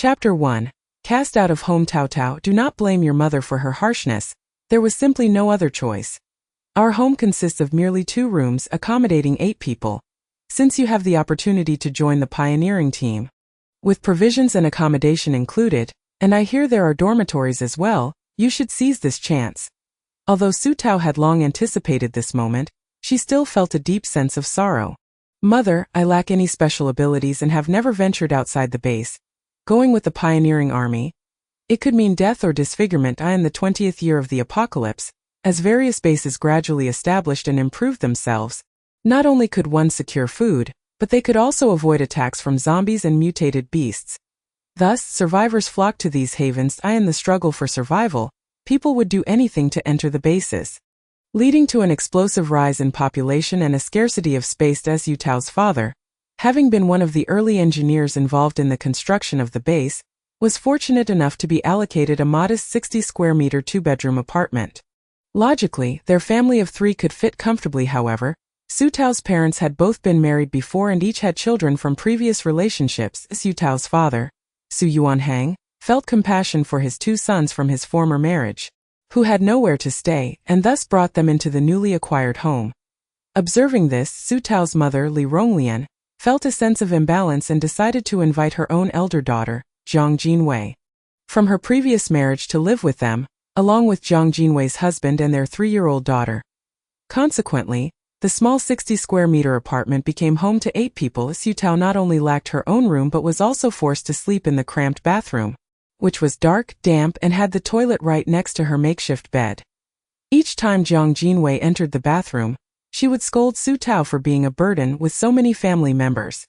Chapter 1. Cast out of home. Tao Tao, do not blame your mother for her harshness. There was simply no other choice. Our home consists of merely 2 rooms accommodating 8 people. Since you have the opportunity to join the pioneering team, with provisions and accommodation included, and I hear there are dormitories as well, you should seize this chance. Although Su Tao had long anticipated this moment, she still felt a deep sense of sorrow. Mother, I lack any special abilities and have never ventured outside the base. Going with the pioneering army, it could mean death or disfigurement. I am the 20th year of the apocalypse. As various bases gradually established and improved themselves, not only could one secure food, but they could also avoid attacks from zombies and mutated beasts. Thus, survivors flocked to these havens. In the struggle for survival, people would do anything to enter the bases, leading to an explosive rise in population and a scarcity of space. Su Tao's father, having been one of the early engineers involved in the construction of the base, was fortunate enough to be allocated a modest 60 square meter 2-bedroom apartment. Logically, their family of 3 could fit comfortably. However, Su Tao's parents had both been married before and each had children from previous relationships. Su Tao's father, Su Yuanhang, felt compassion for his 2 sons from his former marriage, who had nowhere to stay, and thus brought them into the newly acquired home. Observing this, Su Tao's mother, Li Ronglian, felt a sense of imbalance and decided to invite her own elder daughter, Jiang Jinwei, from her previous marriage to live with them, along with Jiang Jinwei's husband and their 3-year-old daughter. Consequently, the small 60 square meter apartment became home to 8 people. Su Tao not only lacked her own room but was also forced to sleep in the cramped bathroom, which was dark, damp, and had the toilet right next to her makeshift bed. Each time Jiang Jinwei entered the bathroom, she would scold Su Tao for being a burden with so many family members.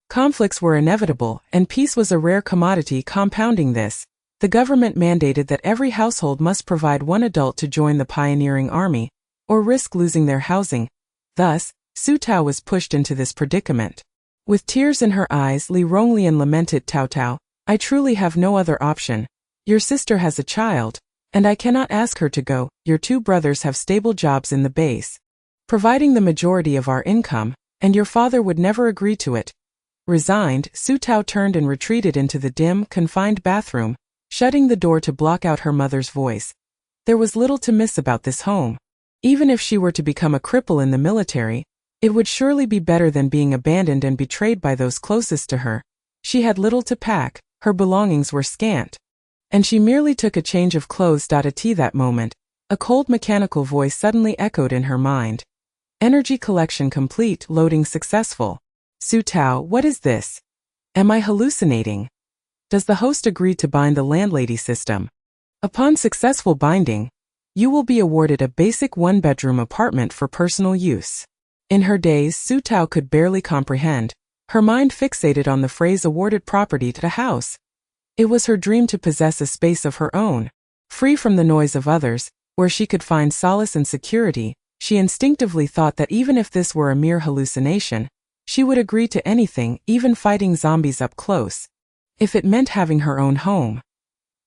Conflicts were inevitable, and peace was a rare commodity. Compounding this, the government mandated that every household must provide 1 adult to join the pioneering army, or risk losing their housing. Thus, Su Tao was pushed into this predicament. With tears in her eyes, Li Ronglian lamented, Tao Tao, I truly have no other option. Your sister has a child, and I cannot ask her to go. Your 2 brothers have stable jobs in the base, providing the majority of our income, and your father would never agree to it. Resigned, Su Tao turned and retreated into the dim, confined bathroom, shutting the door to block out her mother's voice. There was little to miss about this home. Even if she were to become a cripple in the military, it would surely be better than being abandoned and betrayed by those closest to her. She had little to pack, her belongings were scant, and she merely took a change of clothes. At that moment, a cold mechanical voice suddenly echoed in her mind. Energy collection complete, loading successful. Su Tao, what is this? Am I hallucinating? Does the host agree to bind the landlady system? Upon successful binding, you will be awarded a basic 1-bedroom apartment for personal use. In her daze, Su Tao could barely comprehend, her mind fixated on the phrase awarded property to the house. It was her dream to possess a space of her own, free from the noise of others, where she could find solace and security. She instinctively thought that even if this were a mere hallucination, she would agree to anything, even fighting zombies up close, if it meant having her own home.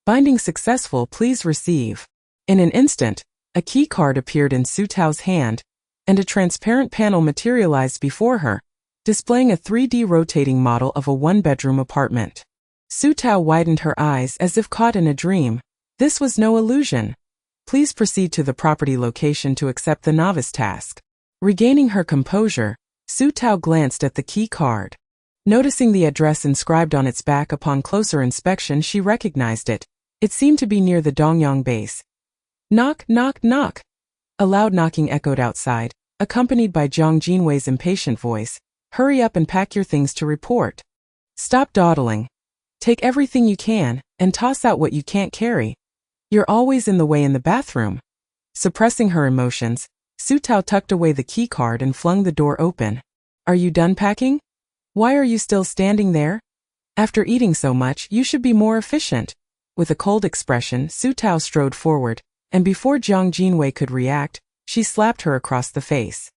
Binding successful, please receive. In an instant, a key card appeared in Su Tao's hand, and a transparent panel materialized before her, displaying a 3D rotating model of a 1-bedroom apartment. Su Tao widened her eyes as if caught in a dream. This was no illusion. Please proceed to the property location to accept the novice task. Regaining her composure, Su Tao glanced at the key card. Noticing the address inscribed on its back upon closer inspection, she recognized it. It seemed to be near the Dongyang base. Knock, knock, knock. A loud knocking echoed outside, accompanied by Jiang Jinwei's impatient voice. Hurry up and pack your things to report. Stop dawdling. Take everything you can, and toss out what you can't carry. You're always in the way in the bathroom. Suppressing her emotions, Su Tao tucked away the key card and flung the door open. Are you done packing? Why are you still standing there? After eating so much, you should be more efficient. With a cold expression, Su Tao strode forward, and before Jiang Jinwei could react, she slapped her across the face.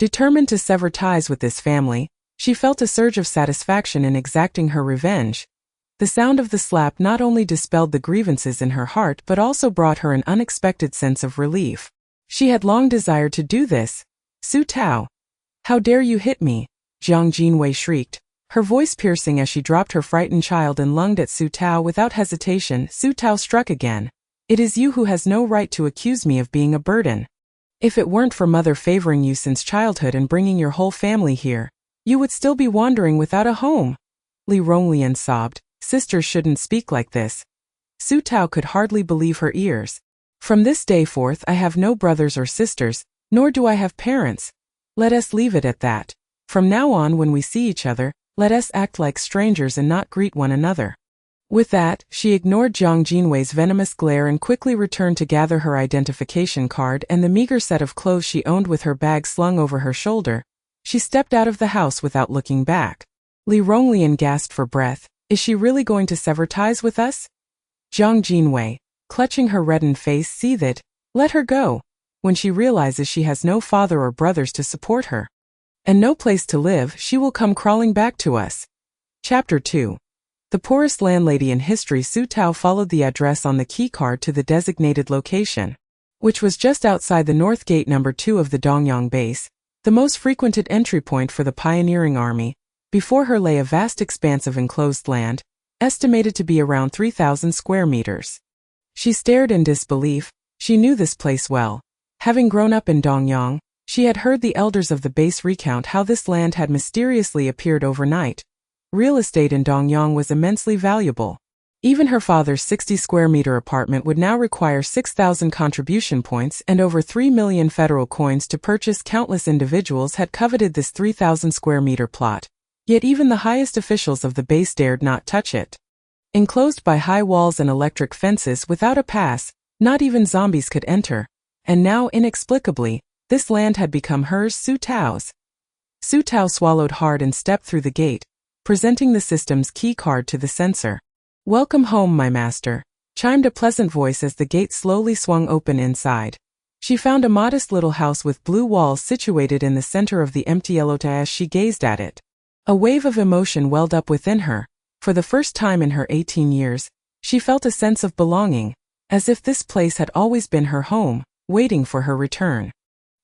Determined to sever ties with this family, she felt a surge of satisfaction in exacting her revenge. The sound of the slap not only dispelled the grievances in her heart but also brought her an unexpected sense of relief. She had long desired to do this. Su Tao, how dare you hit me? Jiang Jinwei shrieked, Her voice piercing as she dropped her frightened child and lunged at Su Tao without hesitation. Su Tao struck again. It is you who has no right to accuse me of being a burden. If it weren't for mother favoring you since childhood and bringing your whole family here, you would still be wandering without a home. Li Ronglian sobbed. Sisters shouldn't speak like this. Su Tao could hardly believe her ears. From this day forth I have no brothers or sisters, nor do I have parents. Let us leave it at that. From now on when we see each other, let us act like strangers and not greet one another. With that, she ignored Jiang Jinwei's venomous glare and quickly returned to gather her identification card and the meager set of clothes she owned with her bag slung over her shoulder. She stepped out of the house without looking back. Li Ronglian gasped for breath. Is she really going to sever ties with us? Jiang Jinwei, clutching her reddened face, seethed. Let her go. When she realizes she has no father or brothers to support her, and no place to live, she will come crawling back to us. Chapter 2. The poorest landlady in history. Su Tao followed the address on the key card to the designated location, which was just outside the North Gate No. 2 of the Dongyang base, the most frequented entry point for the pioneering army. Before her lay a vast expanse of enclosed land, estimated to be around 3,000 square meters. She stared in disbelief. She knew this place well. Having grown up in Dongyang, she had heard the elders of the base recount how this land had mysteriously appeared overnight. Real estate in Dongyang was immensely valuable. Even her father's 60-square-meter apartment would now require 6,000 contribution points and over 3 million federal coins to purchase. Countless individuals had coveted this 3,000-square-meter plot. Yet even the highest officials of the base dared not touch it. Enclosed by high walls and electric fences without a pass, not even zombies could enter. And now, inexplicably, this land had become hers. Su Tao's. Su Tao swallowed hard and stepped through the gate, presenting the system's key card to the sensor. Welcome home, my master, chimed a pleasant voice as the gate slowly swung open inside. She found a modest little house with blue walls situated in the center of the empty Elota. As she gazed at it, a wave of emotion welled up within her. For the first time in her 18 years, she felt a sense of belonging, as if this place had always been her home, waiting for her return.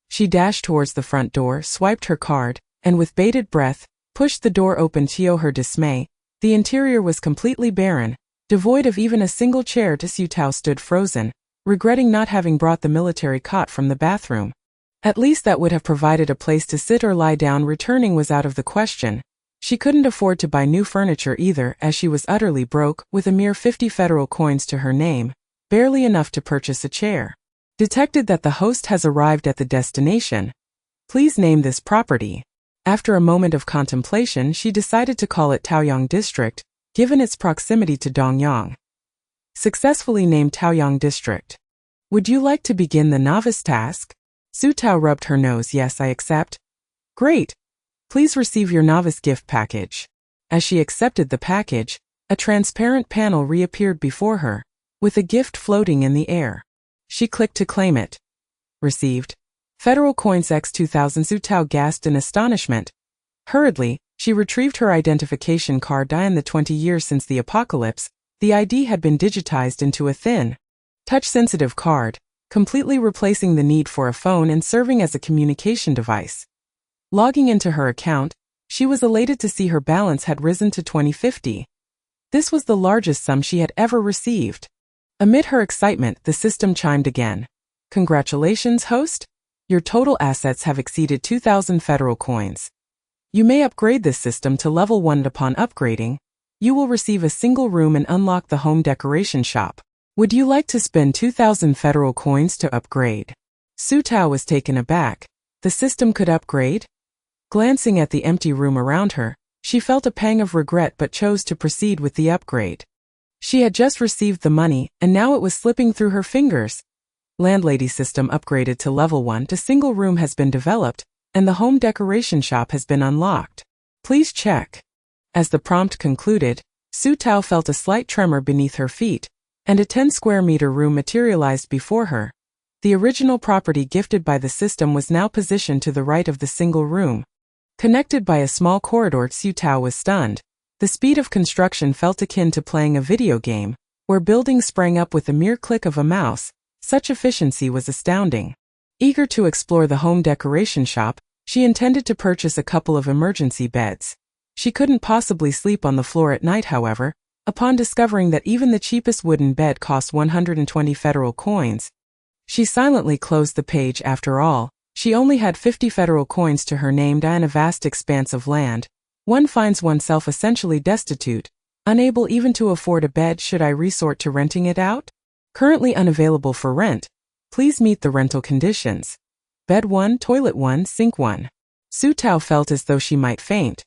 She dashed towards the front door, swiped her card, and with bated breath, pushed the door open. To her dismay, the interior was completely barren, devoid of even a single chair. Su Tao stood frozen, regretting not having brought the military cot from the bathroom. At least that would have provided a place to sit or lie down. Returning was out of the question. She couldn't afford to buy new furniture either, as she was utterly broke, with a mere 50 federal coins to her name, barely enough to purchase a chair. Detected that the host has arrived at the destination. Please name this property. After a moment of contemplation, she decided to call it Taoyang District, given its proximity to Dongyang. Successfully named Taoyang District. Would you like to begin the novice task? Su Tao rubbed her nose. Yes, I accept. Great. Please receive your novice gift package. As she accepted the package, a transparent panel reappeared before her, with a gift floating in the air. She clicked to claim it. Received. Federal coins x 2,000. Su Tao gasped in astonishment. Hurriedly, she retrieved her identification card. In the 20 years since the apocalypse, the ID had been digitized into a thin, touch-sensitive card, completely replacing the need for a phone and serving as a communication device. Logging into her account, she was elated to see her balance had risen to 2050. This was the largest sum she had ever received. Amid her excitement, the system chimed again. Congratulations, host! Your total assets have exceeded 2,000 federal coins. You may upgrade this system to level 1. Upon upgrading, you will receive a single room and unlock the home decoration shop. Would you like to spend 2,000 federal coins to upgrade? Su Tao was taken aback. The system could upgrade? Glancing at the empty room around her, she felt a pang of regret but chose to proceed with the upgrade. She had just received the money, and now it was slipping through her fingers. Landlady system upgraded to level 1. A single room has been developed, and the home decoration shop has been unlocked. Please check. As the prompt concluded, Su Tao felt a slight tremor beneath her feet, and a 10-square-meter room materialized before her. The original property gifted by the system was now positioned to the right of the single room. Connected by a small corridor, Su Tao was stunned. The speed of construction felt akin to playing a video game, where buildings sprang up with a mere click of a mouse. Such efficiency was astounding. Eager to explore the home decoration shop, she intended to purchase a couple of emergency beds. She couldn't possibly sleep on the floor at night, however, upon discovering that even the cheapest wooden bed cost 120 federal coins. She silently closed the page. After all, she only had 50 federal coins to her name, and a vast expanse of land. One finds oneself essentially destitute, unable even to afford a bed. Should I resort to renting it out? Currently unavailable for rent. Please meet the rental conditions. Bed 1, toilet 1, sink 1. Su Tao felt as though she might faint.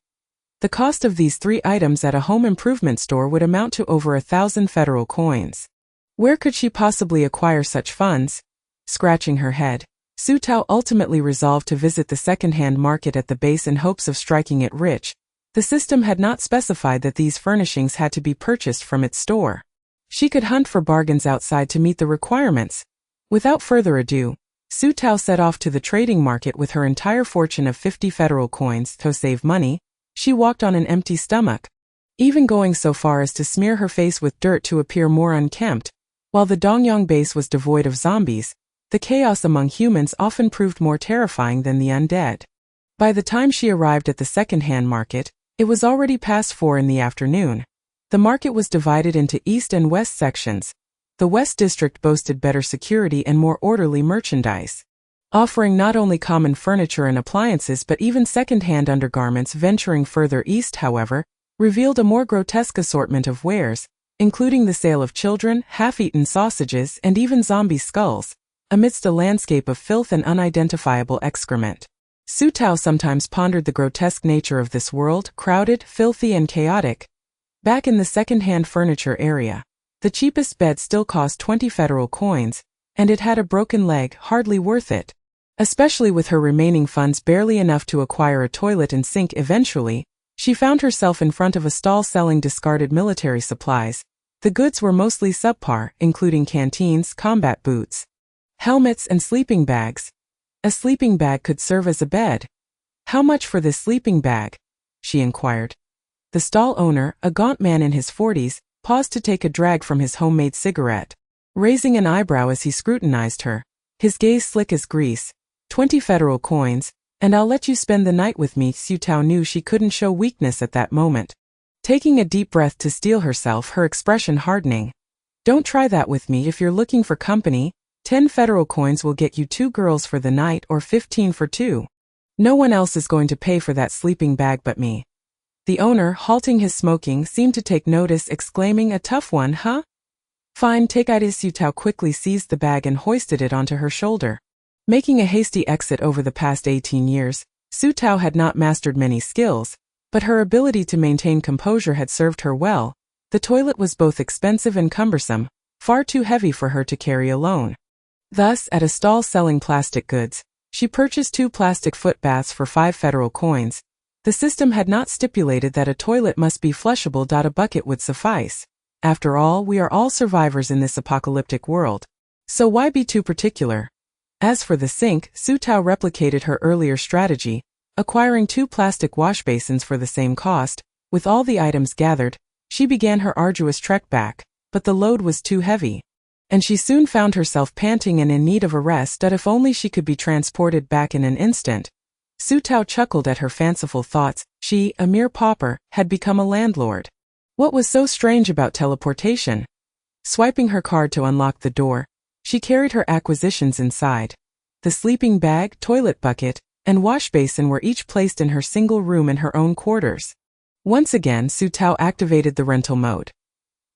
The cost of these 3 items at a home improvement store would amount to over 1,000 federal coins. Where could she possibly acquire such funds? Scratching her head, Su Tao ultimately resolved to visit the second-hand market at the base in hopes of striking it rich. The system had not specified that these furnishings had to be purchased from its store. She could hunt for bargains outside to meet the requirements. Without further ado, Su Tao set off to the trading market with her entire fortune of 50 federal coins. To save money, she walked on an empty stomach, even going so far as to smear her face with dirt to appear more unkempt. While the Dongyang base was devoid of zombies, the chaos among humans often proved more terrifying than the undead. By the time she arrived at the second-hand market, it was already past 4 in the afternoon. The market was divided into east and west sections. The west district boasted better security and more orderly merchandise, offering not only common furniture and appliances but even second-hand undergarments. Venturing further east, however, revealed a more grotesque assortment of wares, including the sale of children, half-eaten sausages, and even zombie skulls, amidst a landscape of filth and unidentifiable excrement. Su Tao sometimes pondered the grotesque nature of this world, crowded, filthy, and chaotic. Back in the second-hand furniture area, the cheapest bed still cost 20 federal coins, and it had a broken leg. Hardly worth it. Especially with her remaining funds barely enough to acquire a toilet and sink. Eventually, she found herself in front of a stall selling discarded military supplies. The goods were mostly subpar, including canteens, combat boots, helmets, and sleeping bags. A sleeping bag could serve as a bed. How much for this sleeping bag? She inquired. The stall owner, a gaunt man in his 40s, paused to take a drag from his homemade cigarette, raising an eyebrow as he scrutinized her, his gaze slick as grease. 20 federal coins, and I'll let you spend the night with me. Su Tao knew she couldn't show weakness at that moment. Taking a deep breath to steel herself, her expression hardening. Don't try that with me. If you're looking for company, 10 federal coins will get you 2 girls for the night, or 15 for 2. No one else is going to pay for that sleeping bag but me. The owner, halting his smoking, seemed to take notice, exclaiming, a tough one, huh? Fine, take it. Su Tao quickly seized the bag and hoisted it onto her shoulder. Making a hasty exit over the past 18 years, Su Tao had not mastered many skills, but her ability to maintain composure had served her well. The toilet was both expensive and cumbersome, far too heavy for her to carry alone. Thus, at a stall selling plastic goods, she purchased 2 plastic foot baths for 5 federal coins. The system had not stipulated that a toilet must be flushable. A bucket would suffice. After all, we are all survivors in this apocalyptic world. So why be too particular? As for the sink, Su Tao replicated her earlier strategy, acquiring 2 plastic wash basins for the same cost. With all the items gathered, she began her arduous trek back, but the load was too heavy, and she soon found herself panting and in need of a rest. If only she could be transported back in an instant. Su Tao chuckled at her fanciful thoughts. She, a mere pauper, had become a landlord. What was so strange about teleportation? Swiping her card to unlock the door, she carried her acquisitions inside. The sleeping bag, toilet bucket, and wash basin were each placed in her single room in her own quarters. Once again, Su Tao activated the rental mode.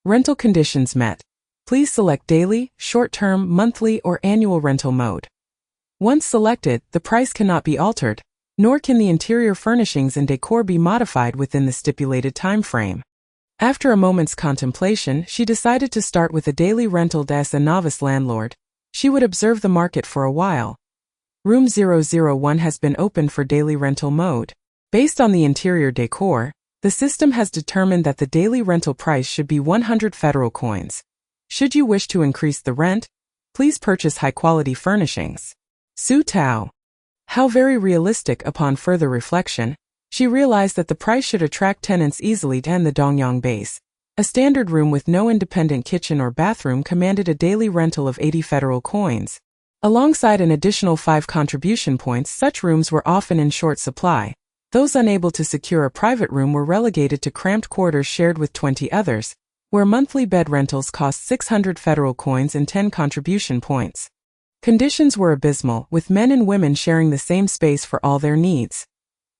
Rental conditions met. Please select daily, short-term, monthly, or annual rental mode. Once selected, the price cannot be altered, nor can the interior furnishings and decor be modified within the stipulated time frame. After a moment's contemplation, she decided to start with a daily rental. As a novice landlord, she would observe the market for a while. Room 001 has been opened for daily rental mode. Based on the interior decor, the system has determined that the daily rental price should be 100 federal coins. Should you wish to increase the rent, please purchase high-quality furnishings. Su Tao. How very realistic. Upon further reflection, she realized that the price should attract tenants easily. And the Dongyang base, a standard room with no independent kitchen or bathroom, commanded a daily rental of 80 federal coins. Alongside an additional 5 contribution points, such rooms were often in short supply. Those unable to secure a private room were relegated to cramped quarters shared with 20 others, where monthly bed rentals cost 600 federal coins and 10 contribution points. Conditions were abysmal, with men and women sharing the same space for all their needs.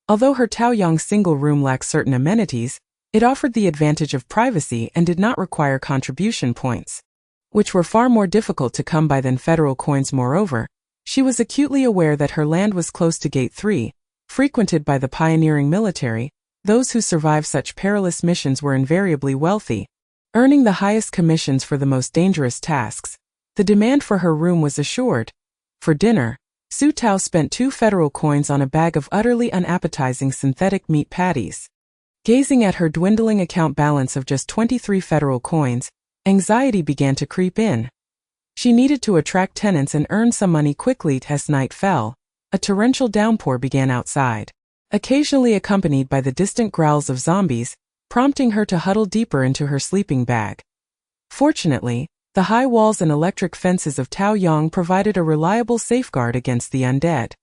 Although her Taoyong single room lacked certain amenities, it offered the advantage of privacy and did not require contribution points, which were far more difficult to come by than federal coins. Moreover, she was acutely aware that her land was close to Gate 3, frequented by the pioneering military. Those who survived such perilous missions were invariably wealthy, earning the highest commissions for the most dangerous tasks. The demand for her room was assured. For dinner, Su Tao spent 2 federal coins on a bag of utterly unappetizing synthetic meat patties. Gazing at her dwindling account balance of just 23 federal coins, anxiety began to creep in. She needed to attract tenants and earn some money quickly. As night fell, a torrential downpour began outside, occasionally accompanied by the distant growls of zombies, prompting her to huddle deeper into her sleeping bag. Fortunately, the high walls and electric fences of Taoyong provided a reliable safeguard against the undead,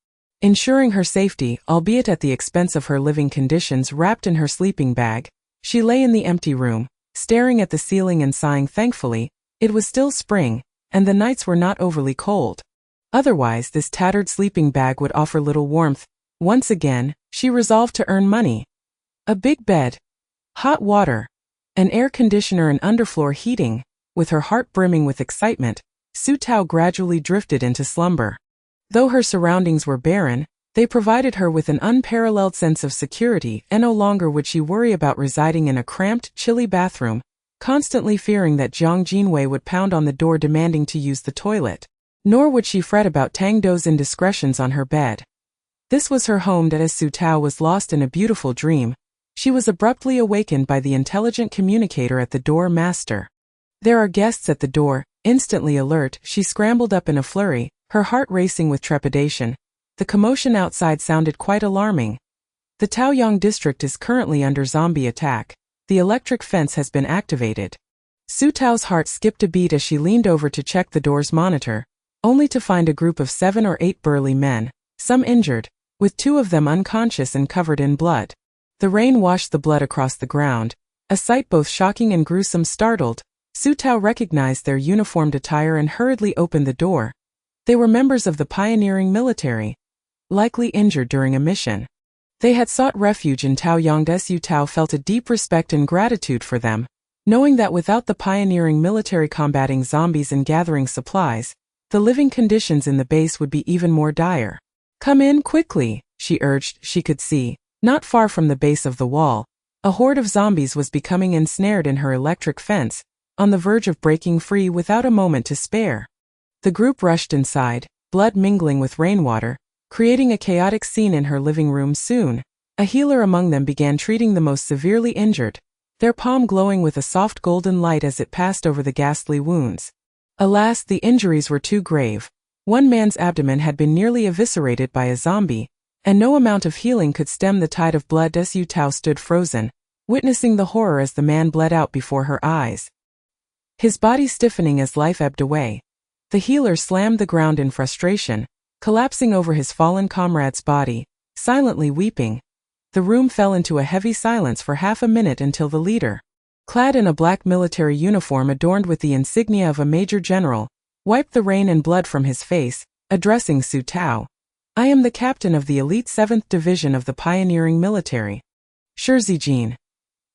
ensuring her safety, albeit at the expense of her living conditions. Wrapped in her sleeping bag, she lay in the empty room, staring at the ceiling and sighing thankfully. It was still spring, and the nights were not overly cold. Otherwise, this tattered sleeping bag would offer little warmth. Once again, she resolved to earn money. A big bed, hot water, an air conditioner and underfloor heating. With her heart brimming with excitement, Su Tao gradually drifted into slumber. Though her surroundings were barren, they provided her with an unparalleled sense of security, and no longer would she worry about residing in a cramped, chilly bathroom, constantly fearing that Jiang Jinwei would pound on the door demanding to use the toilet. Nor would she fret about Tang Dou's indiscretions on her bed. This was her home. As Su Tao was lost in a beautiful dream, she was abruptly awakened by the intelligent communicator at the door. Master, there are guests at the door. Instantly alert, she scrambled up in a flurry, her heart racing with trepidation. The commotion outside sounded quite alarming. The Taoyong district is currently under zombie attack. The electric fence has been activated. Su Tao's heart skipped a beat as she leaned over to check the door's monitor, only to find a group of 7 or 8 burly men, some injured, with 2 of them unconscious and covered in blood. The rain washed the blood across the ground, a sight both shocking and gruesome. Startled, Su Tao recognized their uniformed attire and hurriedly opened the door. They were members of the pioneering military, likely injured during a mission. They had sought refuge in Taoyong. Su Tao felt a deep respect and gratitude for them, knowing that without the pioneering military combating zombies and gathering supplies, the living conditions in the base would be even more dire. "Come in quickly," she urged. She could see, not far from the base of the wall, a horde of zombies was becoming ensnared in her electric fence, on the verge of breaking free without a moment to spare. The group rushed inside, blood mingling with rainwater, creating a chaotic scene in her living room. Soon, a healer among them began treating the most severely injured, their palm glowing with a soft golden light as it passed over the ghastly wounds. Alas, the injuries were too grave. One man's abdomen had been nearly eviscerated by a zombie, and no amount of healing could stem the tide of blood. Su Tao stood frozen, witnessing the horror as the man bled out before her eyes, his body stiffening as life ebbed away. The healer slammed the ground in frustration, collapsing over his fallen comrade's body, silently weeping. The room fell into a heavy silence for half a minute until the leader, clad in a black military uniform adorned with the insignia of a major general, wiped the rain and blood from his face, addressing Su Tao. "I am the captain of the elite 7th Division of the pioneering military, Shirzijin.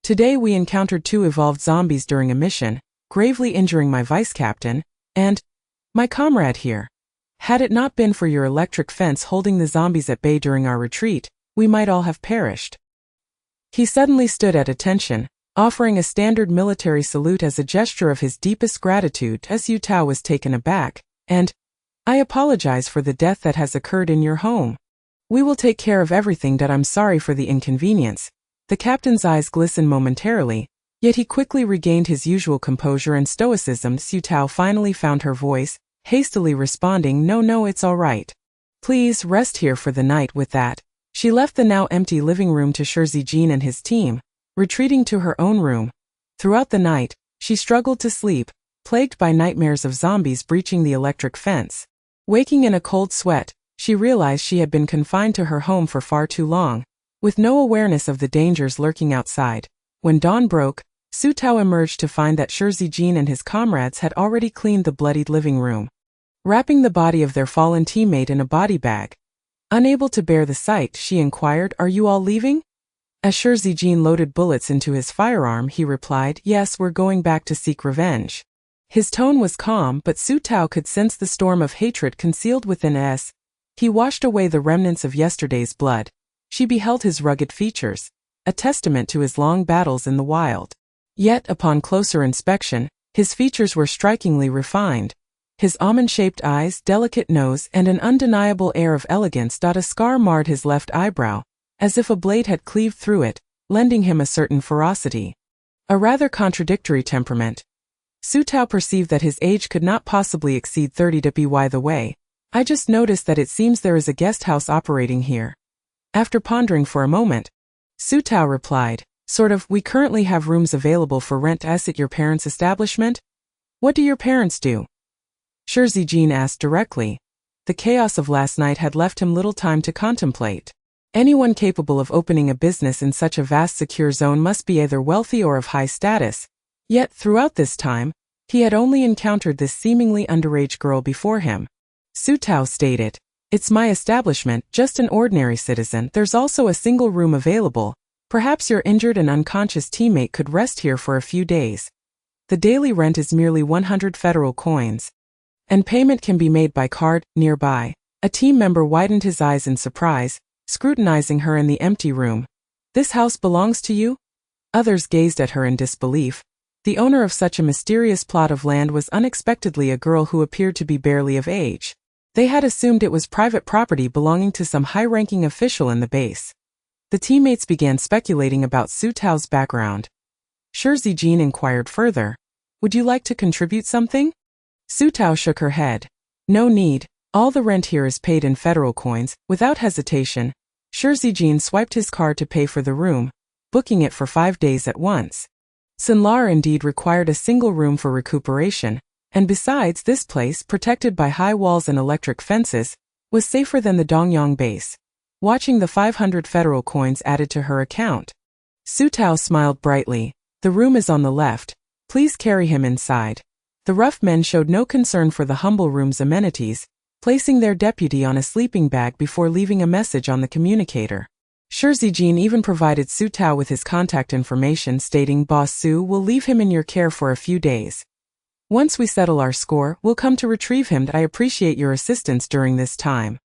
Today we encountered 2 evolved zombies during a mission, gravely injuring my vice-captain, and my comrade here. Had it not been for your electric fence holding the zombies at bay during our retreat, we might all have perished." He suddenly stood at attention, offering a standard military salute as a gesture of his deepest gratitude. Su Tao was taken aback, and, "I apologize for the death that has occurred in your home. We will take care of everything. I'm sorry for the inconvenience." The captain's eyes glistened momentarily, yet he quickly regained his usual composure and stoicism. Su Tao finally found her voice, hastily responding, No, it's all right. Please rest here for the night." With that, she left the now empty living room to Shirzijin and his team, retreating to her own room. Throughout the night, she struggled to sleep, plagued by nightmares of zombies breaching the electric fence. Waking in a cold sweat, she realized she had been confined to her home for far too long. with no awareness of the dangers lurking outside. When dawn broke, Su Tao emerged to find that Shi Zijin and his comrades had already cleaned the bloodied living room, wrapping the body of their fallen teammate in a body bag. Unable to bear the sight, she inquired, "Are you all leaving?" As Shi Zijin loaded bullets into his firearm, he replied, "Yes, we're going back to seek revenge." His tone was calm, but Su Tao could sense the storm of hatred concealed within us. He washed away the remnants of yesterday's blood. She beheld his rugged features, a testament to his long battles in the wild. Yet, upon closer inspection, his features were strikingly refined. His almond-shaped eyes, delicate nose, and an undeniable air of elegance. A scar marred his left eyebrow, as if a blade had cleaved through it, lending him a certain ferocity. A rather contradictory temperament. Su Tao perceived that his age could not possibly exceed 30. By the way, I just noticed that it seems there is a guest house operating here. After pondering for a moment, Su Tao replied, "Sort of, we currently have rooms available for rent at your parents' establishment." "What do your parents do?" Shi Zijin asked directly. The chaos of last night had left him little time to contemplate. Anyone capable of opening a business in such a vast secure zone must be either wealthy or of high status. Yet, throughout this time, he had only encountered this seemingly underage girl before him. Su Tao stated, "It's my establishment, just an ordinary citizen. There's also a single room available. Perhaps your injured and unconscious teammate could rest here for a few days. The daily rent is merely 100 federal coins. And payment can be made by card, nearby." A team member widened his eyes in surprise, scrutinizing her in the empty room. "This house belongs to you?" Others gazed at her in disbelief. The owner of such a mysterious plot of land was unexpectedly a girl who appeared to be barely of age. They had assumed it was private property belonging to some high-ranking official in the base. The teammates began speculating about Su Tao's background. Shi Zijin inquired further, "Would you like to contribute something?" Su Tao shook her head. "No need. All the rent here is paid in federal coins." Without hesitation, Shi Zijin swiped his card to pay for the room, booking it for 5 days at once. Sinlar indeed required a single room for recuperation, and besides, this place, protected by high walls and electric fences, was safer than the Dongyang base. Watching the 500 federal coins added to her account, Su Tao smiled brightly. "The room is on the left. Please carry him inside." The rough men showed no concern for the humble room's amenities, placing their deputy on a sleeping bag before leaving a message on the communicator. Shi Zijin even provided Su Tao with his contact information, stating, "Boss Su will leave him in your care for a few days. Once we settle our score, we'll come to retrieve him. I appreciate your assistance during this time.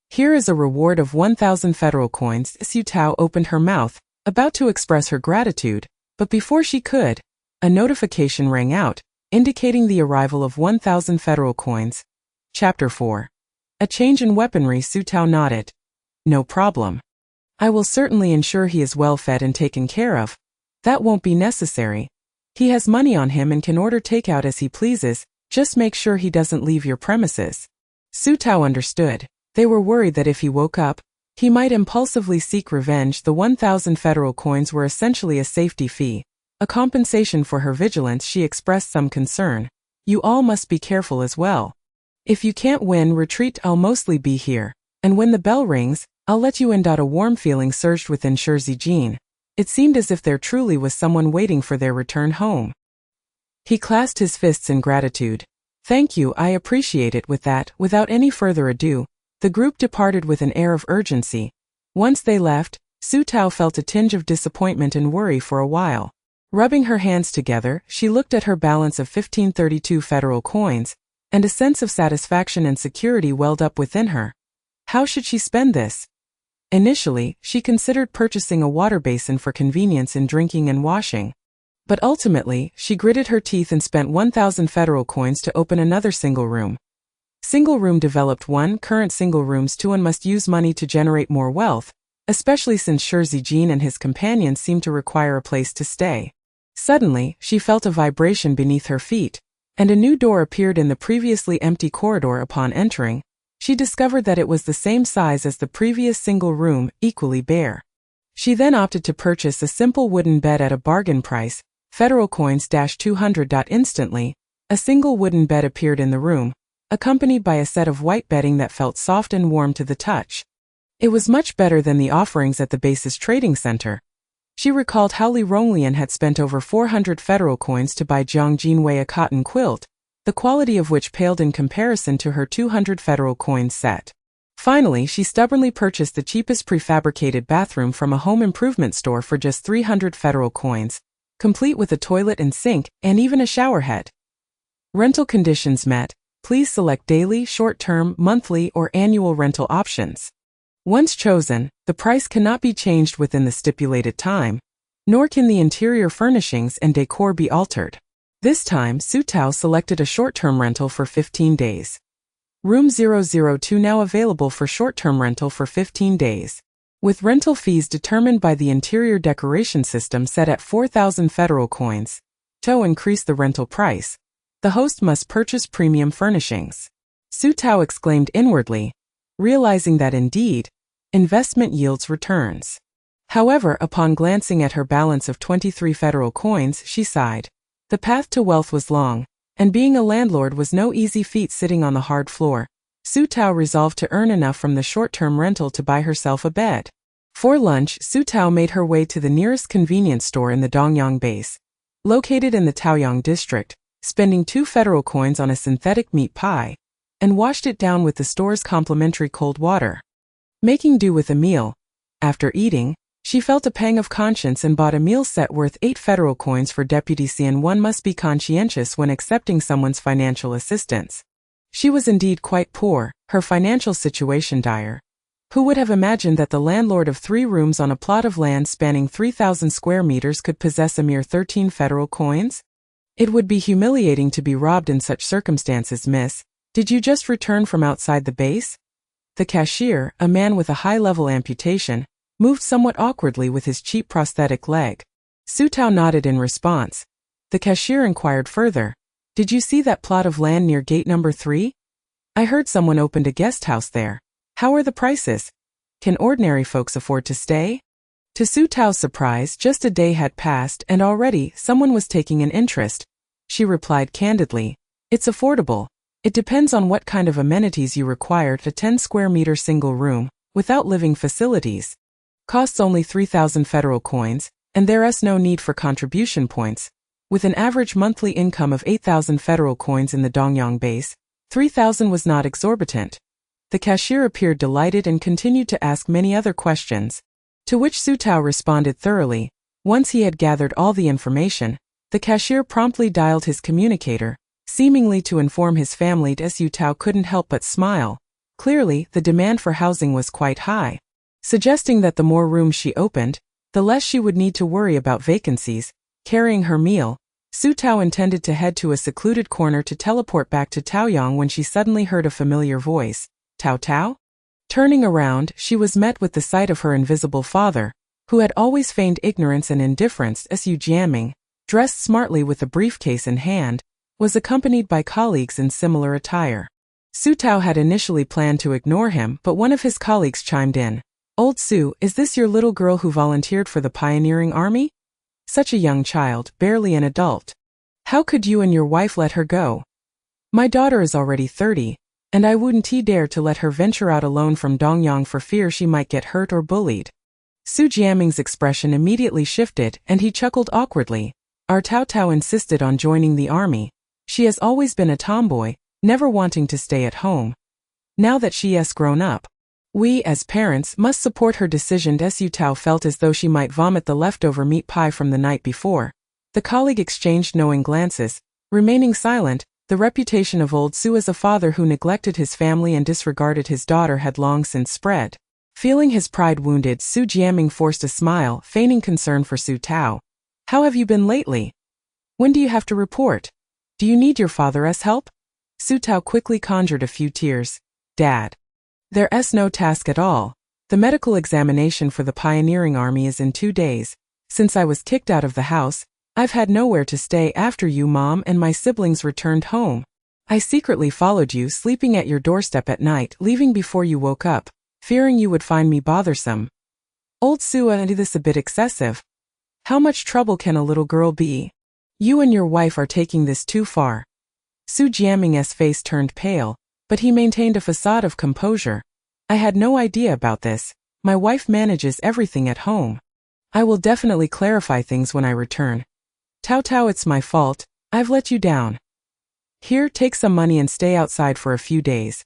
Here is a reward of 1,000 federal coins." Su Tao opened her mouth, about to express her gratitude, but before she could, a notification rang out, indicating the arrival of 1,000 federal coins. Chapter 4. A change in weaponry. Su Tao nodded. "No problem. I will certainly ensure he is well fed and taken care of." "That won't be necessary. He has money on him and can order takeout as he pleases. Just make sure he doesn't leave your premises." Su Tao understood. They were worried that if he woke up, he might impulsively seek revenge. The 1,000 federal coins were essentially a safety fee, a compensation for her vigilance. She expressed some concern. "You all must be careful as well. If you can't win, retreat. I'll mostly be here, and when the bell rings, I'll let you in." A warm feeling surged within Shi Zijin. It seemed as if there truly was someone waiting for their return home. He clasped his fists in gratitude. "Thank you, I appreciate it." With that, without any further ado, the group departed with an air of urgency. Once they left, Su Tao felt a tinge of disappointment and worry for a while. Rubbing her hands together, she looked at her balance of 1532 federal coins, and a sense of satisfaction and security welled up within her. How should she spend this? Initially, she considered purchasing a water basin for convenience in drinking and washing. But ultimately, she gritted her teeth and spent 1,000 federal coins to open another single room. Single room developed 1. Current single rooms 2. And must use money to generate more wealth, especially since Shi Zijin and his companions seemed to require a place to stay. Suddenly, she felt a vibration beneath her feet, and a new door appeared in the previously empty corridor. Upon entering, she discovered that it was the same size as the previous single room, equally bare. She then opted to purchase a simple wooden bed at a bargain price, federal coins -200. Instantly, a single wooden bed appeared in the room, accompanied by a set of white bedding that felt soft and warm to the touch. It was much better than the offerings at the base's trading center. She recalled how Li Ronglian had spent over 400 federal coins to buy Jiang Jinwei a cotton quilt, the quality of which paled in comparison to her 200 federal coin set. Finally, she stubbornly purchased the cheapest prefabricated bathroom from a home improvement store for just 300 federal coins, complete with a toilet and sink, and even a shower head. Rental conditions met. Please select daily, short-term, monthly, or annual rental options. Once chosen, the price cannot be changed within the stipulated time, nor can the interior furnishings and decor be altered. This time, Su Tao selected a short-term rental for 15 days. Room 002 now available for short-term rental for 15 days. With rental fees determined by the interior decoration system set at 4,000 federal coins, to increase the rental price, the host must purchase premium furnishings. Su Tao exclaimed inwardly, realizing that indeed, investment yields returns. However, upon glancing at her balance of 23 federal coins, she sighed. The path to wealth was long, and being a landlord was no easy feat sitting on the hard floor. Su Tao resolved to earn enough from the short-term rental to buy herself a bed. For lunch, Su Tao made her way to the nearest convenience store in the Dongyang base, located in the Taoyang district, spending 2 federal coins on a synthetic meat pie, and washed it down with the store's complimentary cold water. Making do with a meal, after eating, she felt a pang of conscience and bought a meal set worth 8 federal coins for Deputy Xian. One must be conscientious when accepting someone's financial assistance. She was indeed quite poor, her financial situation dire. Who would have imagined that the landlord of 3 rooms on a plot of land spanning 3,000 square meters could possess a mere 13 federal coins? It would be humiliating to be robbed in such circumstances, miss. Did you just return from outside the base? The cashier, a man with a high-level amputation, moved somewhat awkwardly with his cheap prosthetic leg. Su Tao nodded in response. The cashier inquired further, "Did you see that plot of land near gate number 3? I heard someone opened a guest house there. How are the prices? Can ordinary folks afford to stay?" To Su Tao's surprise, just a day had passed and already someone was taking an interest. She replied candidly, "It's affordable. It depends on what kind of amenities you require. A 10 square meter single room, without living facilities, costs only 3,000 federal coins, and there is no need for contribution points. With an average monthly income of 8,000 federal coins in the Dongyang base, 3,000 was not exorbitant." The cashier appeared delighted and continued to ask many other questions, to which Su Tao responded thoroughly. Once he had gathered all the information, the cashier promptly dialed his communicator, seemingly to inform his family. Su Tao couldn't help but smile. Clearly, the demand for housing was quite high, suggesting that the more rooms she opened, the less she would need to worry about vacancies. Carrying her meal, Su Tao intended to head to a secluded corner to teleport back to Taoyang when she suddenly heard a familiar voice. "Tao Tao?" Turning around, she was met with the sight of her invisible father, who had always feigned ignorance and indifference. Su Jiaming, dressed smartly with a briefcase in hand, was accompanied by colleagues in similar attire. Su Tao had initially planned to ignore him, but one of his colleagues chimed in. "Old Su, is this your little girl who volunteered for the pioneering army? Such a young child, barely an adult. How could you and your wife let her go? My daughter is already 30, and I wouldn't dare to let her venture out alone from Dongyang for fear she might get hurt or bullied." Su Jiaming's expression immediately shifted, and he chuckled awkwardly. "Our Tao Tao insisted on joining the army. She has always been a tomboy, never wanting to stay at home. Now that she has grown up, we, as parents, must support her decision." Su Tao felt as though she might vomit the leftover meat pie from the night before. The colleague exchanged knowing glances, remaining silent. The reputation of old Su as a father who neglected his family and disregarded his daughter had long since spread. Feeling his pride wounded, Su Jiaming forced a smile, feigning concern for Su Tao. "How have you been lately? When do you have to report? Do you need your father's help?" Su Tao quickly conjured a few tears. "Dad, there's no task at all. The medical examination for the pioneering army is in 2 days. Since I was kicked out of the house, I've had nowhere to stay after you, Mom, and my siblings returned home. I secretly followed you, sleeping at your doorstep at night, leaving before you woke up, fearing you would find me bothersome." Old Su, I do this a bit excessive. How much trouble can a little girl be? You and your wife are taking this too far. Su Jiaming's face turned pale, but he maintained a facade of composure. I had no idea about this. My wife manages everything at home. I will definitely clarify things when I return. Tao Tao, it's my fault. I've let you down. Here, take some money and stay outside for a few days.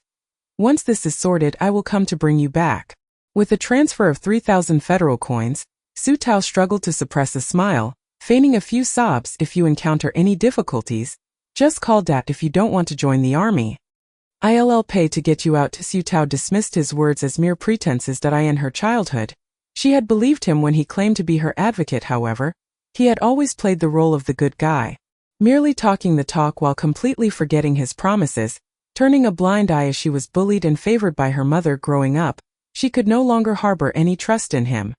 Once this is sorted, I will come to bring you back. With a transfer of 3,000 federal coins, Su Tao struggled to suppress a smile, feigning a few sobs. If you encounter any difficulties, just call Dad if you don't want to join the army. I'll pay to get you out. Su Tao dismissed his words as mere pretenses that in her childhood. She had believed him when he claimed to be her advocate. However, he had always played the role of the good guy, merely talking the talk while completely forgetting his promises, turning a blind eye as she was bullied and favored by her mother growing up. She could no longer harbor any trust in him.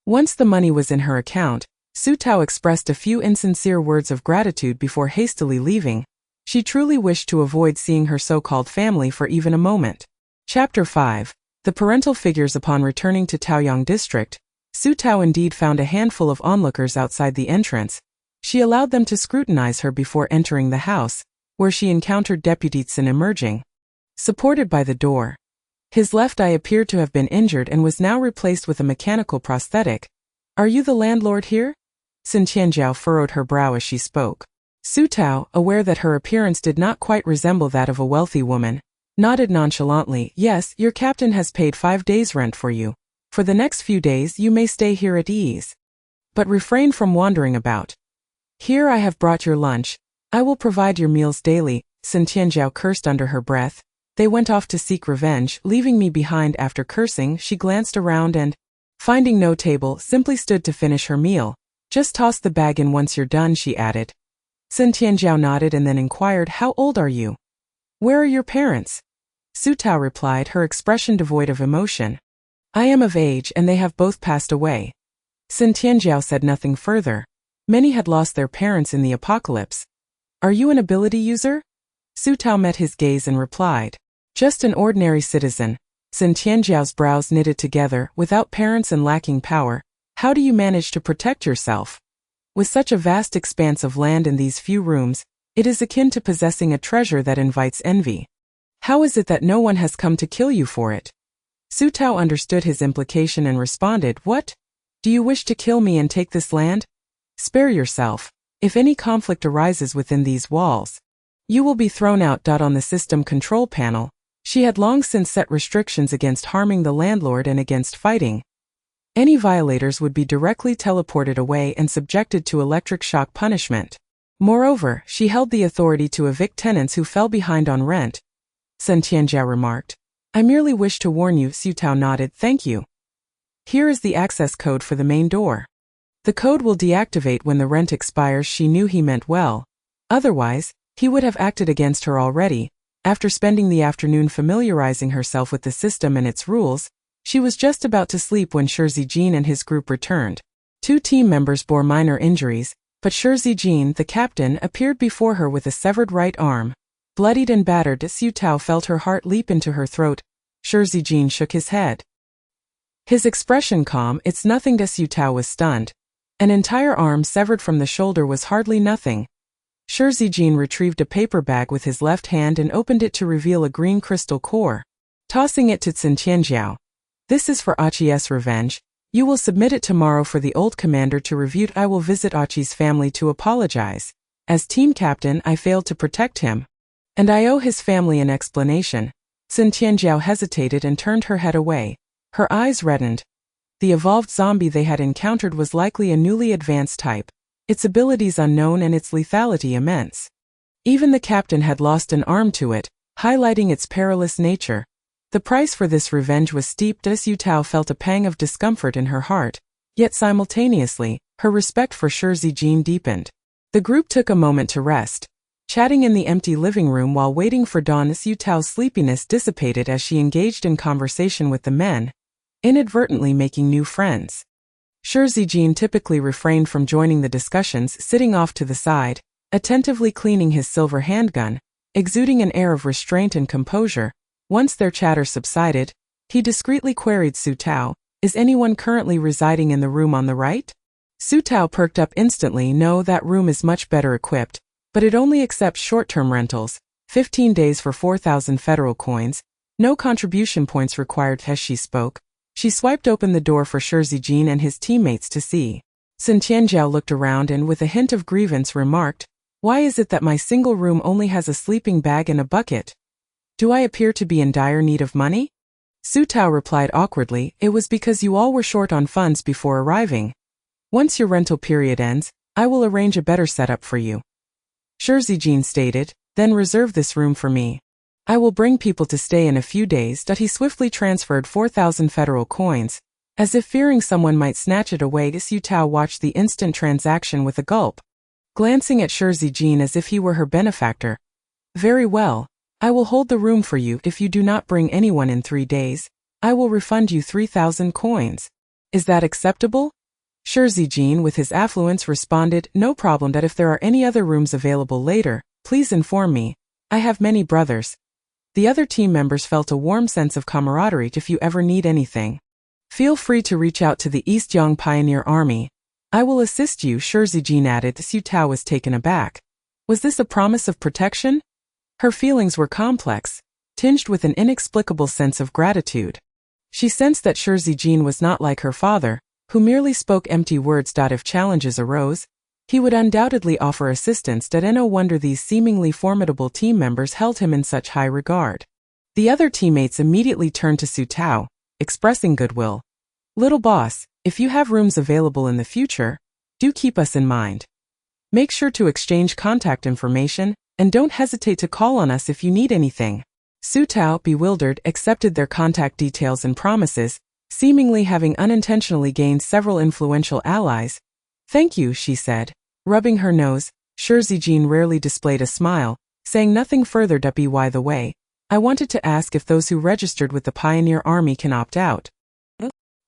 Once the money was in her account, Su Tao expressed a few insincere words of gratitude before hastily leaving. She truly wished to avoid seeing her so-called family for even a moment. Chapter 5. The parental figures. Upon returning to Taoyang district, Su Tao indeed found a handful of onlookers outside the entrance. She allowed them to scrutinize her before entering the house, where she encountered Deputy Tsin emerging, supported by the door. His left eye appeared to have been injured and was now replaced with a mechanical prosthetic. Are you the landlord here? Tsin Tianjiao furrowed her brow as she spoke. Su Tao, aware that her appearance did not quite resemble that of a wealthy woman, nodded nonchalantly. Yes, your captain has paid 5 days' rent for you. For the next few days you may stay here at ease. But refrain from wandering about. Here I have brought your lunch. I will provide your meals daily. Tsin Tianjiao cursed under her breath. They went off to seek revenge, leaving me behind. After cursing, she glanced around and, finding no table, simply stood to finish her meal. Just toss the bag in once you're done, she added. Tsin Tianjiao nodded and then inquired, how old are you? Where are your parents? Su Tao replied, her expression devoid of emotion. I am of age and they have both passed away. Tsin Tianjiao said nothing further. Many had lost their parents in the apocalypse. Are you an ability user? Su Tao met his gaze and replied. Just an ordinary citizen. Tsin Tianjiao's brows knitted together. Without parents and lacking power, how do you manage to protect yourself? With such a vast expanse of land in these few rooms, it is akin to possessing a treasure that invites envy. How is it that no one has come to kill you for it? Su Tao understood his implication and responded, what? Do you wish to kill me and take this land? Spare yourself. If any conflict arises within these walls, you will be thrown out. On the system control panel, she had long since set restrictions against harming the landlord and against fighting. Any violators would be directly teleported away and subjected to electric shock punishment. Moreover, she held the authority to evict tenants who fell behind on rent. Tsin Tianjiao remarked. I merely wish to warn you. Su Tao nodded. Thank you. Here is the access code for the main door. The code will deactivate when the rent expires. She knew he meant well. Otherwise, he would have acted against her already. After spending the afternoon familiarizing herself with the system and its rules, she was just about to sleep when Shi Zijin and his group returned. 2 team members bore minor injuries, but Shi Zijin, the captain, appeared before her with a severed right arm, bloodied and battered. Su Tao felt her heart leap into her throat. Shi Zijin shook his head. His expression calm. It's nothing. Su Tao was stunned. An entire arm severed from the shoulder was hardly nothing. Shi Zijin retrieved a paper bag with his left hand and opened it to reveal a green crystal core. Tossing it to Tsin Tianjiao. This is for Achi's revenge. You will submit it tomorrow for the old commander to review. I will visit Achi's family to apologize. As team captain, I failed to protect him, and I owe his family an explanation. Tsin Tianjiao hesitated and turned her head away. Her eyes reddened. The evolved zombie they had encountered was likely a newly advanced type, its abilities unknown and its lethality immense. Even the captain had lost an arm to it, highlighting its perilous nature. The price for this revenge was steep. Su Tao felt a pang of discomfort in her heart, yet simultaneously, her respect for Shi Zijin deepened. The group took a moment to rest, chatting in the empty living room while waiting for dawn. Su Tao's sleepiness dissipated as she engaged in conversation with the men, inadvertently making new friends. Shi Zijin typically refrained from joining the discussions, sitting off to the side, attentively cleaning his silver handgun, exuding an air of restraint and composure. Once their chatter subsided, he discreetly queried Su Tao, is anyone currently residing in the room on the right? Su Tao perked up instantly. No, that room is much better equipped, but it only accepts short-term rentals, 15 days for 4,000 federal coins. No contribution points required. As she spoke, she swiped open the door for Shi Zijin and his teammates to see. Sun Tianjiao looked around and with a hint of grievance remarked, "Why is it that my single room only has a sleeping bag and a bucket? Do I appear to be in dire need of money?" Su Tao replied awkwardly, "It was because you all were short on funds before arriving. Once your rental period ends, I will arrange a better setup for you." Shi Zijin stated, "Then reserve this room for me. I will bring people to stay in a few days." He swiftly transferred 4,000 federal coins. As if fearing someone might snatch it away, Su Tao watched the instant transaction with a gulp, glancing at Shi Zijin as if he were her benefactor. "Very well. I will hold the room for you. If you do not bring anyone in 3 days, I will refund you 3,000 coins. Is that acceptable?" Shi Zijin, with his affluence, responded, "No problem. That if there are any other rooms available later, please inform me. I have many brothers." The other team members felt a warm sense of camaraderie. "If you ever need anything, feel free to reach out to the East Yang Pioneer Army. I will assist you," Shi Zijin added. Su Tao was taken aback. Was this a promise of protection? Her feelings were complex, tinged with an inexplicable sense of gratitude. She sensed that Shi Zijin was not like her father, who merely spoke empty words. If challenges arose, he would undoubtedly offer assistance. No wonder these seemingly formidable team members held him in such high regard. The other teammates immediately turned to Su Tao, expressing goodwill. "Little boss, if you have rooms available in the future, do keep us in mind. Make sure to exchange contact information, and don't hesitate to call on us if you need anything." Su Tao, bewildered, accepted their contact details and promises, seemingly having unintentionally gained several influential allies. "Thank you," she said, rubbing her nose. Shi Zijin rarely displayed a smile, saying nothing further. By the way, I wanted to ask if those who registered with the Pioneer Army can opt out.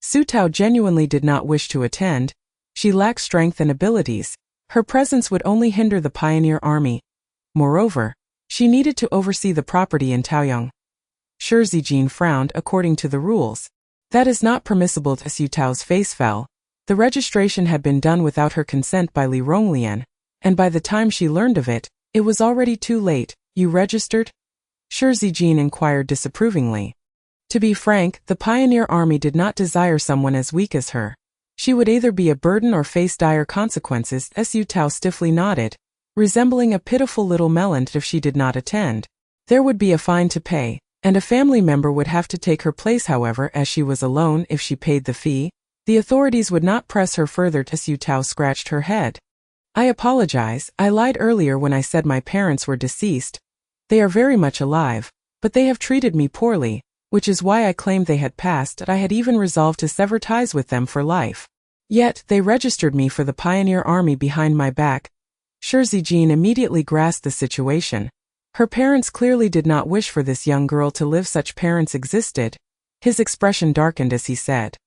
Su Tao genuinely did not wish to attend. She lacked strength and abilities. Her presence would only hinder the Pioneer Army. Moreover, she needed to oversee the property in Taoyang. Shi Zijin frowned. "According to the rules, that is not permissible." Su Tao's face fell. The registration had been done without her consent by Li Ronglian, and by the time she learned of it, it was already too late. "You registered?" Shi Zijin inquired disapprovingly. To be frank, the Pioneer Army did not desire someone as weak as her. She would either be a burden or face dire consequences. Su Tao stiffly nodded, resembling a pitiful little melon. If she did not attend, there would be a fine to pay, and a family member would have to take her place. However, as she was alone, if she paid the fee, the authorities would not press her further. Su Tao scratched her head. "I apologize. I lied earlier when I said my parents were deceased. They are very much alive, but they have treated me poorly, which is why I claimed they had passed. I had even resolved to sever ties with them for life. Yet, they registered me for the Pioneer Army behind my back." Shi Zijin immediately grasped the situation. Her parents clearly did not wish for this young girl to live. Such parents existed. His expression darkened as he said,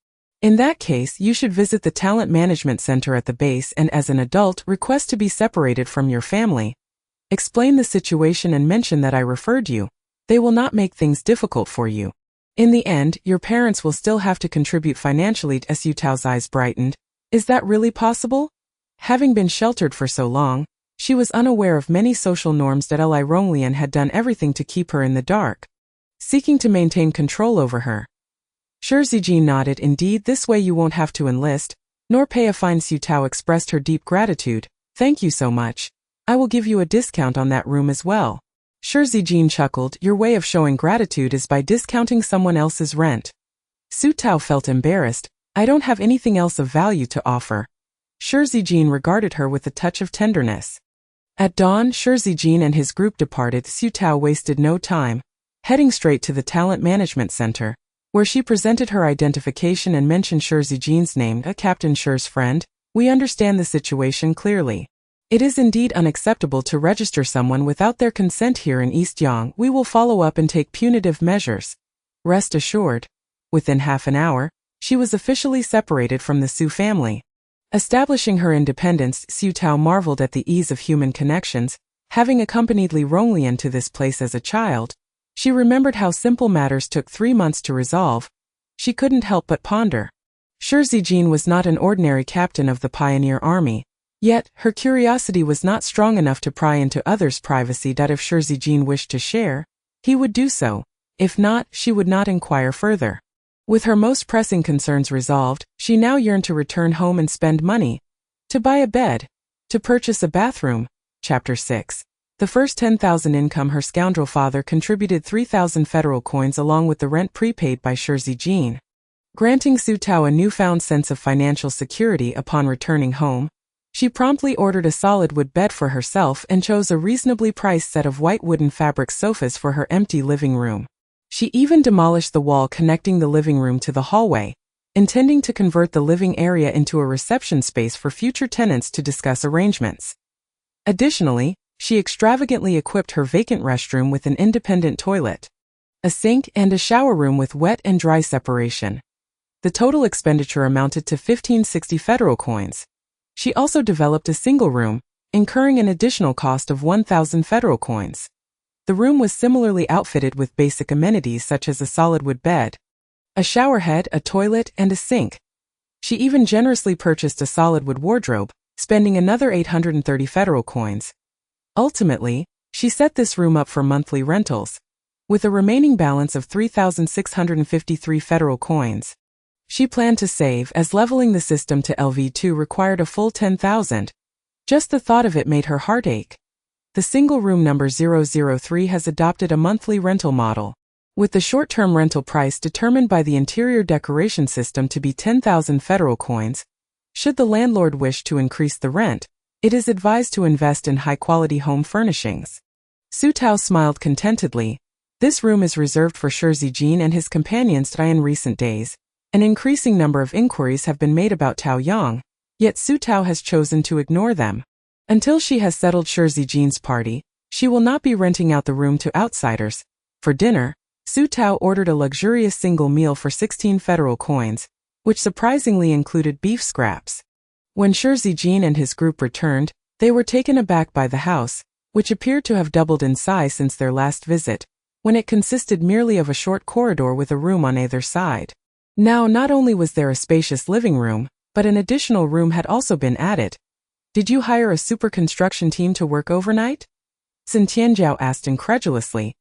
"In that case, you should visit the Talent Management Center at the base and as an adult request to be separated from your family. Explain the situation and mention that I referred you. They will not make things difficult for you. In the end, your parents will still have to contribute financially." Su Tao's eyes brightened. Is that really possible? Having been sheltered for so long, she was unaware of many social norms. Li Ronglian had done everything to keep her in the dark, seeking to maintain control over her. Shi Zijin nodded. "Indeed, this way you won't have to enlist, nor pay a fine." Su Tao expressed her deep gratitude. "Thank you so much. I will give you a discount on that room as well." Shi Zijin chuckled. "Your way of showing gratitude is by discounting someone else's rent." Su Tao felt embarrassed. "I don't have anything else of value to offer." Shi Zijin regarded her with a touch of tenderness. At dawn, Shi Zijin and his group departed. Su Tao wasted no time, heading straight to the Talent Management Center, where she presented her identification and mentioned Shi Zijin's name. "Captain Shi's friend, we understand the situation clearly. It is indeed unacceptable to register someone without their consent here in East Yang. We will follow up and take punitive measures. Rest assured." Within half an hour, she was officially separated from the Su family. Establishing her independence, Su Tao marveled at the ease of human connections. Having accompanied Li Ronglian to this place as a child, she remembered how simple matters took 3 months to resolve. She couldn't help but ponder. Shi Zijin was not an ordinary captain of the Pioneer Army. Yet, her curiosity was not strong enough to pry into others' privacy. If Shi Zijin wished to share, he would do so. If not, she would not inquire further. With her most pressing concerns resolved, she now yearned to return home and spend money. To buy a bed. To purchase a bathroom. Chapter 6. The first 10,000 income her scoundrel father contributed 3,000 federal coins along with the rent prepaid by Shirzy Jean. Granting Su Tao a newfound sense of financial security upon returning home, she promptly ordered a solid wood bed for herself and chose a reasonably priced set of white wooden fabric sofas for her empty living room. She even demolished the wall connecting the living room to the hallway, intending to convert the living area into a reception space for future tenants to discuss arrangements. Additionally, she extravagantly equipped her vacant restroom with an independent toilet, a sink, and a shower room with wet and dry separation. The total expenditure amounted to 1560 federal coins. She also developed a single room, incurring an additional cost of 1,000 federal coins. The room was similarly outfitted with basic amenities such as a solid wood bed, a shower head, a toilet, and a sink. She even generously purchased a solid wood wardrobe, spending another 830 federal coins. Ultimately, she set this room up for monthly rentals, with a remaining balance of 3,653 federal coins. She planned to save, as leveling the system to LV2 required a full 10,000. Just the thought of it made her heart ache. The single room number 003 has adopted a monthly rental model, with the short-term rental price determined by the interior decoration system to be 10,000 federal coins. Should the landlord wish to increase the rent, it is advised to invest in high-quality home furnishings. Su Tao smiled contentedly. This room is reserved for Shirzy Jean and his companions. In recent days, an increasing number of inquiries have been made about Tao Yang, yet Su Tao has chosen to ignore them. Until she has settled Shirzy Jean's party, she will not be renting out the room to outsiders. For dinner, Su Tao ordered a luxurious single meal for 16 federal coins, which surprisingly included beef scraps. When Shirzy Jean and his group returned, they were taken aback by the house, which appeared to have doubled in size since their last visit, when it consisted merely of a short corridor with a room on either side. Now, not only was there a spacious living room, but an additional room had also been added. Did you hire a super construction team to work overnight? Sun Tianjiao asked incredulously.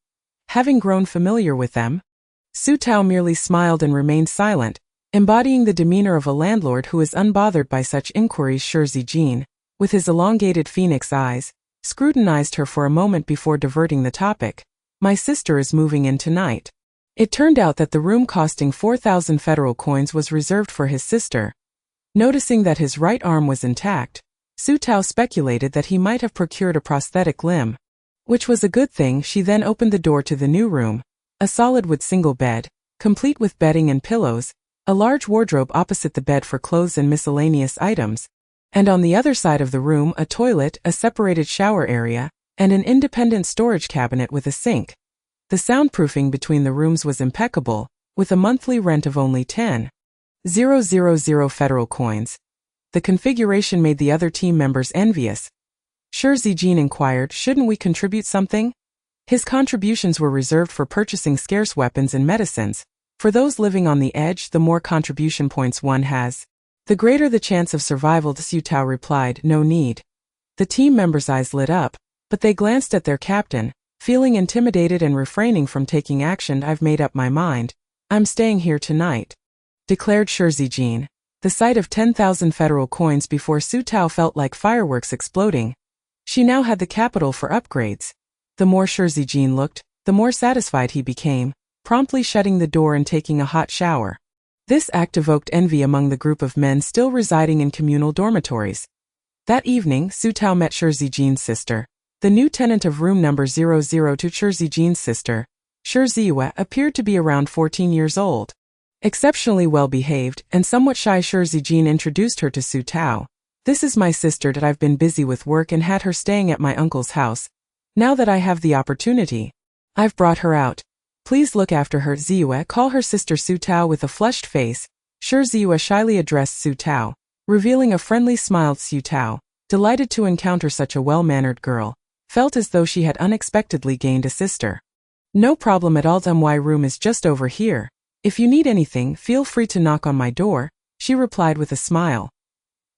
Having grown familiar with them, Su Tao merely smiled and remained silent, embodying the demeanor of a landlord who is unbothered by such inquiries. Shirzy Jean, with his elongated phoenix eyes, scrutinized her for a moment before diverting the topic. My sister is moving in tonight. It turned out that the room costing 4,000 federal coins was reserved for his sister. Noticing that his right arm was intact, Su Tao speculated that he might have procured a prosthetic limb, which was a good thing. She then opened the door to the new room, a solid wood single bed, complete with bedding and pillows, a large wardrobe opposite the bed for clothes and miscellaneous items, and on the other side of the room a toilet, a separated shower area, and an independent storage cabinet with a sink. The soundproofing between the rooms was impeccable, with a monthly rent of only 10,000 federal coins. The configuration made the other team members envious. Shirzy Jean inquired, shouldn't we contribute something? His contributions were reserved for purchasing scarce weapons and medicines. For those living on the edge, the more contribution points one has, the greater the chance of survival. Su Tao replied, no need. The team members' eyes lit up, but they glanced at their captain, feeling intimidated and refraining from taking action. I've made up my mind. I'm staying here tonight, declared Shirzy Jean. The sight of 10,000 federal coins before Su Tao felt like fireworks exploding. She now had the capital for upgrades. The more Shirzy Jean looked, the more satisfied he became, promptly shutting the door and taking a hot shower. This act evoked envy among the group of men still residing in communal dormitories. That evening, Su Tao met Shirzy Jean's sister. The new tenant of room number 002. Shirzy Jean's sister, Shirzy, appeared to be around 14 years old. Exceptionally well-behaved and somewhat shy, Shirzy Jean introduced her to Su Tao. This is my sister that I've been busy with work and had her staying at my uncle's house. Now that I have the opportunity, I've brought her out. Please look after her. Ziyue, call her sister. Su Tao with a flushed face. Shirzy shyly addressed Su Tao, revealing a friendly smile. Su Tao, delighted to encounter such a well-mannered girl, felt as though she had unexpectedly gained a sister. No problem at all. My room is just over here. If you need anything, feel free to knock on my door, she replied with a smile.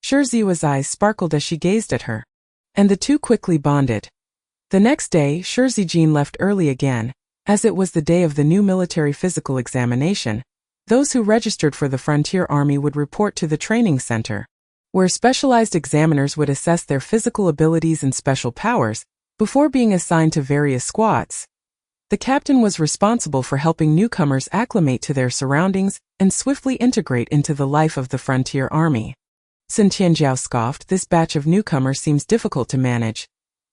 Shirzi's eyes sparkled as she gazed at her, and the two quickly bonded. The next day, Shirzy Jean left early again, As it was the day of the new military physical examination, those who registered for the Frontier Army would report to the training center, where specialized examiners would assess their physical abilities and special powers before being assigned to various squads. The captain was responsible for helping newcomers acclimate to their surroundings and swiftly integrate into the life of the Frontier Army. Sun Tianjiao scoffed, "This batch of newcomers seems difficult to manage.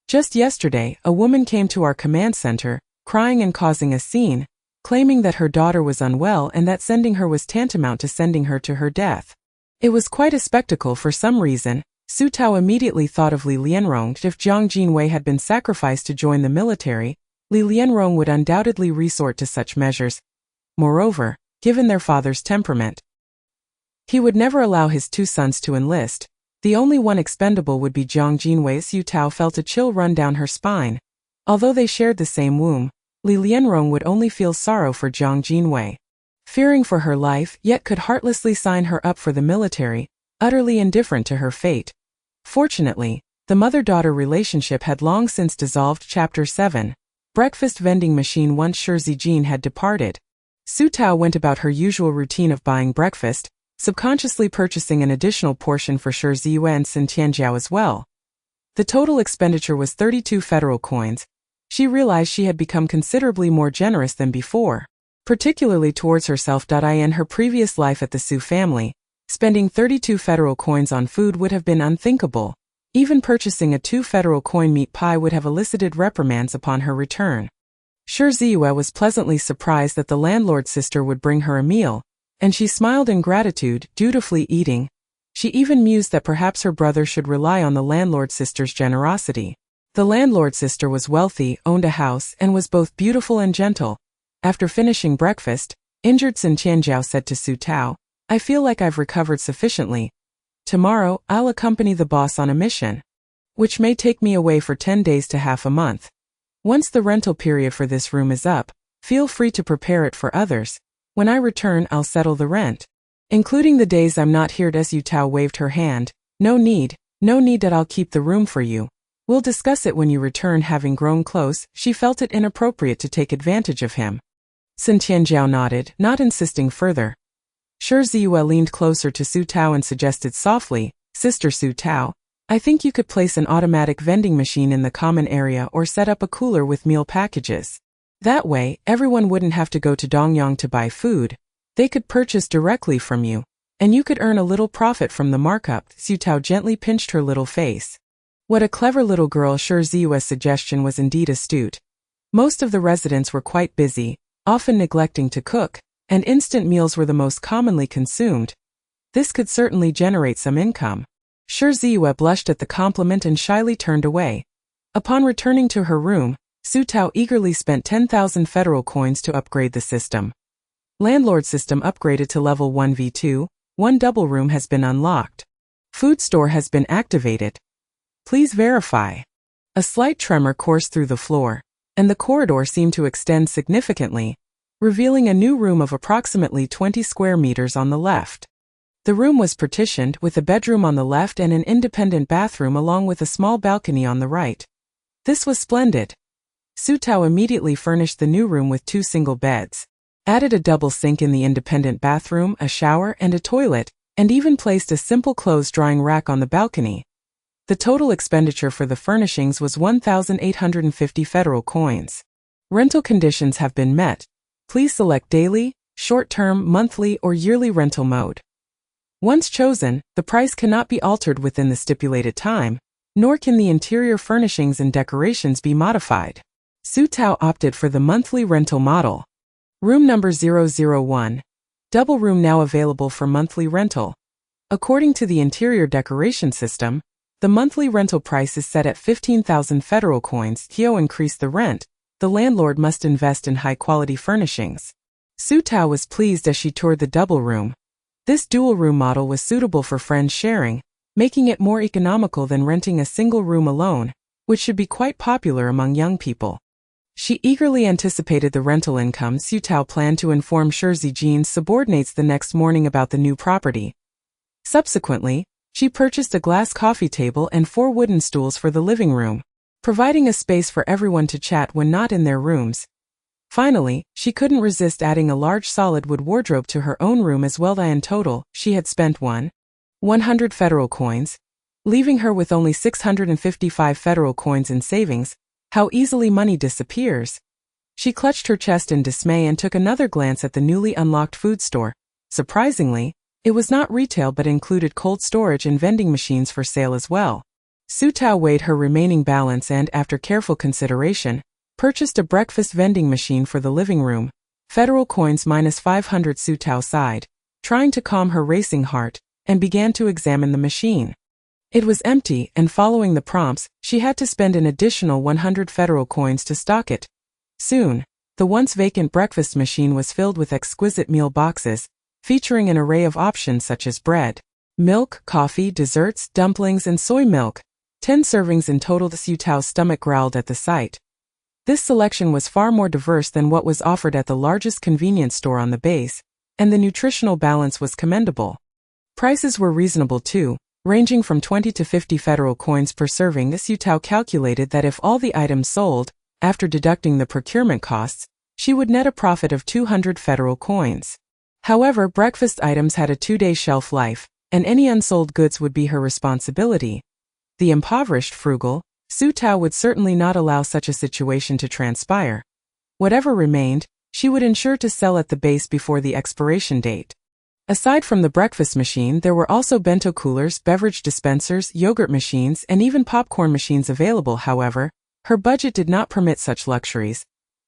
Just yesterday, a woman came to our command center, crying and causing a scene, claiming that her daughter was unwell and that sending her was tantamount to sending her to her death. It was quite a spectacle for some reason." Su Tao immediately thought of Li Lianrong. If Jiang Jinwei had been sacrificed to join the military, Li Lianrong would undoubtedly resort to such measures. Moreover, given their father's temperament, he would never allow his two sons to enlist. The only one expendable would be Jiang Jinwei. Su Tao felt a chill run down her spine. Although they shared the same womb, Li Lianrong would only feel sorrow for Jiang Jinwei, fearing for her life, yet could heartlessly sign her up for the military, utterly indifferent to her fate. Fortunately, the mother-daughter relationship had long since dissolved. Chapter 7. Breakfast vending machine. Once Shi Zijin had departed, Su Tao went about her usual routine of buying breakfast, subconsciously purchasing an additional portion for Shi Ziyue and Sun Tianjiao as well. The total expenditure was 32 federal coins. She realized she had become considerably more generous than before, particularly towards herself. In her previous life at the Su family, spending 32 federal coins on food would have been unthinkable. Even purchasing a 2 federal coin meat pie would have elicited reprimands upon her return. Shi Ziyue was pleasantly surprised that the landlord's sister would bring her a meal, and she smiled in gratitude, dutifully eating. She even mused that perhaps her brother should rely on the landlord's sister's generosity. The landlord's sister was wealthy, owned a house, and was both beautiful and gentle. After finishing breakfast, injured Sun Tianjiao said to Su Tao, "I feel like I've recovered sufficiently. Tomorrow, I'll accompany the boss on a mission, which may take me away for 10 days to half a month. Once the rental period for this room is up, feel free to prepare it for others. When I return, I'll settle the rent, including the days I'm not here." Su Tao waved her hand. No need that I'll keep the room for you. We'll discuss it when you return." Having grown close, she felt it inappropriate to take advantage of him. Sun Tianjiao nodded, not insisting further. Shi Ziyue leaned closer to Su Tao and suggested softly, "Sister Su Tao, I think you could place an automatic vending machine in the common area or set up a cooler with meal packages. That way, everyone wouldn't have to go to Dongyang to buy food. They could purchase directly from you, and you could earn a little profit from the markup." Su Tao gently pinched her little face. What a clever little girl. Shi Ziyue's suggestion was indeed astute. Most of the residents were quite busy, often neglecting to cook, and instant meals were the most commonly consumed. This could certainly generate some income. Shi Ziyue blushed at the compliment and shyly turned away. Upon returning to her room, Su Tao eagerly spent 10,000 federal coins to upgrade the system. Landlord system upgraded to level 1v2, one double room has been unlocked. Food store has been activated. Please verify. A slight tremor coursed through the floor, and the corridor seemed to extend significantly, revealing a new room of approximately 20 square meters on the left. The room was partitioned, with a bedroom on the left and an independent bathroom along with a small balcony on the right. This was splendid. Su Tao immediately furnished the new room with 2 single beds, added a double sink in the independent bathroom, a shower, and a toilet, and even placed a simple clothes drying rack on the balcony. The total expenditure for the furnishings was 1,850 federal coins. Rental conditions have been met. Please select daily, short-term, monthly, or yearly rental mode. Once chosen, the price cannot be altered within the stipulated time, nor can the interior furnishings and decorations be modified. Su Tao opted for the monthly rental model. Room number 001. Double room now available for monthly rental. According to the interior decoration system, the monthly rental price is set at 15,000 federal coins. To increase the rent, the landlord must invest in high-quality furnishings. Su Tao was pleased as she toured the double room. This dual-room model was suitable for friends sharing, making it more economical than renting a single room alone, which should be quite popular among young people. She eagerly anticipated the rental income. Su Tao planned to inform Shi Zijin's subordinates the next morning about the new property. Subsequently, she purchased a glass coffee table and 4 wooden stools for the living room, providing a space for everyone to chat when not in their rooms. Finally, she couldn't resist adding a large solid wood wardrobe to her own room as well. In total, she had spent 100 federal coins, leaving her with only 655 federal coins in savings. How easily money disappears. She clutched her chest in dismay and took another glance at the newly unlocked food store. Surprisingly, it was not retail but included cold storage and vending machines for sale as well. Su Tao weighed her remaining balance and, after careful consideration, purchased a breakfast vending machine for the living room. Federal coins minus 500. Su Tao sighed, trying to calm her racing heart, and began to examine the machine. It was empty, and following the prompts, she had to spend an additional 100 federal coins to stock it. Soon, the once vacant breakfast machine was filled with exquisite meal boxes, featuring an array of options such as bread, milk, coffee, desserts, dumplings, and soy milk. 10 servings in total. Su Tao's stomach growled at the sight. This selection was far more diverse than what was offered at the largest convenience store on the base, and the nutritional balance was commendable. Prices were reasonable too, ranging from 20 to 50 federal coins per serving. Su Tao calculated that if all the items sold, after deducting the procurement costs, she would net a profit of 200 federal coins. However, breakfast items had a 2-day shelf life, and any unsold goods would be her responsibility. The impoverished frugal, Su Tao would certainly not allow such a situation to transpire. Whatever remained, she would ensure to sell at the base before the expiration date. Aside from the breakfast machine, there were also bento coolers, beverage dispensers, yogurt machines, and even popcorn machines available. However, her budget did not permit such luxuries.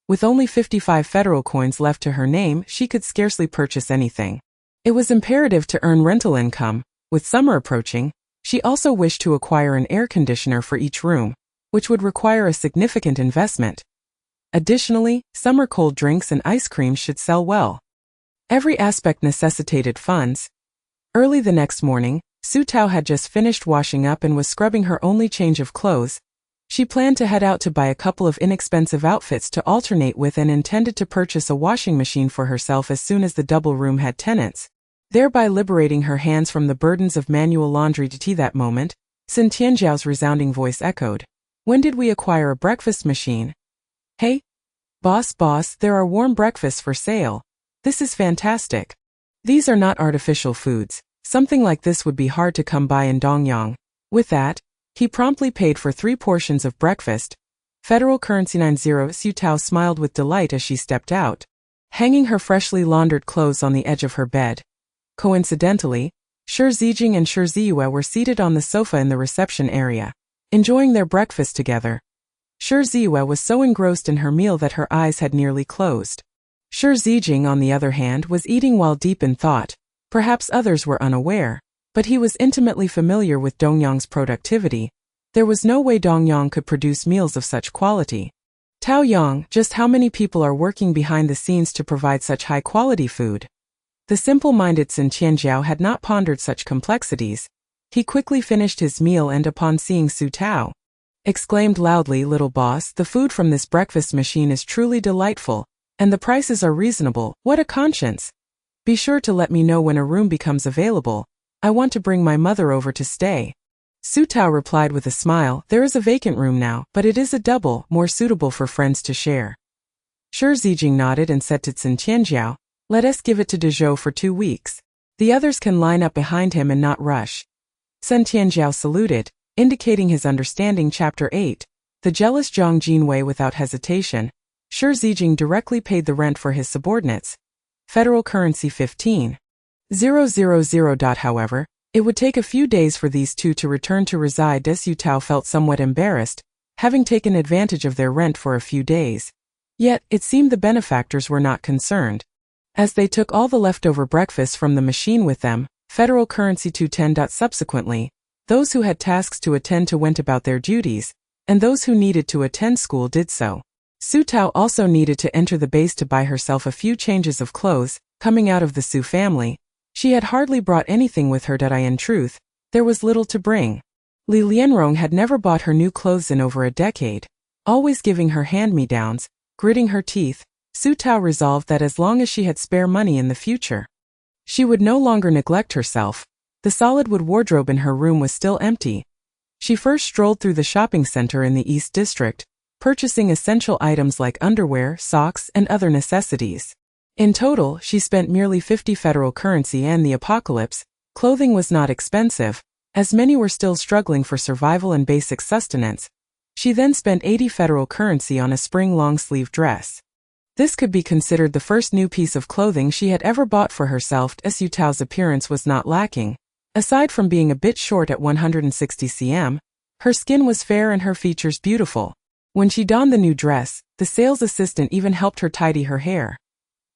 With only 55 federal coins left to her name, she could scarcely purchase anything. It was imperative to earn rental income. With summer approaching, she also wished to acquire an air conditioner for each room, which would require a significant investment. Additionally, summer cold drinks and ice cream should sell well. Every aspect necessitated funds. Early the next morning, Su Tao had just finished washing up and was scrubbing her only change of clothes. She planned to head out to buy a couple of inexpensive outfits to alternate with and intended to purchase a washing machine for herself as soon as the double room had tenants, thereby liberating her hands from the burdens of manual laundry. That moment, Sun Tianjiao's resounding voice echoed. When did we acquire a breakfast machine? Hey? Boss, there are warm breakfasts for sale. This is fantastic. These are not artificial foods. Something like this would be hard to come by in Dongyang. With that, he promptly paid for 3 portions of breakfast. Federal currency 90. Su Tao smiled with delight as she stepped out, hanging her freshly laundered clothes on the edge of her bed. Coincidentally, Shi Zijing and Shi Ziyue were seated on the sofa in the reception area, enjoying their breakfast together. Shi Ziyue was so engrossed in her meal that her eyes had nearly closed. Shi Zijing, on the other hand, was eating while deep in thought. Perhaps others were unaware, but he was intimately familiar with Dongyang's productivity. There was no way Dongyang could produce meals of such quality. Tao Yang, just how many people are working behind the scenes to provide such high-quality food? The simple-minded Sun Tianjiao had not pondered such complexities. He quickly finished his meal and, upon seeing Su Tao, exclaimed loudly, "Little boss, the food from this breakfast machine is truly delightful, and the prices are reasonable. What a conscience! Be sure to let me know when a room becomes available. I want to bring my mother over to stay." Su Tao replied with a smile, "There is a vacant room now, but it is a double, more suitable for friends to share." Shi Zijing nodded and said to Sun Tianjiao, "Let us give it to Dezhou for 2 weeks. The others can line up behind him and not rush." Sun Tianjiao saluted, indicating his understanding. Chapter 8. The jealous Zhang Jinwei. Without hesitation, Shi Zijing directly paid the rent for his subordinates. Federal currency 15,000. However, it would take a few days for these two to return to reside. Su Tao felt somewhat embarrassed, having taken advantage of their rent for a few days. Yet, it seemed the benefactors were not concerned, as they took all the leftover breakfast from the machine with them. Federal currency 210. Subsequently, those who had tasks to attend to went about their duties, and those who needed to attend school did so. Su Tao also needed to enter the base to buy herself a few changes of clothes. Coming out of the Su family, she had hardly brought anything with her. In truth, there was little to bring. Li Lianrong had never bought her new clothes in over a decade, always giving her hand-me-downs. Gritting her teeth, Su Tao resolved that as long as she had spare money in the future, she would no longer neglect herself. The solid wood wardrobe in her room was still empty. She first strolled through the shopping center in the East District, purchasing essential items like underwear, socks, and other necessities. In total, she spent merely 50 federal currency, and the apocalypse. Clothing was not expensive, as many were still struggling for survival and basic sustenance. She then spent 80 federal currency on a spring long-sleeve dress. This could be considered the first new piece of clothing she had ever bought for herself. Su Tao's appearance was not lacking. Aside from being a bit short at 160 cm, her skin was fair and her features beautiful. When she donned the new dress, the sales assistant even helped her tidy her hair.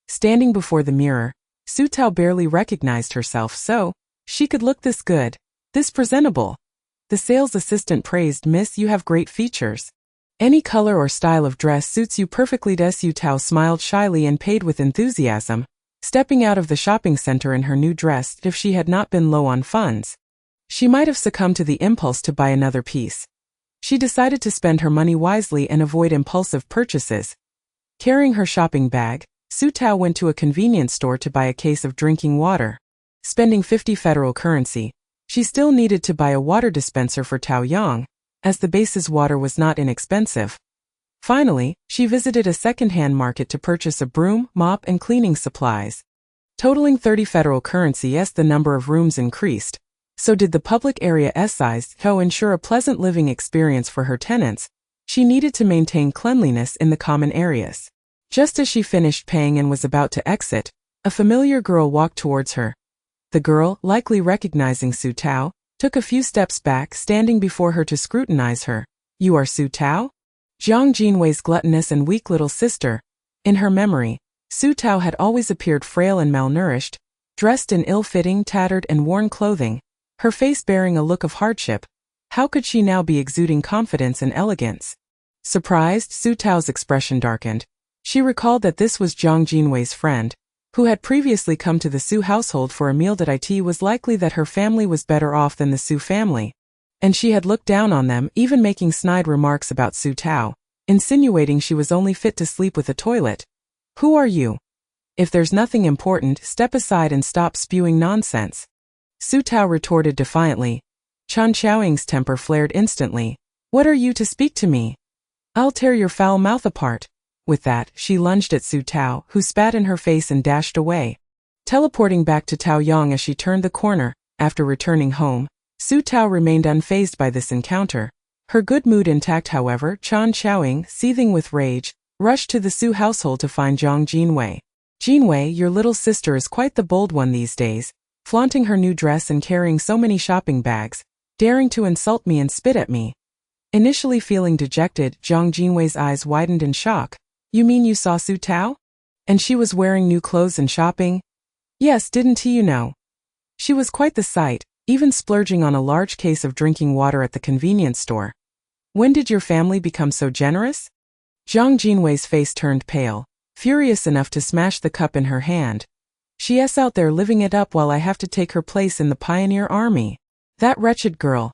Standing before the mirror, Su Tao barely recognized herself. So, she could look this good, this presentable. The sales assistant praised, "Miss, you have great features. Any color or style of dress suits you perfectly." Su Tao smiled shyly and paid with enthusiasm, stepping out of the shopping center in her new dress. If she had not been low on funds, she might have succumbed to the impulse to buy another piece. She decided to spend her money wisely and avoid impulsive purchases. Carrying her shopping bag, Su Tao went to a convenience store to buy a case of drinking water. Spending 50 federal currency, she still needed to buy a water dispenser for Taoyang, as the base's water was not inexpensive. Finally, she visited a second-hand market to purchase a broom, mop, and cleaning supplies. Totaling 30 federal currency as the number of rooms increased, so did the public area size. To ensure a pleasant living experience for her tenants, she needed to maintain cleanliness in the common areas. Just as she finished paying and was about to exit, a familiar girl walked towards her. The girl, likely recognizing Su Tao, took a few steps back, standing before her to scrutinize her. "You are Su Tao?" Jiang Jinwei's gluttonous and weak little sister. In her memory, Su Tao had always appeared frail and malnourished, dressed in ill-fitting, tattered, and worn clothing, her face bearing a look of hardship. How could she now be exuding confidence and elegance? Surprised, Su Tao's expression darkened. She recalled that this was Jiang Jinwei's friend, who had previously come to the Su household for a meal. That it was likely that her family was better off than the Su family, and she had looked down on them, even making snide remarks about Su Tao, insinuating she was only fit to sleep with a toilet. "Who are you? If there's nothing important, step aside and stop spewing nonsense," Su Tao retorted defiantly. Chan Xiaoying's temper flared instantly. "What are you to speak to me? I'll tear your foul mouth apart." With that, she lunged at Su Tao, who spat in her face and dashed away. Teleporting back to Taoyang as she turned the corner, after returning home, Su Tao remained unfazed by this encounter. Her good mood intact, however. Chan Xiaoying, seething with rage, rushed to the Su household to find Jiang Jinwei. "Jinwei, your little sister is quite the bold one these days, flaunting her new dress and carrying so many shopping bags, daring to insult me and spit at me." Initially feeling dejected, Jiang Jinwei's eyes widened in shock. "You mean you saw Su Tao? And she was wearing new clothes and shopping?" "Yes, didn't you know? She was quite the sight, even splurging on a large case of drinking water at the convenience store. When did your family become so generous?" Jiang Jinwei's face turned pale, furious enough to smash the cup in her hand. "She's out there living it up while I have to take her place in the pioneer army. That wretched girl."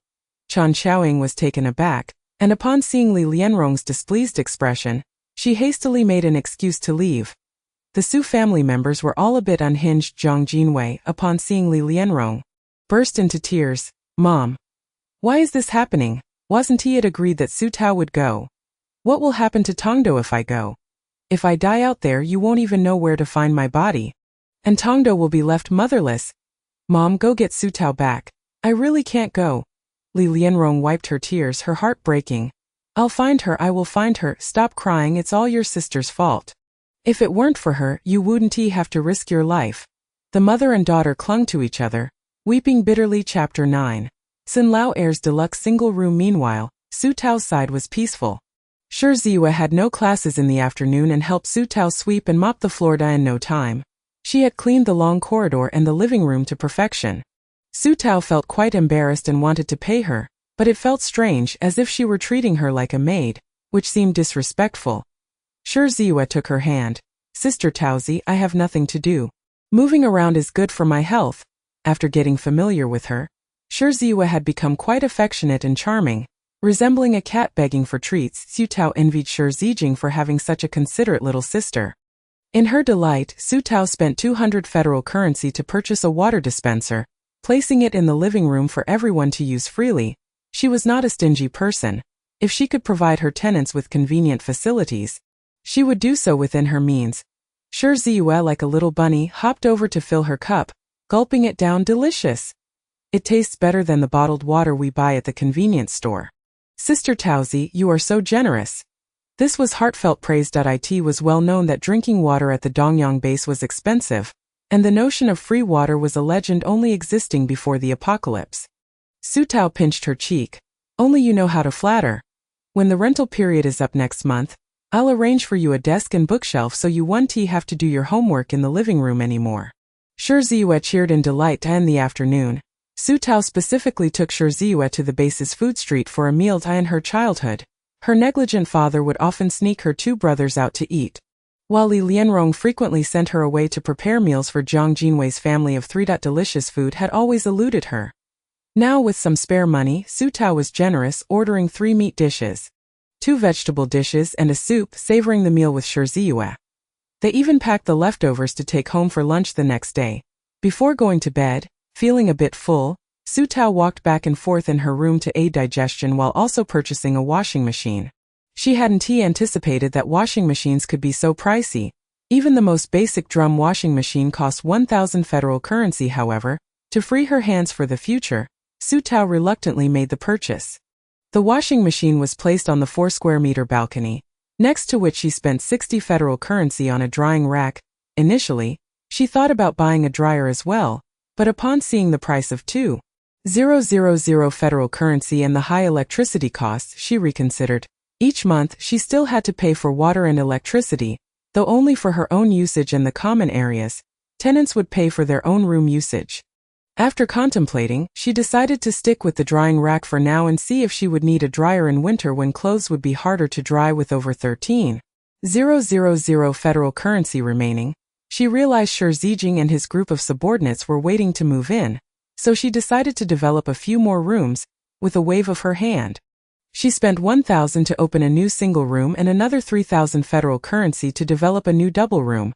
Chan Xiaoying was taken aback, and upon seeing Li Lianrong's displeased expression, she hastily made an excuse to leave. The Su family members were all a bit unhinged. Jiang Jinwei, upon seeing Li Lianrong, burst into tears. "Mom, why is this happening? Wasn't it agreed that Su Tao would go? What will happen to Tongdo if I go? If I die out there, you won't even know where to find my body. And Tongdo will be left motherless. Mom, go get Su Tao back. I really can't go." Li Lianrong wiped her tears, her heart breaking. "I'll find her, I will find her. Stop crying, it's all your sister's fault. If it weren't for her, you wouldn't have to risk your life." The mother and daughter clung to each other, weeping bitterly. Chapter 9. Sin Lao Air's deluxe single room. Meanwhile, Su Tao's side was peaceful. Shi Ziyue had no classes in the afternoon and helped Su Tao sweep and mop the floor. In no time, she had cleaned the long corridor and the living room to perfection. Su Tao felt quite embarrassed and wanted to pay her, but it felt strange, as if she were treating her like a maid, which seemed disrespectful. Shi Ziyue took her hand. "Sister Taozi, I have nothing to do. Moving around is good for my health." After getting familiar with her, Shi Ziyue had become quite affectionate and charming, resembling a cat begging for treats. Su Tao envied Shi Zijing for having such a considerate little sister. In her delight, Su Tao spent 200 federal currency to purchase a water dispenser, placing it in the living room for everyone to use freely. She was not a stingy person. If she could provide her tenants with convenient facilities, she would do so within her means. Shi Ziyue, like a little bunny, hopped over to fill her cup, gulping it down. Delicious. It tastes better than the bottled water we buy at the convenience store. Sister Taozi, you are so generous. This was heartfelt praise. It was well known that drinking water at the Dongyang base was expensive, and the notion of free water was a legend only existing before the apocalypse. Su Tao pinched her cheek. Only you know how to flatter. When the rental period is up next month, I'll arrange for you a desk and bookshelf so you won't have to do your homework in the living room anymore. Shi Ziyue cheered in delight. To end the afternoon, Su Tao specifically took Shi Ziyue to the base's food street for a meal. In her childhood, her negligent father would often sneak her two brothers out to eat, while Li Lianrong frequently sent her away to prepare meals for Jiang Jinwei's family of three. Delicious food had always eluded her. Now, with some spare money, Su Tao was generous, ordering 3 meat dishes, 2 vegetable dishes, and a soup, savoring the meal with Shi Ziyue. They even packed the leftovers to take home for lunch the next day. Before going to bed, feeling a bit full, Su Tao walked back and forth in her room to aid digestion while also purchasing a washing machine. She hadn't anticipated that washing machines could be so pricey. Even the most basic drum washing machine cost 1,000 federal currency. However, to free her hands for the future, Su Tao reluctantly made the purchase. The washing machine was placed on the 4 square meter balcony, next to which she spent 60 federal currency on a drying rack. Initially, she thought about buying a dryer as well, but upon seeing the price of 2,000 federal currency and the high electricity costs, she reconsidered. Each month, she still had to pay for water and electricity, though only for her own usage and the common areas. Tenants would pay for their own room usage. After contemplating, she decided to stick with the drying rack for now and see if she would need a dryer in winter when clothes would be harder to dry. With over 13,000 federal currency remaining, she realized Shi Zijing and his group of subordinates were waiting to move in, so she decided to develop a few more rooms, with a wave of her hand. She spent 1,000 to open a new single room and another 3,000 federal currency to develop a new double room.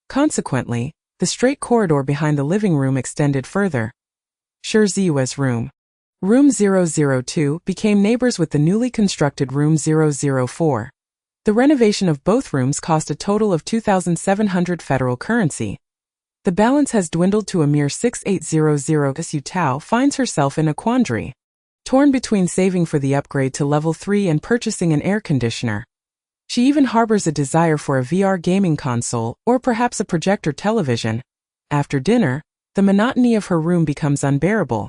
Consequently, the straight corridor behind the living room extended further. Shi Ziyue's room, Room 002, became neighbors with the newly constructed Room 004. The renovation of both rooms cost a total of 2,700 federal currency. The balance has dwindled to a mere 6,800. Su Tao finds herself in a quandary, torn between saving for the upgrade to level 3 and purchasing an air conditioner. She even harbors a desire for a VR gaming console, or perhaps a projector television. After dinner, the monotony of her room becomes unbearable.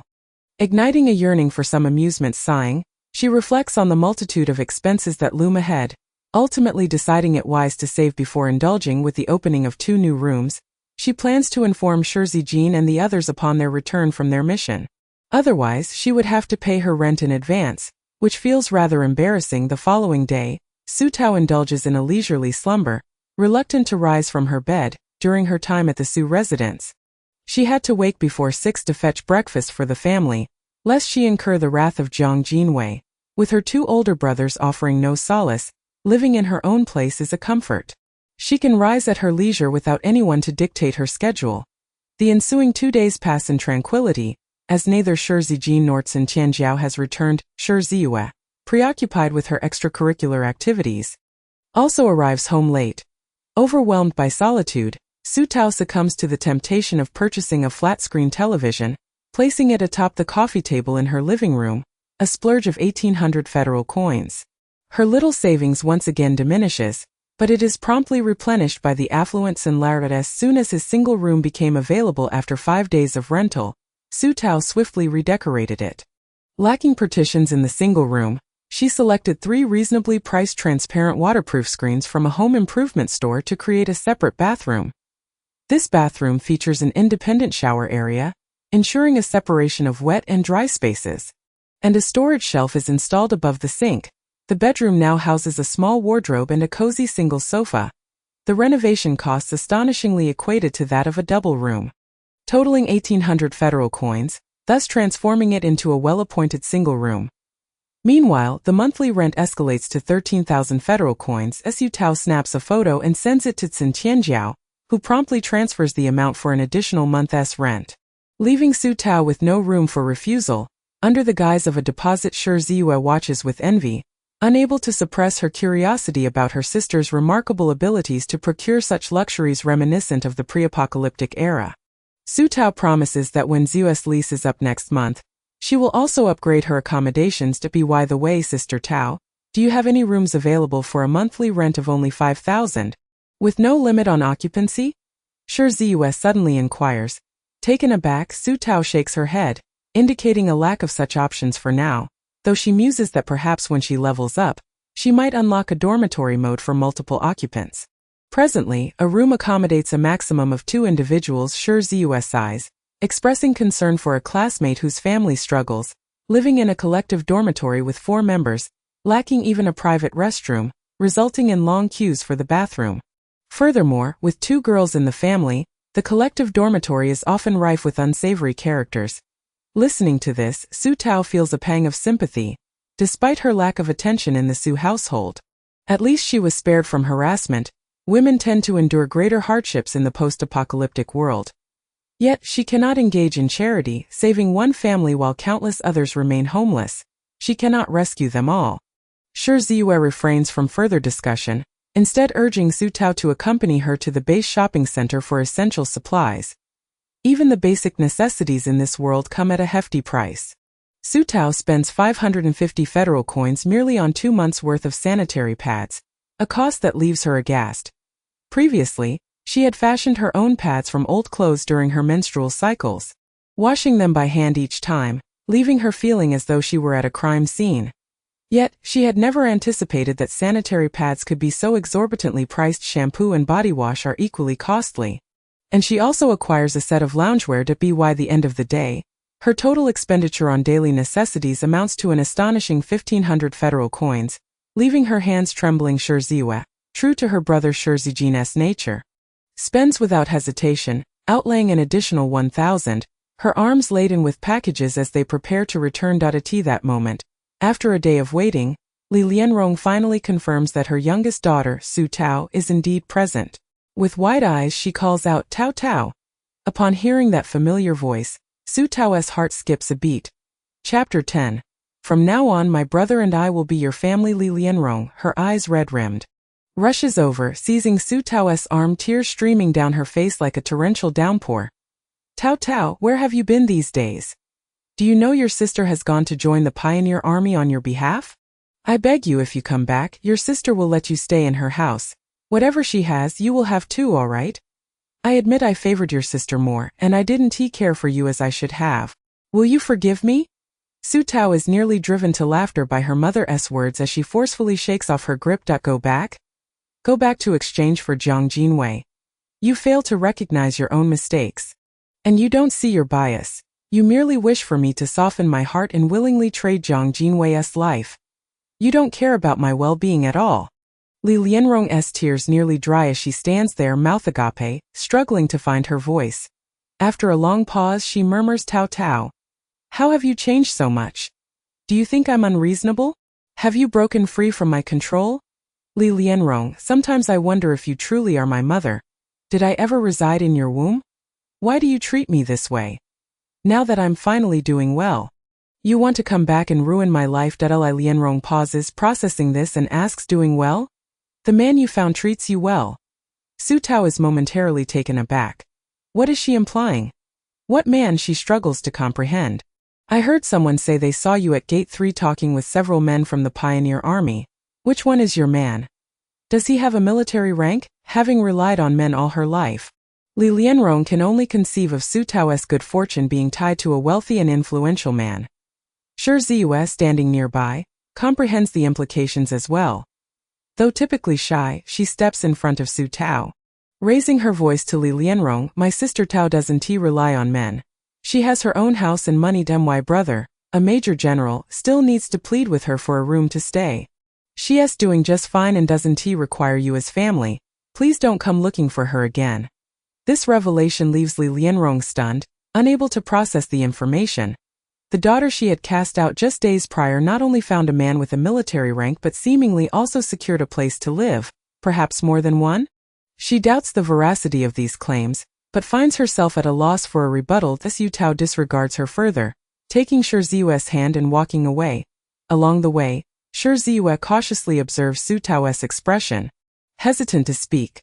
Igniting a yearning for some amusement, sighing, she reflects on the multitude of expenses that loom ahead, ultimately deciding it wise to save before indulging. With the opening of 2 new rooms, she plans to inform Shi Zijing and the others upon their return from their mission. Otherwise, she would have to pay her rent in advance, which feels rather embarrassing. The following day, Su Tao indulges in a leisurely slumber, reluctant to rise from her bed. During her time at the Su residence, she had to wake before 6 to fetch breakfast for the family, lest she incur the wrath of Jiang Jinwei. With her 2 older brothers offering no solace, living in her own place is a comfort. She can rise at her leisure without anyone to dictate her schedule. The ensuing 2 days pass in tranquility, as neither Shi Zijing nor Cin Tianjiao has returned. Shi Ziyue, preoccupied with her extracurricular activities, also arrives home late. Overwhelmed by solitude, Su Tao succumbs to the temptation of purchasing a flat-screen television, placing it atop the coffee table in her living room, a splurge of 1,800 federal coins. Her little savings once again diminishes, but it is promptly replenished by the affluent Sun Larat. As soon as his single room became available after 5 days of rental, Su Tao swiftly redecorated it. Lacking partitions in the single room, she selected 3 reasonably priced transparent waterproof screens from a home improvement store to create a separate bathroom. This bathroom features an independent shower area, ensuring a separation of wet and dry spaces, and a storage shelf is installed above the sink. The bedroom now houses a small wardrobe and a cozy single sofa. The renovation costs astonishingly equated to that of a double room, totaling 1,800 federal coins, thus transforming it into a well-appointed single room. Meanwhile, the monthly rent escalates to 13,000 federal coins. Su Tao snaps a photo and sends it to Cin Tianjiao, who promptly transfers the amount for an additional month's rent. Leaving Su Tao with no room for refusal, under the guise of a deposit Shi Ziyue watches with envy Unable to suppress her curiosity about her sister's remarkable abilities to procure such luxuries reminiscent of the pre-apocalyptic era. Su Tao promises that when Xu's lease is up next month, she will also upgrade her accommodations to be. By the way, Sister Tao, do you have any rooms available for a monthly rent of only 5,000? With no limit on occupancy? Shi Ziyue suddenly inquires. Taken aback, Su Tao shakes her head, indicating a lack of such options for now, though she muses that perhaps when she levels up, she might unlock a dormitory mode for multiple occupants. Presently, a room accommodates a maximum of 2 individuals. Shi Ziyue sighs, expressing concern for a classmate whose family struggles, living in a collective dormitory with 4 members, lacking even a private restroom, resulting in long queues for the bathroom. Furthermore, with 2 girls in the family, the collective dormitory is often rife with unsavory characters. Listening to this, Su Tao feels a pang of sympathy, despite her lack of attention in the Su household. At least she was spared from harassment. Women tend to endure greater hardships in the post-apocalyptic world. Yet, she cannot engage in charity, saving one family while countless others remain homeless. She cannot rescue them all. Shi Ziyue refrains from further discussion, instead urging Su Tao to accompany her to the base shopping center for essential supplies. Even the basic necessities in this world come at a hefty price. Su Tao spends 550 federal coins merely on 2 months' worth of sanitary pads, a cost that leaves her aghast. Previously, she had fashioned her own pads from old clothes during her menstrual cycles, washing them by hand each time, leaving her feeling as though she were at a crime scene. Yet, she had never anticipated that sanitary pads could be so exorbitantly priced. Shampoo and body wash are equally costly. And she also acquires a set of loungewear to be. By the end of the day, her total expenditure on daily necessities amounts to an astonishing 1,500 federal coins, leaving her hands trembling. Shi Ziyue, true to her brother Shi Zijin's nature, spends without hesitation, outlaying an additional 1,000, her arms laden with packages as they prepare to return. At that moment, after a day of waiting, Li Lianrong finally confirms that her youngest daughter, Su Tao, is indeed present. With wide eyes she calls out, "Tao Tao." Upon hearing that familiar voice, Su Tao's heart skips a beat. Chapter 10. From now on my brother and I will be your family. Li Lianrong, her eyes red-rimmed, rushes over, seizing Su Tao's arm, tears streaming down her face like a torrential downpour. "Tao Tao, where have you been these days? Do you know your sister has gone to join the Pioneer Army on your behalf? I beg you, if you come back, your sister will let you stay in her house. Whatever she has, you will have too, all right? I admit I favored your sister more, and I didn't care for you as I should have. Will you forgive me?" Su Tao is nearly driven to laughter by her mother's words as she forcefully shakes off her grip. Go back? Go back to exchange for Jiang Jinwei. You fail to recognize your own mistakes. And you don't see your bias. You merely wish for me to soften my heart and willingly trade Jiang Jinwei's life. You don't care about my well-being at all. Li Lianrong's tears nearly dry as she stands there, mouth agape, struggling to find her voice. After a long pause she murmurs, "Tao Tao. How have you changed so much? Do you think I'm unreasonable? Have you broken free from my control? Li Lianrong, sometimes I wonder if you truly are my mother. Did I ever reside in your womb? Why do you treat me this way? Now that I'm finally doing well, you want to come back and ruin my life." Li Lianrong pauses, processing this, and asks, "Doing well? The man you found treats you well?" Su Tao is momentarily taken aback. What is she implying? What man? She struggles to comprehend. I heard someone say they saw you at Gate 3 talking with several men from the Pioneer Army. Which one is your man? Does he have a military rank, having relied on men all her life? Li Lianrong can only conceive of Su Tao's good fortune being tied to a wealthy and influential man. Shi Ziyue, standing nearby, comprehends the implications as well. Though typically shy, she steps in front of Su Tao. Raising her voice to Li Lianrong, "My sister Tao doesn't rely on men. She has her own house and money. My brother, a major general, still needs to plead with her for a room to stay. She's doing just fine and doesn't require you as family. Please don't come looking for her again." This revelation leaves Li Lianrong stunned, unable to process the information. The daughter she had cast out just days prior not only found a man with a military rank but seemingly also secured a place to live, perhaps more than one? She doubts the veracity of these claims, but finds herself at a loss for a rebuttal. Su Tao disregards her further, taking Shi Ziyue's hand and walking away. Along the way, Shi Ziyue cautiously observes Su Tao's expression, hesitant to speak.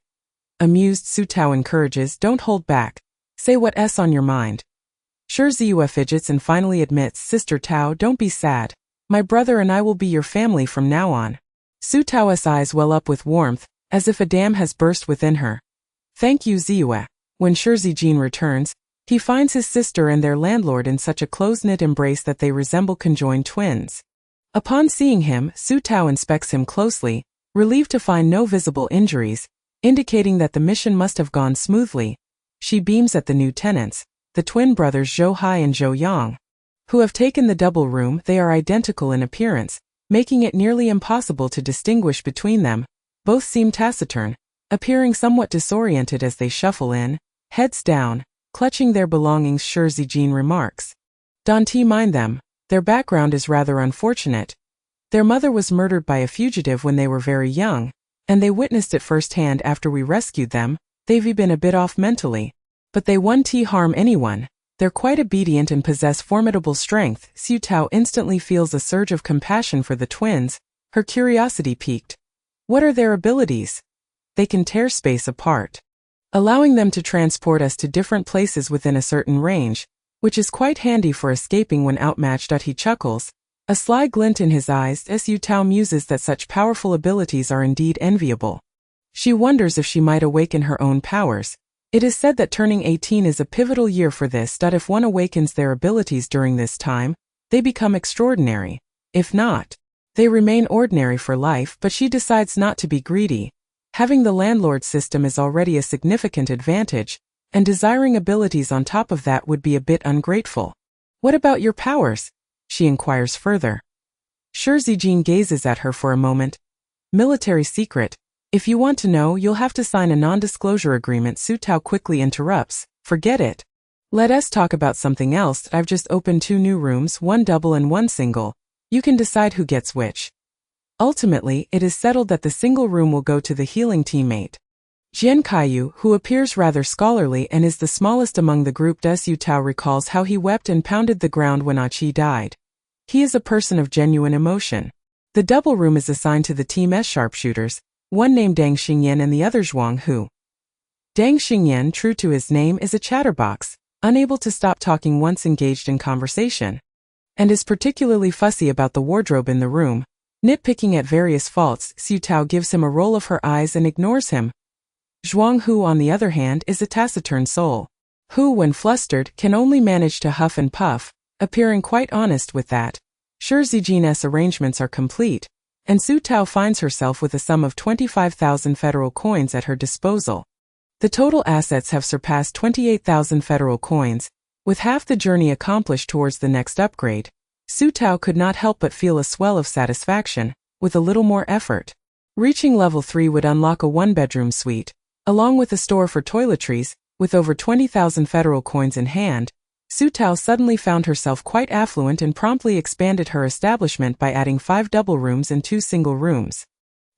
Amused, Su Tao encourages, "Don't hold back. Say what's on your mind." Shi Ziyue fidgets and finally admits, "Sister Tao, don't be sad. My brother and I will be your family from now on." Su Tao's eyes well up with warmth, as if a dam has burst within her. "Thank you, Ziyue." When Shi Zijin returns, he finds his sister and their landlord in such a close-knit embrace that they resemble conjoined twins. Upon seeing him, Su Tao inspects him closely, relieved to find no visible injuries, indicating that the mission must have gone smoothly. She beams at the new tenants, the twin brothers Zhou Hai and Zhou Yang, who have taken the double room. They are identical in appearance, making it nearly impossible to distinguish between them. Both seem taciturn, appearing somewhat disoriented as they shuffle in, heads down, clutching their belongings. Shi Zijin remarks, "Don't mind them. Their background is rather unfortunate. Their mother was murdered by a fugitive when they were very young, and they witnessed it firsthand after we rescued them. They've been a bit off mentally, but they won't harm anyone. They're quite obedient and possess formidable strength." Su Tao instantly feels a surge of compassion for the twins, her curiosity piqued. "What are their abilities?" "They can tear space apart, allowing them to transport us to different places within a certain range, which is quite handy for escaping when outmatched." He chuckles, a sly glint in his eyes as Su Tao muses that such powerful abilities are indeed enviable. She wonders if she might awaken her own powers. It is said that turning 18 is a pivotal year for this. If one awakens their abilities during this time, they become extraordinary. If not, they remain ordinary for life. But she decides not to be greedy. Having the landlord system is already a significant advantage, and desiring abilities on top of that would be a bit ungrateful. "What about your powers?" she inquires further. Shi Zijin gazes at her for a moment. "Military secret. If you want to know, you'll have to sign a non-disclosure agreement." Su Tao quickly interrupts, "Forget it. Let us talk about something else. I've just opened 2 new rooms, one double and one single. You can decide who gets which." Ultimately, it is settled that the single room will go to the healing teammate. Jian Kaiyu, who appears rather scholarly and is the smallest among the group, Su Tao recalls how he wept and pounded the ground when Achi died. He is a person of genuine emotion. The double room is assigned to the Team S sharpshooters, one named Dang Xingyan and the other Zhuang Hu. Dang Xingyan, true to his name, is a chatterbox, unable to stop talking once engaged in conversation, and is particularly fussy about the wardrobe in the room, nitpicking at various faults. Su Tao gives him a roll of her eyes and ignores him. Zhuang Hu, on the other hand, is a taciturn soul, who, when flustered, can only manage to huff and puff, appearing quite honest with that. Shi Zijin's arrangements are complete, and Su Tao finds herself with a sum of 25,000 federal coins at her disposal. The total assets have surpassed 28,000 federal coins. With half the journey accomplished towards the next upgrade, Su Tao could not help but feel a swell of satisfaction. With a little more effort, reaching level 3 would unlock a 1-bedroom suite, along with a store for toiletries. With over 20,000 federal coins in hand, Su Tao suddenly found herself quite affluent and promptly expanded her establishment by adding 5 double rooms and 2 single rooms.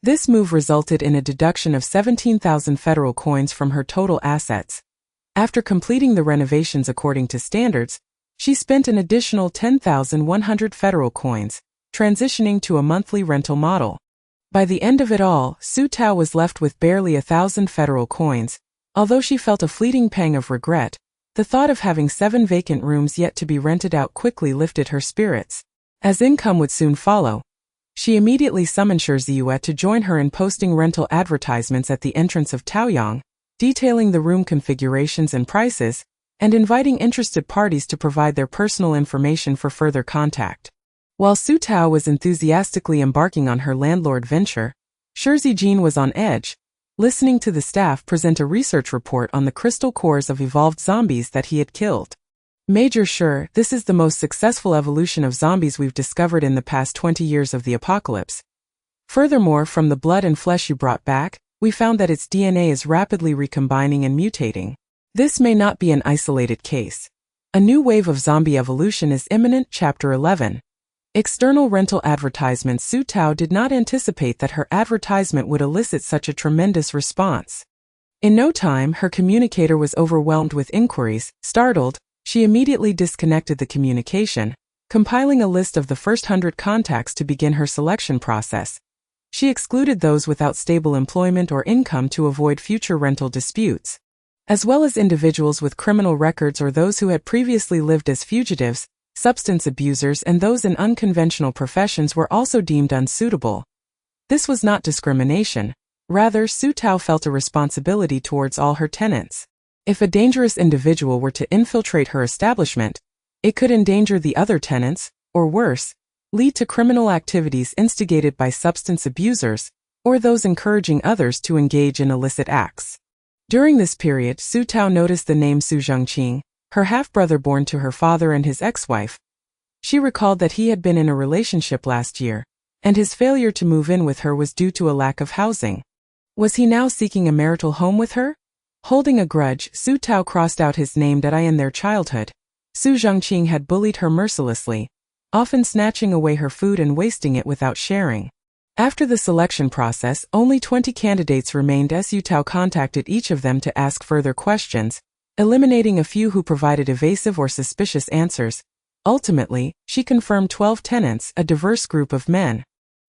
This move resulted in a deduction of 17,000 federal coins from her total assets. After completing the renovations according to standards, she spent an additional 10,100 federal coins, transitioning to a monthly rental model. By the end of it all, Su Tao was left with barely 1,000 federal coins. Although she felt a fleeting pang of regret, the thought of having 7 vacant rooms yet to be rented out quickly lifted her spirits. As income would soon follow, she immediately summoned Shi Ziyue to join her in posting rental advertisements at the entrance of Taoyang, detailing the room configurations and prices, and inviting interested parties to provide their personal information for further contact. While Su Tao was enthusiastically embarking on her landlord venture, Shi Zijin was on edge, listening to the staff present a research report on the crystal cores of evolved zombies that he had killed. "Major Shi, this is the most successful evolution of zombies we've discovered in the past 20 years of the apocalypse. Furthermore, from the blood and flesh you brought back, we found that its DNA is rapidly recombining and mutating. This may not be an isolated case. A new wave of zombie evolution is imminent." Chapter 11. External rental advertisements. Su Tao did not anticipate that her advertisement would elicit such a tremendous response. In no time, her communicator was overwhelmed with inquiries. Startled, she immediately disconnected the communication, compiling a list of the first 100 contacts to begin her selection process. She excluded those without stable employment or income to avoid future rental disputes, as well as individuals with criminal records or those who had previously lived as fugitives. Substance abusers and those in unconventional professions were also deemed unsuitable. This was not discrimination. Rather, Su Tao felt a responsibility towards all her tenants. If a dangerous individual were to infiltrate her establishment, it could endanger the other tenants, or worse, lead to criminal activities instigated by substance abusers, or those encouraging others to engage in illicit acts. During this period, Su Tao noticed the name Su Zhengqing, her half-brother born to her father and his ex-wife. She recalled that he had been in a relationship last year, and his failure to move in with her was due to a lack of housing. Was he now seeking a marital home with her? Holding a grudge, Su Tao crossed out his name that in their childhood. Su Zhengqing had bullied her mercilessly, often snatching away her food and wasting it without sharing. After the selection process, only 20 candidates remained. Su Tao contacted each of them to ask further questions, eliminating a few who provided evasive or suspicious answers. Ultimately, she confirmed 12 tenants, a diverse group of men,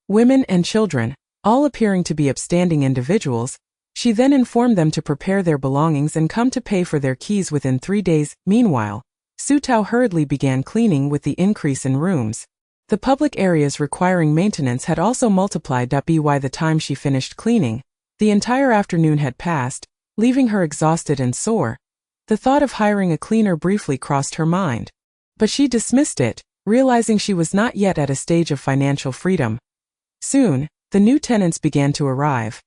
women and children, all appearing to be upstanding individuals. She then informed them to prepare their belongings and come to pay for their keys within 3 days. Meanwhile, Su Tao hurriedly began cleaning. With the increase in rooms, the public areas requiring maintenance had also multiplied. By the time she finished cleaning, the entire afternoon had passed, leaving her exhausted and sore. The thought of hiring a cleaner briefly crossed her mind, but she dismissed it, realizing she was not yet at a stage of financial freedom. Soon, the new tenants began to arrive.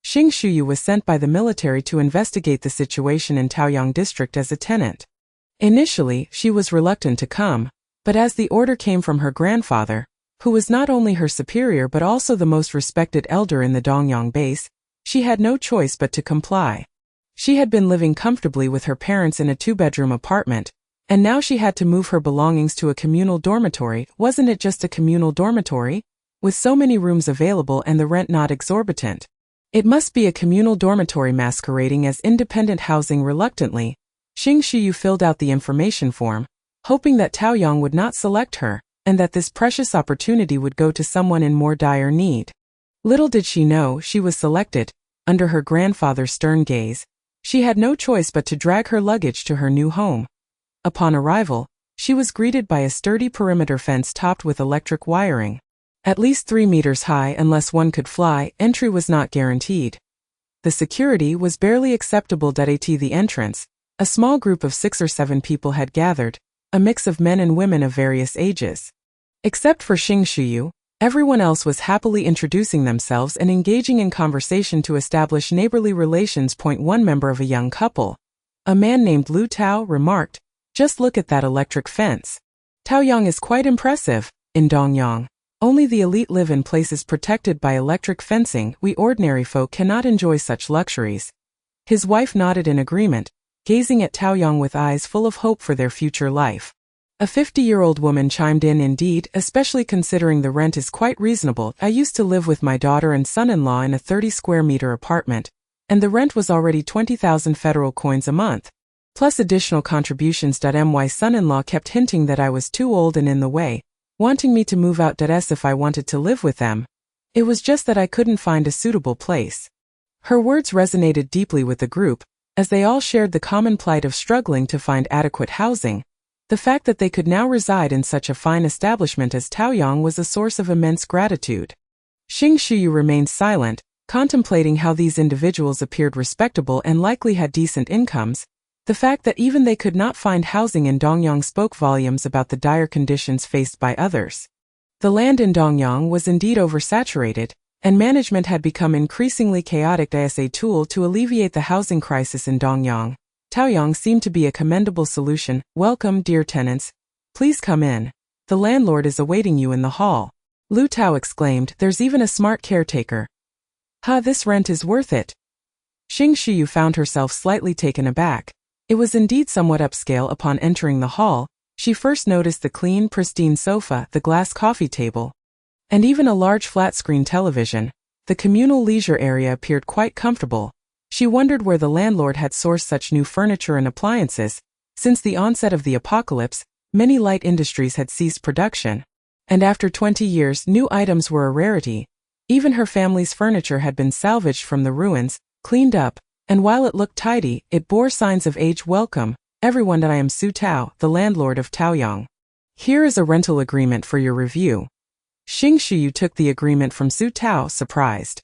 Xing Shuyu was sent by the military to investigate the situation in Taoyang district as a tenant. Initially, she was reluctant to come, but as the order came from her grandfather, who was not only her superior but also the most respected elder in the Dongyang base, she had no choice but to comply. She had been living comfortably with her parents in a 2-bedroom apartment, and now she had to move her belongings to a communal dormitory. Wasn't it just a communal dormitory? With so many rooms available and the rent not exorbitant, it must be a communal dormitory masquerading as independent housing. Reluctantly, Xing Shuyu filled out the information form, hoping that Taoyang would not select her, and that this precious opportunity would go to someone in more dire need. Little did she know she was selected. Under her grandfather's stern gaze, she had no choice but to drag her luggage to her new home. Upon arrival, she was greeted by a sturdy perimeter fence topped with electric wiring. At least 3 meters high. Unless one could fly, entry was not guaranteed. The security was barely acceptable. At the entrance, a small group of 6 or 7 people had gathered, a mix of men and women of various ages. Except for Xing Shuyu, everyone else was happily introducing themselves and engaging in conversation to establish neighborly relations. One member of a young couple, a man named Lu Tao, remarked, "Just look at that electric fence. Taoyang is quite impressive. In Dongyang, only the elite live in places protected by electric fencing. We ordinary folk cannot enjoy such luxuries." His wife nodded in agreement, gazing at Taoyang with eyes full of hope for their future life. A 50-year-old woman chimed in. "Indeed, especially considering the rent is quite reasonable. I used to live with my daughter and son-in-law in a 30-square-meter apartment, and the rent was already 20,000 federal coins a month, plus additional contributions. My son-in-law kept hinting that I was too old and in the way, wanting me to move out. If I wanted to live with them, it was just that I couldn't find a suitable place." Her words resonated deeply with the group, as they all shared the common plight of struggling to find adequate housing. The fact that they could now reside in such a fine establishment as Taoyang was a source of immense gratitude. Xing Shuyu remained silent, contemplating how these individuals appeared respectable and likely had decent incomes. The fact that even they could not find housing in Dongyang spoke volumes about the dire conditions faced by others. The land in Dongyang was indeed oversaturated, and management had become increasingly chaotic. As a tool to alleviate the housing crisis in Dongyang, Taoyang seemed to be a commendable solution. "Welcome, dear tenants. Please come in. The landlord is awaiting you in the hall." Lu Tao exclaimed, "There's even a smart caretaker. This rent is worth it." Xing Shuyu found herself slightly taken aback. It was indeed somewhat upscale. Upon entering the hall, she first noticed the clean, pristine sofa, the glass coffee table, and even a large flat-screen television. The communal leisure area appeared quite comfortable. She wondered where the landlord had sourced such new furniture and appliances. Since the onset of the apocalypse, many light industries had ceased production. And after 20 years, new items were a rarity. Even her family's furniture had been salvaged from the ruins, cleaned up, and while it looked tidy, it bore signs of age. Welcome, everyone, I am Su Tao, the landlord of Taoyang. Here is a rental agreement for your review. Xing Shuyu took the agreement from Su Tao, surprised.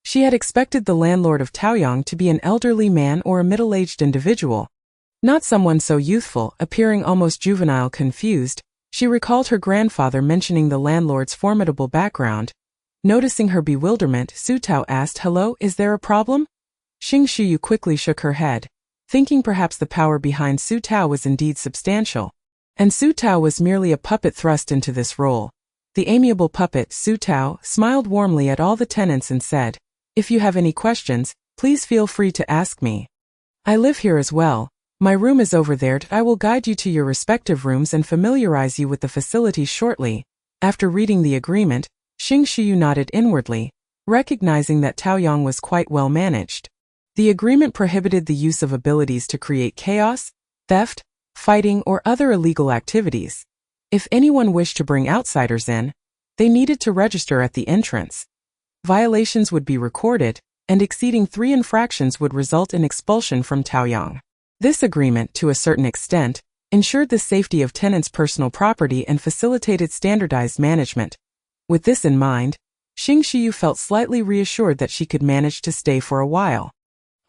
She had expected the landlord of Taoyang to be an elderly man or a middle-aged individual, not someone so youthful, appearing almost juvenile. Confused, she recalled her grandfather mentioning the landlord's formidable background. Noticing her bewilderment, Su Tao asked, "Hello, is there a problem?" Xing Shuyu quickly shook her head, thinking perhaps the power behind Su Tao was indeed substantial, and Su Tao was merely a puppet thrust into this role. The amiable puppet, Su Tao, smiled warmly at all the tenants and said, "If you have any questions, please feel free to ask me. I live here as well. My room is over there. I will guide you to your respective rooms and familiarize you with the facilities shortly." After reading the agreement, Xing Shuyu nodded inwardly, recognizing that Taoyang was quite well managed. The agreement prohibited the use of abilities to create chaos, theft, fighting, or other illegal activities. If anyone wished to bring outsiders in, they needed to register at the entrance. Violations would be recorded, and exceeding 3 infractions would result in expulsion from Taoyang. This agreement, to a certain extent, ensured the safety of tenants' personal property and facilitated standardized management. With this in mind, Xing Shuyu felt slightly reassured that she could manage to stay for a while.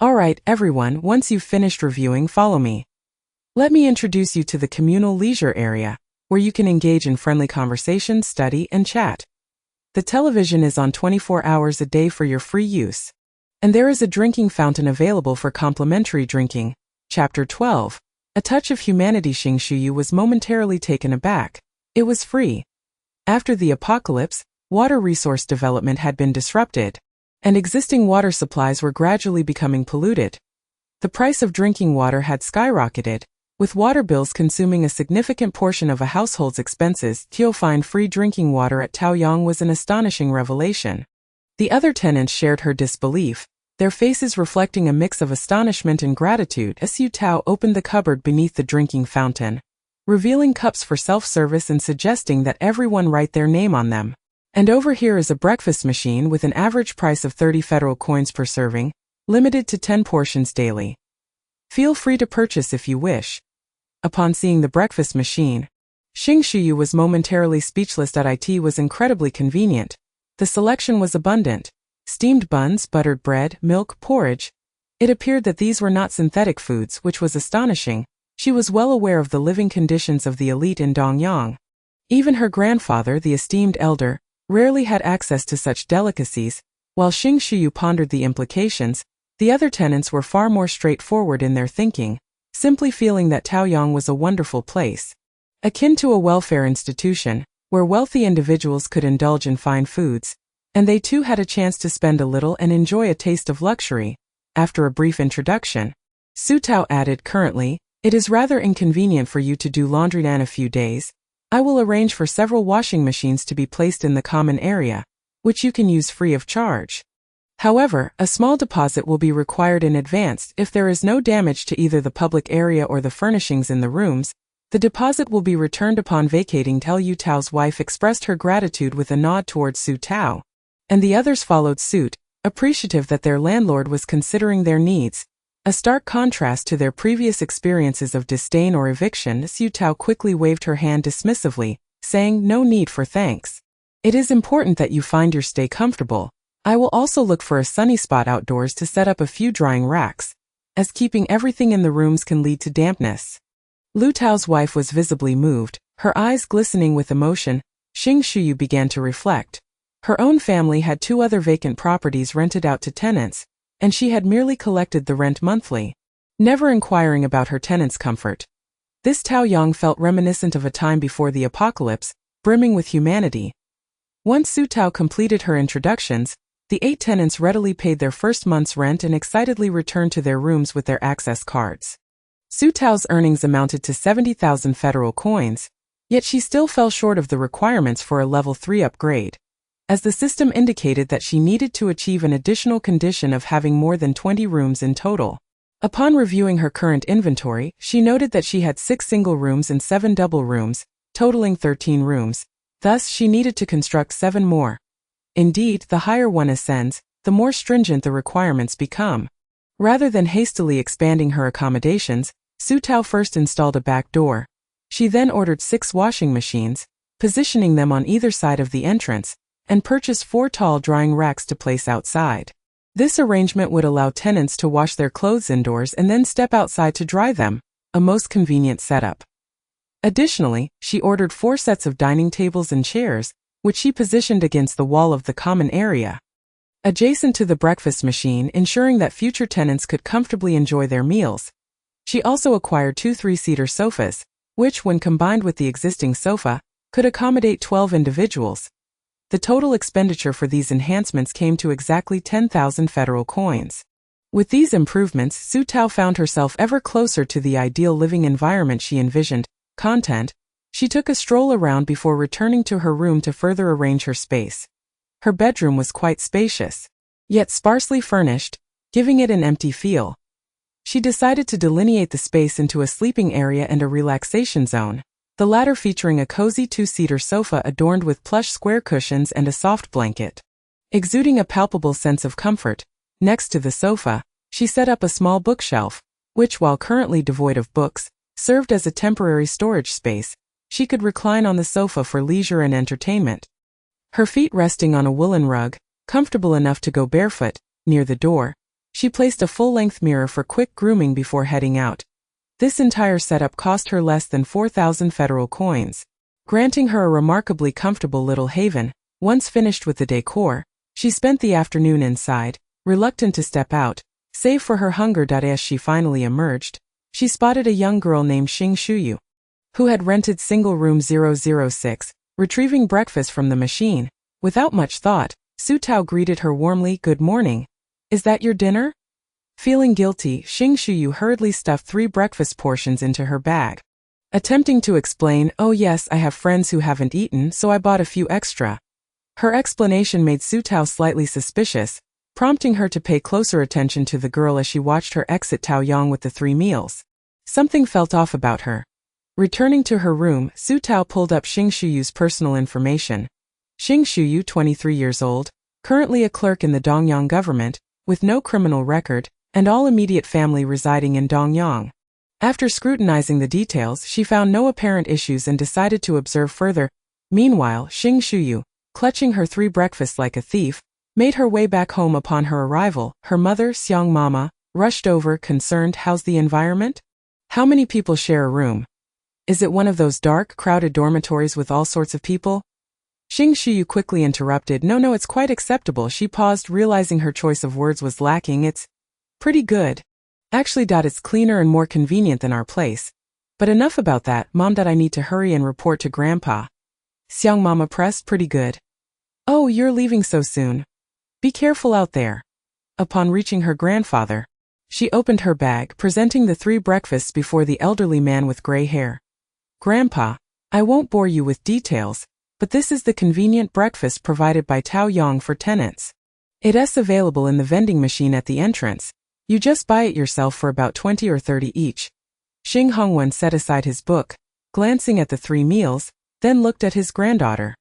Alright, everyone, once you've finished reviewing, follow me. Let me introduce you to the communal leisure area, where you can engage in friendly conversation, study, and chat. The television is on 24 hours a day for your free use. And there is a drinking fountain available for complimentary drinking. Chapter 12. A Touch of Humanity. Xing Shuyu was momentarily taken aback. It was free. After the apocalypse, water resource development had been disrupted, and existing water supplies were gradually becoming polluted. The price of drinking water had skyrocketed, with water bills consuming a significant portion of a household's expenses. To find free drinking water at Taoyang was an astonishing revelation. The other tenants shared her disbelief, their faces reflecting a mix of astonishment and gratitude as Su Tao opened the cupboard beneath the drinking fountain, revealing cups for self-service and suggesting that everyone write their name on them. And over here is a breakfast machine with an average price of 30 federal coins per serving, limited to 10 portions daily. Feel free to purchase if you wish. Upon seeing the breakfast machine, Xing Shuyu was momentarily speechless. It was incredibly convenient. The selection was abundant. Steamed buns, buttered bread, milk, porridge. It appeared that these were not synthetic foods, which was astonishing. She was well aware of the living conditions of the elite in Dongyang. Even her grandfather, the esteemed elder, rarely had access to such delicacies. While Xing Shuyu pondered the implications, the other tenants were far more straightforward in their thinking, simply feeling that Taoyang was a wonderful place, akin to a welfare institution, where wealthy individuals could indulge in fine foods, and they too had a chance to spend a little and enjoy a taste of luxury. After a brief introduction, Su Tao added, "Currently, it is rather inconvenient for you to do laundry in a few days. I will arrange for several washing machines to be placed in the common area, which you can use free of charge. However, a small deposit will be required in advance. If there is no damage to either the public area or the furnishings in the rooms, the deposit will be returned upon vacating." Yu Tao's wife expressed her gratitude with a nod towards Su Tao, and the others followed suit, appreciative that their landlord was considering their needs. A stark contrast to their previous experiences of disdain or eviction. Su Tao quickly waved her hand dismissively, saying, "No need for thanks. It is important that you find your stay comfortable. I will also look for a sunny spot outdoors to set up a few drying racks, as keeping everything in the rooms can lead to dampness." Lu Tao's wife was visibly moved, her eyes glistening with emotion. Xing Shuyu began to reflect. Her own family had 2 other vacant properties rented out to tenants, and she had merely collected the rent monthly, never inquiring about her tenants' comfort. This Taoyang felt reminiscent of a time before the apocalypse, brimming with humanity. Once Su Tao completed her introductions, the 8 tenants readily paid their first month's rent and excitedly returned to their rooms with their access cards. Su Tao's earnings amounted to 70,000 federal coins, yet she still fell short of the requirements for a level 3 upgrade, as the system indicated that she needed to achieve an additional condition of having more than 20 rooms in total. Upon reviewing her current inventory, she noted that she had 6 single rooms and 7 double rooms, totaling 13 rooms. Thus, she needed to construct 7 more. Indeed, the higher one ascends, the more stringent the requirements become. Rather than hastily expanding her accommodations, Su Tao first installed a back door. She then ordered 6 washing machines, positioning them on either side of the entrance, and purchased 4 tall drying racks to place outside. This arrangement would allow tenants to wash their clothes indoors and then step outside to dry them, a most convenient setup. Additionally, she ordered 4 sets of dining tables and chairs, which she positioned against the wall of the common area, adjacent to the breakfast machine, ensuring that future tenants could comfortably enjoy their meals. She also acquired 2 3-seater sofas, which, when combined with the existing sofa, could accommodate 12 individuals. The total expenditure for these enhancements came to exactly 10,000 federal coins. With these improvements, Su Tao found herself ever closer to the ideal living environment she envisioned. Content. She took a stroll around before returning to her room to further arrange her space. Her bedroom was quite spacious, yet sparsely furnished, giving it an empty feel. She decided to delineate the space into a sleeping area and a relaxation zone, the latter featuring a cozy 2-seater sofa adorned with plush square cushions and a soft blanket. Exuding a palpable sense of comfort, next to the sofa, she set up a small bookshelf, which, while currently devoid of books, served as a temporary storage space. She could recline on the sofa for leisure and entertainment, her feet resting on a woolen rug, comfortable enough to go barefoot. Near the door, she placed a full-length mirror for quick grooming before heading out. This entire setup cost her less than 4,000 federal coins, granting her a remarkably comfortable little haven. Once finished with the decor, she spent the afternoon inside, reluctant to step out, save for her hunger. As she finally emerged, she spotted a young girl named Xing Shuyu, who had rented single room 006, retrieving breakfast from the machine. Without much thought, Su Tao greeted her warmly. "Good morning. Is that your dinner?" Feeling guilty, Xing Shuyu hurriedly stuffed 3 breakfast portions into her bag. Attempting to explain, "Oh yes, I have friends who haven't eaten, so I bought a few extra." Her explanation made Su Tao slightly suspicious, prompting her to pay closer attention to the girl as she watched her exit Taoyong with the 3 meals. Something felt off about her. Returning to her room, Su Tao pulled up Xing Shuyu's personal information. Xing Shuyu, 23 years old, currently a clerk in the Dongyang government, with no criminal record, and all immediate family residing in Dongyang. After scrutinizing the details, she found no apparent issues and decided to observe further. Meanwhile, Xing Shuyu, clutching her 3 breakfasts like a thief, made her way back home. Upon her arrival, her mother, Xiang Mama, rushed over, concerned. "How's the environment? How many people share a room? Is it one of those dark, crowded dormitories with all sorts of people?" Xing Shuyu quickly interrupted. No, it's quite acceptable." She paused, realizing her choice of words was lacking. "It's pretty good. Actually, it's cleaner and more convenient than our place. But enough about that, Mom. I need to hurry and report to Grandpa." Xiang Mama pressed. "Pretty good. Oh, you're leaving so soon. Be careful out there." Upon reaching her grandfather, she opened her bag, presenting the 3 breakfasts before the elderly man with gray hair. "Grandpa, I won't bore you with details, but this is the convenient breakfast provided by Taoyong for tenants. It's available in the vending machine at the entrance. You just buy it yourself for about 20 or 30 each." Xing Hongwen set aside his book, glancing at the 3 meals, then looked at his granddaughter.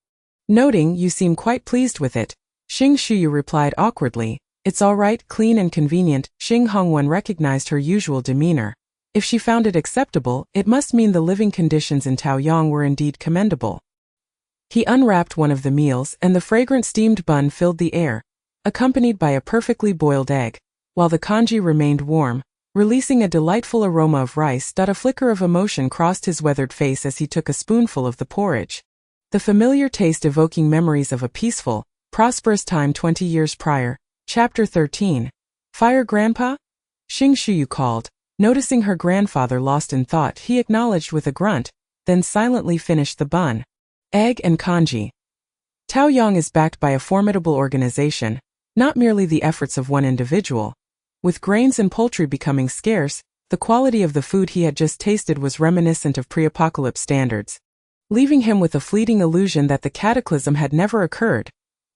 Noting, "You seem quite pleased with it," Xing Shuyu replied awkwardly. "It's all right, clean and convenient." Xing Hongwen recognized her usual demeanor. If she found it acceptable, it must mean the living conditions in Taoyong were indeed commendable. He unwrapped one of the meals, and the fragrant steamed bun filled the air, accompanied by a perfectly boiled egg, while the congee remained warm, releasing a delightful aroma of rice. A flicker of emotion crossed his weathered face as he took a spoonful of the porridge, the familiar taste evoking memories of a peaceful, prosperous time 20 years prior. Chapter 13. "Fire, Grandpa?" Xing Shuyu called. Noticing her grandfather lost in thought, he acknowledged with a grunt, then silently finished the bun, egg and congee. Taoyong is backed by a formidable organization, not merely the efforts of one individual. With grains and poultry becoming scarce, the quality of the food he had just tasted was reminiscent of pre-apocalypse standards, leaving him with a fleeting illusion that the cataclysm had never occurred.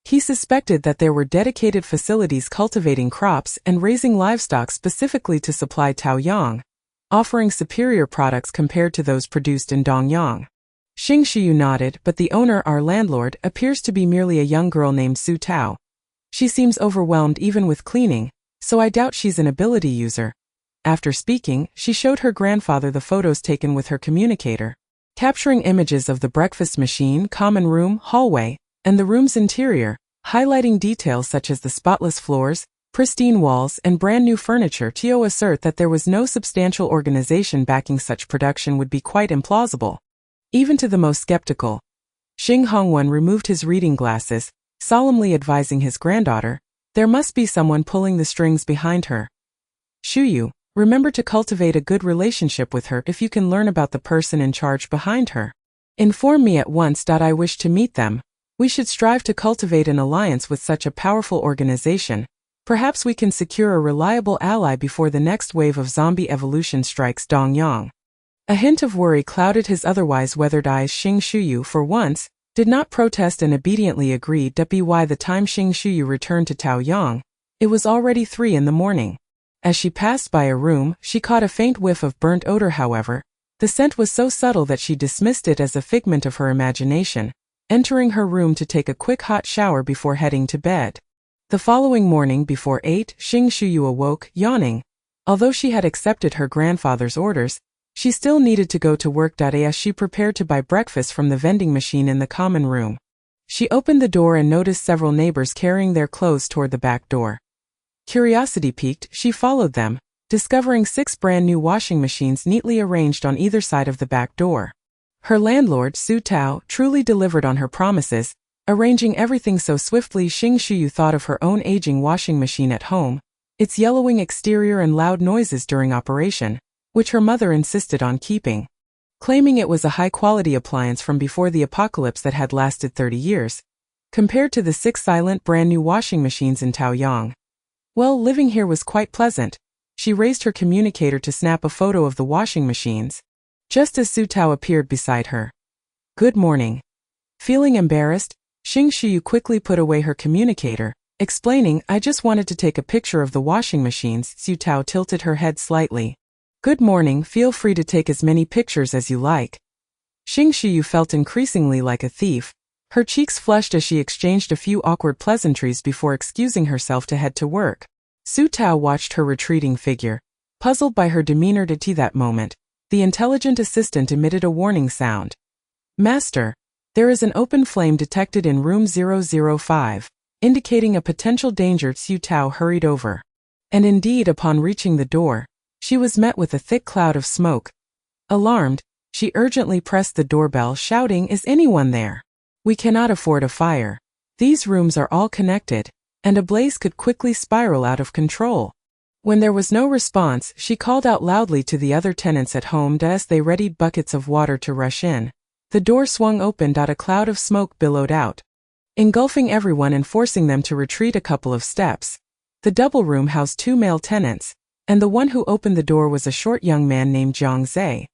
He suspected that there were dedicated facilities cultivating crops and raising livestock specifically to supply Taoyang, offering superior products compared to those produced in Dongyang. Xing Shiyu nodded, but the owner, our landlord, appears to be merely a young girl named Su Tao. She seems overwhelmed even with cleaning, so I doubt she's an ability user. After speaking, she showed her grandfather the photos taken with her communicator, capturing images of the breakfast machine, common room, hallway, and the room's interior, highlighting details such as the spotless floors, pristine walls, and brand new furniture. To assert that there was no substantial organization backing such production would be quite implausible, even to the most skeptical. Xing Hongwen removed his reading glasses, solemnly advising his granddaughter, "There must be someone pulling the strings behind her. Shuyu, remember to cultivate a good relationship with her if you can learn about the person in charge behind her. Inform me at once. I wish to meet them. We should strive to cultivate an alliance with such a powerful organization. Perhaps we can secure a reliable ally before the next wave of zombie evolution strikes Dongyang." A hint of worry clouded his otherwise weathered eyes. Xing Shuyu, for once, did not protest and obediently agreed. By the time Xing Shuyu returned to Taoyang, it was already 3 in the morning. As she passed by a room, she caught a faint whiff of burnt odor. However, the scent was so subtle that she dismissed it as a figment of her imagination, entering her room to take a quick hot shower before heading to bed. The following morning before 8, Xing Shuyu awoke, yawning. Although she had accepted her grandfather's orders, she still needed to go to work. As she prepared to buy breakfast from the vending machine in the common room, she opened the door and noticed several neighbors carrying their clothes toward the back door. Curiosity piqued, she followed them, discovering 6 brand new washing machines neatly arranged on either side of the back door. Her landlord, Su Tao, truly delivered on her promises, arranging everything so swiftly. Xing Shuyu thought of her own aging washing machine at home, its yellowing exterior and loud noises during operation, which her mother insisted on keeping, claiming it was a high-quality appliance from before the apocalypse that had lasted 30 years, compared to the 6 silent brand-new washing machines in Taoyang. Well, living here was quite pleasant. She raised her communicator to snap a photo of the washing machines, just as Su Tao appeared beside her. "Good morning." Feeling embarrassed, Xing Shuyu quickly put away her communicator, explaining, "I just wanted to take a picture of the washing machines." Su Tao tilted her head slightly. "Good morning, feel free to take as many pictures as you like." Xing Shuyu felt increasingly like a thief. Her cheeks flushed as she exchanged a few awkward pleasantries before excusing herself to head to work. Su Tao watched her retreating figure, puzzled by her demeanor. At that moment, the intelligent assistant emitted a warning sound. "Master, there is an open flame detected in room 005, indicating a potential danger." Su Tao hurried over. And indeed, upon reaching the door, she was met with a thick cloud of smoke. Alarmed, she urgently pressed the doorbell, shouting, "Is anyone there? We cannot afford a fire. These rooms are all connected, and a blaze could quickly spiral out of control." When there was no response, she called out loudly to the other tenants at home. As they readied buckets of water to rush in, the door swung open. A cloud of smoke billowed out, engulfing everyone and forcing them to retreat a couple of steps. The double room housed 2 male tenants, and the one who opened the door was a short young man named Jiang Zhe.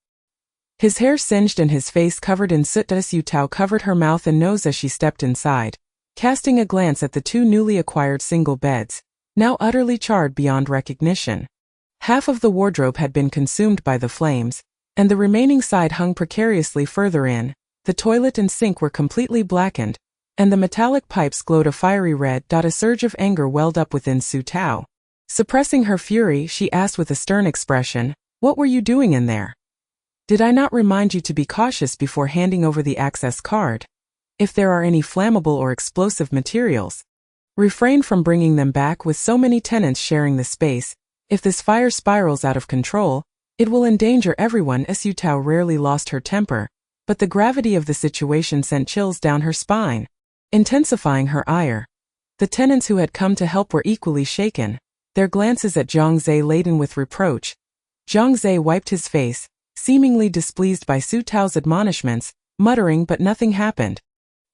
His hair singed and his face covered in soot. Su Tao covered her mouth and nose as she stepped inside, casting a glance at the 2 newly acquired single beds, now utterly charred beyond recognition. Half of the wardrobe had been consumed by the flames, and the remaining side hung precariously further in. The toilet and sink were completely blackened, and the metallic pipes glowed a fiery red. A surge of anger welled up within Su Tao. Suppressing her fury, she asked with a stern expression, "What were you doing in there? Did I not remind you to be cautious before handing over the access card? If there are any flammable or explosive materials, refrain from bringing them back. With so many tenants sharing the space, if this fire spirals out of control, it will endanger everyone." Su Tao rarely lost her temper, but the gravity of the situation sent chills down her spine, intensifying her ire. The tenants who had come to help were equally shaken, their glances at Jiang Zhe laden with reproach. Jiang Zhe wiped his face, seemingly displeased by Su Tao's admonishments, muttering, "But nothing happened.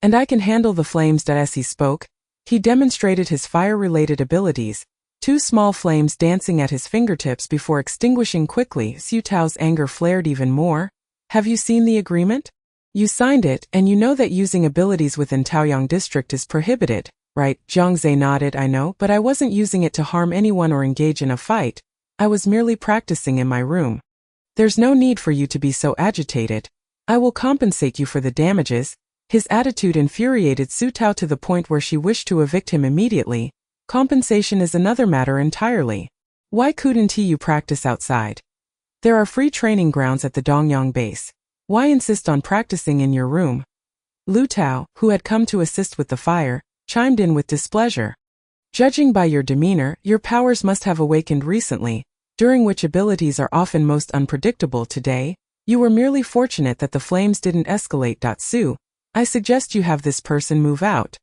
And I can handle the flames." As he spoke, he demonstrated his fire-related abilities, 2 small flames dancing at his fingertips before extinguishing quickly. Su Tao's anger flared even more. "Have you seen the agreement? You signed it, and you know that using abilities within Taoyang district is prohibited. Right, Jiang Zhe nodded. I know, but I wasn't using it to harm anyone or engage in a fight. I was merely practicing in my room. There's no need for you to be so agitated. I will compensate you for the damages. His attitude infuriated Su Tao to the point where she wished to evict him immediately. Compensation is another matter entirely. Why couldn't you practice outside? There are free training grounds at the Dongyang base. Why insist on practicing in your room? Lu Tao, who had come to assist with the fire, chimed in with displeasure. Judging by your demeanor, your powers must have awakened recently, during which abilities are often most unpredictable. Today, you were merely fortunate that the flames didn't escalate. Su, I suggest you have this person move out.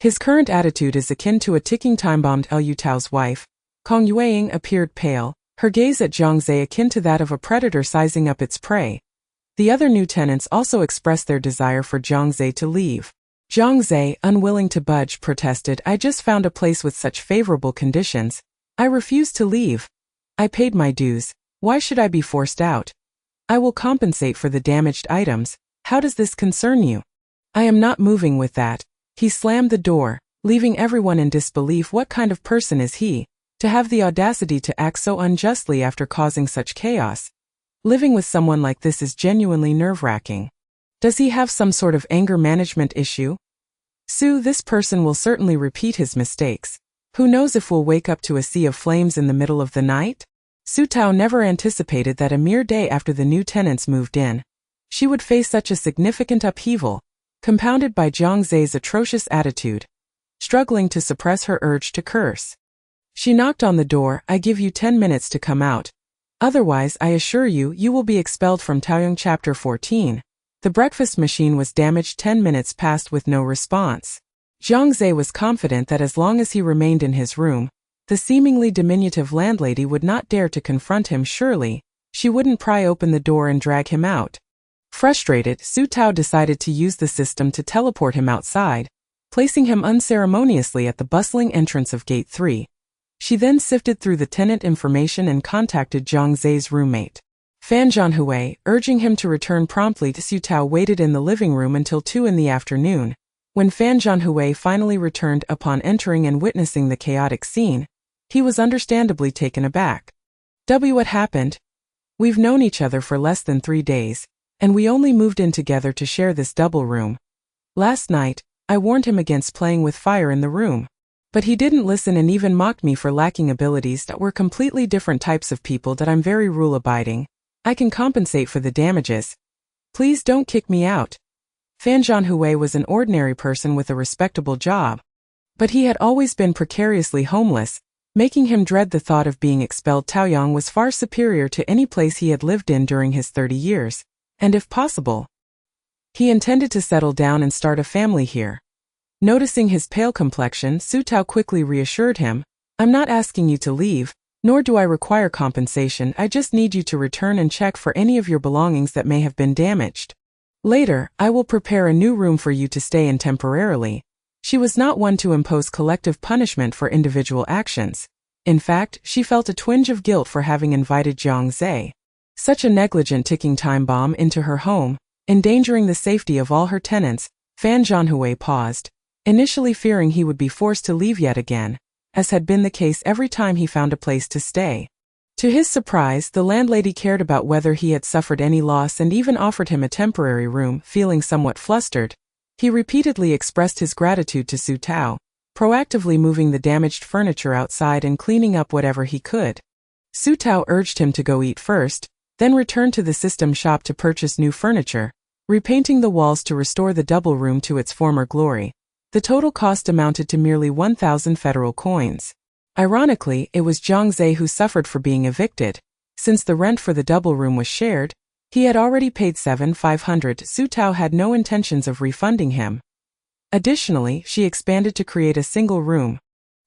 His current attitude is akin to a ticking time bomb. Lu Tao's wife, Kong Yueying, appeared pale, her gaze at Jiang Zhe akin to that of a predator sizing up its prey. The other new tenants also expressed their desire for Jiang Zhe to leave. Jiang Zhe, unwilling to budge, protested, I just found a place with such favorable conditions. I refuse to leave. I paid my dues. Why should I be forced out? I will compensate for the damaged items. How does this concern you? I am not moving with that. He slammed the door, leaving everyone in disbelief. What kind of person is he, to have the audacity to act so unjustly after causing such chaos? Living with someone like this is genuinely nerve-wracking. Does he have some sort of anger management issue? Su, this person will certainly repeat his mistakes. Who knows if we'll wake up to a sea of flames in the middle of the night? Su Tao never anticipated that a mere day after the new tenants moved in, she would face such a significant upheaval, compounded by Jiang Zhe's atrocious attitude, struggling to suppress her urge to curse. She knocked on the door. I give you 10 minutes to come out. Otherwise, I assure you, you will be expelled from Taoyong Chapter 14. The breakfast machine was damaged. 10 minutes passed with no response. Jiang Zhe was confident that as long as he remained in his room, the seemingly diminutive landlady would not dare to confront him. Surely, she wouldn't pry open the door and drag him out. Frustrated, Su Tao decided to use the system to teleport him outside, placing him unceremoniously at the bustling entrance of Gate 3. She then sifted through the tenant information and contacted Jiang Zhe's roommate, Fan Zhanhui, urging him to return promptly. Su Tao waited in the living room until 2 in the afternoon. When Fan Zhanhui finally returned upon entering and witnessing the chaotic scene, he was understandably taken aback. What happened? We've known each other for less than 3 days, and we only moved in together to share this double room. Last night, I warned him against playing with fire in the room. But he didn't listen and even mocked me for lacking abilities that were completely different types of people. That I'm very rule-abiding. I can compensate for the damages. Please don't kick me out. Fan Zhanhui was an ordinary person with a respectable job. But he had always been precariously homeless, making him dread the thought of being expelled. Taoyang was far superior to any place he had lived in during his 30 years, and if possible, he intended to settle down and start a family here. Noticing his pale complexion, Su Tao quickly reassured him, I'm not asking you to leave, nor do I require compensation. I just need you to return and check for any of your belongings that may have been damaged. Later, I will prepare a new room for you to stay in temporarily. She was not one to impose collective punishment for individual actions. In fact, she felt a twinge of guilt for having invited Jiang Zhe, such a negligent ticking time bomb, into her home, endangering the safety of all her tenants. Fan Zhanhui paused, initially fearing he would be forced to leave yet again, as had been the case every time he found a place to stay. To his surprise, the landlady cared about whether he had suffered any loss and even offered him a temporary room. Feeling somewhat flustered, he repeatedly expressed his gratitude to Su Tao, proactively moving the damaged furniture outside and cleaning up whatever he could. Su Tao urged him to go eat first, then return to the system shop to purchase new furniture, repainting the walls to restore the double room to its former glory. The total cost amounted to merely 1,000 federal coins. Ironically, it was Jiang Zhe who suffered for being evicted. Since the rent for the double room was shared, he had already paid 7,500. Su Tao had no intentions of refunding him. Additionally, she expanded to create a single room,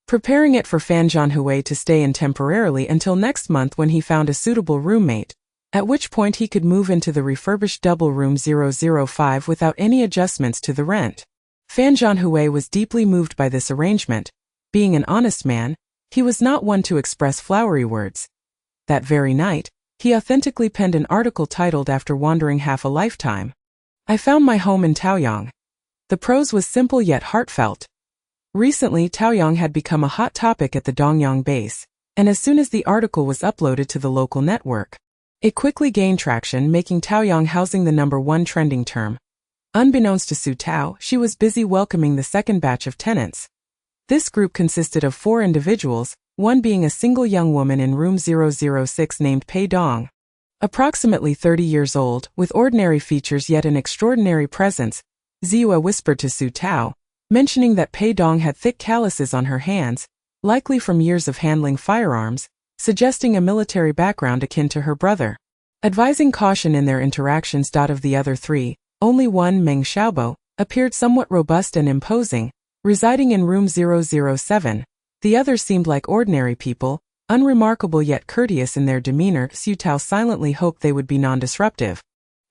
preparing it for Fan Zhanhui to stay in temporarily until next month when he found a suitable roommate, at which point he could move into the refurbished double room 005 without any adjustments to the rent. Fan Zhanhui was deeply moved by this arrangement. Being an honest man, he was not one to express flowery words. That very night, he authentically penned an article titled After Wandering Half a Lifetime, I Found My Home in Taoyang. The prose was simple yet heartfelt. Recently, Taoyang had become a hot topic at the Dongyang base, and as soon as the article was uploaded to the local network, it quickly gained traction, making Taoyang housing the #1 trending term. Unbeknownst to Su Tao, she was busy welcoming the second batch of tenants. This group consisted of 4 individuals, one being a single young woman in room 006 named Pei Dong. Approximately 30 years old, with ordinary features yet an extraordinary presence, Ziyue whispered to Su Tao, mentioning that Pei Dong had thick calluses on her hands, likely from years of handling firearms, suggesting a military background akin to her brother. Advising caution in their interactions. Of the other 3, only one, Meng Xiaobo, appeared somewhat robust and imposing, residing in room 007. The others seemed like ordinary people, unremarkable yet courteous in their demeanor. Su Tao silently hoped they would be non-disruptive,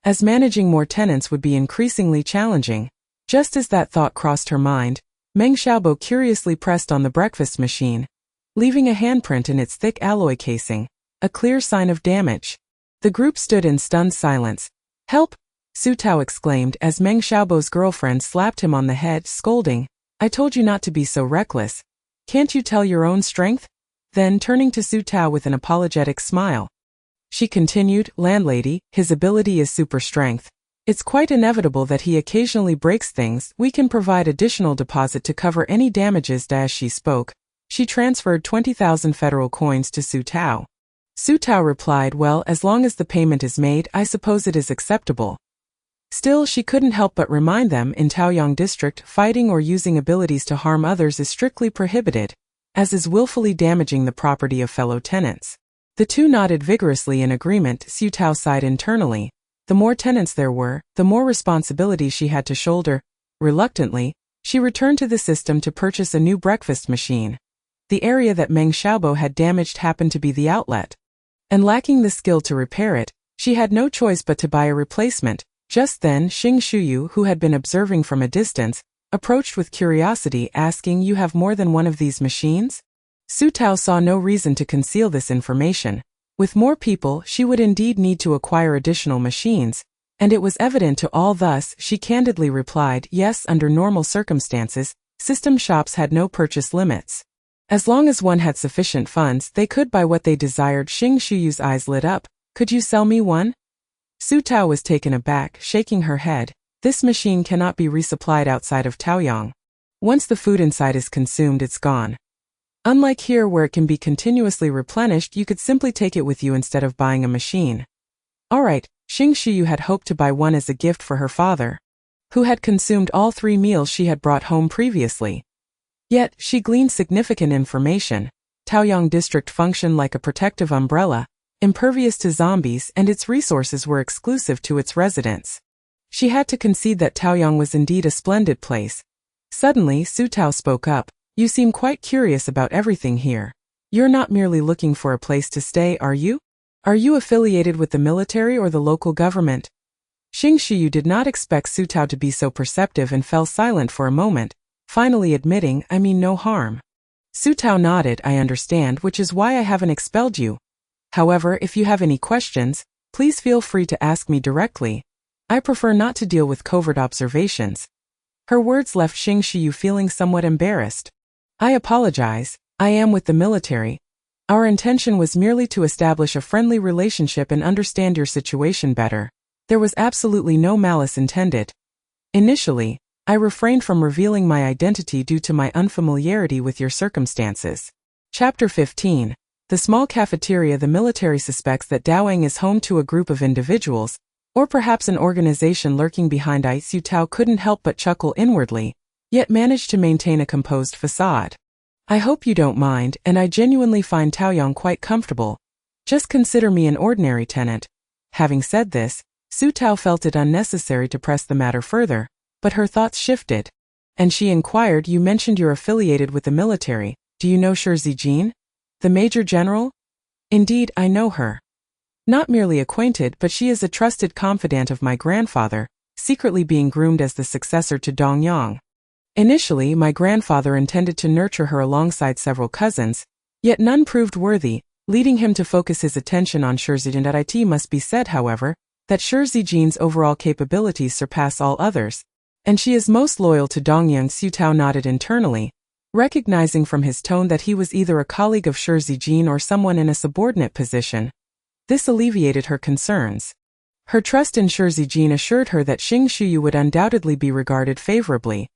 as managing more tenants would be increasingly challenging. Just as that thought crossed her mind, Meng Xiaobo curiously pressed on the breakfast machine, leaving a handprint in its thick alloy casing, a clear sign of damage. The group stood in stunned silence. "Help!" Su Tao exclaimed as Meng Xiaobo's girlfriend slapped him on the head, scolding, "I told you not to be so reckless. Can't you tell your own strength?" Then, turning to Su Tao with an apologetic smile, she continued, "Landlady, his ability is super strength. It's quite inevitable that he occasionally breaks things. We can provide additional deposit to cover any damages." As she spoke, she transferred 20,000 federal coins to Su Tao. Su Tao replied, "Well, as long as the payment is made, I suppose it is acceptable." Still, she couldn't help but remind them, in Taoyang district, fighting or using abilities to harm others is strictly prohibited, as is willfully damaging the property of fellow tenants. The two nodded vigorously in agreement. Su Tao sighed internally. The more tenants there were, the more responsibility she had to shoulder. Reluctantly, she returned to the system to purchase a new breakfast machine. The area that Meng Xiaobo had damaged happened to be the outlet, and lacking the skill to repair it, she had no choice but to buy a replacement. Just then, Xing Shuyu, who had been observing from a distance, approached with curiosity, asking, "You have more than one of these machines?" Su Tao saw no reason to conceal this information. With more people, she would indeed need to acquire additional machines, and it was evident to all. Thus, she candidly replied, "Yes, under normal circumstances, system shops had no purchase limits. As long as one had sufficient funds, they could buy what they desired." Xing Shuyu's eyes lit up. "Could you sell me one?" Su Tao was taken aback, shaking her head. "This machine cannot be resupplied outside of Taoyang. Once the food inside is consumed, it's gone. Unlike here where it can be continuously replenished, you could simply take it with you instead of buying a machine." Alright, Xing Shuyu had hoped to buy one as a gift for her father, who had consumed all 3 meals she had brought home previously. Yet, she gleaned significant information. Taoyang district functioned like a protective umbrella, impervious to zombies, and its resources were exclusive to its residents. She had to concede that Taoyang was indeed a splendid place. Suddenly, Su Tao spoke up. "You seem quite curious about everything here. You're not merely looking for a place to stay, are you? Are you affiliated with the military or the local government?" Xing Shuyu did not expect Su Tao to be so perceptive and fell silent for a moment, finally admitting, "I mean no harm." Su Tao nodded. "I understand, which is why I haven't expelled you. However, if you have any questions, please feel free to ask me directly. I prefer not to deal with covert observations." Her words left Xing Shuyu feeling somewhat embarrassed. "I apologize. I am with the military. Our intention was merely to establish a friendly relationship and understand your situation better. There was absolutely no malice intended. Initially, I refrained from revealing my identity due to my unfamiliarity with your circumstances." Chapter 15. The small cafeteria. The military suspects that Daoyang is home to a group of individuals, or perhaps an organization lurking behind it. Su Tao couldn't help but chuckle inwardly, yet managed to maintain a composed facade. "I hope you don't mind, and I genuinely find Taoyang quite comfortable. Just consider me an ordinary tenant." Having said this, Su Tao felt it unnecessary to press the matter further, but her thoughts shifted, and she inquired, "You mentioned you're affiliated with the military. Do you know Shi Zijin, the Major General?" "Indeed, I know her. Not merely acquainted, but she is a trusted confidant of my grandfather, secretly being groomed as the successor to Dong Yang. Initially, my grandfather intended to nurture her alongside several cousins, yet none proved worthy, leading him to focus his attention on Shi Zijin. It must be said, however, that Shi Zijin's overall capabilities surpass all others, and she is most loyal to Dong Yang." Su Tao nodded internally. Recognizing from his tone that he was either a colleague of Shi Zijin or someone in a subordinate position, this alleviated her concerns. Her trust in Shi Zijin assured her that Xing Shuyu would undoubtedly be regarded favorably.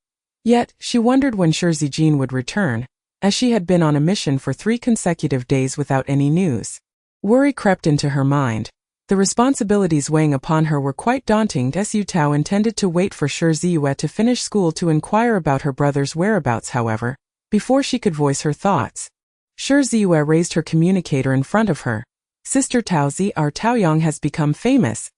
Yet, she wondered when Shi Zijin would return, as she had been on a mission for 3 consecutive days without any news. Worry crept into her mind. The responsibilities weighing upon her were quite daunting as Yu Tao intended to wait for Shi Ziyue to finish school to inquire about her brother's whereabouts, however, before she could voice her thoughts. Shi Ziyue raised her communicator in front of her. Sister Taozi, our Taoyang has become famous.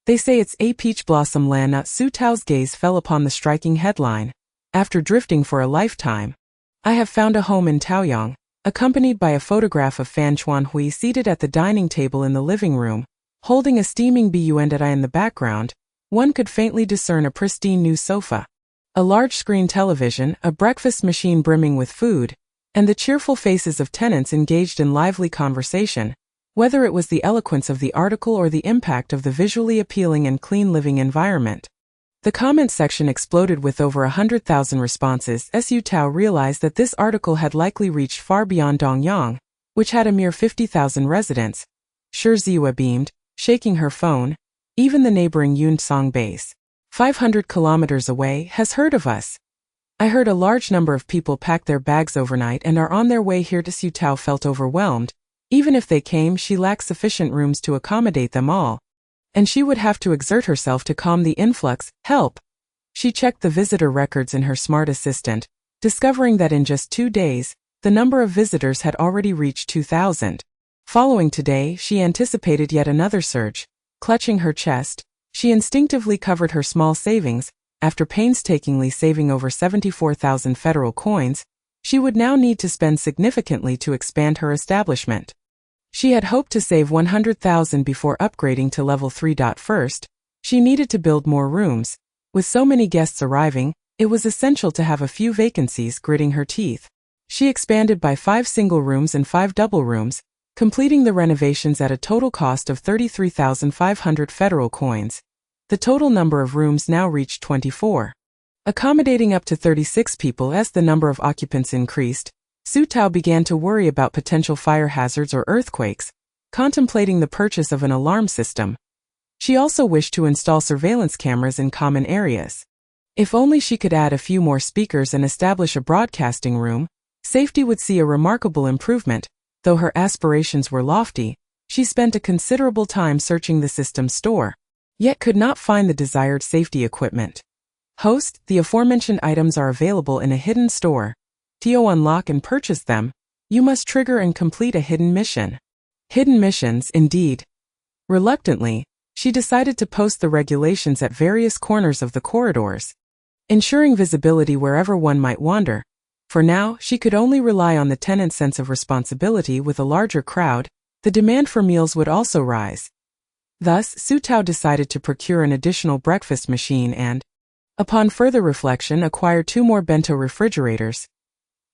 They say it's a peach blossom land. Su Tao's gaze fell upon the striking headline. After drifting for a lifetime, I have found a home in Taoyang, accompanied by a photograph of Fan Chuanhui seated at the dining table in the living room, holding a steaming Bundai in the background. One could faintly discern a pristine new sofa, a large screen television, a breakfast machine brimming with food, and the cheerful faces of tenants engaged in lively conversation. Whether it was the eloquence of the article or the impact of the visually appealing and clean living environment. The comment section exploded with over 100,000 responses as Yu Tao realized that this article had likely reached far beyond Dongyang, which had a mere 50,000 residents. Shi Ziyue beamed, shaking her phone. Even the neighboring Yunsong base, 500 kilometers away, has heard of us. I heard a large number of people packed their bags overnight and are on their way here. Yu Tao felt overwhelmed. Even if they came, she lacked sufficient rooms to accommodate them all, and she would have to exert herself to calm the influx. Help! She checked the visitor records in her smart assistant, discovering that in just 2 days, the number of visitors had already reached 2,000. Following today, she anticipated yet another surge. Clutching her chest, she instinctively covered her small savings. After painstakingly saving over 74,000 federal coins, she would now need to spend significantly to expand her establishment. She had hoped to save 100,000 before upgrading to level 3. First, she needed to build more rooms. With so many guests arriving, it was essential to have a few vacancies. Gritting her teeth, she expanded by 5 single rooms and 5 double rooms, completing the renovations at a total cost of 33,500 federal coins. The total number of rooms now reached 24. Accommodating up to 36 people as the number of occupants increased, Su Tao began to worry about potential fire hazards or earthquakes, contemplating the purchase of an alarm system. She also wished to install surveillance cameras in common areas. If only she could add a few more speakers and establish a broadcasting room, safety would see a remarkable improvement. Though her aspirations were lofty, she spent a considerable time searching the system's store, yet could not find the desired safety equipment. Host, the aforementioned items are available in a hidden store. To unlock and purchase them, you must trigger and complete a hidden mission. Hidden missions, indeed. Reluctantly, she decided to post the regulations at various corners of the corridors, ensuring visibility wherever one might wander. For now, she could only rely on the tenant's sense of responsibility. With a larger crowd, the demand for meals would also rise. Thus, Su Tao decided to procure an additional breakfast machine and, upon further reflection, acquire 2 more bento refrigerators.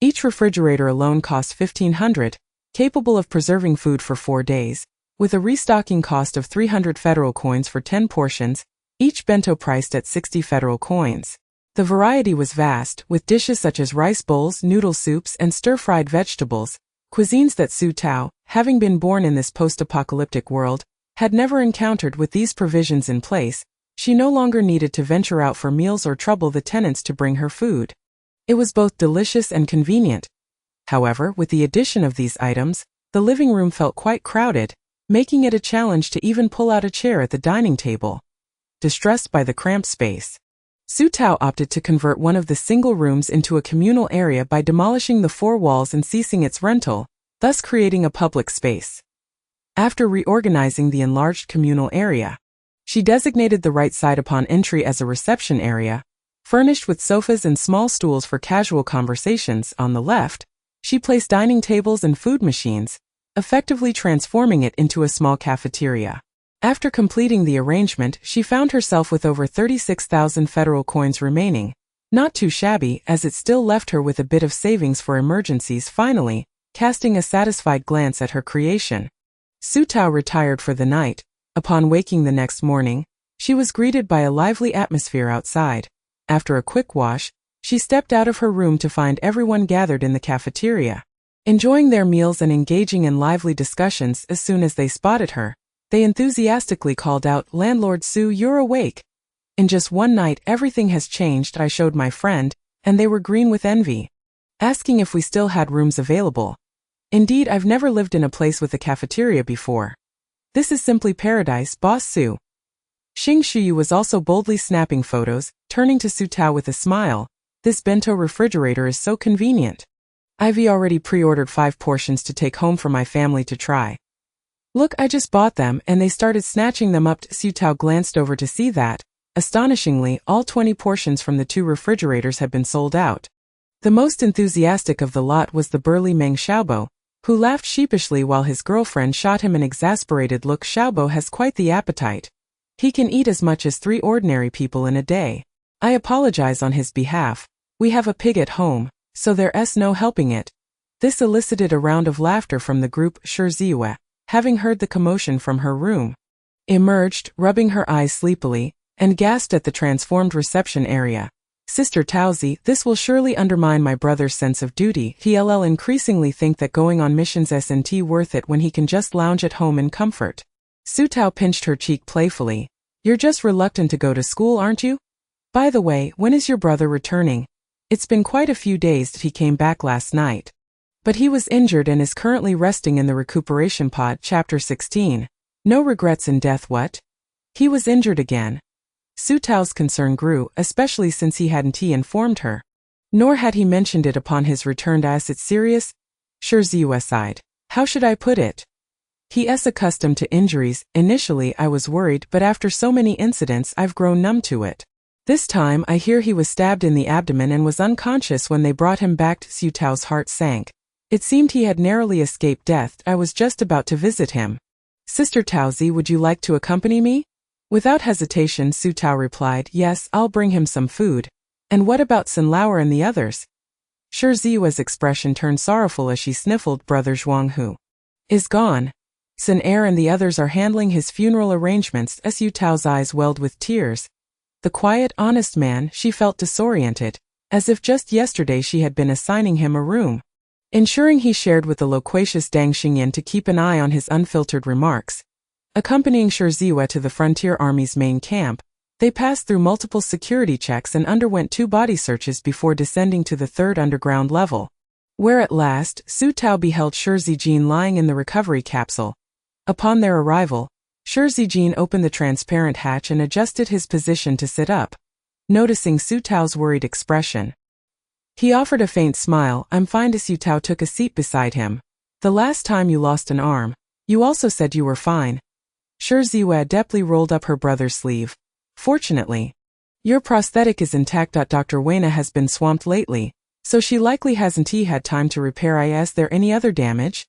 Each refrigerator alone cost 1,500, capable of preserving food for 4 days, with a restocking cost of 300 federal coins for 10 portions, each bento priced at 60 federal coins. The variety was vast, with dishes such as rice bowls, noodle soups, and stir-fried vegetables, cuisines that Su Tao, having been born in this post-apocalyptic world, had never encountered. With these provisions in place, she no longer needed to venture out for meals or trouble the tenants to bring her food. It was both delicious and convenient. However, with the addition of these items, the living room felt quite crowded, making it a challenge to even pull out a chair at the dining table. Distressed by the cramped space, Su Tao opted to convert one of the single rooms into a communal area by demolishing the 4 walls and ceasing its rental, thus creating a public space. After reorganizing the enlarged communal area, she designated the right side upon entry as a reception area, furnished with sofas and small stools for casual conversations. On the left, she placed dining tables and food machines, effectively transforming it into a small cafeteria. After completing the arrangement, she found herself with over 36,000 federal coins remaining. Not too shabby, as it still left her with a bit of savings for emergencies. Finally, casting a satisfied glance at her creation, Su Tao retired for the night. Upon waking the next morning, she was greeted by a lively atmosphere outside. After a quick wash, She stepped out of her room to find everyone gathered in the cafeteria, enjoying their meals and engaging in lively discussions. As soon as they spotted her, they enthusiastically called out, "Landlord Su, you're awake. In just one night everything has changed." I showed my friend, and they were green with envy, asking if we still had rooms available. Indeed, I've never lived in a place with a cafeteria before. This is simply paradise, Boss Su. Xing Shuyu was also boldly snapping photos, turning to Su Tao with a smile. "This bento refrigerator is so convenient. I've already pre-ordered 5 portions to take home for my family to try. Look, I just bought them," and they started snatching them up. Su Tao glanced over to see that, astonishingly, all 20 portions from the 2 refrigerators had been sold out. The most enthusiastic of the lot was the burly Meng Xiaobo, who laughed sheepishly while his girlfriend shot him an exasperated look. "Xiaobo has quite the appetite. He can eat as much as 3 ordinary people in a day. I apologize on his behalf. We have a pig at home, so there's no helping it." This elicited a round of laughter from the group. Shi Ziyue, having heard the commotion from her room, emerged, rubbing her eyes sleepily, and gasped at the transformed reception area. "Sister Taozi, this will surely undermine my brother's sense of duty. He'll increasingly think that going on missions isn't worth it when he can just lounge at home in comfort." Su Tao pinched her cheek playfully. "You're just reluctant to go to school, aren't you? By the way, when is your brother returning? It's been quite a few days. He came back last night, but he was injured and is currently resting in the recuperation pod." Chapter 16. No regrets in death. What? He was injured again? Su Tao's concern grew, especially since he hadn't informed her. Nor had he mentioned it upon his return. "Is it serious?" Shi Ziyue sighed. "How should I put it? He's accustomed to injuries. Initially I was worried, but after so many incidents I've grown numb to it. This time I hear he was stabbed in the abdomen and was unconscious when they brought him back." Su Tao's heart sank. It seemed he had narrowly escaped death. "I was just about to visit him. Sister Taozi, would you like to accompany me?" Without hesitation, Su Tao replied, "Yes, I'll bring him some food. And what about Sun Lauer and the others?" Shi Ziyue's expression turned sorrowful as she sniffled. "Brother Zhuanghu is gone. Sun Er and the others are handling his funeral arrangements." Su Tao's eyes welled with tears. The quiet, honest man, she felt disoriented, as if just yesterday she had been assigning him a room, ensuring he shared with the loquacious Dang Xingyan to keep an eye on his unfiltered remarks. Accompanying Shi Ziyue to the Frontier Army's main camp, they passed through multiple security checks and underwent 2 body searches before descending to the 3rd underground level, where at last, Su Tao beheld Shi Zijin lying in the recovery capsule. Upon their arrival, Shi Zijin opened the transparent hatch and adjusted his position to sit up. Noticing Su Tao's worried expression, he offered a faint smile. "I'm fine." Su Tao took a seat beside him. "The last time you lost an arm, you also said you were fine." Shi Ziyue adeptly rolled up her brother's sleeve. "Fortunately, your prosthetic is intact. Dr. Weina has been swamped lately, so she likely hasn't had time to repair. Is there any other damage?"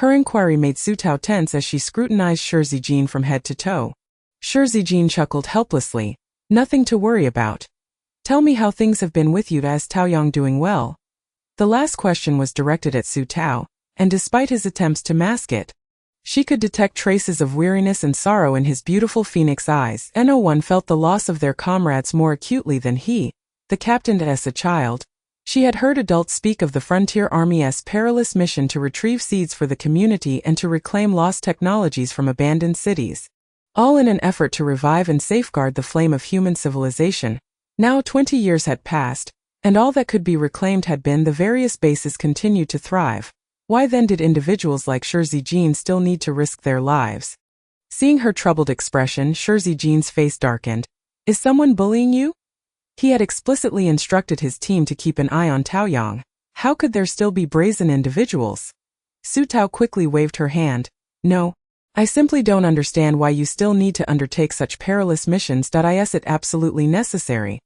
Her inquiry made Su Tao tense as she scrutinized Shi Zijin from head to toe. Shi Zijin chuckled helplessly. "Nothing to worry about. Tell me how things have been with you. Is Taoyang doing well?" The last question was directed at Su Tao, and despite his attempts to mask it, she could detect traces of weariness and sorrow in his beautiful phoenix eyes. No one felt the loss of their comrades more acutely than he, the captain. As a child, she had heard adults speak of the Frontier Army's perilous mission to retrieve seeds for the community and to reclaim lost technologies from abandoned cities, all in an effort to revive and safeguard the flame of human civilization. Now 20 years had passed, and all that could be reclaimed had been the various bases continued to thrive. Why then did individuals like Shi Zijin still need to risk their lives? Seeing her troubled expression, Shi Zijin's face darkened. "Is someone bullying you?" He had explicitly instructed his team to keep an eye on Taoyang. How could there still be brazen individuals? Su Tao quickly waved her hand. "No. I simply don't understand why you still need to undertake such perilous missions. Is it absolutely necessary?"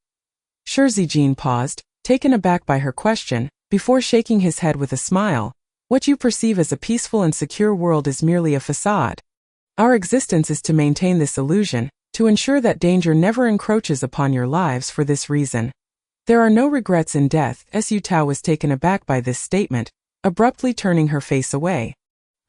Shi Zijin paused, taken aback by her question, before shaking his head with a smile. "What you perceive as a peaceful and secure world is merely a facade. Our existence is to maintain this illusion, to ensure that danger never encroaches upon your lives. For this reason, there are no regrets in death." Su Tao was taken aback by this statement, abruptly turning her face away.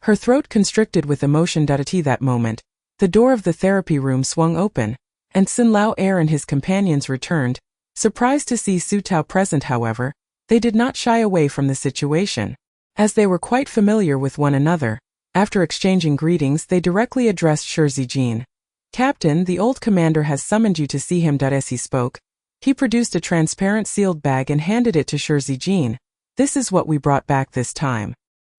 Her throat constricted with emotion. At that moment, the door of the therapy room swung open, and Sun Lauer and his companions returned, Surprised to see Su Tao present, however, they did not shy away from the situation. As they were quite familiar with one another, after exchanging greetings they directly addressed Shi Zijin. "Captain, the old commander has summoned you to see him." As he spoke, he produced a transparent sealed bag and handed it to Shi Zijin. "This is what we brought back this time."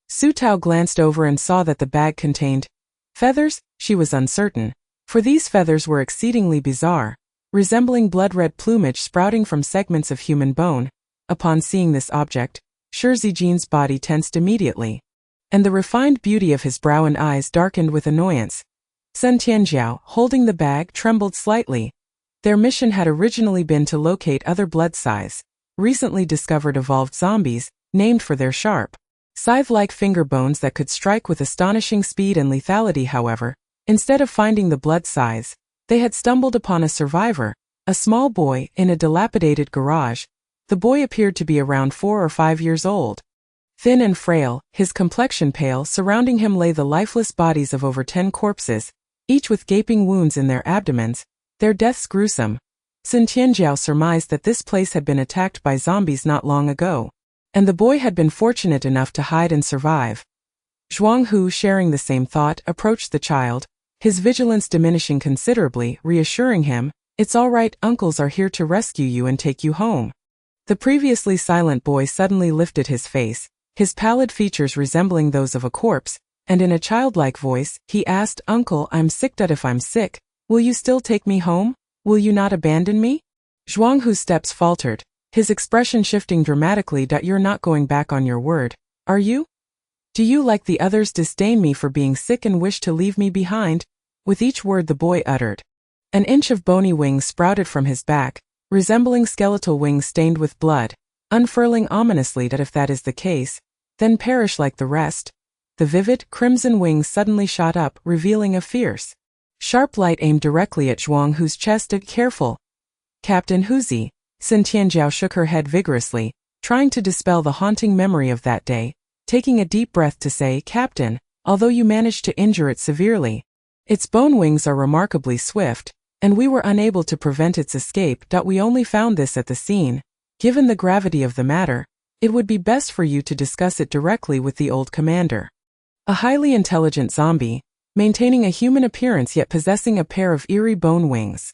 Su Tao glanced over and saw that the bag contained feathers. She was uncertain, for these feathers were exceedingly bizarre, resembling blood-red plumage sprouting from segments of human bone. Upon seeing this object, Shi Zijin's body tensed immediately, and the refined beauty of his brow and eyes darkened with annoyance. Sun Tianjiao, holding the bag, trembled slightly. Their mission had originally been to locate other blood-size, recently discovered evolved zombies, named for their sharp, scythe-like finger bones that could strike with astonishing speed and lethality. However, instead of finding the blood-size, they had stumbled upon a survivor, a small boy, in a dilapidated garage. The boy appeared to be around 4 or 5 years old. Thin and frail, his complexion pale, surrounding him lay the lifeless bodies of over 10 corpses, each with gaping wounds in their abdomens, their deaths gruesome. Sun Tianjiao surmised that this place had been attacked by zombies not long ago, and the boy had been fortunate enough to hide and survive. Zhuang Hu, sharing the same thought, approached the child, his vigilance diminishing considerably, reassuring him, "It's all right, uncles are here to rescue you and take you home." The previously silent boy suddenly lifted his face, his pallid features resembling those of a corpse, and in a childlike voice, he asked, "Uncle, I'm sick. If I'm sick, will you still take me home? Will you not abandon me?" Zhuang Hu's steps faltered, his expression shifting dramatically. "You're not going back on your word, are you? Do you, like the others, disdain me for being sick and wish to leave me behind?" With each word the boy uttered, an inch of bony wings sprouted from his back, resembling skeletal wings stained with blood, unfurling ominously. "That if that is the case, then perish like the rest." The vivid, crimson wings suddenly shot up, revealing a fierce, sharp light aimed directly at Zhuang Hu's chest. "Careful, Captain Huzi." Sun Tianjiao shook her head vigorously, trying to dispel the haunting memory of that day, taking a deep breath to say, "Captain, although you managed to injure it severely, its bone wings are remarkably swift, and we were unable to prevent its escape. We only found this at the scene. Given the gravity of the matter, it would be best for you to discuss it directly with the old commander." A highly intelligent zombie, maintaining a human appearance yet possessing a pair of eerie bone wings.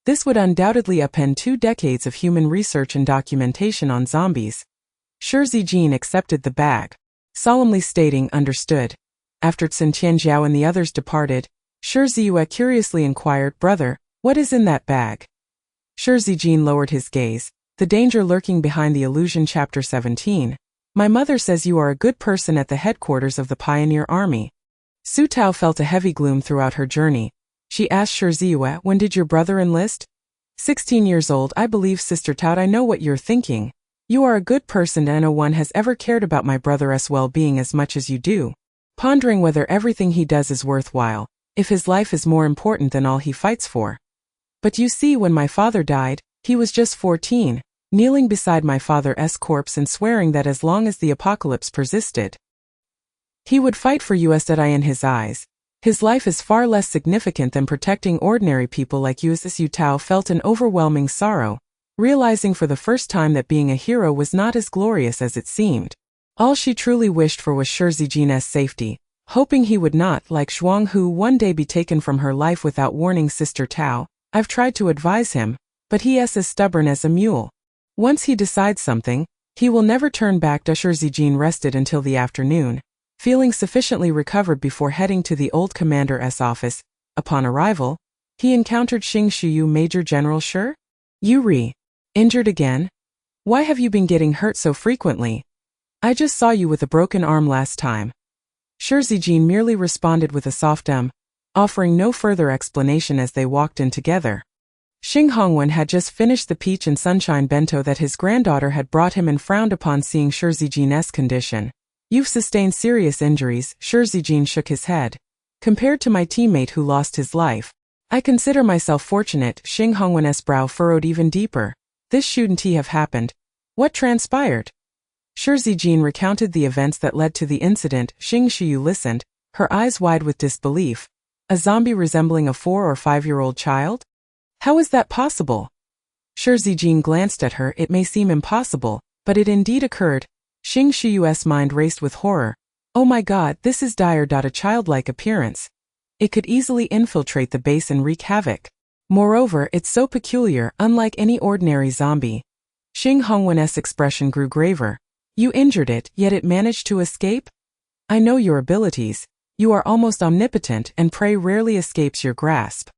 This would undoubtedly upend 2 decades of human research and documentation on zombies. Shi Zijin accepted the bag, solemnly stating, "Understood." After Sun Tianjiao and the others departed, Shi Ziyue curiously inquired, "Brother, what is in that bag?" Shi Zijin lowered his gaze, the danger lurking behind the illusion. Chapter 17. "My mother says you are a good person at the headquarters of the Pioneer Army." Su Tao felt a heavy gloom throughout her journey. She asked Shi Ziyue, "When did your brother enlist?" 16 years old. "I believe, Sister Tao, I know what you're thinking. You are a good person and no one has ever cared about my brother's well-being as much as you do, pondering whether everything he does is worthwhile, if his life is more important than all he fights for. But you see, when my father died, he was just 14, kneeling beside my father's corpse and swearing that as long as the apocalypse persisted, he would fight for us. That in his eyes, his life is far less significant than protecting ordinary people like you." Su Tao felt an overwhelming sorrow, realizing for the first time that being a hero was not as glorious as it seemed. All she truly wished for was Shi Zijin's safety, hoping he would not, like Zhuang Hu, one day be taken from her life without warning. "Sister Tao, I've tried to advise him, but he is as stubborn as a mule. Once he decides something, he will never turn back." Shi Zijin rested until the afternoon, feeling sufficiently recovered before heading to the old commander's office. Upon arrival, he encountered Xing Shuyu. "Major General Shi? You injured again? Why have you been getting hurt so frequently? I just saw you with a broken arm last time." Shi Zijin merely responded with a soft offering no further explanation as they walked in together. Xing Hongwen had just finished the peach and sunshine bento that his granddaughter had brought him and frowned upon seeing Shi Zijin's condition. "You've sustained serious injuries." Shi Zijin shook his head. "Compared to my teammate who lost his life, I consider myself fortunate." Xing Hongwen's brow furrowed even deeper. "This shouldn't have happened. What transpired?" Shi Zijin recounted the events that led to the incident. Xing Shuyu listened, her eyes wide with disbelief. A zombie resembling a 4 or 5-year-old child? How is that possible? Shi Zijing glanced at her. It may seem impossible, but it indeed occurred. Xing Shuyu's mind raced with horror. Oh my god, this is dire. A childlike appearance. It could easily infiltrate the base and wreak havoc. Moreover, it's so peculiar, unlike any ordinary zombie. Xing Hongwen's expression grew graver. You injured it, yet it managed to escape? I know your abilities. You are almost omnipotent, and prey rarely escapes your grasp.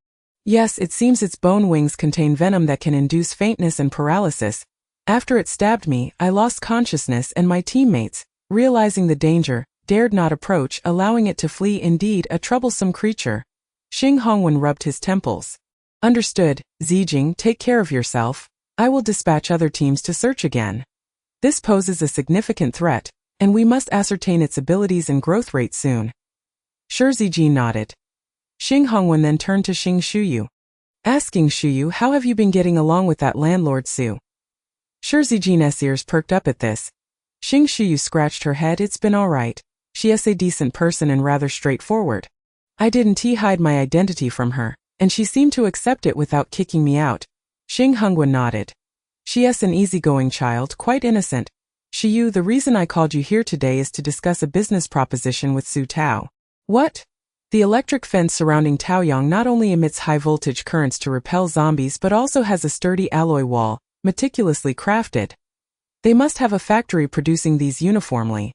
Yes, it seems its bone wings contain venom that can induce faintness and paralysis. After it stabbed me, I lost consciousness, and my teammates, realizing the danger, dared not approach, allowing it to flee. Indeed, a troublesome creature. Xing Hongwen rubbed his temples. Understood, Zijing, take care of yourself. I will dispatch other teams to search again. This poses a significant threat, and we must ascertain its abilities and growth rate soon. Shi Zijing nodded. Xing Hongwen then turned to Xing Shuyu, asking Shuyu, how have you been getting along with that landlord Su? Shi Zijing's ears perked up at this. Xing Shuyu scratched her head. It's been alright. She is a decent person and rather straightforward. I didn't hide my identity from her, and she seemed to accept it without kicking me out. Xing Hongwen nodded. She is an easygoing child, quite innocent. Shuyu, the reason I called you here today is to discuss a business proposition with Su Tao. What? The electric fence surrounding Taoyang not only emits high-voltage currents to repel zombies but also has a sturdy alloy wall, meticulously crafted. They must have a factory producing these uniformly.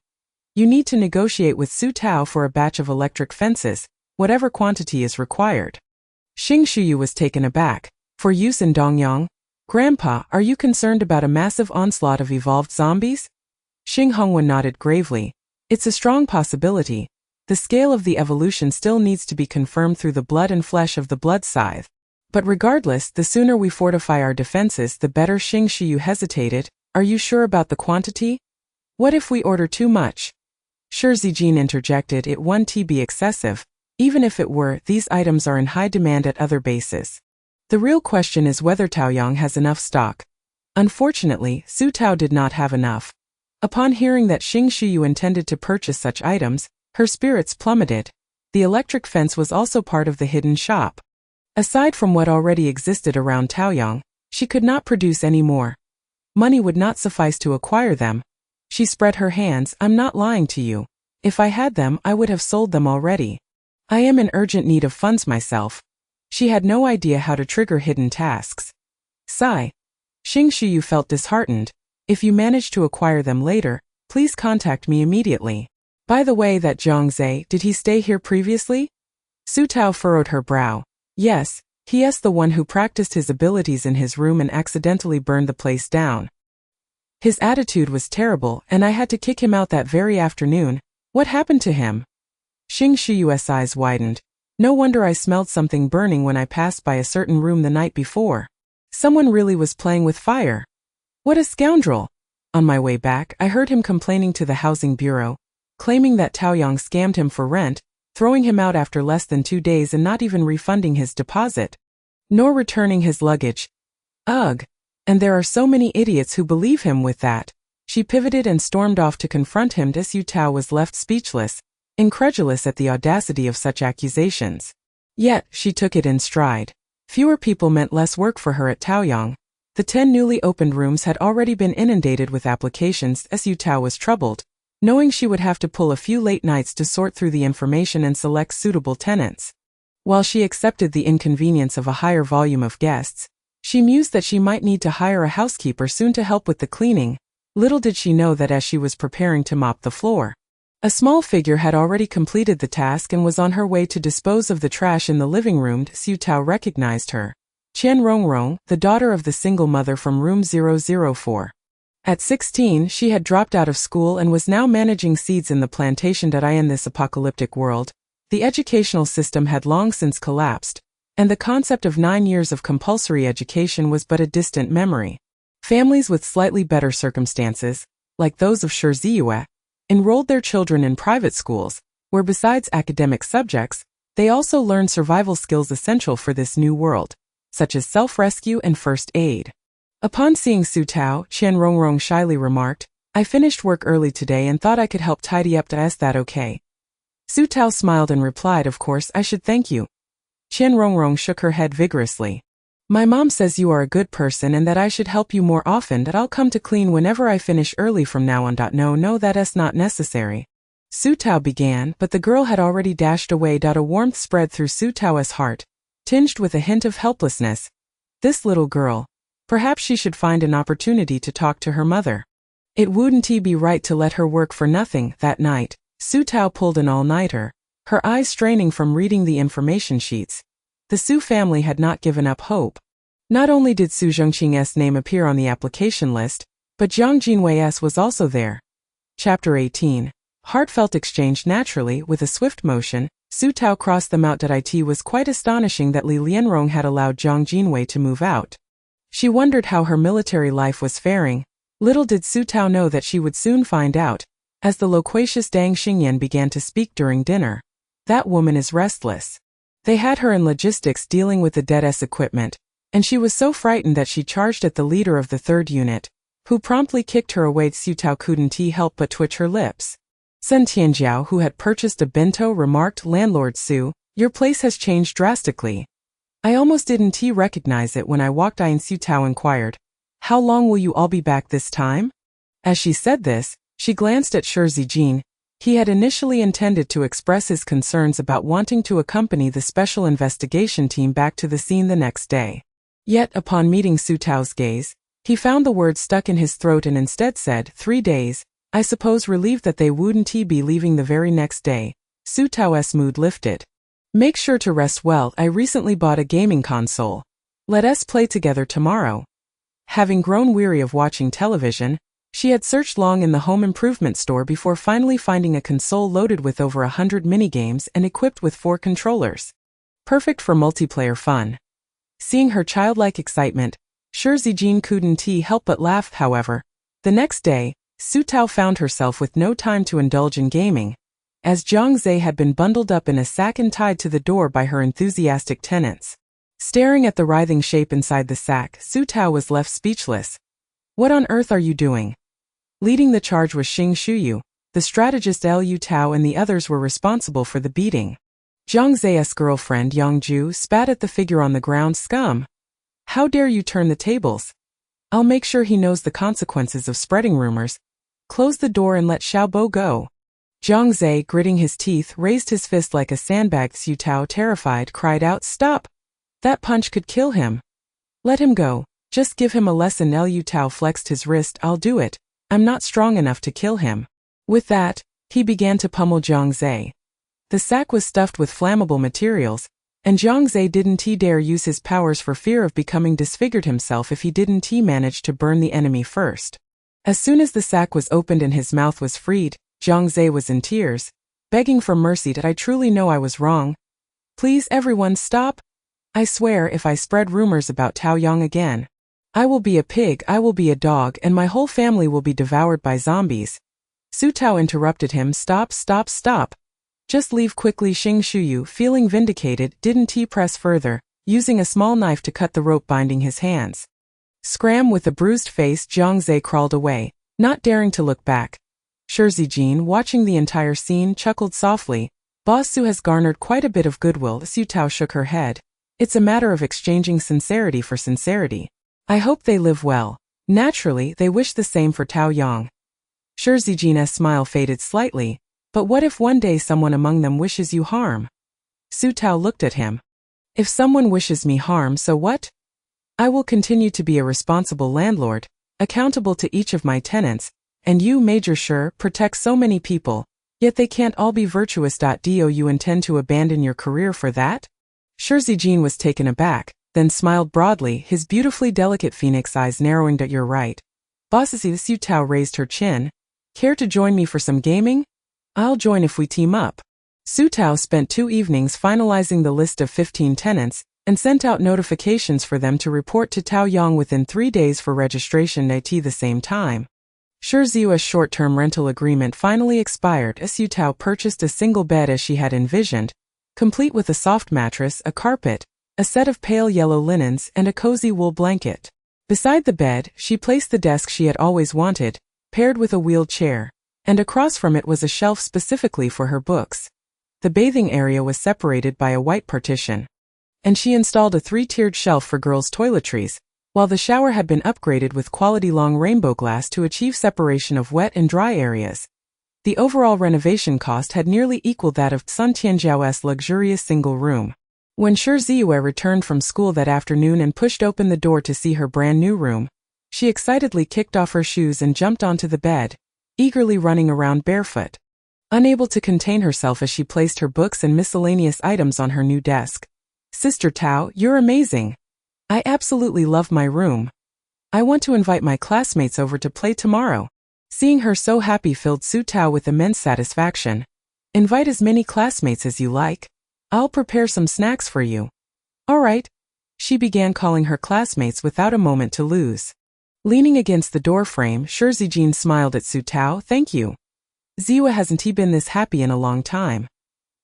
You need to negotiate with Su Tao for a batch of electric fences, whatever quantity is required. Xing Shuyu was taken aback. For use in Dongyang? Grandpa, are you concerned about a massive onslaught of evolved zombies? Xing Hongwen nodded gravely. It's a strong possibility. The scale of the evolution still needs to be confirmed through the blood and flesh of the blood scythe. But regardless, the sooner we fortify our defenses, the better. Xing Shuyu hesitated. Are you sure about the quantity? What if we order too much? Shi Zijing interjected. It won't be excessive. Even if it were, these items are in high demand at other bases. The real question is whether Taoyang has enough stock. Unfortunately, Su Tao did not have enough. Upon hearing that Xing Shuyu intended to purchase such items, her spirits plummeted. The electric fence was also part of the hidden shop. Aside from what already existed around Taoyang, she could not produce any more. Money would not suffice to acquire them. She spread her hands. I'm not lying to you. If I had them, I would have sold them already. I am in urgent need of funds myself. She had no idea how to trigger hidden tasks. Sigh. Xing Shuyu felt disheartened. If you manage to acquire them later, please contact me immediately. By the way, that Zhang Zhe, did he stay here previously? Su Tao furrowed her brow. Yes, he is the one who practiced his abilities in his room and accidentally burned the place down. His attitude was terrible, and I had to kick him out that very afternoon. What happened to him? Xing Shuyu's eyes widened. No wonder I smelled something burning when I passed by a certain room the night before. Someone really was playing with fire. What a scoundrel! On my way back, I heard him complaining to the housing bureau, claiming that Taoyang scammed him for rent, throwing him out after less than 2 days and not even refunding his deposit, nor returning his luggage. Ugh! And there are so many idiots who believe him with that. She pivoted and stormed off to confront him. Su Tao was left speechless, incredulous at the audacity of such accusations. Yet, she took it in stride. Fewer people meant less work for her at Taoyang. The 10 newly opened rooms had already been inundated with applications. Su Tao was troubled, knowing she would have to pull a few late nights to sort through the information and select suitable tenants. While she accepted the inconvenience of a higher volume of guests, she mused that she might need to hire a housekeeper soon to help with the cleaning. Little did she know that as she was preparing to mop the floor, a small figure had already completed the task and was on her way to dispose of the trash in the living room. Su Tao recognized her. Qian Rongrong, the daughter of the single mother from room 004. At 16, she had dropped out of school and was now managing seeds in the plantation. In this apocalyptic world, the educational system had long since collapsed, and the concept of 9 years of compulsory education was but a distant memory. Families with slightly better circumstances, like those of Shi Ziyue, enrolled their children in private schools, where besides academic subjects, they also learned survival skills essential for this new world, such as self-rescue and first aid. Upon seeing Su Tao, Qian Rongrong shyly remarked, I finished work early today and thought I could help tidy up. Is that okay? Su Tao smiled and replied, of course, I should thank you. Qian Rongrong shook her head vigorously. My mom says you are a good person and that I should help you more often, that I'll come to clean whenever I finish early from now on. No, that's not necessary. Su Tao began, but the girl had already dashed away. A warmth spread through Su Tao's heart, tinged with a hint of helplessness. This little girl. Perhaps she should find an opportunity to talk to her mother. It wouldn't be right to let her work for nothing. That night, Su Tao pulled an all-nighter, her eyes straining from reading the information sheets. The Su family had not given up hope. Not only did Su Zhongqing's name appear on the application list, but Jiang Jinwei's was also there. Chapter 18. Heartfelt exchange. Naturally, with a swift motion, Su Tao crossed them out. It was quite astonishing that Li Lianrong had allowed Jiang Jinwei to move out. She wondered how her military life was faring. Little did Su Tao know that she would soon find out, as the loquacious Dang Xingyan began to speak during dinner. That woman is restless. They had her in logistics dealing with the Dead's equipment, and she was so frightened that she charged at the leader of the third unit, who promptly kicked her away. Su Tao couldn't help but twitch her lips. Sun Tianjiao, who had purchased a bento, remarked, "Landlord Su, your place has changed drastically. I almost didn't recognize it when I walked in." Su Tao inquired, "How long will you all be back this time?" As she said this, she glanced at Shi Zijin. He had initially intended to express his concerns about wanting to accompany the special investigation team back to the scene the next day. Yet, upon meeting Su Tao's gaze, he found the word stuck in his throat and instead said, 3 days, I suppose, relieved that they wouldn't be leaving the very next day. Su Tao's mood lifted. Make sure to rest well. I recently bought a gaming console. Let us play together tomorrow. Having grown weary of watching television, she had searched long in the home improvement store before finally finding a console loaded with over 100 minigames and equipped with 4 controllers. Perfect for multiplayer fun. Seeing her childlike excitement, Shi Zijin couldn't help but laugh. However, the next day, Su Tao found herself with no time to indulge in gaming, as Jiang Zhe had been bundled up in a sack and tied to the door by her enthusiastic tenants. Staring at the writhing shape inside the sack, Su Tao was left speechless. What on earth are you doing? Leading the charge was Xing Shuyu, the strategist. Liu Tao and the others were responsible for the beating. Jiang Zhe's girlfriend Yang Ju spat at the figure on the ground. Scum! How dare you turn the tables? I'll make sure he knows the consequences of spreading rumors. Close the door and let Xiaobo go. Jiang Zhe, gritting his teeth, raised his fist like a sandbag. Su Tao, terrified, cried out, Stop! That punch could kill him. Let him go. Just give him a lesson. Liu Tao flexed his wrist. I'll do it. I'm not strong enough to kill him. With that, he began to pummel Jiang Zhe. The sack was stuffed with flammable materials, and Jiang Zhe didn't dare use his powers for fear of becoming disfigured himself if he didn't manage to burn the enemy first. As soon as the sack was opened and his mouth was freed, Jiang Zhe was in tears, begging for mercy. Did I truly know I was wrong? Please everyone stop. I swear if I spread rumors about Tao Yang again, I will be a pig, I will be a dog, and my whole family will be devoured by zombies. Su Tao interrupted him. Stop. Just leave quickly. Xing Shuyu, feeling vindicated, didn't press further, using a small knife to cut the rope binding his hands. Scram! With a bruised face, Jiang Zhe crawled away, not daring to look back. Shi Zijin, watching the entire scene, chuckled softly. Boss Su has garnered quite a bit of goodwill. Su Tao shook her head. It's a matter of exchanging sincerity for sincerity. I hope they live well. Naturally, they wish the same for Tao Yang. Shi Zijin's smile faded slightly. But what if one day someone among them wishes you harm? Su Tao looked at him. If someone wishes me harm, so what? I will continue to be a responsible landlord, accountable to each of my tenants, and you, Major Shi, protect so many people, yet they can't all be virtuous. Do you intend to abandon your career for that? Shi Zijin was taken aback, then smiled broadly, his beautifully delicate phoenix eyes narrowing. You're right. Bossy. Su Tao raised her chin. Care to join me for some gaming? I'll join if we team up. Su Tao spent 2 evenings finalizing the list of 15 tenants, and sent out notifications for them to report to Tao Yang within 3 days for registration. At the same time, Shi Ziu's short-term rental agreement finally expired as Su Tao purchased a single bed as she had envisioned, complete with a soft mattress, a carpet, a set of pale yellow linens, and a cozy wool blanket. Beside the bed, she placed the desk she had always wanted, paired with a wheeled chair, and across from it was a shelf specifically for her books. The bathing area was separated by a white partition. and she installed a 3-tiered shelf for girls' toiletries, while the shower had been upgraded with quality long rainbow glass to achieve separation of wet and dry areas. The overall renovation cost had nearly equaled that of Sun Tianzhao's luxurious single room. When Shi Ziyue returned from school that afternoon and pushed open the door to see her brand new room, she excitedly kicked off her shoes and jumped onto the bed, eagerly running around barefoot. Unable to contain herself as she placed her books and miscellaneous items on her new desk. "Sister Tao, you're amazing. I absolutely love my room. I want to invite my classmates over to play tomorrow." Seeing her so happy filled Su Tao with immense satisfaction. "Invite as many classmates as you like. I'll prepare some snacks for you." "All right." She began calling her classmates without a moment to lose. Leaning against the doorframe, Shi Zijin smiled at Su Tao. "Thank you. Ziyue hasn't he been this happy in a long time.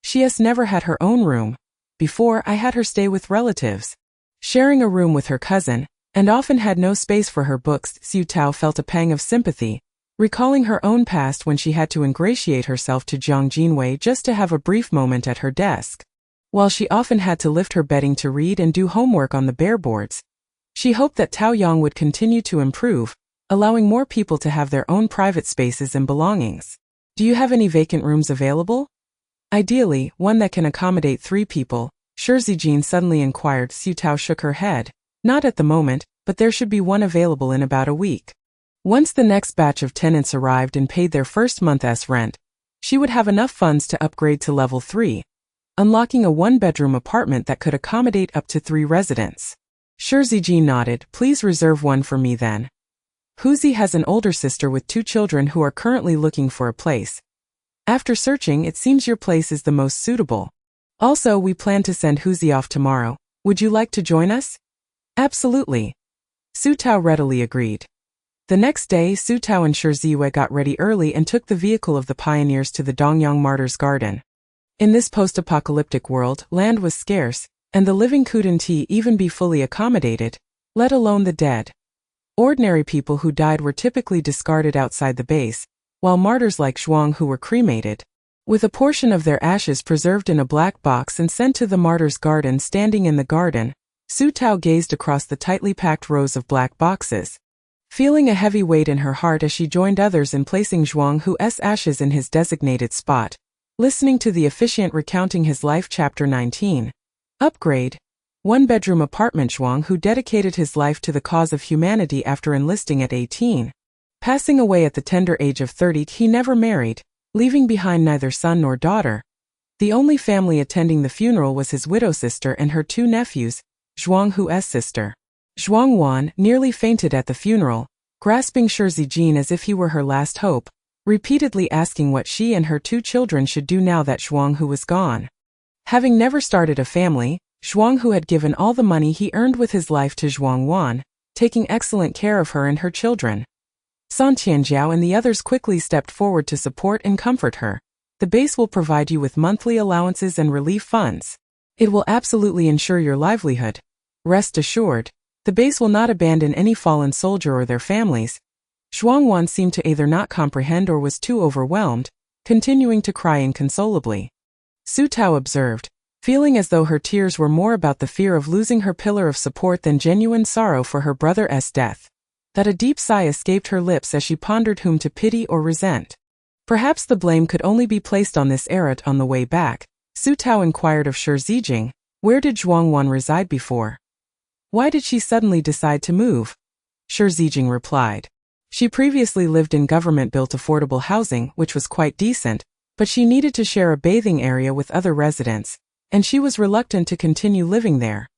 She has never had her own room. Before, I had her stay with relatives, sharing a room with her cousin, and often had no space for her books." Su Tao felt a pang of sympathy, recalling her own past when she had to ingratiate herself to Jiang Jinwei just to have a brief moment at her desk. While she often had to lift her bedding to read and do homework on the bare boards, she hoped that Taoyang would continue to improve, allowing more people to have their own private spaces and belongings. "Do you have any vacant rooms available? Ideally, one that can accommodate 3 people, Shi Zijin suddenly inquired. Su Tao shook her head. "Not at the moment, but there should be one available in about a week." Once the next batch of tenants arrived and paid their first month's rent, she would have enough funds to upgrade to level 3, unlocking a 1-bedroom apartment that could accommodate up to 3 residents. Shi Zijin nodded. "Please reserve one for me then. Huzi has an older sister with 2 children who are currently looking for a place. After searching, it seems your place is the most suitable. Also, we plan to send Huzi off tomorrow. Would you like to join us?" "Absolutely." Su Tao readily agreed. The next day, Su Tao and Shi Ziyue got ready early and took the vehicle of the pioneers to the Dongyang Martyrs' Garden. In this post-apocalyptic world, land was scarce, and the living couldn't even be fully accommodated, let alone the dead. Ordinary people who died were typically discarded outside the base, while martyrs like Zhuang who were cremated, with a portion of their ashes preserved in a black box and sent to the Martyrs' Garden. Standing in the garden, Su Tao gazed across the tightly packed rows of black boxes, feeling a heavy weight in her heart as she joined others in placing Zhuang Hu's ashes in his designated spot. Listening to the officiant recounting his life. Chapter 19. Upgrade. 1-bedroom apartment. Zhuang Hu dedicated his life to the cause of humanity after enlisting at 18. Passing away at the tender age of 30, he never married, leaving behind neither son nor daughter. The only family attending the funeral was his widow sister and her 2 nephews, Zhuang Hu's sister. Zhuang Wan nearly fainted at the funeral, grasping Shi Zijin as if he were her last hope, repeatedly asking what she and her 2 children should do now that Zhuang Hu was gone. Having never started a family, Zhuang Hu had given all the money he earned with his life to Zhuang Wan, taking excellent care of her and her children. San Tianzhao and the others quickly stepped forward to support and comfort her. "The base will provide you with monthly allowances and relief funds. It will absolutely ensure your livelihood. Rest assured, the base will not abandon any fallen soldier or their families." Zhuang Wan seemed to either not comprehend or was too overwhelmed, continuing to cry inconsolably. Su Tao observed, feeling as though her tears were more about the fear of losing her pillar of support than genuine sorrow for her brother's death, that a deep sigh escaped her lips as she pondered whom to pity or resent. Perhaps the blame could only be placed on this errant. On the way back, Su Tao inquired of Shi Zijing, where did Zhuang Wan reside before? Why did she suddenly decide to move? Shi Zijing replied, she previously lived in government-built affordable housing, which was quite decent, but she needed to share a bathing area with other residents, and she was reluctant to continue living there.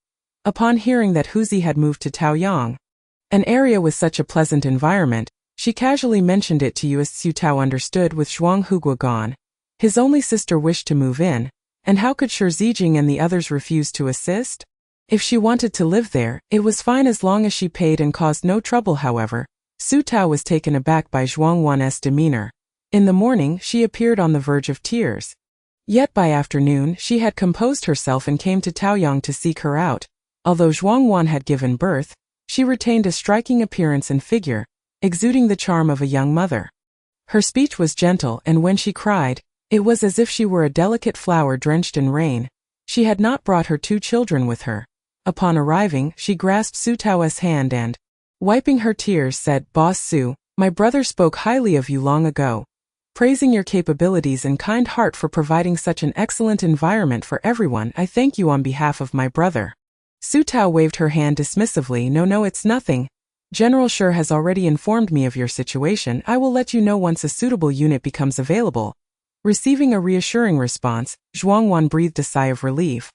Upon hearing that Huzi had moved to Taoyang, an area with such a pleasant environment, she casually mentioned it to you. As Su Tao understood, with Zhuang Hugua gone, his only sister wished to move in, and how could Shi Zijing and the others refuse to assist? If she wanted to live there, it was fine as long as she paid and caused no trouble. However, Su Tao was taken aback by Zhuang Wan's demeanor. In the morning, she appeared on the verge of tears. Yet by afternoon, she had composed herself and came to Taoyang to seek her out. Although Zhuang Wan had given birth, she retained a striking appearance and figure, exuding the charm of a young mother. Her speech was gentle, and when she cried, it was as if she were a delicate flower drenched in rain. She had not brought her 2 children with her. Upon arriving, she grasped Su Tao's hand and, wiping her tears, said, "Boss Su, my brother spoke highly of you long ago, praising your capabilities and kind heart for providing such an excellent environment for everyone. I thank you on behalf of my brother." Su Tao waved her hand dismissively. No, it's nothing. General Shi has already informed me of your situation. I will let you know once a suitable unit becomes available. Receiving a reassuring response, Zhuangwan breathed a sigh of relief,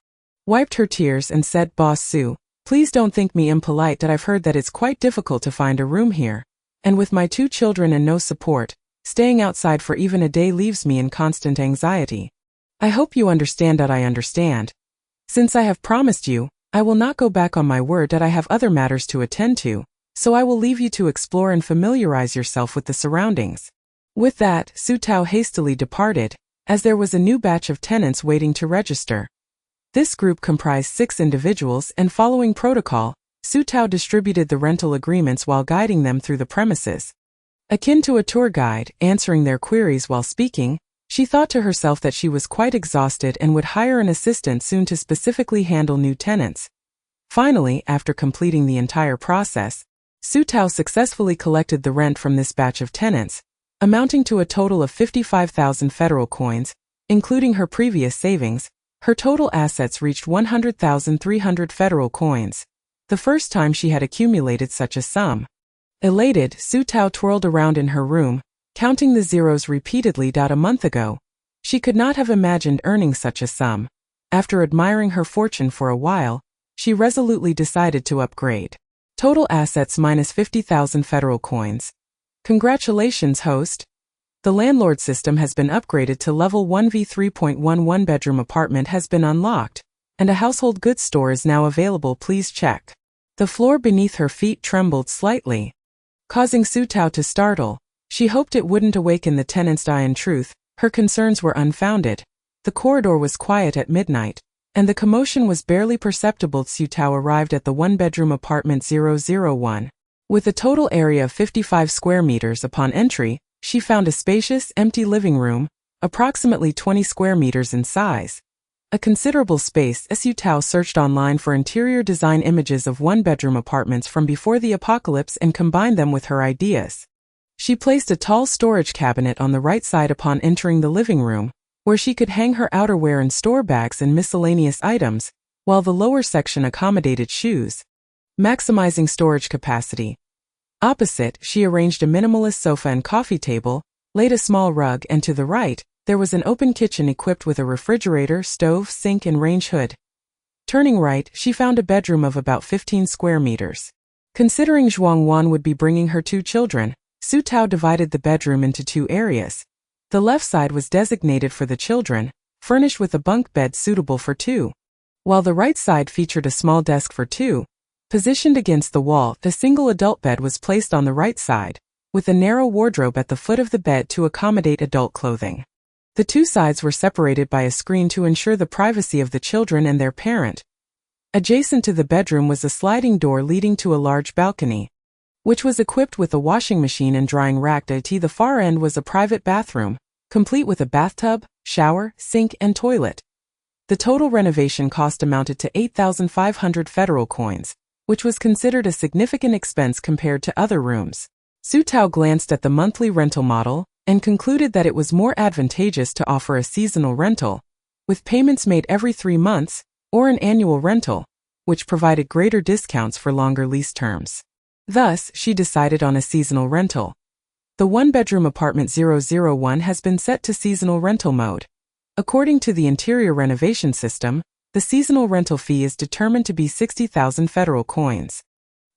wiped her tears and said, "Boss Su, please don't think me impolite that I've heard that it's quite difficult to find a room here. And with my 2 children and no support, staying outside for even a day leaves me in constant anxiety. I hope you understand that I understand. Since I have promised you, I will not go back on my word that I have other matters to attend to, so I will leave you to explore and familiarize yourself with the surroundings." With that, Su Tao hastily departed, as there was a new batch of tenants waiting to register. This group comprised 6 individuals, and following protocol, Su Tao distributed the rental agreements while guiding them through the premises. Akin to a tour guide, answering their queries while speaking, she thought to herself that she was quite exhausted and would hire an assistant soon to specifically handle new tenants. Finally, after completing the entire process, Su Tao successfully collected the rent from this batch of tenants, amounting to a total of 55,000 federal coins, including her previous savings. Her total assets reached 100,300 federal coins, the first time she had accumulated such a sum. Elated, Su Tao twirled around in her room, counting the zeros repeatedly. A month ago, she could not have imagined earning such a sum. After admiring her fortune for a while, she resolutely decided to upgrade. Total assets minus 50,000 federal coins. Congratulations, host. The landlord system has been upgraded to level 1v 3.11. Bedroom apartment has been unlocked, and a household goods store is now available. Please check. The floor beneath her feet trembled slightly, causing Su Tao to startle. She hoped it wouldn't awaken the tenant's eye. In truth, her concerns were unfounded. The corridor was quiet at midnight, and the commotion was barely perceptible. Su Tao arrived at the 1-bedroom apartment 001. With a total area of 55 square meters. Upon entry, she found a spacious, empty living room, approximately 20 square meters in size. A considerable space. Su Tao searched online for interior design images of 1-bedroom apartments from before the apocalypse and combined them with her ideas. She placed a tall storage cabinet on the right side upon entering the living room, where she could hang her outerwear and store bags and miscellaneous items, while the lower section accommodated shoes, maximizing storage capacity. Opposite, she arranged a minimalist sofa and coffee table, laid a small rug, and to the right, there was an open kitchen equipped with a refrigerator, stove, sink, and range hood. Turning right, she found a bedroom of about 15 square meters. Considering Zhuangwan would be bringing her 2 children, Su Tao divided the bedroom into 2 areas. The left side was designated for the children, furnished with a bunk bed suitable for 2, while the right side featured a small desk for 2. Positioned against the wall, the single adult bed was placed on the right side, with a narrow wardrobe at the foot of the bed to accommodate adult clothing. The 2 sides were separated by a screen to ensure the privacy of the children and their parent. Adjacent to the bedroom was a sliding door leading to a large balcony, which was equipped with a washing machine and drying rack. At the far end was a private bathroom, complete with a bathtub, shower, sink, and toilet. The total renovation cost amounted to 8,500 federal coins, which was considered a significant expense compared to other rooms. Su Tao glanced at the monthly rental model and concluded that it was more advantageous to offer a seasonal rental, with payments made every 3 months, or an annual rental, which provided greater discounts for longer lease terms. Thus, she decided on a seasonal rental. The 1-bedroom apartment 001 has been set to seasonal rental mode. According to the interior renovation system, the seasonal rental fee is determined to be 60,000 federal coins.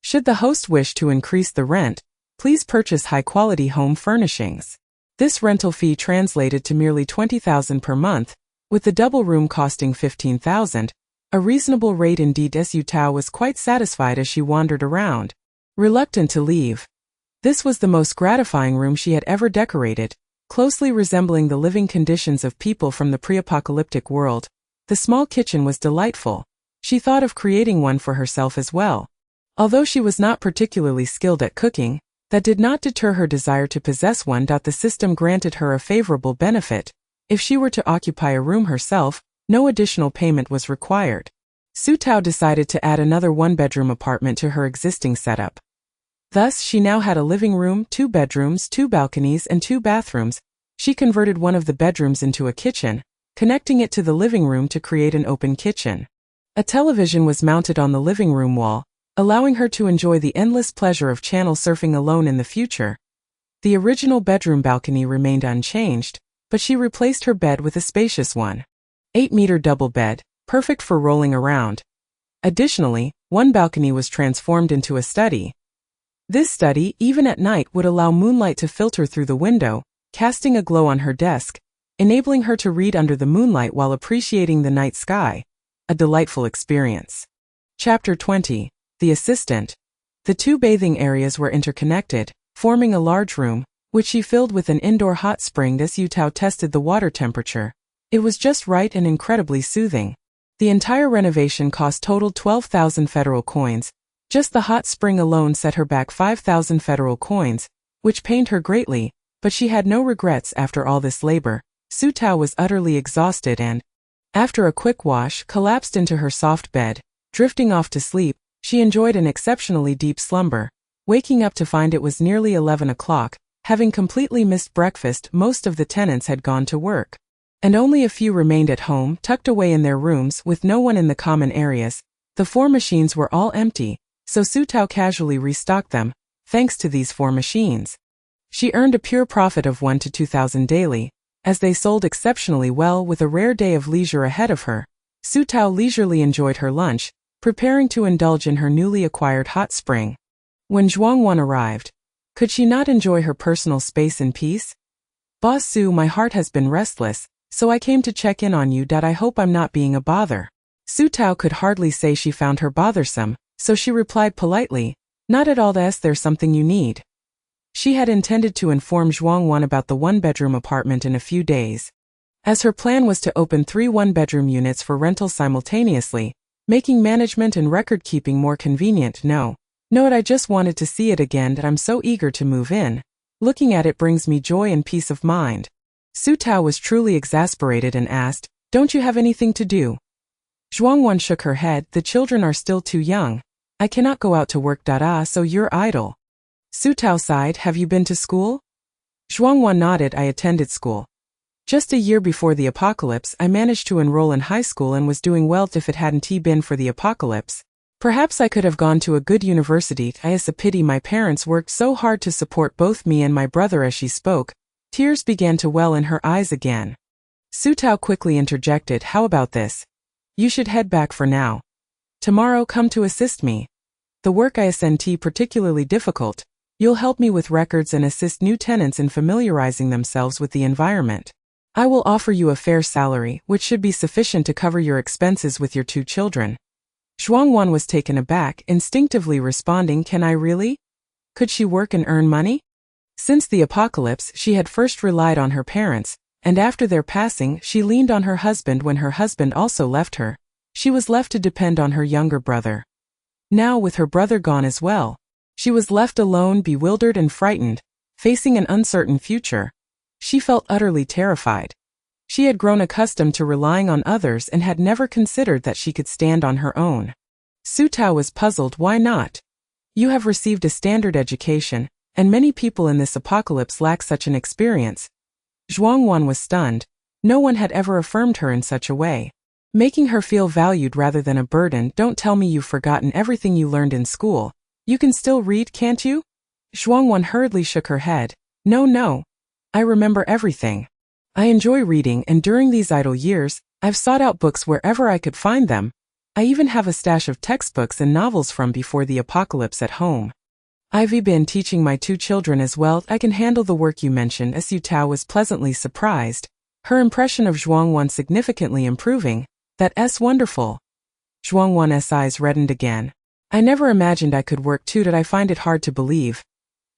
Should the host wish to increase the rent, please purchase high-quality home furnishings. This rental fee translated to merely 20,000 per month, with the double room costing 15,000, a reasonable rate indeed. Su Tao was quite satisfied as she wandered around, reluctant to leave. This was the most gratifying room she had ever decorated, closely resembling the living conditions of people from the pre-apocalyptic world. The small kitchen was delightful. She thought of creating one for herself as well. Although she was not particularly skilled at cooking, that did not deter her desire to possess one. The system granted her a favorable benefit. If she were to occupy a room herself, No additional payment was required. Su Tao decided to add another one-bedroom apartment to her existing setup. Thus, she now had a living room, 2 bedrooms, 2 balconies, and 2 bathrooms. She converted one of the bedrooms into a kitchen, connecting it to the living room to create an open kitchen. A television was mounted on the living room wall, allowing her to enjoy the endless pleasure of channel surfing alone in the future. The original bedroom balcony remained unchanged, but she replaced her bed with a spacious one. 8-meter double bed, perfect for rolling around. Additionally, one balcony was transformed into a study. This study, even at night, would allow moonlight to filter through the window, casting a glow on her desk, enabling her to read under the moonlight while appreciating the night sky. A delightful experience. Chapter 20. The Assistant. The 2 bathing areas were interconnected, forming a large room, which she filled with an indoor hot spring as Su Tao tested the water temperature. It was just right and incredibly soothing. The entire renovation cost totaled 12,000 federal coins. Just the hot spring alone set her back 5,000 federal coins, which pained her greatly, but she had no regrets after all this labor. Su Tao was utterly exhausted and, after a quick wash, collapsed into her soft bed. Drifting off to sleep, she enjoyed an exceptionally deep slumber, waking up to find it was nearly 11 o'clock. Having completely missed breakfast, most of the tenants had gone to work, and only a few remained at home, tucked away in their rooms with no one in the common areas. The 4 machines were all empty, so Su Tao casually restocked them. Thanks to these 4 machines, she earned a pure profit of 1 to 2,000 daily, as they sold exceptionally well with a rare day of leisure ahead of her. Su Tao leisurely enjoyed her lunch, preparing to indulge in her newly acquired hot spring. When Zhuangwan arrived, could she not enjoy her personal space in peace? Boss Su, my heart has been restless, so I came to check in on you. I hope I'm not being a bother. Su Tao could hardly say she found her bothersome, so she replied politely, not at all. There's something you need. She had intended to inform Zhuangwan about the 1-bedroom apartment in a few days, as her plan was to open 3 1-bedroom units for rental simultaneously, making management and record-keeping more convenient. No, I just wanted to see it again. I'm so eager to move in. Looking at it brings me joy and peace of mind. Su Tao was truly exasperated and asked, don't you have anything to do? Zhuangwan shook her head. The children are still too young. I cannot go out to work. So you're idle. Su Tao sighed. Have you been to school? Zhuangwan nodded. I attended school. Just a year before the apocalypse, I managed to enroll in high school and was doing well. If it hadn't been for the apocalypse, perhaps I could have gone to a good university. It's a pity my parents worked so hard to support both me and my brother. As she spoke, tears began to well in her eyes again. Su Tao quickly interjected, how about this? You should head back for now. Tomorrow come to assist me. The work isn't particularly difficult. You'll help me with records and assist new tenants in familiarizing themselves with the environment. I will offer you a fair salary, which should be sufficient to cover your expenses with your 2 children. Zhuangwan was taken aback, instinctively responding, can I really? Could she work and earn money? Since the apocalypse, she had first relied on her parents, and after their passing, she leaned on her husband. When her husband also left her, she was left to depend on her younger brother. Now, with her brother gone as well, she was left alone, bewildered and frightened, facing an uncertain future. She felt utterly terrified. She had grown accustomed to relying on others and had never considered that she could stand on her own. Su Tao was puzzled. Why not? You have received a standard education, and many people in this apocalypse lack such an experience. Zhuangwan was stunned. No one had ever affirmed her in such a way, making her feel valued rather than a burden. Don't tell me you've forgotten everything you learned in school. You can still read, can't you? Zhuangwan hurriedly shook her head. No. I remember everything. I enjoy reading, and during these idle years, I've sought out books wherever I could find them. I even have a stash of textbooks and novels from before the apocalypse at home. I've been teaching my 2 children as well. I can handle the work you mentioned. Su Tao was pleasantly surprised, her impression of Zhuangwan significantly improving. That's wonderful. Zhuangwan's eyes reddened again. I never imagined I could work too. I find it hard to believe.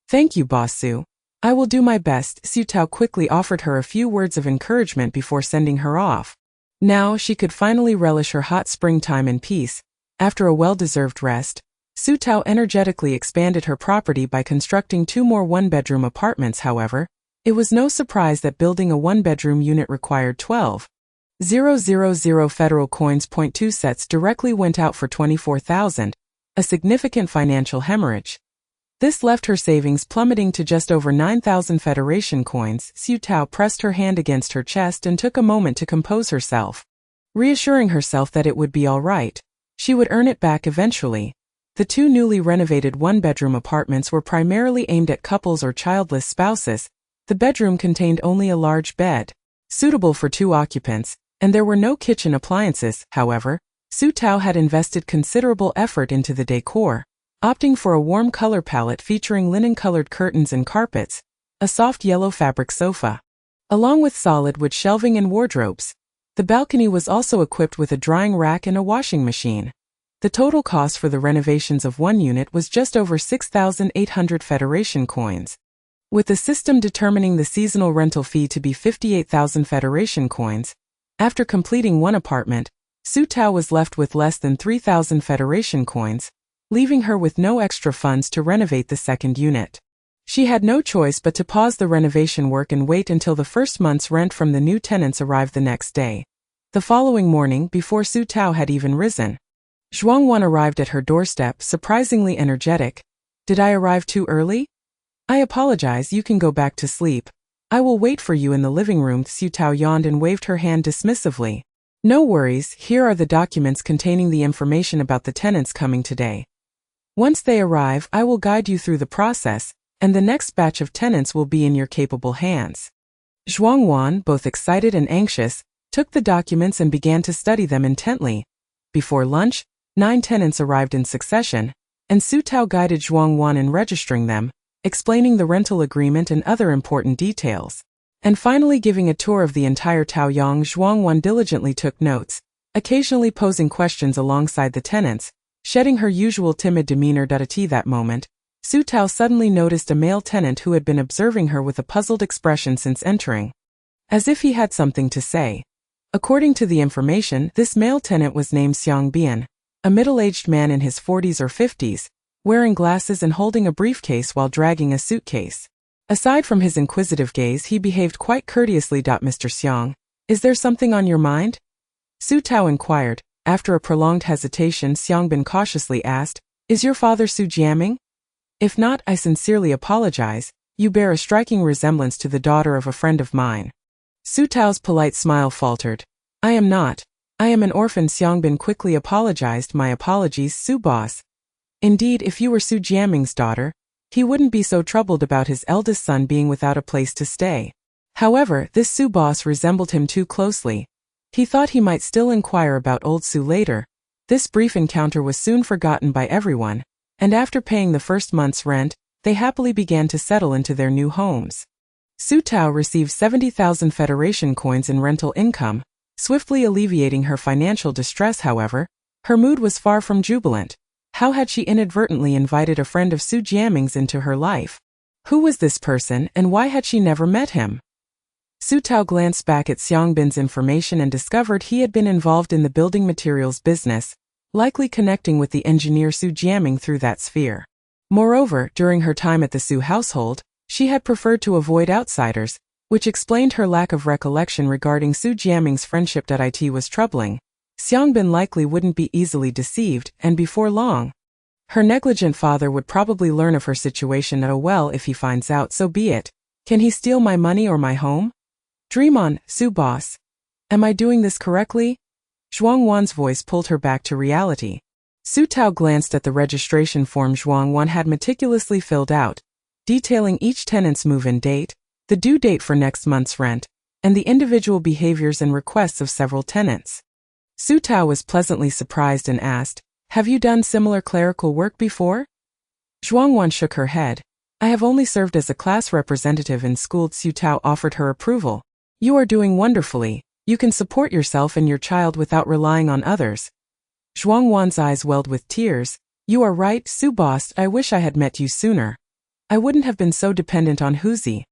Thank you, Boss Su. I will do my best. Su Tao quickly offered her a few words of encouragement before sending her off. Now she could finally relish her hot springtime in peace. After a well-deserved rest, Su Tao energetically expanded her property by constructing 2 more 1-bedroom apartments. However, it was no surprise that building a 1-bedroom unit required 12 000 federal coins. .2 sets directly went out for 24,000, a significant financial hemorrhage. This left her savings plummeting to just over 9,000 Federation coins. Su Tao pressed her hand against her chest and took a moment to compose herself, reassuring herself that it would be all right. She would earn it back eventually. The two newly renovated one-bedroom apartments were primarily aimed at couples or childless spouses. The bedroom contained only a large bed, suitable for 2 occupants, and there were no kitchen appliances. However, Su Tao had invested considerable effort into the decor, opting for a warm color palette featuring linen-colored curtains and carpets, a soft yellow fabric sofa, along with solid wood shelving and wardrobes. The balcony was also equipped with a drying rack and a washing machine. The total cost for the renovations of one unit was just over 6,800 Federation coins, with the system determining the seasonal rental fee to be 58,000 Federation coins. After completing one apartment, Su Tao was left with less than 3,000 Federation coins, leaving her with no extra funds to renovate the second unit. She had no choice but to pause the renovation work and wait until the first month's rent from the new tenants arrived the next day. The following morning, before Su Tao had even risen, Zhuang Wan arrived at her doorstep, surprisingly energetic. "Did I arrive too early? I apologize, you can go back to sleep. I will wait for you in the living room." Su Tao yawned and waved her hand dismissively. "No worries, here are the documents containing the information about the tenants coming today. Once they arrive, I will guide you through the process, and the next batch of tenants will be in your capable hands." Zhuang Wan, both excited and anxious, took the documents and began to study them intently. Before lunch, 9 tenants arrived in succession, and Su Tao guided Zhuang Wan in registering them, explaining the rental agreement and other important details. And finally giving a tour of the entire Taoyang, Zhuang Wan diligently took notes, occasionally posing questions alongside the tenants, shedding her usual timid demeanor. At that moment, Su Tao suddenly noticed a male tenant who had been observing her with a puzzled expression since entering, as if he had something to say. According to the information, this male tenant was named Xiang Bian, a middle-aged man in his 40s or 50s, wearing glasses and holding a briefcase while dragging a suitcase. Aside from his inquisitive gaze, he behaved quite courteously. "Mr. Xiang, is there something on your mind?" Su Tao inquired. After a prolonged hesitation, Xiang Bin cautiously asked, "Is your father Su Jiaming? If not, I sincerely apologize. You bear a striking resemblance to the daughter of a friend of mine." Su Tao's polite smile faltered. "I am not. I am an orphan." Xiang Bin quickly apologized. "My apologies, Su Boss. Indeed, if you were Su Jiaming's daughter, he wouldn't be so troubled about his eldest son being without a place to stay." However, this Su Boss resembled him too closely. He thought he might still inquire about old Su later. This brief encounter was soon forgotten by everyone, and after paying the first month's rent, they happily began to settle into their new homes. Su Tao received 70,000 Federation coins in rental income, swiftly alleviating her financial distress. However, her mood was far from jubilant. How had she inadvertently invited a friend of Su Jiaming's into her life? Who was this person, and why had she never met him? Su Tao glanced back at Xiang Bin's information and discovered he had been involved in the building materials business, likely connecting with the engineer Su Jiaming through that sphere. Moreover, during her time at the Su household, she had preferred to avoid outsiders, which explained her lack of recollection regarding Su Jiaming's friendship. It was troubling. Xiang Bin likely wouldn't be easily deceived, and before long, her negligent father would probably learn of her situation. "Oh well, if he finds out, so be it. Can he steal my money or my home? Dream on, Su Boss. Am I doing this correctly?" Zhuang Wan's voice pulled her back to reality. Su Tao glanced at the registration form Zhuang Wan had meticulously filled out, detailing each tenant's move-in date, the due date for next month's rent, and the individual behaviors and requests of several tenants. Su Tao was pleasantly surprised and asked, "Have you done similar clerical work before?" Zhuang Wan shook her head. "I have only served as a class representative in school." Su Tao offered her approval. "You are doing wonderfully. You can support yourself and your child without relying on others." Zhuang Wan's eyes welled with tears. "You are right, Su Boss. I wish I had met you sooner. I wouldn't have been so dependent on Huzi.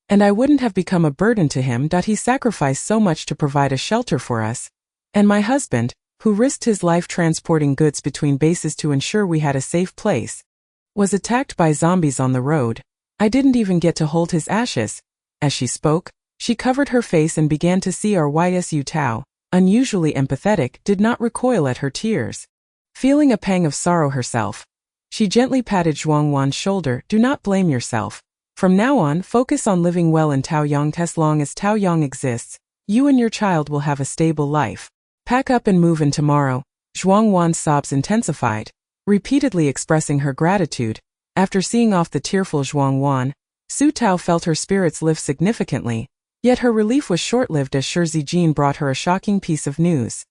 And I wouldn't have become a burden to him. He sacrificed so much to provide a shelter for us. And my husband, who risked his life transporting goods between bases to ensure we had a safe place, was attacked by zombies on the road. I didn't even get to hold his ashes." As she spoke, she covered her face and began to see our Ysu Tao, unusually empathetic, did not recoil at her tears. Feeling a pang of sorrow herself, she gently patted Zhuangwan's shoulder. Do not blame yourself. From now on, focus on living well in Taoyang. As long as Taoyang exists, you and your child will have a stable life. Pack up and move in tomorrow. Zhuangwan's sobs intensified, repeatedly expressing her gratitude. After seeing off the tearful Zhuangwan, Su Tao felt her spirits lift significantly, yet her relief was short-lived as Shi Zijin brought her a shocking piece of news.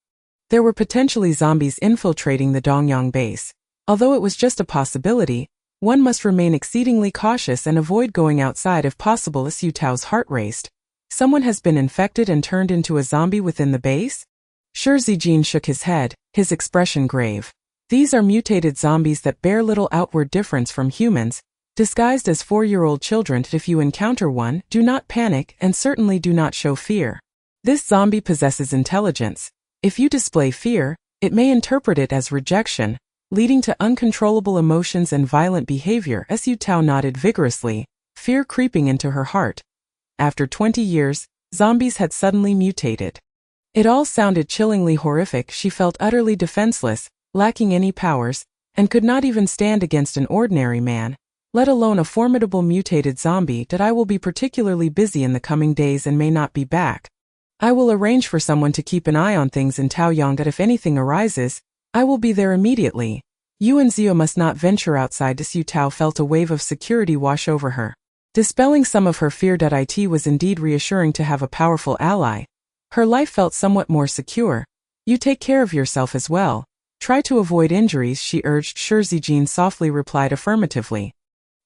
There were potentially zombies infiltrating the Dongyang base. Although it was just a possibility, one must remain exceedingly cautious and avoid going outside if possible. Su Tao's heart raced. Someone has been infected and turned into a zombie within the base? Shi Zijin shook his head, his expression grave. These are mutated zombies that bear little outward difference from humans, disguised as 4-year-old children. If you encounter one, do not panic and certainly do not show fear. This zombie possesses intelligence. If you display fear, it may interpret it as rejection, leading to uncontrollable emotions and violent behavior. Su Tao nodded vigorously, fear creeping into her heart. After 20 years, zombies had suddenly mutated. It all sounded chillingly horrific. She felt utterly defenseless, lacking any powers, and could not even stand against an ordinary man, let alone a formidable mutated zombie. That I will be particularly busy in the coming days and may not be back. I will arrange for someone to keep an eye on things in Taoyang. That if anything arises, I will be there immediately. You and Zio must not venture outside. Su Tao felt a wave of security wash over her, dispelling some of her fear. It was indeed reassuring to have a powerful ally. Her life felt somewhat more secure. You take care of yourself as well. Try to avoid injuries, she urged. Shi Zijin softly replied affirmatively.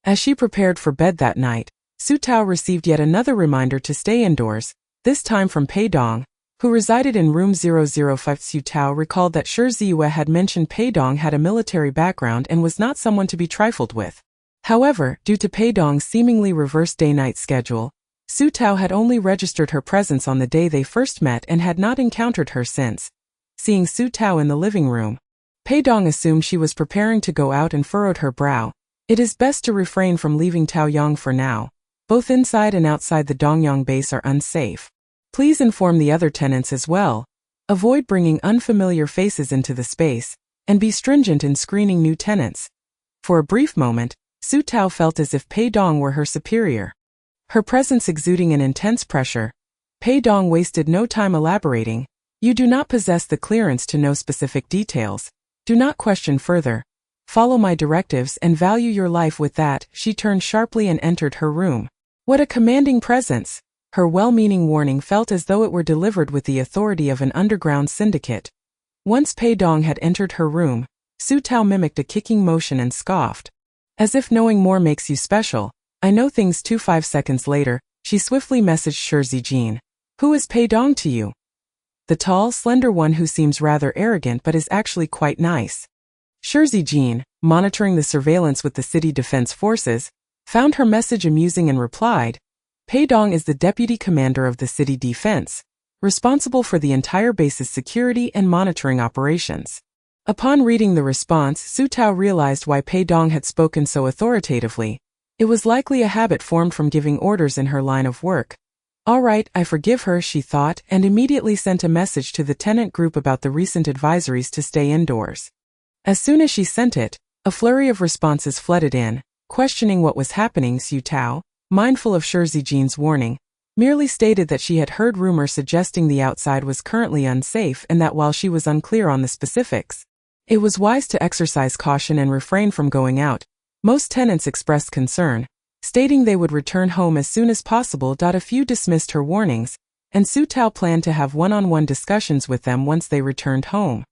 As she prepared for bed that night, Su Tao received yet another reminder to stay indoors, this time from Pei Dong, who resided in room 005. Su Tao recalled that Shi Ziyue had mentioned Pei Dong had a military background and was not someone to be trifled with. However, due to Pei Dong's seemingly reversed day-night schedule, Su Tao had only registered her presence on the day they first met and had not encountered her since. Seeing Su Tao in the living room, Pei Dong assumed she was preparing to go out and furrowed her brow. It is best to refrain from leaving Taoyang for now. Both inside and outside the Dongyang base are unsafe. Please inform the other tenants as well. Avoid bringing unfamiliar faces into the space, and be stringent in screening new tenants. For a brief moment, Su Tao felt as if Pei Dong were her superior, her presence exuding an intense pressure. Pei Dong wasted no time elaborating. You do not possess the clearance to know specific details. Do not question further. Follow my directives and value your life. With that, she turned sharply and entered her room. What a commanding presence! Her well-meaning warning felt as though it were delivered with the authority of an underground syndicate. Once Pei Dong had entered her room, Su Tao mimicked a kicking motion and scoffed. As if knowing more makes you special, I know things too. 5 seconds later, she swiftly messaged Shi Zijin. Who is Pei Dong to you? The tall, slender one who seems rather arrogant but is actually quite nice. Shi Zijin, monitoring the surveillance with the city defense forces, found her message amusing and replied, Pei Dong is the deputy commander of the city defense, responsible for the entire base's security and monitoring operations. Upon reading the response, Su Tao realized why Pei Dong had spoken so authoritatively. It was likely a habit formed from giving orders in her line of work. All right, I forgive her, she thought, and immediately sent a message to the tenant group about the recent advisories to stay indoors. As soon as she sent it, a flurry of responses flooded in, questioning what was happening. Su Tao, mindful of Shi Zijin's warning, merely stated that she had heard rumors suggesting the outside was currently unsafe and that while she was unclear on the specifics, it was wise to exercise caution and refrain from going out. Most tenants expressed concern, stating they would return home as soon as possible. A few dismissed her warnings, and Su Tao planned to have one-on-one discussions with them once they returned home.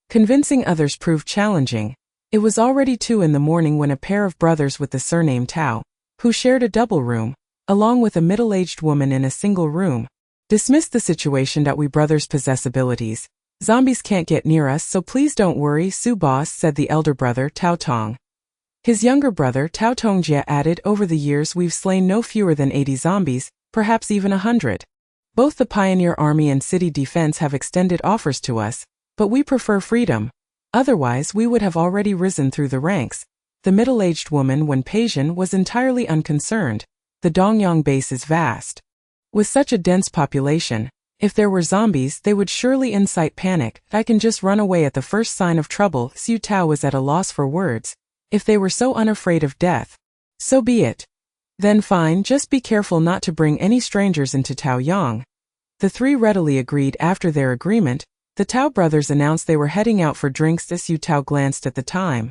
Convincing others proved challenging. It was already 2 in the morning when a pair of brothers with the surname Tao, who shared a double room, along with a middle-aged woman in a single room, dismissed the situation. We brothers possess abilities. Zombies can't get near us, so please don't worry, Su boss, said the elder brother, Tao Tong. His younger brother, Tao Tongjie, added, over the years we've slain no fewer than 80 zombies, perhaps even 100. Both the Pioneer Army and City Defense have extended offers to us, but we prefer freedom. Otherwise we would have already risen through the ranks. The middle-aged woman, Wen Peijian, was entirely unconcerned. The Dongyang base is vast. With such a dense population, If there were zombies, they would surely incite panic. I can just run away at the first sign of trouble. Xu Tao was at a loss for words. If they were so unafraid of death, so be it. Then fine, just be careful not to bring any strangers into Taoyang. The three readily agreed. After their agreement, the Tao brothers announced they were heading out for drinks. Xu Tao glanced at the time.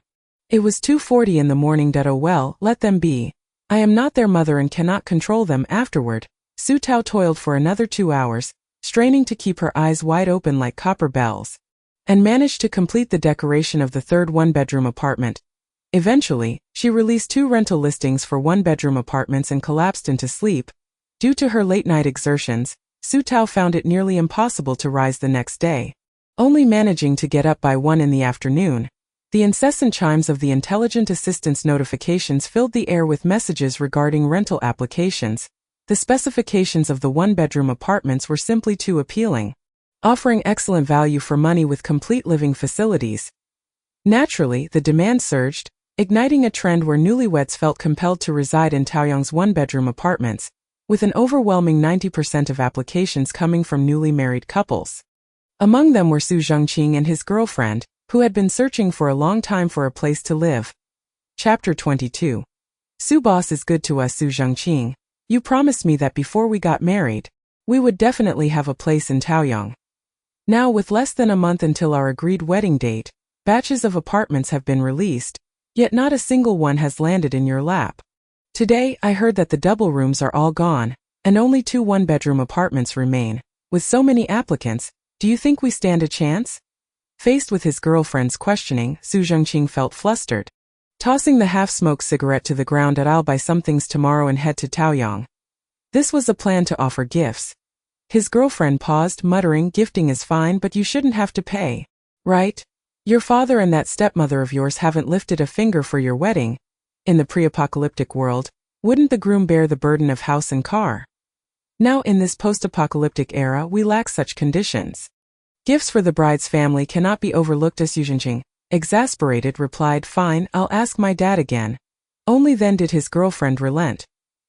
It was 2:40 in the morning. Oh well, let them be. I am not their mother and cannot control them. Afterward, Xu Tao toiled for another 2 hours, straining to keep her eyes wide open like copper bells, and managed to complete the decoration of the third one-bedroom apartment. Eventually, she released 2 rental listings for one-bedroom apartments and collapsed into sleep. Due to her late-night exertions, Xu Tao found it nearly impossible to rise the next day, only managing to get up by 1 in the afternoon. The incessant chimes of the intelligent assistant's notifications filled the air with messages regarding rental applications. The specifications of the one-bedroom apartments were simply too appealing, offering excellent value for money with complete living facilities. Naturally, the demand surged, igniting a trend where newlyweds felt compelled to reside in Taoyang's one-bedroom apartments, with an overwhelming 90% of applications coming from newly married couples. Among them were Su Zhengqing and his girlfriend, who had been searching for a long time for a place to live. Chapter 22. Su boss is good to us. Su Zhengqing, you promised me that before we got married, we would definitely have a place in Taoyang. Now, with less than a month until our agreed wedding date, batches of apartments have been released, yet not a single one has landed in your lap. Today, I heard that the double rooms are all gone, and only 2 one-bedroom apartments remain. With so many applicants, do you think we stand a chance? Faced with his girlfriend's questioning, Su Zhengqing felt flustered. Tossing the half-smoked cigarette to the ground, I'll buy some things tomorrow and head to Taoyang. This was a plan to offer gifts. His girlfriend paused, muttering, gifting is fine, but you shouldn't have to pay, right? Your father and that stepmother of yours haven't lifted a finger for your wedding. In the pre-apocalyptic world, wouldn't the groom bear the burden of house and car? Now in this post-apocalyptic era, we lack such conditions. Gifts for the bride's family cannot be overlooked. As Su Zhengqing, exasperated, replied, fine, I'll ask my dad again. Only then did his girlfriend relent.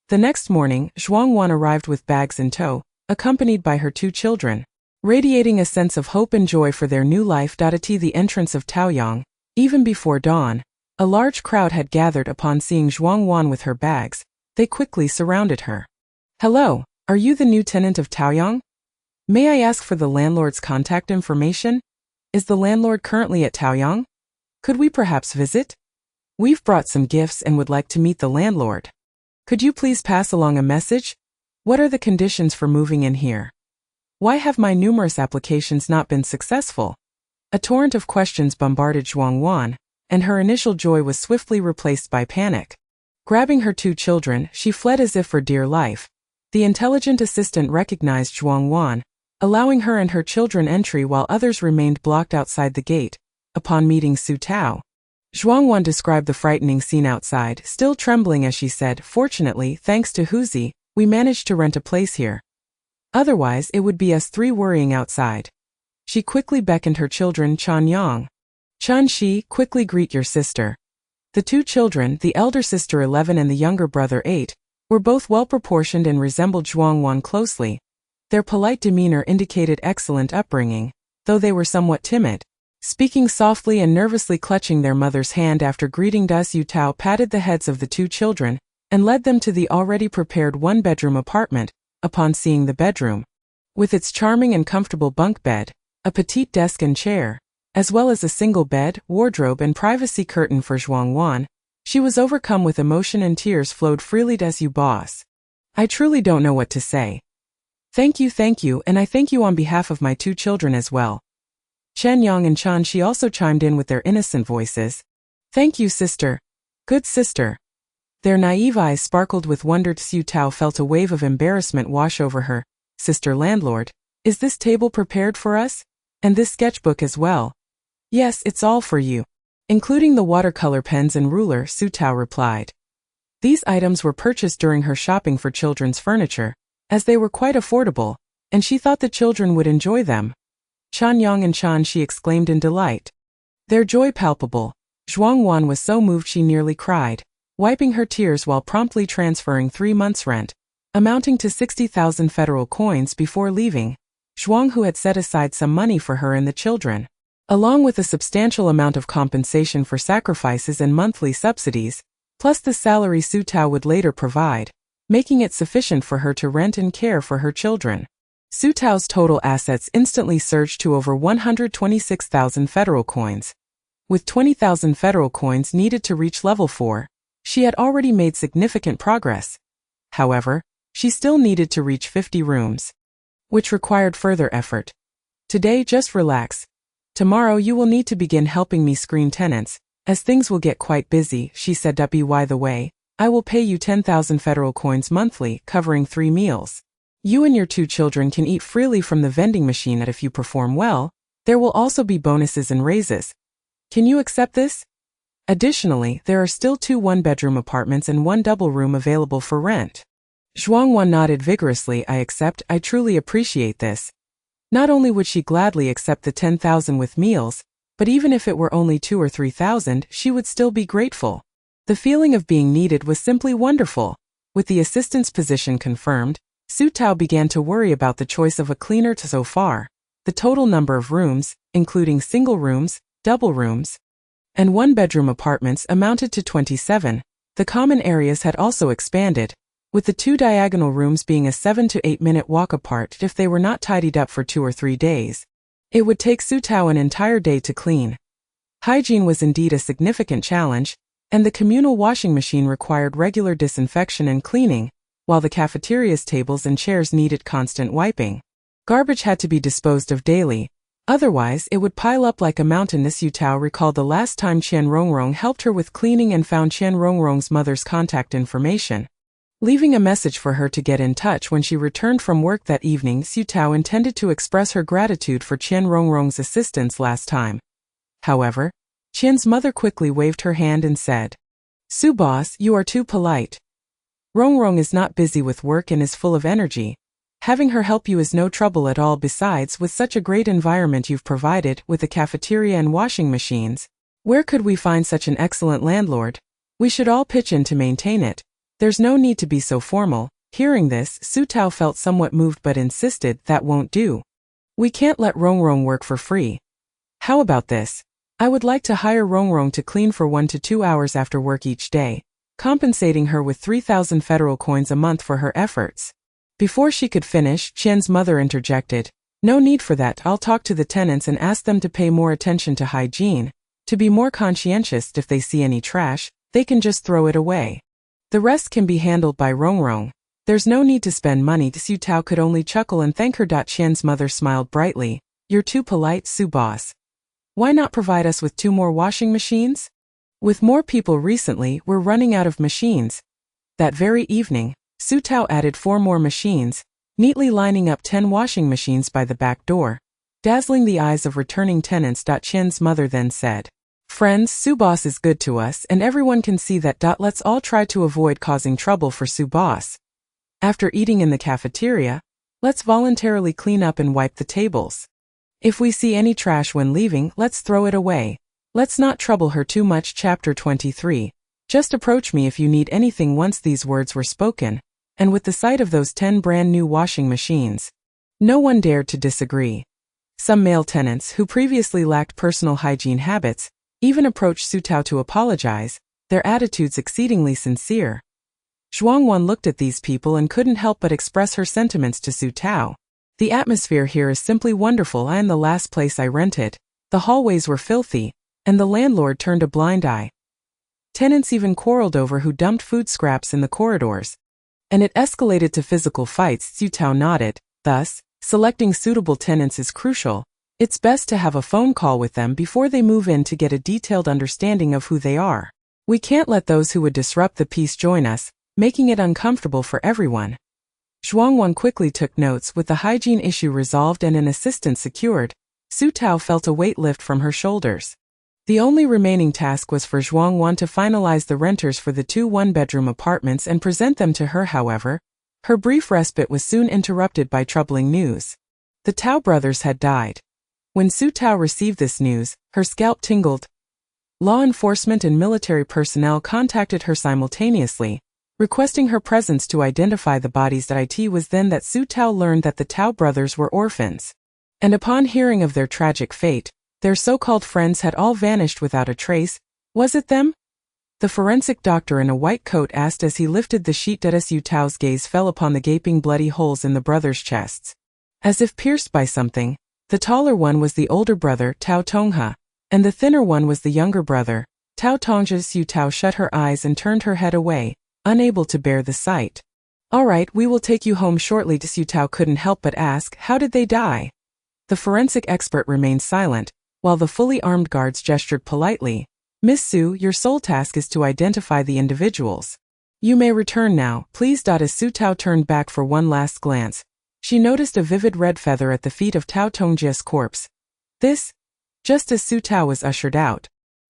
The next morning, Zhuang Wan arrived with bags in tow, accompanied by her 2 children, radiating a sense of hope and joy for their new life. At the entrance of Taoyang, even before dawn, a large crowd had gathered. Upon seeing Zhuang Wan with her bags, they quickly surrounded her. Hello, are you the new tenant of Taoyang? May I ask for the landlord's contact information? Is the landlord currently at Taoyang? Could we perhaps visit? We've brought some gifts and would like to meet the landlord. Could you please pass along a message? What are the conditions for moving in here? Why have my numerous applications not been successful? A torrent of questions bombarded Zhuang Wan, and her initial joy was swiftly replaced by panic. Grabbing her 2 children, she fled as if for dear life. The intelligent assistant recognized Zhuang Wan, allowing her and her children entry while others remained blocked outside the gate. Upon meeting Xu Tao, Zhuang Wan described the frightening scene outside, still trembling as she said, fortunately, thanks to Huzi, we managed to rent a place here. Otherwise, it would be us 3 worrying outside. She quickly beckoned her children. Chan Yang, Chan Shi, quickly greet your sister. The 2 children, the elder sister 11 and the younger brother 8, were both well-proportioned and resembled Zhuang Wan closely. Their polite demeanor indicated excellent upbringing, though they were somewhat timid. Speaking softly and nervously clutching their mother's hand after greeting Xu Tao patted the heads of the 2 children, and led them to the already prepared one-bedroom apartment. Upon seeing the bedroom, with its charming and comfortable bunk bed, a petite desk and chair, as well as a single bed, wardrobe and privacy curtain for Zhuang Wan, she was overcome with emotion and tears flowed freely. Xu boss, I truly don't know what to say. Thank you, and I thank you on behalf of my 2 children as well. Chen Yang and Chan Shi also chimed in with their innocent voices. Thank you, sister. Good sister. Their naive eyes sparkled with wonder. Xu Tao felt a wave of embarrassment wash over her. Sister landlord, is this table prepared for us? And this sketchbook as well? Yes, it's all for you. Including the watercolor pens and ruler, Xu Tao replied. These items were purchased during her shopping for children's furniture, as they were quite affordable, and she thought the children would enjoy them. Chan Yang and Chan Shi exclaimed in delight. Their joy palpable. Zhuang Wan was so moved she nearly cried, wiping her tears while promptly transferring 3 months' rent, amounting to 60,000 federal coins before leaving. Zhuang, who had set aside some money for her and the children, along with a substantial amount of compensation for sacrifices and monthly subsidies, plus the salary Su Tao would later provide, making it sufficient for her to rent and care for her children. Su Tao's total assets instantly surged to over 126,000 federal coins. With 20,000 federal coins needed to reach level 4, she had already made significant progress. However, she still needed to reach 50 rooms, which required further effort. Today, just relax. Tomorrow you will need to begin helping me screen tenants, as things will get quite busy, she said. By the way, I will pay you 10,000 federal coins monthly, covering 3 meals. You and your 2 children can eat freely from the vending machine, and if you perform well, there will also be bonuses and raises. Can you accept this? Additionally, there are still 2 one-bedroom apartments and 1 double room available for rent. Zhuang Wan nodded vigorously. I accept. I truly appreciate this. Not only would she gladly accept the 10,000 with meals, but even if it were only 2 or 3,000, she would still be grateful. The feeling of being needed was simply wonderful. With the assistant's position confirmed, Su Tao began to worry about the choice of a cleaner. So far, the total number of rooms, including single rooms, double rooms, and one-bedroom apartments, amounted to 27. The common areas had also expanded, with the 2 diagonal rooms being a 7 to 8 minute walk apart. If they were not tidied up for 2 or 3 days, it would take Su Tao an entire day to clean. Hygiene was indeed a significant challenge, and the communal washing machine required regular disinfection and cleaning, while the cafeteria's tables and chairs needed constant wiping. Garbage had to be disposed of daily, otherwise it would pile up like a mountain. Su Tao recalled the last time Qian Rongrong helped her with cleaning and found Qian Rongrong's mother's contact information. Leaving a message for her to get in touch when she returned from work that evening, Su Tao intended to express her gratitude for Qian Rongrong's assistance last time. However, Qian's mother quickly waved her hand and said, "Su boss, you are too polite. Rongrong is not busy with work and is full of energy. Having her help you is no trouble at all. Besides, with such a great environment you've provided, with a cafeteria and washing machines, where could we find such an excellent landlord? We should all pitch in to maintain it. There's no need to be so formal." Hearing this, Su Tao felt somewhat moved but insisted, "That won't do. We can't let Rongrong work for free. How about this? I would like to hire Rongrong to clean for 1 to 2 hours after work each day, compensating her with 3,000 federal coins a month for her efforts." Before she could finish, Qian's mother interjected, "No need for that. I'll talk to the tenants and ask them to pay more attention to hygiene, to be more conscientious. If they see any trash, they can just throw it away. The rest can be handled by Rongrong. There's no need to spend money." Su Tao could only chuckle and thank her. Qian's mother smiled brightly. "You're too polite, Su boss. Why not provide us with 2 more washing machines? With more people recently, we're running out of machines." That very evening, Su Tao added 4 more machines, neatly lining up 10 washing machines by the back door, dazzling the eyes of returning tenants. Qian's mother then said, "Friends, Su boss is good to us and everyone can see that. Let's all try to avoid causing trouble for Su boss. After eating in the cafeteria, let's voluntarily clean up and wipe the tables. If we see any trash when leaving, let's throw it away. Let's not trouble her too much." Chapter 23. Just approach me if you need anything. Once these words were spoken, and with the sight of those 10 brand new washing machines, no one dared to disagree. Some male tenants who previously lacked personal hygiene habits even approached Su Tao to apologize, their attitudes exceedingly sincere. Zhuang Wan looked at these people and couldn't help but express her sentiments to Su Tao. "The atmosphere here is simply wonderful. I am the last place I rented. The hallways were filthy, and the landlord turned a blind eye. Tenants even quarreled over who dumped food scraps in the corridors. And it escalated to physical fights." Su Tao nodded. "Thus, selecting suitable tenants is crucial. It's best to have a phone call with them before they move in to get a detailed understanding of who they are. We can't let those who would disrupt the peace join us, making it uncomfortable for everyone." Zhuang Wan quickly took notes. With the hygiene issue resolved and an assistant secured, Su Tao felt a weight lift from her shoulders. The only remaining task was for Zhuang Wan to finalize the renters for the 2 one-bedroom apartments and present them to her. However, her brief respite was soon interrupted by troubling news. The Tao brothers had died. When Su Tao received this news, her scalp tingled. Law enforcement and military personnel contacted her simultaneously, requesting her presence to identify the bodies. It was then that Su Tao learned that the Tao brothers were orphans. And upon hearing of their tragic fate, their so-called friends had all vanished without a trace. Was it them? The forensic doctor in a white coat asked as he lifted the sheet. Su Tao's gaze fell upon the gaping bloody holes in the brothers' chests. As if pierced by something, the taller one was the older brother, Tao Tongha, and the thinner one was the younger brother, Tao Tongja. Su Tao shut her eyes and turned her head away, unable to bear the sight. All right, we will take you home shortly. Su Tao couldn't help but ask, how did they die? The forensic expert remained silent, while the fully armed guards gestured politely. Miss Su, your sole task is to identify the individuals. You may return now, please. As Su Tao turned back for one last glance, she noticed a vivid red feather at the feet of Tao Tongjia's corpse. Just as Su Tao was ushered out,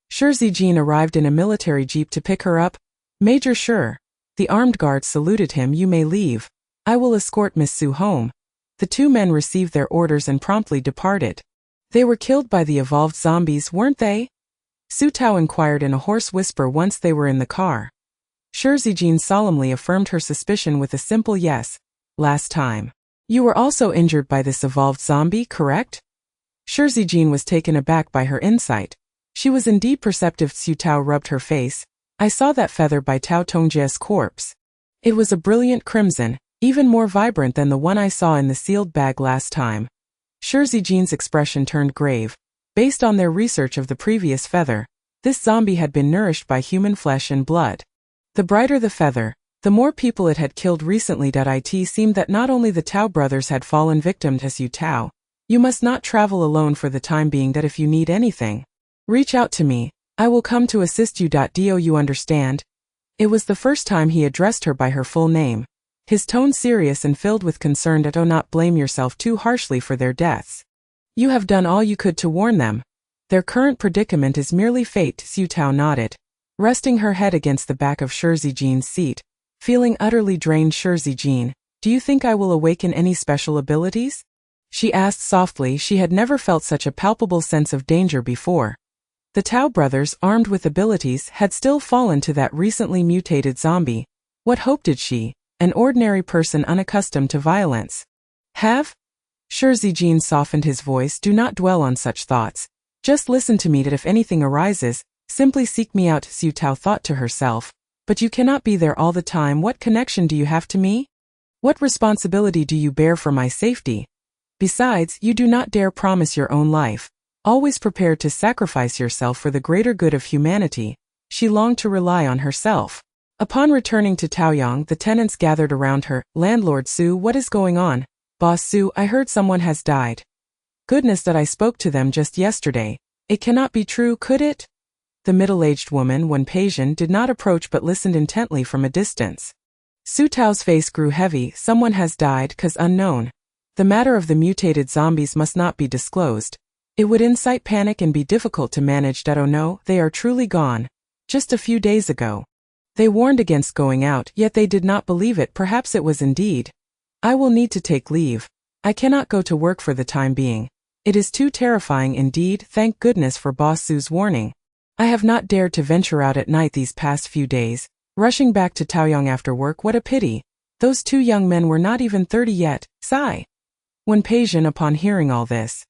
Shi Zijin arrived in a military jeep to pick her up. Major Shi. The armed guard saluted him. You may leave. I will escort Miss Su home. The two men received their orders and promptly departed. They were killed by the evolved zombies, weren't they? Su Tao inquired in a hoarse whisper once they were in the car. Shi Zijin solemnly affirmed her suspicion with a simple yes. Last time. You were also injured by this evolved zombie, correct? Shi Zijin was taken aback by her insight. She was indeed perceptive. Su Tao rubbed her face. I saw that feather by Tao Tongjia's corpse. It was a brilliant crimson, even more vibrant than the one I saw in the sealed bag last time. Shi Zijin's expression turned grave. Based on their research of the previous feather, this zombie had been nourished by human flesh and blood. The brighter the feather, the more people it had killed recently. It seemed that not only the Tao brothers had fallen victim to Su Tao. You must not travel alone for the time being. If you need anything, reach out to me. I will come to assist you. Do you understand? It was the first time he addressed her by her full name. His tone serious and filled with concern. Do not blame yourself too harshly for their deaths. You have done all you could to warn them. Their current predicament is merely fate. Su Tao nodded, resting her head against the back of Shi Zijin's seat, feeling utterly drained. Shi Zijin, do you think I will awaken any special abilities? She asked softly. She had never felt such a palpable sense of danger before. The Tao brothers, armed with abilities, had still fallen to that recently mutated zombie. What hope did she, an ordinary person unaccustomed to violence, have? Shi Zijin softened his voice. Do not dwell on such thoughts. Just listen to me. If anything arises, simply seek me out. Su Tao thought to herself. But you cannot be there all the time. What connection do you have to me? What responsibility do you bear for my safety? Besides, you do not dare promise your own life. Always prepared to sacrifice yourself for the greater good of humanity, she longed to rely on herself. Upon returning to Taoyang, the tenants gathered around her. Landlord Su, what is going on? Boss Su, I heard someone has died. Goodness, that I spoke to them just yesterday. It cannot be true, could it? The middle-aged woman, Wen Peijian, did not approach but listened intently from a distance. Su Tao's face grew heavy. Someone has died, cause unknown. The matter of the mutated zombies must not be disclosed. It would incite panic and be difficult to manage. Oh no, they are truly gone. Just a few days ago. They warned against going out, yet they did not believe it. Perhaps it was indeed. I will need to take leave. I cannot go to work for the time being. It is too terrifying indeed. Thank goodness for Boss Su's warning. I have not dared to venture out at night these past few days. Rushing back to Taoyang after work, what a pity. Those two young men were not even 30 yet. Sigh. Wen Peijian, upon hearing all this,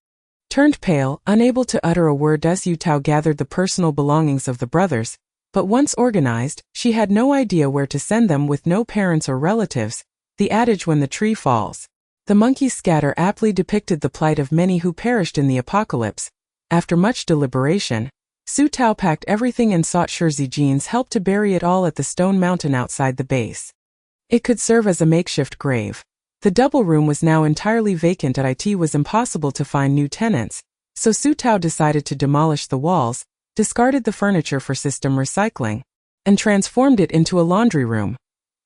turned pale, unable to utter a word. Su Tao gathered the personal belongings of the brothers, but once organized, she had no idea where to send them. With no parents or relatives, the adage when the tree falls, the monkeys scatter aptly depicted the plight of many who perished in the apocalypse. After much deliberation, Su Tao packed everything and sought Shi Zijin's help to bury it all at the stone mountain outside the base. It could serve as a makeshift grave. The double room was now entirely vacant. It was impossible to find new tenants, so Su Tao decided to demolish the walls, discarded the furniture for system recycling, and transformed it into a laundry room.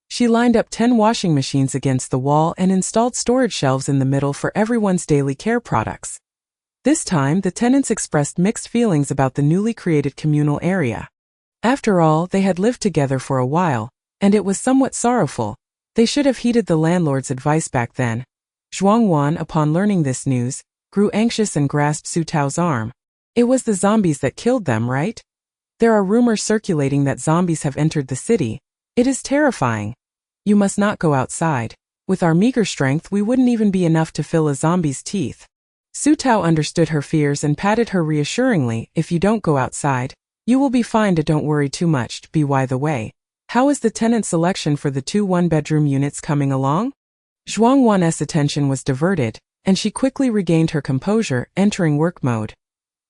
She lined up 10 washing machines against the wall and installed storage shelves in the middle for everyone's daily care products. This time, the tenants expressed mixed feelings about the newly created communal area. After all, they had lived together for a while, and it was somewhat sorrowful. They should have heeded the landlord's advice back then. Zhuang Wan, upon learning this news, grew anxious and grasped Su Tao's arm. It was the zombies that killed them, right? There are rumors circulating that zombies have entered the city. It is terrifying. You must not go outside. With our meager strength we wouldn't even be enough to fill a zombie's teeth. Su Tao understood her fears and patted her reassuringly. If you don't go outside, you will be fine. Don't worry too much. By the way, how is the tenant selection for the 2 one-bedroom units coming along? Zhuang Wan's attention was diverted, and she quickly regained her composure, entering work mode.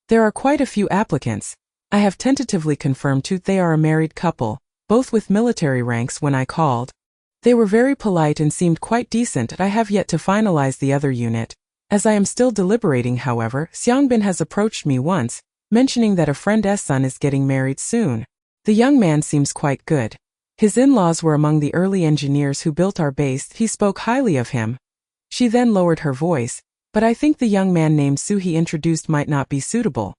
There are quite a few applicants. I have tentatively confirmed 2. They are a married couple, both with military ranks. When I called, they were very polite and seemed quite decent. I have yet to finalize the other unit. As I am still deliberating, however, Xiangbin has approached me once, mentioning that a friend's son is getting married soon. The young man seems quite good. His in-laws were among the early engineers who built our base. He spoke highly of him. She then lowered her voice, but I think the young man named Su he introduced might not be suitable.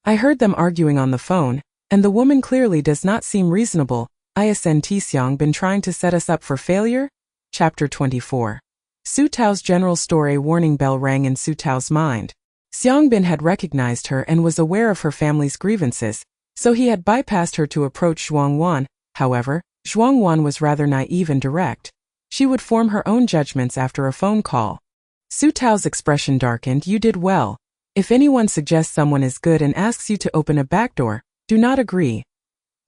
I heard them arguing on the phone, and the woman clearly does not seem reasonable. Isn't Xiangbin trying to set us up for failure? Chapter 24. Su Tao's general store. Warning bell rang in Su Tao's mind. Xiangbin had recognized her and was aware of her family's grievances, so he had bypassed her to approach Zhuang Wan. However, Zhuang Wan was rather naive and direct. She would form her own judgments after a phone call. Su Tao's expression darkened. You did well. If anyone suggests someone is good and asks you to open a back door, do not agree.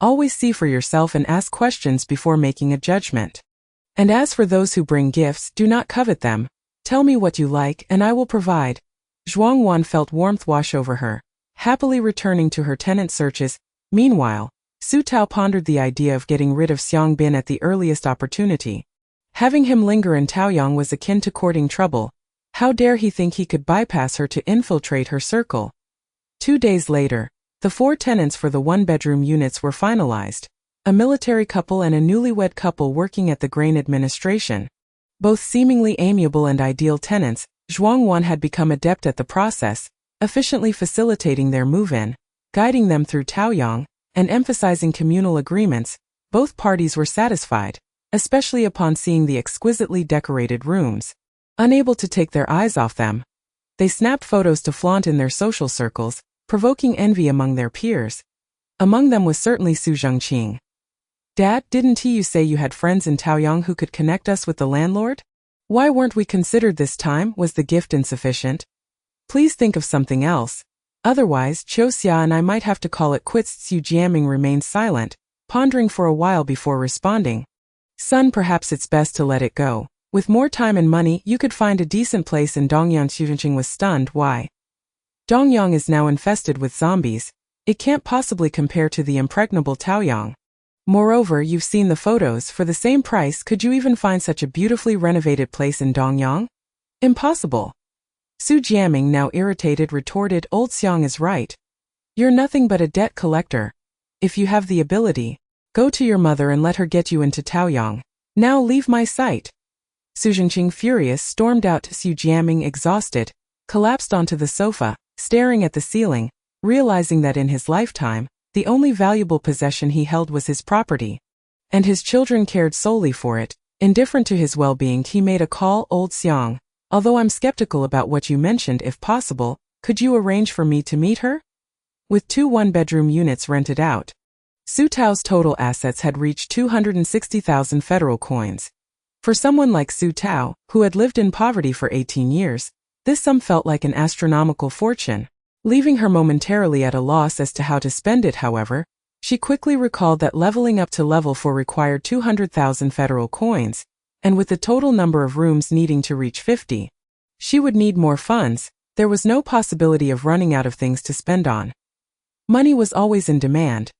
Always see for yourself and ask questions before making a judgment. And as for those who bring gifts, do not covet them. Tell me what you like and I will provide. Zhuang Wan felt warmth wash over her, happily returning to her tenant searches. Meanwhile, Su Tao pondered the idea of getting rid of Xiangbin at the earliest opportunity. Having him linger in Taoyang was akin to courting trouble. How dare he think he could bypass her to infiltrate her circle? 2 days later, the 4 tenants for the one-bedroom units were finalized. A military couple and a newlywed couple working at the grain administration. Both seemingly amiable and ideal tenants, Zhuang Wan had become adept at the process, efficiently facilitating their move-in, guiding them through Taoyang, and emphasizing communal agreements. Both parties were satisfied, especially upon seeing the exquisitely decorated rooms. Unable to take their eyes off them, they snapped photos to flaunt in their social circles, provoking envy among their peers. Among them was certainly Su Zhengqing. Dad, didn't you say you had friends in Taoyang who could connect us with the landlord? Why weren't we considered this time? Was the gift insufficient? Please think of something else. Otherwise, Qiu Xia and I might have to call it quits. Su Jiaming remained silent, pondering for a while before responding. Son, perhaps it's best to let it go. With more time and money, you could find a decent place in Dongyang. Su Zhengqing was stunned. Why? Dongyang is now infested with zombies. It can't possibly compare to the impregnable Taoyang. Moreover, you've seen the photos. For the same price, could you even find such a beautifully renovated place in Dongyang? Impossible. Su Jiaming, now irritated, retorted, Old Xiang is right. You're nothing but a debt collector. If you have the ability, go to your mother and let her get you into Taoyang. Now leave my sight. Su Zhengqing, furious, stormed out. Su Jiaming, exhausted, collapsed onto the sofa, staring at the ceiling, realizing that in his lifetime, the only valuable possession he held was his property. And his children cared solely for it. Indifferent to his well-being, he made a call. Old Xiang, although I'm skeptical about what you mentioned, if possible, could you arrange for me to meet her? With 2 one-bedroom units rented out, Su Tao's total assets had reached 260,000 federal coins. For someone like Su Tao, who had lived in poverty for 18 years, this sum felt like an astronomical fortune. Leaving her momentarily at a loss as to how to spend it, however, she quickly recalled that leveling up to level 4 required 200,000 federal coins, and with the total number of rooms needing to reach 50, she would need more funds. There was no possibility of running out of things to spend on. Money was always in demand.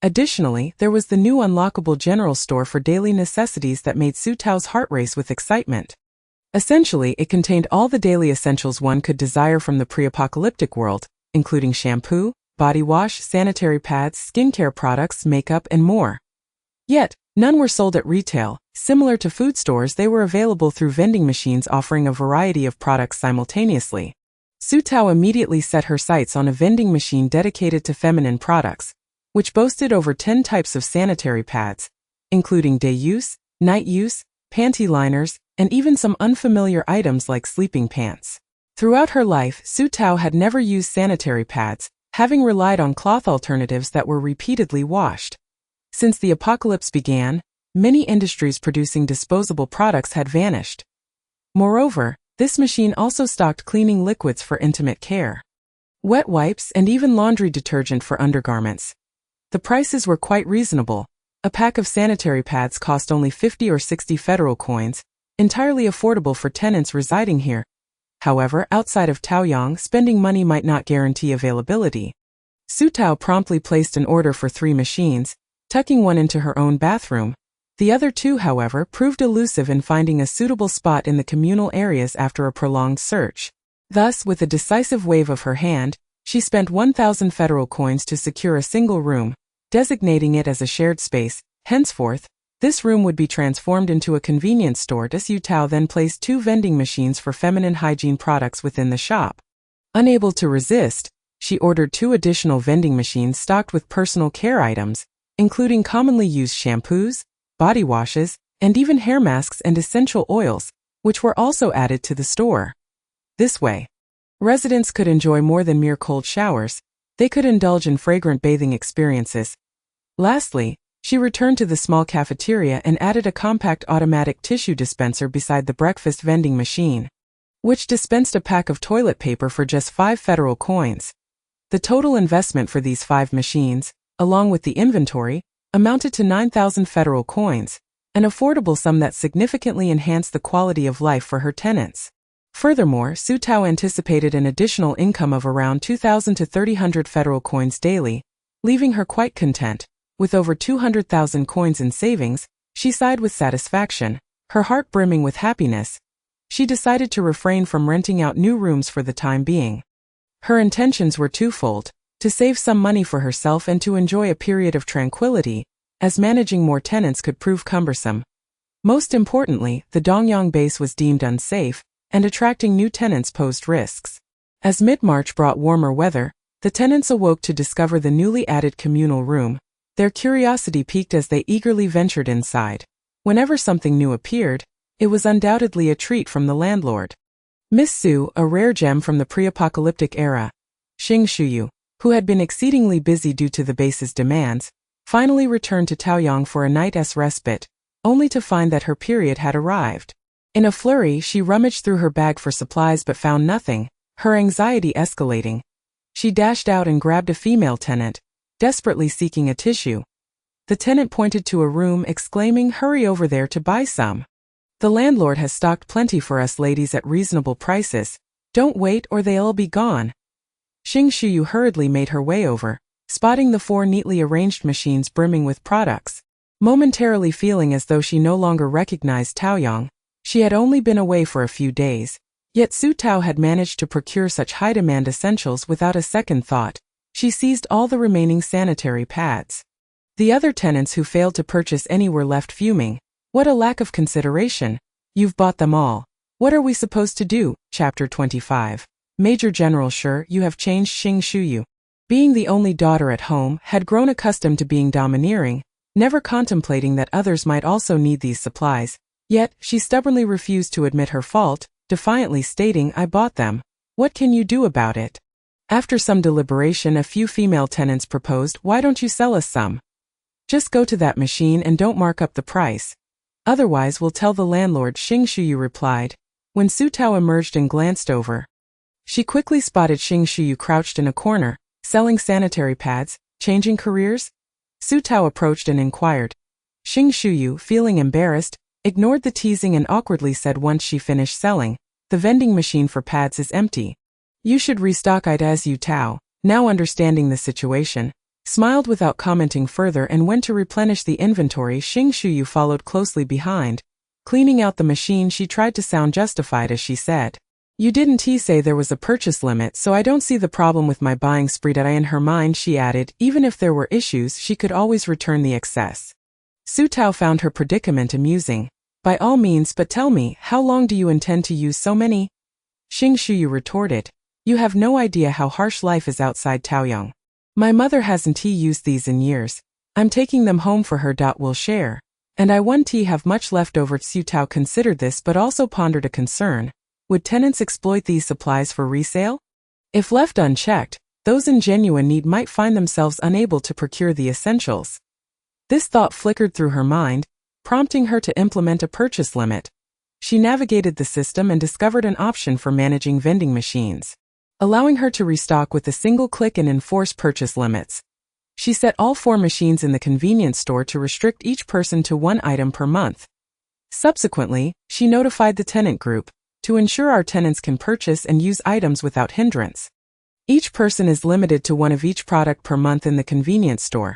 Additionally, there was the new unlockable general store for daily necessities that made Su Tao's heart race with excitement. Essentially, it contained all the daily essentials one could desire from the pre-apocalyptic world, including shampoo, body wash, sanitary pads, skincare products, makeup, and more. Yet, none were sold at retail. Similar to food stores, they were available through vending machines offering a variety of products simultaneously. Su Tao immediately set her sights on a vending machine dedicated to feminine products, which boasted over 10 types of sanitary pads, including day use, night use, panty liners, and even some unfamiliar items like sleeping pants. Throughout her life, Su Tao had never used sanitary pads, having relied on cloth alternatives that were repeatedly washed. Since the apocalypse began, many industries producing disposable products had vanished. Moreover, this machine also stocked cleaning liquids for intimate care, wet wipes, and even laundry detergent for undergarments. The prices were quite reasonable. A pack of sanitary pads cost only 50 or 60 federal coins, entirely affordable for tenants residing here. However, outside of Taoyang, spending money might not guarantee availability. Su Tao promptly placed an order for 3 machines, tucking one into her own bathroom. The other 2, however, proved elusive in finding a suitable spot in the communal areas after a prolonged search. Thus, with a decisive wave of her hand, she spent 1,000 federal coins to secure a single room, designating it as a shared space. Henceforth, this room would be transformed into a convenience store. Su Tao then placed 2 vending machines for feminine hygiene products within the shop. Unable to resist, she ordered 2 additional vending machines stocked with personal care items, including commonly used shampoos, body washes, and even hair masks and essential oils, which were also added to the store. This way, residents could enjoy more than mere cold showers. They could indulge in fragrant bathing experiences. Lastly, she returned to the small cafeteria and added a compact automatic tissue dispenser beside the breakfast vending machine, which dispensed a pack of toilet paper for just 5 federal coins. The total investment for these 5 machines, along with the inventory, amounted to 9,000 federal coins, an affordable sum that significantly enhanced the quality of life for her tenants. Furthermore, Su Tao anticipated an additional income of around 2,000 to 3,000 federal coins daily, leaving her quite content. With over 200,000 coins in savings, she sighed with satisfaction, her heart brimming with happiness. She decided to refrain from renting out new rooms for the time being. Her intentions were twofold: to save some money for herself and to enjoy a period of tranquility, as managing more tenants could prove cumbersome. Most importantly, the Dongyang base was deemed unsafe, and attracting new tenants posed risks. As mid-March brought warmer weather, the tenants awoke to discover the newly added communal room. Their curiosity piqued as they eagerly ventured inside. Whenever something new appeared, it was undoubtedly a treat from the landlord. Miss Su, a rare gem from the pre-apocalyptic era, Xing Shuyu, who had been exceedingly busy due to the base's demands, finally returned to Taoyang for a night's respite, only to find that her period had arrived. In a flurry, she rummaged through her bag for supplies but found nothing, her anxiety escalating. She dashed out and grabbed a female tenant, desperately seeking a tissue. The tenant pointed to a room, exclaiming, "Hurry over there to buy some. The landlord has stocked plenty for us ladies at reasonable prices. Don't wait or they'll be gone." Xing Shuyu hurriedly made her way over, spotting the 4 neatly arranged machines brimming with products. Momentarily feeling as though she no longer recognized Taoyang, she had only been away for a few days, yet Su Tao had managed to procure such high-demand essentials without a second thought. She seized all the remaining sanitary pads. The other tenants who failed to purchase any were left fuming. What a lack of consideration. You've bought them all. What are we supposed to do? Chapter 25. Major General Shi, you have changed. Xing Shuyu, being the only daughter at home, had grown accustomed to being domineering, never contemplating that others might also need these supplies. Yet, she stubbornly refused to admit her fault, defiantly stating, "I bought them. What can you do about it?" After some deliberation, a few female tenants proposed, "Why don't you sell us some? Just go to that machine and don't mark up the price. Otherwise we'll tell the landlord," Xing Shuyu replied. When Su Tao emerged and glanced over, she quickly spotted Xing Shuyu crouched in a corner, selling sanitary pads. Changing careers? Su Tao approached and inquired. Xing Shuyu, feeling embarrassed, ignored the teasing and awkwardly said once she finished selling, "The vending machine for pads is empty. You should restock it." As Yu Tao, now understanding the situation, smiled without commenting further and went to replenish the inventory. Xing Shuyu followed closely behind. Cleaning out the machine, she tried to sound justified as she said, "You didn't say there was a purchase limit, so I don't see the problem with my buying spree." In her mind she added, even if there were issues she could always return the excess. Su Tao found her predicament amusing. "By all means, but tell me, how long do you intend to use so many?" Xing Shuyu retorted, "You have no idea how harsh life is outside Taoyang. My mother hasn't used these in years. I'm taking them home for her. We'll share. And I won't have much left over." Su Tao considered this but also pondered a concern. Would tenants exploit these supplies for resale? If left unchecked, those in genuine need might find themselves unable to procure the essentials. This thought flickered through her mind, prompting her to implement a purchase limit. She navigated the system and discovered an option for managing vending machines, allowing her to restock with a single click and enforce purchase limits. She set all 4 machines in the convenience store to restrict each person to 1 item per month. Subsequently, she notified the tenant group to ensure our tenants can purchase and use items without hindrance. Each person is limited to 1 of each product per month in the convenience store.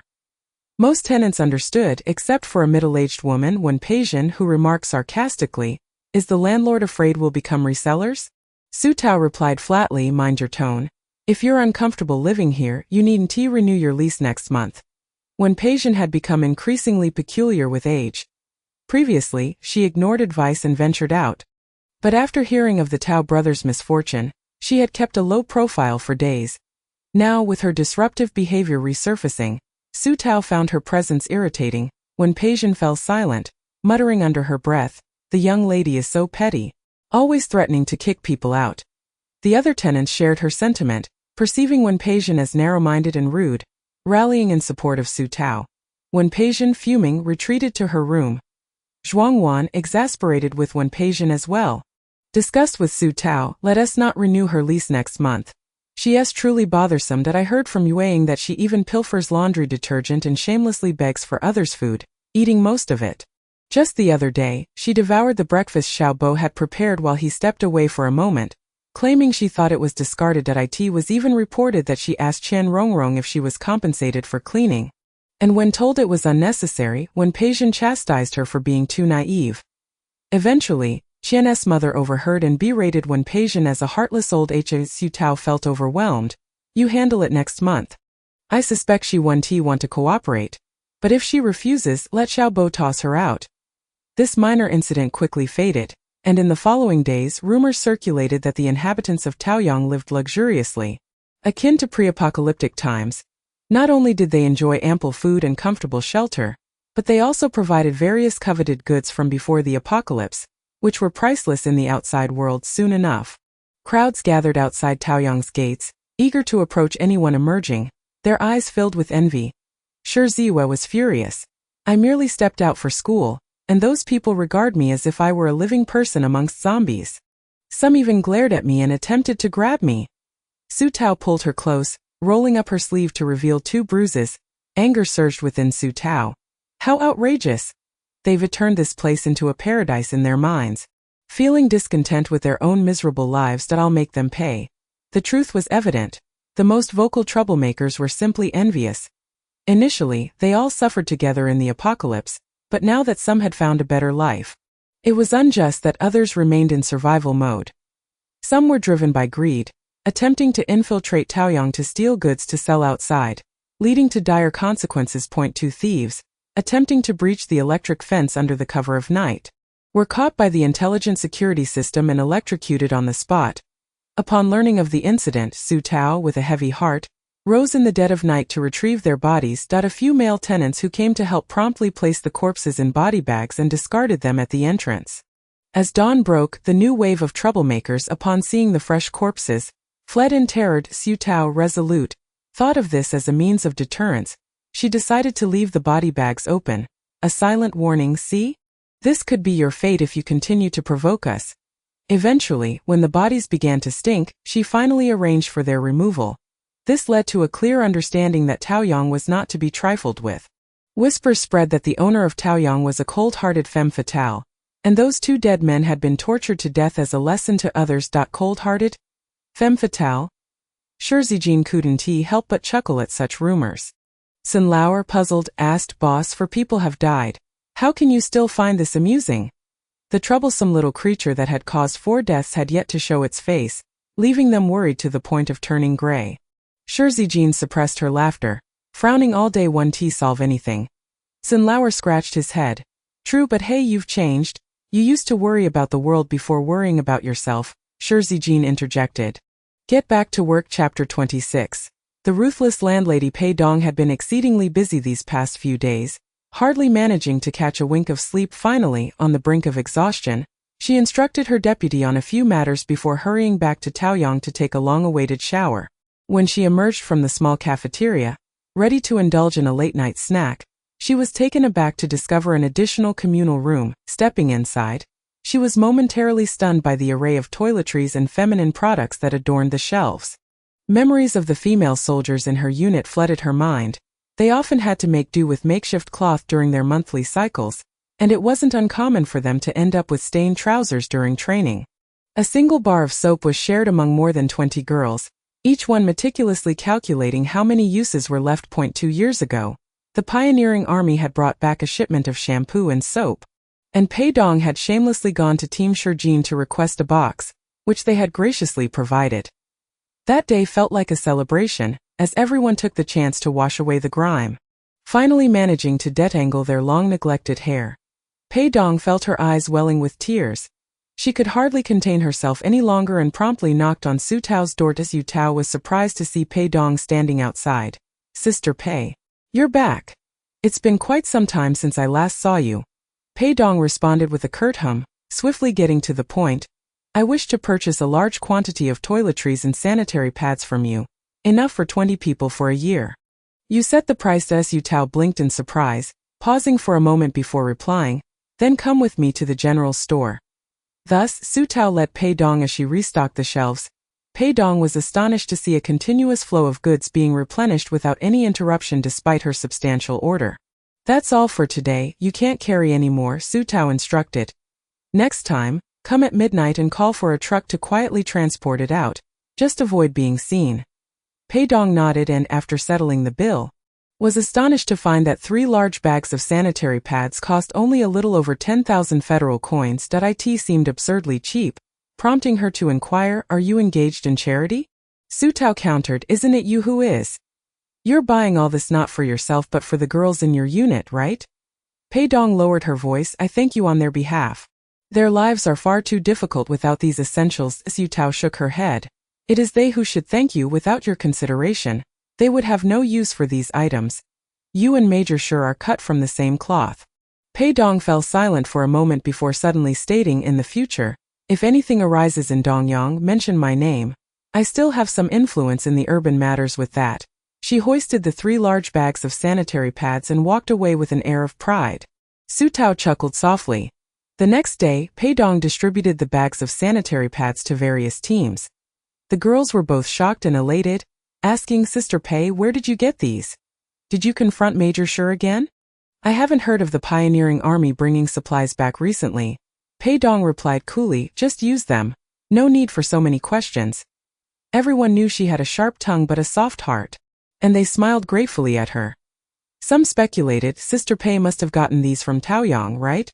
Most tenants understood, except for a middle-aged woman Wen Peijian, who remarked sarcastically, "Is the landlord afraid we'll become resellers?" Su Tao replied flatly, "Mind your tone. If you're uncomfortable living here, you needn't renew your lease next month." Wen Peijian had become increasingly peculiar with age. Previously, she ignored advice and ventured out. But after hearing of the Tao brothers' misfortune, she had kept a low profile for days. Now, with her disruptive behavior resurfacing, Su Tao found her presence irritating. Wen Peijian fell silent, muttering under her breath, "The young lady is so petty, always threatening to kick people out." The other tenants shared her sentiment, perceiving Wen Peijian as narrow-minded and rude, rallying in support of Su Tao. Wen Peijian, fuming, retreated to her room. Zhuang Wan, exasperated with Wen Peijian as well, discussed with Su Tao, "Let us not renew her lease next month. She is truly bothersome that I heard from Yueying that she even pilfers laundry detergent and shamelessly begs for others' food, eating most of it. Just the other day, she devoured the breakfast Xiao Bo had prepared while he stepped away for a moment, claiming she thought it was discarded. It was even reported that she asked Qian Rongrong if she was compensated for cleaning. And when told it was unnecessary, Wen Peijian chastised her for being too naive. Eventually, Qian's mother overheard and berated Wen Peijian as a heartless old Su Tao felt overwhelmed. "You handle it next month. I suspect she want to cooperate. But if she refuses, let Xiao Bo toss her out." This minor incident quickly faded, and in the following days rumors circulated that the inhabitants of Taoyang lived luxuriously, akin to pre-apocalyptic times. Not only did they enjoy ample food and comfortable shelter, but they also provided various coveted goods from before the apocalypse, which were priceless in the outside world soon enough. Crowds gathered outside Taoyang's gates, eager to approach anyone emerging, their eyes filled with envy. Shi Ziwe was furious. "I merely stepped out for school, and those people regard me as if I were a living person amongst zombies. Some even glared at me and attempted to grab me." Su Tao pulled her close, rolling up her sleeve to reveal 2 bruises. Anger surged within Su Tao. How outrageous! They've turned this place into a paradise in their minds. Feeling discontent with their own miserable lives, that I'll make them pay. The truth was evident. The most vocal troublemakers were simply envious. Initially, they all suffered together in the apocalypse, but now that some had found a better life, it was unjust that others remained in survival mode. Some were driven by greed, attempting to infiltrate Taoyang to steal goods to sell outside, leading to dire consequences. 2 thieves, attempting to breach the electric fence under the cover of night, were caught by the intelligent security system and electrocuted on the spot. Upon learning of the incident, Su Tao, with a heavy heart, rose in the dead of night to retrieve their bodies. A few male tenants who came to help promptly placed the corpses in body bags and discarded them at the entrance. As dawn broke, the new wave of troublemakers, upon seeing the fresh corpses, fled in terror. Su Tao, resolute, thought of this as a means of deterrence. She decided to leave the body bags open, a silent warning. "See? This could be your fate if you continue to provoke us." Eventually, when the bodies began to stink, she finally arranged for their removal. This led to a clear understanding that Taoyang was not to be trifled with. Whispers spread that the owner of Taoyang was a cold-hearted femme fatale, and those 2 dead men had been tortured to death as a lesson to others. Cold-hearted? Femme fatale? Shi Zijin couldn't help but chuckle at such rumors. Sun Lauer, puzzled, asked, "Boss, for people have died. How can you still find this amusing?" The troublesome little creature that had caused 4 deaths had yet to show its face, leaving them worried to the point of turning gray. Shi Zijin suppressed her laughter, frowning. "All day won't solve anything." Sun Lauer scratched his head. "True, but hey, you've changed. You used to worry about the world before worrying about yourself," Shi Zijin interjected. Get back to work. Chapter 26. The ruthless landlady Pei Dong had been exceedingly busy these past few days, hardly managing to catch a wink of sleep. Finally, on the brink of exhaustion, she instructed her deputy on a few matters before hurrying back to Taoyang to take a long-awaited shower. When she emerged from the small cafeteria, ready to indulge in a late-night snack, She was taken aback to discover an additional communal room. Stepping inside, she was momentarily stunned by the array of toiletries and feminine products that adorned the shelves. Memories of the female soldiers in her unit flooded her mind. They often had to make do with makeshift cloth during their monthly cycles, and it wasn't uncommon for them to end up with stained trousers during training. A single bar of soap was shared among more than 20 girls, each one meticulously calculating how many uses were left. 2 years ago, the pioneering army had brought back a shipment of shampoo and soap, and Pei Dong had shamelessly gone to Team Shijin to request a box, which they had graciously provided. That day felt like a celebration, as everyone took the chance to wash away the grime. Finally managing to detangle their long-neglected hair, Pei Dong felt her eyes welling with tears. She could hardly contain herself any longer and promptly knocked on Su Tao's door. Su Tao was surprised to see Pei Dong standing outside. "Sister Pei, you're back. It's been quite some time since I last saw you." Pei Dong responded with a curt hum, swiftly getting to the point. "I wish to purchase a large quantity of toiletries and sanitary pads from you. Enough for 20 people for a year." "You set the price." Su Tao blinked in surprise, pausing for a moment before replying, "Then come with me to the general store." Thus, Su Tao led Pei Dong as she restocked the shelves. Pei Dong was astonished to see a continuous flow of goods being replenished without any interruption despite her substantial order. "That's all for today, you can't carry any more," Su Tao instructed. "Next time, come at midnight and call for a truck to quietly transport it out. Just avoid being seen." Pei Dong nodded and, after settling the bill, was astonished to find that 3 large bags of sanitary pads cost only a little over 10,000 federal coins. It seemed absurdly cheap, prompting her to inquire, "Are you engaged in charity?" Su Tao countered, "Isn't it you who is? You're buying all this not for yourself but for the girls in your unit, right?" Pei Dong lowered her voice, "I thank you on their behalf. Their lives are far too difficult without these essentials." Su Tao shook her head. "It is they who should thank you. Without your consideration, they would have no use for these items. You and Major Shi are cut from the same cloth." Pei Dong fell silent for a moment before suddenly stating, "In the future, if anything arises in Dongyang, mention my name. I still have some influence in the urban matters." With that, she hoisted the 3 large bags of sanitary pads and walked away with an air of pride. Su Tao chuckled softly. The next day, Pei Dong distributed the bags of sanitary pads to various teams. The girls were both shocked and elated, asking, "Sister Pei, where did you get these? Did you confront Major Shi again?" "I haven't heard of the pioneering army bringing supplies back recently," Pei Dong replied coolly, "just use them. No need for so many questions." Everyone knew she had a sharp tongue but a soft heart, and they smiled gratefully at her. Some speculated, "Sister Pei must have gotten these from Taoyang, right?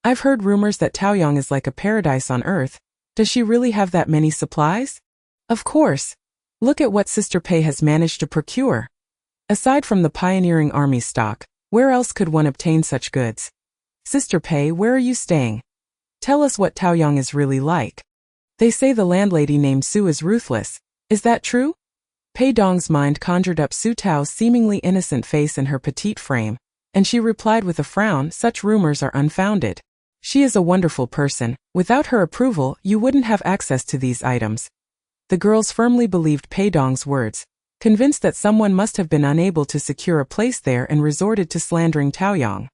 I've heard rumors that Taoyang is like a paradise on earth. Does she really have that many supplies?" "Of course. Look at what Sister Pei has managed to procure. Aside from the pioneering army stock, where else could one obtain such goods? Sister Pei, where are you staying? Tell us what Taoyang is really like. They say the landlady named Su is ruthless. Is that true?" Pei Dong's mind conjured up Su Tao's seemingly innocent face and her petite frame, and she replied with a frown, "Such rumors are unfounded. She is a wonderful person. Without her approval, you wouldn't have access to these items." The girls firmly believed Pei Dong's words, convinced that someone must have been unable to secure a place there and resorted to slandering Taoyang.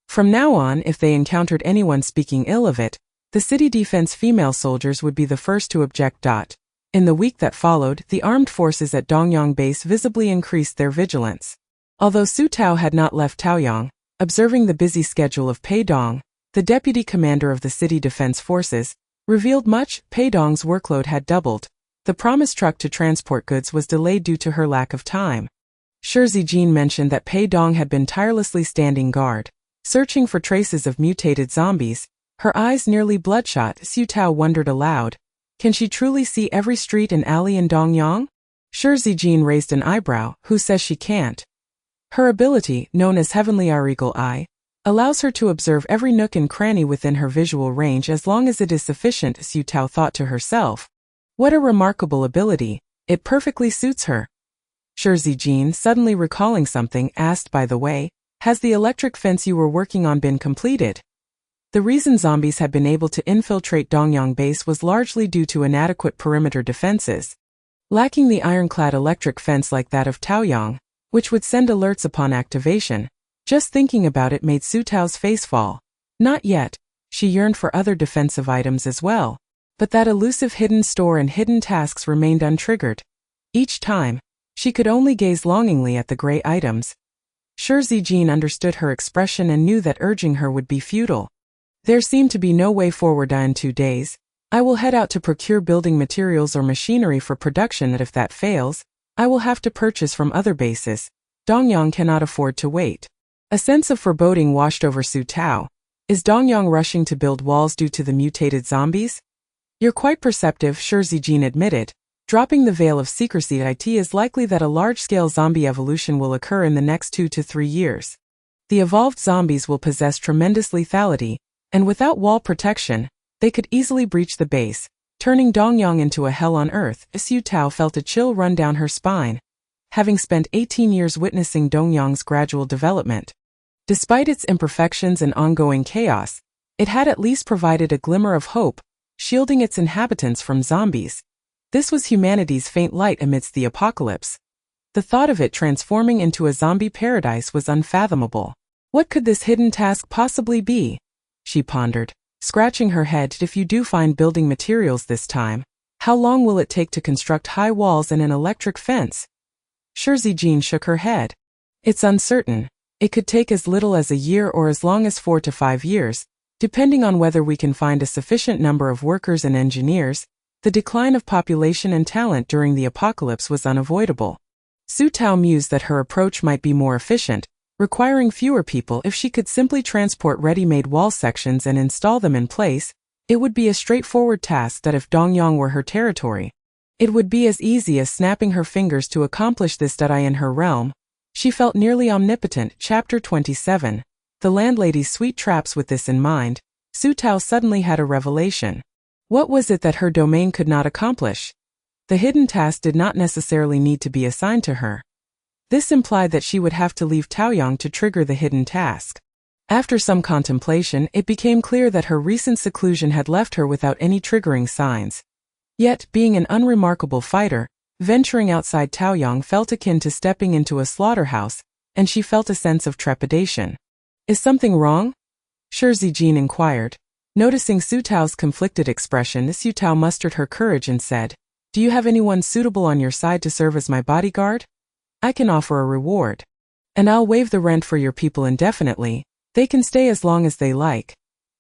From now on, if they encountered anyone speaking ill of it, the city defense female soldiers would be the first to object. In the week that followed, the armed forces at Dongyang base visibly increased their vigilance. Although Su Tao had not left Taoyang, observing the busy schedule of Pei Dong, the deputy commander of the city defense forces, revealed much. Pei Dong's workload had doubled. The promised truck to transport goods was delayed due to her lack of time. Shi Zijin mentioned that Pei Dong had been tirelessly standing guard, searching for traces of mutated zombies, her eyes nearly bloodshot. Su Tao wondered aloud, can she truly see every street and alley in Dongyang? Shi Zijin raised an eyebrow. Who says she can't? Her ability, known as Heavenly Eagle Eye, allows her to observe every nook and cranny within her visual range as long as it is sufficient. Su Tao thought to herself. What a remarkable ability, it perfectly suits her. Shi Zijin, suddenly recalling something, asked, "By the way, has the electric fence you were working on been completed?" The reason zombies had been able to infiltrate Dongyang base was largely due to inadequate perimeter defenses. Lacking the ironclad electric fence like that of Taoyang, which would send alerts upon activation, Just thinking about it made Su Tao's face fall. Not yet. She yearned for other defensive items as well. But that elusive hidden store and hidden tasks remained untriggered. Each time, she could only gaze longingly at the gray items. Shi Zijin understood her expression and knew that urging her would be futile. There seemed to be no way forward. In 2 days, I will head out to procure building materials or machinery for production, and if that fails, I will have to purchase from other bases. Dongyang cannot afford to wait. A sense of foreboding washed over Su Tao. Is Dongyang rushing to build walls due to the mutated zombies? You're quite perceptive, Shi Zijin admitted. Dropping the veil of secrecy, it is likely that a large-scale zombie evolution will occur in the next 2 to 3 years. The evolved zombies will possess tremendous lethality, and without wall protection, they could easily breach the base, turning Dongyang into a hell on earth. Su Tao felt a chill run down her spine, having spent 18 years witnessing Dongyang's gradual development. Despite its imperfections and ongoing chaos, it had at least provided a glimmer of hope, shielding its inhabitants from zombies. This was humanity's faint light amidst the apocalypse. The thought of it transforming into a zombie paradise was unfathomable. What could this hidden task possibly be? She pondered, scratching her head. If you do find building materials this time, how long will it take to construct high walls and an electric fence? Shi Zijin shook her head. It's uncertain. It could take as little as a year or as long as 4 to 5 years, depending on whether we can find a sufficient number of workers and engineers. The decline of population and talent during the apocalypse was unavoidable. Su Tao mused that her approach might be more efficient, requiring fewer people. If she could simply transport ready-made wall sections and install them in place, it would be a straightforward task. That if Dongyang were her territory, it would be as easy as snapping her fingers to accomplish this. In her realm, she felt nearly omnipotent. Chapter 27. The landlady's sweet traps. With this in mind, Su Tao suddenly had a revelation. What was it that her domain could not accomplish? The hidden task did not necessarily need to be assigned to her. This implied that she would have to leave Taoyang to trigger the hidden task. After some contemplation, it became clear that her recent seclusion had left her without any triggering signs. Yet, being an unremarkable fighter, venturing outside Taoyang felt akin to stepping into a slaughterhouse, and she felt a sense of trepidation. Is something wrong? Shi Zijin inquired. Noticing Su Tao's conflicted expression, Su Tao mustered her courage and said, Do you have anyone suitable on your side to serve as my bodyguard? I can offer a reward. And I'll waive the rent for your people indefinitely. They can stay as long as they like.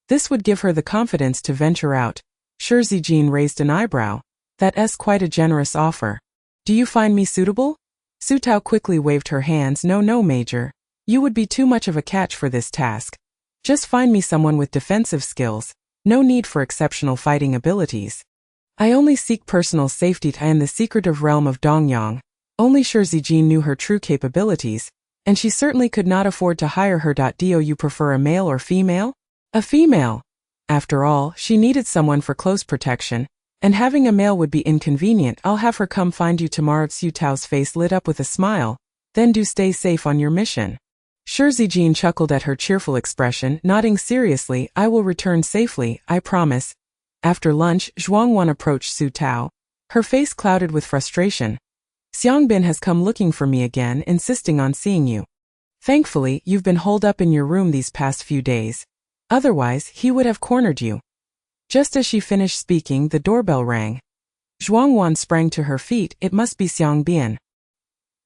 This would give her the confidence to venture out. Shi Zijin raised an eyebrow. That's quite a generous offer. Do you find me suitable? Su Tao quickly waved her hands. No, Major. You would be too much of a catch for this task. Just find me someone with defensive skills. No need for exceptional fighting abilities. I only seek personal safety. I am the secretive realm of Dongyang. Only Shi Zijin knew her true capabilities, and she certainly could not afford to hire her. Do you prefer a male or female? A female. After all, she needed someone for close protection, and having a male would be inconvenient. I'll have her come find you tomorrow. Su Tao's face lit up with a smile. Then do stay safe on your mission. Shi Zijin chuckled at her cheerful expression, nodding seriously. I will return safely, I promise. After lunch, Zhuangwan approached Su Tao, her face clouded with frustration. Xiangbin has come looking for me again, insisting on seeing you. Thankfully, you've been holed up in your room these past few days. Otherwise, he would have cornered you. Just as she finished speaking, the doorbell rang. Zhuangwan sprang to her feet. It must be Xiangbin.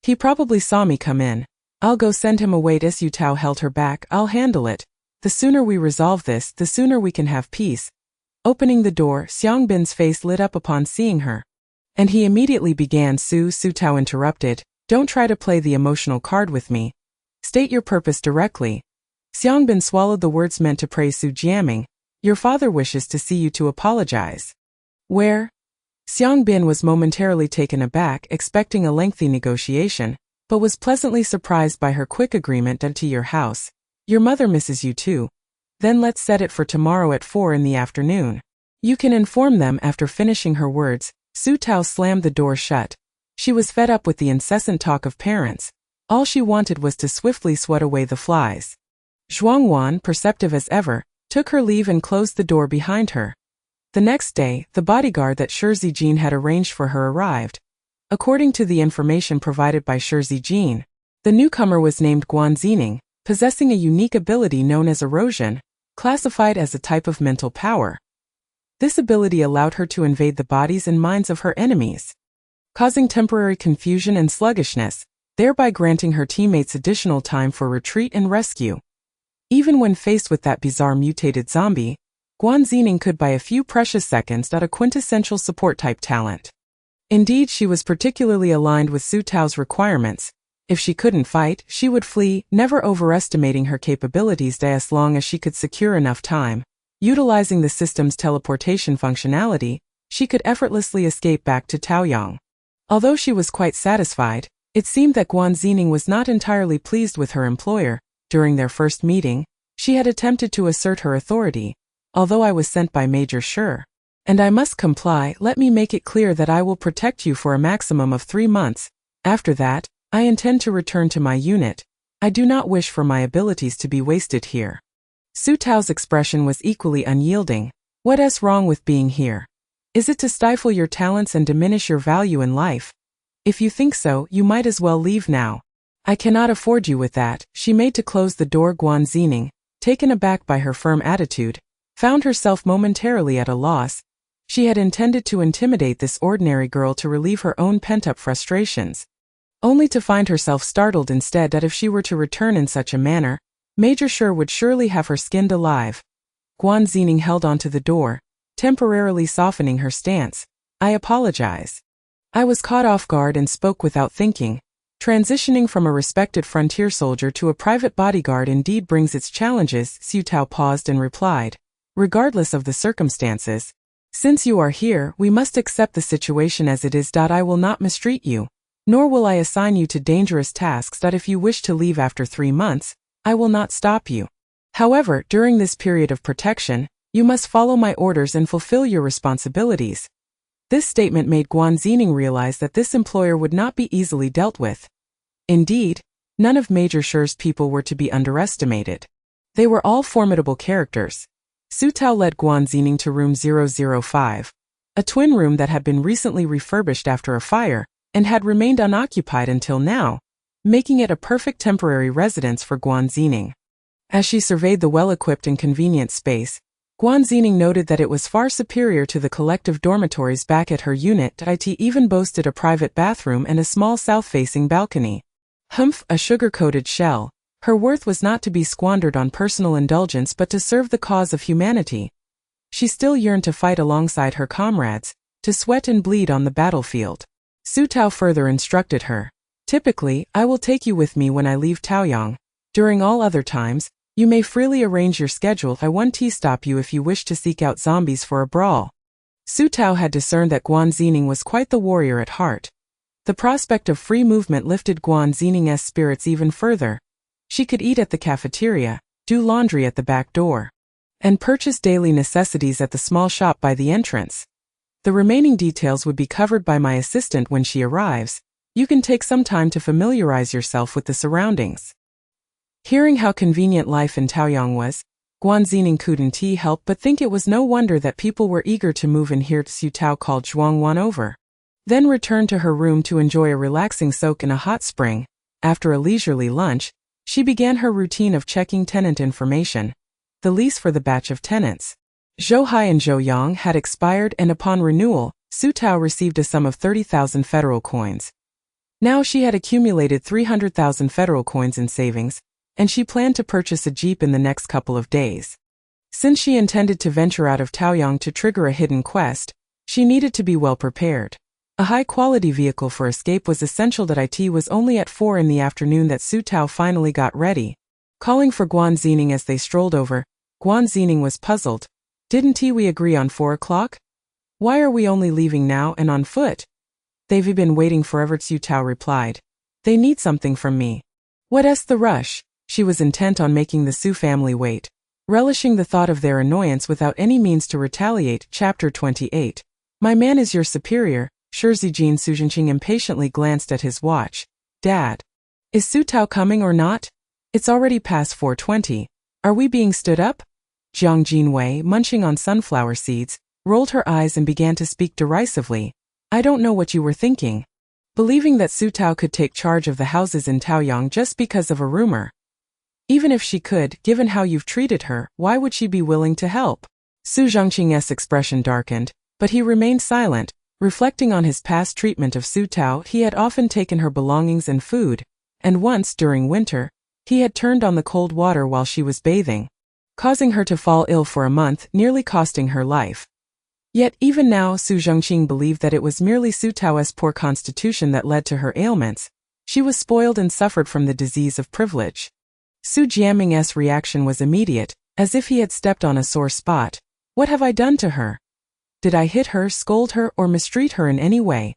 He probably saw me come in. I'll go send him away. Su Tao held her back. I'll handle it. The sooner we resolve this, the sooner we can have peace. Opening the door, Xiangbin's face lit up upon seeing her. And he immediately began. Su Tao interrupted. Don't try to play the emotional card with me. State your purpose directly. Xiangbin swallowed the words meant to praise Su Jiaming. Your father wishes to see you to apologize. Where? Xiangbin was momentarily taken aback, expecting a lengthy negotiation, but was pleasantly surprised by her quick agreement. To your house. Your mother misses you too. Then let's set it for tomorrow at 4 in the afternoon. You can inform them. After finishing her words, Su Tao slammed the door shut. She was fed up with the incessant talk of parents. All she wanted was to swiftly swat away the flies. Zhuangwan, perceptive as ever, took her leave and closed the door behind her. The next day, the bodyguard that Shi Zijin had arranged for her arrived. According to the information provided by Shi Zijin, the newcomer was named Guan Zining, possessing a unique ability known as erosion, classified as a type of mental power. This ability allowed her to invade the bodies and minds of her enemies, causing temporary confusion and sluggishness, thereby granting her teammates additional time for retreat and rescue. Even when faced with that bizarre mutated zombie, Guan Xingning could buy a few precious seconds a quintessential support-type talent. Indeed, she was particularly aligned with Su Tao's requirements. If she couldn't fight, she would flee, never overestimating her capabilities as long as she could secure enough time. Utilizing the system's teleportation functionality, she could effortlessly escape back to Taoyang. Although she was quite satisfied, it seemed that Guan Xingning was not entirely pleased with her employer. During their first meeting, she had attempted to assert her authority. Although I was sent by Major Shi, and I must comply, let me make it clear that I will protect you for a maximum of 3 months. After that, I intend to return to my unit. I do not wish for my abilities to be wasted here. Su Tao's expression was equally unyielding. What is wrong with being here? Is it to stifle your talents and diminish your value in life? If you think so, you might as well leave now. I cannot afford you with that. She made to close the door. Guan Xingning, taken aback by her firm attitude, found herself momentarily at a loss. She had intended to intimidate this ordinary girl to relieve her own pent-up frustrations, only to find herself startled instead that if she were to return in such a manner, Major Shi would surely have her skinned alive. Guan Xingning held onto the door, temporarily softening her stance. I apologize. I was caught off guard and spoke without thinking. Transitioning from a respected frontier soldier to a private bodyguard indeed brings its challenges. Su Tao paused and replied. Regardless of the circumstances, since you are here, we must accept the situation as it is. I will not mistreat you, nor will I assign you to dangerous tasks. If you wish to leave after 3 months, I will not stop you. However, during this period of protection, you must follow my orders and fulfill your responsibilities. This statement made Guan Xingning realize that this employer would not be easily dealt with. Indeed, none of Major Shi's people were to be underestimated. They were all formidable characters. Su Tao led Guan Xingning to room 005, a twin room that had been recently refurbished after a fire, and had remained unoccupied until now, making it a perfect temporary residence for Guan Xingning. As she surveyed the well-equipped and convenient space, Guan Xingning noted that it was far superior to the collective dormitories back at her unit. It even boasted a private bathroom and a small south-facing balcony. Humph, a sugar-coated shell. Her worth was not to be squandered on personal indulgence but to serve the cause of humanity. She still yearned to fight alongside her comrades, to sweat and bleed on the battlefield. Su Tao further instructed her. Typically, I will take you with me when I leave Taoyang. During all other times, you may freely arrange your schedule. I won't stop you if you wish to seek out zombies for a brawl. Su Tao had discerned that Guan Xingning was quite the warrior at heart. The prospect of free movement lifted Guan Xingning's spirits even further. She could eat at the cafeteria, do laundry at the back door, and purchase daily necessities at the small shop by the entrance. The remaining details would be covered by my assistant when she arrives. You can take some time to familiarize yourself with the surroundings. Hearing how convenient life in Taoyang was, Guan Xingning couldn't help but think it was no wonder that people were eager to move in here. Su Tao called Zhuang Wan over, then returned to her room to enjoy a relaxing soak in a hot spring. After a leisurely lunch, she began her routine of checking tenant information. The lease for the batch of tenants, Zhou Hai and Zhou Yang, had expired, and upon renewal, Su Tao received a sum of 30,000 federal coins. Now she had accumulated 300,000 federal coins in savings, and she planned to purchase a jeep in the next couple of days. Since she intended to venture out of Taoyang to trigger a hidden quest, she needed to be well prepared. A high-quality vehicle for escape was essential. It was only at 4 in the afternoon that Su Tao finally got ready. Calling for Guan Xingning as they strolled over, Guan Xingning was puzzled. Didn't we agree on 4 o'clock? Why are we only leaving now and on foot? They've been waiting forever, Su Tao replied. They need something from me. What's the rush? She was intent on making the Su family wait, relishing the thought of their annoyance without any means to retaliate. Chapter 28. My man is your superior. Shi Zijin Suzhenqing impatiently glanced at his watch. Dad, is Su Tao coming or not? It's already past 4:20. Are we being stood up? Jiang Jinwei, munching on sunflower seeds, rolled her eyes and began to speak derisively. I don't know what you were thinking. Believing that Su Tao could take charge of the houses in Taoyang just because of a rumor. Even if she could, given how you've treated her, why would she be willing to help? Su Zhengqing's expression darkened, but he remained silent, reflecting on his past treatment of Su Tao. He had often taken her belongings and food, and once, during winter, he had turned on the cold water while she was bathing, causing her to fall ill for a month, nearly costing her life. Yet even now Su Zhengqing believed that it was merely Su Tao's poor constitution that led to her ailments. She was spoiled and suffered from the disease of privilege. Su Jiaming's reaction was immediate, as if he had stepped on a sore spot. What have I done to her? Did I hit her, scold her, or mistreat her in any way?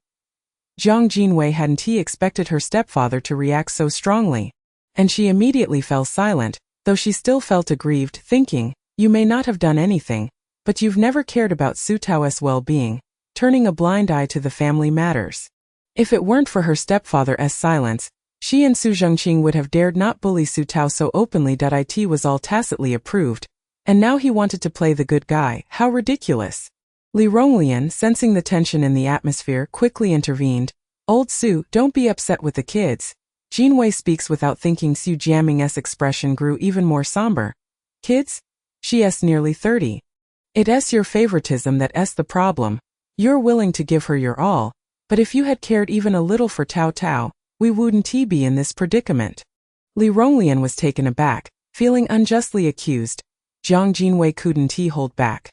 Jiang Jinwei hadn't expected her stepfather to react so strongly, and she immediately fell silent, though she still felt aggrieved, thinking, you may not have done anything, but you've never cared about Su Tao's well-being, turning a blind eye to the family matters. If it weren't for her stepfather's silence, she and Su Zhengqing would have dared not bully Su Tao so openly that it was all tacitly approved, and now he wanted to play the good guy. How ridiculous. Li Ronglian, sensing the tension in the atmosphere, quickly intervened. Old Su, don't be upset with the kids. Jinwei speaks without thinking. Su Jiaming's expression grew even more somber. Kids? She's nearly 30. It's your favoritism that's the problem. You're willing to give her your all, but if you had cared even a little for Tao Tao, we wouldn't be in this predicament. Li Ronglian was taken aback, feeling unjustly accused. Jiang Jinwei couldn't hold back.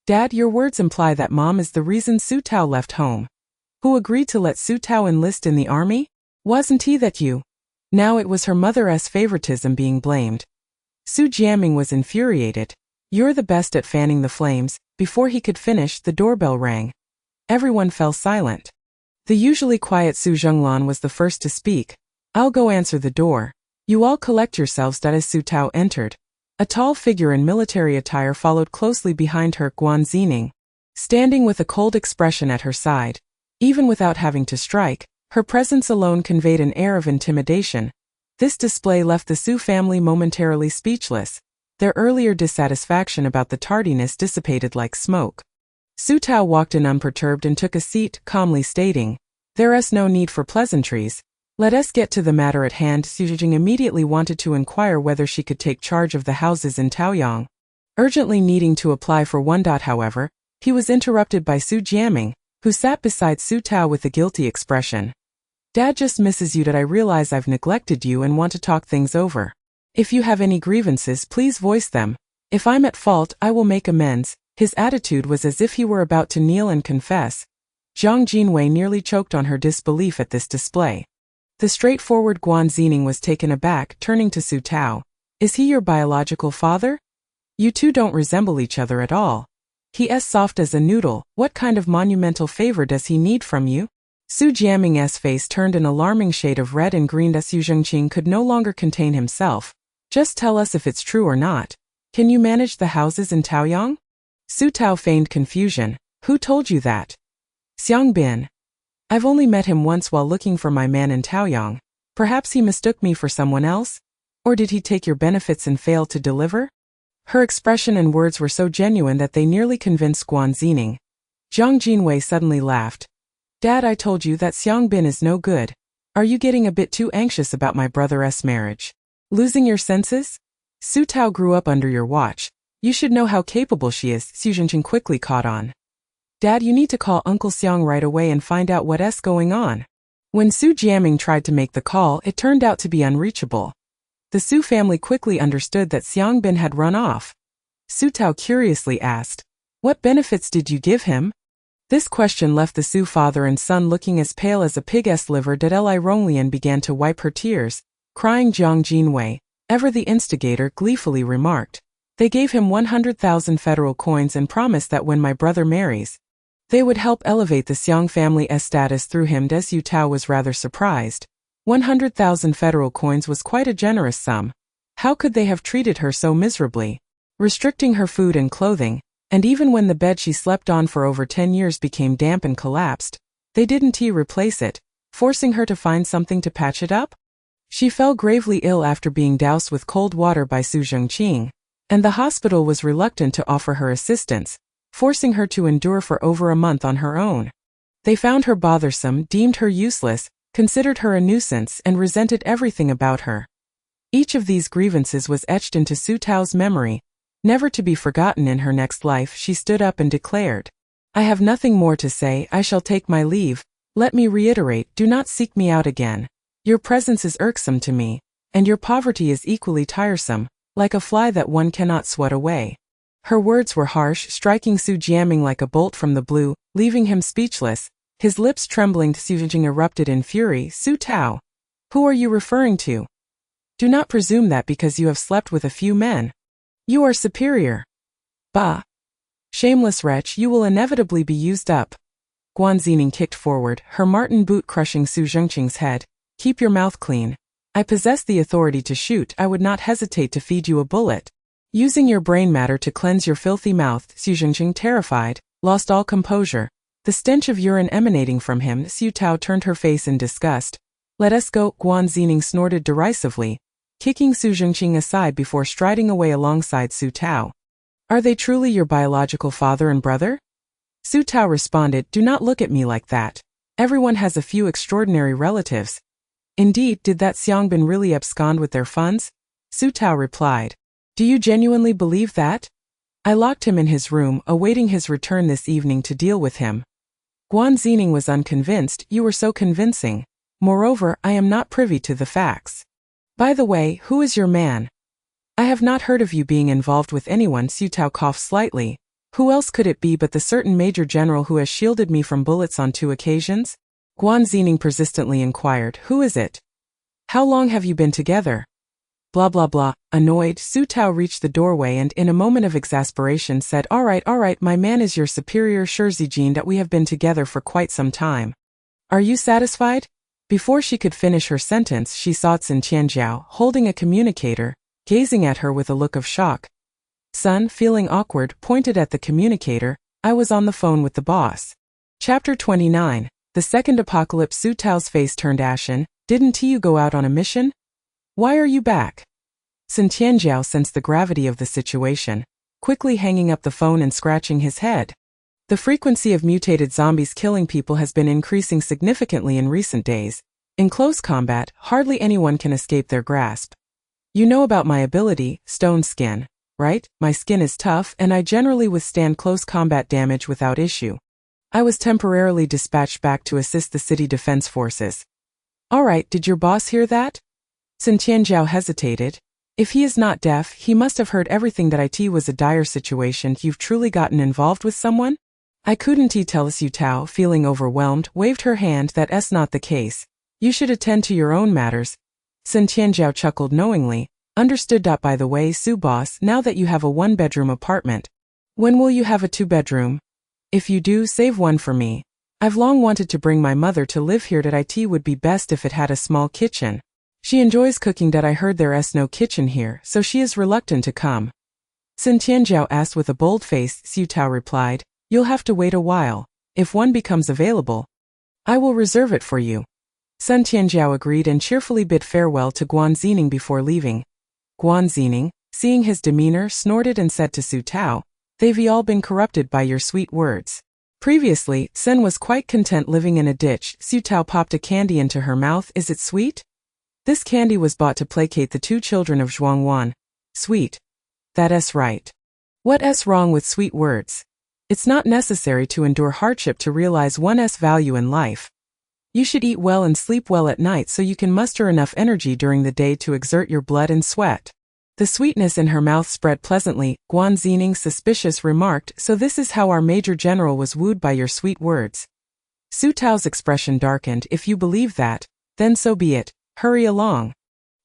Dad, your words imply that Mom is the reason Su Tao left home. Who agreed to let Su Tao enlist in the army? Wasn't that you? Now it was her mother's favoritism being blamed. Su Jiaming was infuriated. You're the best at fanning the flames. Before he could finish, the doorbell rang. Everyone fell silent. The usually quiet Su Zhenglan was the first to speak. I'll go answer the door. You all collect yourselves. As Su Tao entered, a tall figure in military attire followed closely behind her. Guan Zining, standing with a cold expression at her side. Even without having to strike, her presence alone conveyed an air of intimidation. This display left the Su family momentarily speechless. Their earlier dissatisfaction about the tardiness dissipated like smoke. Su Tao walked in unperturbed and took a seat, calmly stating, "There's no need for pleasantries. Let us get to the matter at hand." Su Zhengqing immediately wanted to inquire whether she could take charge of the houses in Taoyang. Urgently needing to apply for one. However, he was interrupted by Su Jiaming, who sat beside Su Tao with a guilty expression. Dad just misses you. I realize I've neglected you and want to talk things over. If you have any grievances, please voice them. If I'm at fault, I will make amends. His attitude was as if he were about to kneel and confess. Jiang Jinwei nearly choked on her disbelief at this display. The straightforward Guan Zining was taken aback, turning to Su Tao. Is he your biological father? You two don't resemble each other at all. He's soft as a noodle. What kind of monumental favor does he need from you? Su Jiaming's face turned an alarming shade of red and green. Su Zhengqing could no longer contain himself. Just tell us if it's true or not. Can you manage the houses in Taoyang? Su Tao feigned confusion. Who told you that? Xiang Bin. I've only met him once while looking for my man in Taoyang. Perhaps he mistook me for someone else? Or did he take your benefits and fail to deliver? Her expression and words were so genuine that they nearly convinced Guan Zining. Jiang Jinwei suddenly laughed. Dad, I told you that Xiang Bin is no good. Are you getting a bit too anxious about my brother's marriage? Losing your senses? Su Tao grew up under your watch. You should know how capable she is. Su Zhengqing quickly caught on. Dad, you need to call Uncle Xiang right away and find out what's going on. When Su Jiaming tried to make the call, it turned out to be unreachable. The Su family quickly understood that Xiang Bin had run off. Su Tao curiously asked, what benefits did you give him? This question left the Su father and son looking as pale as a pig's liver. Li Ronglian began to wipe her tears, crying. Jiang Jinwei, ever the instigator, gleefully remarked. They gave him 100,000 federal coins and promised that when my brother marries, they would help elevate the Xiang family's status through him. Su Tao was rather surprised. 100,000 federal coins was quite a generous sum. How could they have treated her so miserably? Restricting her food and clothing, and even when the bed she slept on for over 10 years became damp and collapsed, they didn't replace it, forcing her to find something to patch it up? She fell gravely ill after being doused with cold water by Su Zhengqing, and the hospital was reluctant to offer her assistance, forcing her to endure for over a month on her own. They found her bothersome, deemed her useless, considered her a nuisance, and resented everything about her. Each of these grievances was etched into Su Tao's memory. Never to be forgotten in her next life, she stood up and declared, "I have nothing more to say, I shall take my leave. Let me reiterate, do not seek me out again. Your presence is irksome to me, and your poverty is equally tiresome, like a fly that one cannot swat away." Her words were harsh, striking Su Jiaming like a bolt from the blue, leaving him speechless. His lips trembling, Su Jing erupted in fury. "Su Tao, who are you referring to? Do not presume that because you have slept with a few men, you are superior. Bah! Shameless wretch, you will inevitably be used up." Guan Zining kicked forward, her marten boot crushing Su Zhengqing's head. "Keep your mouth clean. I possess the authority to shoot. I would not hesitate to feed you a bullet. Using your brain matter to cleanse your filthy mouth." Su Zhengqing, terrified, lost all composure. The stench of urine emanating from him, Su Tao turned her face in disgust. "Let us go," Guan Zining snorted derisively, kicking Su Zhengqing aside before striding away alongside Su Tao. "Are they truly your biological father and brother?" Su Tao responded, "Do not look at me like that. Everyone has a few extraordinary relatives." "Indeed, did that Xiangbin really abscond with their funds?" Su Tao replied. "Do you genuinely believe that? I locked him in his room, awaiting his return this evening to deal with him." Guan Zining was unconvinced. "You were so convincing. Moreover, I am not privy to the facts. By the way, who is your man? I have not heard of you being involved with anyone." Su Tao coughed slightly. "Who else could it be but the certain major general who has shielded me from bullets on 2 occasions? Guan Zining persistently inquired, "Who is it? How long have you been together?" Blah blah blah. Annoyed, Su Tao reached the doorway and in a moment of exasperation said, all right, my man is your superior Shirzijin that we have been together for quite some time. Are you satisfied?" Before she could finish her sentence, she saw Sun Tianjiao holding a communicator, gazing at her with a look of shock. Sun, feeling awkward, pointed at the communicator. "I was on the phone with the boss." Chapter 29. The Second Apocalypse. Su Tao's face turned ashen. "Didn't you go out on a mission? Why are you back?" Sun Tianjiao sensed the gravity of the situation, quickly hanging up the phone and scratching his head. The frequency of mutated zombies killing people has been increasing significantly in recent days. In close combat, hardly anyone can escape their grasp. You know about my ability, Stone Skin, right? My skin is tough and I generally withstand close combat damage without issue. I was temporarily dispatched back to assist the city defense forces. Alright, did your boss hear that? Sun Tianjiao hesitated. If he is not deaf, he must have heard everything. That it was a dire situation. You've truly gotten involved with someone? I couldn't tell. Su Tao, feeling overwhelmed, waved her hand. That's not the case. You should attend to your own matters. Sun Tianjiao chuckled knowingly. Understood. By the way, Su boss, now that you have a 1-bedroom apartment, when will you have a 2-bedroom? If you do, save one for me. I've long wanted to bring my mother to live here. It would be best if it had a small kitchen. She enjoys cooking. I heard there's no kitchen here, so she is reluctant to come. Sun Tianjiao asked with a bold face. Su Tao replied, you'll have to wait a while. If one becomes available, I will reserve it for you. Sun Tianjiao agreed and cheerfully bid farewell to Guan Zining before leaving. Guan Zining, seeing his demeanor, snorted and said to Su Tao, they've all been corrupted by your sweet words. Previously, Sen was quite content living in a ditch. Su Tao popped a candy into her mouth. Is it sweet? This candy was bought to placate the 2 children of Zhuangwan. Sweet. That's right. What's wrong with sweet words? It's not necessary to endure hardship to realize one's value in life. You should eat well and sleep well at night so you can muster enough energy during the day to exert your blood and sweat. The sweetness in her mouth spread pleasantly. Guan Zining, suspicious, remarked, so this is how our major general was wooed by your sweet words. Su Tao's expression darkened. If you believe that, then so be it. Hurry along.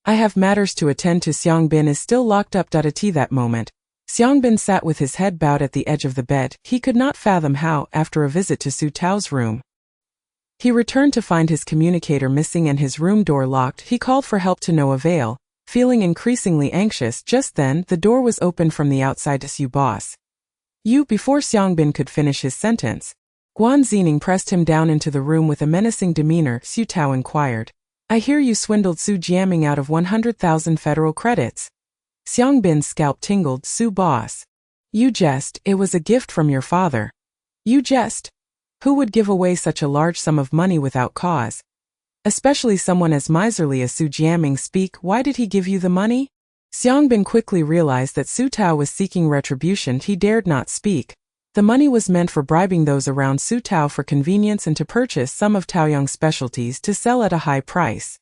I have matters to attend to. Xiangbin is still locked up. At that moment, Xiangbin sat with his head bowed at the edge of the bed. He could not fathom how, after a visit to Su Tao's room, he returned to find his communicator missing and his room door locked. He called for help to no avail. Feeling increasingly anxious, just then, the door was opened from the outside. Su boss. You. Before Xiangbin could finish his sentence, Guan Zining pressed him down into the room with a menacing demeanor. Su Tao inquired, I hear you swindled Su Jiaming out of 100,000 federal credits. Xiangbin's scalp tingled. Su boss. You jest, it was a gift from your father. You jest? Who would give away such a large sum of money without cause? Especially someone as miserly as Su Jiaming. Speak, why did he give you the money? Xiang Bin quickly realized that Su Tao was seeking retribution. He dared not speak. The money was meant for bribing those around Su Tao for convenience and to purchase some of Taoyang's specialties to sell at a high price.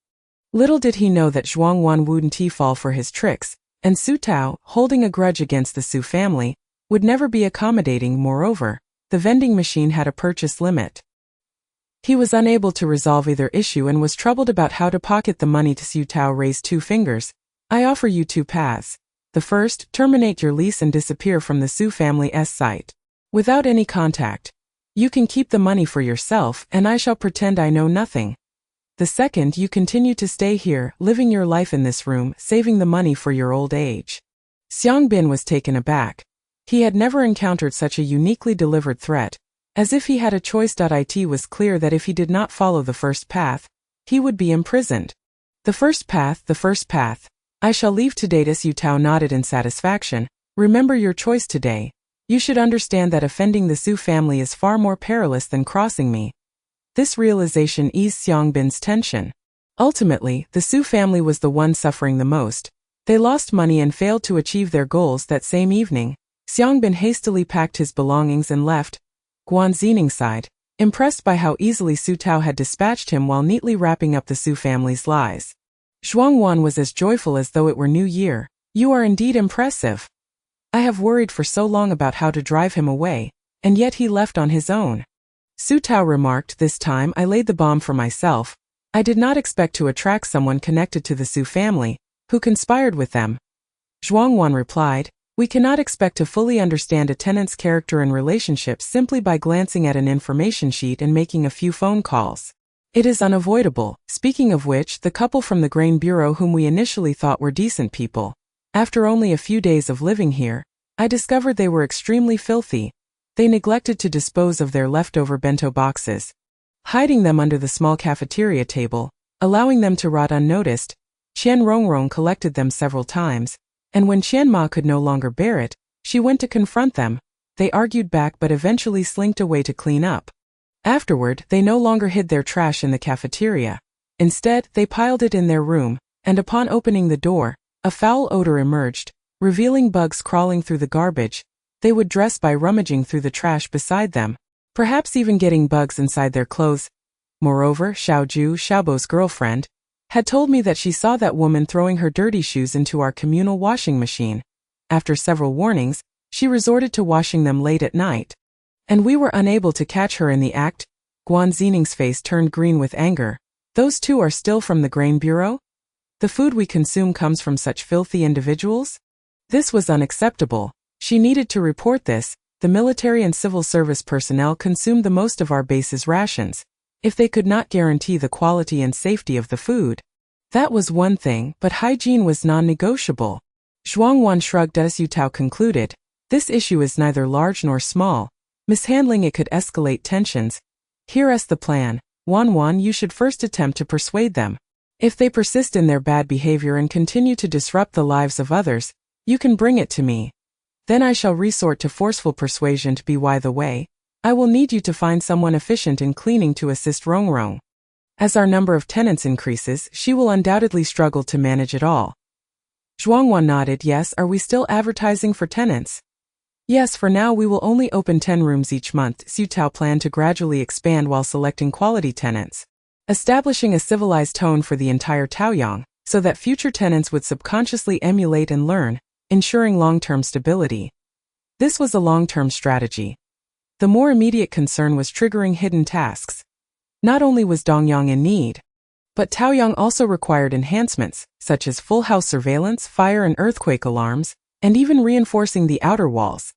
Little did he know that Zhuangwan wouldn't fall for his tricks, and Su Tao, holding a grudge against the Su family, would never be accommodating. Moreover, the vending machine had a purchase limit. He was unable to resolve either issue and was troubled about how to pocket the money. To Su Tao raised two fingers. I offer you two paths. The first, terminate your lease and disappear from the Su family's site. Without any contact. You can keep the money for yourself and I shall pretend I know nothing. The second, you continue to stay here, living your life in this room, saving the money for your old age. Xiang Bin was taken aback. He had never encountered such a uniquely delivered threat. As if he had a choice. It was clear that if he did not follow the first path, he would be imprisoned. The first path. I shall leave today. Su Tao nodded in satisfaction. Remember your choice today. You should understand that offending the Su family is far more perilous than crossing me. This realization eased Xiang Bin's tension. Ultimately, the Su family was the one suffering the most. They lost money and failed to achieve their goals. That same evening, Xiang Bin hastily packed his belongings and left. Guan Xinning sighed, impressed by how easily Su Tao had dispatched him while neatly wrapping up the Su family's lies. Zhuangwan was as joyful as though it were New Year. You are indeed impressive. I have worried for so long about how to drive him away, and yet he left on his own. Su Tao remarked, this time I laid the bomb for myself. I did not expect to attract someone connected to the Su family, who conspired with them. Zhuangwan replied, we cannot expect to fully understand a tenant's character and relationships simply by glancing at an information sheet and making a few phone calls. It is unavoidable. Speaking of which, the couple from the Grain Bureau whom we initially thought were decent people. After only a few days of living here, I discovered they were extremely filthy. They neglected to dispose of their leftover bento boxes, hiding them under the small cafeteria table, allowing them to rot unnoticed. Qian Rongrong collected them several times, and when Qian Ma could no longer bear it, she went to confront them. They argued back but eventually slinked away to clean up. Afterward, they no longer hid their trash in the cafeteria. Instead, they piled it in their room, and upon opening the door, a foul odor emerged, revealing bugs crawling through the garbage. They would dress by rummaging through the trash beside them, perhaps even getting bugs inside their clothes. Moreover, Xiaoju, Xiaobo's girlfriend, had told me that she saw that woman throwing her dirty shoes into our communal washing machine. After several warnings, she resorted to washing them late at night. And we were unable to catch her in the act. Guan Xining's face turned green with anger. Those two are still from the Grain Bureau? The food we consume comes from such filthy individuals? This was unacceptable. She needed to report this. The military and civil service personnel consumed the most of our base's rations. If they could not guarantee the quality and safety of the food, that was one thing, but hygiene was non-negotiable. Zhuangwan shrugged as Su Tao concluded, this issue is neither large nor small. Mishandling it could escalate tensions. Here's the plan. Wan, you should first attempt to persuade them. If they persist in their bad behavior and continue to disrupt the lives of others, you can bring it to me. Then I shall resort to forceful persuasion to be the way. I will need you to find someone efficient in cleaning to assist Rongrong. As our number of tenants increases, she will undoubtedly struggle to manage it all. Zhuangwan nodded. Yes, are we still advertising for tenants? Yes, for now we will only open 10 rooms each month. Su Tao planned to gradually expand while selecting quality tenants, establishing a civilized tone for the entire Taoyang, so that future tenants would subconsciously emulate and learn, ensuring long-term stability. This was a long-term strategy. The more immediate concern was triggering hidden tasks. Not only was Dongyang in need, but Taoyang also required enhancements, such as full house surveillance, fire and earthquake alarms, and even reinforcing the outer walls.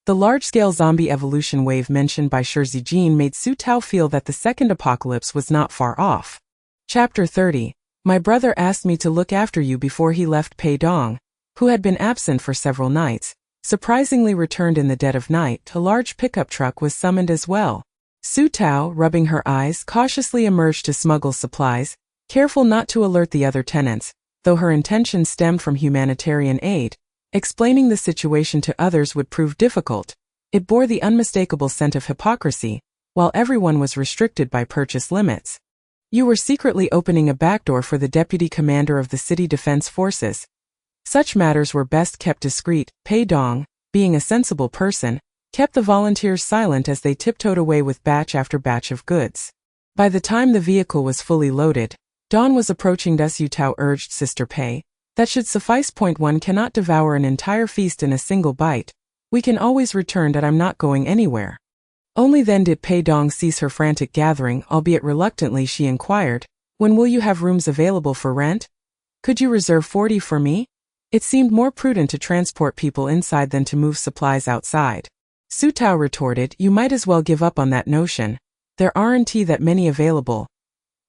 The large-scale zombie evolution wave mentioned by Shi Zijin made Su Tao feel that the second apocalypse was not far off. Chapter 30. My brother asked me to look after you before he left. Pei Dong, who had been absent for several nights, surprisingly returned in the dead of night. A large pickup truck was summoned as well. Su Tao, rubbing her eyes, cautiously emerged to smuggle supplies, careful not to alert the other tenants, though her intention stemmed from humanitarian aid. Explaining the situation to others would prove difficult. It bore the unmistakable scent of hypocrisy, while everyone was restricted by purchase limits. You were secretly opening a backdoor for the deputy commander of the city defense forces. Such matters were best kept discreet. Pei Dong, being a sensible person, kept the volunteers silent as they tiptoed away with batch after batch of goods. By the time the vehicle was fully loaded, dawn was approaching. Su Tao urged Sister Pei, that should suffice. One cannot devour an entire feast in a single bite. We can always return. That I'm not going anywhere. Only then did Pei Dong cease her frantic gathering, albeit reluctantly. She inquired, when will you have rooms available for rent? Could you reserve 40 for me? It seemed more prudent to transport people inside than to move supplies outside. Su Tao retorted, you might as well give up on that notion. There aren't that many available.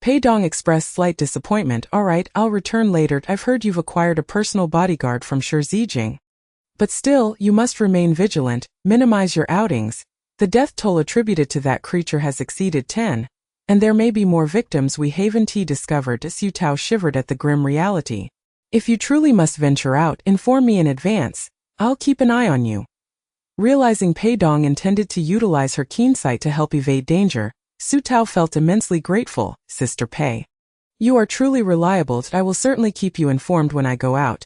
Pei Dong expressed slight disappointment. All right, I'll return later. I've heard you've acquired a personal bodyguard from Shi Zijing. But still, you must remain vigilant, minimize your outings. The death toll attributed to that creature has exceeded 10, and there may be more victims. We haven't discovered. Su Tao shivered at the grim reality. If you truly must venture out, inform me in advance. I'll keep an eye on you. Realizing Pei Dong intended to utilize her keen sight to help evade danger, Su Tao felt immensely grateful. Sister Pei, you are truly reliable. I will certainly keep you informed when I go out.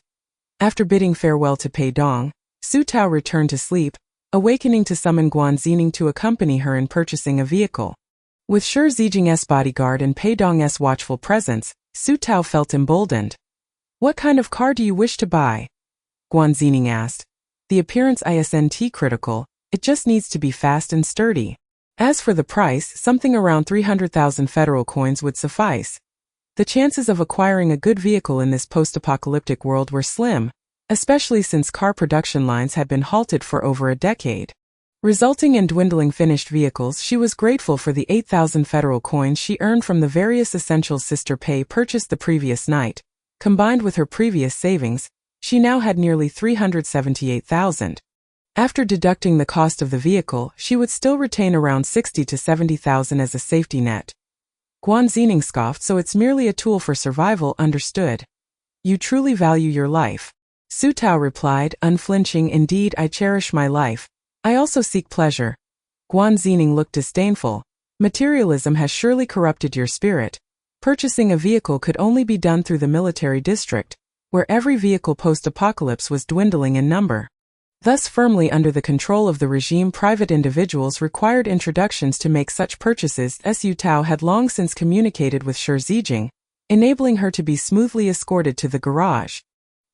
After bidding farewell to Pei Dong, Su Tao returned to sleep, awakening to summon Guan Xingning to accompany her in purchasing a vehicle. With Shi Zijing's bodyguard and Pei Dong's watchful presence, Su Tao felt emboldened. What kind of car do you wish to buy? Guan Xingning asked. The appearance isn't critical, it just needs to be fast and sturdy. As for the price, something around 300,000 federal coins would suffice. The chances of acquiring a good vehicle in this post-apocalyptic world were slim, especially since car production lines had been halted for over a decade, resulting in dwindling finished vehicles. She was grateful for the 8,000 federal coins she earned from the various essentials Sister Pei purchased the previous night. Combined with her previous savings, she now had nearly 378,000. After deducting the cost of the vehicle, she would still retain around 60 to 70,000 as a safety net. Guan Xingning scoffed. So it's merely a tool for survival. Understood. You truly value your life. Su Tao replied, unflinching. Indeed, I cherish my life. I also seek pleasure. Guan Xingning looked disdainful. Materialism has surely corrupted your spirit. Purchasing a vehicle could only be done through the military district, where every vehicle post-apocalypse was dwindling in number. Thus firmly under the control of the regime, private individuals required introductions to make such purchases. Su Tao had long since communicated with Shi Zijing, enabling her to be smoothly escorted to the garage.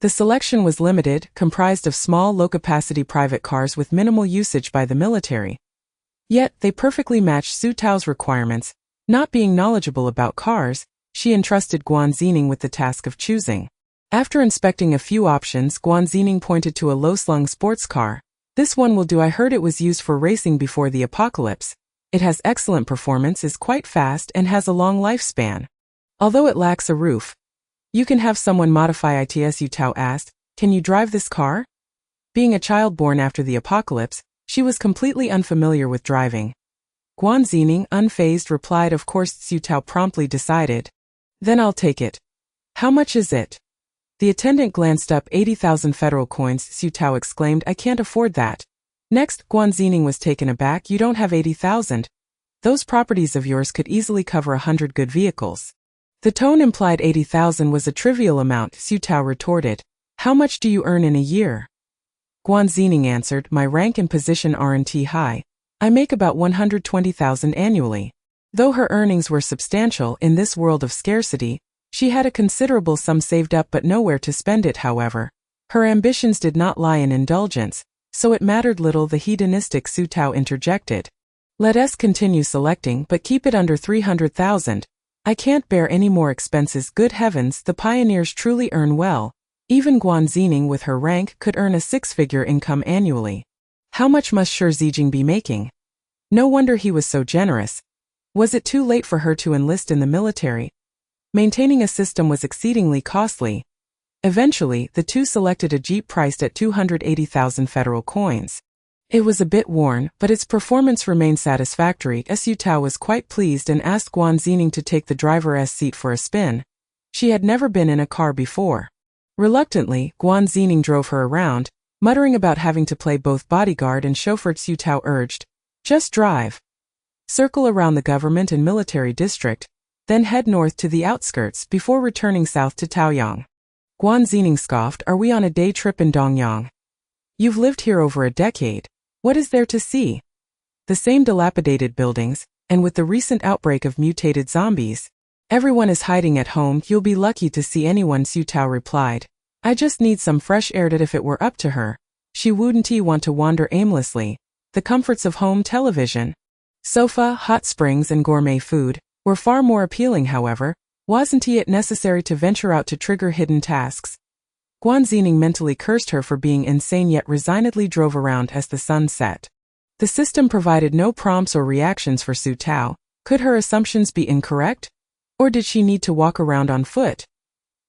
The selection was limited, comprised of small low-capacity private cars with minimal usage by the military. Yet, they perfectly matched Su Tao's requirements. Not being knowledgeable about cars, she entrusted Guan Xingning with the task of choosing. After inspecting a few options, Guan Xingning pointed to a low-slung sports car. This one will do. I heard it was used for racing before the apocalypse. It has excellent performance, is quite fast, and has a long lifespan. Although it lacks a roof, you can have someone modify it. Su Tao asked, can you drive this car? Being a child born after the apocalypse, she was completely unfamiliar with driving. Guan Xingning, unfazed, replied, of course. Su Tao promptly decided. Then I'll take it. How much is it? The attendant glanced up. 80,000 federal coins. Su Tao exclaimed, I can't afford that. Next, Guan Xingning was taken aback. You don't have 80,000. Those properties of yours could easily cover 100 good vehicles. The tone implied 80,000 was a trivial amount. Su Tao retorted. How much do you earn in a year? Guan Xingning answered, my rank and position aren't high. I make about 120,000 annually. Though her earnings were substantial in this world of scarcity, she had a considerable sum saved up but nowhere to spend it. However, her ambitions did not lie in indulgence, so it mattered little. The hedonistic Su Tao interjected. Let us continue selecting, but keep it under 300,000. I can't bear any more expenses. Good heavens, the pioneers truly earn well. Even Guan Xingning with her rank could earn a six-figure income annually. How much must Shi Zijing be making? No wonder he was so generous. Was it too late for her to enlist in the military? Maintaining a system was exceedingly costly. Eventually, the two selected a Jeep priced at 280,000 federal coins. It was a bit worn, but its performance remained satisfactory. Su Tao was quite pleased and asked Guan Xingning to take the driver's seat for a spin. She had never been in a car before. Reluctantly, Guan Xingning drove her around, muttering about having to play both bodyguard and chauffeur. Su Tao urged, just drive. Circle around the government and military district. then head north to the outskirts before returning south to Taoyang. Guan Xingning scoffed, "Are we on a day trip in Dongyang? You've lived here over a decade. What is there to see?" "The same dilapidated buildings, and with the recent outbreak of mutated zombies, everyone is hiding at home. You'll be lucky to see anyone," Su Tao replied. "I just need some fresh air." That if it were up to her, she wouldn't want to wander aimlessly. The comforts of home television, sofa, hot springs, and gourmet food were far more appealing. However, wasn't it necessary to venture out to trigger hidden tasks? Guan Xingning mentally cursed her for being insane, yet resignedly drove around as the sun set. The system provided no prompts or reactions for Su Tao. Could her assumptions be incorrect? Or did she need to walk around on foot?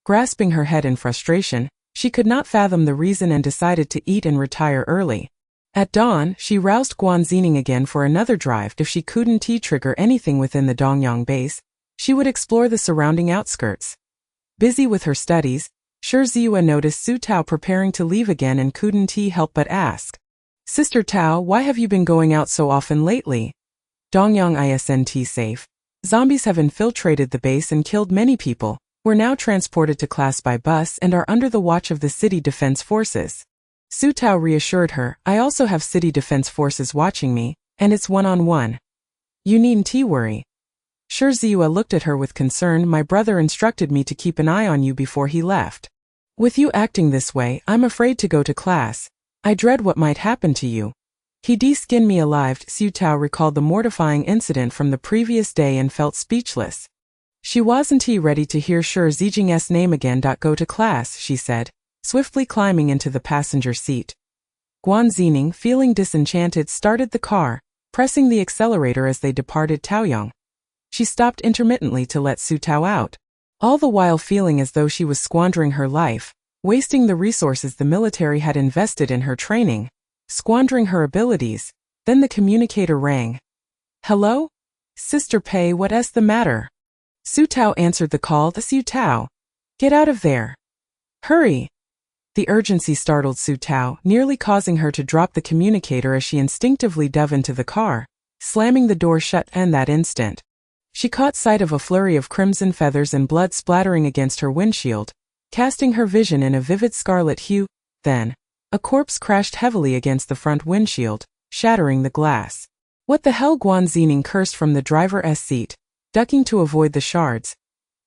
Grasping her head in frustration, she could not fathom the reason and decided to eat and retire early. At dawn, she roused Guan Xingning again for another drive. If she couldn't trigger anything within the Dongyang base, she would explore the surrounding outskirts. Busy with her studies, Shi Ziyue noticed Su Tao preparing to leave again and couldn't help but ask, "Sister Tao, why have you been going out so often lately?" "Dongyang isn't safe. Zombies have infiltrated the base and killed many people. We're now transported to class by bus and are under the watch of the city defense forces." Su Tao reassured her, "I also have city defense forces watching me, and it's one-on-one. You needn't worry." Shi Ziyue looked at her with concern. "My brother instructed me to keep an eye on you before he left. With you acting this way, I'm afraid to go to class. I dread what might happen to you." "He de-skinned me alive." Su Tao recalled the mortifying incident from the previous day and felt speechless. She wasn't ready to hear Shi Zijing's name again. "Go to class," she said, swiftly climbing into the passenger seat. Guan Xingning, feeling disenchanted, started the car, pressing the accelerator as they departed Taoyang. She stopped intermittently to let Su Tao out, all the while feeling as though she was squandering her life, wasting the resources the military had invested in her training, squandering her abilities. Then the communicator rang. "Hello? Sister Pei, what's the matter?" Su Tao answered the call. "Su Tao, get out of there. Hurry." The urgency startled Su Tao, nearly causing her to drop the communicator as she instinctively dove into the car, slamming the door shut. And that instant, she caught sight of a flurry of crimson feathers and blood splattering against her windshield, casting her vision in a vivid scarlet hue. Then, a corpse crashed heavily against the front windshield, shattering the glass. "What the hell?" Guan Xingning cursed from the driver's seat, ducking to avoid the shards.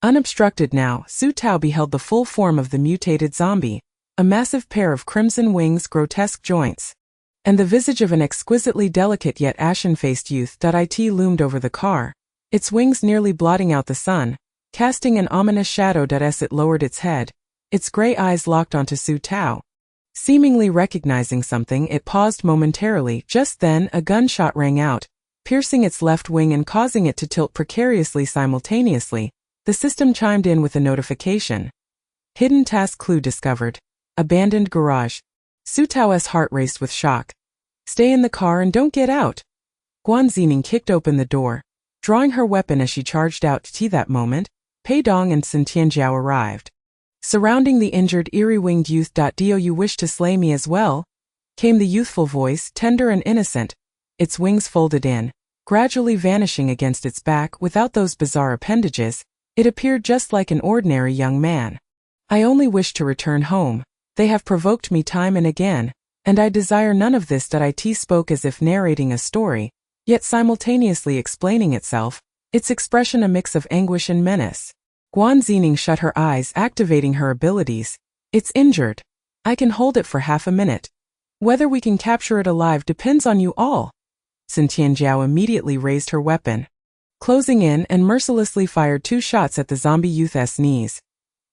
Unobstructed now, Su Tao beheld the full form of the mutated zombie, a massive pair of crimson wings, grotesque joints, and the visage of an exquisitely delicate yet ashen-faced youth. It loomed over the car, its wings nearly blotting out the sun, casting an ominous shadow. As it lowered its head, its gray eyes locked onto Su Tao. Seemingly recognizing something, it paused momentarily. Just then, a gunshot rang out, piercing its left wing and causing it to tilt precariously. Simultaneously, the system chimed in with a notification. "Hidden task clue discovered. Abandoned garage." Su Tao's heart raced with shock. "Stay in the car and don't get out." Guan Xingning kicked open the door, drawing her weapon as she charged out. That moment, Pei Dong and Sun Tianjiao arrived. Surrounding the injured, eerie-winged youth. "Do you wish to slay me as well?" came the youthful voice, tender and innocent, its wings folded in, gradually vanishing against its back. Without those bizarre appendages, it appeared just like an ordinary young man. "I only wish to return home. They have provoked me time and again, and I desire none of this." It spoke as if narrating a story, yet simultaneously explaining itself, its expression a mix of anguish and menace. Guan Xingning shut her eyes, activating her abilities. "It's injured. I can hold it for half a minute. Whether we can capture it alive depends on you all." Sun Tianjiao immediately raised her weapon, closing in, and mercilessly fired 2 shots at the zombie youth's knees.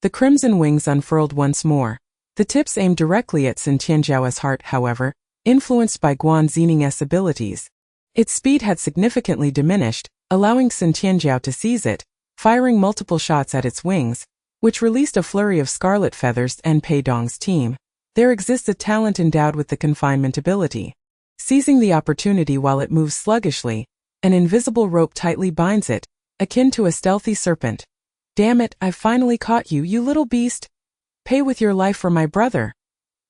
The crimson wings unfurled once more, the tips aimed directly at Sun Tianjiao's heart. However, influenced by Guan Xingning's abilities, its speed had significantly diminished, allowing Sun Tianjiao to seize it, firing multiple shots at its wings, which released a flurry of scarlet feathers. And Pei Dong's team, there exists a talent endowed with the confinement ability. Seizing the opportunity while it moves sluggishly, an invisible rope tightly binds it, akin to a stealthy serpent. "Damn it, I've finally caught you, you little beast. Pay with your life for my brother."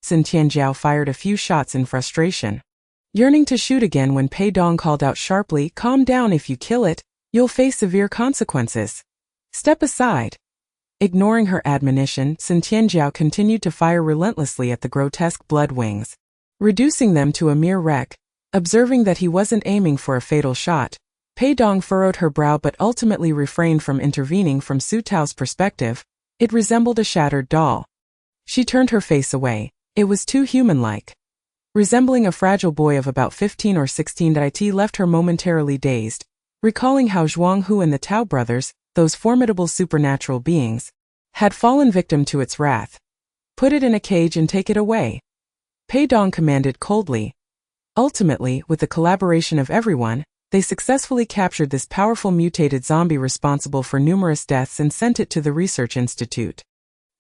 Sun Tianjiao fired a few shots in frustration, yearning to shoot again when Pei Dong called out sharply, "Calm down. If you kill it, you'll face severe consequences." Step aside. Ignoring her admonition, Sun Tianjiao continued to fire relentlessly at the grotesque blood wings, reducing them to a mere wreck. Observing that he wasn't aiming for a fatal shot, Pei Dong furrowed her brow but ultimately refrained from intervening. From Su Tao's perspective, it resembled a shattered doll. She turned her face away. It was too human-like. Resembling a fragile boy of about 15 or 16, it left her momentarily dazed, recalling how Zhuang Hu and the Tao brothers, those formidable supernatural beings, had fallen victim to its wrath. Put it in a cage and take it away, Pei Dong commanded coldly. Ultimately, with the collaboration of everyone, they successfully captured this powerful mutated zombie responsible for numerous deaths and sent it to the research institute.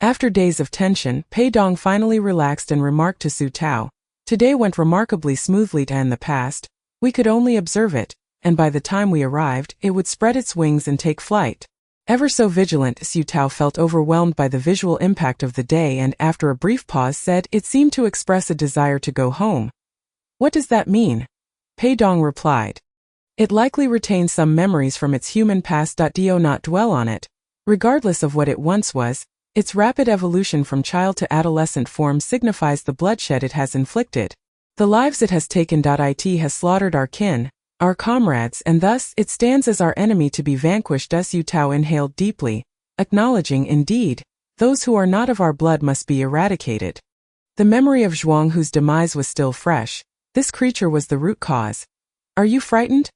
After days of tension, Pei Dong finally relaxed and remarked to Su Tao, "Today went remarkably smoothly. In the past, we could only observe it, and by the time we arrived, it would spread its wings and take flight." Ever so vigilant, Su Tao felt overwhelmed by the visual impact of the day and, after a brief pause, said, "It seemed to express a desire to go home." "What does that mean?" Pei Dong replied. "It likely retains some memories from its human past. Do not dwell on it. Regardless of what it once was, its rapid evolution from child to adolescent form signifies the bloodshed it has inflicted, the lives it has taken. It has slaughtered our kin, our comrades, and thus it stands as our enemy to be vanquished." Su Tao inhaled deeply, acknowledging, "Indeed, those who are not of our blood must be eradicated." The memory of Zhuang Hu's demise was still fresh. This creature was the root cause. "Are you frightened?"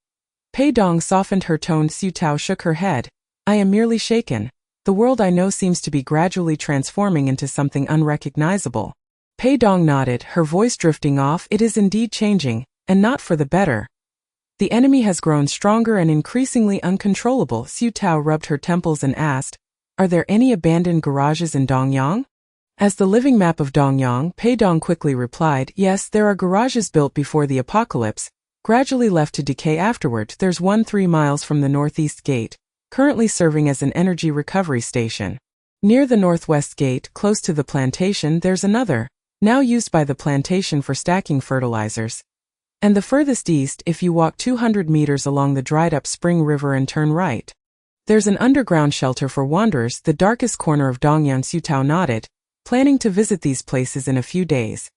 Pei Dong softened her tone. Su Tao shook her head. "I am merely shaken. The world I know seems to be gradually transforming into something unrecognizable." Pei Dong nodded, her voice drifting off. "It is indeed changing, and not for the better. The enemy has grown stronger and increasingly uncontrollable." Su Tao rubbed her temples and asked, "Are there any abandoned garages in Dongyang?" As the living map of Dongyang, Pei Dong quickly replied, "Yes, there are garages built before the apocalypse, gradually left to decay afterward. There's one 3 miles from the northeast gate, currently serving as an energy recovery station. Near the northwest gate, close to the plantation, there's another, now used by the plantation for stacking fertilizers. And the furthest east, if you walk 200 meters along the dried-up Spring River and turn right, there's an underground shelter for wanderers, the darkest corner of Dongyang." Su Tao nodded, planning to visit these places in a few days.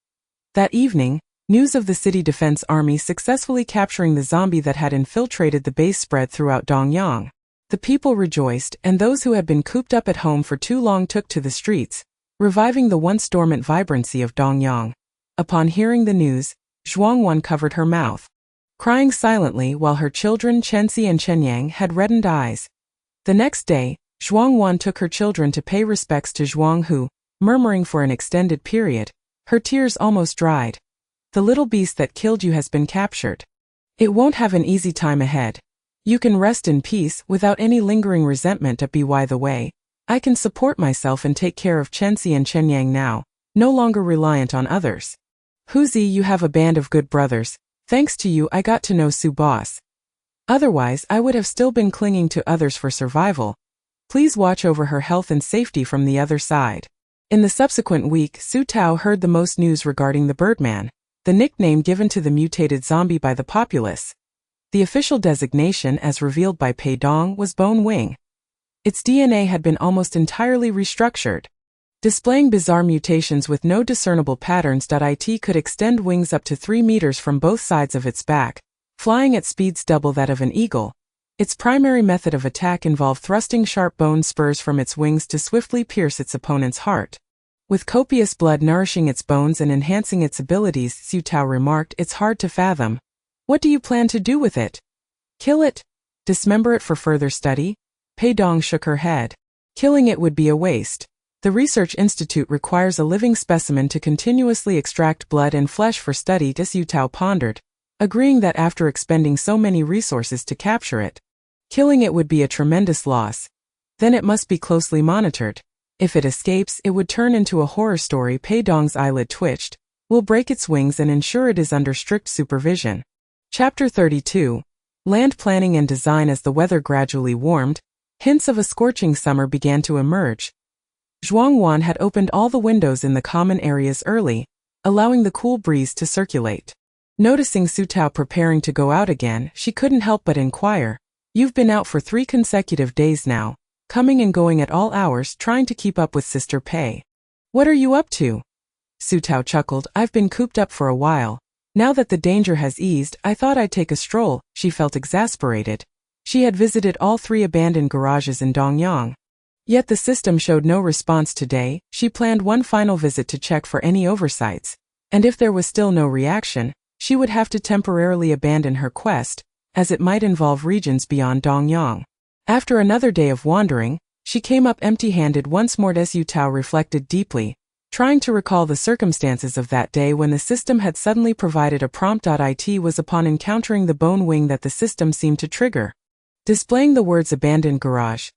That evening, news of the City Defense Army successfully capturing the zombie that had infiltrated the base spread throughout Dongyang. The people rejoiced, and those who had been cooped up at home for too long took to the streets, reviving the once dormant vibrancy of Dongyang. Upon hearing the news, Zhuang Wan covered her mouth, crying silently while her children Chenxi and Chenyang had reddened eyes. The next day, Zhuang Wan took her children to pay respects to Zhuang Hu, murmuring for an extended period. Her tears almost dried. "The little beast that killed you has been captured. It won't have an easy time ahead. You can rest in peace without any lingering resentment. By the way, I can support myself and take care of Chenxi and Chenyang now, no longer reliant on others. Huzi, you have a band of good brothers. Thanks to you I got to know Su Boss. Otherwise I would have still been clinging to others for survival. Please watch over her health and safety from the other side." In the subsequent week, Su Tao heard the most news regarding the Birdman, the nickname given to the mutated zombie by the populace. The official designation, as revealed by Pei Dong, was Bone Wing. Its DNA had been almost entirely restructured, displaying bizarre mutations with no discernible patterns. It could extend wings up to 3 meters from both sides of its back, flying at speeds double that of an eagle. Its primary method of attack involved thrusting sharp bone spurs from its wings to swiftly pierce its opponent's heart, with copious blood nourishing its bones and enhancing its abilities. Su Tao remarked, "It's hard to fathom. What do you plan to do with it? Kill it? Dismember it for further study?" Pei Dong shook her head. "Killing it would be a waste. The Research Institute requires a living specimen to continuously extract blood and flesh for study." Su Tao pondered, agreeing that after expending so many resources to capture it, killing it would be a tremendous loss. Then it must be closely monitored. If it escapes, it would turn into a horror story. Pei Dong's eyelid twitched. "We'll break its wings and ensure it is under strict supervision." Chapter 32. Land Planning and Design. As the weather gradually warmed, hints of a scorching summer began to emerge. Zhuang Wan had opened all the windows in the common areas early, allowing the cool breeze to circulate. Noticing Su Tao preparing to go out again, she couldn't help but inquire, "You've been out for 3 consecutive days now. coming and going at all hours trying to keep up with Sister Pei. What are you up to? Su Tao chuckled. I've been cooped up for a while. Now that the danger has eased, I thought I'd take a stroll. She felt exasperated. She had visited all 3 abandoned garages in Dongyang. Yet the system showed no response today. She planned one final visit to check for any oversights. And if there was still no reaction, she would have to temporarily abandon her quest, as it might involve regions beyond Dongyang. After another day of wandering, she came up empty-handed once more. Su Tao reflected deeply, trying to recall the circumstances of that day when the system had suddenly provided a prompt. It was upon encountering the bone wing that the system seemed to trigger, displaying the words abandoned garage.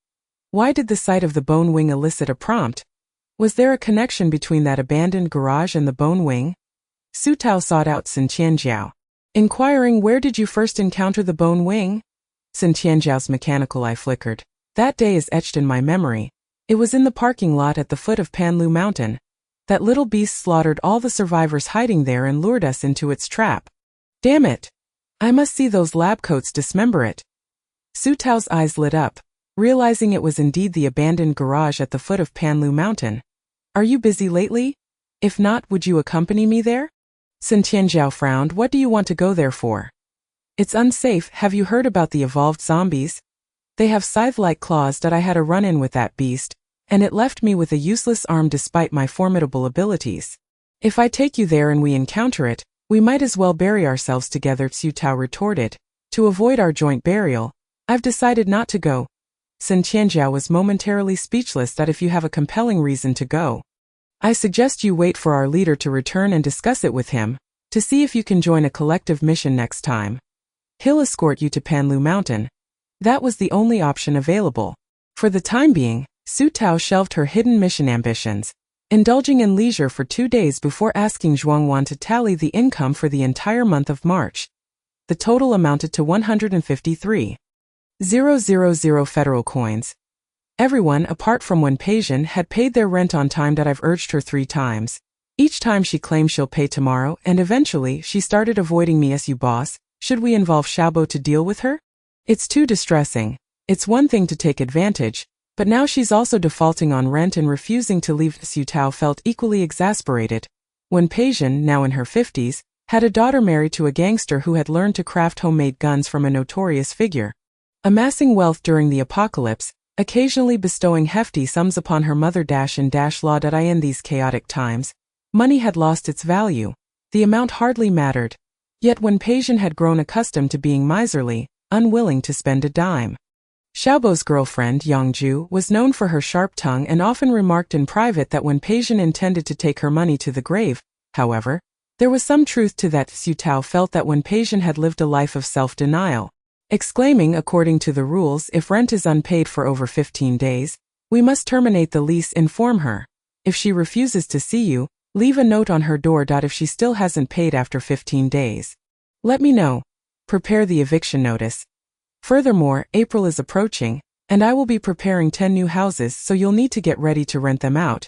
Why did the sight of the bone wing elicit a prompt? Was there a connection between that abandoned garage and the bone wing? Su Tao sought out Sun Tianjiao, inquiring, where did you first encounter the bone wing? Sun Tianjiao's mechanical eye flickered. That day is etched in my memory. It was in the parking lot at the foot of Panlu Mountain. That little beast slaughtered all the survivors hiding there and lured us into its trap. Damn it! I must see those lab coats dismember it. Su Tao's eyes lit up, realizing it was indeed the abandoned garage at the foot of Panlu Mountain. Are you busy lately? If not, would you accompany me there? Sun Tianjiao frowned. What do you want to go there for? It's unsafe. Have you heard about the evolved zombies? They have scythe-like claws. I had a run-in with that beast, and it left me with a useless arm despite my formidable abilities. If I take you there and we encounter it, we might as well bury ourselves together, Su Tao retorted. To avoid our joint burial, I've decided not to go. Sun Tianjiao was momentarily speechless. That if you have a compelling reason to go, I suggest you wait for our leader to return and discuss it with him, to see if you can join a collective mission next time. He'll escort you to Panlu Mountain. That was the only option available. For the time being, Su Tao shelved her hidden mission ambitions, indulging in leisure for 2 days before asking Zhuangwan to tally the income for the entire month of March. The total amounted to 153,000 federal coins. Everyone, apart from Wen Peixian, had paid their rent on time. I've urged her 3 times. Each time she claimed she'll pay tomorrow, and eventually she started avoiding me. As you boss, should we involve Xiaobo to deal with her? It's too distressing. It's one thing to take advantage, but now she's also defaulting on rent and refusing to leave. Su Tao felt equally exasperated. Wen Peixian, now in her 50s, had a daughter married to a gangster who had learned to craft homemade guns from a notorious figure, amassing wealth during the apocalypse, occasionally bestowing hefty sums upon her mother. -law. In these chaotic times, money had lost its value. The amount hardly mattered. Yet Wen Peixian had grown accustomed to being miserly, unwilling to spend a dime. Xiaobo's girlfriend, Yang Ju, was known for her sharp tongue and often remarked in private that Wen Peixian intended to take her money to the grave. However, there was some truth to that. Su Tao felt that Wen Peixian had lived a life of self-denial, exclaiming, according to the rules, if rent is unpaid for over 15 days, we must terminate the lease. Inform her. If she refuses to see you, leave a note on her door. If she still hasn't paid after 15 days, let me know. Prepare the eviction notice. Furthermore, April is approaching, and I will be preparing 10 new houses, so you'll need to get ready to rent them out.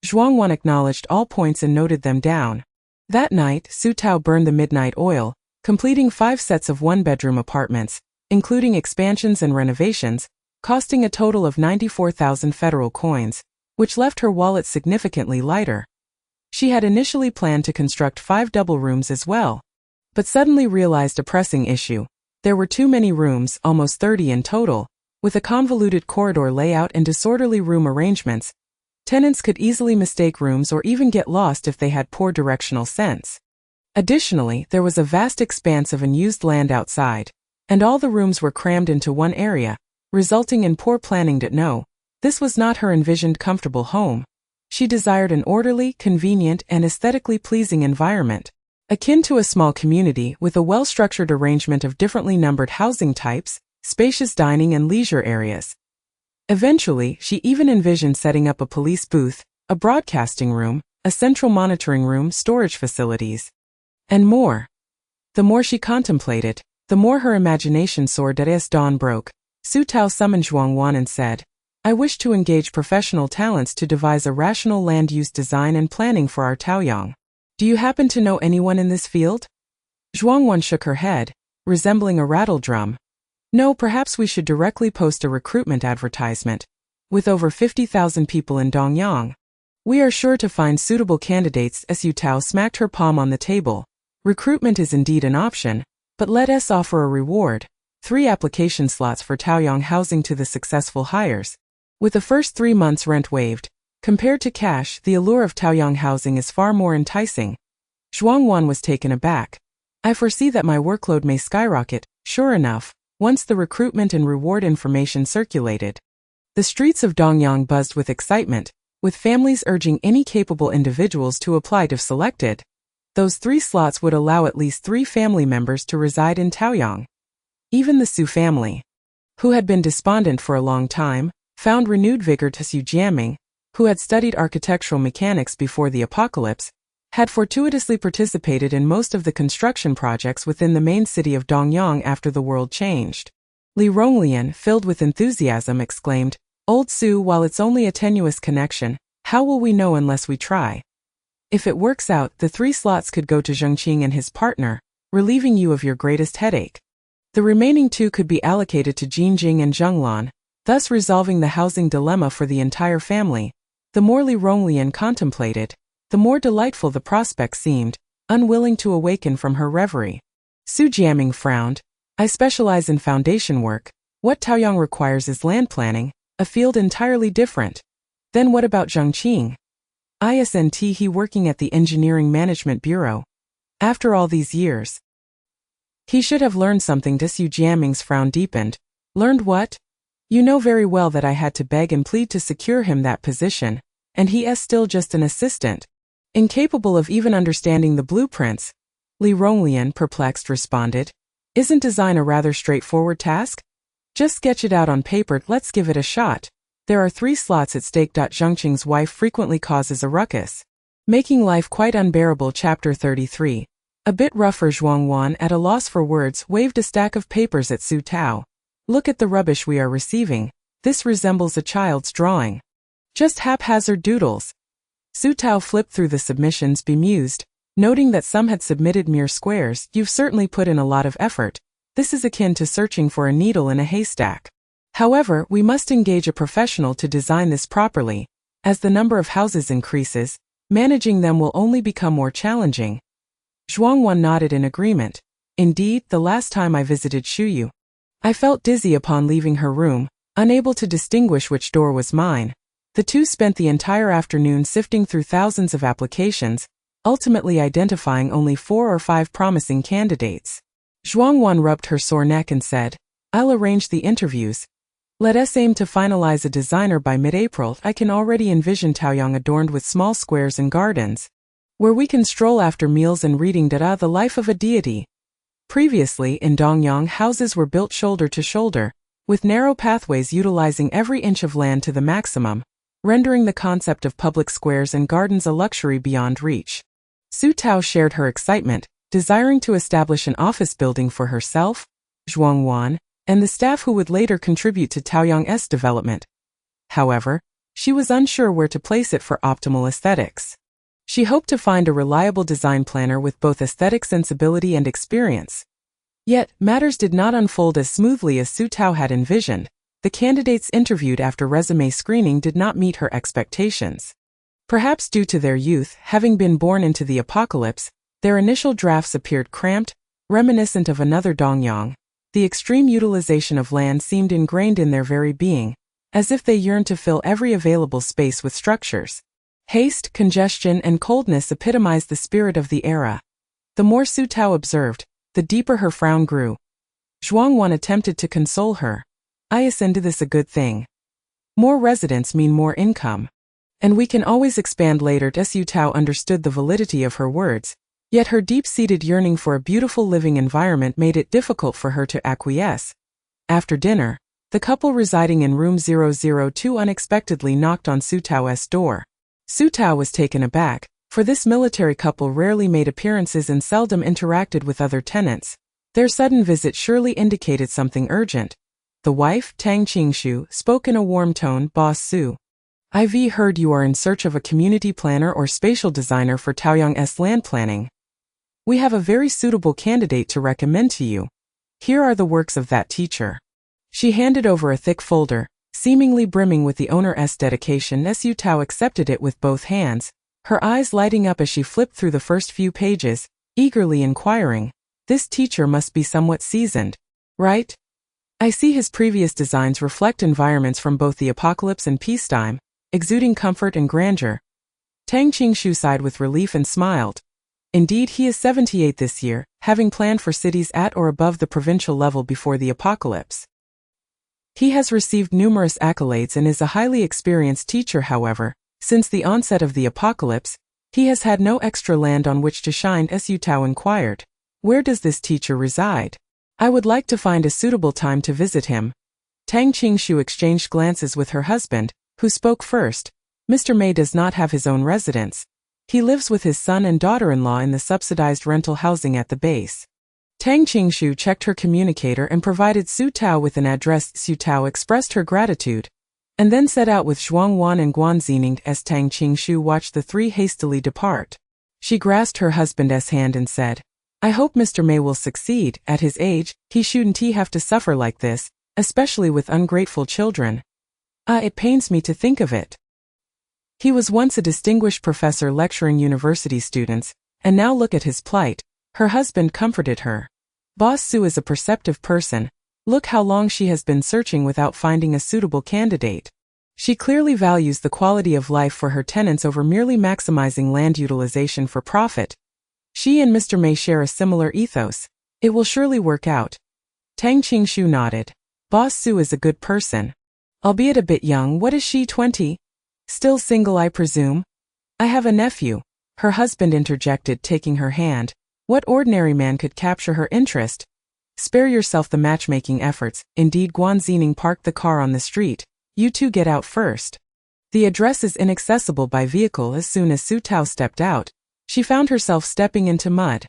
Zhuangwan acknowledged all points and noted them down. That night, Su Tao burned the midnight oil, completing 5 sets of 1-bedroom apartments, including expansions and renovations, costing a total of 94,000 federal coins, which left her wallet significantly lighter. She had initially planned to construct 5 double rooms as well, but suddenly realized a pressing issue. There were too many rooms, almost 30 in total, with a convoluted corridor layout and disorderly room arrangements. Tenants could easily mistake rooms or even get lost if they had poor directional sense. Additionally, there was a vast expanse of unused land outside, and all the rooms were crammed into one area, resulting in poor planning. No, this was not her envisioned comfortable home. She desired an orderly, convenient, and aesthetically pleasing environment, akin to a small community with a well-structured arrangement of differently numbered housing types, spacious dining and leisure areas. Eventually, she even envisioned setting up a police booth, a broadcasting room, a central monitoring room, storage facilities, and more. The more she contemplated, the more her imagination soared. As dawn broke, Su Tao summoned Zhuangwan and said, I wish to engage professional talents to devise a rational land use design and planning for our Taoyang. Do you happen to know anyone in this field? Zhuangwan shook her head, resembling a rattle drum. No, perhaps we should directly post a recruitment advertisement. With over 50,000 people in Dongyang, we are sure to find suitable candidates. Su Tao smacked her palm on the table. Recruitment is indeed an option, but let us offer a reward. 3 application slots for Taoyang Housing to the successful hires. With the first 3 months rent waived, compared to cash, the allure of Taoyang Housing is far more enticing. Zhuang Wan was taken aback. I foresee that my workload may skyrocket. Sure enough, once the recruitment and reward information circulated, the streets of Dongyang buzzed with excitement, with families urging any capable individuals to apply if selected. Those 3 slots would allow at least 3 family members to reside in Taoyang. Even the Su family, who had been despondent for a long time, found renewed vigor. Su Jiaming, who had studied architectural mechanics before the apocalypse, had fortuitously participated in most of the construction projects within the main city of Dongyang after the world changed. Li Ronglian, filled with enthusiasm, exclaimed, "Old Su, while it's only a tenuous connection, how will we know unless we try? If it works out, the 3 slots could go to Zhengqing and his partner, relieving you of your greatest headache. The remaining 2 could be allocated to Jinjing and Zhenglan, thus resolving the housing dilemma for the entire family." The more Li Ronglian contemplated, the more delightful the prospect seemed, unwilling to awaken from her reverie. Su Jiaming frowned. "I specialize in foundation work. What Taoyang requires is land planning, a field entirely different." "Then what about Zhengqing?" "Isn't he working at the Engineering Management Bureau? After all these years, he should have learned something." Su Jiaming's frown deepened. "Learned what? You know very well that I had to beg and plead to secure him that position, and he is still just an assistant, incapable of even understanding the blueprints." Li Ronglian, perplexed, responded. "Isn't design a rather straightforward task? Just sketch it out on paper. Let's give it a shot. There are 3 slots at stake." Zhengqing's wife frequently causes a ruckus, making life quite unbearable. Chapter 33. A bit rougher. Zhuang Wan, at a loss for words, waved a stack of papers at Su Tao. "Look at the rubbish we are receiving. This resembles a child's drawing. Just haphazard doodles." Su Tao flipped through the submissions, bemused, noting that some had submitted mere squares. "You've certainly put in a lot of effort. This is akin to searching for a needle in a haystack. However, we must engage a professional to design this properly. As the number of houses increases, managing them will only become more challenging." Zhuang Wan nodded in agreement. "Indeed, the last time I visited Shuyu, I felt dizzy upon leaving her room, unable to distinguish which door was mine." The 2 spent the entire afternoon sifting through thousands of applications, ultimately identifying only 4 or 5 promising candidates. Zhuang Wan rubbed her sore neck and said, "I'll arrange the interviews. Let us aim to finalize a designer by mid-April." I can already envision Taoyang adorned with small squares and gardens, where we can stroll after meals and reading Dada, the life of a deity. Previously, in Dongyang, houses were built shoulder to shoulder, with narrow pathways utilizing every inch of land to the maximum, rendering the concept of public squares and gardens a luxury beyond reach. Su Tao shared her excitement, desiring to establish an office building for herself, Zhuang Wan, and the staff who would later contribute to Taoyang's development. However, she was unsure where to place it for optimal aesthetics. She hoped to find a reliable design planner with both aesthetic sensibility and experience. Yet, matters did not unfold as smoothly as Su Tao had envisioned. The candidates interviewed after resume screening did not meet her expectations. Perhaps due to their youth, having been born into the apocalypse, their initial drafts appeared cramped, reminiscent of another Dongyang. The extreme utilization of land seemed ingrained in their very being, as if they yearned to fill every available space with structures. Haste, congestion, and coldness epitomized the spirit of the era. The more Su Tao observed, the deeper her frown grew. Zhuang Wan attempted to console her. "Isn't this a good thing? More residents mean more income. And we can always expand later." Su Tao understood the validity of her words, yet her deep-seated yearning for a beautiful living environment made it difficult for her to acquiesce. After dinner, the couple residing in room 002 unexpectedly knocked on Su Tao's door. Su Tao was taken aback, for this military couple rarely made appearances and seldom interacted with other tenants. Their sudden visit surely indicated something urgent. The wife, Tang Qingshu, spoke in a warm tone. "Boss Su, I've heard you are in search of a community planner or spatial designer for Taoyang's land planning. We have a very suitable candidate to recommend to you." Here are the works of that teacher. She handed over a thick folder, seemingly brimming with the owner's dedication. Su Tao accepted it with both hands, her eyes lighting up as she flipped through the first few pages, eagerly inquiring, "This teacher must be somewhat seasoned, right? I see his previous designs reflect environments from both the apocalypse and peacetime, exuding comfort and grandeur." Tang Qingshu sighed with relief and smiled. Indeed, he is 78 this year, having planned for cities at or above the provincial level before the apocalypse. He has received numerous accolades and is a highly experienced teacher. However, since the onset of the apocalypse, he has had no extra land on which to shine. Su Tao inquired, "Where does this teacher reside? I would like to find a suitable time to visit him." Tang Qingshu exchanged glances with her husband, who spoke first. "Mr. Mei does not have his own residence. He lives with his son and daughter-in-law in the subsidized rental housing at the base." Tang Qingshu checked her communicator and provided Su Tao with an address. Su Tao expressed her gratitude, and then set out with Zhuang Wan and Guan Zining. As Tang Qingshu watched the three hastily depart, she grasped her husband's hand and said, "I hope Mr. Mei will succeed. At his age, he shouldn't have to suffer like this, especially with ungrateful children. It pains me to think of it. He was once a distinguished professor lecturing university students, and now look at his plight." Her husband comforted her. "Boss Su is a perceptive person. Look how long she has been searching without finding a suitable candidate. She clearly values the quality of life for her tenants over merely maximizing land utilization for profit. She and Mr. Mei share a similar ethos. It will surely work out." Tang Qingshu nodded. "Boss Su is a good person. Albeit a bit young. What is she, 20? Still single, I presume?" "I have a nephew," her husband interjected, taking her hand. "What ordinary man could capture her interest?" "Spare yourself the matchmaking efforts." Indeed, Guan Zining parked the car on the street. "You two get out first. The address is inaccessible by vehicle." As soon as Su Tao stepped out, she found herself stepping into mud.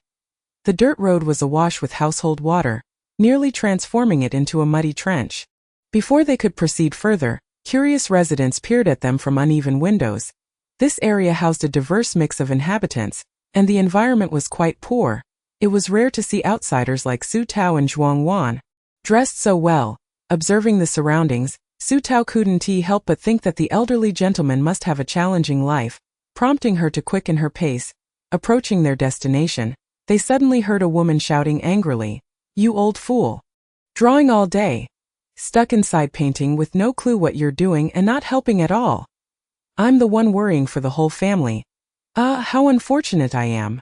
The dirt road was awash with household water, nearly transforming it into a muddy trench. Before they could proceed further, curious residents peered at them from uneven windows. This area housed a diverse mix of inhabitants, and the environment was quite poor. It was rare to see outsiders like Su Tao and Zhuang Wan dressed so well. Observing the surroundings, Su Tao couldn't help but think that the elderly gentleman must have a challenging life, prompting her to quicken her pace. Approaching their destination, they suddenly heard a woman shouting angrily, "You old fool! Drawing all day. Stuck inside painting with no clue what you're doing and not helping at all. I'm the one worrying for the whole family. How unfortunate I am.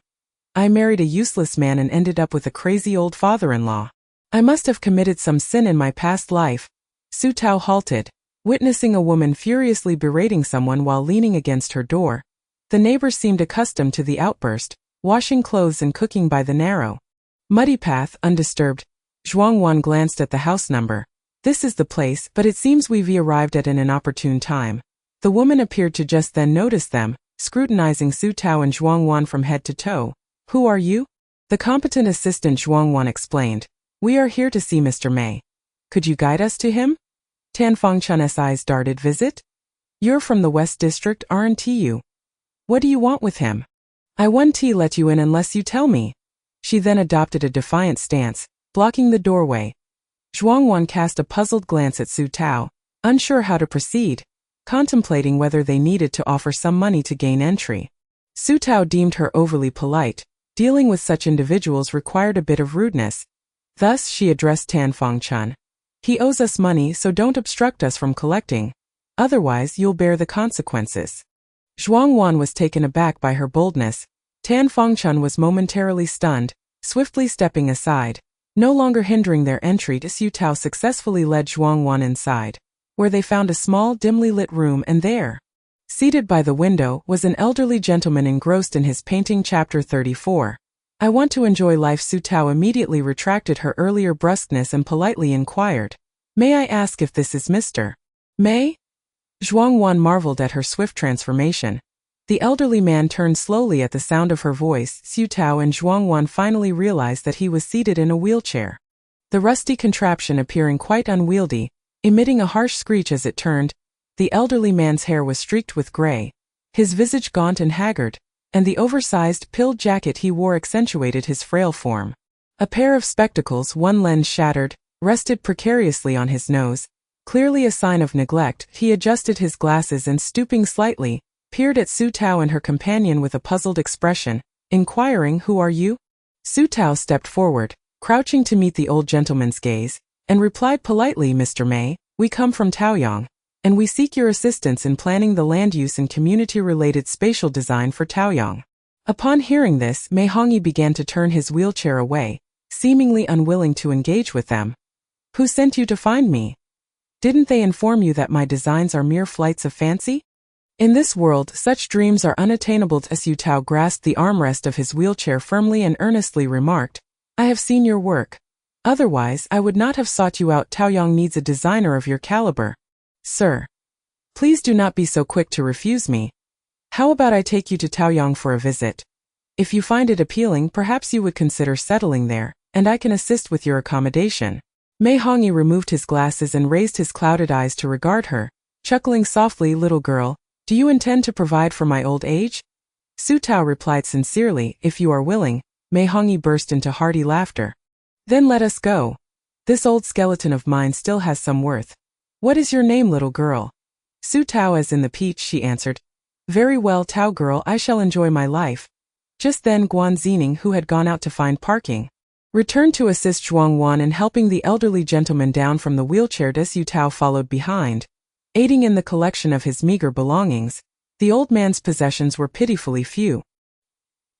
I married a useless man and ended up with a crazy old father-in-law. I must have committed some sin in my past life." Su Tao halted, witnessing a woman furiously berating someone while leaning against her door. The neighbor seemed accustomed to the outburst, washing clothes and cooking by the narrow, muddy path, undisturbed. Zhuang Wan glanced at the house number. "This is the place, but it seems we've arrived at an inopportune time." The woman appeared to just then notice them, scrutinizing Su Tao and Zhuang Wan from head to toe. "Who are you?" The competent assistant Zhuang Wan explained. "We are here to see Mr. Mei. Could you guide us to him?" Tan Fengchun's eyes darted. "Visit? You're from the West District, aren't you? What do you want with him? I won't let you in unless you tell me." She then adopted a defiant stance, blocking the doorway. Zhuang Wan cast a puzzled glance at Su Tao, unsure how to proceed, contemplating whether they needed to offer some money to gain entry. Su Tao deemed her overly polite. Dealing with such individuals required a bit of rudeness. Thus she addressed Tan Fengchun. "He owes us money, so don't obstruct us from collecting. Otherwise you'll bear the consequences." Zhuang Wan was taken aback by her boldness. Tan Fengchun was momentarily stunned, swiftly stepping aside. No longer hindering their entry, Su Tao successfully led Zhuang Wan inside, where they found a small, dimly lit room, and there, seated by the window, was an elderly gentleman engrossed in his painting. Chapter 34. "I want to enjoy life." Su Tao immediately retracted her earlier brusqueness and politely inquired, "May I ask if this is Mr. Mei?" Zhuang Wan marveled at her swift transformation. The elderly man turned slowly at the sound of her voice. Su Tao and Zhuang Wan finally realized that he was seated in a wheelchair, the rusty contraption appearing quite unwieldy, emitting a harsh screech as it turned. The elderly man's hair was streaked with gray, his visage gaunt and haggard, and the oversized, pilled jacket he wore accentuated his frail form. A pair of spectacles, one lens shattered, rested precariously on his nose. Clearly a sign of neglect, he adjusted his glasses and stooping slightly, peered at Su Tao and her companion with a puzzled expression, inquiring, "Who are you?" Su Tao stepped forward, crouching to meet the old gentleman's gaze, and replied politely, "Mr. Mei, we come from Taoyang, and we seek your assistance in planning the land use and community-related spatial design for Taoyang." Upon hearing this, Mei Hongyi began to turn his wheelchair away, seemingly unwilling to engage with them. "Who sent you to find me? Didn't they inform you that my designs are mere flights of fancy? In this world, such dreams are unattainable." Su Tao grasped the armrest of his wheelchair firmly and earnestly remarked, "I have seen your work. Otherwise, I would not have sought you out. Taoyang needs a designer of your caliber. Sir, please do not be so quick to refuse me. How about I take you to Taoyang for a visit? If you find it appealing, perhaps you would consider settling there, and I can assist with your accommodation." Mei Hongyi removed his glasses and raised his clouded eyes to regard her, chuckling softly, "Little girl, do you intend to provide for my old age?" Su Tao replied sincerely, "If you are willing." Mei Hongyi burst into hearty laughter. "Then let us go. This old skeleton of mine still has some worth. What is your name, little girl?" "Su Tao, as in the peach," she answered. "Very well, Tao girl, I shall enjoy my life." Just then Guan Zining, who had gone out to find parking, returned to assist Zhuang Wan in helping the elderly gentleman down from the wheelchair. Su Tao followed behind, aiding in the collection of his meager belongings. The old man's possessions were pitifully few.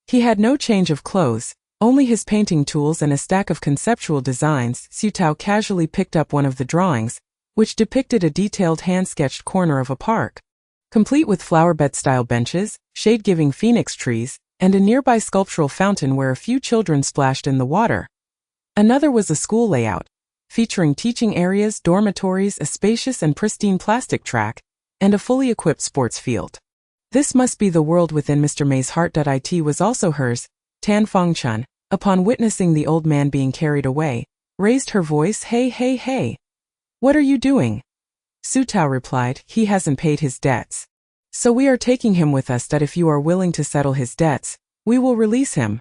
He had no change of clothes, only his painting tools and a stack of conceptual designs. Su Tao casually picked up one of the drawings, which depicted a detailed hand-sketched corner of a park, complete with flowerbed-style benches, shade-giving phoenix trees, and a nearby sculptural fountain where a few children splashed in the water. Another was a school layout, featuring teaching areas, dormitories, a spacious and pristine plastic track, and a fully equipped sports field. This must be the world within Mr. Mei's heart. It was also hers. Tan Fengchun, upon witnessing the old man being carried away, raised her voice, "Hey, hey, hey! What are you doing?" Su Tao replied, "He hasn't paid his debts. So we are taking him with us. If you are willing to settle his debts, we will release him."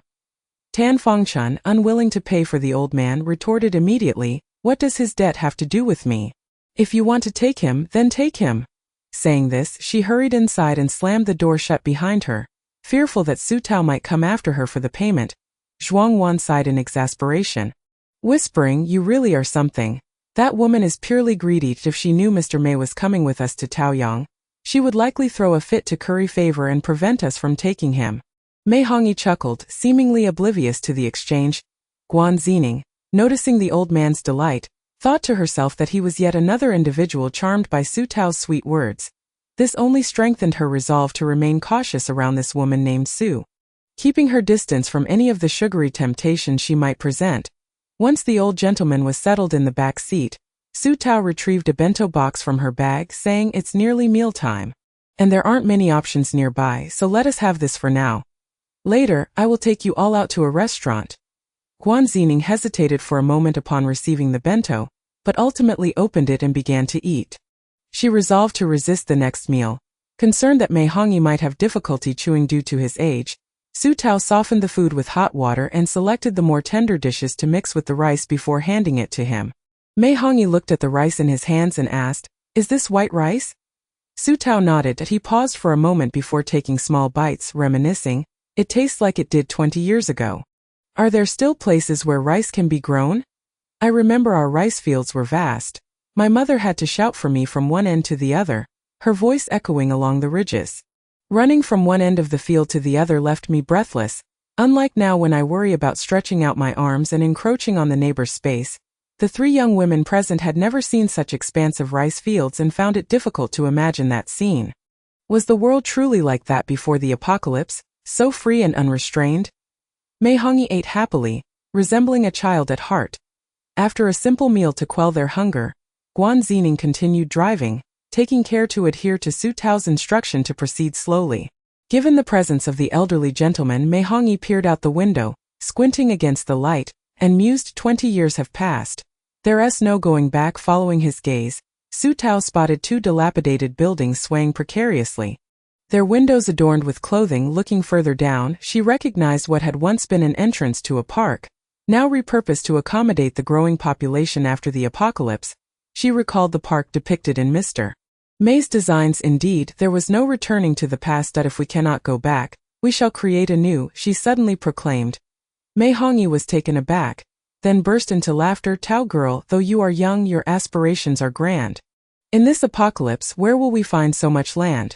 Tan Fengchun, unwilling to pay for the old man, retorted immediately, "What does his debt have to do with me? If you want to take him, then take him." Saying this, she hurried inside and slammed the door shut behind her, fearful that Su Tao might come after her for the payment. Zhuang Wan sighed in exasperation, whispering, "You really are something. That woman is purely greedy. If she knew Mr. Mei was coming with us to Taoyang, she would likely throw a fit to curry favor and prevent us from taking him." Mei Hongyi chuckled, seemingly oblivious to the exchange. Guan Zining, noticing the old man's delight, thought to herself that he was yet another individual charmed by Su Tao's sweet words. This only strengthened her resolve to remain cautious around this woman named Su, keeping her distance from any of the sugary temptations she might present. Once the old gentleman was settled in the back seat, Su Tao retrieved a bento box from her bag, saying, "It's nearly mealtime, and there aren't many options nearby, so let us have this for now. Later, I will take you all out to a restaurant." Guan Zining hesitated for a moment upon receiving the bento, but ultimately opened it and began to eat. She resolved to resist the next meal. Concerned that Mei Hongyi might have difficulty chewing due to his age, Su Tao softened the food with hot water and selected the more tender dishes to mix with the rice before handing it to him. Mei Hongyi looked at the rice in his hands and asked, "Is this white rice?" Su Tao nodded, and he paused for a moment before taking small bites, reminiscing, "It tastes like it did 20 years ago. Are there still places where rice can be grown? I remember our rice fields were vast. My mother had to shout for me from one end to the other, her voice echoing along the ridges. Running from one end of the field to the other left me breathless, unlike now when I worry about stretching out my arms and encroaching on the neighbor's space." The three young women present had never seen such expansive rice fields and found it difficult to imagine that scene. Was the world truly like that before the apocalypse, so free and unrestrained? Mei Hongyi ate happily, resembling a child at heart. After a simple meal to quell their hunger, Guan Zining continued driving, taking care to adhere to Su Tao's instruction to proceed slowly. Given the presence of the elderly gentleman, Mei Hongyi peered out the window, squinting against the light, and mused, 20 years have passed. There's no going back. Following his gaze, Su Tao spotted two dilapidated buildings swaying precariously, their windows adorned with clothing. Looking further down, she recognized what had once been an entrance to a park. now repurposed to accommodate the growing population after the apocalypse. She recalled the park depicted in Mr. May's designs. Indeed, there was no returning to the past. That if we cannot go back, we shall create anew, she suddenly proclaimed. Mei Hongyi was taken aback, then burst into laughter. Tao girl, though you are young, your aspirations are grand. In this apocalypse, where will we find so much land?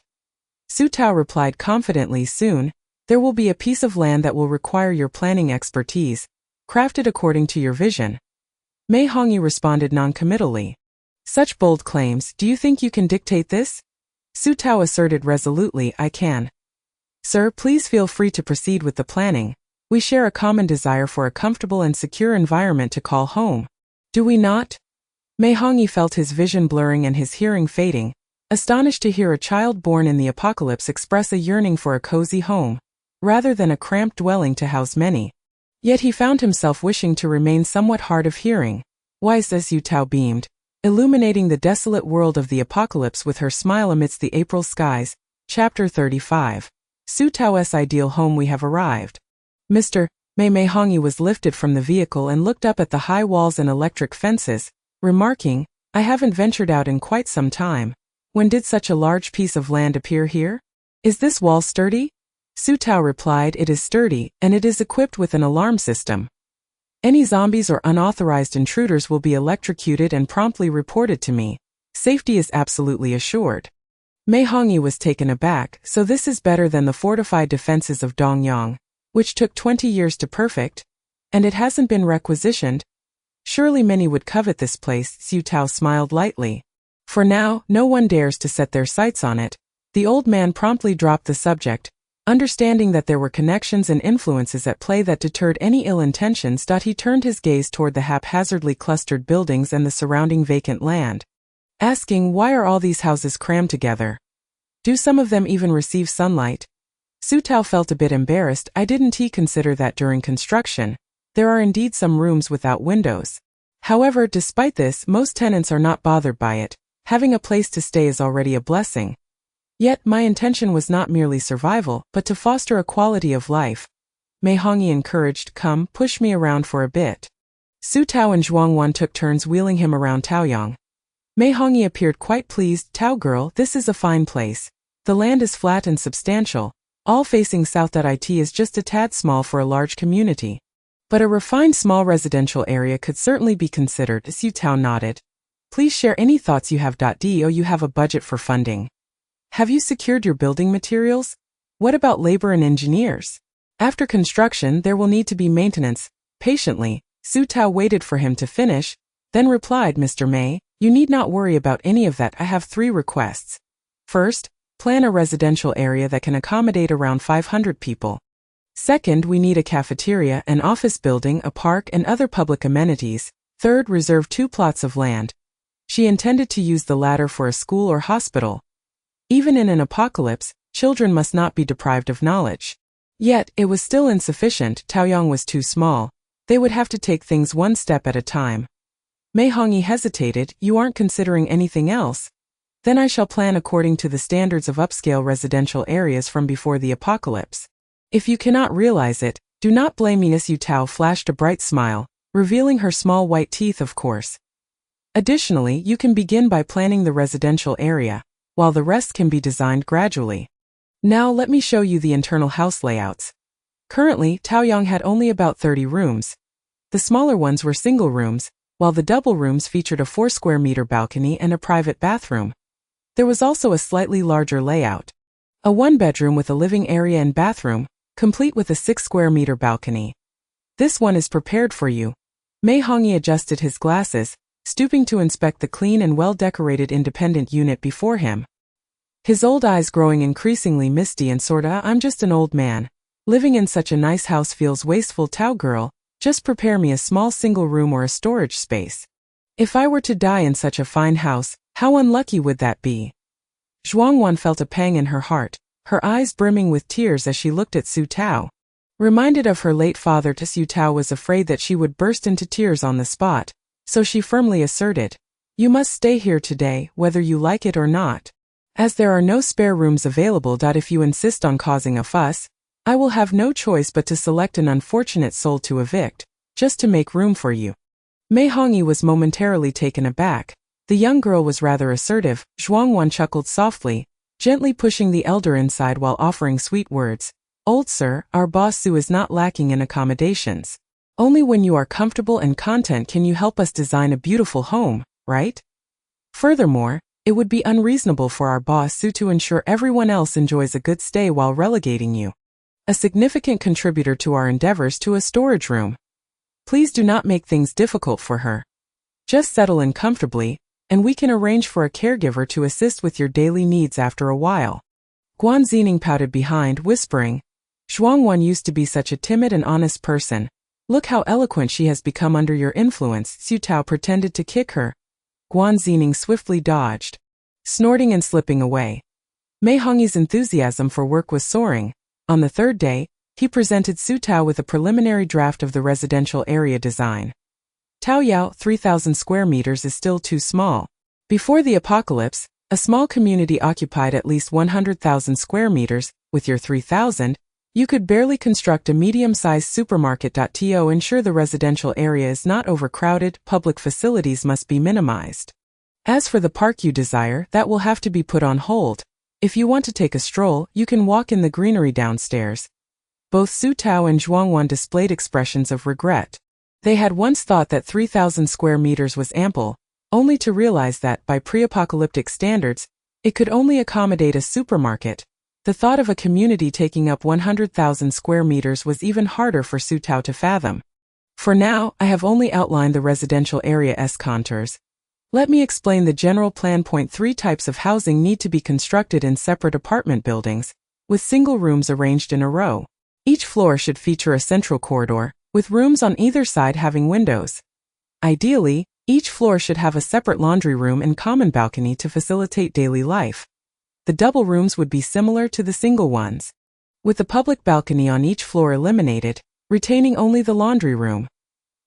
Su Tao replied confidently, soon, there will be a piece of land that will require your planning expertise, crafted according to your vision. Mei Hongyi responded noncommittally. Such bold claims, do you think you can dictate this? Su Tao asserted resolutely, I can. Sir, please feel free to proceed with the planning. We share a common desire for a comfortable and secure environment to call home. Do we not? Mei Hongyi felt his vision blurring and his hearing fading, astonished to hear a child born in the apocalypse express a yearning for a cozy home, rather than a cramped dwelling to house many. Yet he found himself wishing to remain somewhat hard of hearing. Wise as Su Tao beamed, illuminating the desolate world of the apocalypse with her smile amidst the April skies. Chapter 35. Su Tao's ideal home. We have arrived. Mr. Mei Hongyi was lifted from the vehicle and looked up at the high walls and electric fences, remarking, I haven't ventured out in quite some time. When did such a large piece of land appear here? Is this wall sturdy? Su Tao replied, it is sturdy, and it is equipped with an alarm system. Any zombies or unauthorized intruders will be electrocuted and promptly reported to me. Safety is absolutely assured. Mei Hongyi was taken aback. So this is better than the fortified defenses of Dongyang, which took 20 years to perfect, and it hasn't been requisitioned. Surely many would covet this place. Su Tao smiled lightly. For now, no one dares to set their sights on it. The old man promptly dropped the subject, understanding that there were connections and influences at play that deterred any ill intentions. He turned his gaze toward the haphazardly clustered buildings and the surrounding vacant land, asking, why are all these houses crammed together? Do some of them even receive sunlight? Su Tao felt a bit embarrassed. Didn't he consider that during construction, there are indeed some rooms without windows. However, despite this, most tenants are not bothered by it. Having a place to stay is already a blessing. Yet, my intention was not merely survival, but to foster a quality of life. Mei Hongyi encouraged, come, push me around for a bit. Su Tao and Zhuangwan took turns wheeling him around Taoyang. Mei Hongyi appeared quite pleased. Tao girl, this is a fine place. The land is flat and substantial, all facing south. It is just a tad small for a large community. But a refined small residential area could certainly be considered. Su Tao nodded. Please share any thoughts you have. Do you have a budget for funding? Have you secured your building materials? What about labor and engineers? After construction, there will need to be maintenance. Patiently, Su Tao waited for him to finish, then replied, Mr. Mei, you need not worry about any of that. I have 3 requests. First, plan a residential area that can accommodate around 500 people. Second, we need a cafeteria, an office building, a park, and other public amenities. Third, reserve 2 plots of land. She intended to use the latter for a school or hospital. Even in an apocalypse, children must not be deprived of knowledge. Yet, it was still insufficient. Taoyang was too small. They would have to take things one step at a time. Mei Hongyi hesitated. You aren't considering anything else? Then I shall plan according to the standards of upscale residential areas from before the apocalypse. If you cannot realize it, do not blame me. Su Tao flashed a bright smile, revealing her small white teeth, of course. Additionally, you can begin by planning the residential area, while the rest can be designed gradually. Now let me show you the internal house layouts. Currently, Taoyang had only about 30 rooms. The smaller ones were single rooms, while the double rooms featured a 4 square meter balcony and a private bathroom. There was also a slightly larger layout. A 1-bedroom with a living area and bathroom, complete with a 6 square meter balcony. This one is prepared for you. Mei Hongyi adjusted his glasses, stooping to inspect the clean and well-decorated independent unit before him. His old eyes growing increasingly misty and sorta, I'm just an old man. Living in such a nice house feels wasteful. Tao girl, just prepare me a small single room or a storage space. If I were to die in such a fine house, how unlucky would that be? Zhuangwan felt a pang in her heart, her eyes brimming with tears as she looked at Su Tao. Reminded of her late father, Su Tao was afraid that she would burst into tears on the spot. So she firmly asserted, you must stay here today, whether you like it or not. As there are no spare rooms available. If you insist on causing a fuss, I will have no choice but to select an unfortunate soul to evict. just to make room for you. Mei Hongyi was momentarily taken aback. The young girl was rather assertive. Zhuangwan chuckled softly, gently pushing the elder inside while offering sweet words. Old sir, our boss Su is not lacking in accommodations. Only when you are comfortable and content can you help us design a beautiful home, right? Furthermore, it would be unreasonable for our boss Su to ensure everyone else enjoys a good stay while relegating you, a significant contributor to our endeavors, to a storage room. Please do not make things difficult for her. Just settle in comfortably, and we can arrange for a caregiver to assist with your daily needs after a while. Guan Zining pouted behind, whispering, Zhuangwan used to be such a timid and honest person. Look how eloquent she has become under your influence. Su Tao pretended to kick her. Guan Zining swiftly dodged, snorting and slipping away. Mei Hongyi's enthusiasm for work was soaring. On the third day, he presented Su Tao with a preliminary draft of the residential area design. Tao Yao, 3,000 square meters is still too small. Before the apocalypse, a small community occupied at least 100,000 square meters. With your 3,000, you could barely construct a medium-sized supermarket. To ensure the residential area is not overcrowded, public facilities must be minimized. As for the park you desire, that will have to be put on hold. If you want to take a stroll, you can walk in the greenery downstairs. Both Su Tao and Zhuangwan displayed expressions of regret. They had once thought that 3,000 square meters was ample, only to realize that, by pre-apocalyptic standards, it could only accommodate a supermarket. The thought of a community taking up 100,000 square meters was even harder for Su Tao to fathom. For now, I have only outlined the residential area's contours. Let me explain the general plan. 3 types of housing need to be constructed in separate apartment buildings, with single rooms arranged in a row. Each floor should feature a central corridor, with rooms on either side having windows. Ideally, each floor should have a separate laundry room and common balcony to facilitate daily life. The double rooms would be similar to the single ones, with the public balcony on each floor eliminated, retaining only the laundry room.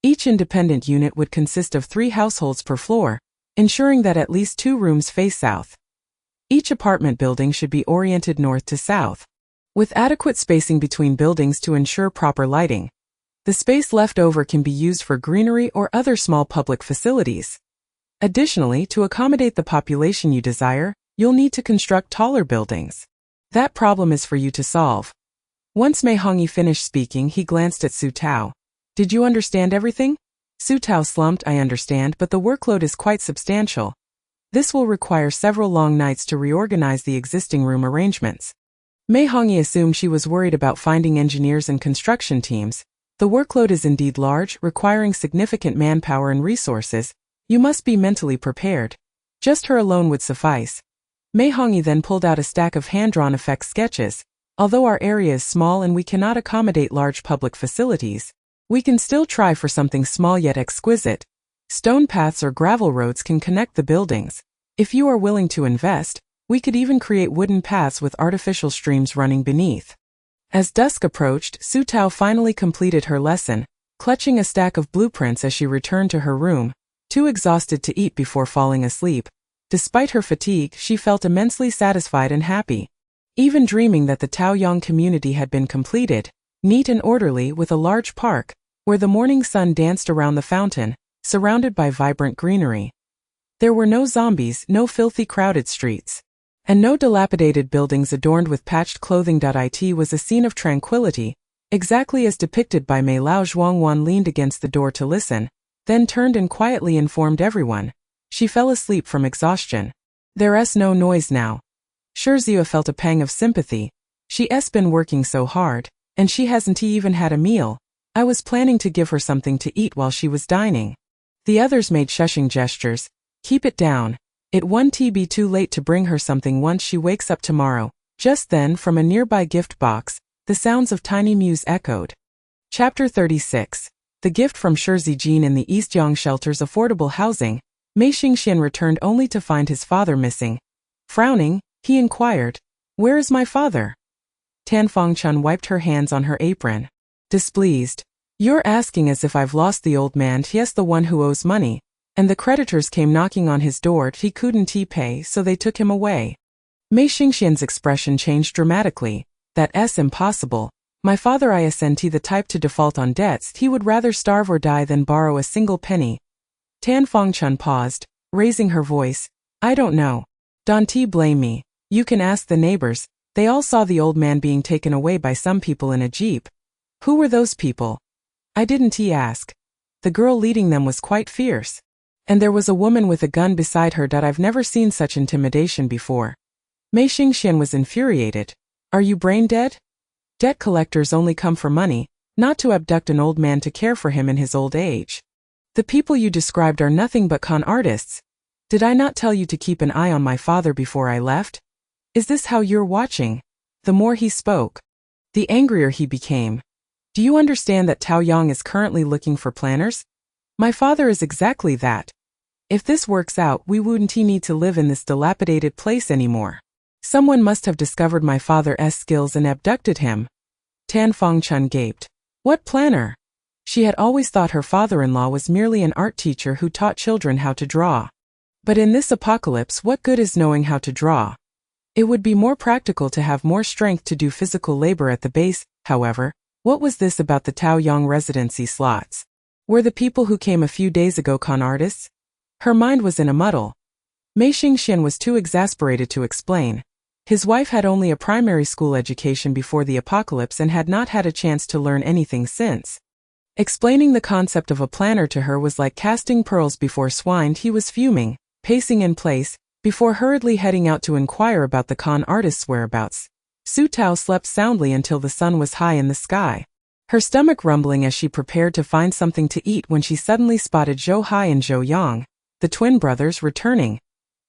Each independent unit would consist of 3 households per floor, ensuring that at least 2 rooms face south. Each apartment building should be oriented north to south, with adequate spacing between buildings to ensure proper lighting. The space left over can be used for greenery or other small public facilities. Additionally, to accommodate the population you desire, you'll need to construct taller buildings. That problem is for you to solve. Once Mei Hongyi finished speaking, he glanced at Su Tao. Did you understand everything? Su Tao slumped. I understand, but the workload is quite substantial. This will require several long nights to reorganize the existing room arrangements. Mei Hongyi assumed she was worried about finding engineers and construction teams. The workload is indeed large, requiring significant manpower and resources. You must be mentally prepared. Just her alone would suffice. Mei Hongyi then pulled out a stack of hand-drawn effect sketches. Although our area is small and we cannot accommodate large public facilities, we can still try for something small yet exquisite. Stone paths or gravel roads can connect the buildings. If you are willing to invest, we could even create wooden paths with artificial streams running beneath. As dusk approached, Su Tao finally completed her lesson, clutching a stack of blueprints as she returned to her room, too exhausted to eat before falling asleep. Despite her fatigue, she felt immensely satisfied and happy. Even dreaming that the Taoyang community had been completed, neat and orderly, with a large park, where the morning sun danced around the fountain, surrounded by vibrant greenery. There were no zombies, no filthy crowded streets, and no dilapidated buildings adorned with patched clothing. It was a scene of tranquility, exactly as depicted by Mei Lao. Zhuangwan leaned against the door to listen, then turned and quietly informed everyone. She fell asleep from exhaustion. There's no noise now. Shirzia felt a pang of sympathy. She's been working so hard, and she hasn't even had a meal. I was planning to give her something to eat while she was dining. The others made shushing gestures. Keep it down. It won't be too late to bring her something once she wakes up tomorrow. Just then, from a nearby gift box, the sounds of tiny mews echoed. Chapter 36. The gift from Shirzi Jin in the East Yang shelter's affordable housing. Mei Xingxian returned only to find his father missing. Frowning, he inquired, "Where is my father?" Tan Fangchun wiped her hands on her apron. Displeased. "You're asking as if I've lost the old man. He's the one who owes money. And the creditors came knocking on his door. He couldn't pay, so they took him away." Mei Xingxian's expression changed dramatically. "That's impossible. My father isn't the type to default on debts. He would rather starve or die than borrow a single penny. Tan Fongchun paused, raising her voice. I don't know. Don't blame me. You can ask the neighbors. They all saw the old man being taken away by some people in a jeep. Who were those people? I didn't ask. The girl leading them was quite fierce. And there was a woman with a gun beside her. I've never seen such intimidation before. Mei Xingxian was infuriated. Are you brain dead? Debt collectors only come for money, not to abduct an old man to care for him in his old age. The people you described are nothing but con artists. Did I not tell you to keep an eye on my father before I left? Is this how you're watching? The more he spoke, the angrier he became. Do you understand that Tao Yang is currently looking for planners? My father is exactly that. If this works out, we wouldn't need to live in this dilapidated place anymore. Someone must have discovered my father's skills and abducted him. Tan Fongchun gaped. What planner? She had always thought her father-in-law was merely an art teacher who taught children how to draw. But in this apocalypse, what good is knowing how to draw? It would be more practical to have more strength to do physical labor at the base. However, what was this about the Tao Yang residency slots? Were the people who came a few days ago con artists? Her mind was in a muddle. Mei Xingxian was too exasperated to explain. His wife had only a primary school education before the apocalypse and had not had a chance to learn anything since. Explaining the concept of a planner to her was like casting pearls before swine. He was fuming, pacing in place, before hurriedly heading out to inquire about the con artist's whereabouts. Su Tao slept soundly until the sun was high in the sky, her stomach rumbling as she prepared to find something to eat when she suddenly spotted Zhou Hai and Zhou Yang, the twin brothers, returning.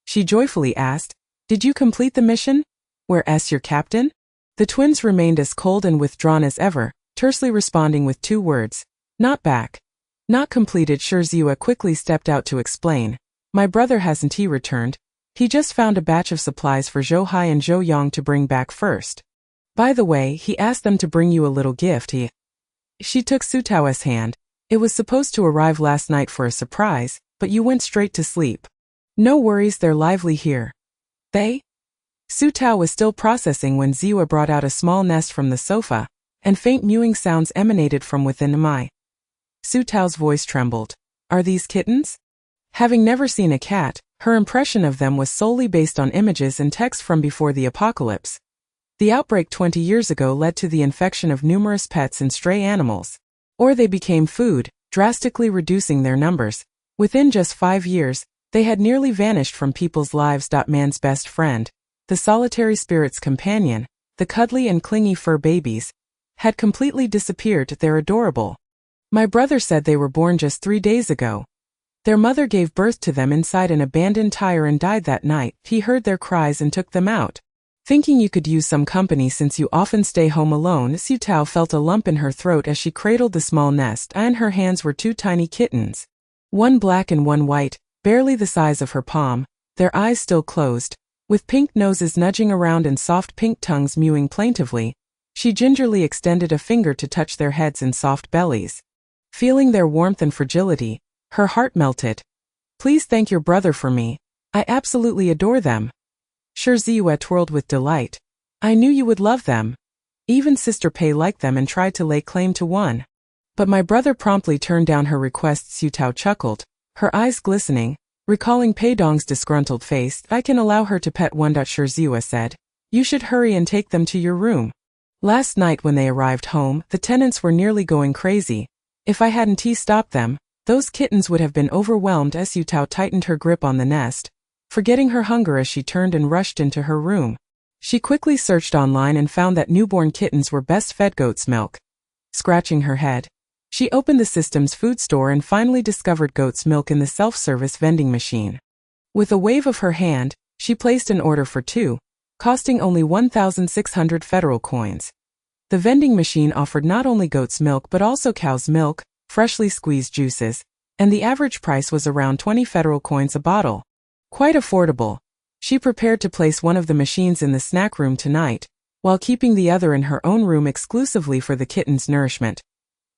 She joyfully asked, Did you complete the mission? Where's your captain? The twins remained as cold and withdrawn as ever, tersely responding with 2 words. Not back. Not completed. Shirzhua quickly stepped out to explain. My brother hasn't returned. He just found a batch of supplies for Zhou Hai and Zhou Yang to bring back first. By the way, he asked them to bring you a little gift. She took Su Tao's hand. It was supposed to arrive last night for a surprise, but you went straight to sleep. No worries, they're lively here. They? Su Tao was still processing when Ziwa brought out a small nest from the sofa, and faint mewing sounds emanated from within Mai. Su Tao's voice trembled. Are these kittens? Having never seen a cat, her impression of them was solely based on images and text from before the apocalypse. The outbreak 20 years ago led to the infection of numerous pets and stray animals. Or they became food, drastically reducing their numbers. Within just 5 years, they had nearly vanished from people's lives. Man's best friend, the solitary spirit's companion, the cuddly and clingy fur babies, had completely disappeared. They're adorable. My brother said they were born just 3 days ago. Their mother gave birth to them inside an abandoned tire and died that night. He heard their cries and took them out. Thinking you could use some company since you often stay home alone, Su Tao felt a lump in her throat as she cradled the small nest. In her hands were 2 tiny kittens. One black and one white, barely the size of her palm, their eyes still closed, with pink noses nudging around and soft pink tongues mewing plaintively. She gingerly extended a finger to touch their heads and soft bellies. Feeling their warmth and fragility, her heart melted. Please thank your brother for me. I absolutely adore them. Shirzhua twirled with delight. I knew you would love them. Even Sister Pei liked them and tried to lay claim to one. But my brother promptly turned down her request. Su Tao chuckled, her eyes glistening, recalling Pei Dong's disgruntled face. I can allow her to pet one. Shirzhua said. You should hurry and take them to your room. Last night when they arrived home, the tenants were nearly going crazy. If I hadn't stopped them, those kittens would have been overwhelmed. Su Tao tightened her grip on the nest, forgetting her hunger as she turned and rushed into her room. She quickly searched online and found that newborn kittens were best fed goat's milk. Scratching her head, she opened the system's food store and finally discovered goat's milk in the self-service vending machine. With a wave of her hand, she placed an order for 2, costing only 1,600 federal coins. The vending machine offered not only goat's milk but also cow's milk, freshly squeezed juices, and the average price was around 20 federal coins a bottle. Quite affordable. She prepared to place one of the machines in the snack room tonight, while keeping the other in her own room exclusively for the kitten's nourishment.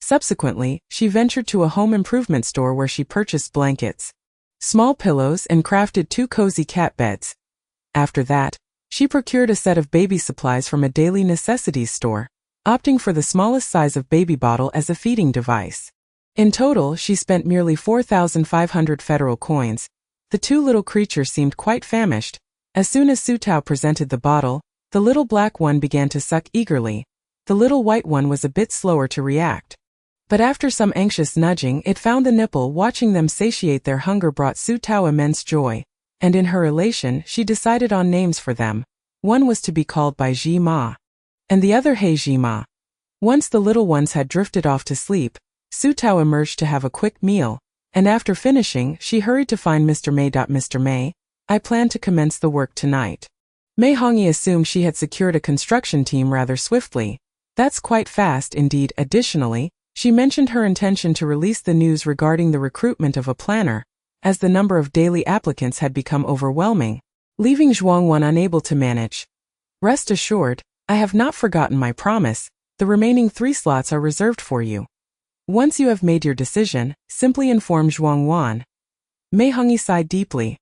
Subsequently, she ventured to a home improvement store where she purchased blankets, small pillows, and crafted 2 cozy cat beds. After that, she procured a set of baby supplies from a daily necessities store. opting for the smallest size of baby bottle as a feeding device. In total, she spent merely 4,500 federal coins. The two little creatures seemed quite famished. As soon as Su Tao presented the bottle, the little black one began to suck eagerly. The little white one was a bit slower to react. But after some anxious nudging, it found the nipple. Watching them satiate their hunger brought Su Tao immense joy, and in her elation, she decided on names for them. One was to be called Bai Ji Ma, and the other Hei Ji Ma. Once the little ones had drifted off to sleep, Su Tao emerged to have a quick meal, and after finishing, she hurried to find Mr. Mei. Mr. Mei, I plan to commence the work tonight. Mei Hongyi assumed she had secured a construction team rather swiftly. That's quite fast indeed. Additionally, she mentioned her intention to release the news regarding the recruitment of a planner, as the number of daily applicants had become overwhelming, leaving Zhuangwan unable to manage. Rest assured, I have not forgotten my promise. The remaining 3 slots are reserved for you. Once you have made your decision, simply inform Zhuangwan. Mei Hongyi sighed deeply,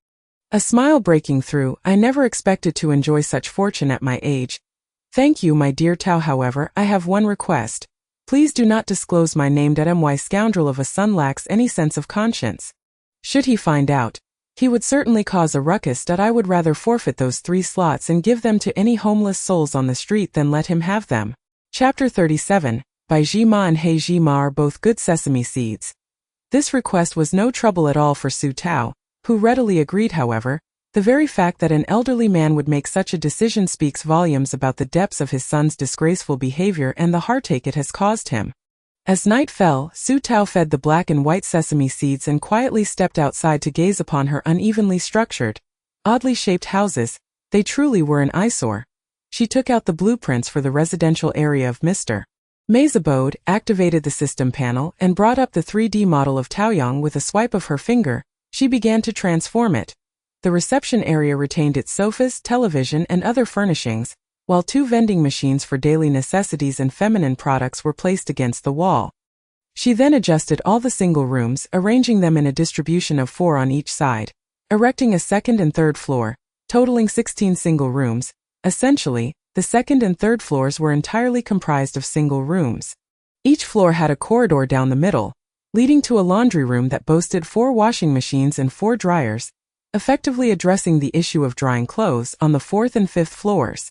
a smile breaking through. I never expected to enjoy such fortune at my age. Thank you, my dear Tao. However, I have one request. Please do not disclose my name. My scoundrel of a son lacks any sense of conscience. Should he find out, he would certainly cause a ruckus. I would rather forfeit those 3 slots and give them to any homeless souls on the street than let him have them. Chapter 37. Bai Ji Ma and Hei Ji Ma are both good sesame seeds. This request was no trouble at all for Su Tao, who readily agreed. However, the very fact that an elderly man would make such a decision speaks volumes about the depths of his son's disgraceful behavior and the heartache it has caused him. As night fell, Su Tao fed the black and white sesame seeds and quietly stepped outside to gaze upon her unevenly structured, oddly shaped houses. They truly were an eyesore. She took out the blueprints for the residential area of Mr. Mei's abode, activated the system panel, and brought up the 3D model of Taoyang with a swipe of her finger. She began to transform it. The reception area retained its sofas, television, and other furnishings, while 2 vending machines for daily necessities and feminine products were placed against the wall. She then adjusted all the single rooms, arranging them in a distribution of 4 on each side, erecting a 2nd and 3rd floor, totaling 16 single rooms. Essentially, the 2nd and 3rd floors were entirely comprised of single rooms. Each floor had a corridor down the middle, leading to a laundry room that boasted 4 washing machines and 4 dryers, effectively addressing the issue of drying clothes on the 4th and 5th floors.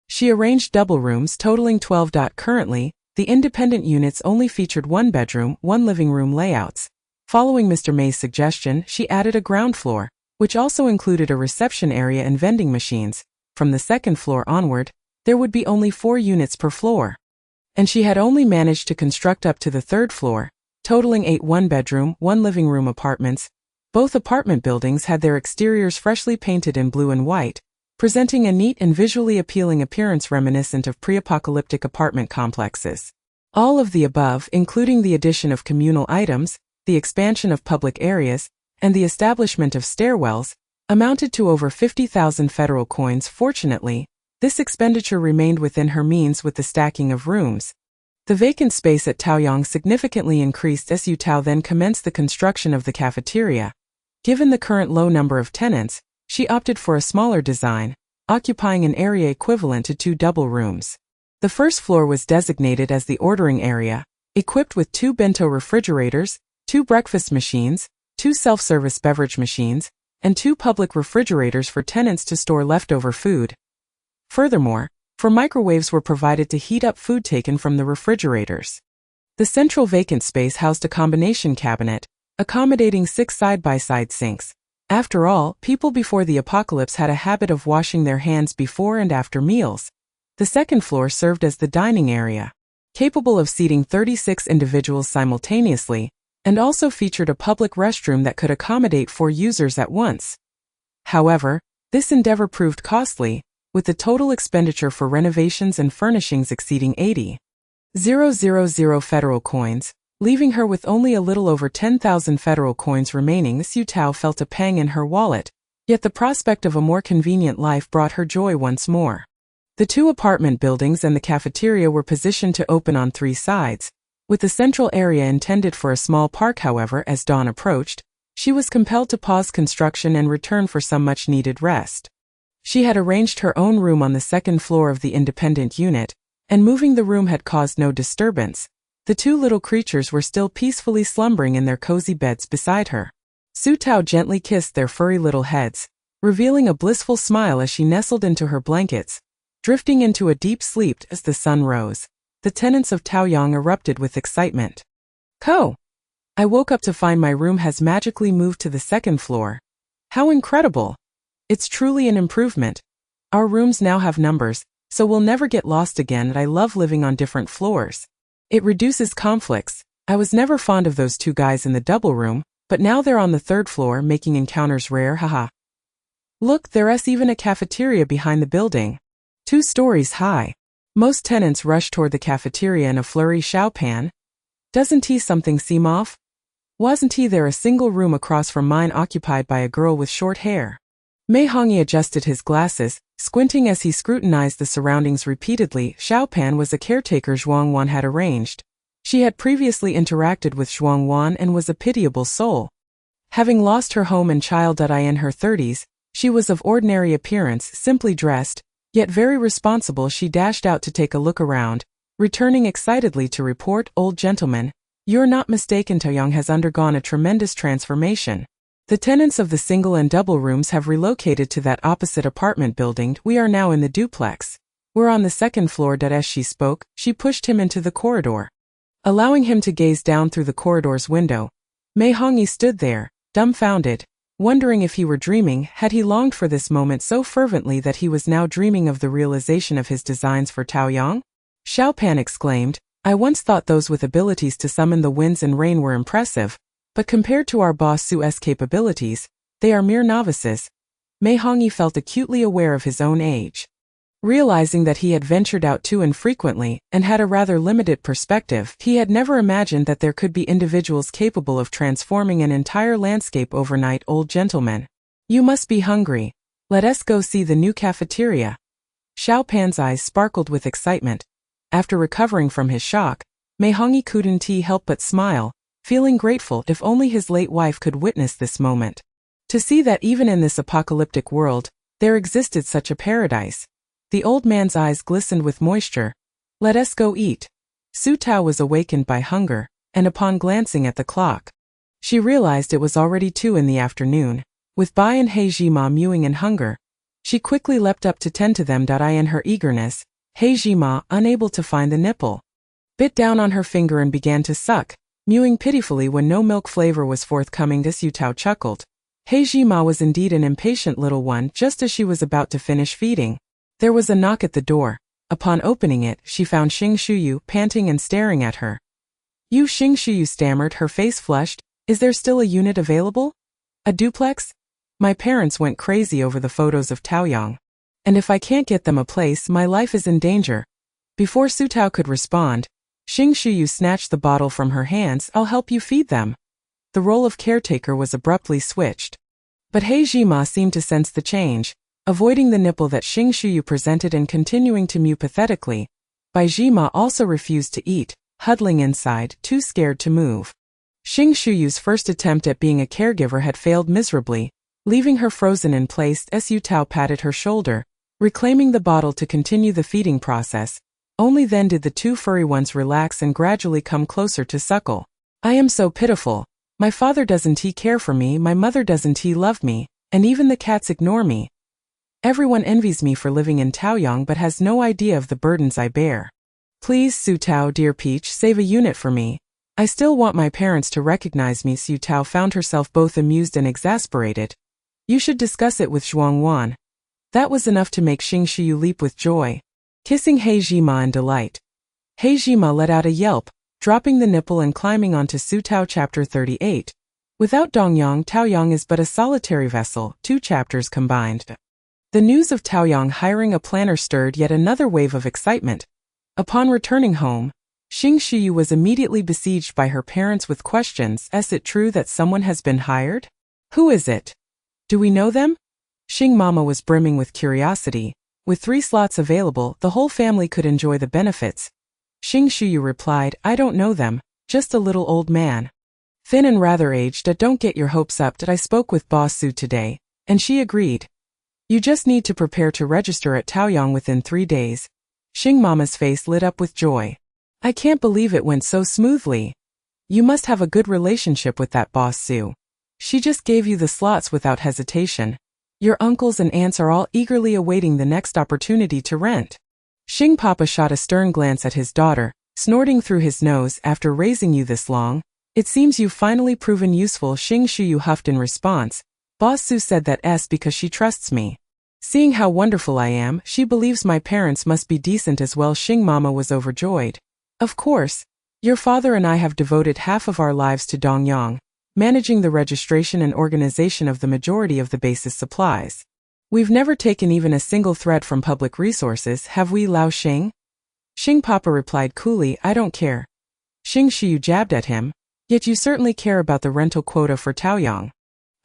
She arranged double rooms totaling 12. Currently, the independent units only featured 1 bedroom, 1 living room layouts. Following Mr. Mei's suggestion, she added a ground floor, which also included a reception area and vending machines. From the 2nd floor onward, there would be only 4 units per floor. And she had only managed to construct up to the 3rd floor, totaling 8 one-bedroom, 1 living room apartments. Both apartment buildings had their exteriors freshly painted in blue and white, presenting a neat and visually appealing appearance reminiscent of pre-apocalyptic apartment complexes. All of the above, including the addition of communal items, the expansion of public areas, and the establishment of stairwells, amounted to over 50,000 federal coins. Fortunately, this expenditure remained within her means with the stacking of rooms. The vacant space at Taoyang significantly increased as Su Tao then commenced the construction of the cafeteria. Given the current low number of tenants, she opted for a smaller design, occupying an area equivalent to 2 double rooms. The 1st floor was designated as the ordering area, equipped with 2 bento refrigerators, 2 breakfast machines, 2 self-service beverage machines, and 2 public refrigerators for tenants to store leftover food. Furthermore, 4 microwaves were provided to heat up food taken from the refrigerators. The central vacant space housed a combination cabinet, accommodating 6 side-by-side sinks. After all, people before the apocalypse had a habit of washing their hands before and after meals. The 2nd floor served as the dining area, capable of seating 36 individuals simultaneously, and also featured a public restroom that could accommodate 4 users at once. However, this endeavor proved costly, with the total expenditure for renovations and furnishings exceeding 80,000 federal coins, leaving her with only a little over 10,000 federal coins remaining. Su Tao felt a pang in her wallet, yet the prospect of a more convenient life brought her joy once more. The 2 apartment buildings and the cafeteria were positioned to open on 3 sides, with the central area intended for a small park. However, as dawn approached, she was compelled to pause construction and return for some much-needed rest. She had arranged her own room on the 2nd floor of the independent unit, and moving the room had caused no disturbance. The two little creatures were still peacefully slumbering in their cozy beds beside her. Su Tao gently kissed their furry little heads, revealing a blissful smile as she nestled into her blankets, drifting into a deep sleep as the sun rose. The tenants of Taoyang erupted with excitement. "Ko! I woke up to find my room has magically moved to the second floor. How incredible! It's truly an improvement. Our rooms now have numbers, so we'll never get lost again, and I love living on different floors. It reduces conflicts. I was never fond of those two guys in the double room, but now they're on the third floor making encounters rare, haha. Look, there's even a cafeteria behind the building. 2 stories high. Most tenants rush toward the cafeteria in a flurry. Xiao Pan. Doesn't he something seem off? Wasn't he there a single room across from mine occupied by a girl with short hair? Mei Hongyi adjusted his glasses, squinting as he scrutinized the surroundings repeatedly. Xiao Pan was a caretaker Zhuang Wan had arranged. She had previously interacted with Zhuang Wan and was a pitiable soul. Having lost her home and child in her 30s, she was of ordinary appearance, simply dressed, yet very responsible. She dashed out to take a look around, returning excitedly to report, "Old gentleman, you're not mistaken, Taoyang has undergone a tremendous transformation. The tenants of the single and double rooms have relocated to that opposite apartment building. We are now in the duplex. We're on the second floor." As she spoke, she pushed him into the corridor. Allowing him to gaze down through the corridor's window, Mei Hongyi stood there, dumbfounded, wondering if he were dreaming. Had he longed for this moment so fervently that he was now dreaming of the realization of his designs for Taoyang? Xiao Pan exclaimed, "I once thought those with abilities to summon the winds and rain were impressive, but compared to our boss Su's capabilities, they are mere novices." Mei Hongyi felt acutely aware of his own age. Realizing that he had ventured out too infrequently and had a rather limited perspective, he had never imagined that there could be individuals capable of transforming an entire landscape overnight. "Old gentleman, you must be hungry. Let us go see the new cafeteria." Xiao Pan's eyes sparkled with excitement. After recovering from his shock, Mei Hongyi couldn't help but smile, feeling grateful. If only his late wife could witness this moment. To see that even in this apocalyptic world, there existed such a paradise. The old man's eyes glistened with moisture. "Let us go eat." Su Tao was awakened by hunger, and upon glancing at the clock, she realized it was already 2 in the afternoon. With Bai and He Jima mewing in hunger, she quickly leapt up to tend to them. In her eagerness, He Jima, unable to find the nipple, bit down on her finger and began to suck, mewing pitifully when no milk flavor was forthcoming. Su Tao chuckled. He Jima was indeed an impatient little one. Just as she was about to finish feeding, there was a knock at the door. Upon opening it, she found Xing Shuyu panting and staring at her. "You," Xing Shuyu stammered, her face flushed. "Is there still a unit available? A duplex? My parents went crazy over the photos of Taoyang, and if I can't get them a place, my life is in danger." Before Su Tao could respond, Xing Shuyu snatched the bottle from her hands. "I'll help you feed them." The role of caretaker was abruptly switched. But He Jima seemed to sense the change, avoiding the nipple that Xing Shuyu presented and continuing to mew pathetically. Bai Jima also refused to eat, huddling inside, too scared to move. Xing Shuyu's first attempt at being a caregiver had failed miserably, leaving her frozen in place. Su Tao patted her shoulder, reclaiming the bottle to continue the feeding process. Only then did the 2 furry ones relax and gradually come closer to suckle. "I am so pitiful. My father doesn't care for me, my mother doesn't love me, and even the cats ignore me. Everyone envies me for living in Taoyang but has no idea of the burdens I bear. Please, Su Tao, dear Peach, save a unit for me. I still want my parents to recognize me." Su Tao found herself both amused and exasperated. "You should discuss it with Zhuang Wan." That was enough to make Xing Shuyu leap with joy, kissing He Jima in delight. He Jima let out a yelp, dropping the nipple and climbing onto Su Tao. Chapter 38. Without Dongyang, Taoyang is but a solitary vessel, 2 chapters combined. The news of Taoyang hiring a planner stirred yet another wave of excitement. Upon returning home, Xing Shuyu was immediately besieged by her parents with questions. "Is it true that someone has been hired? Who is it? Do we know them?" Xing Mama was brimming with curiosity. With 3 slots available, the whole family could enjoy the benefits. Xing Shuyu replied, "I don't know them, just a little old man. Thin and rather aged. Don't get your hopes up. I spoke with Boss Su today, and she agreed. You just need to prepare to register at Taoyang within 3 days. Xing Mama's face lit up with joy. I can't believe it went so smoothly. You must have a good relationship with that boss Su. She just gave you the slots without hesitation. Your uncles and aunts are all eagerly awaiting the next opportunity to rent. Xing Papa shot a stern glance at his daughter, snorting through his nose. After raising you this long, it seems you've finally proven useful. Xing Shuyu huffed in response. Boss Su said that's because she trusts me. Seeing how wonderful I am, she believes my parents must be decent as well. Xing Mama was overjoyed. Of course. Your father and I have devoted half of our lives to Dongyang, managing the registration and organization of the majority of the base's supplies. We've never taken even a single thread from public resources, have we, Lao Xing? Xing Papa replied coolly, I don't care. Xing Shuyu jabbed at him. Yet you certainly care about the rental quota for Taoyang.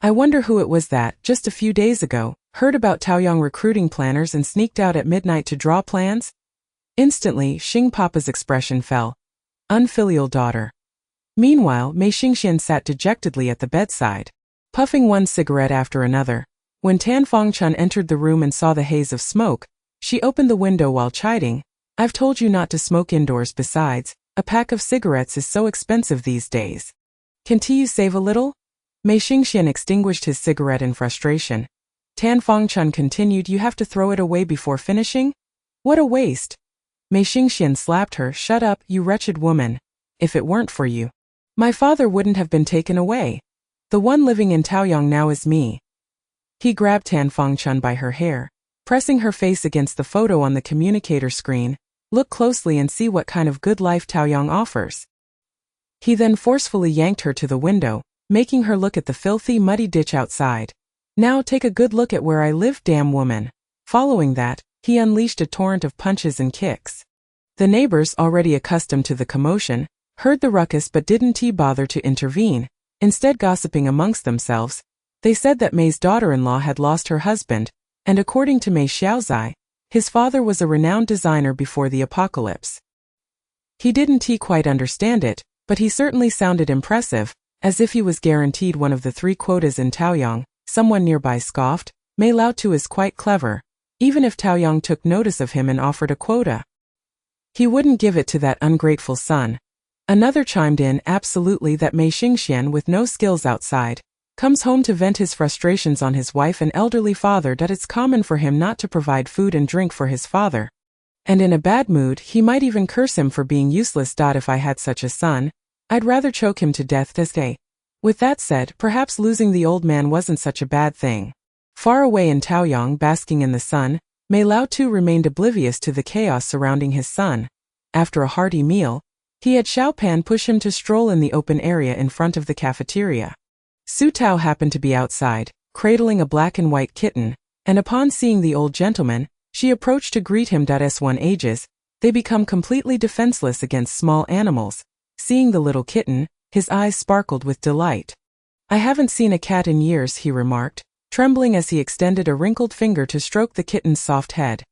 I wonder who it was that, just a few days ago, heard about Taoyang recruiting planners and sneaked out at midnight to draw plans? Instantly, Xing Papa's expression fell. Unfilial daughter. Meanwhile, Mei Xingxian sat dejectedly at the bedside, puffing one cigarette after another. When Tan Fangchun entered the room and saw the haze of smoke, she opened the window while chiding, I've told you not to smoke indoors. Besides, a pack of cigarettes is so expensive these days. Can't you save a little? Mei Xingxian extinguished his cigarette in frustration. Tan Fangchun continued, you have to throw it away before finishing? What a waste. Mei Xingxian slapped her, shut up, you wretched woman. If it weren't for you, my father wouldn't have been taken away. The one living in Taoyang now is me. He grabbed Tan Fangchun by her hair, pressing her face against the photo on the communicator screen. Look closely and see what kind of good life Taoyang offers. He then forcefully yanked her to the window, making her look at the filthy, muddy ditch outside. Now take a good look at where I live, damn woman. Following that, he unleashed a torrent of punches and kicks. The neighbors, already accustomed to the commotion, heard the ruckus but didn't bother to intervene, instead gossiping amongst themselves. They said that Mei's daughter-in-law had lost her husband, and according to Mei Xiaozai, his father was a renowned designer before the apocalypse. He didn't quite understand it, but he certainly sounded impressive, as if he was guaranteed one of the 3 quotas in Taoyang. Someone nearby scoffed, Mei Lao Tu is quite clever. Even if Taoyang took notice of him and offered a quota, he wouldn't give it to that ungrateful son. Another chimed in, absolutely, that Mei Xingxian, with no skills outside, comes home to vent his frustrations on his wife and elderly father. That it's common for him not to provide food and drink for his father. And in a bad mood, he might even curse him for being useless. If I had such a son, I'd rather choke him to death this day. With that said, perhaps losing the old man wasn't such a bad thing. Far away in Taoyang, basking in the sun, Mei Lao Tu remained oblivious to the chaos surrounding his son. After a hearty meal, he had Xiao Pan push him to stroll in the open area in front of the cafeteria. Su Tao happened to be outside, cradling a black and white kitten, and upon seeing the old gentleman, she approached to greet him. As one ages, they become completely defenseless against small animals. Seeing the little kitten, his eyes sparkled with delight. I haven't seen a cat in years, he remarked, trembling as he extended a wrinkled finger to stroke the kitten's soft head.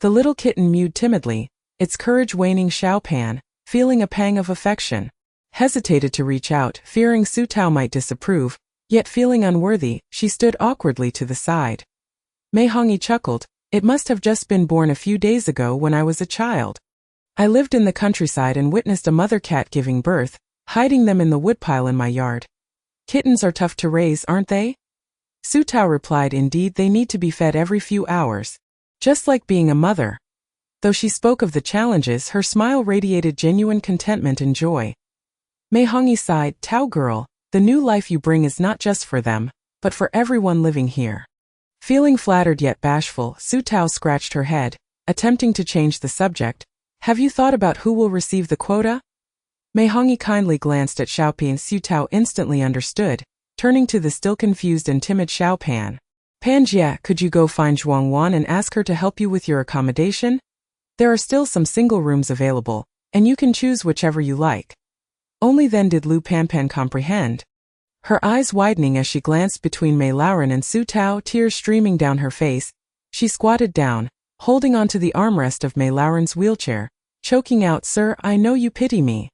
The little kitten mewed timidly, its courage waning. Xiao Pan, feeling a pang of affection, hesitated to reach out, fearing Su Tao might disapprove, yet feeling unworthy, she stood awkwardly to the side. Mei Hongyi chuckled, it must have just been born a few days ago when I was a child. I lived in the countryside and witnessed a mother cat giving birth, hiding them in the woodpile in my yard. Kittens are tough to raise, aren't they? Su Tao replied, indeed, they need to be fed every few hours. Just like being a mother. Though she spoke of the challenges, her smile radiated genuine contentment and joy. Mei Hongyi sighed, Tao girl, the new life you bring is not just for them, but for everyone living here. Feeling flattered yet bashful, Su Tao scratched her head, attempting to change the subject. Have you thought about who will receive the quota? Mei Hongyi kindly glanced at Xiao Pan. Su Tao instantly understood, turning to the still confused and timid Xiao Pan. Panjia, could you go find Zhuang Wan and ask her to help you with your accommodation? There are still some single rooms available, and you can choose whichever you like. Only then did Lu Panpan comprehend. Her eyes widening as she glanced between Mei Laoren and Su Tao, tears streaming down her face, she squatted down, holding onto the armrest of Mei Laoren's wheelchair, choking out, Sir, I know you pity me.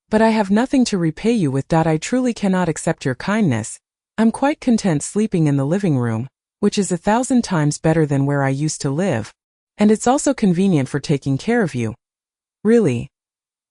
But I have nothing to repay you with. I truly cannot accept your kindness. I'm quite content sleeping in the living room, which is 1,000 times better than where I used to live. And it's also convenient for taking care of you. Really?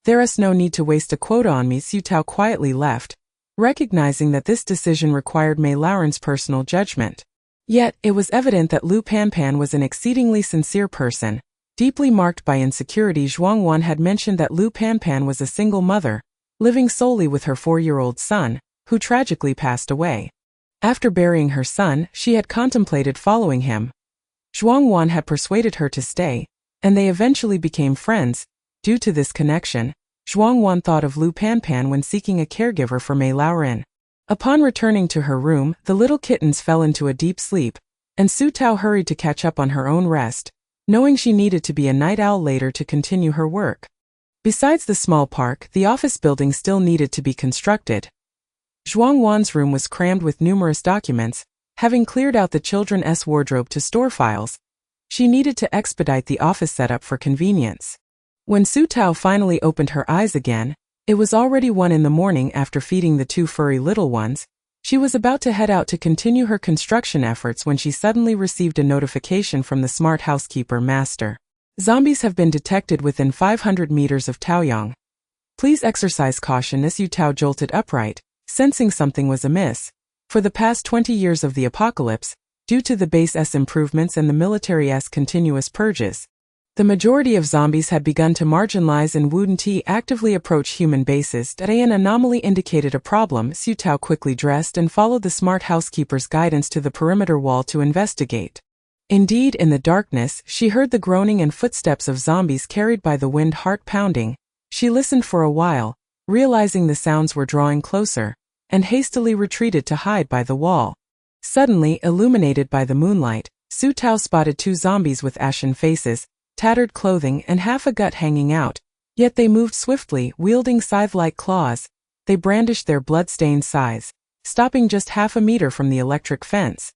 There's no need to waste a quota on me. Su Tao quietly left, recognizing that this decision required Mei Lauren's personal judgment. Yet, it was evident that Lu Panpan was an exceedingly sincere person. Deeply marked by insecurity, Zhuang Wan had mentioned that Lu Panpan was a single mother, living solely with her 4-year-old son, who tragically passed away. After burying her son, she had contemplated following him. Zhuang Wan had persuaded her to stay, and they eventually became friends. Due to this connection, Zhuang Wan thought of Lu Panpan when seeking a caregiver for Mei Lauren. Upon returning to her room, the little kittens fell into a deep sleep, and Su Tao hurried to catch up on her own rest, knowing she needed to be a night owl later to continue her work. Besides the small park, the office building still needed to be constructed. Zhuang Wan's room was crammed with numerous documents. Having cleared out the children's wardrobe to store files, she needed to expedite the office setup for convenience. When Su Tao finally opened her eyes again, it was already 1 in the morning. After feeding the 2 furry little ones. She was about to head out to continue her construction efforts when she suddenly received a notification from the smart housekeeper master. Zombies have been detected within 500 meters of Taoyang. Please exercise caution. Su Tao jolted upright, sensing something was amiss. For the past 20 years of the apocalypse, due to the base's improvements and the military's continuous purges, the majority of zombies had begun to marginalize and wouldn't actively approach human bases. An anomaly indicated a problem. Su Tao quickly dressed and followed the smart housekeeper's guidance to the perimeter wall to investigate. Indeed, in the darkness, she heard the groaning and footsteps of zombies carried by the wind. Heart pounding, she listened for a while, realizing the sounds were drawing closer, and hastily retreated to hide by the wall. Suddenly, illuminated by the moonlight, Su Tao spotted 2 zombies with ashen faces, tattered clothing and half a gut hanging out, yet they moved swiftly, wielding scythe-like claws. They brandished their blood-stained scythes, stopping just half a meter from the electric fence.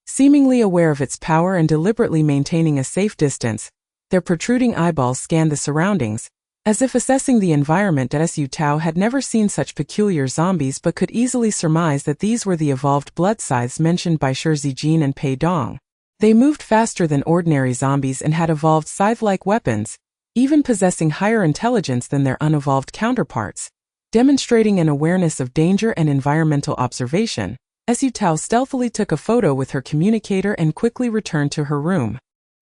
Seemingly aware of its power and deliberately maintaining a safe distance, their protruding eyeballs scanned the surroundings, as if assessing the environment. Su Tao had never seen such peculiar zombies but could easily surmise that these were the evolved blood scythes mentioned by Shi Zijin and Pei Dong. They moved faster than ordinary zombies and had evolved scythe-like weapons, even possessing higher intelligence than their unevolved counterparts, demonstrating an awareness of danger and environmental observation. Su Tao stealthily took a photo with her communicator and quickly returned to her room.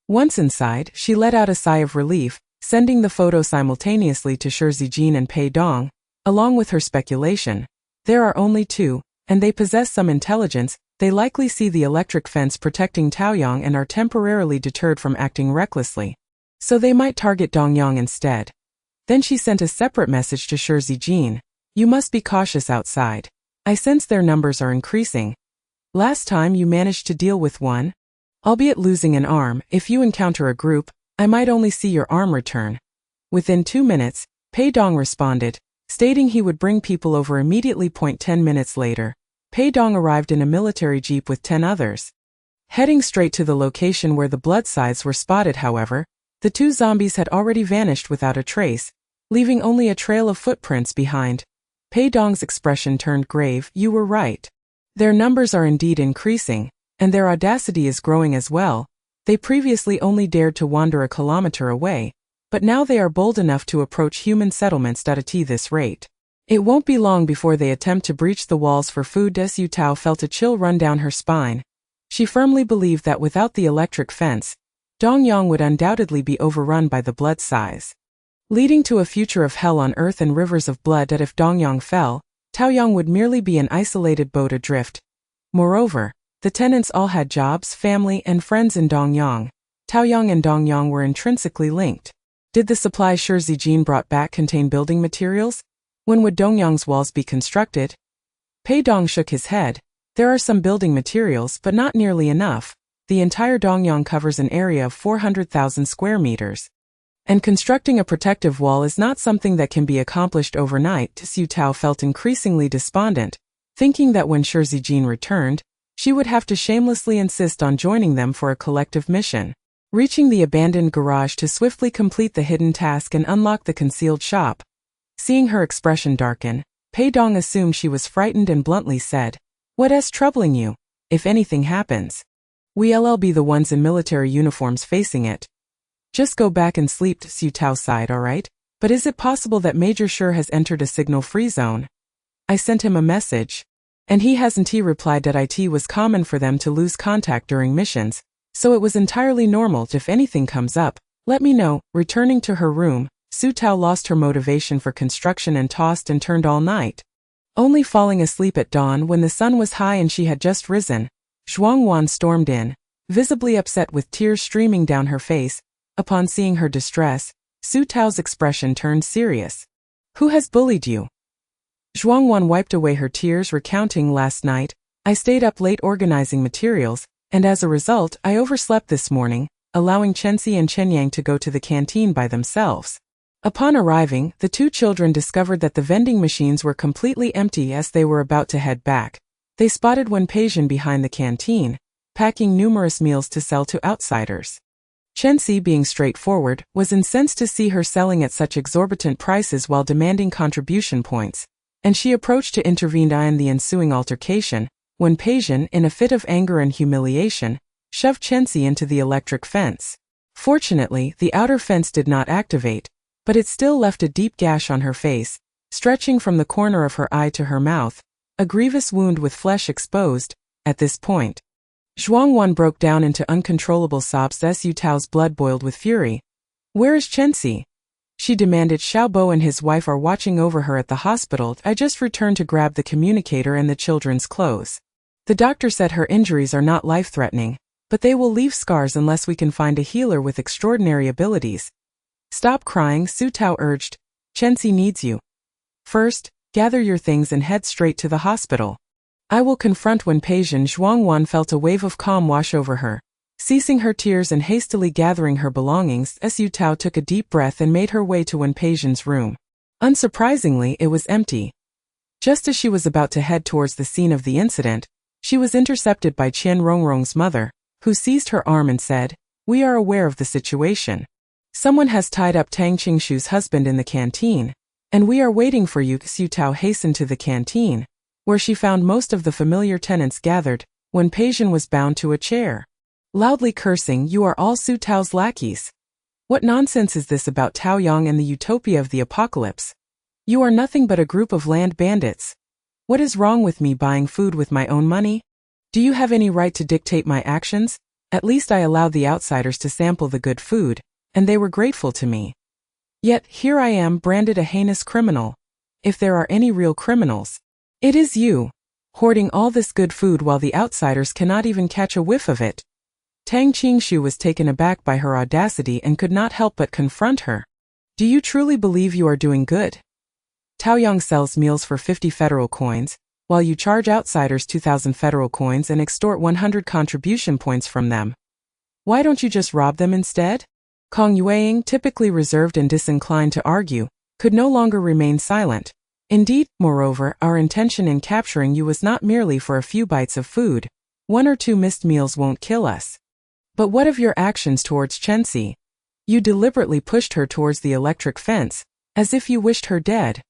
Once inside, she let out a sigh of relief, sending the photo simultaneously to Shi Zijin and Pei Dong. Along with her speculation, there are only 2, and they possess some intelligence. They likely see the electric fence protecting Taoyang and are temporarily deterred from acting recklessly. So they might target Dongyang instead. Then she sent a separate message to Shi Zijin. You must be cautious outside. I sense their numbers are increasing. Last time you managed to deal with one, albeit losing an arm. If you encounter a group, I might only see your arm return. Within 2 minutes, Pei Dong responded, stating he would bring people over immediately. 10 minutes later, Pei Dong arrived in a military jeep with 10 others. Heading straight to the location where the blood scythes were spotted. However, the 2 zombies had already vanished without a trace, leaving only a trail of footprints behind. Pei Dong's expression turned grave. You were right. Their numbers are indeed increasing, and their audacity is growing as well. They previously only dared to wander a kilometer away, but now they are bold enough to approach human settlements at this rate. It won't be long before they attempt to breach the walls for food. Su Tao felt a chill run down her spine. She firmly believed that without the electric fence, Dongyang would undoubtedly be overrun by the blood scythes, leading to a future of hell on earth and rivers of blood. If Dongyang fell, Taoyang would merely be an isolated boat adrift. Moreover, the tenants all had jobs, family, and friends in Dongyang. Taoyang and Dongyang were intrinsically linked. Did the supplies Shi Zijin brought back contain building materials? When would Dongyang's walls be constructed? Pei Dong shook his head. There are some building materials, but not nearly enough. The entire Dongyang covers an area of 400,000 square meters. And constructing a protective wall is not something that can be accomplished overnight. Su Tao felt increasingly despondent, thinking that when Shi Zijin returned, she would have to shamelessly insist on joining them for a collective mission. Reaching the abandoned garage to swiftly complete the hidden task and unlock the concealed shop. Seeing her expression darken, Pei Dong assumed she was frightened and bluntly said, "What's troubling you? If anything happens, we'll be the ones in military uniforms facing it." Just go back and sleep, Su Tao sighed, alright? But is it possible that Major Sure has entered a signal-free zone? I sent him a message. And he hasn't. He replied that it was common for them to lose contact during missions, so it was entirely normal. If anything comes up, let me know. Returning to her room, Su Tao lost her motivation for construction and tossed and turned all night. Only falling asleep at dawn when the sun was high and she had just risen, Zhuangwan stormed in, visibly upset with tears streaming down her face. Upon seeing her distress, Su Tao's expression turned serious. Who has bullied you? Zhuangwan wiped away her tears, recounting, last night, I stayed up late organizing materials, and as a result I overslept this morning, allowing Chenxi and Chenyang to go to the canteen by themselves. Upon arriving, the two children discovered that the vending machines were completely empty. As they were about to head back, they spotted Wen Peixian behind the canteen, packing numerous meals to sell to outsiders. Chenxi, being straightforward, was incensed to see her selling at such exorbitant prices while demanding contribution points, and she approached to intervene in the ensuing altercation, when Peixian, in a fit of anger and humiliation, shoved Chenxi into the electric fence. Fortunately, the outer fence did not activate, but it still left a deep gash on her face, stretching from the corner of her eye to her mouth, a grievous wound with flesh exposed. At this point, Zhuangwan broke down into uncontrollable sobs. Su Tao's blood boiled with fury. Where is Chenxi? She demanded. Xiaobo and his wife are watching over her at the hospital. I just returned to grab the communicator and the children's clothes. The doctor said her injuries are not life-threatening, but they will leave scars unless we can find a healer with extraordinary abilities. Stop crying, Su Tao urged. Chenxi needs you. First, gather your things and head straight to the hospital. I will confront Wen Peixian. Zhuangwan felt a wave of calm wash over her. Ceasing her tears and hastily gathering her belongings, Su Tao took a deep breath and made her way to Wen Peixian's room. Unsurprisingly, it was empty. Just as she was about to head towards the scene of the incident, she was intercepted by Qian Rongrong's mother, who seized her arm and said, We are aware of the situation. Someone has tied up Tang Qingshu's husband in the canteen, and we are waiting for you. Su Tao hastened to the canteen, where she found most of the familiar tenants gathered. Wen Peixian was bound to a chair, loudly cursing, You are all Su Tao's lackeys. What nonsense is this about Taoyang and the utopia of the apocalypse? You are nothing but a group of land bandits. What is wrong with me buying food with my own money? Do you have any right to dictate my actions? At least I allowed the outsiders to sample the good food, and they were grateful to me. Yet, here I am branded a heinous criminal. If there are any real criminals, it is you, hoarding all this good food while the outsiders cannot even catch a whiff of it. Tang Qingshu was taken aback by her audacity and could not help but confront her. Do you truly believe you are doing good? Taoyang sells meals for 50 federal coins, while you charge outsiders 2,000 federal coins and extort 100 contribution points from them. Why don't you just rob them instead? Kong Yueying, typically reserved and disinclined to argue, could no longer remain silent. Indeed, moreover, our intention in capturing you was not merely for a few bites of food. 1 or 2 missed meals won't kill us. But what of your actions towards Chenxi? You deliberately pushed her towards the electric fence, as if you wished her dead.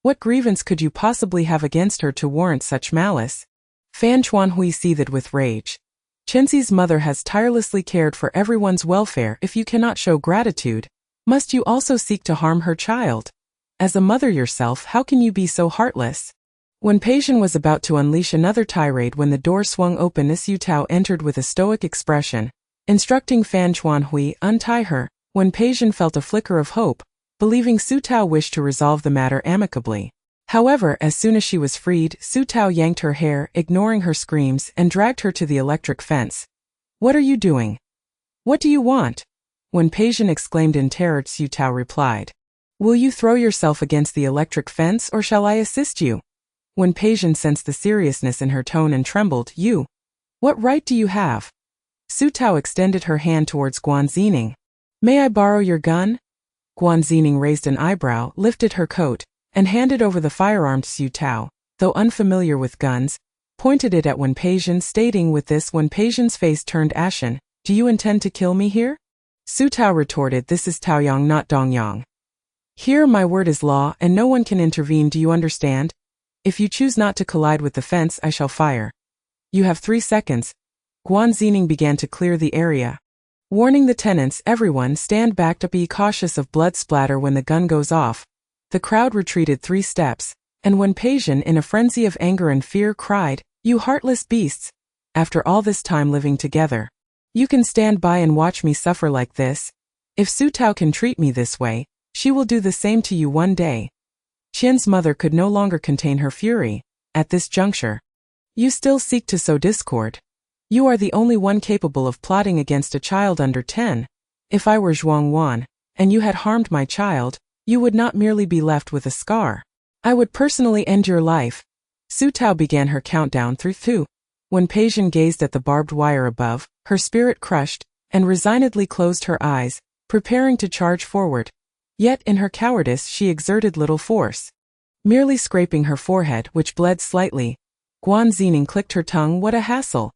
What grievance could you possibly have against her to warrant such malice? Fan Chuanhui seethed with rage. Chenxi's mother has tirelessly cared for everyone's welfare. If you cannot show gratitude, must you also seek to harm her child? As a mother yourself, how can you be so heartless? Wen Peixian was about to unleash another tirade when the door swung open. Su Tao entered with a stoic expression, instructing Fan Chuanhui, untie her. Wen Peixian felt a flicker of hope, believing Su Tao wished to resolve the matter amicably. However, as soon as she was freed, Su Tao yanked her hair, ignoring her screams, and dragged her to the electric fence. What are you doing? What do you want? Wen Peixian exclaimed in terror. Su Tao replied, Will you throw yourself against the electric fence or shall I assist you? Wen Peixian sensed the seriousness in her tone and trembled. You? What right do you have? Su Tao extended her hand towards Guan Zining. May I borrow your gun? Guan Zining raised an eyebrow, lifted her coat, and handed over the firearm to Su Tao, though unfamiliar with guns, pointed it at Wen Peixian, stating with this Wen Peixian's face turned ashen, Do you intend to kill me here? Su Tao retorted, This is Taoyang, not Dongyang. Here my word is law and no one can intervene, do you understand? If you choose not to collide with the fence, I shall fire. You have 3 seconds. Guan Zining began to clear the area. Warning the tenants, everyone stand back to be cautious of blood splatter when the gun goes off. The crowd retreated 3 steps, and when Peision in a frenzy of anger and fear cried, "You heartless beasts! After all this time living together, you can stand by and watch me suffer like this? If Su Tao can treat me this way, she will do the same to you one day." Qian's mother could no longer contain her fury. At this juncture, "You still seek to sow discord? You are the only one capable of plotting against a child under 10. If I were Zhuang Wan, and you had harmed my child, you would not merely be left with a scar. I would personally end your life." Su Tao began her countdown through 2. When Peision gazed at the barbed wire above, her spirit crushed, and resignedly closed her eyes, preparing to charge forward. Yet in her cowardice she exerted little force. Merely scraping her forehead, which bled slightly, Guan Xingning clicked her tongue. "What a hassle!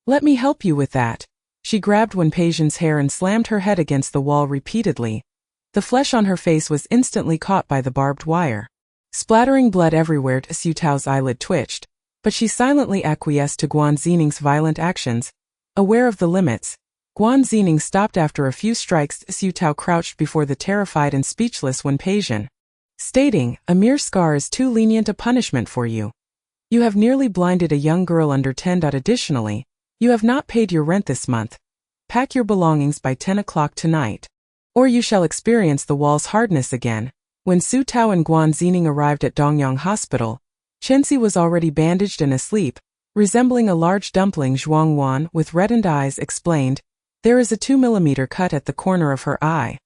Let me help you with that." She grabbed Wen Peision's hair and slammed her head against the wall repeatedly. The flesh on her face was instantly caught by the barbed wire. Splattering blood everywhere, Su Tao's eyelid twitched, but she silently acquiesced to Guan Xingning's violent actions. Aware of the limits, Guan Xingning stopped after a few strikes. Su Tao crouched before the terrified and speechless Wen Peision, stating, "A mere scar is too lenient a punishment for you. You have nearly blinded a young girl under 10. Additionally, you have not paid your rent this month. Pack your belongings by 10 o'clock tonight, or you shall experience the wall's hardness again." When Su Tao and Guan Xingning arrived at Dongyang Hospital, Chenxi was already bandaged and asleep. Resembling a large dumpling, Zhuang Wan, with reddened eyes, explained, "There is a 2mm cut at the corner of her eye.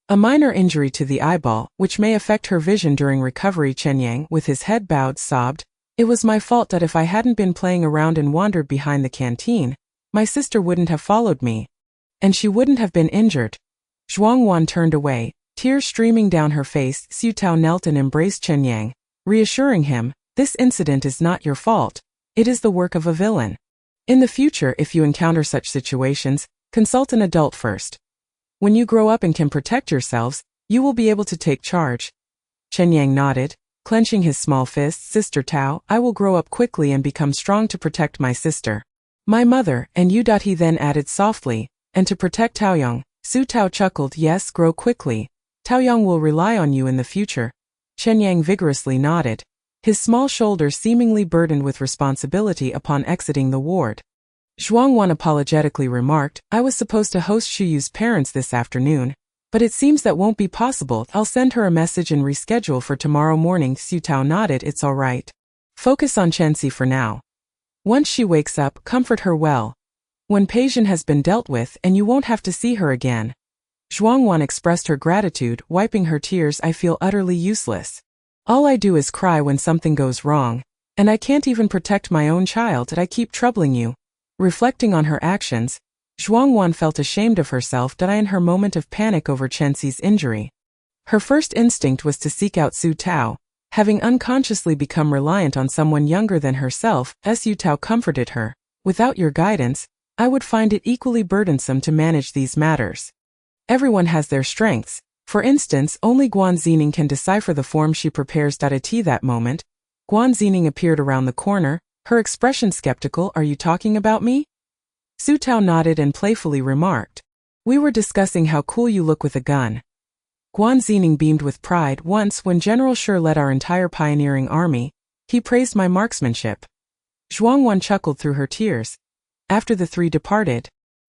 A minor injury to the eyeball, which may affect her vision during recovery." Chen Yang, with his head bowed, sobbed, "It was my fault that if I hadn't been playing around and wandered behind the canteen, my sister wouldn't have followed me. And she wouldn't have been injured." Zhuang Wan turned away, tears streaming down her face. Su Tao knelt and embraced Chen Yang, reassuring him, "This incident is not your fault. It is the work of a villain. In the future, if you encounter such situations, consult an adult first. When you grow up and can protect yourselves, you will be able to take charge." Chen Yang nodded, clenching his small fists. "Sister Tao, I will grow up quickly and become strong to protect my sister. My mother, and you." He then added softly, "And to protect Taoyang." Su Tao chuckled, "Yes, grow quickly. Taoyang will rely on you in the future." Chen Yang vigorously nodded, his small shoulders seemingly burdened with responsibility upon exiting the ward. Zhuang Wan apologetically remarked, "I was supposed to host Shuyu's parents this afternoon, but it seems that won't be possible. I'll send her a message and reschedule for tomorrow morning." Su Tao nodded, "It's all right. Focus on Chenxi for now. Once she wakes up, comfort her well. When Peision has been dealt with, and you won't have to see her again." Zhuang Wan expressed her gratitude, wiping her tears. "I feel utterly useless. All I do is cry when something goes wrong, and I can't even protect my own child, and I keep troubling you." Reflecting on her actions, Zhuang Wan felt ashamed of herself in her moment of panic over Chenxi's injury. Her first instinct was to seek out Su Tao, having unconsciously become reliant on someone younger than herself. Su Tao comforted her, "Without your guidance, I would find it equally burdensome to manage these matters. Everyone has their strengths. For instance, only Guan Xingning can decipher the form she prepares." At that moment, Guan Xingning appeared around the corner, her expression skeptical. "Are you talking about me?" Su Tao nodded and playfully remarked, "We were discussing how cool you look with a gun." Guan Xingning beamed with pride. "Once, when General Shi led our entire pioneering army, he praised my marksmanship." Zhuang Wan chuckled through her tears. After the 3 departed,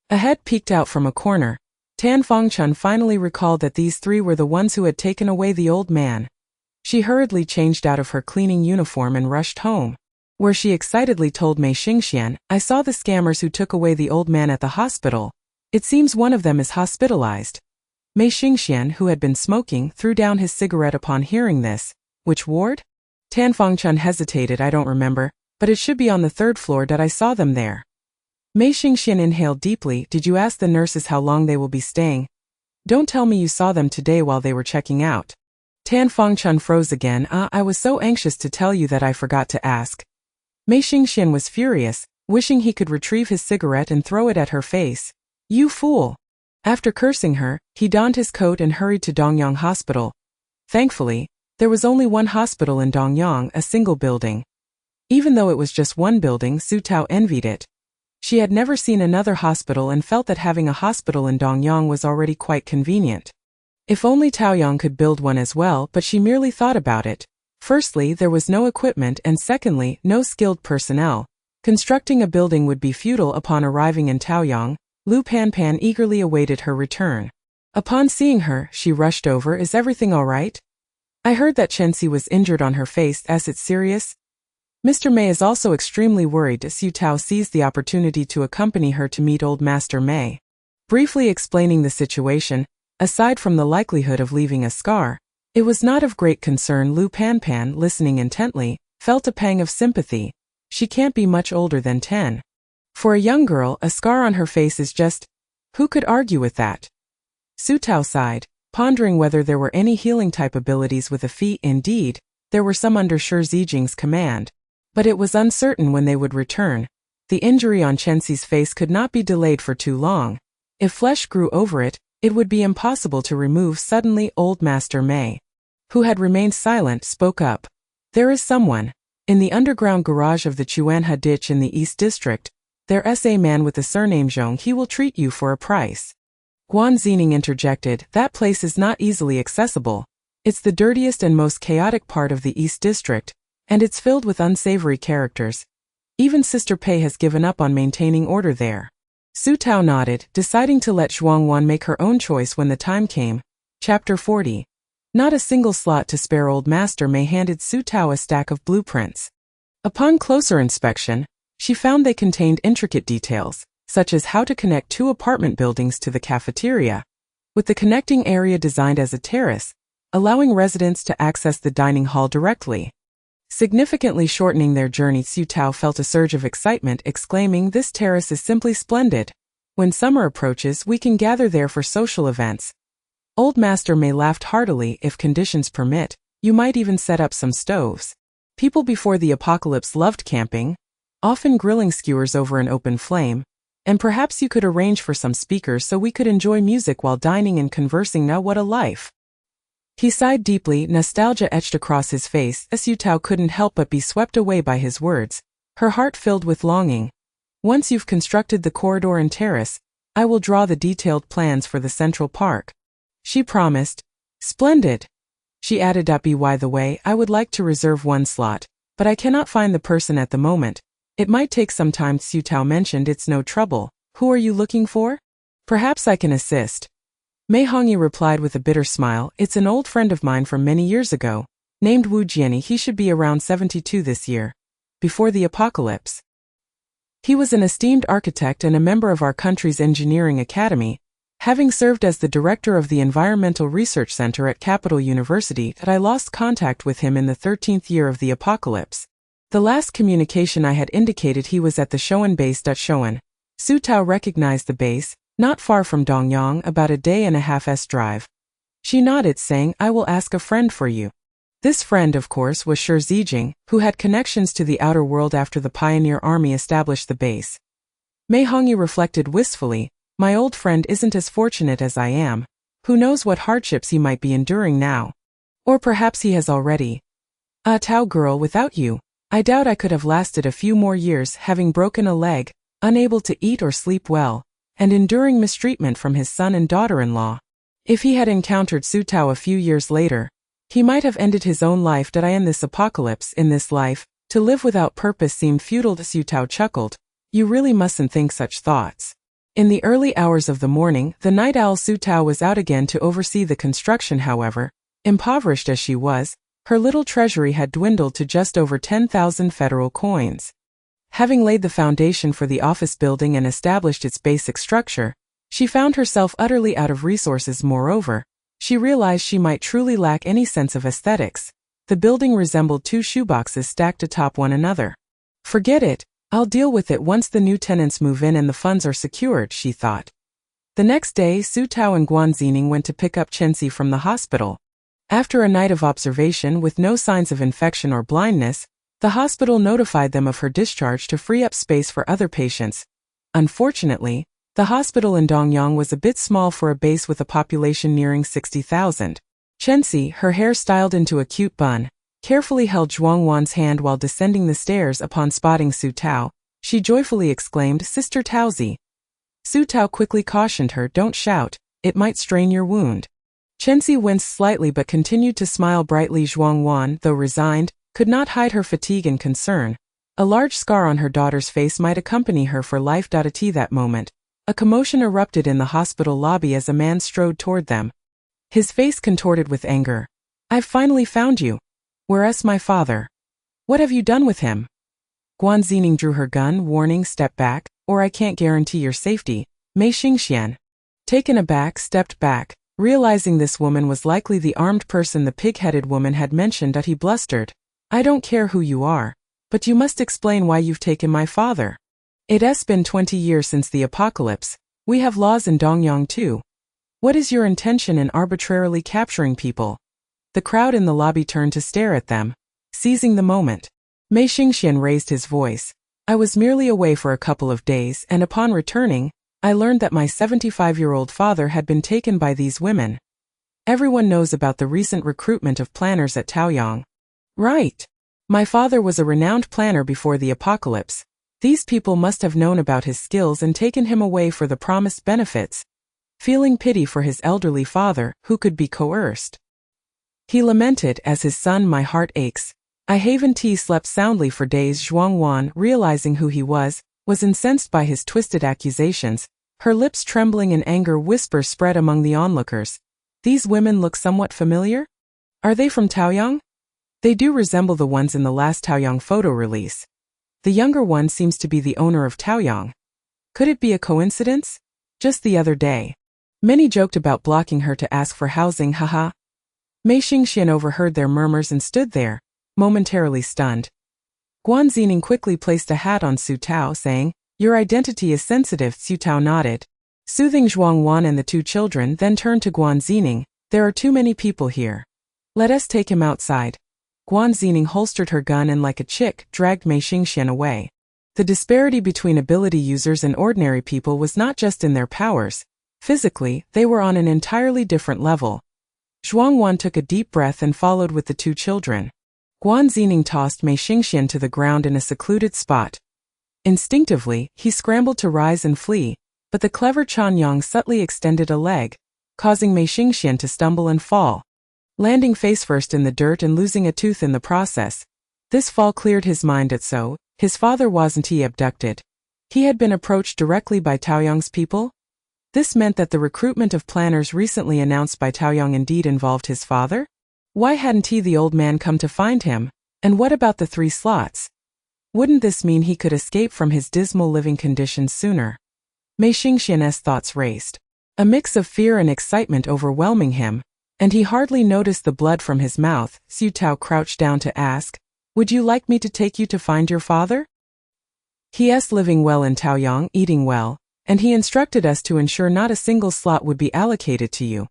a head peeked out from a corner. Tan Fangchun finally recalled that these 3 were the ones who had taken away the old man. She hurriedly changed out of her cleaning uniform and rushed home, where she excitedly told Mei Xingxian, "I saw the scammers who took away the old man at the hospital. It seems one of them is hospitalized." Mei Xingxian, who had been smoking, threw down his cigarette upon hearing this. "Which ward?" Tan Fangchun hesitated. "I don't remember, but it should be on the 3rd floor. I saw them there." Mei Xingxian inhaled deeply. "Did you ask the nurses how long they will be staying? Don't tell me you saw them today while they were checking out." Tan Fangchun froze again. I was so anxious to tell you that I forgot to ask." Mei Xingxian was furious, wishing he could retrieve his cigarette and throw it at her face. "You fool!" After cursing her, he donned his coat and hurried to Dongyang Hospital. Thankfully, there was only one hospital in Dongyang, a single building. Even though it was just one building, Su Tao envied it. She had never seen another hospital and felt that having a hospital in Dongyang was already quite convenient. If only Taoyang could build one as well, but she merely thought about it. Firstly, there was no equipment, and secondly, no skilled personnel. Constructing a building would be futile. Upon arriving in Taoyang, Lu Panpan eagerly awaited her return. Upon seeing her, she rushed over. Is everything all right? I heard that Chenxi was injured on her face. Is it serious? Mr. Mei is also extremely worried. Su Tao seized the opportunity to accompany her to meet Old Master Mei. Briefly explaining the situation, aside from the likelihood of leaving a scar, it was not of great concern. Lu Panpan, listening intently, felt a pang of sympathy. She can't be much older than 10. For a young girl, a scar on her face is just… who could argue with that? Su Tao sighed, pondering whether there were any healing-type abilities with a feat. Indeed, there were some under Shi Zijing's command. But it was uncertain when they would return. The injury on Chenxi's face could not be delayed for too long. If flesh grew over it, it would be impossible to remove. Suddenly, Old Master Mei, who had remained silent, spoke up. There is someone. In the underground garage of the Chuanha ditch in the East District, there's a man with the surname Zhong. He will treat you for a price. Guan Zining interjected, that place is not easily accessible. It's the dirtiest and most chaotic part of the East District, and it's filled with unsavory characters. Even Sister Pei has given up on maintaining order there. Su Tao nodded, deciding to let Zhuangwan make her own choice when the time came. Chapter 40. Not a single slot to spare. Old Master Mei handed Su Tao a stack of blueprints. Upon closer inspection, she found they contained intricate details, such as how to connect 2 apartment buildings to the cafeteria, with the connecting area designed as a terrace, allowing residents to access the dining hall directly. Significantly shortening their journey, Su Tao felt a surge of excitement, exclaiming, this terrace is simply splendid. When summer approaches, we can gather there for social events. Old Master Mei laughed heartily. If conditions permit, you might even set up some stoves. People before the apocalypse loved camping, often grilling skewers over an open flame, and perhaps you could arrange for some speakers so we could enjoy music while dining and conversing. Now what a life! He sighed deeply, nostalgia etched across his face. Su Tao couldn't help but be swept away by his words, her heart filled with longing. Once you've constructed the corridor and terrace, I will draw the detailed plans for the Central Park. She promised. Splendid! She added, by the way, I would like to reserve 1 slot, but I cannot find the person at the moment. It might take some time. Su Tao mentioned, it's no trouble. Who are you looking for? Perhaps I can assist. Mei Hongyi replied with a bitter smile, it's an old friend of mine from many years ago, named Wu Jiani. He should be around 72 this year. Before the apocalypse. He was an esteemed architect and a member of our country's engineering academy, having served as the director of the Environmental Research Center at Capital University. That I lost contact with him in the 13th year of the apocalypse. The last communication I had indicated he was at the Shoan base. Shoan. Su Tao recognized the base, not far from Dongyang, about a day and a half's drive. She nodded, saying, I will ask a friend for you. This friend, of course, was Shi Zijing, who had connections to the outer world after the Pioneer Army established the base. Mei Hongyi reflected wistfully, my old friend isn't as fortunate as I am. Who knows what hardships he might be enduring now? Or perhaps he has already. Ah, Tao girl, without you, I doubt I could have lasted a few more years, having broken a leg, unable to eat or sleep well, and enduring mistreatment from his son and daughter-in-law. If he had encountered Su Tao a few years later, he might have ended his own life. In this apocalypse, in this life, to live without purpose seemed futile. Su Tao chuckled, you really mustn't think such thoughts. In the early hours of the morning, the night owl Su Tao was out again to oversee the construction. However, impoverished as she was, her little treasury had dwindled to just over 10,000 federal coins. Having laid the foundation for the office building and established its basic structure, she found herself utterly out of resources. Moreover, she realized she might truly lack any sense of aesthetics. The building resembled 2 shoeboxes stacked atop one another. Forget it, I'll deal with it once the new tenants move in and the funds are secured, she thought. The next day, Su Tao and Guan Zining went to pick up Chenxi from the hospital. After a night of observation with no signs of infection or blindness, the hospital notified them of her discharge to free up space for other patients. Unfortunately, the hospital in Dongyang was a bit small for a base with a population nearing 60,000. Chenxi, her hair styled into a cute bun, carefully held Zhuangwan's hand while descending the stairs. Upon spotting Su Tao, She joyfully exclaimed, "Sister Taozi." Su Tao quickly cautioned her, "Don't shout, it might strain your wound." Chenxi winced slightly but continued to smile brightly. Zhuang Wan, though resigned, could not hide her fatigue and concern. A large scar on her daughter's face might accompany her for life. At that moment, a commotion erupted in the hospital lobby as a man strode toward them. His face contorted with anger. "I've finally found you. Where's my father? What have you done with him?" Guan Zining drew her gun, warning, "Step back, or I can't guarantee your safety." Mei Xingxian, taken aback, stepped back, realizing this woman was likely the armed person the pig-headed woman had mentioned. He blustered, "I don't care who you are, but you must explain why you've taken my father. It's been 20 years since the apocalypse. We have laws in Dongyang too. What is your intention in arbitrarily capturing people?" The crowd in the lobby turned to stare at them, seizing the moment. Mei Xingxian raised his voice. "I was merely away for a couple of days, and upon returning, I learned that my 75-year-old father had been taken by these women. Everyone knows about the recent recruitment of planners at Taoyang. Right. My father was a renowned planner before the apocalypse. These people must have known about his skills and taken him away for the promised benefits." Feeling pity for his elderly father, who could be coerced, he lamented, "As his son, my heart aches. I haven't slept soundly for days." Zhuang Wan, realizing who he was incensed by his twisted accusations. Her lips trembling in anger, whispers spread among the onlookers. "These women look somewhat familiar? Are they from Taoyang? They do resemble the ones in the last Taoyang photo release. The younger one seems to be the owner of Taoyang. Could it be a coincidence? Just the other day, many joked about blocking her to ask for housing, haha." Mei Xingxian overheard their murmurs and stood there, momentarily stunned. Guan Zining quickly placed a hat on Su Tao, saying, "Your identity is sensitive." Su Tao nodded, soothing Zhuang Wan and the two children, then turned to Guan Zining, "There are too many people here. Let us take him outside." Guan Zining holstered her gun and, like a chick, dragged Mei Xingxian away. The disparity between ability users and ordinary people was not just in their powers. Physically, they were on an entirely different level. Zhuang Wan took a deep breath and followed with the two children. Guan Zining tossed Mei Xingxian to the ground in a secluded spot. Instinctively, he scrambled to rise and flee, but the clever Chan Yang subtly extended a leg, causing Mei Xingxian to stumble and fall, landing face first in the dirt and losing a tooth in the process. This fall cleared his mind. His father wasn't abducted. He had been approached directly by Taoyang's people. This meant that the recruitment of planners recently announced by Taoyang indeed involved his father? Why hadn't the old man come to find him? And what about the 3 slots? Wouldn't this mean he could escape from his dismal living conditions sooner? Mei Xingxian's thoughts raced, a mix of fear and excitement overwhelming him, and he hardly noticed the blood from his mouth. Su Tao crouched down to ask, "Would you like me to take you to find your father? He's living well in Taoyang, eating well, and he instructed us to ensure not a single slot would be allocated to you."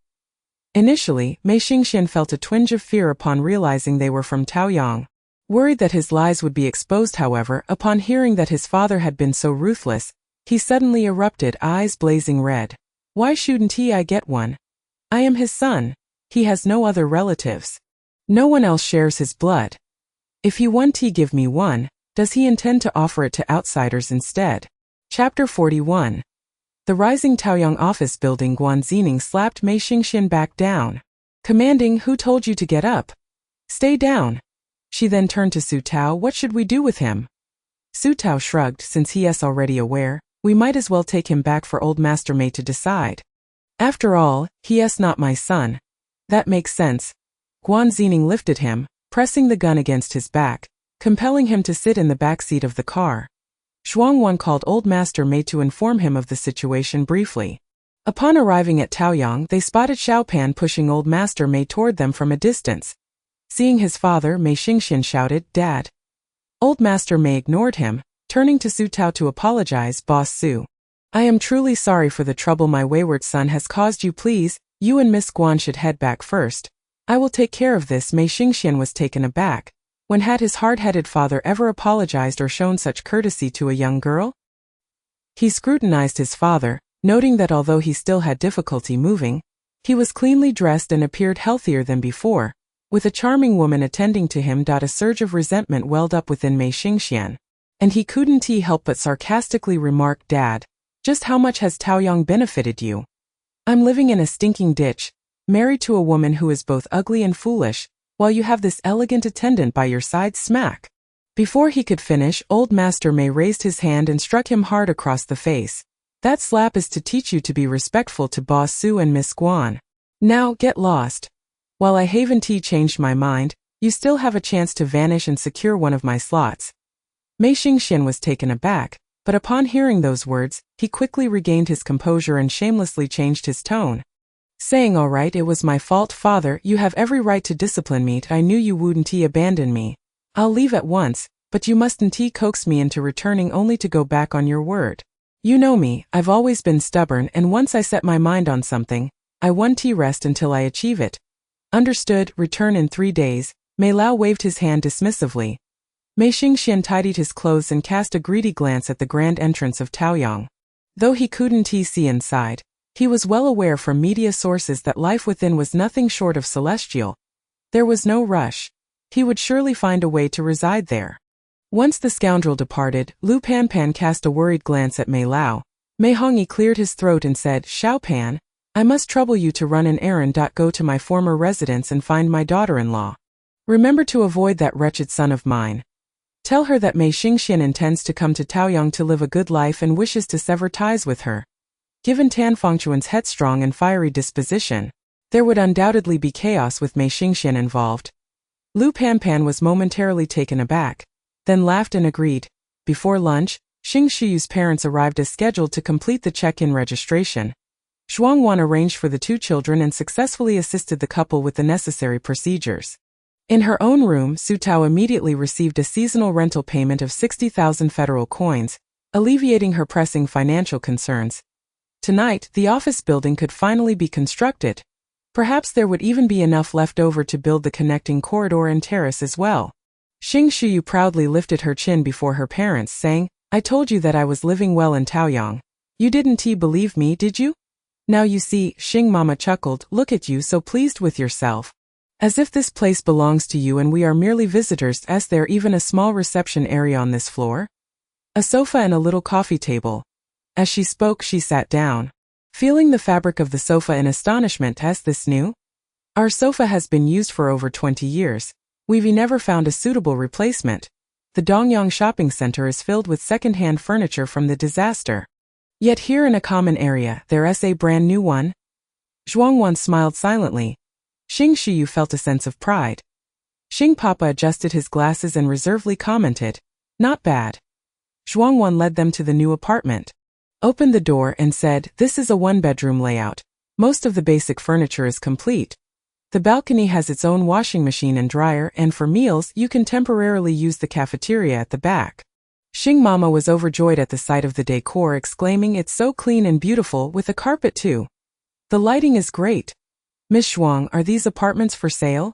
Initially, Mei Xingxian felt a twinge of fear upon realizing they were from Taoyang. Worried that his lies would be exposed, however, upon hearing that his father had been so ruthless, he suddenly erupted, eyes blazing red. "Why shouldn't I get one? I am his son. He has no other relatives. No one else shares his blood. If he won't give me one, does he intend to offer it to outsiders instead?" Chapter 41. The rising Taoyang office building. Guan Zining slapped Mei Xingxian back down, commanding, "Who told you to get up? Stay down." She then turned to Su Tao, "What should we do with him?" Su Tao shrugged, "Since he's already aware, we might as well take him back for old Master Mei to decide. After all, he's not my son." "That makes sense." Guan Zining lifted him, pressing the gun against his back, compelling him to sit in the back seat of the car. Zhuang Wan called old Master Mei to inform him of the situation briefly. Upon arriving at Taoyang, they spotted Xiaopan pushing old Master Mei toward them from a distance. Seeing his father, Mei Xingxian shouted, "Dad." Old Master Mei ignored him, turning to Su Tao to apologize. "Boss Su, I am truly sorry for the trouble my wayward son has caused you. Please, you and Miss Guan should head back first. I will take care of this." Mei Xingxian was taken aback. When had his hard-headed father ever apologized or shown such courtesy to a young girl? He scrutinized his father, noting that although he still had difficulty moving, he was cleanly dressed and appeared healthier than before. With a charming woman attending to him, a surge of resentment welled up within Mei Xingxian. And he couldn't help but sarcastically remark, "Dad, just how much has Taoyang benefited you? I'm living in a stinking ditch, married to a woman who is both ugly and foolish, while you have this elegant attendant by your side." Smack. Before he could finish, old Master Mei raised his hand and struck him hard across the face. "That slap is to teach you to be respectful to Boss Su and Miss Guan. Now, get lost. While I haven't changed my mind, you still have a chance to vanish and secure one of my slots." Mei Xingxian was taken aback, but upon hearing those words, he quickly regained his composure and shamelessly changed his tone, saying, "All right, it was my fault, father, you have every right to discipline me. I knew you wouldn't abandon me. I'll leave at once, but you mustn't coax me into returning only to go back on your word. You know me, I've always been stubborn, and once I set my mind on something, I won't rest until I achieve it." "Understood, return in 3 days." Mei Lao waved his hand dismissively. Mei Xingxian tidied his clothes and cast a greedy glance at the grand entrance of Taoyang. Though he couldn't see inside, he was well aware from media sources that life within was nothing short of celestial. There was no rush. He would surely find a way to reside there. Once the scoundrel departed, Lu Panpan cast a worried glance at Mei Lao. Mei Hongyi cleared his throat and said, "Xiao Pan, I must trouble you to run an errand. Go to my former residence and find my daughter-in-law. Remember to avoid that wretched son of mine. Tell her that Mei Xingxian intends to come to Taoyang to live a good life and wishes to sever ties with her." Given Tan Fengchuan's headstrong and fiery disposition, there would undoubtedly be chaos with Mei Xingxian involved. Lu Panpan was momentarily taken aback, then laughed and agreed. Before lunch, Xing Shiyu's parents arrived as scheduled to complete the check-in registration. Zhuang Wan arranged for the 2 children and successfully assisted the couple with the necessary procedures. In her own room, Su Tao immediately received a seasonal rental payment of 60,000 federal coins, alleviating her pressing financial concerns. Tonight, the office building could finally be constructed. Perhaps there would even be enough left over to build the connecting corridor and terrace as well. Xing Shiyu proudly lifted her chin before her parents, saying, "I told you that I was living well in Taoyang. You didn't believe me, did you? Now you see." Xing Mama chuckled, "Look at you, so pleased with yourself. As if this place belongs to you and we are merely visitors. Is there even a small reception area on this floor? A sofa and a little coffee table." As she spoke, she sat down, feeling the fabric of the sofa in astonishment. "Is this new? Our sofa has been used for over 20 years. We've never found a suitable replacement. The Dongyang shopping center is filled with second-hand furniture from the disaster. Yet here in a common area, there's a brand new one." Zhuang Wan smiled silently. Xing Shiyu felt a sense of pride. Xing Papa adjusted his glasses and reservedly commented, "Not bad." Zhuang Wan led them to the new apartment, opened the door and said, "This is a 1-bedroom layout. Most of the basic furniture is complete. The balcony has its own washing machine and dryer, and for meals, you can temporarily use the cafeteria at the back." Xing Mama was overjoyed at the sight of the decor, exclaiming, "It's so clean and beautiful, with a carpet too. The lighting is great. Miss Zhuang, are these apartments for sale?"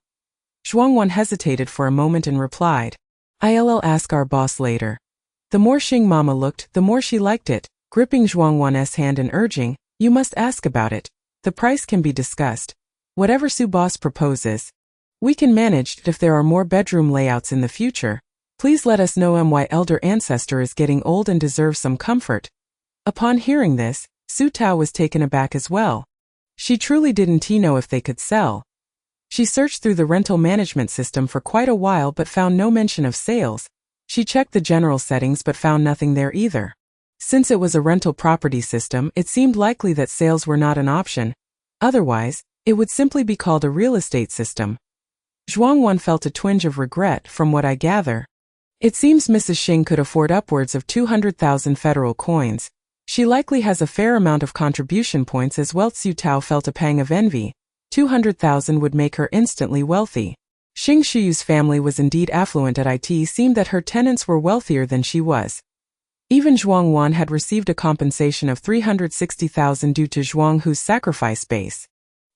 Zhuang Wan hesitated for a moment and replied, "I'll ask our boss later." The more Xing Mama looked, the more she liked it, gripping Zhuang Wan's hand and urging, "You must ask about it. The price can be discussed. Whatever Su boss proposes, we can manage. If there are more bedroom layouts in the future, please let us know. My elder ancestor is getting old and deserves some comfort." Upon hearing this, Su Tao was taken aback as well. She truly didn't know if they could sell. She searched through the rental management system for quite a while but found no mention of sales. She checked the general settings but found nothing there either. Since it was a rental property system, it seemed likely that sales were not an option. Otherwise, it would simply be called a real estate system. Zhuang Wan felt a twinge of regret. "From what I gather, it seems Mrs. Xing could afford upwards of 200,000 federal coins. She likely has a fair amount of contribution points as well." Su Tao felt a pang of envy. 200,000 would make her instantly wealthy. Xing Shiyu's family was indeed affluent. It seemed that her tenants were wealthier than she was. Even Zhuang Wan had received a compensation of 360,000 due to Zhuang Hu's sacrifice base.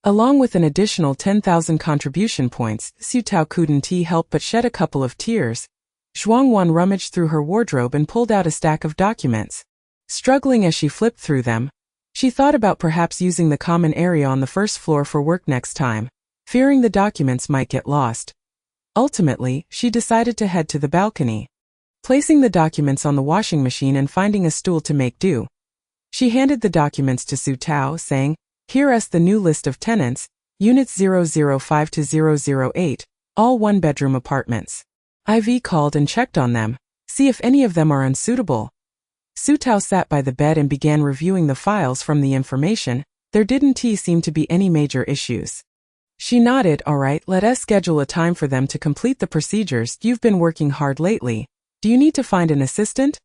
Along with an additional 10,000 contribution points, Su Tao couldn't help but shed a couple of tears. Zhuang Wan rummaged through her wardrobe and pulled out a stack of documents. Struggling as she flipped through them, she thought about perhaps using the common area on the first floor for work next time, fearing the documents might get lost. Ultimately, she decided to head to the balcony. placing the documents on the washing machine and finding a stool to make do. She handed the documents to Su Tao, saying, "Here's the new list of tenants, units 005 to 008, all one-bedroom apartments. IV called and checked on them, see if any of them are unsuitable." Su Tao sat by the bed and began reviewing the files. From the information, there didn't seem to be any major issues. She nodded. "All right, let us schedule a time for them to complete the procedures. You've been working hard lately. Do you need to find an assistant?"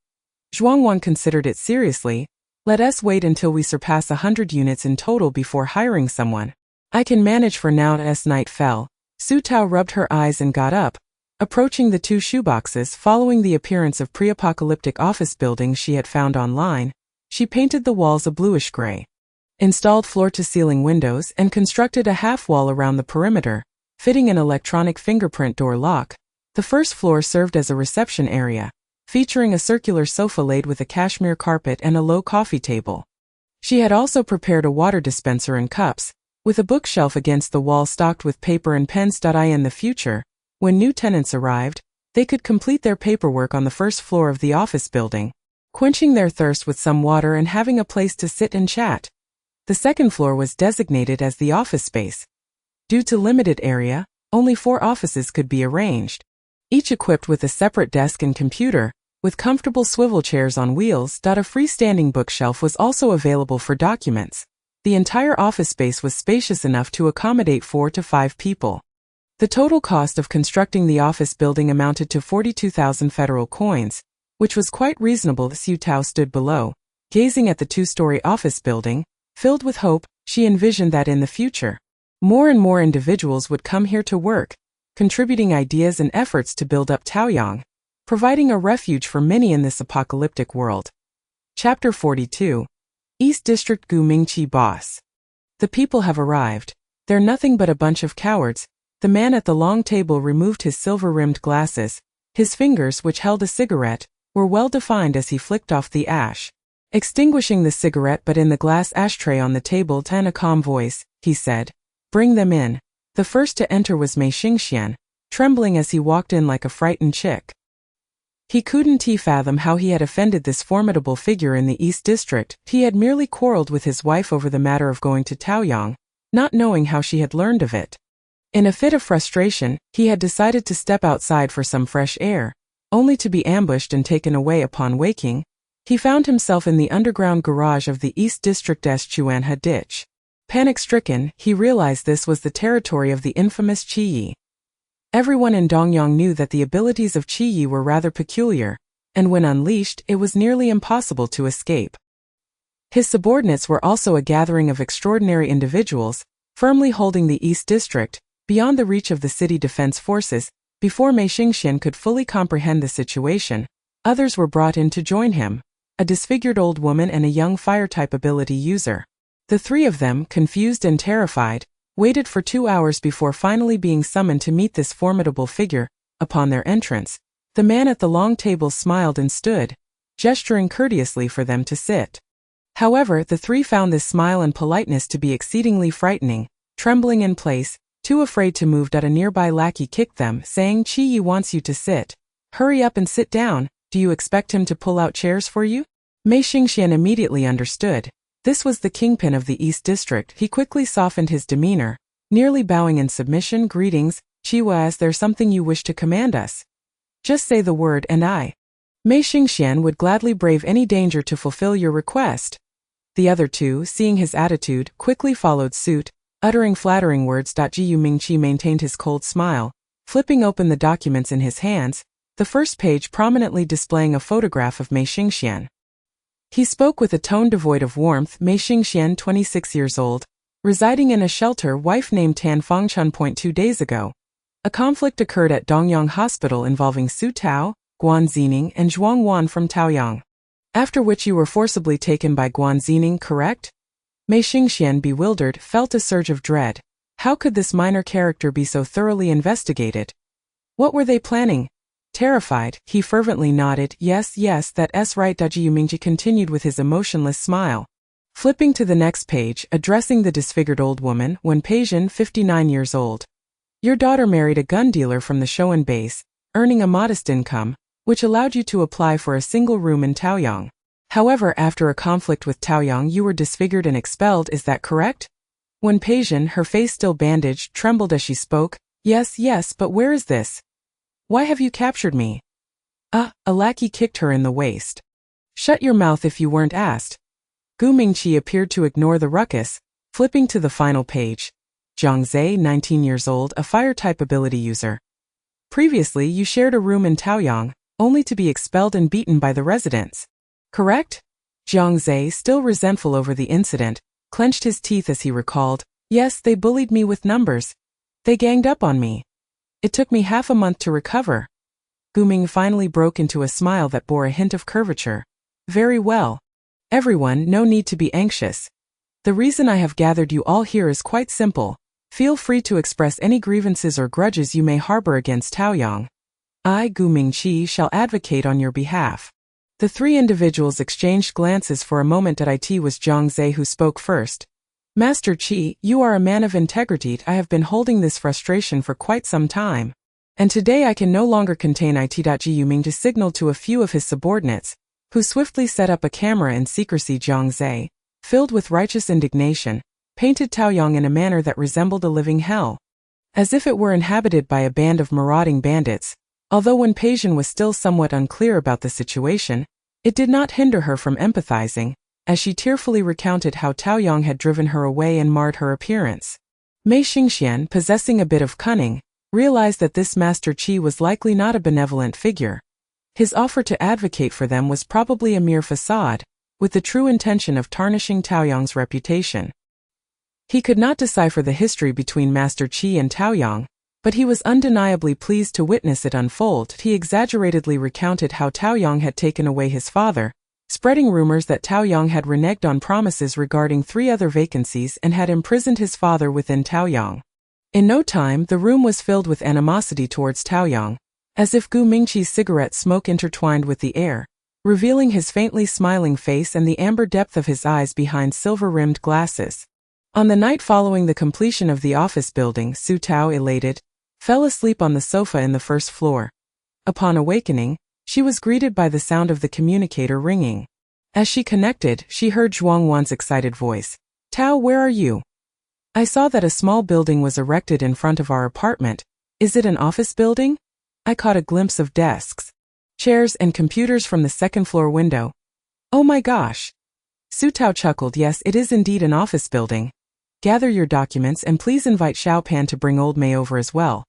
Zhuangwan considered it seriously. "Let us wait until we surpass 100 units in total before hiring someone. I can manage for now." As night fell, Su Tao rubbed her eyes and got up, approaching the 2 shoeboxes. Following the appearance of pre-apocalyptic office buildings she had found online, she painted the walls a bluish gray, installed floor-to-ceiling windows, and constructed a half-wall around the perimeter, fitting an electronic fingerprint door lock. The first floor served as a reception area, featuring a circular sofa laid with a cashmere carpet and a low coffee table. She had also prepared a water dispenser and cups, with a bookshelf against the wall stocked with paper and pens. In the future, when new tenants arrived, they could complete their paperwork on the first floor of the office building, quenching their thirst with some water and having a place to sit and chat. The second floor was designated as the office space. Due to limited area, only 4 offices could be arranged, each equipped with a separate desk and computer, with comfortable swivel chairs on wheels. A freestanding bookshelf was also available for documents. The entire office space was spacious enough to accommodate 4 to 5 people. The total cost of constructing the office building amounted to 42,000 federal coins, which was quite reasonable. Su Tao stood below, gazing at the 2-story office building. Filled with hope, she envisioned that in the future, more and more individuals would come here to work, contributing ideas and efforts to build up Taoyang, providing a refuge for many in this apocalyptic world. Chapter 42. East District Gu Mingqi Boss. The people have arrived. They're nothing but a bunch of cowards. The man at the long table removed his silver-rimmed glasses. His fingers, which held a cigarette, were well defined as he flicked off the ash, extinguishing the cigarette but in the glass ashtray on the table. In a calm voice, he said, "Bring them in." The first to enter was Mei Xingxian, trembling as he walked in like a frightened chick. He couldn't fathom how he had offended this formidable figure in the East District. He had merely quarreled with his wife over the matter of going to Taoyang, not knowing how she had learned of it. In a fit of frustration, he had decided to step outside for some fresh air, only to be ambushed and taken away. Upon waking, he found himself in the underground garage of the East District's Chuanha ditch. Panic-stricken, he realized this was the territory of the infamous Qi Yi. Everyone in Dongyang knew that the abilities of Qi Yi were rather peculiar, and when unleashed, it was nearly impossible to escape. His subordinates were also a gathering of extraordinary individuals, firmly holding the East District, beyond the reach of the city defense forces. Before Mei Xingxian could fully comprehend the situation, others were brought in to join him, a disfigured old woman and a young fire-type ability user. The 3 of them, confused and terrified, waited for 2 hours before finally being summoned to meet this formidable figure. Upon their entrance, the man at the long table smiled and stood, gesturing courteously for them to sit. However, the 3 found this smile and politeness to be exceedingly frightening. Trembling in place, too afraid to move, a nearby lackey kicked them, saying, "Qi Yi wants you to sit. Hurry up and sit down. Do you expect him to pull out chairs for you?" Mei Xingxian immediately understood. This was the kingpin of the East District. He quickly softened his demeanor, nearly bowing in submission. "Greetings, Chiwa. Is there something you wish to command us? Just say the word and Mei Xingxian would gladly brave any danger to fulfill your request." The other 2, seeing his attitude, quickly followed suit, uttering flattering words. Jiu Mingqi maintained his cold smile, flipping open the documents in his hands, the first page prominently displaying a photograph of Mei Xingxian. He spoke with a tone devoid of warmth. Mei Xingxian, 26 years old, residing in a shelter, wife named Tan Fangchun. 2 days ago, a conflict occurred at Dongyang Hospital involving Su Tao, Guan Zining, and Zhuang Wan from Taoyang. After which you were forcibly taken by Guan Zining, correct? Mei Xingxian, bewildered, felt a surge of dread. How could this minor character be so thoroughly investigated? What were they planning? Terrified, he fervently nodded, yes, that's right. Jiu Mingqi continued with his emotionless smile. Flipping to the next page, addressing the disfigured old woman, Wen Peijian, 59 years old. Your daughter married a gun dealer from the Shoan base, earning a modest income, which allowed you to apply for a single room in Taoyang. However, after a conflict with Taoyang, you were disfigured and expelled, is that correct? Wen Peixian, her face still bandaged, trembled as she spoke. Yes, but where is this? Why have you captured me? A lackey kicked her in the waist. Shut your mouth if you weren't asked. Gu Mingqi appeared to ignore the ruckus, flipping to the final page. Zhang Zhe, 19 years old, a fire-type ability user. Previously, you shared a room in Taoyang, only to be expelled and beaten by the residents. Correct? Zhang Zhe, still resentful over the incident, clenched his teeth as he recalled. Yes, they bullied me with numbers. They ganged up on me. It took me half a month to recover. Gu Ming finally broke into a smile that bore a hint of curvature. Very well. Everyone, no need to be anxious. The reason I have gathered you all here is quite simple. Feel free to express any grievances or grudges you may harbor against Taoyang. I, Gu Mingqi, shall advocate on your behalf. The three individuals exchanged glances for a moment. It was Zhang Zhe who spoke first. Master Qi, you are a man of integrity. I have been holding this frustration for quite some time. And today I can no longer contain it. Yu Ming to signal to a few of his subordinates, who swiftly set up a camera in secrecy. Zhang Zhe, filled with righteous indignation, painted Taoyang in a manner that resembled a living hell. As if it were inhabited by a band of marauding bandits. Although Wen Peixian was still somewhat unclear about the situation, it did not hinder her from empathizing, as she tearfully recounted how Taoyang had driven her away and marred her appearance. Mei Xingxian, possessing a bit of cunning, realized that this Master Qi was likely not a benevolent figure. His offer to advocate for them was probably a mere facade, with the true intention of tarnishing Taoyang's reputation. He could not decipher the history between Master Qi and Taoyang, but he was undeniably pleased to witness it unfold. He exaggeratedly recounted how Taoyang had taken away his father, spreading rumors that Taoyang had reneged on promises regarding 3 other vacancies and had imprisoned his father within Taoyang. In no time, the room was filled with animosity towards Taoyang, as if Gu Mingqi's cigarette smoke intertwined with the air, revealing his faintly smiling face and the amber depth of his eyes behind silver-rimmed glasses. On the night following the completion of the office building, Su Tao, elated, fell asleep on the sofa in the first floor. Upon awakening, she was greeted by the sound of the communicator ringing. As she connected, she heard Zhuang Wan's excited voice. Tao, where are you? I saw that a small building was erected in front of our apartment. Is it an office building? I caught a glimpse of desks, chairs and computers from the second-floor window. Oh my gosh! Su Tao chuckled. Yes, it is indeed an office building. Gather your documents and please invite Xiao Pan to bring Old Mei over as well.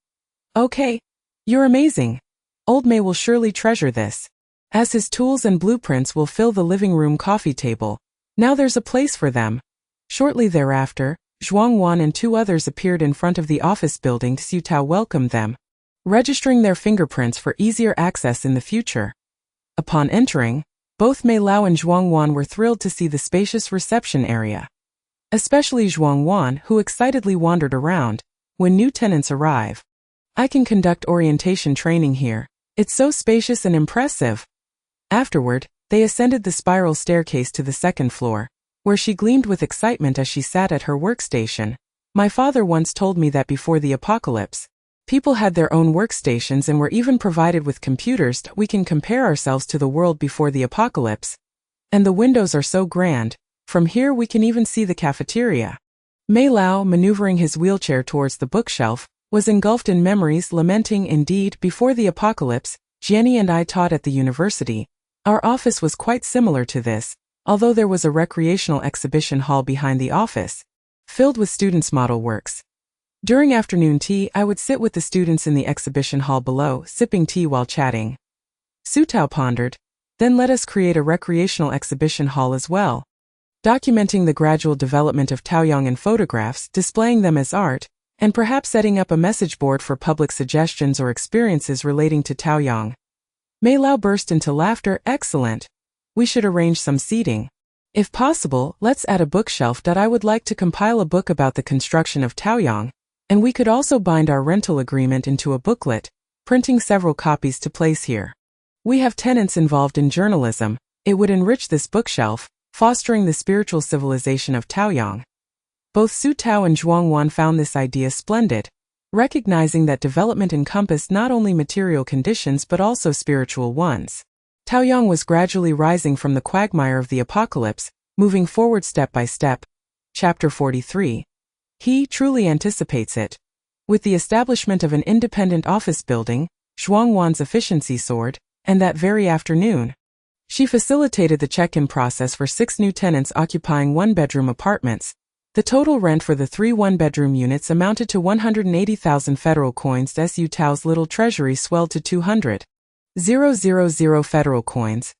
Okay. You're amazing. Old Mei will surely treasure this, as his tools and blueprints will fill the living room coffee table. Now there's a place for them. Shortly thereafter, Zhuang Wan and 2 others appeared in front of the office building. Su Tao welcomed them, registering their fingerprints for easier access in the future. Upon entering, both Mei Lao and Zhuang Wan were thrilled to see the spacious reception area. Especially Zhuang Wan, who excitedly wandered around. When new tenants arrive, I can conduct orientation training here. It's so spacious and impressive. Afterward, they ascended the spiral staircase to the second floor, where she gleamed with excitement as she sat at her workstation. My father once told me that before the apocalypse, people had their own workstations and were even provided with computers. We can compare ourselves to the world before the apocalypse. And the windows are so grand. From here we can even see the cafeteria. Mei Lao, maneuvering his wheelchair towards the bookshelf, was engulfed in memories, lamenting. Indeed, before the apocalypse, Jenny and I taught at the university. Our office was quite similar to this, although there was a recreational exhibition hall behind the office, filled with students' model works. During afternoon tea, I would sit with the students in the exhibition hall below, sipping tea while chatting. Su Tao pondered. Then let us create a recreational exhibition hall as well, documenting the gradual development of Taoyang in photographs, displaying them as art, and perhaps setting up a message board for public suggestions or experiences relating to Taoyang. Mei Lao burst into laughter. Excellent. We should arrange some seating. If possible, let's add a bookshelf. I would like to compile a book about the construction of Taoyang, and we could also bind our rental agreement into a booklet, printing several copies to place here. We have tenants involved in journalism. It would enrich this bookshelf, fostering the spiritual civilization of Taoyang. Both Su Tao and Zhuang Wan found this idea splendid. recognizing that development encompassed not only material conditions but also spiritual ones. Taoyang was gradually rising from the quagmire of the apocalypse, moving forward step by step. Chapter 43. He truly anticipates it. With the establishment of an independent office building, Zhuangwan's efficiency soared, and that very afternoon, she facilitated the check-in process for 6 new tenants occupying one-bedroom apartments. The total rent for the 3 one-bedroom units amounted to 180,000 federal coins. Su Tao's little treasury swelled to 200,000 federal coins.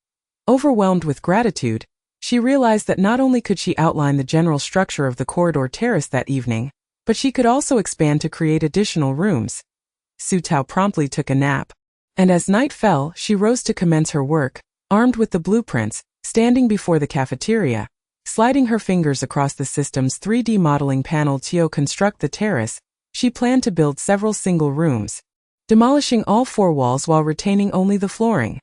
Overwhelmed with gratitude, she realized that not only could she outline the general structure of the corridor terrace that evening, but she could also expand to create additional rooms. Su Tao promptly took a nap, and as night fell, she rose to commence her work, armed with the blueprints, standing before the cafeteria, sliding her fingers across the system's 3D modeling panel to construct the terrace. She planned to build several single rooms, demolishing all 4 walls while retaining only the flooring.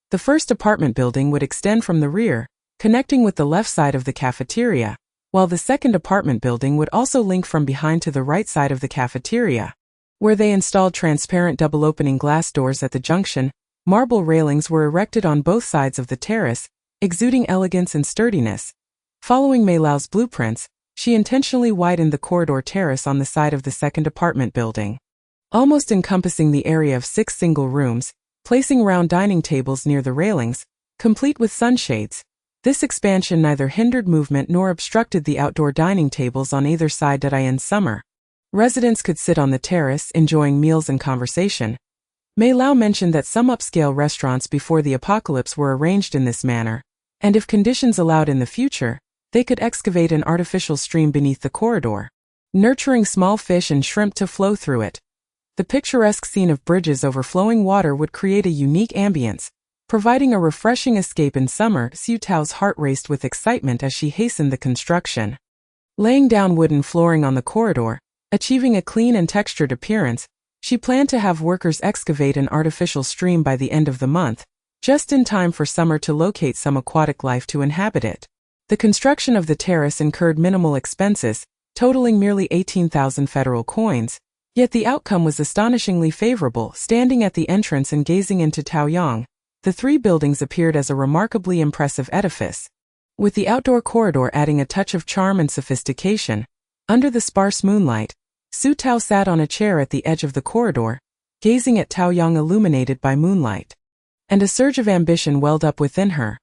The first apartment building would extend from the rear, connecting with the left side of the cafeteria, while the second apartment building would also link from behind to the right side of the cafeteria, where they installed transparent double-opening glass doors at the junction. Marble railings were erected on both sides of the terrace, exuding elegance and sturdiness. Following Mei Lao's blueprints, she intentionally widened the corridor terrace on the side of the second apartment building, almost encompassing the area of 6 single rooms, placing round dining tables near the railings, complete with sunshades. This expansion neither hindered movement nor obstructed the outdoor dining tables on either side. In summer, residents could sit on the terrace enjoying meals and conversation. Mei Lao mentioned that some upscale restaurants before the apocalypse were arranged in this manner, and if conditions allowed in the future, they could excavate an artificial stream beneath the corridor, nurturing small fish and shrimp to flow through it. The picturesque scene of bridges over flowing water would create a unique ambience, providing a refreshing escape in summer. Su Tao's heart raced with excitement as she hastened the construction. Laying down wooden flooring on the corridor, achieving a clean and textured appearance, she planned to have workers excavate an artificial stream by the end of the month, just in time for summer to locate some aquatic life to inhabit it. The construction of the terrace incurred minimal expenses, totaling merely 18,000 federal coins, yet the outcome was astonishingly favorable. Standing at the entrance and gazing into Taoyang, the 3 buildings appeared as a remarkably impressive edifice, with the outdoor corridor adding a touch of charm and sophistication. Under the sparse moonlight, Su Tao sat on a chair at the edge of the corridor, gazing at Taoyang illuminated by moonlight. And a surge of ambition welled up within her.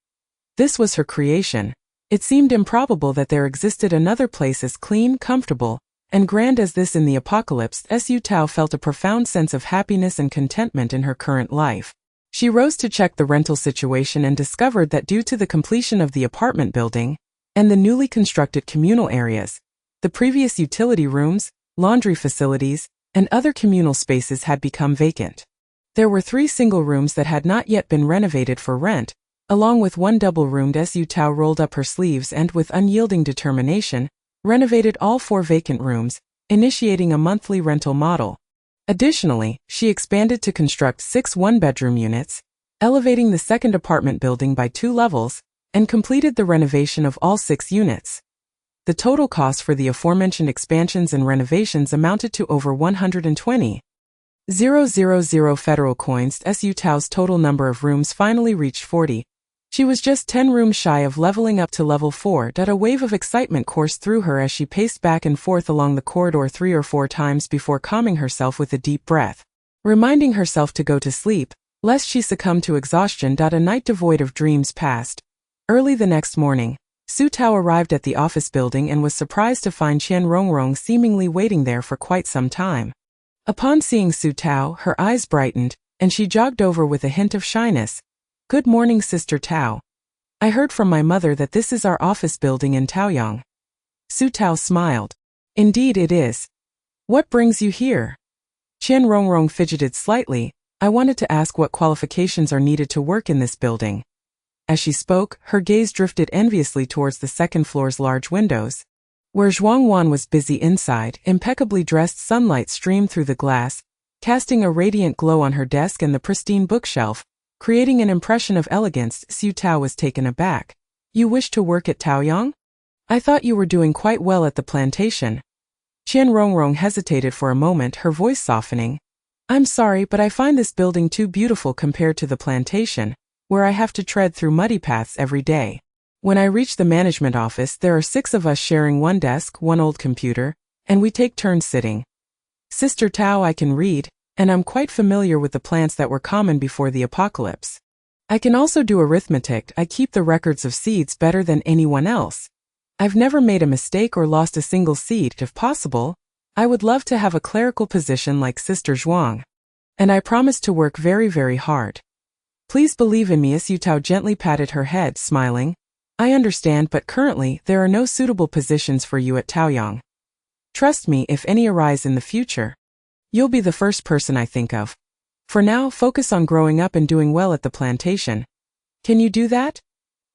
This was her creation. It seemed improbable that there existed another place as clean, comfortable, and grand as this in the apocalypse. Su Tao felt a profound sense of happiness and contentment in her current life. She rose to check the rental situation and discovered that due to the completion of the apartment building and the newly constructed communal areas, the previous utility rooms, laundry facilities, and other communal spaces had become vacant. There were 3 single rooms that had not yet been renovated for rent, along with 1 double-roomed. Su Tao rolled up her sleeves and, with unyielding determination, renovated all 4 vacant rooms, initiating a monthly rental model. Additionally, she expanded to construct 6 one-bedroom units, elevating the second apartment building by 2 levels, and completed the renovation of all 6 units. The total cost for the aforementioned expansions and renovations amounted to over 120,000 federal coins. Su Tao's total number of rooms finally reached 40. She was just 10 rooms shy of leveling up to level 4. A wave of excitement coursed through her as she paced back and forth along the corridor 3 or 4 times before calming herself with a deep breath, reminding herself to go to sleep, lest she succumb to exhaustion. A night devoid of dreams passed. Early the next morning, Su Tao arrived at the office building and was surprised to find Qian Rongrong seemingly waiting there for quite some time. Upon seeing Su Tao, her eyes brightened, and she jogged over with a hint of shyness. "Good morning, Sister Tao. I heard from my mother that this is our office building in Taoyang." Su Tao smiled. "Indeed it is. What brings you here?" Qian Rongrong fidgeted slightly. "I wanted to ask what qualifications are needed to work in this building." As she spoke, her gaze drifted enviously towards the second floor's large windows, where Zhuangwan was busy inside. Impeccably dressed, sunlight streamed through the glass, casting a radiant glow on her desk and the pristine bookshelf, creating an impression of elegance. Su Tao was taken aback. "You wish to work at Taoyang? I thought you were doing quite well at the plantation." Qian Rongrong hesitated for a moment, her voice softening. I'm sorry, but I find this building too beautiful compared to the plantation, where I have to tread through muddy paths every day. When I reach the management office, there are 6 of us sharing one desk, one old computer, and we take turns sitting. Sister Tao, I can read, and I'm quite familiar with the plants that were common before the apocalypse. I can also do arithmetic. I keep the records of seeds better than anyone else. I've never made a mistake or lost a single seed. If possible, I would love to have a clerical position like Sister Zhuang. And I promise to work very, very hard. Please believe in me. Su Tao gently patted her head, smiling. I understand, but currently there are no suitable positions for you at Taoyang. Trust me, if any arise in the future, you'll be the first person I think of. For now, focus on growing up and doing well at the plantation. Can you do that?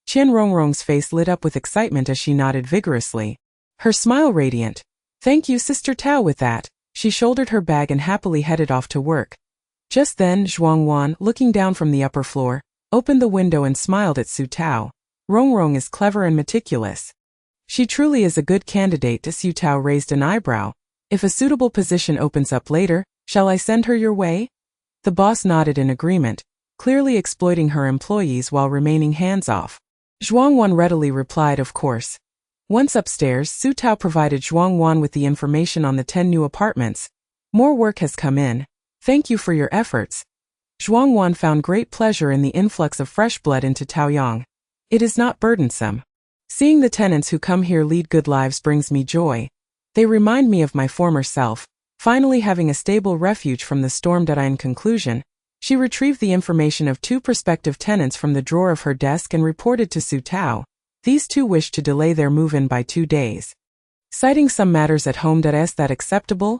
Qian Rongrong's face lit up with excitement as she nodded vigorously, her smile radiant. Thank you, Sister Tao. With that, she shouldered her bag and happily headed off to work. Just then, Zhuang Wan, looking down from the upper floor, opened the window and smiled at Su Tao. Rongrong is clever and meticulous. She truly is a good candidate. Su Tao raised an eyebrow. If a suitable position opens up later, shall I send her your way? The boss nodded in agreement, clearly exploiting her employees while remaining hands-off. Zhuang Wan readily replied, of course. Once upstairs, Su Tao provided Zhuang Wan with the information on the 10 new apartments. More work has come in. Thank you for your efforts. Zhuang Wan found great pleasure in the influx of fresh blood into Taoyang. It is not burdensome. Seeing the tenants who come here lead good lives brings me joy. They remind me of my former self, finally having a stable refuge from the storm. In conclusion, she retrieved the information of 2 prospective tenants from the drawer of her desk and reported to Su Tao. These 2 wished to delay their move-in by 2 days. Citing some matters at home. Is that acceptable?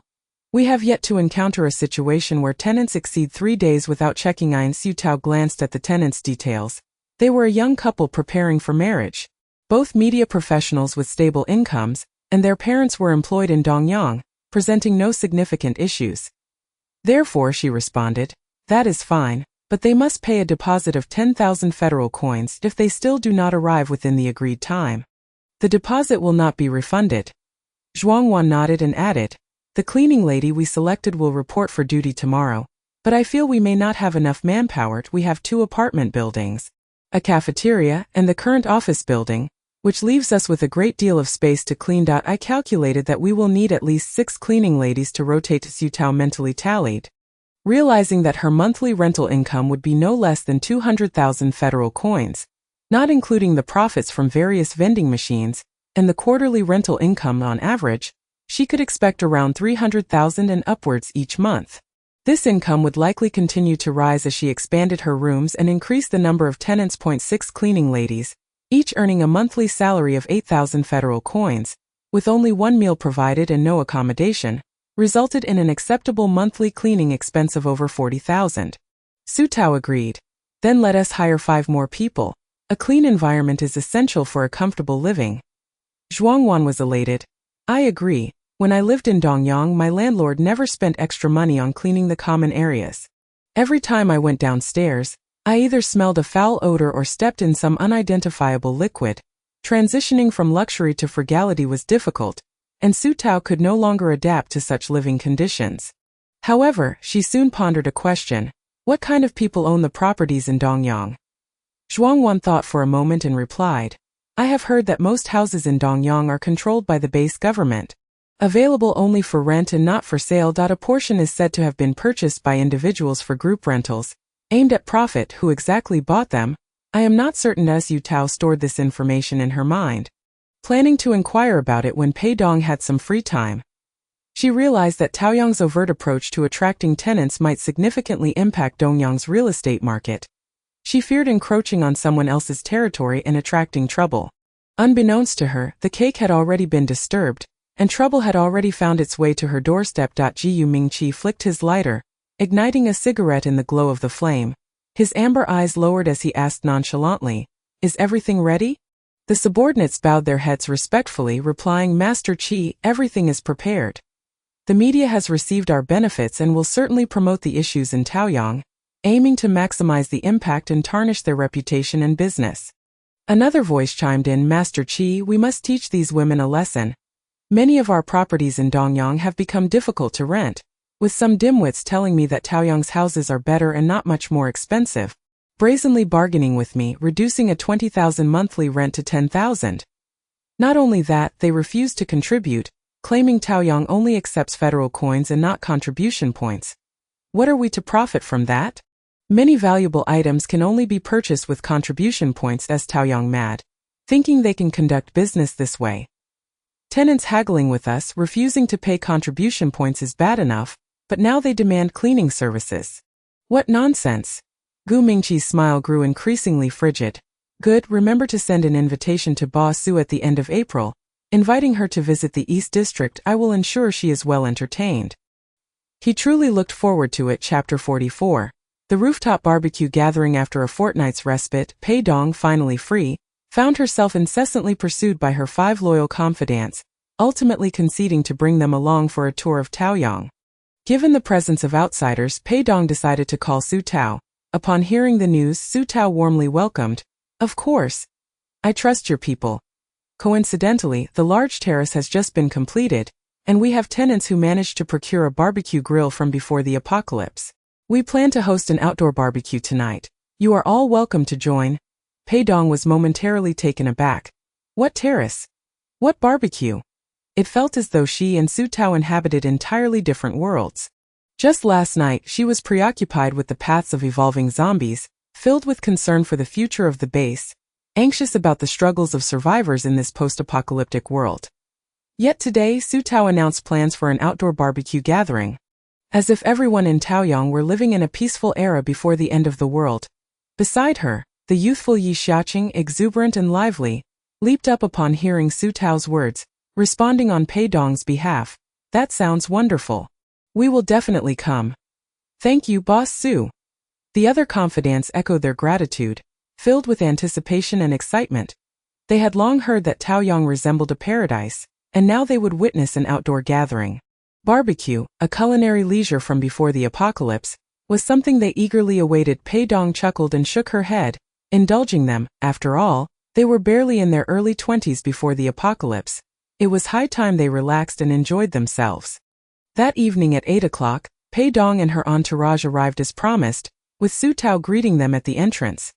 We have yet to encounter a situation where tenants exceed 3 days without checking in. Su Tao glanced at the tenants' details. They were a young couple preparing for marriage. Both media professionals with stable incomes, and their parents were employed in Dongyang, presenting no significant issues. Therefore, she responded, that is fine, but they must pay a deposit of 10,000 federal coins if they still do not arrive within the agreed time. The deposit will not be refunded. Zhuang Wan nodded and added, the cleaning lady we selected will report for duty tomorrow, but I feel we may not have enough manpower. We have 2 apartment buildings, a cafeteria, and the current office building, which leaves us with a great deal of space to clean. I calculated that we will need at least 6 cleaning ladies to rotate. Su Tao mentally tallied, realizing that her monthly rental income would be no less than 200,000 federal coins, not including the profits from various vending machines, and the quarterly rental income on average. She could expect around 300,000 and upwards each month. This income would likely continue to rise as she expanded her rooms and increased the number of tenants. 6 cleaning ladies, each earning a monthly salary of 8,000 federal coins, with only 1 meal provided and no accommodation, resulted in an acceptable monthly cleaning expense of over 40,000. Su Tao agreed. Then let us hire 5 more people. A clean environment is essential for a comfortable living. Zhuang Wan was elated. I agree. When I lived in Dongyang, my landlord never spent extra money on cleaning the common areas. Every time I went downstairs, I either smelled a foul odor or stepped in some unidentifiable liquid. Transitioning from luxury to frugality was difficult, and Su Tao could no longer adapt to such living conditions. However, she soon pondered a question. What kind of people own the properties in Dongyang? Zhuang Wan thought for a moment and replied, I have heard that most houses in Dongyang are controlled by the base government, available only for rent and not for sale. A portion is said to have been purchased by individuals for group rentals, aimed at profit. Who exactly bought them? I am not certain. Su Tao stored this information in her mind, planning to inquire about it when Pei Dong had some free time. She realized that Taoyang's overt approach to attracting tenants might significantly impact Dongyang's real estate market. She feared encroaching on someone else's territory and attracting trouble. Unbeknownst to her, the cake had already been disturbed, and trouble had already found its way to her doorstep. Jiu Mingqi flicked his lighter, igniting a cigarette in the glow of the flame. His amber eyes lowered as he asked nonchalantly, Is everything ready? The subordinates bowed their heads respectfully, replying, Master Qi, everything is prepared. The media has received our benefits and will certainly promote the issues in Taoyang, aiming to maximize the impact and tarnish their reputation and business. Another voice chimed in, Master Qi, we must teach these women a lesson. Many of our properties in Dongyang have become difficult to rent, with some dimwits telling me that Taoyang's houses are better and not much more expensive, brazenly bargaining with me, reducing a 20,000 monthly rent to 10,000. Not only that, they refuse to contribute, claiming Taoyang only accepts federal coins and not contribution points. What are we to profit from that? Many valuable items can only be purchased with contribution points, as Taoyang mad, thinking they can conduct business this way. Tenants haggling with us, refusing to pay contribution points is bad enough, but now they demand cleaning services. What nonsense! Gu Mingqi's smile grew increasingly frigid. Good, remember to send an invitation to Boss Su at the end of April, inviting her to visit the East District. I will ensure she is well entertained. He truly looked forward to it. Chapter 44. The rooftop barbecue gathering. After a fortnight's respite, Pei Dong, finally free, found herself incessantly pursued by her 5 loyal confidants, ultimately conceding to bring them along for a tour of Taoyang. Given the presence of outsiders, Pei Dong decided to call Su Tao. Upon hearing the news, Su Tao warmly welcomed, "Of course. I trust your people. Coincidentally, the large terrace has just been completed, and we have tenants who managed to procure a barbecue grill from before the apocalypse. We plan to host an outdoor barbecue tonight. You are all welcome to join." Pei Dong was momentarily taken aback. What terrace? What barbecue? It felt as though she and Su Tao inhabited entirely different worlds. Just last night, she was preoccupied with the paths of evolving zombies, filled with concern for the future of the base, anxious about the struggles of survivors in this post-apocalyptic world. Yet today, Su Tao announced plans for an outdoor barbecue gathering. As if everyone in Taoyang were living in a peaceful era before the end of the world. Beside her, the youthful Yi Xiaoqing, exuberant and lively, leaped up upon hearing Su Tao's words, responding on Pei Dong's behalf. "That sounds wonderful. We will definitely come. Thank you, Boss Su." The other confidants echoed their gratitude, filled with anticipation and excitement. They had long heard that Taoyang resembled a paradise, and now they would witness an outdoor gathering. Barbecue, a culinary leisure from before the apocalypse, was something they eagerly awaited. Pei Dong chuckled and shook her head, indulging them. After all, they were barely in their early 20s before the apocalypse. It was high time they relaxed and enjoyed themselves. That evening at 8 o'clock, Pei Dong and her entourage arrived as promised, with Su Tao greeting them at the entrance.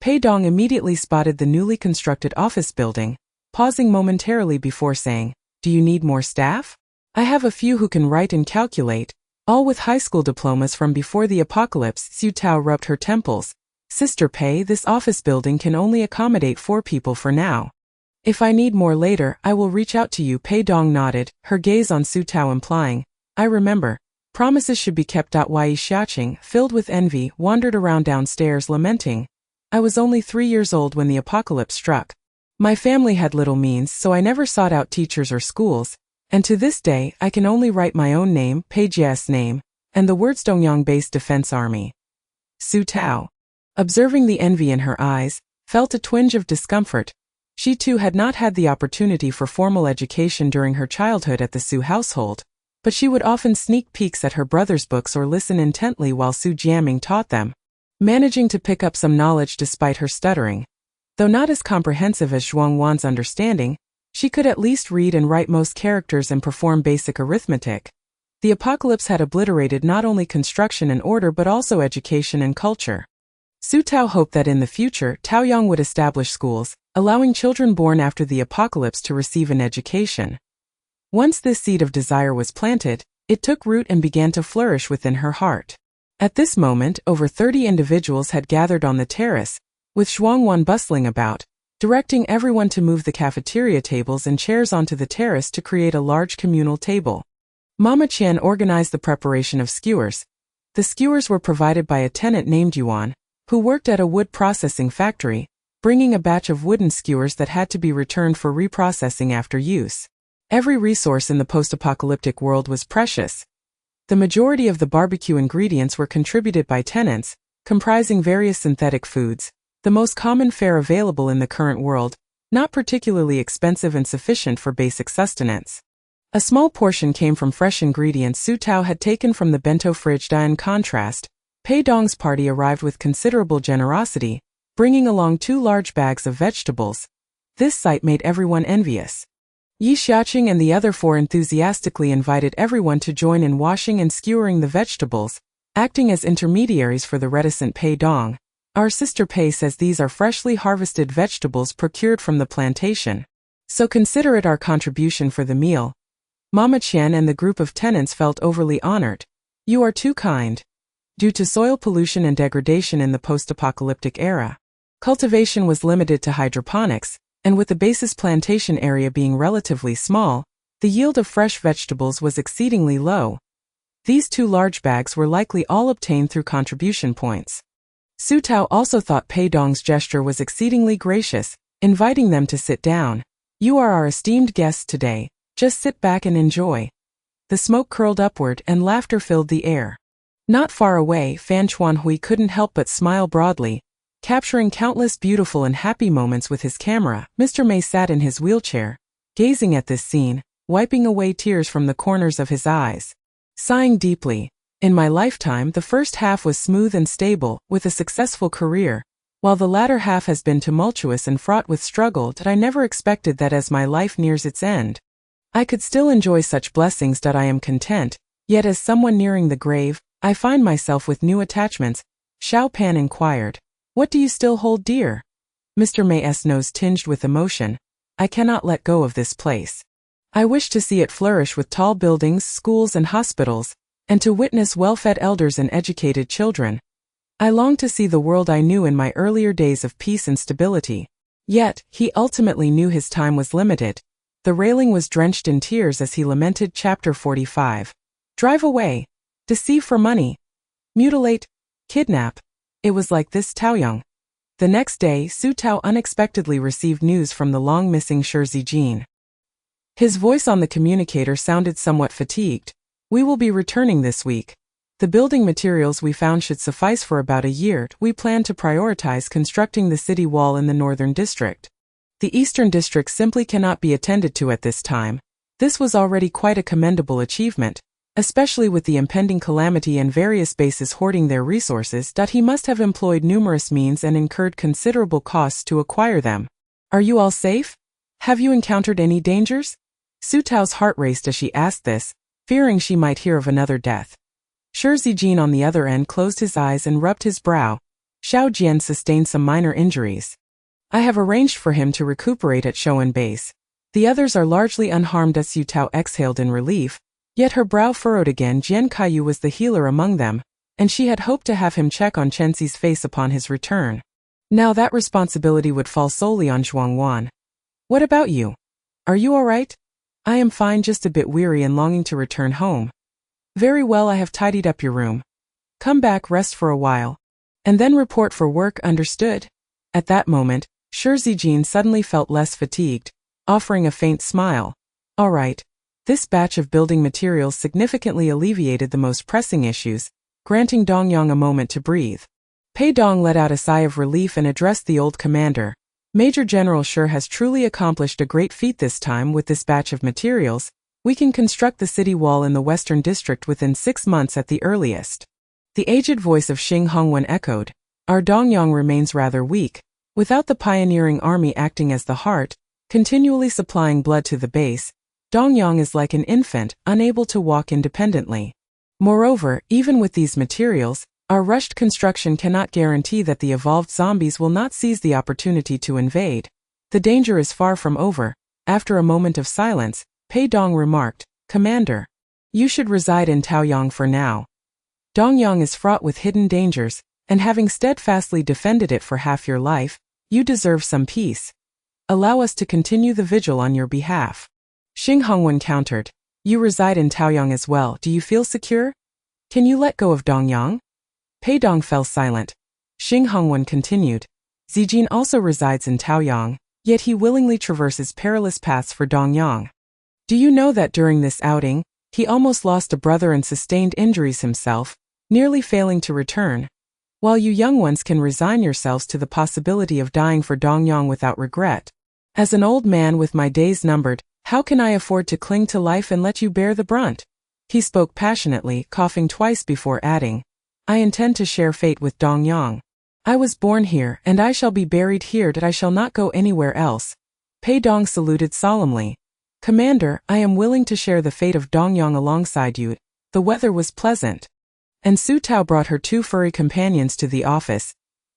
Pei Dong immediately spotted the newly constructed office building, pausing momentarily before saying, "Do you need more staff? I have a few who can write and calculate, all with high school diplomas from before the apocalypse." Su Tao rubbed her temples. "Sister Pei, this office building can only accommodate 4 people for now. If I need more later, I will reach out to you." Pei Dong nodded, her gaze on Su Tao implying, "I remember. Promises should be kept." Yi Xiaoqing, filled with envy, wandered around downstairs lamenting, "I was only 3 years old when the apocalypse struck. My family had little means, so I never sought out teachers or schools, and to this day I can only write my own name, Pei Jia's name, and the words Dongyang-based Defense Army." Su Tao, observing the envy in her eyes, felt a twinge of discomfort. She too had not had the opportunity for formal education during her childhood at the Su household, but she would often sneak peeks at her brother's books or listen intently while Su Jiaming taught them, managing to pick up some knowledge despite her stuttering. Though not as comprehensive as Zhuang Wan's understanding, she could at least read and write most characters and perform basic arithmetic. The apocalypse had obliterated not only construction and order but also education and culture. Su Tao hoped that in the future, Taoyang would establish schools, allowing children born after the apocalypse to receive an education. Once this seed of desire was planted, it took root and began to flourish within her heart. At this moment, over 30 individuals had gathered on the terrace, with Zhuang Wan bustling about, directing everyone to move the cafeteria tables and chairs onto the terrace to create a large communal table. Mama Qian organized the preparation of skewers. The skewers were provided by a tenant named Yuan, who worked at a wood processing factory, bringing a batch of wooden skewers that had to be returned for reprocessing after use. Every resource in the post-apocalyptic world was precious. The majority of the barbecue ingredients were contributed by tenants, comprising various synthetic foods, the most common fare available in the current world, not particularly expensive and sufficient for basic sustenance. A small portion came from fresh ingredients Su Tao had taken from the bento fridge. In contrast, Pei Dong's party arrived with considerable generosity, bringing along 2 large bags of vegetables. This sight made everyone envious. Yi Xiaoqing and the other four enthusiastically invited everyone to join in washing and skewering the vegetables, acting as intermediaries for the reticent Pei Dong. Our sister Pei says these are freshly harvested vegetables procured from the plantation. So consider it our contribution for the meal. Mama Qian and the group of tenants felt overly honored. You are too kind. Due to soil pollution and degradation in the post-apocalyptic era, cultivation was limited to hydroponics, and with the basis plantation area being relatively small, the yield of fresh vegetables was exceedingly low. These 2 large bags were likely all obtained through contribution points. Su Tao also thought Pei Dong's gesture was exceedingly gracious, inviting them to sit down. You are our esteemed guests today, just sit back and enjoy. The smoke curled upward and laughter filled the air. Not far away, Fan Chuanhui couldn't help but smile broadly, capturing countless beautiful and happy moments with his camera. Mr. Mei sat in his wheelchair, gazing at this scene, wiping away tears from the corners of his eyes. Sighing deeply, in my lifetime the first half was smooth and stable, with a successful career, while the latter half has been tumultuous and fraught with struggle. I never expected that as my life nears its end, I could still enjoy such blessings. I am content, yet as someone nearing the grave, I find myself with new attachments. Xiao Pan inquired. What do you still hold dear? Mr. May's nose tinged with emotion. I cannot let go of this place. I wish to see it flourish with tall buildings, schools and hospitals, and to witness well-fed elders and educated children. I long to see the world I knew in my earlier days of peace and stability. Yet, he ultimately knew his time was limited. The railing was drenched in tears as he lamented. Chapter 45. Drive away. Deceive for money. Mutilate. Kidnap. It was like this. Taoyang. The next day, Su Tao unexpectedly received news from the long-missing Shi Zijin. His voice on the communicator sounded somewhat fatigued. We will be returning this week. The building materials we found should suffice for about a year. We plan to prioritize constructing the city wall in the northern district. The eastern district simply cannot be attended to at this time. This was already quite a commendable achievement, especially with the impending calamity and various bases hoarding their resources. He must have employed numerous means and incurred considerable costs to acquire them. Are you all safe? Have you encountered any dangers? Su Tao's heart raced as she asked this, fearing she might hear of another death. Shi Zijin on the other end closed his eyes and rubbed his brow. Xiao Jian sustained some minor injuries. I have arranged for him to recuperate at Shoan Base. The others are largely unharmed. Su Tao exhaled in relief, yet her brow furrowed again. Jian Kaiyu was the healer among them, and she had hoped to have him check on Chen Xi's face upon his return. Now that responsibility would fall solely on Zhuang Wan. What about you? Are you all right? I am fine, just a bit weary and longing to return home. Very well, I have tidied up your room. Come back, rest for a while, and then report for work, understood? At that moment, Shi Zijin suddenly felt less fatigued, offering a faint smile. All right. This batch of building materials significantly alleviated the most pressing issues, granting Dongyang a moment to breathe. Pei Dong let out a sigh of relief and addressed the old commander. Major General Shi has truly accomplished a great feat this time. With this batch of materials, we can construct the city wall in the western district within 6 months at the earliest. The aged voice of Xing Hongwen echoed. Our Dongyang remains rather weak. Without the pioneering army acting as the heart, continually supplying blood to the base, Dongyang is like an infant, unable to walk independently. Moreover, even with these materials, our rushed construction cannot guarantee that the evolved zombies will not seize the opportunity to invade. The danger is far from over. After a moment of silence, Pei Dong remarked, Commander, you should reside in Taoyang for now. Dongyang is fraught with hidden dangers, and having steadfastly defended it for half your life, you deserve some peace. Allow us to continue the vigil on your behalf. Xing Hongwen countered, you reside in Taoyang as well. Do you feel secure? Can you let go of Dongyang? Pei Dong fell silent. Xing Hongwen continued, Zijin also resides in Taoyang, yet he willingly traverses perilous paths for Dongyang. Do you know that during this outing, he almost lost a brother and sustained injuries himself, nearly failing to return? While you young ones can resign yourselves to the possibility of dying for Dongyang without regret. As an old man with my days numbered, how can I afford to cling to life and let you bear the brunt? He spoke passionately, coughing twice before adding, I intend to share fate with Dongyang. I was born here, and I shall be buried here. I shall not go anywhere else. Pei Dong saluted solemnly. Commander, I am willing to share the fate of Dongyang alongside you. The weather was pleasant. And Su Tao brought her 2 furry companions to the office.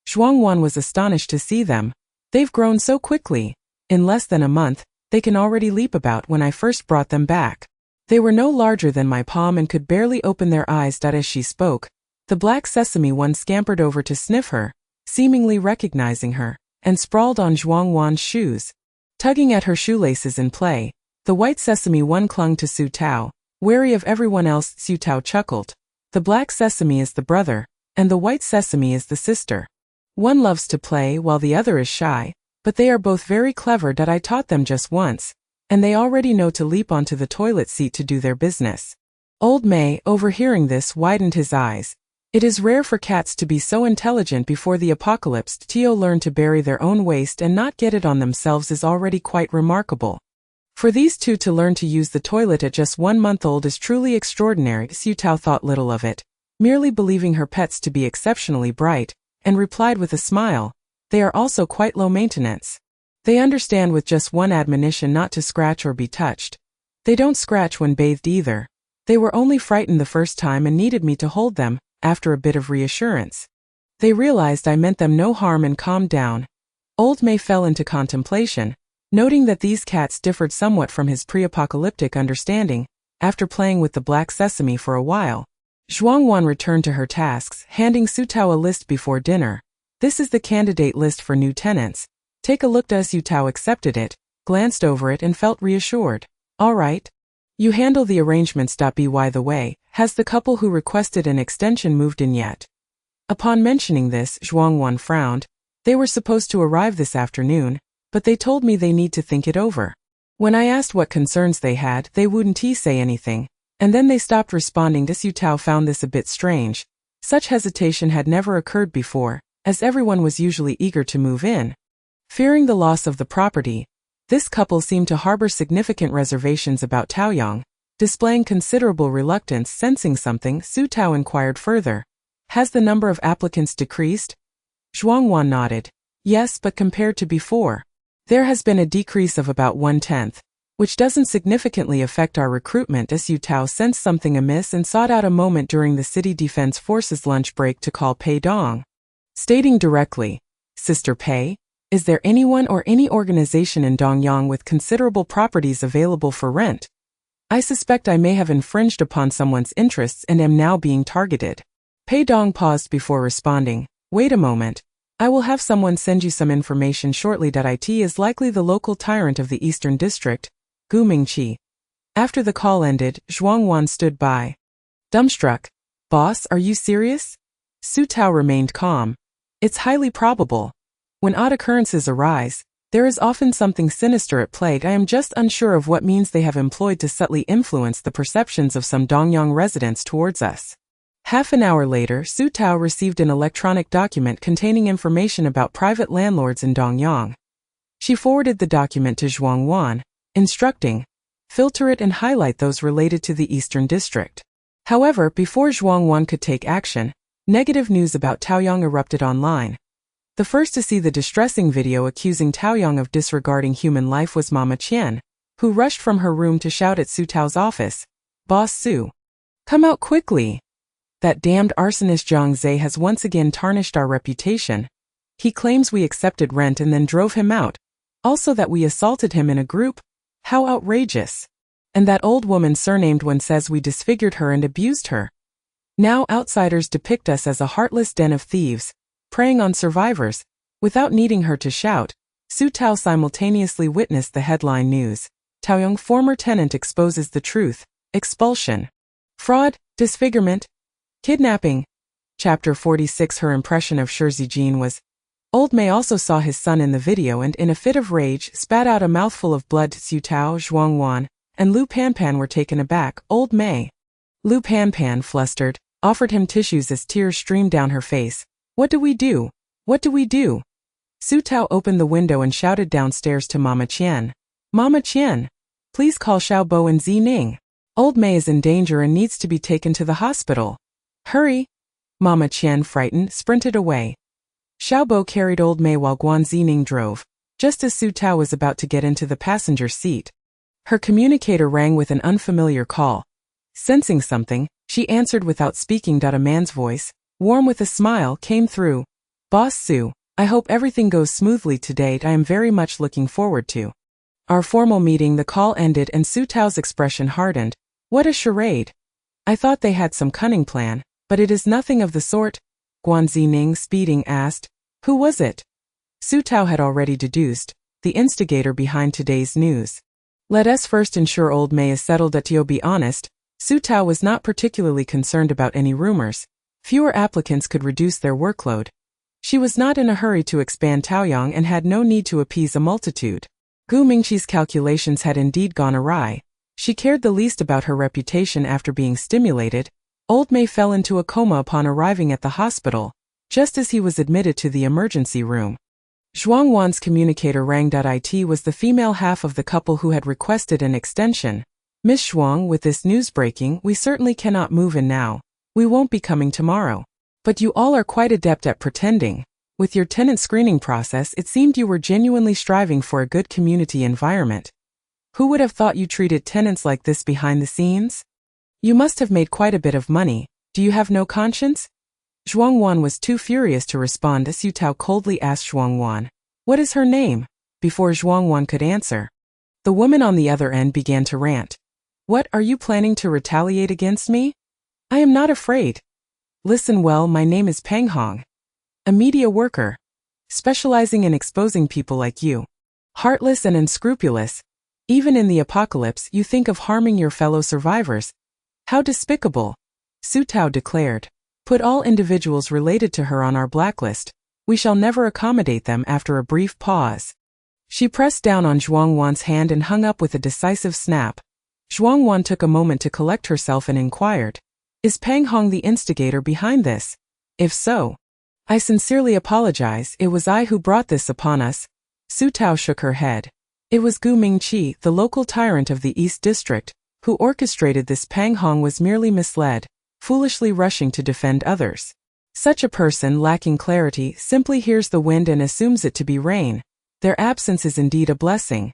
Zhuangwan was astonished to see them. They've grown so quickly. In less than a month, they can already leap about. When I first brought them back, they were no larger than my palm and could barely open their eyes. As she spoke, the black sesame one scampered over to sniff her, seemingly recognizing her, and sprawled on Zhuangwan's shoes, tugging at her shoelaces in play. The white sesame one clung to Su Tao, wary of everyone else. Su Tao chuckled. The black sesame is the brother, and the white sesame is the sister. One loves to play while the other is shy, but they are both very clever. I taught them just once, and they already know to leap onto the toilet seat to do their business. Old May, overhearing this, widened his eyes. It is rare for cats to be so intelligent. Before the apocalypse, Tio learned to bury their own waste and not get it on themselves is already quite remarkable. For these 2 to learn to use the toilet at just 1 month old is truly extraordinary. Su Tao thought little of it, merely believing her pets to be exceptionally bright, and replied with a smile, they are also quite low maintenance. They understand with just one admonition not to scratch or be touched. They don't scratch when bathed either. They were only frightened the first time and needed me to hold them. After a bit of reassurance, they realized I meant them no harm and calmed down. Old May fell into contemplation, noting that these cats differed somewhat from his pre-apocalyptic understanding. After playing with the black sesame for a while, Zhuangwan returned to her tasks, handing Su Tao a list before dinner. This is the candidate list for new tenants. Take a look. Su Tao accepted it, glanced over it and felt reassured. All right. You handle the arrangements. By the way, has the couple who requested an extension moved in yet? Upon mentioning this, Zhuangwan frowned. They were supposed to arrive this afternoon, but they told me they need to think it over. When I asked what concerns they had, they wouldn't say anything, and then they stopped responding. Su Tao found this a bit strange. Such hesitation had never occurred before, as everyone was usually eager to move in. Fearing the loss of the property, this couple seemed to harbor significant reservations about Taoyang, displaying considerable reluctance. Sensing something, Su Tao inquired further. Has the number of applicants decreased? Zhuangwan nodded. Yes, but compared to before, there has been a decrease of about 1/10, which doesn't significantly affect our recruitment. Su Tao sensed something amiss and sought out a moment during the City Defense Forces lunch break to call Pei Dong, stating directly, Sister Pei, is there anyone or any organization in Dongyang with considerable properties available for rent? I suspect I may have infringed upon someone's interests and am now being targeted. Pei Dong paused before responding. Wait a moment. I will have someone send you some information shortly. It is likely the local tyrant of the Eastern District, Gu Mingqi. After the call ended, Zhuangwan stood by, dumbstruck. Boss, are you serious? Su Tao remained calm. It's highly probable. When odd occurrences arise, there is often something sinister at play. I am just unsure of what means they have employed to subtly influence the perceptions of some Dongyang residents towards us. Half an hour later, Su Tao received an electronic document containing information about private landlords in Dongyang. She forwarded the document to Zhuangwan, instructing, filter it and highlight those related to the Eastern District. However, before Zhuangwan could take action, negative news about Taoyang erupted online. The first to see the distressing video accusing Taoyang of disregarding human life was Mama Qian, who rushed from her room to shout at Su Tao's office, Boss Su, come out quickly! That damned arsonist Zhang Zhe has once again tarnished our reputation. He claims we accepted rent and then drove him out. Also that we assaulted him in a group. How outrageous. And that old woman surnamed Wen says we disfigured her and abused her. Now outsiders depict us as a heartless den of thieves, preying on survivors. Without needing her to shout, Su Tao simultaneously witnessed the headline news. Taoyang former tenant exposes the truth. Expulsion. Fraud, disfigurement, kidnapping. Chapter 46. Her impression of Shi Zijin was, Old May also saw his son in the video and in a fit of rage spat out a mouthful of blood. Su Tao, Zhuangwan, and Lu Panpan were taken aback. Old May, Lu Panpan, flustered, offered him tissues as tears streamed down her face. What do we do? What do we do? Su Tao opened the window and shouted downstairs to Mama Qian. Mama Qian, please call Xiaobo and Zining. Old May is in danger and needs to be taken to the hospital. Hurry! Mama Qian, frightened, sprinted away. Xiaobo carried Old May while Guan Zining drove. Just as Su Tao was about to get into the passenger seat, Her communicator rang with an unfamiliar call. Sensing something, she answered without speaking. A man's voice, warm with a smile, came through. Boss Su, I hope everything goes smoothly today. I am very much looking forward to our formal meeting. The call ended and Su Tao's expression hardened. What a charade. I thought they had some cunning plan, but it is nothing of the sort. Guan Zining, speeding, asked. Who was it? Su Tao had already deduced, the instigator behind today's news. Let us first ensure old May is settled. To be honest, Su Tao was not particularly concerned about any rumors. Fewer applicants could reduce their workload. She was not in a hurry to expand Taoyang and had no need to appease a multitude. Gu Mingqi's calculations had indeed gone awry. She cared the least about her reputation after being stimulated. Old May fell into a coma upon arriving at the hospital, just as he was admitted to the emergency room. Zhuang Wan's communicator rang. It was the female half of the couple who had requested an extension. Miss Zhuang, with this news breaking, we certainly cannot move in now. We won't be coming tomorrow. But you all are quite adept at pretending. With your tenant screening process, it seemed you were genuinely striving for a good community environment. Who would have thought you treated tenants like this behind the scenes? You must have made quite a bit of money. Do you have no conscience? Zhuang Wan was too furious to respond. Su Tao coldly asked Zhuang Wan, what is her name? Before Zhuang Wan could answer, the woman on the other end began to rant. What, are you planning to retaliate against me? I am not afraid. Listen well, my name is Peng Hong. A media worker. Specializing in exposing people like you. Heartless and unscrupulous. Even in the apocalypse, you think of harming your fellow survivors. How despicable. Su Tao declared. Put all individuals related to her on our blacklist. We shall never accommodate them. After a brief pause, she pressed down on Zhuang Wan's hand and hung up with a decisive snap. Zhuang Wan took a moment to collect herself and inquired, is Peng Hong the instigator behind this? If so, I sincerely apologize, it was I who brought this upon us. Su Tao shook her head. It was Gu Mingqi, the local tyrant of the East District, who orchestrated this. Peng Hong was merely misled, foolishly rushing to defend others. Such a person, lacking clarity, simply hears the wind and assumes it to be rain. Their absence is indeed a blessing.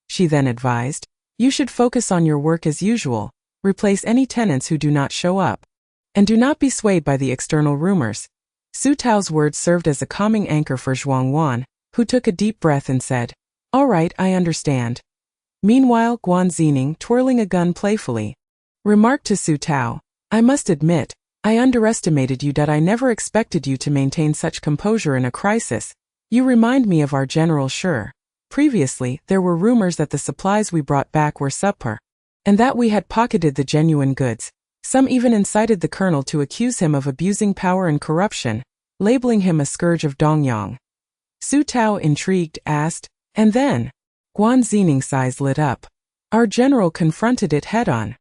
She then advised, you should focus on your work as usual, replace any tenants who do not show up, and do not be swayed by the external rumors. Su Tao's words served as a calming anchor for Zhuang Wan, who took a deep breath and said, all right, I understand. Meanwhile, Guan Zining, twirling a gun playfully, remarked to Su Tao, I must admit, I underestimated you. I never expected you to maintain such composure in a crisis. You remind me of our General Shi. Previously, there were rumors that the supplies we brought back were subpar, and that we had pocketed the genuine goods. Some even incited the colonel to accuse him of abusing power and corruption, labeling him a scourge of Dongyang. Su Tao, intrigued, asked, and then? Guan Zining's eyes lit up. Our general confronted it head-on.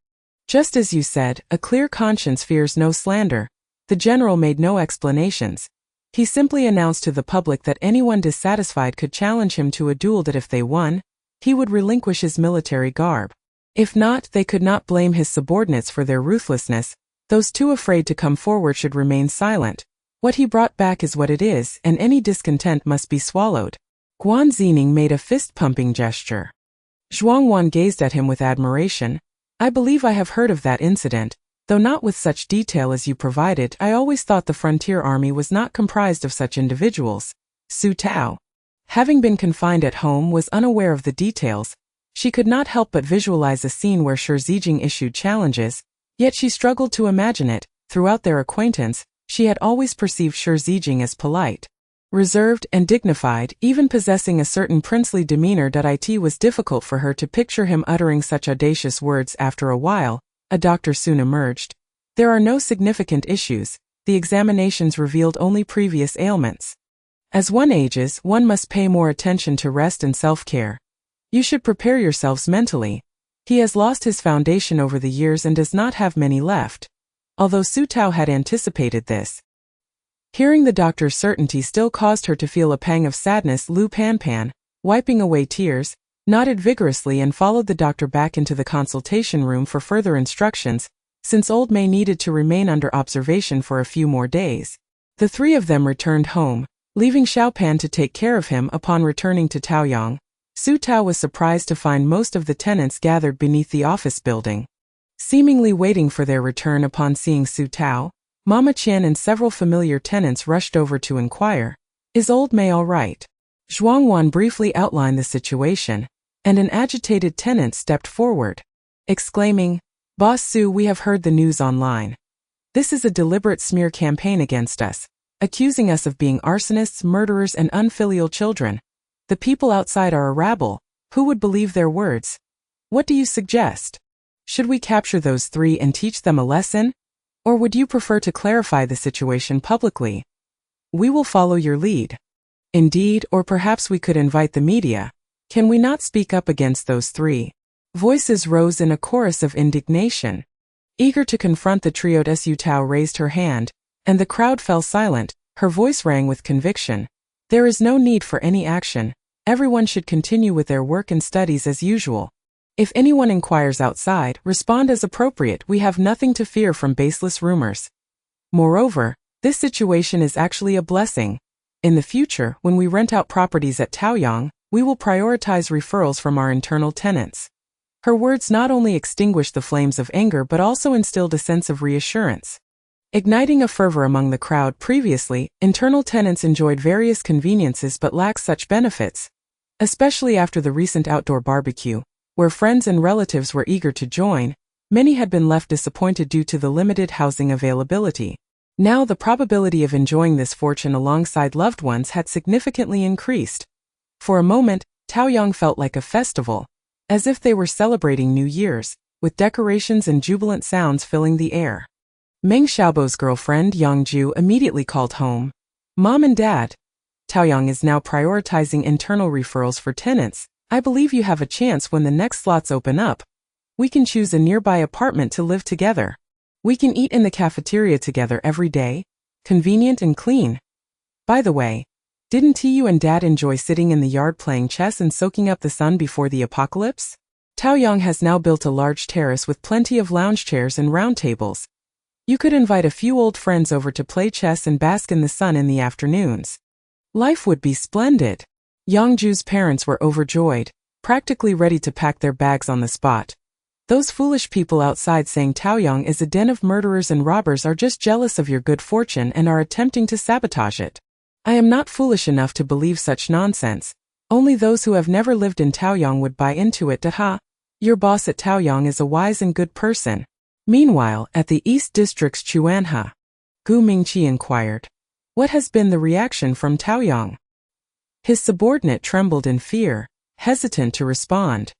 Just as you said, a clear conscience fears no slander. The general made no explanations. He simply announced to the public that anyone dissatisfied could challenge him to a duel. That if they won, he would relinquish his military garb. If not, they could not blame his subordinates for their ruthlessness. Those too afraid to come forward should remain silent. What he brought back is what it is, and any discontent must be swallowed. Guan Zining made a fist-pumping gesture. Zhuang Wan gazed at him with admiration. I believe I have heard of that incident, though not with such detail as you provided. I always thought the frontier army was not comprised of such individuals. Su Tao, having been confined at home, was unaware of the details. She could not help but visualize a scene where Shi Zijing issued challenges, yet she struggled to imagine it. Throughout their acquaintance, she had always perceived Shi Zijing as polite, reserved, and dignified, even possessing a certain princely demeanor. It was difficult for her to picture him uttering such audacious words. After a while, a doctor soon emerged. There are no significant issues. The examinations revealed only previous ailments. As one ages, one must pay more attention to rest and self-care. You should prepare yourselves mentally. He has lost his foundation over the years and does not have many left. Although Su Tao had anticipated this, hearing the doctor's certainty still caused her to feel a pang of sadness. Lu Panpan, wiping away tears, nodded vigorously and followed the doctor back into the consultation room for further instructions, since old May needed to remain under observation for a few more days. The three of them returned home, leaving Xiao Pan to take care of him. Upon returning to Taoyang, Su Tao was surprised to find most of the tenants gathered beneath the office building. Seemingly waiting for their return upon seeing Su Tao, Mama Qian and several familiar tenants rushed over to inquire, "Is old Mei all right?" Zhuangwan briefly outlined the situation, and an agitated tenant stepped forward, exclaiming, "Boss Su, we have heard the news online. This is a deliberate smear campaign against us, accusing us of being arsonists, murderers, and unfilial children. The people outside are a rabble. Who would believe their words? What do you suggest? Should we capture those three and teach them a lesson? Or would you prefer to clarify the situation publicly? We will follow your lead." "Indeed, or perhaps we could invite the media. Can we not speak up against those three?" Voices rose in a chorus of indignation. Eager to confront the trio, Su Tao raised her hand, and the crowd fell silent. Her voice rang with conviction. "There is no need for any action. Everyone should continue with their work and studies as usual. If anyone inquires outside, respond as appropriate. We have nothing to fear from baseless rumors. Moreover, this situation is actually a blessing. In the future, when we rent out properties at Taoyang, we will prioritize referrals from our internal tenants." Her words not only extinguished the flames of anger but also instilled a sense of reassurance. Igniting a fervor among the crowd. Previously, internal tenants enjoyed various conveniences but lacked such benefits, especially after the recent outdoor barbecue, where friends and relatives were eager to join. Many had been left disappointed due to the limited housing availability. Now the probability of enjoying this fortune alongside loved ones had significantly increased. For a moment, Taoyang felt like a festival, as if they were celebrating New Year's, with decorations and jubilant sounds filling the air. Meng Xiaobo's girlfriend Yang Ju immediately called home. "Mom and Dad, Taoyang is now prioritizing internal referrals for tenants. I believe you have a chance when the next slots open up. We can choose a nearby apartment to live together. We can eat in the cafeteria together every day. Convenient and clean. By the way, didn't you and Dad enjoy sitting in the yard playing chess and soaking up the sun before the apocalypse?" Taoyang has now built a large terrace with plenty of lounge chairs and round tables. You could invite a few old friends over to play chess and bask in the sun in the afternoons. Life would be splendid. Yang Ju's parents were overjoyed, practically ready to pack their bags on the spot. Those foolish people outside saying Taoyang is a den of murderers and robbers are just jealous of your good fortune and are attempting to sabotage it. I am not foolish enough to believe such nonsense. Only those who have never lived in Taoyang would buy into it. Daha. Your boss at Taoyang is a wise and good person. Meanwhile, at the East District's Chuanha, Gu Mingqi inquired, "What has been the reaction from Taoyang?" His subordinate trembled in fear, hesitant to respond.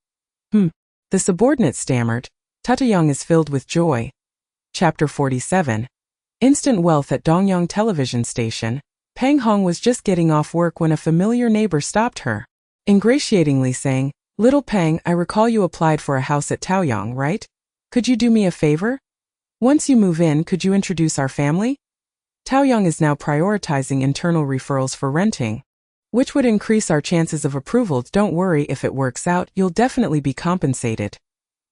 The subordinate stammered, "Taoyang is filled with joy." Chapter 47. Instant wealth. At Dongyang Television Station, Peng Hong was just getting off work when a familiar neighbor stopped her, ingratiatingly saying, "Little Peng, I recall you applied for a house at Taoyang, right? Could you do me a favor? Once you move in, could you introduce our family? Taoyang is now prioritizing internal referrals for renting, which would increase our chances of approval. Don't worry, if it works out, you'll definitely be compensated."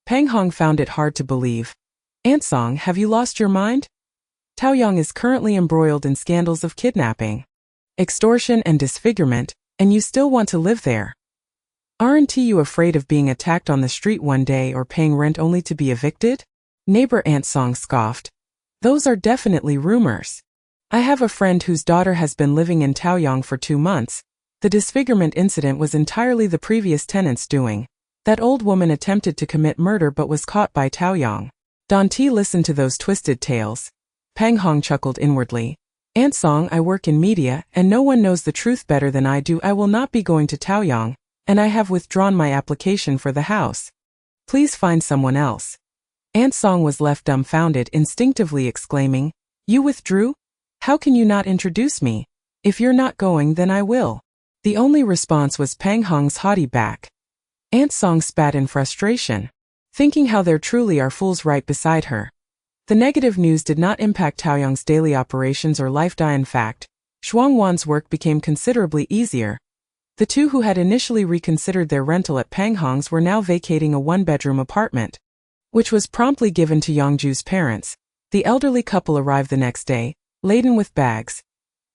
Peng Hong found it hard to believe. "Aunt Song, have you lost your mind? Taoyang is currently embroiled in scandals of kidnapping, extortion, and disfigurement, and you still want to live there? Aren't you afraid of being attacked on the street one day or paying rent only to be evicted?" Neighbor Aunt Song scoffed. "Those are definitely rumors. I have a friend whose daughter has been living in Taoyang for 2 months. The disfigurement incident was entirely the previous tenant's doing. That old woman attempted to commit murder but was caught by Taoyang." Don T listened to those twisted tales. Peng Hong chuckled inwardly. "Aunt Song, I work in media, and no one knows the truth better than I do. I will not be going to Taoyang, and I have withdrawn my application for the house. Please find someone else." Aunt Song was left dumbfounded, instinctively exclaiming, "You withdrew? How can you not introduce me? If you're not going, then I will." The only response was Peng Hong's haughty back. Aunt Song spat in frustration, thinking how there truly are fools right beside her. The negative news did not impact Taoyang's daily operations or life. In fact, Shuangwan's work became considerably easier. The two who had initially reconsidered their rental at Peng Hong's were now vacating a 1-bedroom apartment, which was promptly given to Yangju's parents. The elderly couple arrived the next day, laden with bags.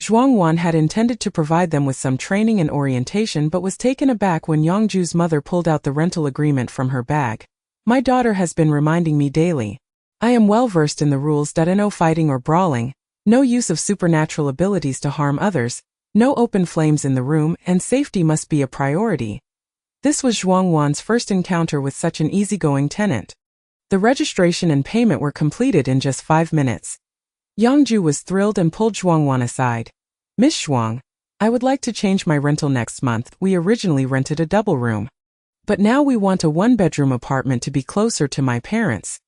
Zhuang Wan had intended to provide them with some training and orientation but was taken aback when Yangju's mother pulled out the rental agreement from her bag. My daughter has been reminding me daily. I am well versed in the rules. No fighting or brawling, no use of supernatural abilities to harm others, no open flames in the room, and safety must be a priority. This was Zhuang Wan's first encounter with such an easygoing tenant. The registration and payment were completed in just 5 minutes. Yangju was thrilled and pulled Zhuang Wan aside. Miss Zhuang, I would like to change my rental next month. We originally rented a double room. But now we want a one-bedroom apartment to be closer to my parents.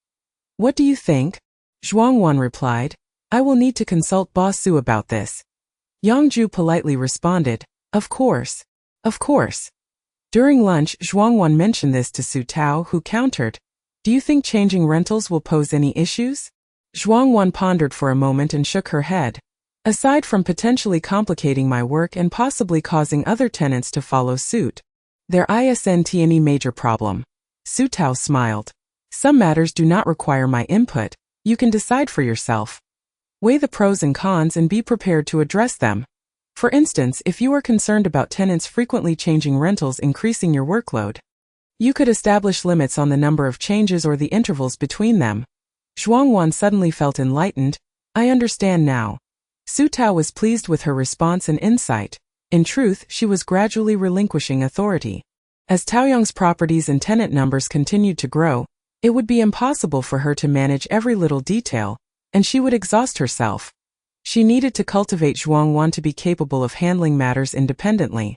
What do you think? Zhuang Wan replied. I will need to consult Boss Su about this. Yangju politely responded, Of course. Of course. During lunch, Zhuang Wan mentioned this to Su Tao, who countered, Do you think changing rentals will pose any issues? Zhuang Wan pondered for a moment and shook her head. Aside from potentially complicating my work and possibly causing other tenants to follow suit, there isn't any major problem. Su Tao smiled. Some matters do not require my input. You can decide for yourself. Weigh the pros and cons and be prepared to address them. For instance, if you are concerned about tenants frequently changing rentals increasing your workload, you could establish limits on the number of changes or the intervals between them. Zhuang Wan suddenly felt enlightened. I understand now. Su Tao was pleased with her response and insight. In truth, she was gradually relinquishing authority. As Taoyang's properties and tenant numbers continued to grow, it would be impossible for her to manage every little detail, and she would exhaust herself. She needed to cultivate Zhuang Wan to be capable of handling matters independently.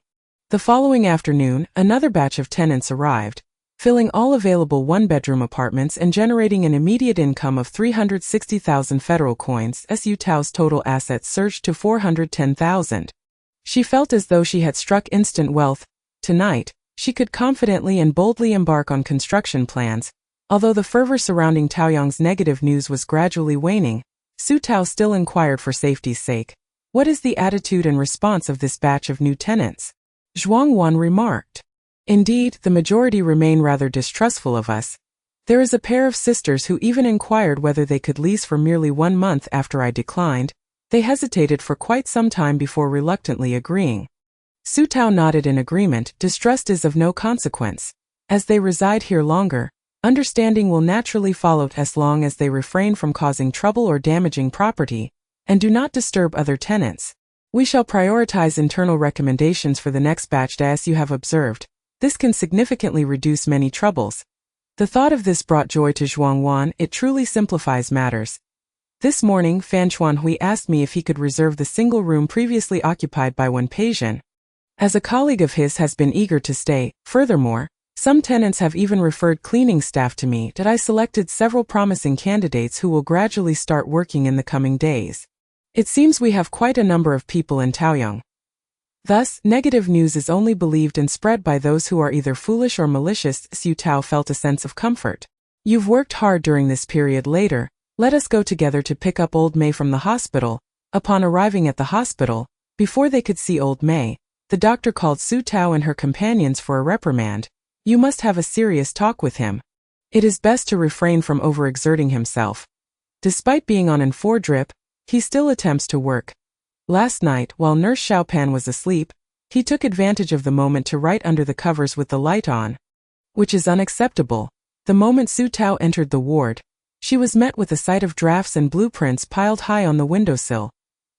The following afternoon, another batch of tenants arrived, filling all available one-bedroom apartments and generating an immediate income of 360,000 federal coins. Su Tao's total assets surged to 410,000. She felt as though she had struck instant wealth. Tonight, she could confidently and boldly embark on construction plans. Although the fervor surrounding Taoyang's negative news was gradually waning, Su Tao still inquired for safety's sake. What is the attitude and response of this batch of new tenants? Zhuang Wan remarked. Indeed, the majority remain rather distrustful of us. There is a pair of sisters who even inquired whether they could lease for merely 1 month after I declined. They hesitated for quite some time before reluctantly agreeing. Su Tao nodded in agreement. Distrust is of no consequence. As they reside here longer, understanding will naturally follow as long as they refrain from causing trouble or damaging property, and do not disturb other tenants. We shall prioritize internal recommendations for the next batch. As you have observed, this can significantly reduce many troubles. The thought of this brought joy to Zhuang Wan. It truly simplifies matters. This morning, Fan Chuanhui asked me if he could reserve the single room previously occupied by one patient, as a colleague of his has been eager to stay. Furthermore, some tenants have even referred cleaning staff to me. I selected several promising candidates who will gradually start working in the coming days. It seems we have quite a number of people in Taoyang. Thus, negative news is only believed and spread by those who are either foolish or malicious. Su Tao felt a sense of comfort. You've worked hard during this period. Later, let us go together to pick up Old May from the hospital. Upon arriving at the hospital, before they could see Old May, the doctor called Su Tao and her companions for a reprimand. You must have a serious talk with him. It is best to refrain from overexerting himself. Despite being on N4 drip, he still attempts to work. Last night, while Nurse Xiaopan was asleep, he took advantage of the moment to write under the covers with the light on, which is unacceptable. The moment Su Tao entered the ward, she was met with a sight of drafts and blueprints piled high on the windowsill.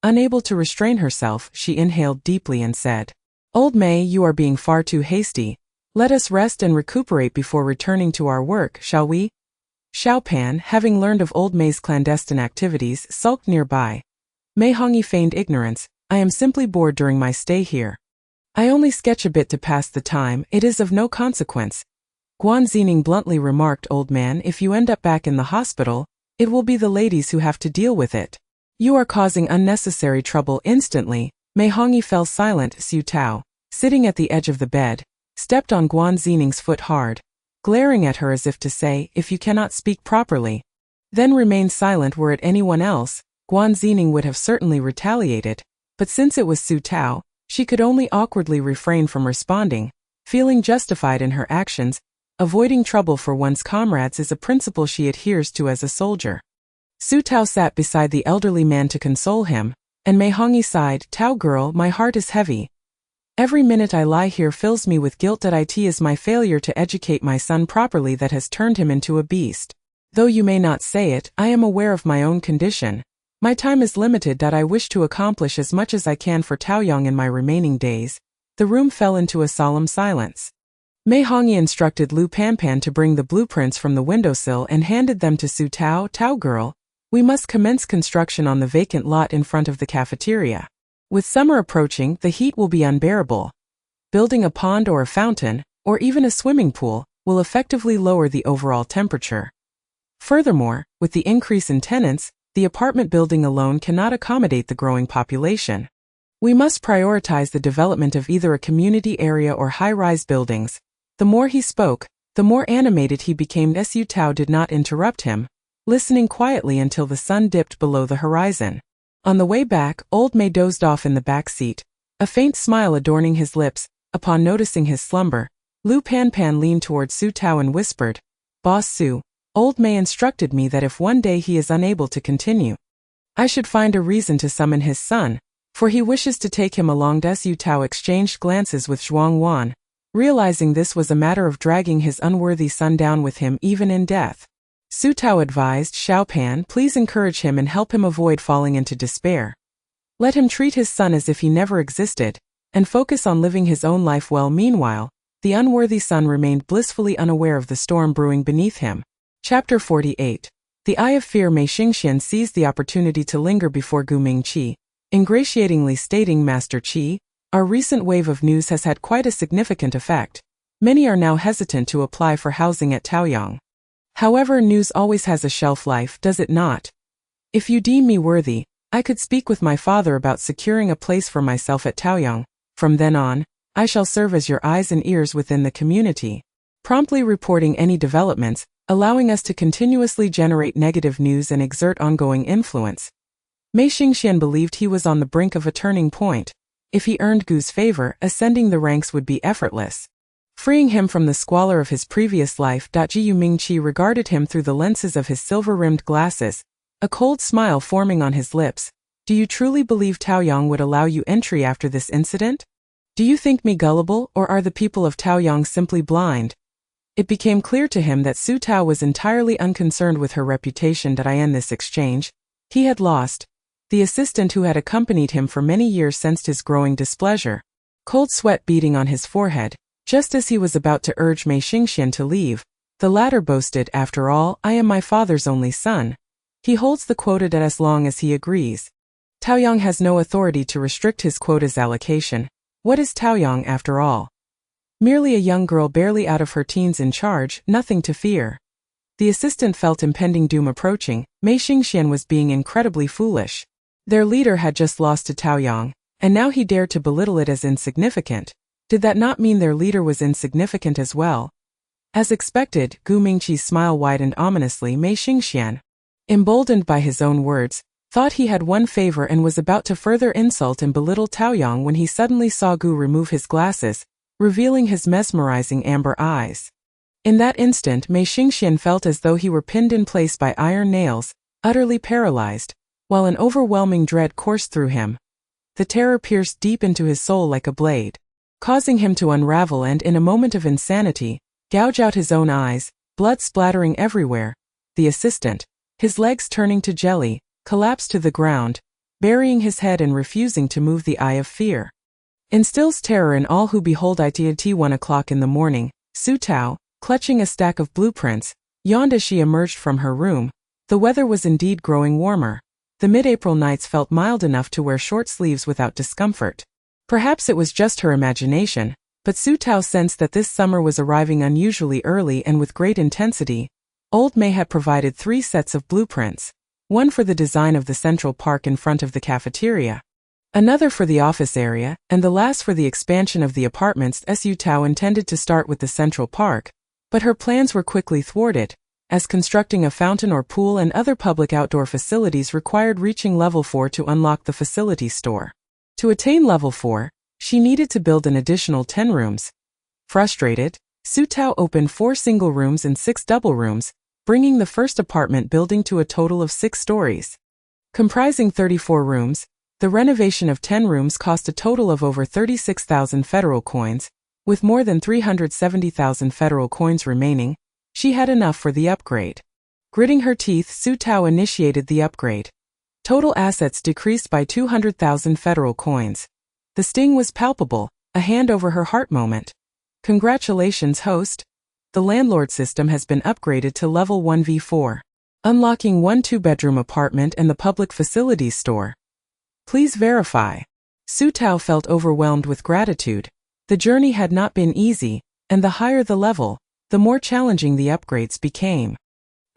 Unable to restrain herself, she inhaled deeply and said, Old May, you are being far too hasty. Let us rest and recuperate before returning to our work, shall we? Xiaopan, having learned of Old May's clandestine activities, sulked nearby. Mei Hongyi feigned ignorance. I am simply bored during my stay here. I only sketch a bit to pass the time. It is of no consequence. Guan Zining bluntly remarked. Old man, if you end up back in the hospital, it will be the ladies who have to deal with it. You are causing unnecessary trouble. Instantly, Mei Hongyi fell silent. Su Tao, sitting at the edge of the bed, stepped on Guan Zining's foot hard, glaring at her as if to say, if you cannot speak properly, then remain silent. Were it anyone else, Guan Zining would have certainly retaliated, but since it was Su Tao, she could only awkwardly refrain from responding, feeling justified in her actions. Avoiding trouble for one's comrades is a principle she adheres to as a soldier. Su Tao sat beside the elderly man to console him. And Mei Hongyi sighed, Tao girl, my heart is heavy. Every minute I lie here fills me with guilt that it is my failure to educate my son properly that has turned him into a beast. Though you may not say it, I am aware of my own condition. My time is limited that I wish to accomplish as much as I can for Taoyang in my remaining days. The room fell into a solemn silence. Mei Hongyi instructed Lu Panpan to bring the blueprints from the windowsill and handed them to Su Tao. Tao girl, we must commence construction on the vacant lot in front of the cafeteria. With summer approaching, the heat will be unbearable. Building a pond or a fountain, or even a swimming pool, will effectively lower the overall temperature. Furthermore, with the increase in tenants, the apartment building alone cannot accommodate the growing population. We must prioritize the development of either a community area or high-rise buildings. The more he spoke, the more animated he became. Su Tao did not interrupt him, listening quietly until the sun dipped below the horizon. On the way back, old Mei dozed off in the back seat, a faint smile adorning his lips. Upon noticing his slumber, Lu Panpan leaned toward Su Tao and whispered, Boss Su, old Mei instructed me that if one day he is unable to continue, I should find a reason to summon his son, for he wishes to take him along. Su Tao exchanged glances with Zhuang Wan, realizing this was a matter of dragging his unworthy son down with him even in death. Su Tao advised Xiaopan, please encourage him and help him avoid falling into despair. Let him treat his son as if he never existed, and focus on living his own life well. Meanwhile, the unworthy son remained blissfully unaware of the storm brewing beneath him. Chapter 48. The Eye of Fear. Mei Xingxian seized the opportunity to linger before Gu Mingqi, ingratiatingly stating, Master Qi, our recent wave of news has had quite a significant effect. Many are now hesitant to apply for housing at Taoyang. However, news always has a shelf life, does it not? If you deem me worthy, I could speak with my father about securing a place for myself at Taoyang. From then on, I shall serve as your eyes and ears within the community, promptly reporting any developments, allowing us to continuously generate negative news and exert ongoing influence. Mei Xingxian believed he was on the brink of a turning point. If he earned Gu's favor, ascending the ranks would be effortless, freeing him from the squalor of his previous life. Ji Mingqi regarded him through the lenses of his silver-rimmed glasses, a cold smile forming on his lips. Do you truly believe Taoyang would allow you entry after this incident? Do you think me gullible, or are the people of Taoyang simply blind? It became clear to him that Su Tao was entirely unconcerned with her reputation. In this exchange, he had lost. The assistant who had accompanied him for many years sensed his growing displeasure, cold sweat beading on his forehead. Just as he was about to urge Mei Xingxian to leave, the latter boasted, after all, I am my father's only son. He holds the quota as long as he agrees. Taoyang has no authority to restrict his quota's allocation. What is Taoyang after all? Merely a young girl barely out of her teens in charge, nothing to fear. The assistant felt impending doom approaching. Mei Xingxian was being incredibly foolish. Their leader had just lost to Taoyang, and now he dared to belittle it as insignificant. Did that not mean their leader was insignificant as well? As expected, Gu Mingqi's smile widened ominously. Mei Xingxian, emboldened by his own words, thought he had won favor and was about to further insult and belittle Taoyang when he suddenly saw Gu remove his glasses, revealing his mesmerizing amber eyes. In that instant, Mei Xingxian felt as though he were pinned in place by iron nails, utterly paralyzed, while an overwhelming dread coursed through him. The terror pierced deep into his soul like a blade, causing him to unravel and, in a moment of insanity, gouge out his own eyes, blood splattering everywhere. The assistant, his legs turning to jelly, collapsed to the ground, burying his head and refusing to move. The Eye of Fear instills terror in all who behold it. At 1 o'clock in the morning, Su Tao, clutching a stack of blueprints, yawned as she emerged from her room. The weather was indeed growing warmer. The mid-April nights felt mild enough to wear short sleeves without discomfort. Perhaps it was just her imagination, but Su Tao sensed that this summer was arriving unusually early and with great intensity. Old Mei had provided 3 sets of blueprints, one for the design of the central park in front of the cafeteria, another for the office area, and the last for the expansion of the apartments. Su Tao intended to start with the central park, but her plans were quickly thwarted, as constructing a fountain or pool and other public outdoor facilities required reaching level 4 to unlock the facility store. To attain level 4, she needed to build an additional 10 rooms. Frustrated, Su Tao opened 4 single rooms and 6 double rooms, bringing the first apartment building to a total of 6 stories. Comprising 34 rooms, The renovation of 10 rooms cost a total of over 36,000 federal coins, with more than 370,000 federal coins remaining. She had enough for the upgrade. Gritting her teeth, Su Tao initiated the upgrade. Total assets decreased by 200,000 federal coins. The sting was palpable, a hand over her heart moment. Congratulations, host. The landlord system has been upgraded to level 1v4. Unlocking 1 2-bedroom apartment and the public facilities store. Please verify. Su Tao felt overwhelmed with gratitude. The journey had not been easy, and the higher the level, the more challenging the upgrades became.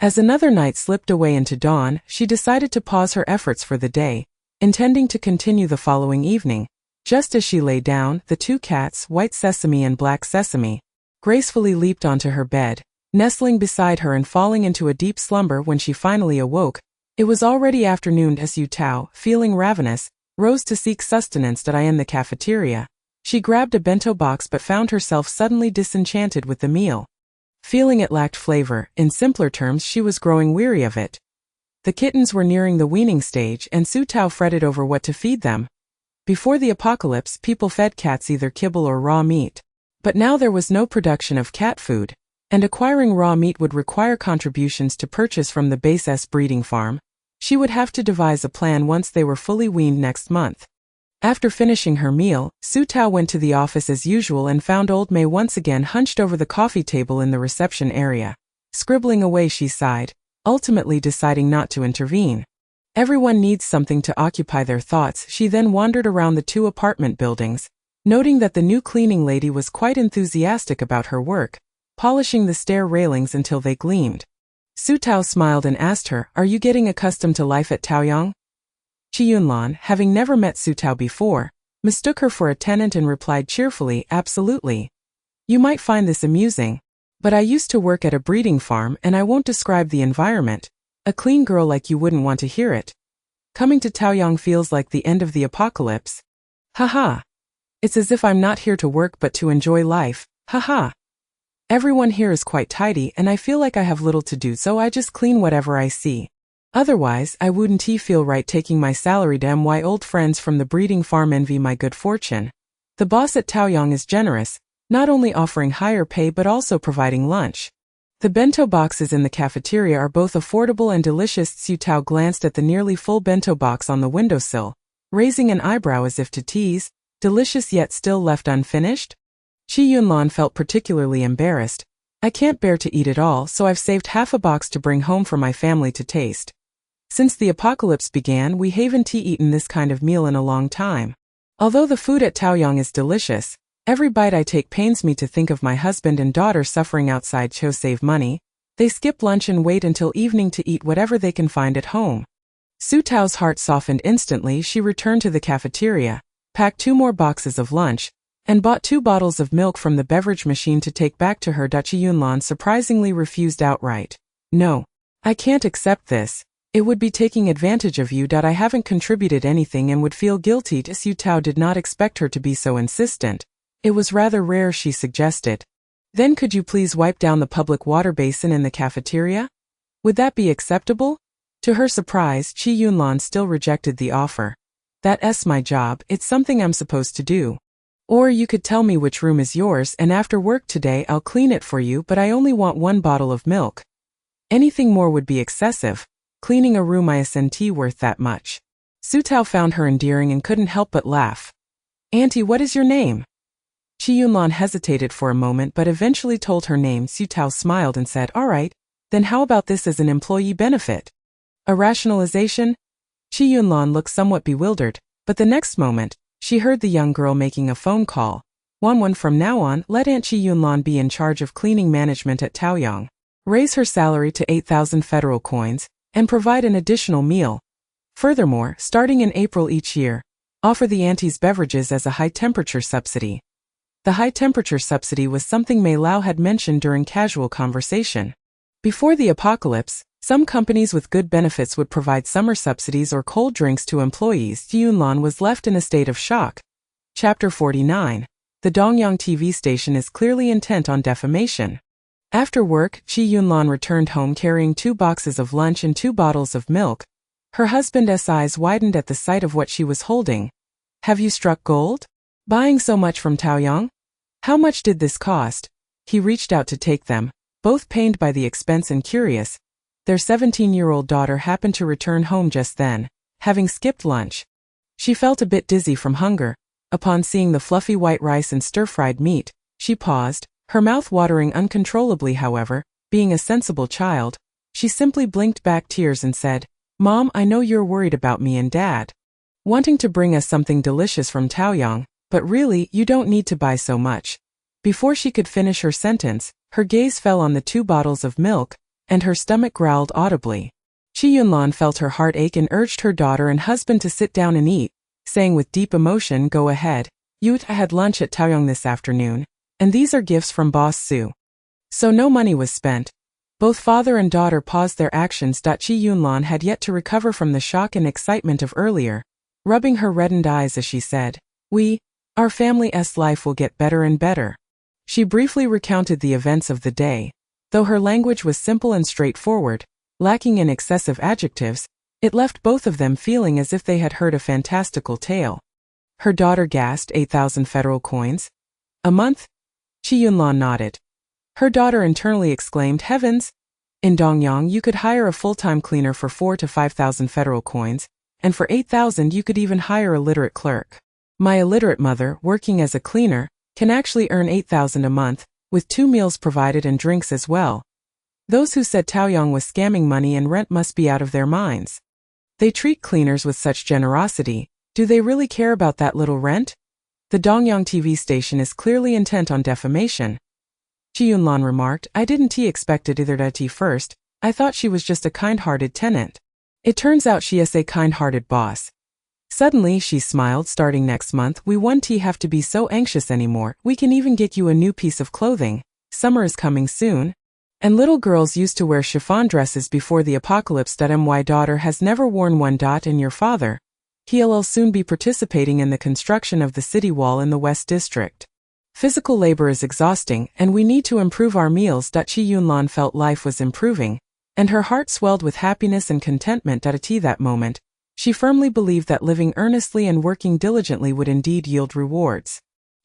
As another night slipped away into dawn, she decided to pause her efforts for the day, intending to continue the following evening. Just as she lay down, the 2 cats, White Sesame and Black Sesame, gracefully leaped onto her bed, nestling beside her and falling into a deep slumber. When she finally awoke, it was already afternoon. Su Tao, feeling ravenous, rose to seek sustenance in the cafeteria. She grabbed a bento box but found herself suddenly disenchanted with the meal. Feeling it lacked flavor, in simpler terms, she was growing weary of it. The kittens were nearing the weaning stage and Su Tao fretted over what to feed them. Before the apocalypse, people fed cats either kibble or raw meat. But now there was no production of cat food, and acquiring raw meat would require contributions to purchase from the base S breeding farm. She would have to devise a plan once they were fully weaned next month. After finishing her meal, Su Tao went to the office as usual and found Old May once again hunched over the coffee table in the reception area. Scribbling away, she sighed, ultimately deciding not to intervene. Everyone needs something to occupy their thoughts. She then wandered around the 2 apartment buildings, noting that the new cleaning lady was quite enthusiastic about her work, polishing the stair railings until they gleamed. Su Tao smiled and asked her, "Are you getting accustomed to life at Taoyang?" Chi Yunlan, having never met Su Tao before, mistook her for a tenant and replied cheerfully, "Absolutely. You might find this amusing. But I used to work at a breeding farm and I won't describe the environment. A clean girl like you wouldn't want to hear it. Coming to Taoyang feels like the end of the apocalypse. Haha. It's as if I'm not here to work but to enjoy life. Haha. Everyone here is quite tidy and I feel like I have little to do, so I just clean whatever I see. Otherwise, I wouldn't feel right taking my salary. My old friends from the breeding farm envy my good fortune. The boss at Taoyang is generous, not only offering higher pay but also providing lunch. The bento boxes in the cafeteria are both affordable and delicious." Su Tao glanced at the nearly full bento box on the windowsill, raising an eyebrow as if to tease, "Delicious yet still left unfinished?" Chi Yunlan felt particularly embarrassed. "I can't bear to eat it all, so I've saved half a box to bring home for my family to taste. Since the apocalypse began, we haven't eaten this kind of meal in a long time. Although the food at Taoyang is delicious, every bite I take pains me to think of my husband and daughter suffering outside. To save money, they skip lunch and wait until evening to eat whatever they can find at home." Su Tao's heart softened instantly. She returned to the cafeteria, packed 2 more boxes of lunch, and bought 2 bottles of milk from the beverage machine to take back to her. Chi Yunlan surprisingly refused outright. "No. I can't accept this. It would be taking advantage of you. I haven't contributed anything and would feel guilty." Su Tao did not expect her to be so insistent. It was rather rare, she suggested. "Then could you please wipe down the public water basin in the cafeteria? Would that be acceptable?" To her surprise, Chi Yunlan still rejected the offer. "That's my job, it's something I'm supposed to do. Or you could tell me which room is yours and after work today I'll clean it for you, but I only want 1 bottle of milk. Anything more would be excessive. Cleaning a room isn't worth that much." Su Tao found her endearing and couldn't help but laugh. "Auntie, what is your name?" Chi Yunlan hesitated for a moment but eventually told her name. Su Tao smiled and said, "All right, then how about this as an employee benefit? A rationalization?" Chi Yunlan looked somewhat bewildered, but the next moment, she heard the young girl making a phone call. "Wanwan, from now on, let Aunt Chi Yunlan be in charge of cleaning management at Taoyang. Raise her salary to 8,000 federal coins, and provide an additional meal. Furthermore, starting in April each year, offer the aunties beverages as a high-temperature subsidy." The high-temperature subsidy was something Mei Lao had mentioned during casual conversation. Before the apocalypse, some companies with good benefits would provide summer subsidies or cold drinks to employees. Yunlan was left in a state of shock. Chapter 49. The Dongyang TV station is clearly intent on defamation. After work, Chi Yunlan returned home carrying 2 boxes of lunch and 2 bottles of milk. Her husband's eyes widened at the sight of what she was holding. Have you struck gold? Buying so much from Taoyang? How much did this cost? He reached out to take them, both pained by the expense and curious. Their 17-year-old daughter happened to return home just then, having skipped lunch. She felt a bit dizzy from hunger. Upon seeing the fluffy white rice and stir-fried meat, she paused, her mouth watering uncontrollably. However, being a sensible child, she simply blinked back tears and said, "Mom, I know you're worried about me and Dad. Wanting to bring us something delicious from Taoyang, but really, you don't need to buy so much." Before she could finish her sentence, her gaze fell on the 2 bottles of milk, and her stomach growled audibly. Chi Yunlan felt her heart ache and urged her daughter and husband to sit down and eat, saying with deep emotion, "Go ahead. I had lunch at Taoyang this afternoon, and these are gifts from Boss Su." So no money was spent. Both father and daughter paused their actions. Chi Yunlan had yet to recover from the shock and excitement of earlier, rubbing her reddened eyes as she said, Our family's life will get better and better." She briefly recounted the events of the day. Though her language was simple and straightforward, lacking in excessive adjectives, it left both of them feeling as if they had heard a fantastical tale. Her daughter gasped, 8,000 federal coins? A month? Chi Yunlan nodded. Her daughter internally exclaimed, "Heavens! In Dongyang you could hire a full-time cleaner for 4,000 to 5,000 federal coins, and for 8,000 you could even hire a literate clerk. My illiterate mother, working as a cleaner, can actually earn 8,000 a month, with 2 meals provided and drinks as well." Those who said Taoyang was scamming money and rent must be out of their minds. They treat cleaners with such generosity. Do they really care about that little rent? The Dongyang TV station is clearly intent on defamation. Chi Yunlan remarked, "I didn't expected either that first. I thought she was just a kind-hearted tenant. It turns out she is a kind-hearted boss." Suddenly she smiled. "Starting next month we won't have to be so anxious anymore. We can even get you a new piece of clothing. Summer is coming soon. And little girls used to wear chiffon dresses before the apocalypse. My daughter has never worn one. And your father? He'll soon be participating in the construction of the city wall in the West District. Physical labor is exhausting, and we need to improve our meals." Chi Yunlan felt life was improving, and her heart swelled with happiness and contentment. At that moment, she firmly believed that living earnestly and working diligently would indeed yield rewards.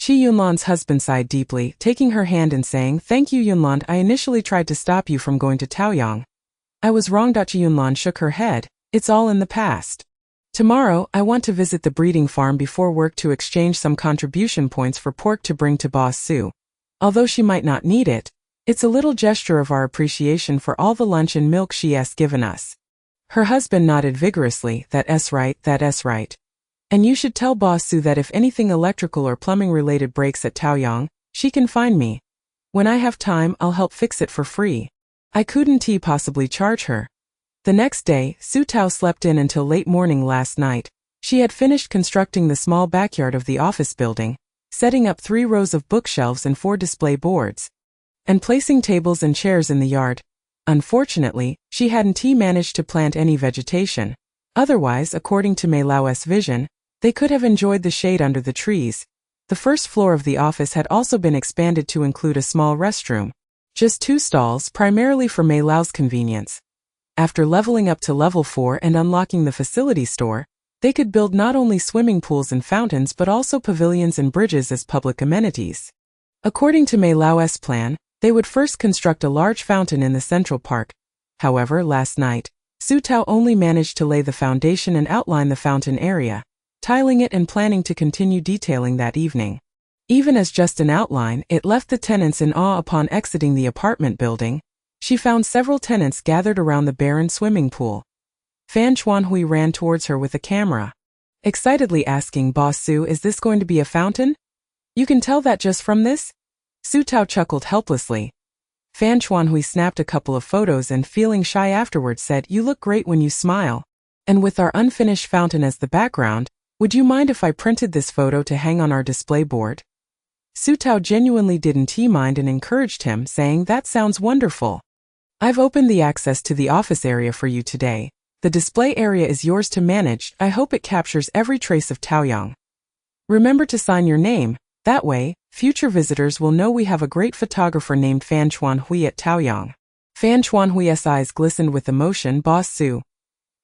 Chi Yunlan's husband sighed deeply, taking her hand and saying, "Thank you, Yunlan. I initially tried to stop you from going to Taoyang. I was wrong." Chi Yunlan shook her head. "It's all in the past. Tomorrow, I want to visit the breeding farm before work to exchange some contribution points for pork to bring to Boss Su. Although she might not need it, it's a little gesture of our appreciation for all the lunch and milk she has given us." Her husband nodded vigorously. That's right. And you should tell Boss Su that if anything electrical or plumbing related breaks at Taoyang, she can find me. When I have time, I'll help fix it for free. I couldn't possibly charge her." The next day, Su Tao slept in until late morning last night. She had finished constructing the small backyard of the office building, setting up 3 rows of bookshelves and 4 display boards, and placing tables and chairs in the yard. Unfortunately, she hadn't managed to plant any vegetation. Otherwise, according to Mei Lao's vision, they could have enjoyed the shade under the trees. The first floor of the office had also been expanded to include a small restroom. Just 2 stalls, primarily for Mei Lao's convenience. After leveling up to level 4 and unlocking the facility store, they could build not only swimming pools and fountains but also pavilions and bridges as public amenities. According to Mei Lao's plan, they would first construct a large fountain in the central park. However, last night, Su Tao only managed to lay the foundation and outline the fountain area, tiling it and planning to continue detailing that evening. Even as just an outline, it left the tenants in awe. Upon exiting the apartment building, she found several tenants gathered around the barren swimming pool. Fan Chuanhui ran towards her with a camera, excitedly asking, "Boss Su, is this going to be a fountain? You can tell that just from this?" Su Tao chuckled helplessly. Fan Chuanhui snapped a couple of photos and, feeling shy afterwards, said, "You look great when you smile. And with our unfinished fountain as the background, would you mind if I printed this photo to hang on our display board?" Su Tao genuinely didn't mind and encouraged him, saying, "That sounds wonderful. I've opened the access to the office area for you today. The display area is yours to manage. I hope it captures every trace of Taoyang. Remember to sign your name. That way, future visitors will know we have a great photographer named Fan Chuanhui at Taoyang." Fan Chuanhui's eyes glistened with emotion. "Boss Su,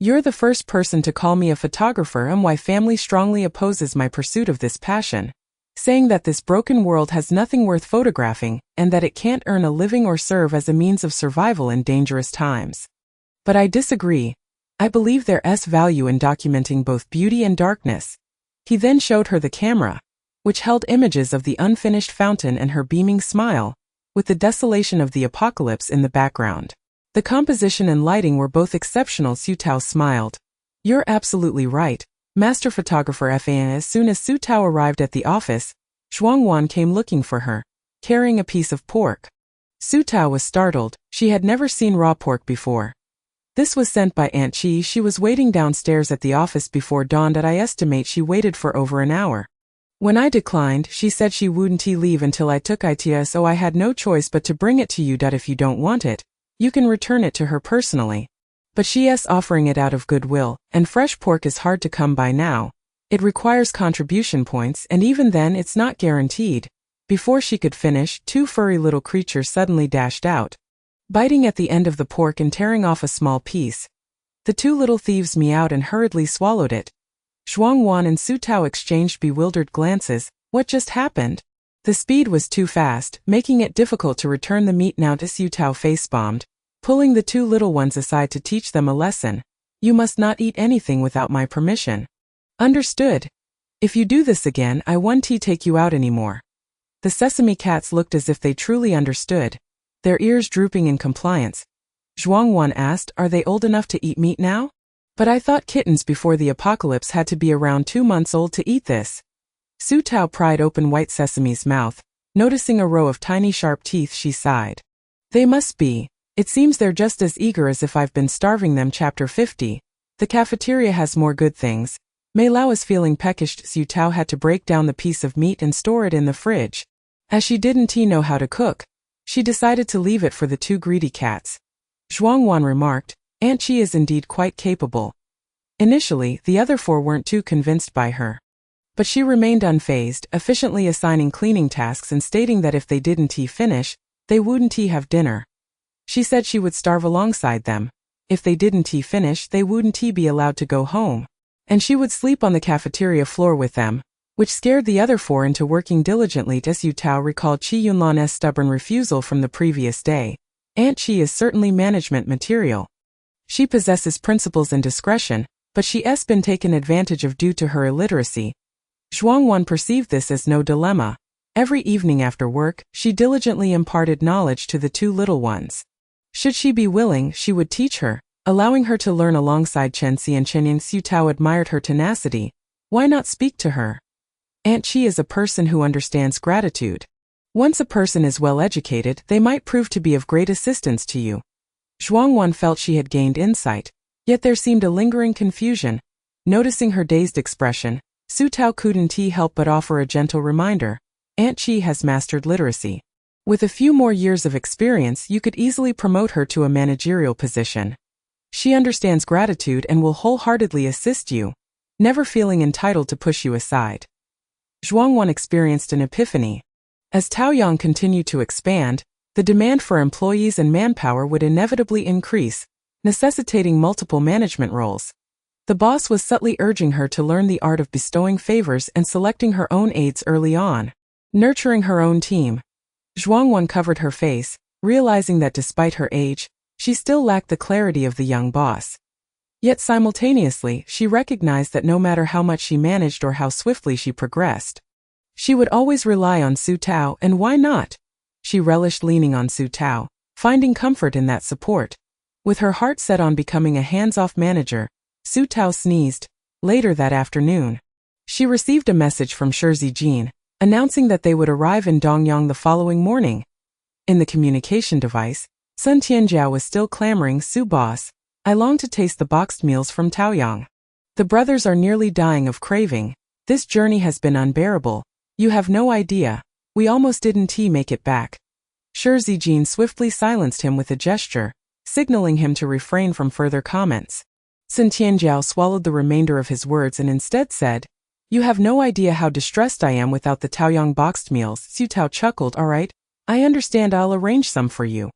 You're the first person to call me a photographer, and my family strongly opposes my pursuit of this passion, saying that this broken world has nothing worth photographing and that it can't earn a living or serve as a means of survival in dangerous times. But I disagree. I believe there's value in documenting both beauty and darkness. He then showed her the camera, which held images of the unfinished fountain and her beaming smile, with the desolation of the apocalypse in the background. The composition and lighting were both exceptional. Su Tao smiled. You're absolutely right, master photographer Fan. As soon as Su Tao arrived at the office, Zhuang Wan came looking for her, carrying a piece of pork. Su Tao was startled. She had never seen raw pork before. This was sent by Aunt Chi. She was waiting downstairs at the office before dawn. I estimate she waited for over an hour. When I declined, she said she wouldn't leave until I took it, so I had no choice but to bring it to you. If you don't want it, you can return it to her personally. But she's offering it out of goodwill, and fresh pork is hard to come by now. It requires contribution points, and even then it's not guaranteed. Before she could finish, two furry little creatures suddenly dashed out, biting at the end of the pork and tearing off a small piece. The two little thieves meowed and hurriedly swallowed it. Zhuang Wan and Su Tao exchanged bewildered glances. What just happened? The speed was too fast, making it difficult to return the meat. Now Su Tao face-bombed, pulling the two little ones aside to teach them a lesson. You must not eat anything without my permission. Understood. If you do this again, I won't take you out anymore. The sesame cats looked as if they truly understood, their ears drooping in compliance. Zhuang Wan asked, are they old enough to eat meat now? But I thought kittens before the apocalypse had to be around 2 months old to eat this. Su Tao pried open White Sesame's mouth. Noticing a row of tiny sharp teeth, she sighed. They must be. It seems they're just as eager as if I've been starving them. Chapter 50. The cafeteria has more good things. Mei Lao was feeling peckish. Su Tao had to break down the piece of meat and store it in the fridge. As she didn't know how to cook, she decided to leave it for the two greedy cats. Zhuang Wan remarked, Aunt Chi is indeed quite capable. Initially, the other four weren't too convinced by her. But she remained unfazed, efficiently assigning cleaning tasks and stating that if they didn't finish, they wouldn't have dinner. She said she would starve alongside them. If they didn't finish, they wouldn't be allowed to go home. And she would sleep on the cafeteria floor with them, which scared the other four into working diligently. Su Tao recalled Chi Yunlan's stubborn refusal from the previous day. Aunt Chi is certainly management material. She possesses principles and discretion, but she's been taken advantage of due to her illiteracy. Zhuang Wan perceived this as no dilemma. Every evening after work, she diligently imparted knowledge to the two little ones. Should she be willing, she would teach her, allowing her to learn alongside Chen Xi and Chen Ying. Su Tao admired her tenacity. Why not speak to her? Aunt Chi is a person who understands gratitude. Once a person is well educated, they might prove to be of great assistance to you. Zhuang Wan felt she had gained insight, yet there seemed a lingering confusion. Noticing her dazed expression, Su Tao couldn't help but offer a gentle reminder. Aunt Chi has mastered literacy. With a few more years of experience, you could easily promote her to a managerial position. She understands gratitude and will wholeheartedly assist you, never feeling entitled to push you aside. Zhuang Wan experienced an epiphany. As Taoyang continued to expand, the demand for employees and manpower would inevitably increase, necessitating multiple management roles. The boss was subtly urging her to learn the art of bestowing favors and selecting her own aides early on, nurturing her own team. Zhuang Wan covered her face, realizing that despite her age, she still lacked the clarity of the young boss. Yet simultaneously, she recognized that no matter how much she managed or how swiftly she progressed, she would always rely on Su Tao, and why not? She relished leaning on Su Tao, finding comfort in that support. With her heart set on becoming a hands-off manager, Su Tao sneezed. Later that afternoon, she received a message from Shi Zijin, announcing that they would arrive in Dongyang the following morning. In the communication device, Sun Tianjiao was still clamoring, Su boss, I long to taste the boxed meals from Taoyang. The brothers are nearly dying of craving. This journey has been unbearable. You have no idea. We almost didn't make it back. Shi Zijin swiftly silenced him with a gesture, signaling him to refrain from further comments. Sun Tianjiao swallowed the remainder of his words and instead said, You have no idea how distressed I am without the Taoyang boxed meals. Su Tao chuckled, All right, I understand, I'll arrange some for you.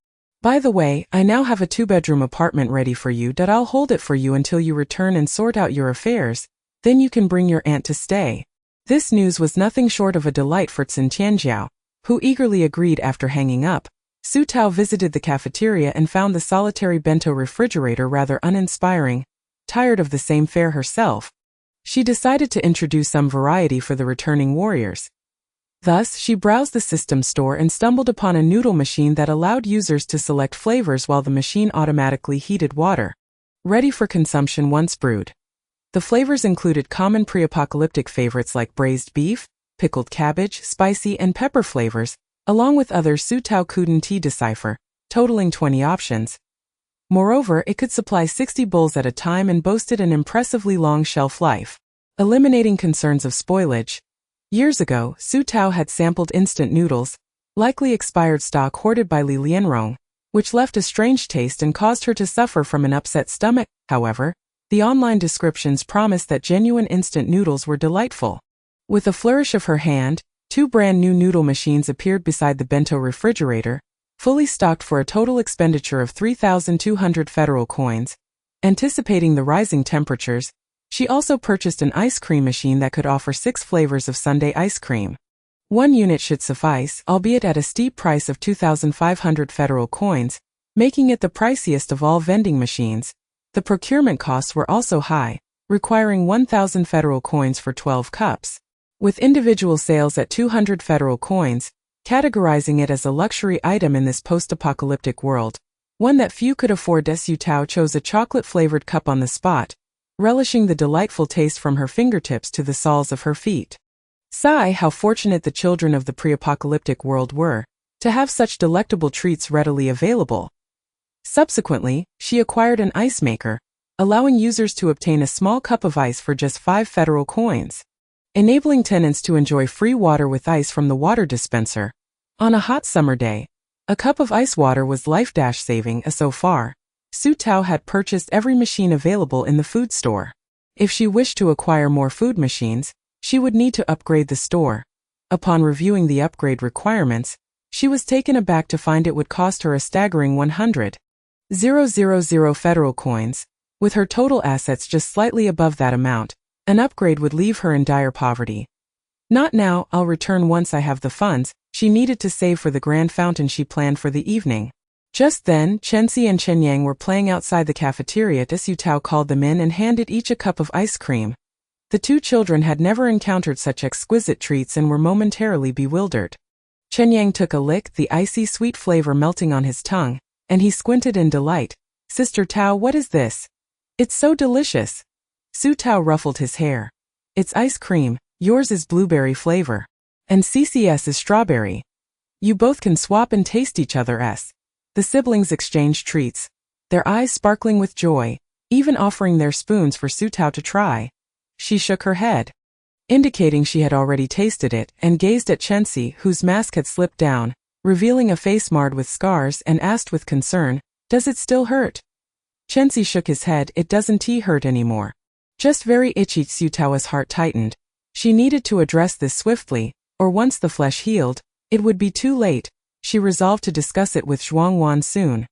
By the way, I now have a 2-bedroom apartment ready for you that I'll hold it for you until you return and sort out your affairs, then you can bring your aunt to stay. This news was nothing short of a delight for Chen Tianjiao, who eagerly agreed. After hanging up, Su Tao visited the cafeteria and found the solitary bento refrigerator rather uninspiring. Tired of the same fare herself, she decided to introduce some variety for the returning warriors. Thus, she browsed the system store and stumbled upon a noodle machine that allowed users to select flavors while the machine automatically heated water, ready for consumption once brewed. The flavors included common pre-apocalyptic favorites like braised beef, pickled cabbage, spicy and pepper flavors, along with others Su Tao couldn't decipher, totaling 20 options. Moreover, it could supply 60 bowls at a time and boasted an impressively long shelf life, eliminating concerns of spoilage. Years ago, Su Tao had sampled instant noodles, likely expired stock hoarded by Li Lianrong, which left a strange taste and caused her to suffer from an upset stomach. However, the online descriptions promised that genuine instant noodles were delightful. With a flourish of her hand, 2 brand new noodle machines appeared beside the bento refrigerator, fully stocked for a total expenditure of 3,200 federal coins. Anticipating the rising temperatures, she also purchased an ice cream machine that could offer 6 flavors of sundae ice cream. 1 unit should suffice, albeit at a steep price of 2,500 federal coins, making it the priciest of all vending machines. The procurement costs were also high, requiring 1,000 federal coins for 12 cups. With individual sales at 200 federal coins, categorizing it as a luxury item in this post-apocalyptic world, one that few could afford. Su Tao chose a chocolate-flavored cup on the spot, relishing the delightful taste from her fingertips to the soles of her feet. Sigh, how fortunate the children of the pre-apocalyptic world were, to have such delectable treats readily available. Subsequently, she acquired an ice maker, allowing users to obtain a small cup of ice for just 5 federal coins, enabling tenants to enjoy free water with ice from the water dispenser. On a hot summer day, a cup of ice water was life-saving. So far, Su Tao had purchased every machine available in the food store. If she wished to acquire more food machines, she would need to upgrade the store. Upon reviewing the upgrade requirements, she was taken aback to find it would cost her a staggering 100,000 federal coins. With her total assets just slightly above that amount, an upgrade would leave her in dire poverty. Not now, I'll return once I have the funds. She needed to save for the grand fountain she planned for the evening. Just then, Chenxi and Chen Yang were playing outside the cafeteria. Su Tao called them in and handed each a cup of ice cream. The 2 children had never encountered such exquisite treats and were momentarily bewildered. Chen Yang took a lick, the icy sweet flavor melting on his tongue, and he squinted in delight. Sister Tao, what is this? It's so delicious. Su Tao ruffled his hair. It's ice cream, yours is blueberry flavor. And CCS is strawberry. You both can swap and taste each other's. The siblings exchanged treats, their eyes sparkling with joy, even offering their spoons for Su Tao to try. She shook her head, indicating she had already tasted it, and gazed at Chenxi, whose mask had slipped down, revealing a face marred with scars, and asked with concern, "Does it still hurt?" Chenxi shook his head. It doesn't hurt anymore. Just very itchy. Su Tao's heart tightened. She needed to address this swiftly, or once the flesh healed, it would be too late. She resolved to discuss it with Zhuangwan soon.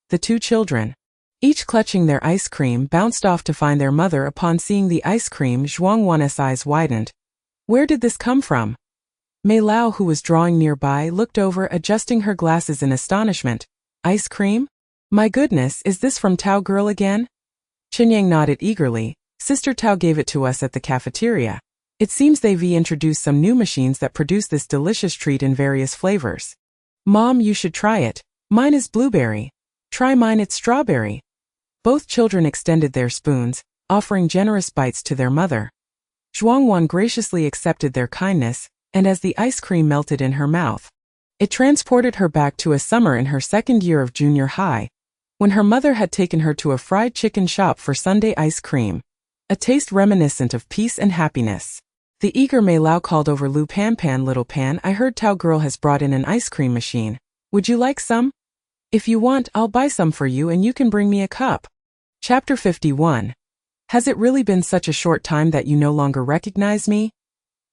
The 2 children, each clutching their ice cream, bounced off to find their mother. Upon seeing the ice cream, Zhuangwan's eyes widened. Where did this come from? Mei Lao, who was drawing nearby, looked over, adjusting her glasses in astonishment. Ice cream? My goodness, is this from Tao girl again? Chen Yang nodded eagerly. Sister Tao gave it to us at the cafeteria. It seems they've introduced some new machines that produce this delicious treat in various flavors. Mom, you should try it. Mine is blueberry. Try mine, it's strawberry. Both children extended their spoons, offering generous bites to their mother. Zhuangwan graciously accepted their kindness, and as the ice cream melted in her mouth, it transported her back to a summer in her 2nd year of junior high, when her mother had taken her to a fried chicken shop for sundae ice cream, a taste reminiscent of peace and happiness. The eager Mei Lao called over Lu Pan Pan, little Pan, I heard Tao girl has brought in an ice cream machine. Would you like some? If you want, I'll buy some for you and you can bring me a cup. Chapter 51. Has it really been such a short time that you no longer recognize me?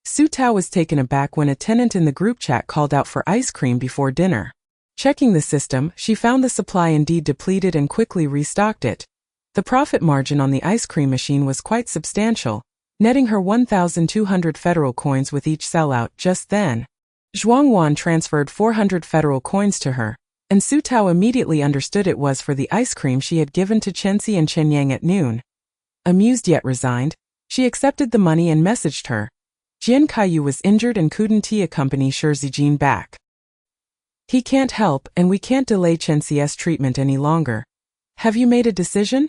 Su Tao was taken aback when a tenant in the group chat called out for ice cream before dinner. Checking the system, she found the supply indeed depleted and quickly restocked it. The profit margin on the ice cream machine was quite substantial, netting her 1,200 federal coins with each sellout. Just then, Zhuang Wan transferred 400 federal coins to her, and Su Tao immediately understood it was for the ice cream she had given to Chenxi and Chen Yang at noon. Amused yet resigned, she accepted the money and messaged her. Jian Kaiyu was injured and couldn't accompany Shi Zijin back. He can't help, and we can't delay Chenxi's treatment any longer. Have you made a decision?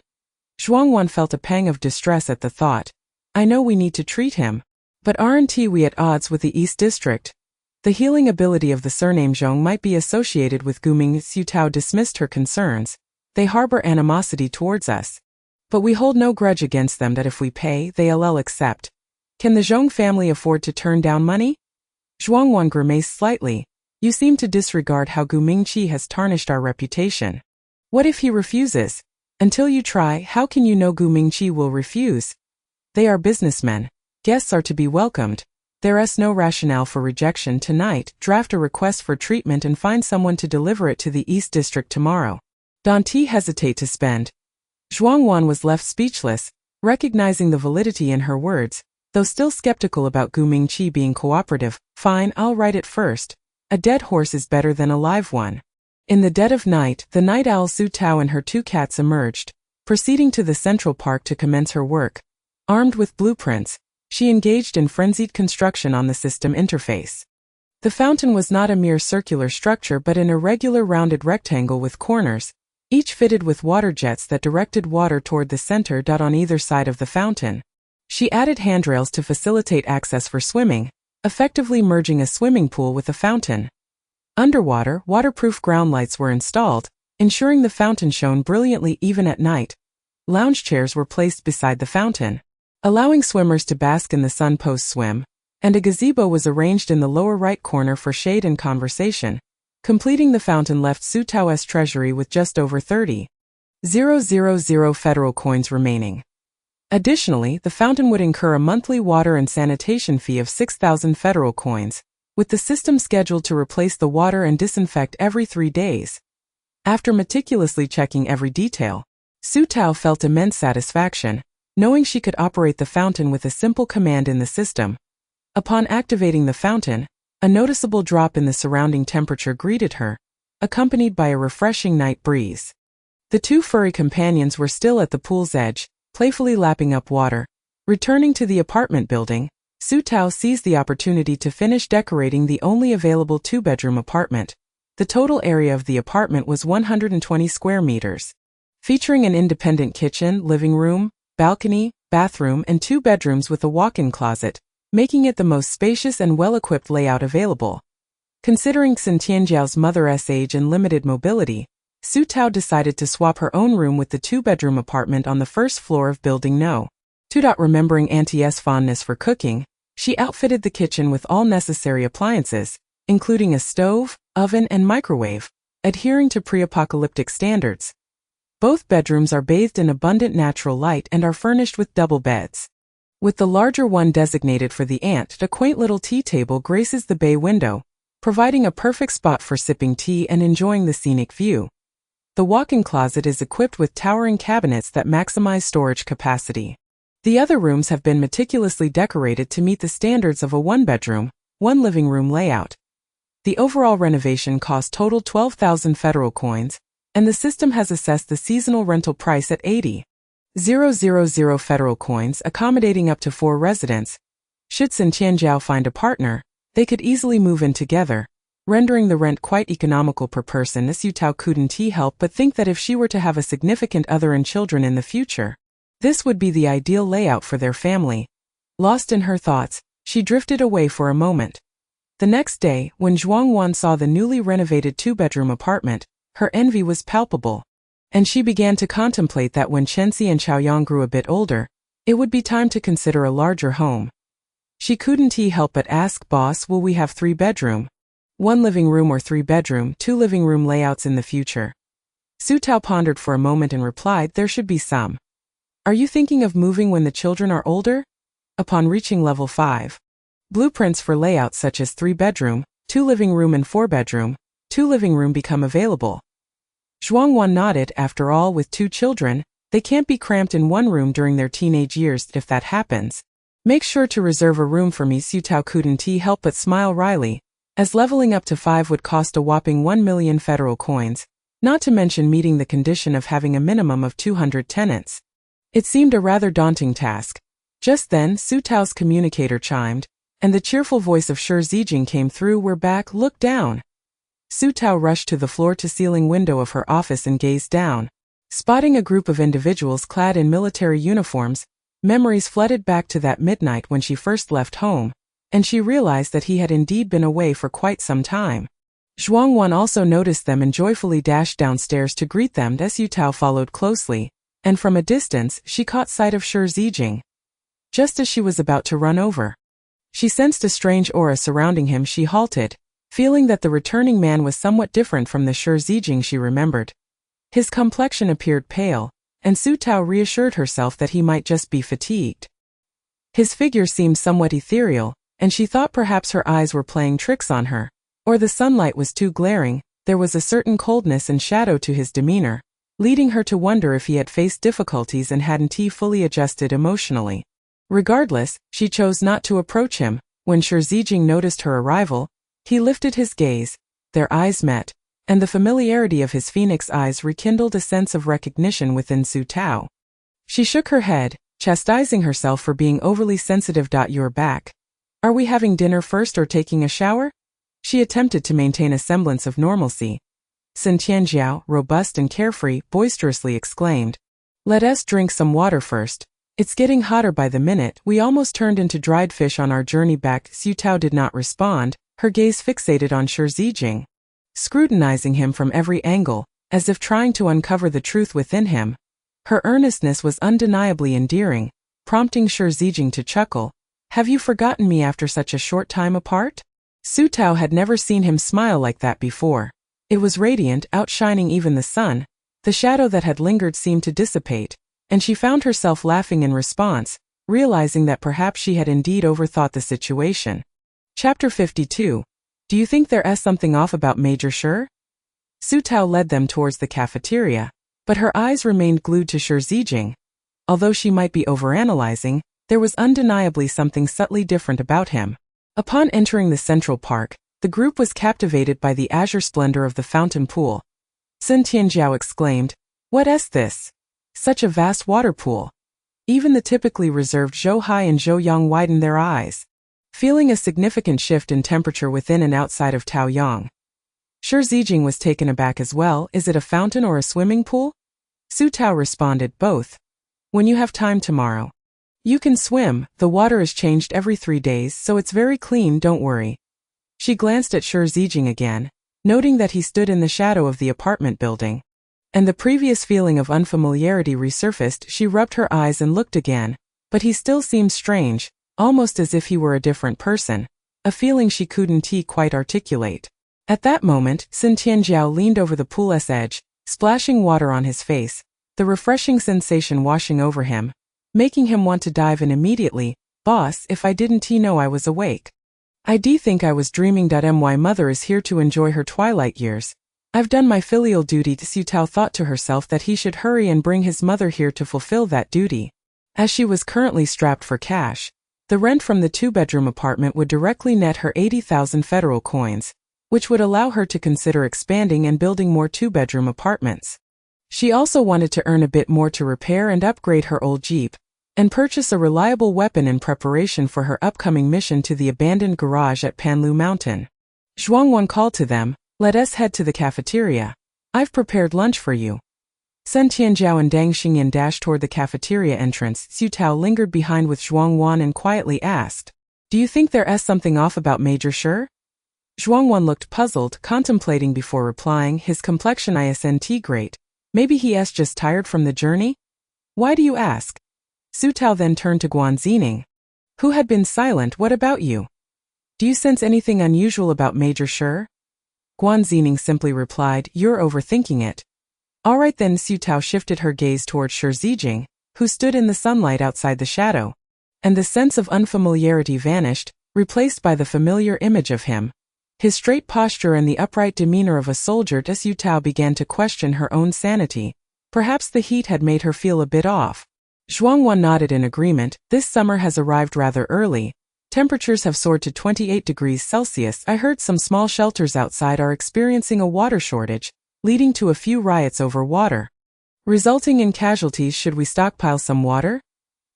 Zhuang Wan felt a pang of distress at the thought. I know we need to treat him, but aren't we at odds with the East District? The healing ability of the surname Zhong might be associated with Guming. Su Tao dismissed her concerns. They harbor animosity towards us. But we hold no grudge against them that if we pay, they'll accept. Can the Zhong family afford to turn down money? Zhuang Wan grimaced slightly. You seem to disregard how Gu Mingqi has tarnished our reputation. What if he refuses? Until you try, how can you know Gu Mingqi will refuse? They are businessmen. Guests are to be welcomed. There is no rationale for rejection tonight. Draft a request for treatment and find someone to deliver it to the East District tomorrow. Don't hesitate to spend. Zhuang Wan was left speechless, recognizing the validity in her words, though still skeptical about Gu Mingqi being cooperative. Fine, I'll write it first. A dead horse is better than a live one. In the dead of night, the night owl Su Tao and her 2 cats emerged, proceeding to the Central Park to commence her work. Armed with blueprints, she engaged in frenzied construction on the system interface. The fountain was not a mere circular structure but an irregular rounded rectangle with corners, each fitted with water jets that directed water toward the center. On either side of the fountain, she added handrails to facilitate access for swimming, effectively merging a swimming pool with a fountain. Underwater, waterproof ground lights were installed, ensuring the fountain shone brilliantly even at night. Lounge chairs were placed beside the fountain, allowing swimmers to bask in the sun post-swim, and a gazebo was arranged in the lower right corner for shade and conversation. Completing the fountain left Su Tao's treasury with just over 30,000 federal coins remaining. Additionally, the fountain would incur a monthly water and sanitation fee of 6,000 federal coins, with the system scheduled to replace the water and disinfect every 3 days. After meticulously checking every detail, Su Tao felt immense satisfaction, knowing she could operate the fountain with a simple command in the system. Upon activating the fountain, a noticeable drop in the surrounding temperature greeted her, accompanied by a refreshing night breeze. The 2 furry companions were still at the pool's edge, playfully lapping up water. Returning to the apartment building, Su Tao seized the opportunity to finish decorating the only available 2-bedroom apartment. The total area of the apartment was 120 square meters, featuring an independent kitchen, living room, balcony, bathroom, and 2 bedrooms with a walk-in closet, making it the most spacious and well-equipped layout available. Considering Xin Tianjiao's mother's age and limited mobility, Su Tao decided to swap her own room with the 2-bedroom apartment on the first floor of Building No. 2. Remembering Auntie's fondness for cooking, she outfitted the kitchen with all necessary appliances, including a stove, oven, and microwave, adhering to pre-apocalyptic standards. Both bedrooms are bathed in abundant natural light and are furnished with double beds. With the larger one designated for the aunt, a quaint little tea table graces the bay window, providing a perfect spot for sipping tea and enjoying the scenic view. The walk-in closet is equipped with towering cabinets that maximize storage capacity. The other rooms have been meticulously decorated to meet the standards of a 1-bedroom, 1-living room layout. The overall renovation cost total 12,000 federal coins, and the system has assessed the seasonal rental price at 80,000 federal coins, accommodating up to 4 residents. Should Xin Tianjiao find a partner, they could easily move in together, rendering the rent quite economical per person. Su Tao couldn't help but think that if she were to have a significant other and children in the future, this would be the ideal layout for their family. Lost in her thoughts, she drifted away for a moment. The next day, when Zhuang Wan saw the newly renovated 2-bedroom apartment, her envy was palpable, and she began to contemplate that when Chenxi and Chaoyang grew a bit older, it would be time to consider a larger home. She couldn't help but ask, "Boss, will we have 3-bedroom, 1 living room or 3-bedroom, 2 living room layouts in the future?" Su Tao pondered for a moment and replied, "There should be some." "Are you thinking of moving when the children are older?" Upon reaching level 5, blueprints for layouts such as 3-bedroom, 2 living room and 4-bedroom, 2 living room become available? Zhuangwan nodded. After all, with 2 children, they can't be cramped in one room during their teenage years. If that happens, make sure to reserve a room for me. Su Tao couldn't help but smile wryly, as leveling up to 5 would cost a whopping 1 million federal coins, not to mention meeting the condition of having a minimum of 200 tenants. It seemed a rather daunting task. Just then, Su Tao's communicator chimed, and the cheerful voice of Shi Zijing came through. We're back, look down. Su Tao rushed to the floor-to-ceiling window of her office and gazed down. Spotting a group of individuals clad in military uniforms, memories flooded back to that midnight when she first left home, and she realized that he had indeed been away for quite some time. Zhuangwan also noticed them and joyfully dashed downstairs to greet them. Su Tao followed closely, and from a distance she caught sight of Shi Zijing. Just as she was about to run over, she sensed a strange aura surrounding him. She halted, feeling that the returning man was somewhat different from the Shi Zijing she remembered. His complexion appeared pale, and Su Tao reassured herself that he might just be fatigued. His figure seemed somewhat ethereal, and she thought perhaps her eyes were playing tricks on her, or the sunlight was too glaring. There was a certain coldness and shadow to his demeanor, leading her to wonder if he had faced difficulties and hadn't fully adjusted emotionally. Regardless, she chose not to approach him. When Shi Zijing noticed her arrival, he lifted his gaze, their eyes met, and the familiarity of his phoenix eyes rekindled a sense of recognition within Su Tao. She shook her head, chastising herself for being overly sensitive. You're back. Are we having dinner first or taking a shower? She attempted to maintain a semblance of normalcy. Sun Tianjiao, robust and carefree, boisterously exclaimed, "Let us drink some water first. It's getting hotter by the minute. We almost turned into dried fish on our journey back." Su Tao did not respond, her gaze fixated on Shi Zijing, scrutinizing him from every angle, as if trying to uncover the truth within him. Her earnestness was undeniably endearing, prompting Shi Zijing to chuckle. "Have you forgotten me after such a short time apart?" Su Tao had never seen him smile like that before. It was radiant, outshining even the sun. The shadow that had lingered seemed to dissipate, and she found herself laughing in response, realizing that perhaps she had indeed overthought the situation. Chapter 52. Do you think there's something off about Major Shi? Su Tao led them towards the cafeteria, but her eyes remained glued to Shi Zijing. Although she might be overanalyzing, there was undeniably something subtly different about him. Upon entering the Central Park, the group was captivated by the azure splendor of the fountain pool. Sun Tianjiao exclaimed, "What's this? Such a vast water pool." Even the typically reserved Zhou Hai and Zhou Yang widened their eyes, feeling a significant shift in temperature within and outside of Taoyang. Shi Zijing was taken aback as well. "Is it a fountain or a swimming pool?" Su Tao responded, "Both. When you have time tomorrow, you can swim. The water is changed every 3 days, so it's very clean, don't worry." She glanced at Shi Zijing again, noting that he stood in the shadow of the apartment building, and the previous feeling of unfamiliarity resurfaced. She rubbed her eyes and looked again, but he still seemed strange, almost as if he were a different person, a feeling she couldn't quite articulate. At that moment, Sun Tianjiao leaned over the pool's edge, splashing water on his face, the refreshing sensation washing over him, making him want to dive in immediately. "Boss, if I didn't know I was awake, I'd think I was dreaming. My mother is here to enjoy her twilight years. I've done my filial duty." Su Tao thought to herself that he should hurry and bring his mother here to fulfill that duty. As she was currently strapped for cash, the rent from the 2-bedroom apartment would directly net her 80,000 federal coins, which would allow her to consider expanding and building more 2-bedroom apartments. She also wanted to earn a bit more to repair and upgrade her old Jeep, and purchase a reliable weapon in preparation for her upcoming mission to the abandoned garage at Panlu Mountain. Zhuangwan called to them, "Let us head to the cafeteria. I've prepared lunch for you." Sun Tianjiao and Dang Xingyan dashed toward the cafeteria entrance. Su Tao lingered behind with Zhuangwan and quietly asked, "Do you think there's something off about Major Shi?" Zhuangwan looked puzzled, contemplating before replying. His complexion isn't great. Maybe he's just tired from the journey? "Why do you ask?" Su Tao then turned to Guan Zining, who had been silent. "What about you? Do you sense anything unusual about Major Shi?" Guan Zining simply replied, "You're overthinking it." "All right then." Su Tao shifted her gaze toward Shi Zijing, who stood in the sunlight outside the shadow, and the sense of unfamiliarity vanished, replaced by the familiar image of him. His straight posture and the upright demeanor of a soldier, Su Tao began to question her own sanity. Perhaps the heat had made her feel a bit off. Zhuangwan nodded in agreement. This summer has arrived rather early. Temperatures have soared to 28 degrees Celsius. I heard some small shelters outside are experiencing a water shortage, leading to a few riots over water, resulting in casualties. Should we stockpile some water?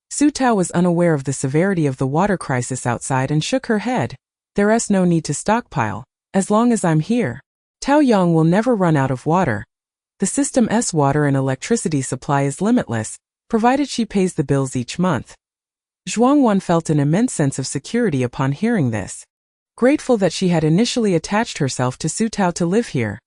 Su Tao was unaware of the severity of the water crisis outside and shook her head. There's no need to stockpile. As long as I'm here, Taoyang will never run out of water. The system's water and electricity supply is limitless, provided she pays the bills each month. Zhuangwan felt an immense sense of security upon hearing this. Grateful that she had initially attached herself to Su Tao to live here.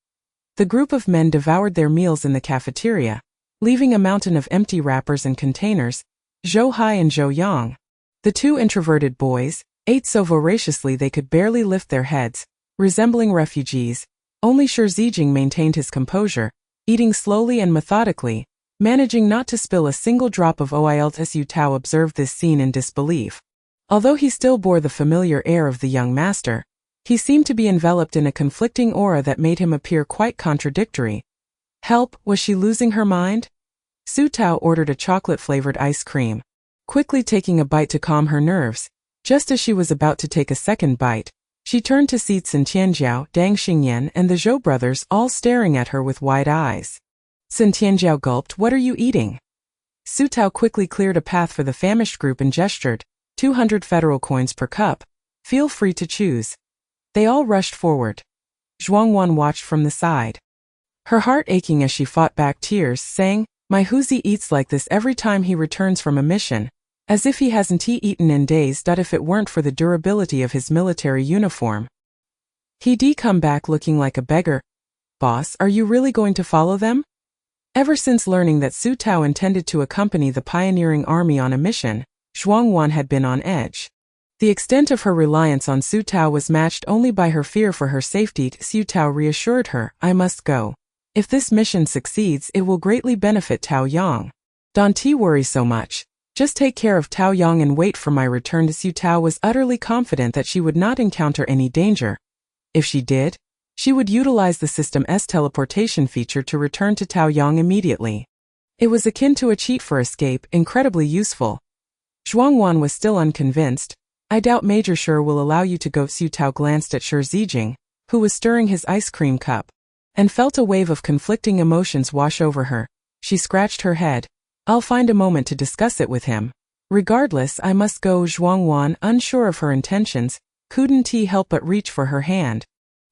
The group of men devoured their meals in the cafeteria, leaving a mountain of empty wrappers and containers. Zhou Hai and Zhou Yang, the two introverted boys, ate so voraciously they could barely lift their heads, resembling refugees. Only Shi Zijing maintained his composure, eating slowly and methodically, managing not to spill a single drop of oil. Su Tao observed this scene in disbelief. Although he still bore the familiar air of the young master, he seemed to be enveloped in a conflicting aura that made him appear quite contradictory. Help, was she losing her mind? Su Tao ordered a chocolate-flavored ice cream, quickly taking a bite to calm her nerves. Just as she was about to take a second bite, she turned to see Sun Tianjiao, Dang Xingyan, and the Zhou brothers all staring at her with wide eyes. Sun Tianjiao gulped. What are you eating? Su Tao quickly cleared a path for the famished group and gestured, 200 federal coins per cup. Feel free to choose. They all rushed forward. Zhuangwan watched from the side, her heart aching as she fought back tears, saying, My Huzi eats like this every time he returns from a mission, as if he hasn't eaten in days. If it weren't for the durability of his military uniform, he'd come back looking like a beggar. Boss, are you really going to follow them? Ever since learning that Su Tao intended to accompany the pioneering army on a mission, Zhuangwan had been on edge. The extent of her reliance on Su Tao was matched only by her fear for her safety. Su Tao reassured her, I must go. If this mission succeeds, it will greatly benefit Taoyang. Don't worry so much. Just take care of Taoyang and wait for my return. Su Tao was utterly confident that she would not encounter any danger. If she did, she would utilize the system's teleportation feature to return to Taoyang immediately. It was akin to a cheat for escape, incredibly useful. Zhuangwan was still unconvinced. I doubt Major Shi will allow you to go. Su Tao glanced at Shi Zijing, who was stirring his ice cream cup, and felt a wave of conflicting emotions wash over her. She scratched her head. I'll find a moment to discuss it with him. Regardless, I must go. Zhuangwan, unsure of her intentions, couldn't help but reach for her hand,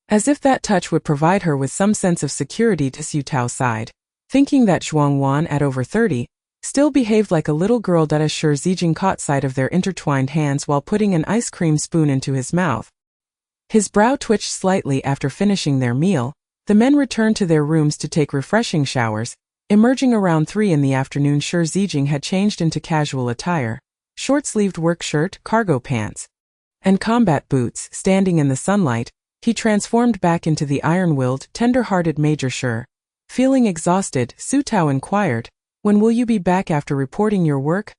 as if that touch would provide her with some sense of security. Su Tao sighed, thinking that Zhuangwan, at over 30, still behaved like a little girl. As Shi Zijing caught sight of their intertwined hands while putting an ice cream spoon into his mouth, his brow twitched slightly. After finishing their meal, the men returned to their rooms to take refreshing showers. Emerging around 3 in the afternoon, Shi Zijing had changed into casual attire, short-sleeved work shirt, cargo pants, and combat boots. Standing in the sunlight, he transformed back into the iron-willed, tender-hearted Major Shi. Feeling exhausted, Su Tao inquired, when will you be back after reporting your work?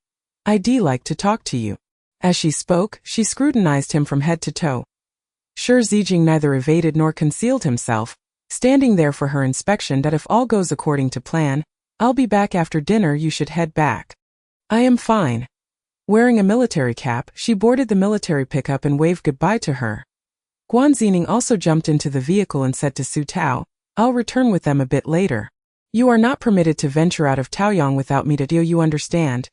I'd like to talk to you. As she spoke, she scrutinized him from head to toe. Shi Zijing neither evaded nor concealed himself, standing there for her inspection. If all goes according to plan, I'll be back after dinner. You should head back. I am fine. Wearing a military cap, she boarded the military pickup and waved goodbye to her. Guan Zining also jumped into the vehicle and said to Su Tao, I'll return with them a bit later. You are not permitted to venture out of Taoyang without me. Do you understand?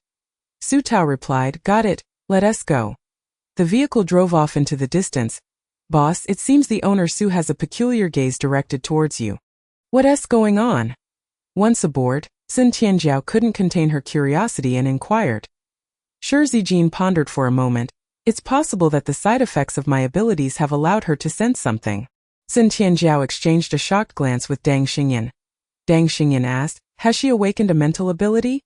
Su Tao replied, Got it, let us go. The vehicle drove off into the distance. Boss, it seems the owner Su has a peculiar gaze directed towards you. What's going on? Once aboard, Sun Tianjiao couldn't contain her curiosity and inquired. Shi Zijing pondered for a moment. It's possible that the side effects of my abilities have allowed her to sense something. Sun Tianjiao exchanged a shocked glance with Dang Xingyan. Dang Xingyan asked, has she awakened a mental ability?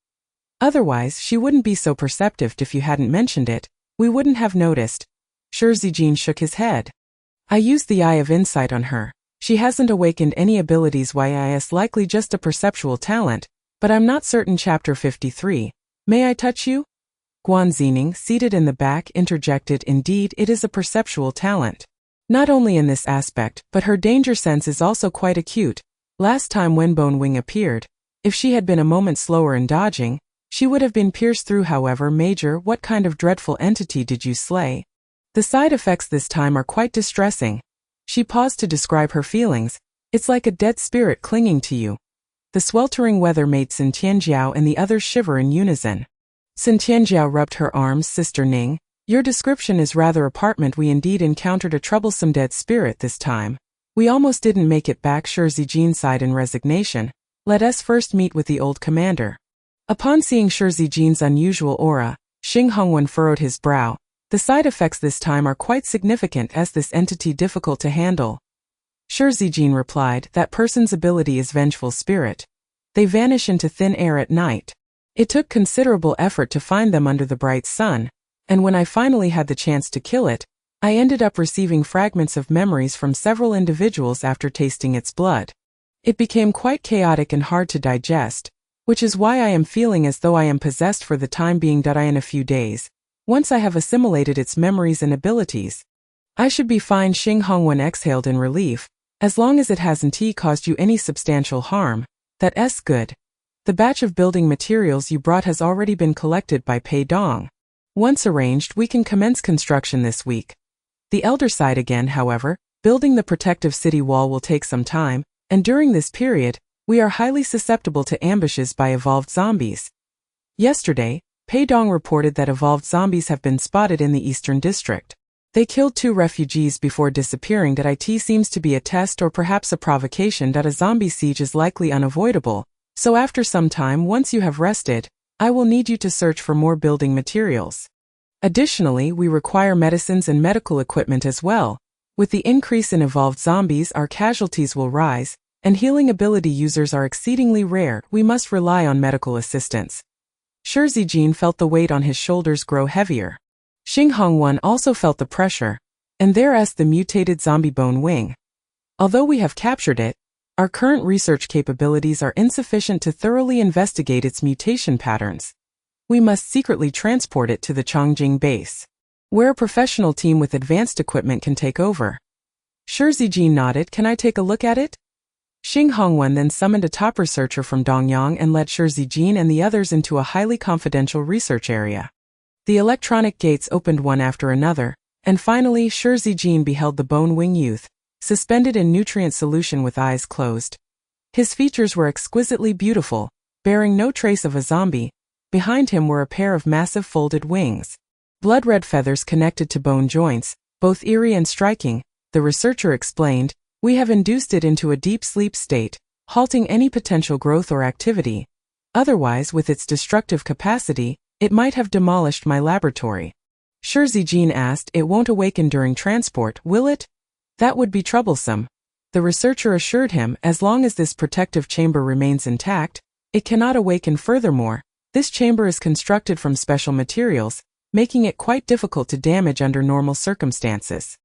Otherwise, she wouldn't be so perceptive. If you hadn't mentioned it, we wouldn't have noticed. Shi Zijing shook his head. I used the Eye of Insight on her. She hasn't awakened any abilities. It's likely just a perceptual talent, but I'm not certain. Chapter 53. May I touch you? Guan Zining, seated in the back, interjected, Indeed, it is a perceptual talent. Not only in this aspect, but her danger sense is also quite acute. Last time when Bone Wing appeared, if she had been a moment slower in dodging, she would have been pierced through. However, Major, what kind of dreadful entity did you slay? The side effects this time are quite distressing. She paused to describe her feelings. It's like a dead spirit clinging to you. The sweltering weather made Sun Tianjiao and the others shiver in unison. Sun Tianjiao rubbed her arms. Sister Ning, your description is rather apartment. We indeed encountered a troublesome dead spirit this time. We almost didn't make it back. Shi Zijin sighed in resignation. Let us first meet with the old commander. Upon seeing Shi Zijin's unusual aura, Xing Hongwen furrowed his brow. The side effects this time are quite significant. Is this entity difficult to handle? Shi Zijin replied, that person's ability is vengeful spirit. They vanish into thin air at night. It took considerable effort to find them under the bright sun, and when I finally had the chance to kill it, I ended up receiving fragments of memories from several individuals after tasting its blood. It became quite chaotic and hard to digest, which is why I am feeling as though I am possessed for the time being. In a few days, once I have assimilated its memories and abilities, I should be fine. Xing Hongwen exhaled in relief. As long as it hasn't caused you any substantial harm, that's good. The batch of building materials you brought has already been collected by Pei Dong. Once arranged, we can commence construction this week. The elder sighed again. However, building the protective city wall will take some time, and during this period, we are highly susceptible to ambushes by evolved zombies. Yesterday, Pei Dong reported that evolved zombies have been spotted in the Eastern District. They killed 2 refugees before disappearing. It seems to be a test or perhaps a provocation. A zombie siege is likely unavoidable, so after some time, once you have rested, I will need you to search for more building materials. Additionally, we require medicines and medical equipment as well. With the increase in evolved zombies, our casualties will rise, and healing ability users are exceedingly rare. We must rely on medical assistance. Shi Zijin felt the weight on his shoulders grow heavier. Xing Hongwen also felt the pressure, and there's the mutated zombie Bone Wing. Although we have captured it, our current research capabilities are insufficient to thoroughly investigate its mutation patterns. We must secretly transport it to the Chongjing base, where a professional team with advanced equipment can take over. Shi Zijin nodded. Can I take a look at it? Xing Hongwen then summoned a top researcher from Dongyang and led Shi Zijin and the others into a highly confidential research area. The electronic gates opened one after another, and finally Shi Zijin beheld the Bone Wing youth, suspended in nutrient solution with eyes closed. His features were exquisitely beautiful, bearing no trace of a zombie. Behind him were a pair of massive folded wings. Blood-red feathers connected to bone joints, both eerie and striking. The researcher explained, we have induced it into a deep sleep state, halting any potential growth or activity. Otherwise, with its destructive capacity, it might have demolished my laboratory. Shi Zijin asked, it won't awaken during transport, will it? That would be troublesome. The researcher assured him, as long as this protective chamber remains intact, it cannot awaken. Furthermore, this chamber is constructed from special materials, making it quite difficult to damage under normal circumstances.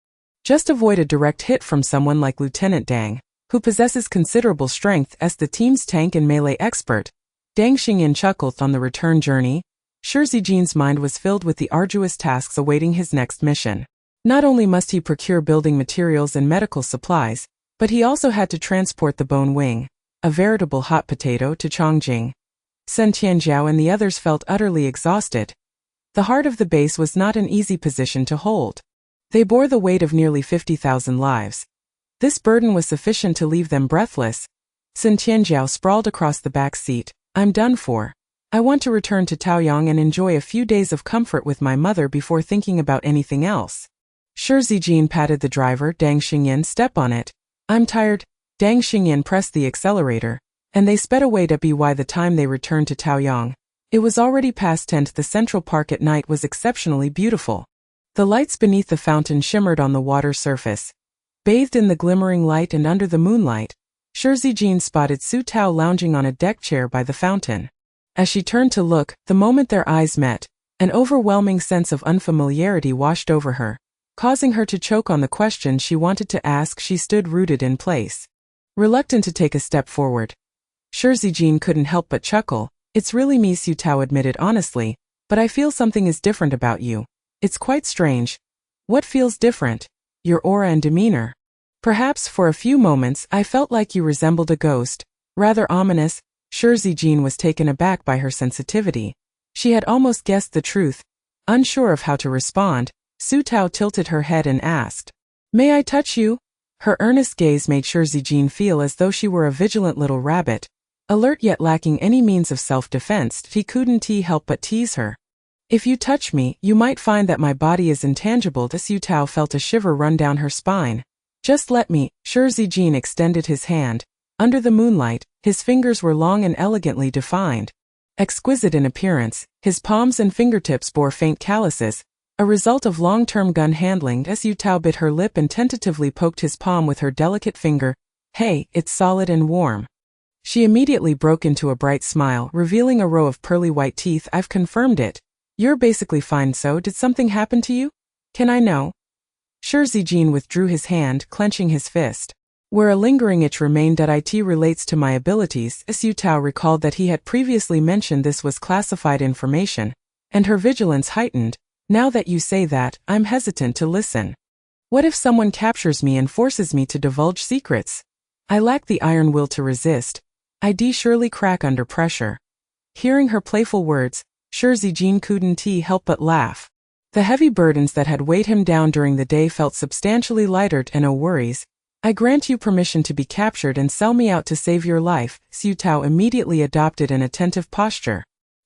Just avoid a direct hit from someone like Lieutenant Dang, who possesses considerable strength as the team's tank and melee expert. Dang Xingyan chuckled. On the return journey, Shi Zijin's mind was filled with the arduous tasks awaiting his next mission. Not only must he procure building materials and medical supplies, but he also had to transport the Bone Wing, a veritable hot potato, to Chongjing. Sun Tianjiao and the others felt utterly exhausted. The heart of the base was not an easy position to hold. They bore the weight of nearly 50,000 lives. This burden was sufficient to leave them breathless. Sun Tianjiao sprawled across the back seat. I'm done for. I want to return to Taoyang and enjoy a few days of comfort with my mother before thinking about anything else. Shi Zijin patted the driver. Dang Xingyan, step on it. I'm tired. Dang Xingyan pressed the accelerator, and they sped away. By the time they returned to Taoyang, it was already past 10. The Central Park at night was exceptionally beautiful. The lights beneath the fountain shimmered on the water surface. Bathed in the glimmering light and under the moonlight, Shi Zijin spotted Su Tao lounging on a deck chair by the fountain. As she turned to look, the moment their eyes met, an overwhelming sense of unfamiliarity washed over her, causing her to choke on the question she wanted to ask. She stood rooted in place, reluctant to take a step forward. Shi Zijin couldn't help but chuckle. It's really me, Su Tao admitted honestly, but I feel something is different about you. It's quite strange. What feels different? your aura and demeanor. Perhaps for a few moments I felt like you resembled a ghost, rather ominous. Shi Zijin was taken aback by her sensitivity. She had almost guessed the truth. Unsure of how to respond, Su Tao tilted her head and asked, "May I touch you?" Her earnest gaze made Shi Zijin feel as though she were a vigilant little rabbit. Alert yet lacking any means of self-defense, he couldn't help but tease her. "If you touch me, you might find that my body is intangible." Su Tao felt a shiver run down her spine. "Just let me." Shi Zijin extended his hand. Under the moonlight, his fingers were long and elegantly defined. Exquisite in appearance, his palms and fingertips bore faint calluses, a result of long-term gun handling. Su Tao bit her lip and tentatively poked his palm with her delicate finger. "Hey, it's solid and warm." She immediately broke into a bright smile, revealing a row of pearly white teeth. "I've confirmed it. You're basically fine. So, did something happen to you? Can I know?" Shi Zijin withdrew his hand, clenching his fist. "Where a lingering itch remained. It relates to my abilities." Su Tao recalled that he had previously mentioned this was classified information, and her vigilance heightened. "Now that you say that, I'm hesitant to listen. What if someone captures me and forces me to divulge secrets? I lack the iron will to resist. I'd surely crack under pressure." Hearing her playful words, Shi Zijin couldn't help but laugh. The heavy burdens that had weighed him down during the day felt substantially lighter. "And no worries. I grant you permission to be captured and sell me out to save your life." Su Tao immediately adopted an attentive posture.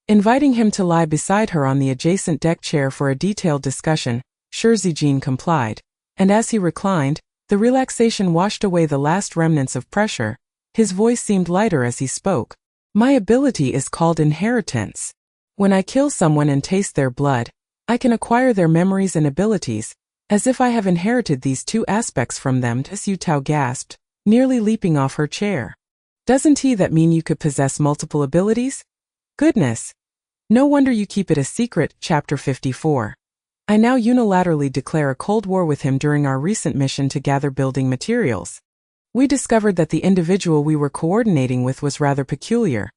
Inviting him to lie beside her on the adjacent deck chair for a detailed discussion, Shi Zijin complied. And as he reclined, the relaxation washed away the last remnants of pressure. His voice seemed lighter as he spoke. "My ability is called inheritance. When I kill someone and taste their blood, I can acquire their memories and abilities, as if I have inherited these two aspects from them." Su Tao gasped, nearly leaping off her chair. "Doesn't that mean you could possess multiple abilities? Goodness! No wonder you keep it a secret." Chapter 54. I now unilaterally declare a cold war with him. During our recent mission to gather building materials, we discovered that the individual we were coordinating with was rather peculiar.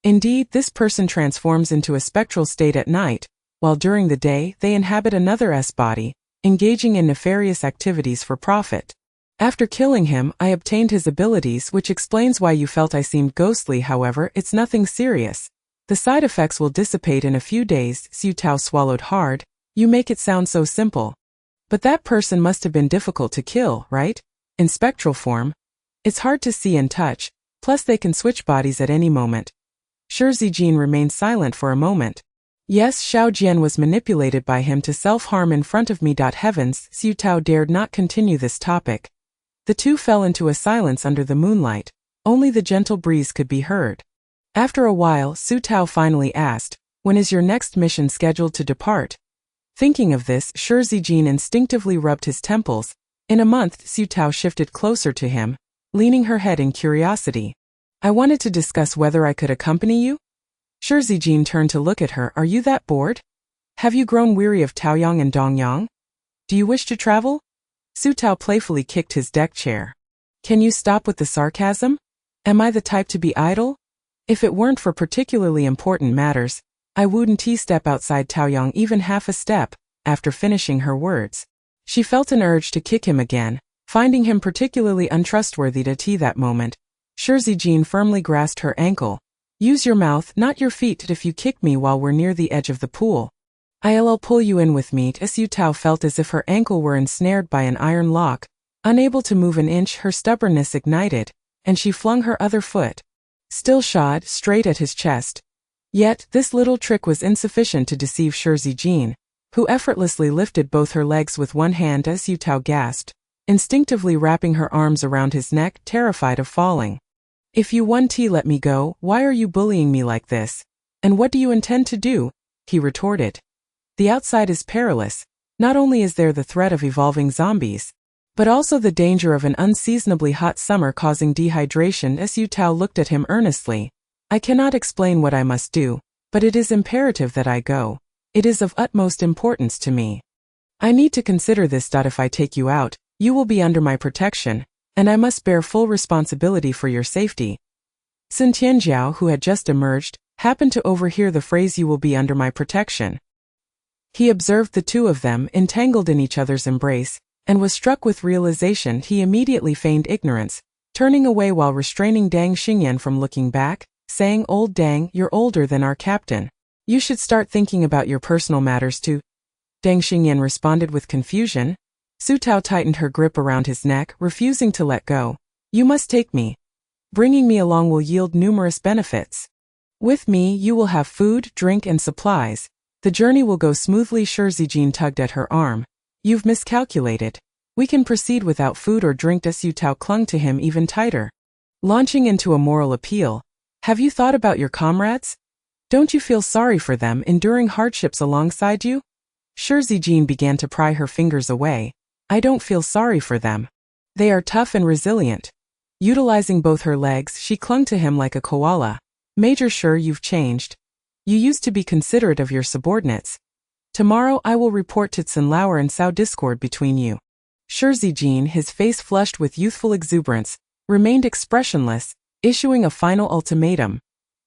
Indeed, this person transforms into a spectral state at night, while during the day they inhabit another's body, engaging in nefarious activities for profit. After killing him, I obtained his abilities, which explains why you felt I seemed ghostly. However, it's nothing serious. The side effects will dissipate in a few days." Su Tao swallowed hard. "You make it sound so simple. But that person must have been difficult to kill, right? In spectral form. It's hard to see and touch, plus they can switch bodies at any moment." Shi Zijin remained silent for a moment. "Yes, Xiao Jian was manipulated by him to self-harm in front of me." Heavens, Su Tao dared not continue this topic. The two fell into a silence under the moonlight. Only the gentle breeze could be heard. After a while, Su Tao finally asked, "When is your next mission scheduled to depart?" Thinking of this, Shi Zijin instinctively rubbed his temples. "In a month." Su Tao shifted closer to him, leaning her head in curiosity. "I wanted to discuss whether I could accompany you." Shi Zijin turned to look at her. "Are you that bored? Have you grown weary of Taoyang and Dongyang? Do you wish to travel?" Su Tao playfully kicked his deck chair. "Can you stop with the sarcasm? Am I the type to be idle? If it weren't for particularly important matters, I wouldn't step outside Taoyang even half a step." After finishing her words, she felt an urge to kick him again, finding him particularly untrustworthy that moment. Shi Zijin firmly grasped her ankle. "Use your mouth, not your feet. If you kick me while we're near the edge of the pool, I'll pull you in with me." Su Tao felt as if her ankle were ensnared by an iron lock. Unable to move an inch, her stubbornness ignited, and she flung her other foot, still shod, straight at his chest. Yet, this little trick was insufficient to deceive Shi Zijin, who effortlessly lifted both her legs with one hand. Su Tao gasped, instinctively wrapping her arms around his neck, terrified of falling. "If you want to let me go, why are you bullying me like this? And what do you intend to do?" he retorted. "The outside is perilous. Not only is there the threat of evolving zombies, but also the danger of an unseasonably hot summer causing dehydration." Su Tao looked at him earnestly. "I cannot explain what I must do, but it is imperative that I go. It is of utmost importance to me. I need to consider this. If I take you out, you will be under my protection, and I must bear full responsibility for your safety." Sun Tianjiao, who had just emerged, happened to overhear the phrase "you will be under my protection." He observed the two of them entangled in each other's embrace. and was struck with realization. He immediately feigned ignorance, turning away while restraining Dang Xingyan from looking back, saying, "Old Dang, you're older than our captain. You should start thinking about your personal matters too." Dang Xingyan responded with confusion. Su Tao tightened her grip around his neck, refusing to let go. "You must take me. Bringing me along will yield numerous benefits. With me, you will have food, drink, and supplies. The journey will go smoothly." Shi Zijin tugged at her arm. "You've miscalculated. We can proceed without food or drink." Su Tao clung to him even tighter, launching into a moral appeal. "Have you thought about your comrades? Don't you feel sorry for them enduring hardships alongside you?" Shi Zijin began to pry her fingers away. "I don't feel sorry for them. They are tough and resilient." Utilizing both her legs, she clung to him like a koala. "Major Shi, you've changed. You used to be considerate of your subordinates. Tomorrow I will report to Tsinlauer and sow discord between you." Shi Zijin, his face flushed with youthful exuberance, remained expressionless, issuing a final ultimatum.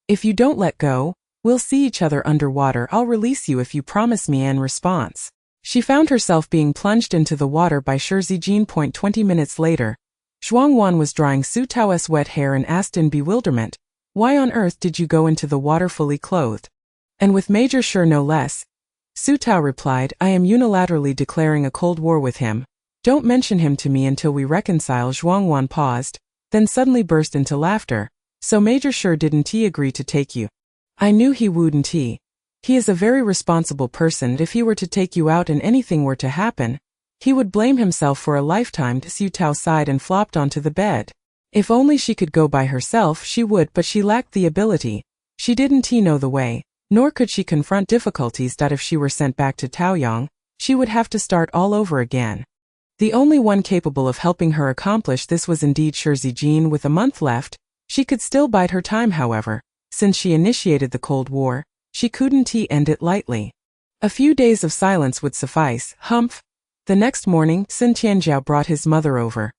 "If you don't let go, we'll see each other underwater. I'll release you if you promise me." In response, she found herself being plunged into the water by Shi Zijin. 20 minutes later, Zhuangwan was drying Su Tao's wet hair and asked in bewilderment, "Why on earth did you go into the water fully clothed? And with Major Shi no less?" Su Tao replied, "I am unilaterally declaring a cold war with him. Don't mention him to me until we reconcile." Zhuangwan paused, then suddenly burst into laughter. "So Major Shi didn't agree to take you? I knew he wouldn't. He is a very responsible person. If he were to take you out and anything were to happen, he would blame himself for a lifetime." Su Tao sighed and flopped onto the bed. If only she could go by herself, she would, but she lacked the ability. She didn't know the way, nor could she confront difficulties that if she were sent back to Taoyang, she would have to start all over again. The only one capable of helping her accomplish this was indeed Shi Zijin. With a month left, she could still bide her time. However, since she initiated the Cold War, she couldn't end it lightly. A few days of silence would suffice. Humph. The next morning, Sun Tianjiao brought his mother over.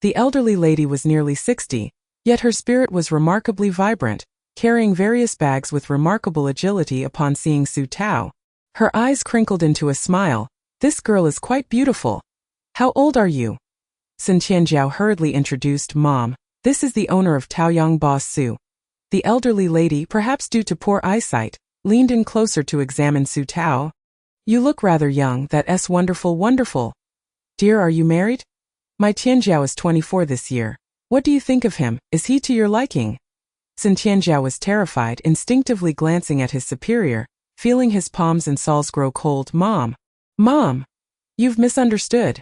The elderly lady was nearly 60, yet her spirit was remarkably vibrant, carrying various bags with remarkable agility. Upon seeing Su Tao, her eyes crinkled into a smile. "This girl is quite beautiful. How old are you?" Sun Tianjiao hurriedly introduced, "Mom, this is the owner of Taoyang, Boss Su." The elderly lady, perhaps due to poor eyesight, leaned in closer to examine Su Tao. "You look rather young. That's wonderful, wonderful. Dear, are you married?" "My Tianjiao is 24 this year. What do you think of him? Is he to your liking?" Sun Tianjiao was terrified, instinctively glancing at his superior, feeling his palms and soles grow cold. Mom, you've misunderstood.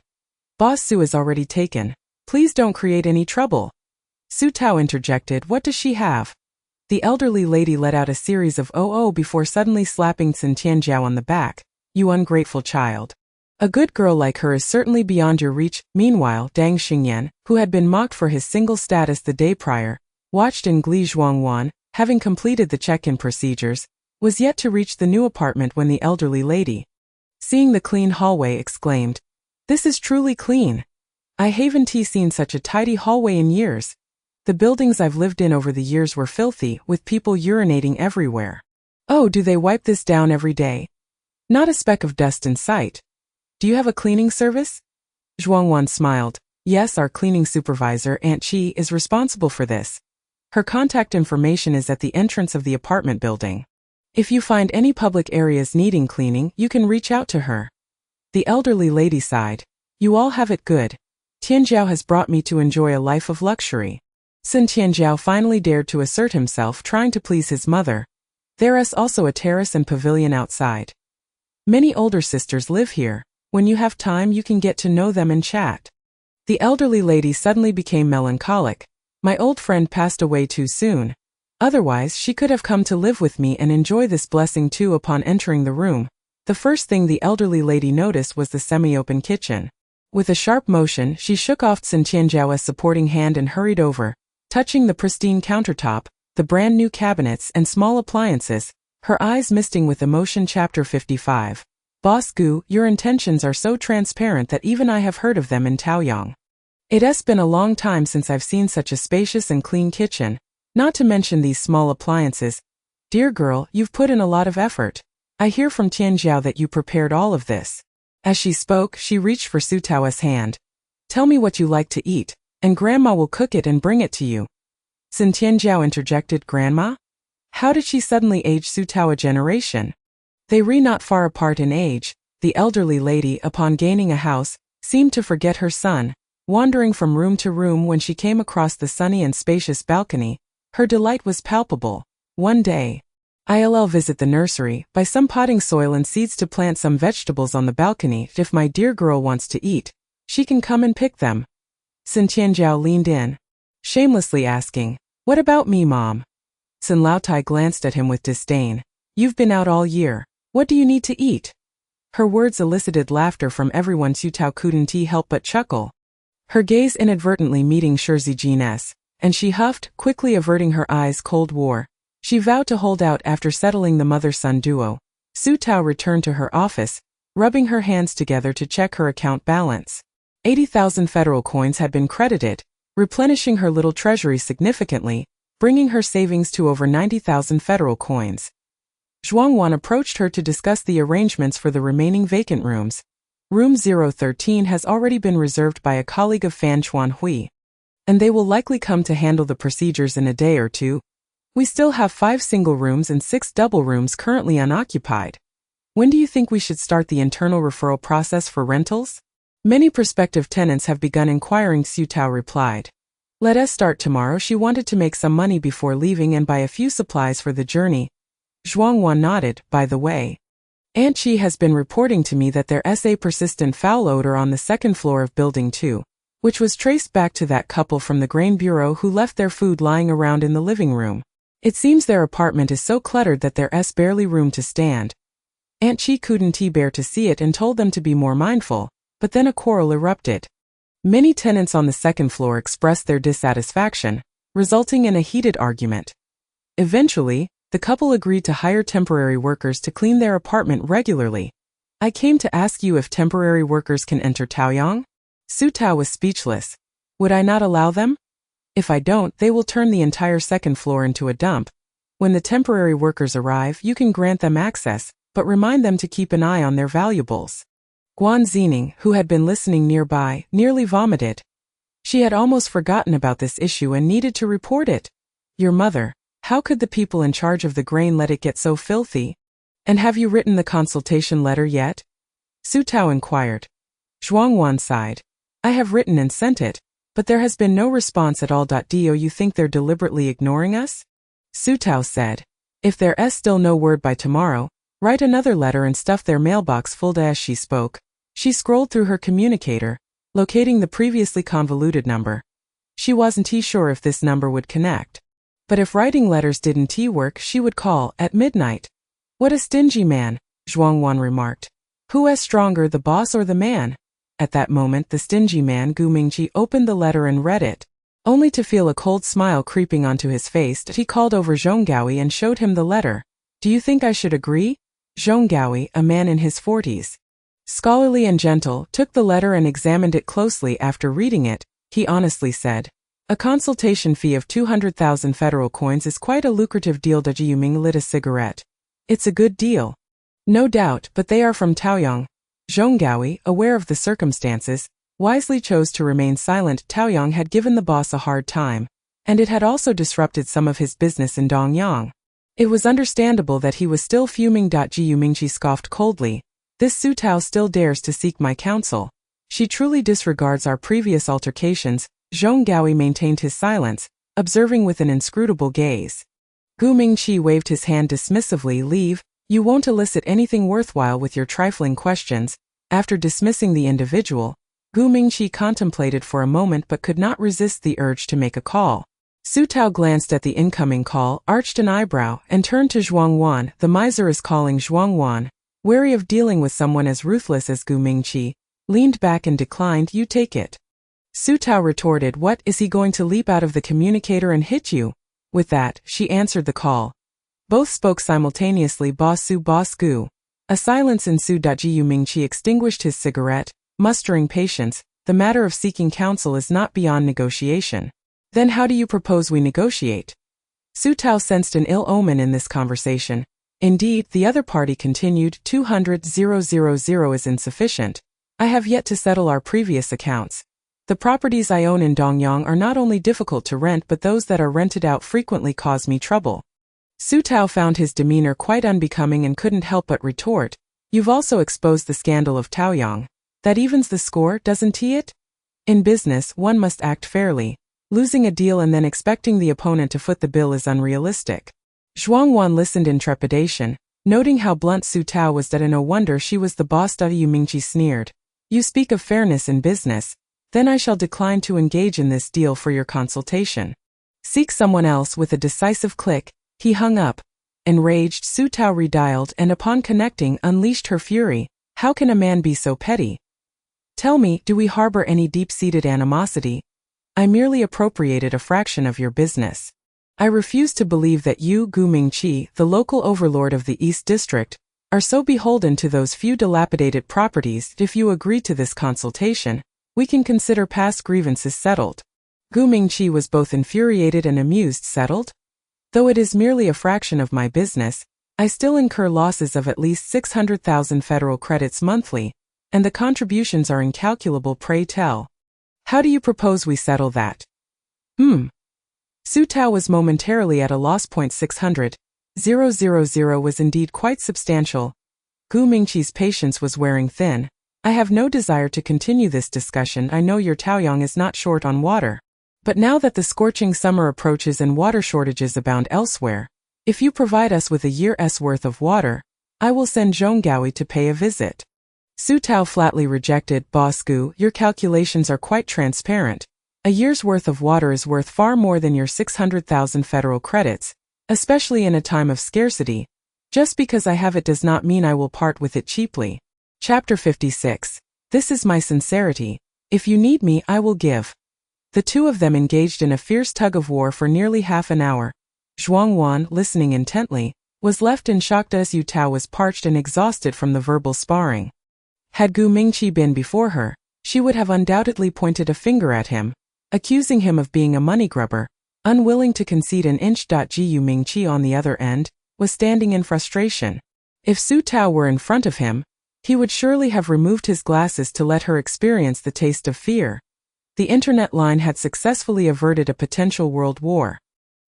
Boss Su is already taken. Please don't create any trouble." Su Tao interjected, "What does she have?" The elderly lady let out a series of "oh" before suddenly slapping Sun Tianjiao on the back. "You ungrateful child. A good girl like her is certainly beyond your reach." Meanwhile, Dang Xingyan, who had been mocked for his single status the day prior, watched in glee. Zhuangwan, having completed the check-in procedures, was yet to reach the new apartment when the elderly lady, seeing the clean hallway, exclaimed, "This is truly clean. I haven't seen such a tidy hallway in years. The buildings I've lived in over the years were filthy, with people urinating everywhere. Oh, do they wipe this down every day? Not a speck of dust in sight. Do you have a cleaning service?" Zhuangwan smiled. "Yes, our cleaning supervisor, Aunt Qi, is responsible for this. Her contact information is at the entrance of the apartment building. If you find any public areas needing cleaning, you can reach out to her." The elderly lady sighed. "You all have it good. Tianjiao has brought me to enjoy a life of luxury." Sun Tianjiao finally dared to assert himself, trying to please his mother. "There is also a terrace and pavilion outside. Many older sisters live here. When you have time, you can get to know them and chat." The elderly lady suddenly became melancholic. "My old friend passed away too soon. Otherwise, she could have come to live with me and enjoy this blessing too." Upon entering the room, the first thing the elderly lady noticed was the semi-open kitchen. With a sharp motion, she shook off Sun Tianjiao's supporting hand and hurried over, touching the pristine countertop, the brand-new cabinets and small appliances, her eyes misting with emotion. Chapter 55. "Boss Gu, your intentions are so transparent that even I have heard of them in Taoyang. It has been a long time since I've seen such a spacious and clean kitchen, not to mention these small appliances. Dear girl, you've put in a lot of effort. I hear from Tianjiao that you prepared all of this." As she spoke, she reached for Su Tao's hand. Tell me what you like to eat, and Grandma will cook it and bring it to you. Sun Tianjiao interjected. Grandma? How did she suddenly age Su Tao a generation? They were not far apart in age. The elderly lady, upon gaining a house, seemed to forget her son. Wandering from room to room when she came across the sunny and spacious balcony, her delight was palpable. One day, I'll visit the nursery, buy some potting soil and seeds to plant some vegetables on the balcony. If my dear girl wants to eat, she can come and pick them. Sun Tianjiao leaned in, shamelessly asking, What about me, Mom? Sun Laotai glanced at him with disdain. You've been out all year. What do you need to eat? Her words elicited laughter from everyone. Su Tao couldn't help but chuckle. Her gaze inadvertently meeting Shi Zijin's, and she huffed, quickly averting her eyes. Cold War. She vowed to hold out after settling the mother-son duo. Su Tao returned to her office, rubbing her hands together to check her account balance. 80,000 federal coins had been credited, replenishing her little treasury significantly, bringing her savings to over 90,000 federal coins. Zhuang Wan approached her to discuss the arrangements for the remaining vacant rooms. Room 013 has already been reserved by a colleague of Fan Chuanhui, and they will likely come to handle the procedures in a day or two. We still have 5 single rooms and 6 double rooms currently unoccupied. When do you think we should start the internal referral process for rentals? Many prospective tenants have begun inquiring. Su Tao replied. Let us start tomorrow. She wanted to make some money before leaving and buy a few supplies for the journey. Zhuang Wan nodded. By the way, Aunt Chi has been reporting to me that there's a persistent foul odor on the second floor of Building 2, which was traced back to that couple from the Grain Bureau who left their food lying around in the living room. It seems their apartment is so cluttered that there's barely room to stand. Aunt Chi couldn't bear to see it and told them to be more mindful, but then a quarrel erupted. Many tenants on the second floor expressed their dissatisfaction, resulting in a heated argument. Eventually, the couple agreed to hire temporary workers to clean their apartment regularly. I came to ask you if temporary workers can enter Taoyang? Su Tao was speechless. Would I not allow them? If I don't, they will turn the entire second floor into a dump. When the temporary workers arrive, you can grant them access, but remind them to keep an eye on their valuables. Guan Zining, who had been listening nearby, nearly vomited. She had almost forgotten about this issue and needed to report it. Your mother. How could the people in charge of the grain let it get so filthy? And have you written the consultation letter yet? Su Tao inquired. Zhuang Wan sighed. I have written and sent it, but there has been no response at all. Do you think they're deliberately ignoring us? Su Tao said. If there's still no word by tomorrow, write another letter and stuff their mailbox full. As she spoke, she scrolled through her communicator, locating the previously convoluted number. She wasn't sure if this number would connect. But if writing letters didn't work, she would call at midnight. What a stingy man, Zhuang Wan remarked. Who is stronger, the boss or the man? At that moment, the stingy man Gu Mingqi opened the letter and read it. Only to feel a cold smile creeping onto his face, he called over Zhonggaoi and showed him the letter. Do you think I should agree? Zhonggaoi, a man in his 40s, scholarly and gentle, took the letter and examined it closely. After reading it, he honestly said, a consultation fee of 200,000 federal coins is quite a lucrative deal. Yu Ming lit a cigarette. It's a good deal. No doubt, but they are from Taoyang. Zhonggaoi, aware of the circumstances, wisely chose to remain silent. Taoyang had given the boss a hard time, and it had also disrupted some of his business in Dongyang. It was understandable that he was still fuming. Yu Mingqi scoffed coldly. This Su Tao still dares to seek my counsel. She truly disregards our previous altercations. Zhonggaoi maintained his silence, observing with an inscrutable gaze. Gu Mingqi waved his hand dismissively. Leave, you won't elicit anything worthwhile with your trifling questions. After dismissing the individual, Gu Mingqi contemplated for a moment but could not resist the urge to make a call. Su Tao glanced at the incoming call, arched an eyebrow, and turned to Zhuang Wan. The miser is calling. Zhuang Wan, wary of dealing with someone as ruthless as Gu Mingqi, leaned back and declined. You take it. Su Tao retorted. What, is he going to leap out of the communicator and hit you? With that, she answered the call. Both spoke simultaneously. Boss Su, Boss Gu. A silence ensued. Yu Mingqi extinguished his cigarette, mustering patience. The matter of seeking counsel is not beyond negotiation. Then how do you propose we negotiate? Su Tao sensed an ill omen in this conversation. Indeed, the other party continued, 200,000 is insufficient. I have yet to settle our previous accounts. The properties I own in Dongyang are not only difficult to rent but those that are rented out frequently cause me trouble. Su Tao found his demeanor quite unbecoming and couldn't help but retort, you've also exposed the scandal of Taoyang. That evens the score, doesn't it? In business, one must act fairly. Losing a deal and then expecting the opponent to foot the bill is unrealistic. Zhuangwan listened in trepidation, noting how blunt Su Tao was that no wonder she was the boss. Yu Mingqi sneered. You speak of fairness in business, then I shall decline to engage in this deal for your consultation. Seek someone else. With a decisive click, he hung up. Enraged, Su Tao redialed and upon connecting unleashed her fury. How can a man be so petty? Tell me, do we harbor any deep-seated animosity? I merely appropriated a fraction of your business. I refuse to believe that you, Gu Mingqi, the local overlord of the East District, are so beholden to those few dilapidated properties. If you agree to this consultation, we can consider past grievances settled. Gu Mingqi was both infuriated and amused. Settled? Though it is merely a fraction of my business, I still incur losses of at least 600,000 federal credits monthly, and the contributions are incalculable. Pray tell. How do you propose we settle that? Su Tao was momentarily at a loss. 600,000 was indeed quite substantial. Gu Mingqi's patience was wearing thin. I have no desire to continue this discussion. I know your Taoyang is not short on water. But now that the scorching summer approaches and water shortages abound elsewhere, if you provide us with a year's worth of water, I will send Zhonggaoui to pay a visit. Su Tao flatly rejected. Boss Gu, your calculations are quite transparent. A year's worth of water is worth far more than your 600,000 federal credits, especially in a time of scarcity. Just because I have it does not mean I will part with it cheaply. Chapter 56. This is my sincerity. If you need me, I will give. The two of them engaged in a fierce tug-of-war for nearly half an hour. Zhuangwan, listening intently, was left in shock as Su Tao was parched and exhausted from the verbal sparring. Had Gu Mingqi been before her, she would have undoubtedly pointed a finger at him, accusing him of being a money grubber. Unwilling to concede an inch. Gu Mingqi, on the other end, was standing in frustration. If Su Tao were in front of him, he would surely have removed his glasses to let her experience the taste of fear. The internet line had successfully averted a potential world war.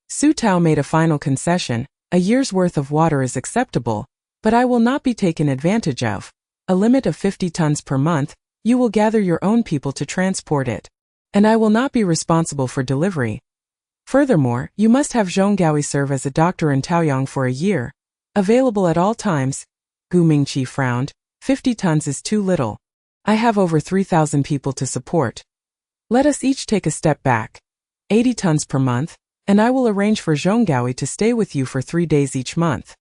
Su Tao made a final concession. A year's worth of water is acceptable, but I will not be taken advantage of. A limit of 50 tons per month, you will gather your own people to transport it. And I will not be responsible for delivery. Furthermore, you must have Zhonggaoui serve as a doctor in Taoyang for a year, available at all times. Gu Mingqi frowned. 50 tons is too little. I have over 3,000 people to support. Let us each take a step back. 80 tons per month, and I will arrange for Zhonggaoui to stay with you for 3 days each month.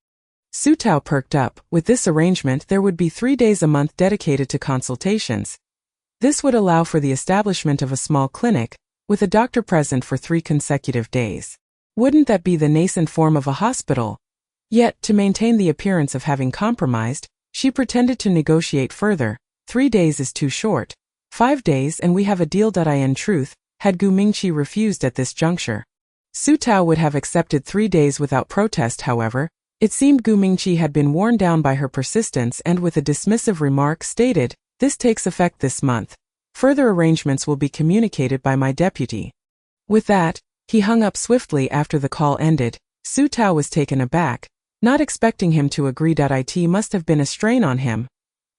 Su Tao perked up. With this arrangement, there would be 3 days a month dedicated to consultations. This would allow for the establishment of a small clinic, with a doctor present for 3 consecutive days. Wouldn't that be the nascent form of a hospital? Yet, to maintain the appearance of having compromised, she pretended to negotiate further. 3 days is too short. 5 days and we have a deal. In truth, had Gu Mingqi refused at this juncture, Su Tao would have accepted 3 days without protest. However, it seemed Gu Mingqi had been worn down by her persistence and with a dismissive remark stated, this takes effect this month. Further arrangements will be communicated by my deputy. With that, he hung up swiftly. After the call ended, Su Tao was taken aback, not expecting him to agree. It must have been a strain on him.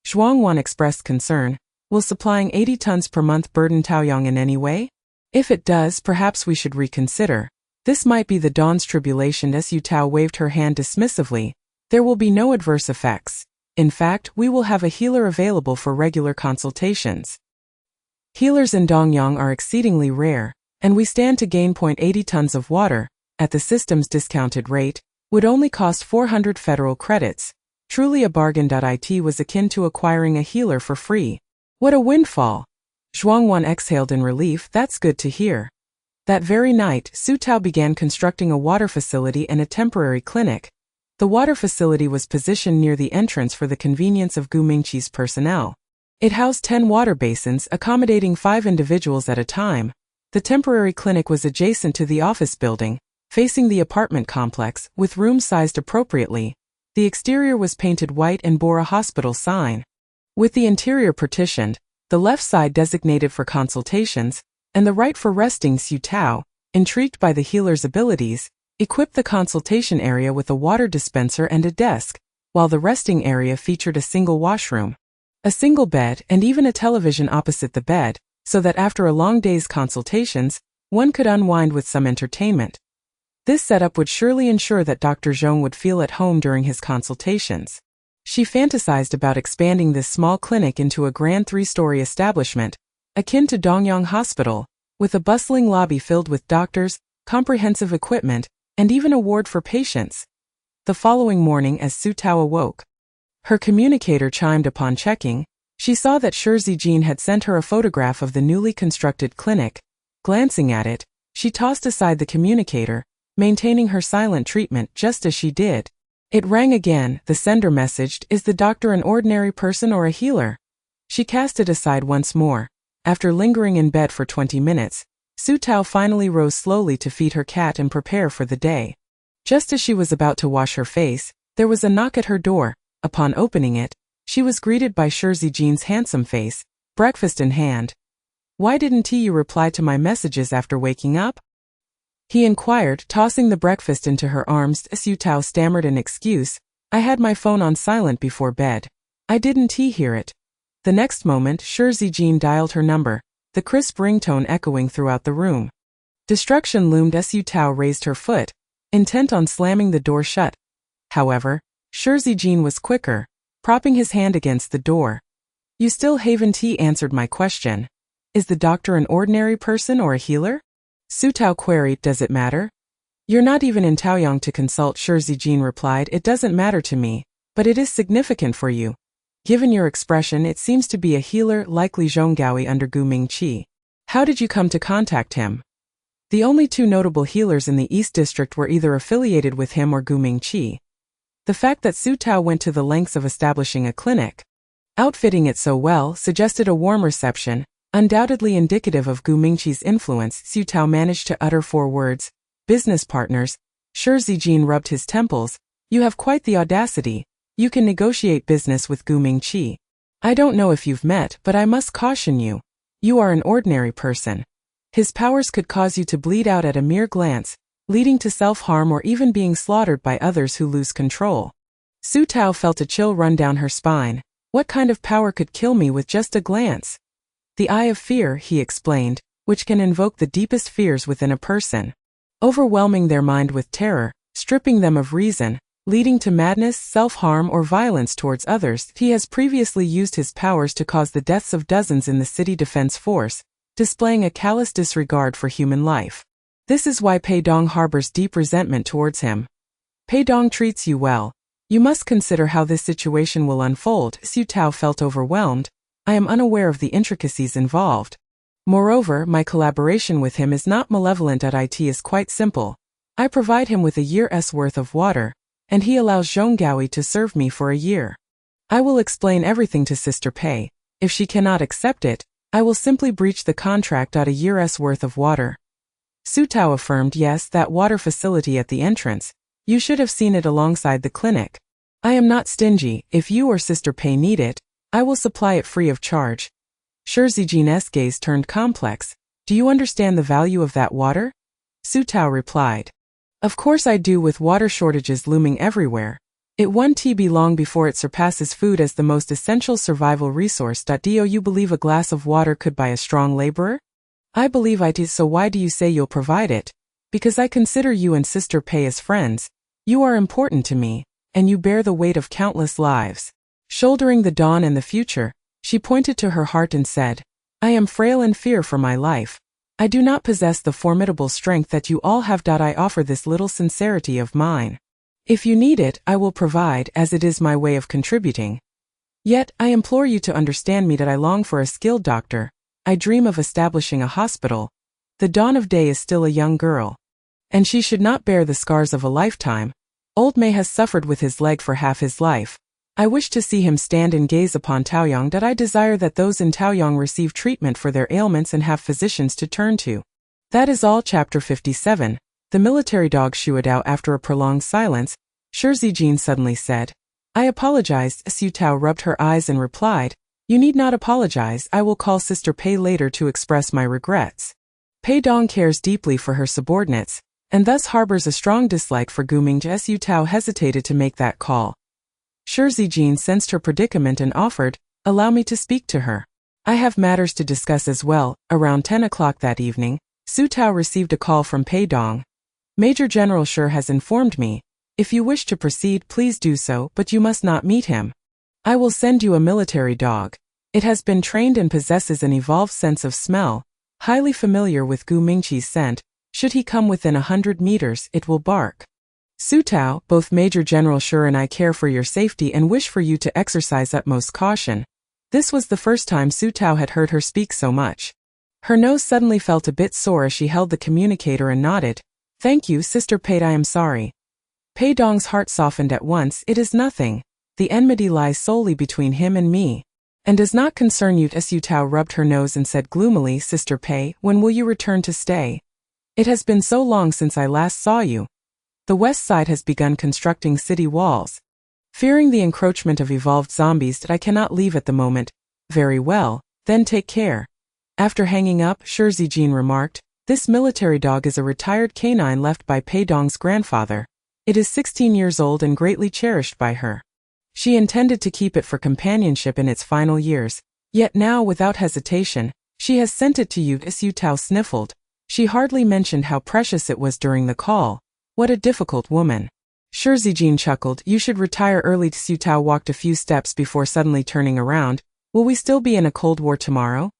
Zhuangwan expressed concern. Will supplying 80 tons per month burden Taoyang in any way? If it does, perhaps we should reconsider. This might be the dawn's tribulation. Su Tao waved her hand dismissively. There will be no adverse effects. In fact, we will have a healer available for regular consultations. Healers in Dongyang are exceedingly rare, and we stand to gain. 80 tons of water, at the system's discounted rate, would only cost 400 federal credits. Truly a bargain. It was akin to acquiring a healer for free. What a windfall! Zhuangwan exhaled in relief. That's good to hear. That very night, Su Tao began constructing a water facility and a temporary clinic. The water facility was positioned near the entrance for the convenience of Gu Mingqi's personnel. It housed 10 water basins, accommodating 5 individuals at a time. The temporary clinic was adjacent to the office building, facing the apartment complex, with rooms sized appropriately. The exterior was painted white and bore a hospital sign. With the interior partitioned, the left side designated for consultations, and the right for resting, Su Tao, intrigued by the healer's abilities, equipped the consultation area with a water dispenser and a desk, while the resting area featured a single washroom, a single bed, and even a television opposite the bed, so that after a long day's consultations, one could unwind with some entertainment. This setup would surely ensure that Dr. Zhong would feel at home during his consultations. She fantasized about expanding this small clinic into a grand 3-story establishment, akin to Dongyang Hospital, with a bustling lobby filled with doctors, comprehensive equipment, and even a ward for patients. The following morning, as Su Tao awoke, her communicator chimed. Upon checking, she saw that Shi Zijin had sent her a photograph of the newly constructed clinic. Glancing at it, she tossed aside the communicator, maintaining her silent treatment just as she did. It rang again. The sender messaged, "Is the doctor an ordinary person or a healer?" She cast it aside once more. After lingering in bed for 20 minutes, Su Tao finally rose slowly to feed her cat and prepare for the day. Just as she was about to wash her face, there was a knock at her door. Upon opening it, she was greeted by Shi Zijin's handsome face, breakfast in hand. "Why didn't you reply to my messages after waking up?" he inquired, tossing the breakfast into her arms. Su Tao stammered an excuse. "I had my phone on silent before bed. I didn't hear it." The next moment, Shi Zijin dialed her number, the crisp ringtone echoing throughout the room. Destruction loomed as Su Tao raised her foot, intent on slamming the door shut. However, Shi Zijin was quicker, propping his hand against the door. "You still haven't answered my question. Is the doctor an ordinary person or a healer?" Su Tao queried. "Does it matter?" "You're not even in Taoyang to consult," Shi Zijin replied. "It doesn't matter to me, but it is significant for you. Given your expression, it seems to be a healer, likely Zhonggaoi under Gu Mingqi. How did you come to contact him?" The only 2 notable healers in the East District were either affiliated with him or Gu Mingqi. The fact that Su Tao went to the lengths of establishing a clinic, outfitting it so well, suggested a warm reception, undoubtedly indicative of Gu Mingqi's influence. Su Tao managed to utter 4 words. "Business partners." Shi Zijin rubbed his temples. "You have quite the audacity. You can negotiate business with Gu Mingqi. I don't know if you've met, but I must caution you. You are an ordinary person. His powers could cause you to bleed out at a mere glance, leading to self-harm or even being slaughtered by others who lose control." Su Tao felt a chill run down her spine. What kind of power could kill me with just a glance? "The eye of fear," he explained, "which can invoke the deepest fears within a person, overwhelming their mind with terror, stripping them of reason, leading to madness, self-harm, or violence towards others. He has previously used his powers to cause the deaths of dozens in the city defense force, displaying a callous disregard for human life. This is why Pei Dong harbors deep resentment towards him. Pei Dong treats you well. You must consider how this situation will unfold." Su Tao felt overwhelmed. "I am unaware of the intricacies involved. Moreover, my collaboration with him is not malevolent. It is quite simple. I provide him with a year's worth of water, and he allows Zhonggaoi to serve me for a year. I will explain everything to Sister Pei. If she cannot accept it, I will simply breach the contract. A year's worth of water." Su Tao affirmed. "Yes, that water facility at the entrance. You should have seen it alongside the clinic. I am not stingy. If you or Sister Pei need it, I will supply it free of charge." Shi Zijin's gaze turned complex. "Do you understand the value of that water?" Su Tao replied. "Of course I do. With water shortages looming everywhere, it won't be long before it surpasses food as the most essential survival resource. Do you believe a glass of water could buy a strong laborer?" "I believe it is. So why do you say you'll provide it?" "Because I consider you and Sister Pei as friends. You are important to me, and you bear the weight of countless lives. Shouldering the dawn and the future, she pointed to her heart and said, "I am frail and fear for my life. I do not possess the formidable strength that you all have. I offer this little sincerity of mine. If you need it, I will provide, as it is my way of contributing. Yet, I implore you to understand me that I long for a skilled doctor. I dream of establishing a hospital. The dawn of day is still a young girl, and she should not bear the scars of a lifetime. Old Mei has suffered with his leg for half his life. I wish to see him stand and gaze upon Taoyang. I desire that those in Taoyang receive treatment for their ailments and have physicians to turn to." That is all. Chapter 57. The military dog Shuadao. After a prolonged silence, Shi Zijin suddenly said. I apologize. Su Tao rubbed her eyes and replied, You need not apologize. I will call Sister Pei later to express my regrets. Pei Dong cares deeply for her subordinates, and thus harbors a strong dislike for Gu Mingzhi. Su Tao hesitated to make that call. Shi Zijin sensed her predicament and offered, Allow me to speak to her. I have matters to discuss as well. Around 10 o'clock that evening, Su Tao received a call from Pei Dong. Major General Shi has informed me. If you wish to proceed, please do so, but you must not meet him. I will send you a military dog. It has been trained and possesses an evolved sense of smell, highly familiar with Gu Mingqi's scent. Should he come within 100 meters, it will bark. Su Tao, both Major General Shi and I care for your safety and wish for you to exercise utmost caution. This was the first time Su Tao had heard her speak so much. Her nose suddenly felt a bit sore as she held the communicator and nodded. Thank you, Sister Pei. I am sorry. Pei Dong's heart softened at once. It is nothing. The enmity lies solely between him and me, and does not concern you. Su Tao rubbed her nose and said gloomily, Sister Pei, when will you return to stay? It has been so long since I last saw you. The west side has begun constructing city walls. Fearing the encroachment of evolved zombies that I cannot leave at the moment. Very well, then take care. After hanging up, Shi Zijin remarked, This military dog is a retired canine left by Pei Dong's grandfather. It is 16 years old and greatly cherished by her. She intended to keep it for companionship in its final years, yet now without hesitation, she has sent it to you. Su Tao sniffled. She hardly mentioned how precious it was during the call. What a difficult woman. Shi Zijin chuckled. You should retire early. Su Tao walked a few steps before suddenly turning around. Will we still be in a Cold War tomorrow?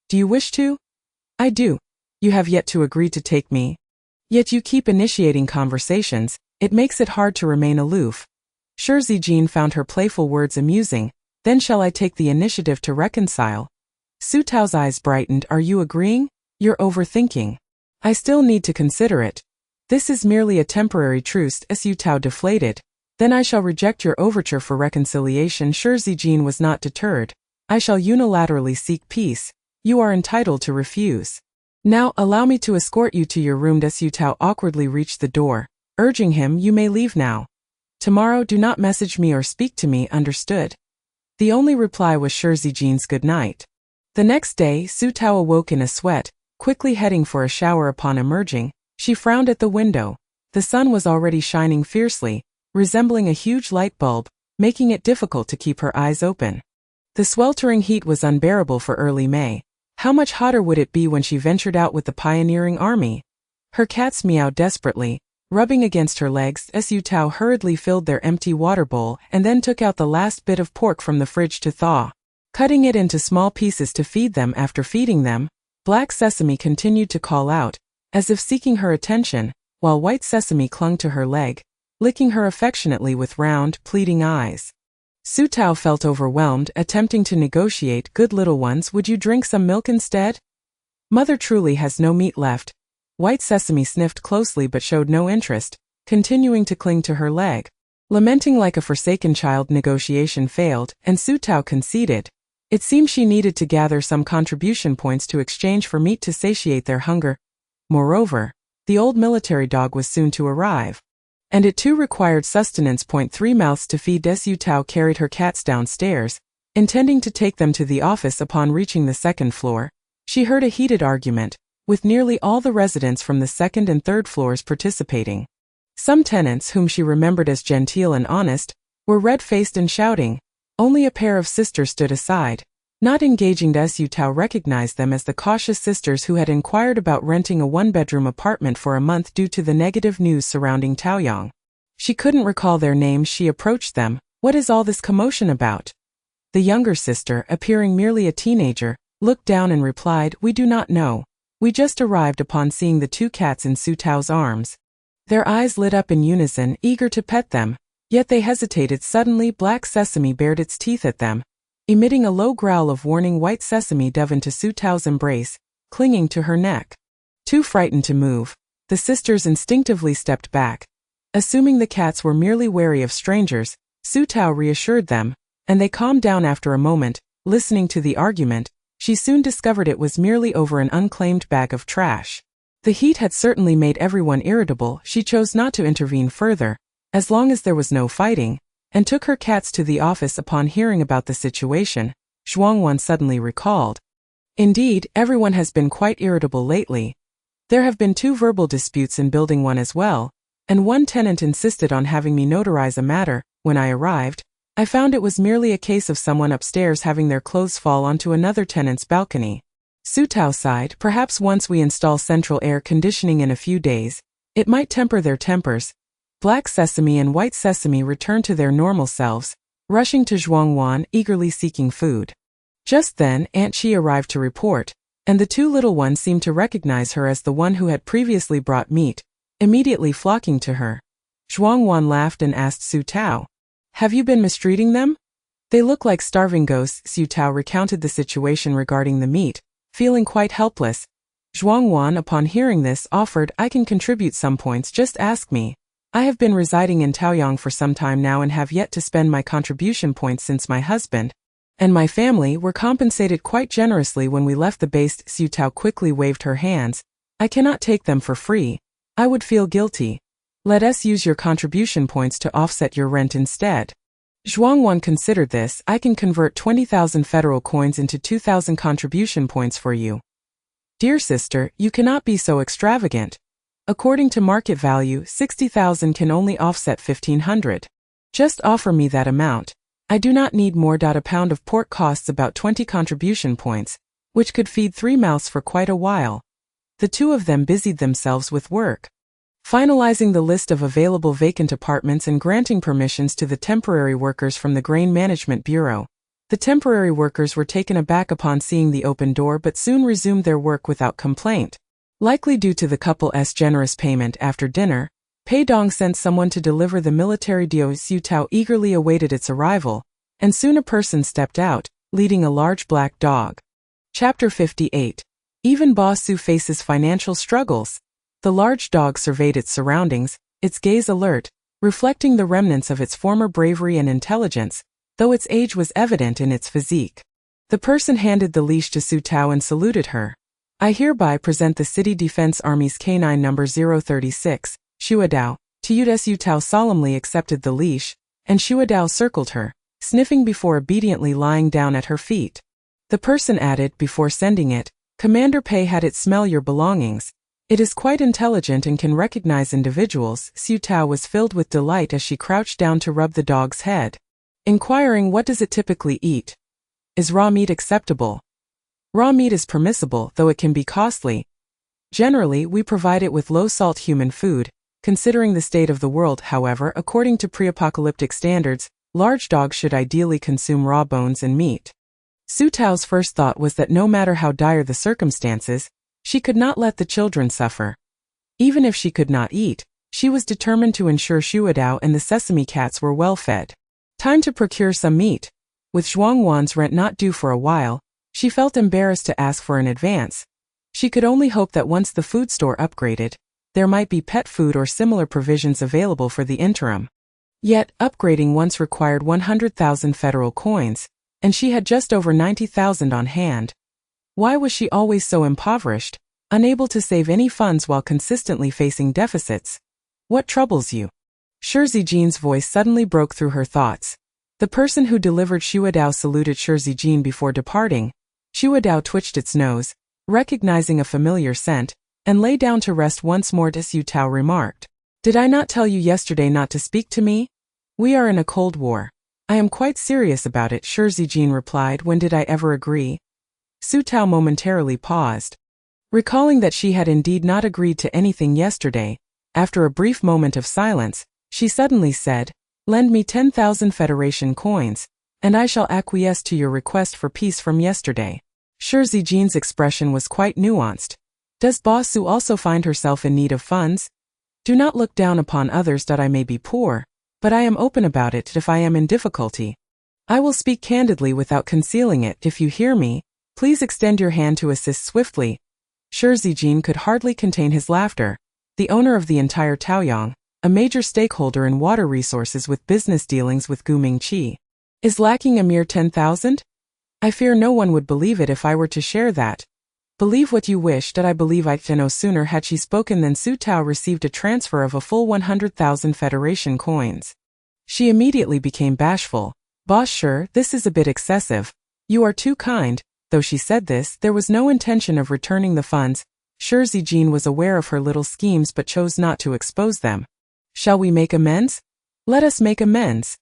Do you wish to? I do. You have yet to agree to take me. Yet you keep initiating conversations. It makes it hard to remain aloof. Shi Zijin found her playful words amusing. Then shall I take the initiative to reconcile? Su Tao's eyes brightened. Are you agreeing? You're overthinking. I still need to consider it. This is merely a temporary truce. Su Tao deflated. Then I shall reject your overture for reconciliation. Shi Zijin was not deterred. I shall unilaterally seek peace. You are entitled to refuse. Now allow me to escort you to your room. Su Tao awkwardly reached the door, urging him, You may leave now. Tomorrow do not message me or speak to me, understood? The only reply was Shi Zijin's good night. The next day, Su Tao awoke in a sweat, quickly heading for a shower. Upon emerging, she frowned at the window. The sun was already shining fiercely, resembling a huge light bulb, making it difficult to keep her eyes open. The sweltering heat was unbearable for early May. How much hotter would it be when she ventured out with the pioneering army? Her cats meowed desperately, rubbing against her legs. Su Tao hurriedly filled their empty water bowl and then took out the last bit of pork from the fridge to thaw. Cutting it into small pieces to feed them. After feeding them, Black Sesame continued to call out, as if seeking her attention, while White Sesame clung to her leg, licking her affectionately with round, pleading eyes. Su Tao felt overwhelmed, attempting to negotiate. Good little ones, would you drink some milk instead? Mother truly has no meat left. White Sesame sniffed closely but showed no interest, continuing to cling to her leg. Lamenting like a forsaken child, negotiation failed, and Su Tao conceded. It seemed she needed to gather some contribution points to exchange for meat to satiate their hunger. Moreover, the old military dog was soon to arrive, and it too required sustenance. 3 mouths to feed. Su Tao carried her cats downstairs, intending to take them to the office. Upon reaching the second floor, she heard a heated argument, with nearly all the residents from the second and third floors participating. Some tenants, whom she remembered as genteel and honest, were red-faced and shouting. Only a pair of sisters stood aside, not engaging. Su Tao recognized them as the cautious sisters who had inquired about renting a one-bedroom apartment for a month due to the negative news surrounding Taoyang. She couldn't recall their names. She approached them. What is all this commotion about? The younger sister, appearing merely a teenager, looked down and replied, We do not know. We just arrived upon seeing the 2 cats in Su Tao's arms. Their eyes lit up in unison, eager to pet them, yet they hesitated. Suddenly Black Sesame bared its teeth at them. Emitting a low growl of warning, White Sesame dove into Su Tao's embrace, clinging to her neck. Too frightened to move, the sisters instinctively stepped back. Assuming the cats were merely wary of strangers, Su Tao reassured them, and they calmed down. After a moment, listening to the argument, she soon discovered it was merely over an unclaimed bag of trash. The heat had certainly made everyone irritable. She chose not to intervene further, as long as there was no fighting, and took her cats to the office upon hearing about the situation, Zhuangwan suddenly recalled. Indeed, everyone has been quite irritable lately. There have been 2 verbal disputes in building 1 as well, and one tenant insisted on having me notarize a matter. When I arrived, I found it was merely a case of someone upstairs having their clothes fall onto another tenant's balcony. Su Tao sighed. Perhaps once we install central air conditioning in a few days, it might temper their tempers. Black sesame and white sesame returned to their normal selves, rushing to Zhuangwan, eagerly seeking food. Just then, Aunt Qi arrived to report, and the 2 little ones seemed to recognize her as the one who had previously brought meat, immediately flocking to her. Zhuangwan laughed and asked Su Tao, "Have you been mistreating them? They look like starving ghosts." Su Tao recounted the situation regarding the meat, feeling quite helpless. Zhuangwan, upon hearing this, offered, "I can contribute some points, just ask me. I have been residing in Taoyang for some time now and have yet to spend my contribution points since my husband and my family were compensated quite generously when we left the base." Su Tao quickly waved her hands. "I cannot take them for free. I would feel guilty. Let us use your contribution points to offset your rent instead." Zhuangwan considered this. "I can convert 20,000 federal coins into 2,000 contribution points for you." "Dear sister, you cannot be so extravagant. According to market value, 60,000 can only offset 1,500. Just offer me that amount. I do not need more. A pound of pork costs about 20 contribution points, which could feed 3 mouths for quite a while." The 2 of them busied themselves with work, finalizing the list of available vacant apartments and granting permissions to the temporary workers from the Grain Management Bureau. The temporary workers were taken aback upon seeing the open door but soon resumed their work without complaint. Likely due to the couple's generous payment after dinner, Pei Dong sent someone to deliver the military dio. Su Tao eagerly awaited its arrival, and soon a person stepped out, leading a large black dog. Chapter 58. Even Ba Su faces financial struggles. The large dog surveyed its surroundings, its gaze alert, reflecting the remnants of its former bravery and intelligence, though its age was evident in its physique. The person handed the leash to Su Tao and saluted her. "I hereby present the City Defense Army's K9 number 036, Xuedao, to you." Su Tao solemnly accepted the leash, and Xuedao circled her, sniffing before obediently lying down at her feet. The person added, before sending it, "Commander Pei had it smell your belongings. It is quite intelligent and can recognize individuals." Su Tao was filled with delight as she crouched down to rub the dog's head, inquiring, "What does it typically eat? Is raw meat acceptable?" "Raw meat is permissible, though it can be costly. Generally, we provide it with low-salt human food. Considering the state of the world, however, according to pre-apocalyptic standards, large dogs should ideally consume raw bones and meat." Su Tao's first thought was that no matter how dire the circumstances, she could not let the children suffer. Even if she could not eat, she was determined to ensure Xuedao and the sesame cats were well fed. Time to procure some meat. With Zhuangwan's rent not due for a while, she felt embarrassed to ask for an advance. She could only hope that once the food store upgraded, there might be pet food or similar provisions available for the interim. Yet, upgrading once required 100,000 federal coins, and she had just over 90,000 on hand. Why was she always so impoverished, unable to save any funds while consistently facing deficits? "What troubles you?" Shi Zijin's voice suddenly broke through her thoughts. The person who delivered Xuedao saluted Shi Zijin before departing. Xuedao twitched its nose, recognizing a familiar scent, and lay down to rest once more. Su Tao remarked, "Did I not tell you yesterday not to speak to me? We are in a cold war." "I am quite serious about it," Shi Zijin replied. "When did I ever agree?" Su Tao momentarily paused. Recalling that she had indeed not agreed to anything yesterday, after a brief moment of silence, she suddenly said, "Lend me 10,000 Federation coins, and I shall acquiesce to your request for peace from yesterday." Shi Zijin's expression was quite nuanced. "Does Ba Su also find herself in need of funds? Do not look down upon others. I may be poor, but I am open about it if I am in difficulty. I will speak candidly without concealing it. If you hear me, please extend your hand to assist swiftly." Shi Zijin could hardly contain his laughter. The owner of the entire Taoyang, a major stakeholder in water resources with business dealings with Gu Mingqi, is lacking a mere 10,000? I fear no one would believe it if I were to share that. Believe what you wish, that I believe I can. No sooner had she spoken than Su Tao received a transfer of a full 100,000 Federation coins. She immediately became bashful. Boss, sure, this is a bit excessive. You are too kind. Though she said this, there was no intention of returning the funds. Sure, Zijin was aware of her little schemes but chose not to expose them. Shall we make amends? Let us make amends.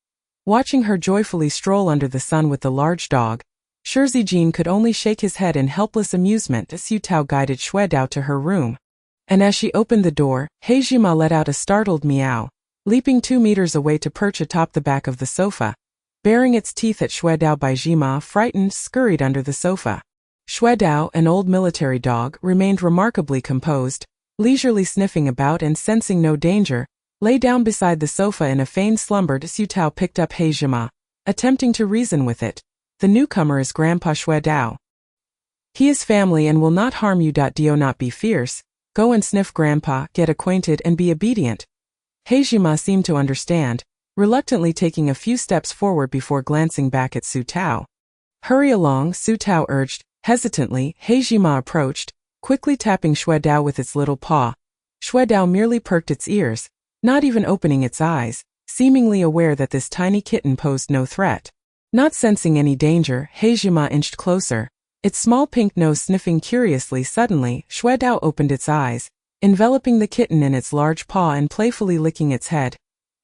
Watching her joyfully stroll under the sun with the large dog, Shi Zijin could only shake his head in helpless amusement as Su Tao guided Xue Dao to her room. And as she opened the door, Heijima let out a startled meow, leaping 2 meters away to perch atop the back of the sofa. Baring its teeth at Xue Dao, Baijima, frightened, scurried under the sofa. Xue Dao, an old military dog, remained remarkably composed, leisurely sniffing about and sensing no danger, lay down beside the sofa in a feigned slumber. Su Tao picked up Heijima, attempting to reason with it. The newcomer is Grandpa Xue Dao. He is family and will not harm you. Do not be fierce. Go and sniff Grandpa, get acquainted and be obedient. Heijima seemed to understand, reluctantly taking a few steps forward before glancing back at Su Tao. Hurry along, Su Tao urged. Hesitantly, Heijima approached, quickly tapping Xue Dao with its little paw. Xue Dao merely perked its ears, not even opening its eyes, seemingly aware that this tiny kitten posed no threat. Not sensing any danger, Heijima inched closer, its small pink nose sniffing curiously. Suddenly, Xue Dao opened its eyes, enveloping the kitten in its large paw and playfully licking its head.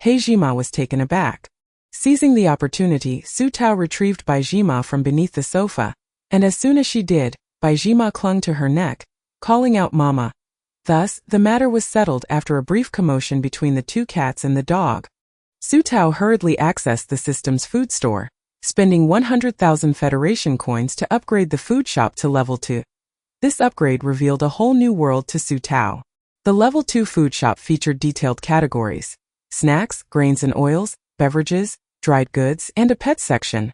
Heijima was taken aback. Seizing the opportunity, Su Tao retrieved Baijima from beneath the sofa, and as soon as she did, Baijima clung to her neck, calling out Mama. Thus, the matter was settled after a brief commotion between the two cats and the dog. Su Tao hurriedly accessed the system's food store, spending 100,000 Federation coins to upgrade the food shop to level 2. This upgrade revealed a whole new world to Su Tao. The level 2 food shop featured detailed categories: snacks, grains and oils, beverages, dried goods, and a pet section.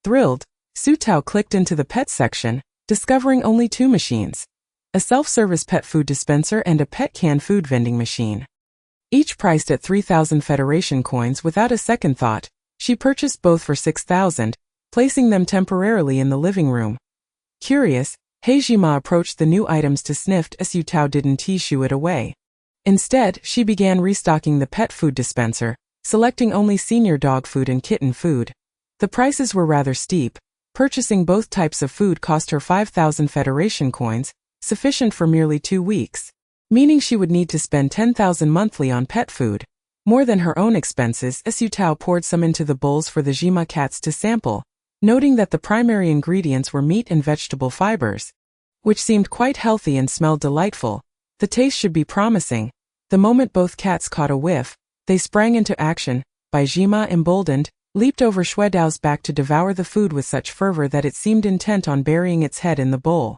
Thrilled, Su Tao clicked into the pet section, discovering only 2 machines: a self-service pet food dispenser and a pet canned food vending machine. Each priced at 3,000 Federation coins. Without a second thought, she purchased both for 6,000, placing them temporarily in the living room. Curious, Heijima approached the new items to sniff as Su Tao didn't shoo it away. Instead, she began restocking the pet food dispenser, selecting only senior dog food and kitten food. The prices were rather steep. Purchasing both types of food cost her 5,000 Federation coins, sufficient for merely 2 weeks, meaning she would need to spend 10,000 monthly on pet food, more than her own expenses. As Su Tao poured some into the bowls for the Jima cats to sample, noting that the primary ingredients were meat and vegetable fibers, which seemed quite healthy and smelled delightful. The taste should be promising. The moment both cats caught a whiff, they sprang into action. Baijima, emboldened, leaped over Xue Dao's back to devour the food with such fervor that it seemed intent on burying its head in the bowl.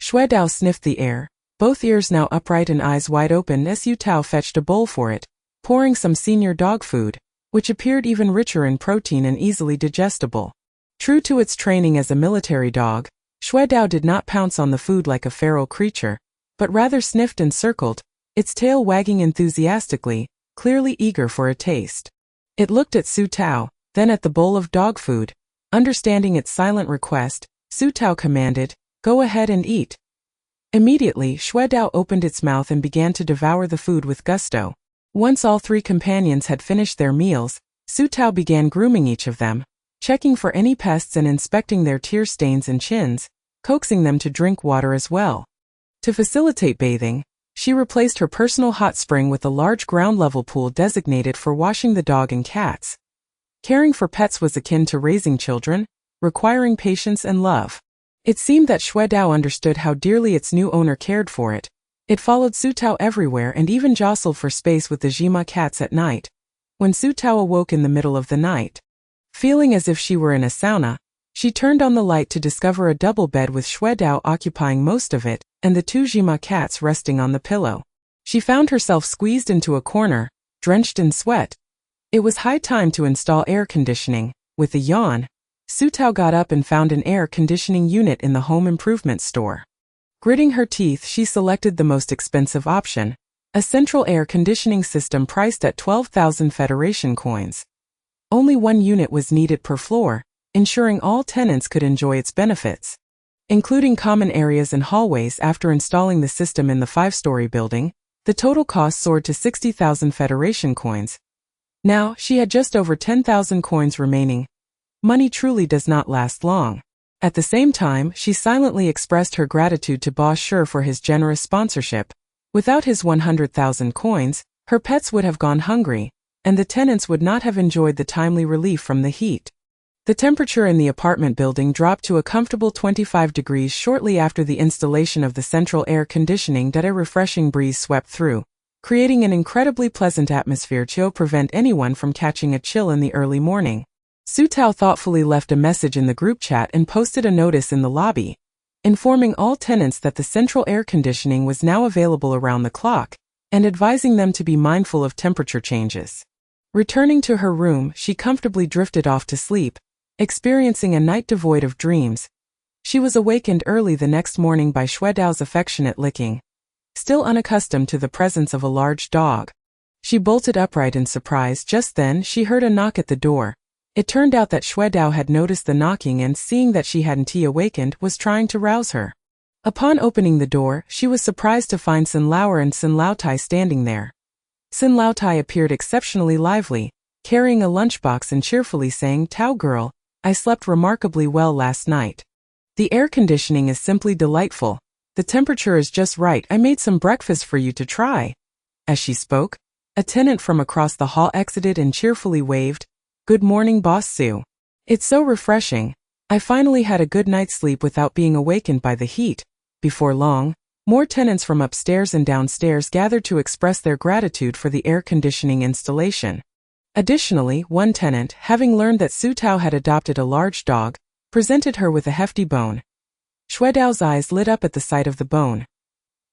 Xue Dao sniffed the air, both ears now upright and eyes wide open as Su Tao fetched a bowl for it, pouring some senior dog food, which appeared even richer in protein and easily digestible. True to its training as a military dog, Xue Dao did not pounce on the food like a feral creature, but rather sniffed and circled, its tail wagging enthusiastically, clearly eager for a taste. It looked at Su Tao, then at the bowl of dog food. Understanding its silent request, Su Tao commanded, "Go ahead and eat." Immediately, Xue Dao opened its mouth and began to devour the food with gusto. Once all 3 companions had finished their meals, Su Tao began grooming each of them, checking for any pests and inspecting their tear stains and chins, coaxing them to drink water as well. To facilitate bathing, she replaced her personal hot spring with a large ground-level pool designated for washing the dog and cats. Caring for pets was akin to raising children, requiring patience and love. It seemed that Xue Dao understood how dearly its new owner cared for it. It followed Su Tao everywhere and even jostled for space with the Jima cats at night. When Su Tao awoke in the middle of the night, feeling as if she were in a sauna, she turned on the light to discover a double bed with Xue Dao occupying most of it, and the 2 Jima cats resting on the pillow. She found herself squeezed into a corner, drenched in sweat. It was high time to install air conditioning. With a yawn, Su Tao got up and found an air conditioning unit in the home improvement store. Gritting her teeth, she selected the most expensive option, a central air conditioning system priced at 12,000 Federation coins. Only 1 unit was needed per floor, ensuring all tenants could enjoy its benefits. including common areas and hallways. After installing the system in the 5-story building, the total cost soared to 60,000 Federation coins. Now, she had just over 10,000 coins remaining. Money truly does not last long. At the same time, she silently expressed her gratitude to Boss Sure for his generous sponsorship. Without his 100,000 coins, her pets would have gone hungry, and the tenants would not have enjoyed the timely relief from the heat. The temperature in the apartment building dropped to a comfortable 25 degrees shortly after the installation of the central air conditioning that a refreshing breeze swept through, creating an incredibly pleasant atmosphere to prevent anyone from catching a chill in the early morning. Su Tao thoughtfully left a message in the group chat and posted a notice in the lobby, informing all tenants that the central air conditioning was now available around the clock, and advising them to be mindful of temperature changes. Returning to her room, she comfortably drifted off to sleep, experiencing a night devoid of dreams. She was awakened early the next morning by Xuedao's affectionate licking. Still unaccustomed to the presence of a large dog, she bolted upright in surprise. Just then, she heard a knock at the door. It turned out that Xuedao had noticed the knocking and, seeing that she hadn't awakened, was trying to rouse her. Upon opening the door, she was surprised to find Sin Laoer and Sin Laotai standing there. Sin Laotai appeared exceptionally lively, carrying a lunchbox and cheerfully saying, "Tao girl, I slept remarkably well last night. The air conditioning is simply delightful. The temperature is just right. I made some breakfast for you to try." As she spoke, a tenant from across the hall exited and cheerfully waved, "Good morning, Boss Su. It's so refreshing. I finally had a good night's sleep without being awakened by the heat." Before long, more tenants from upstairs and downstairs gathered to express their gratitude for the air conditioning installation. Additionally, one tenant, having learned that Su Tao had adopted a large dog, presented her with a hefty bone. Xuedao's eyes lit up at the sight of the bone.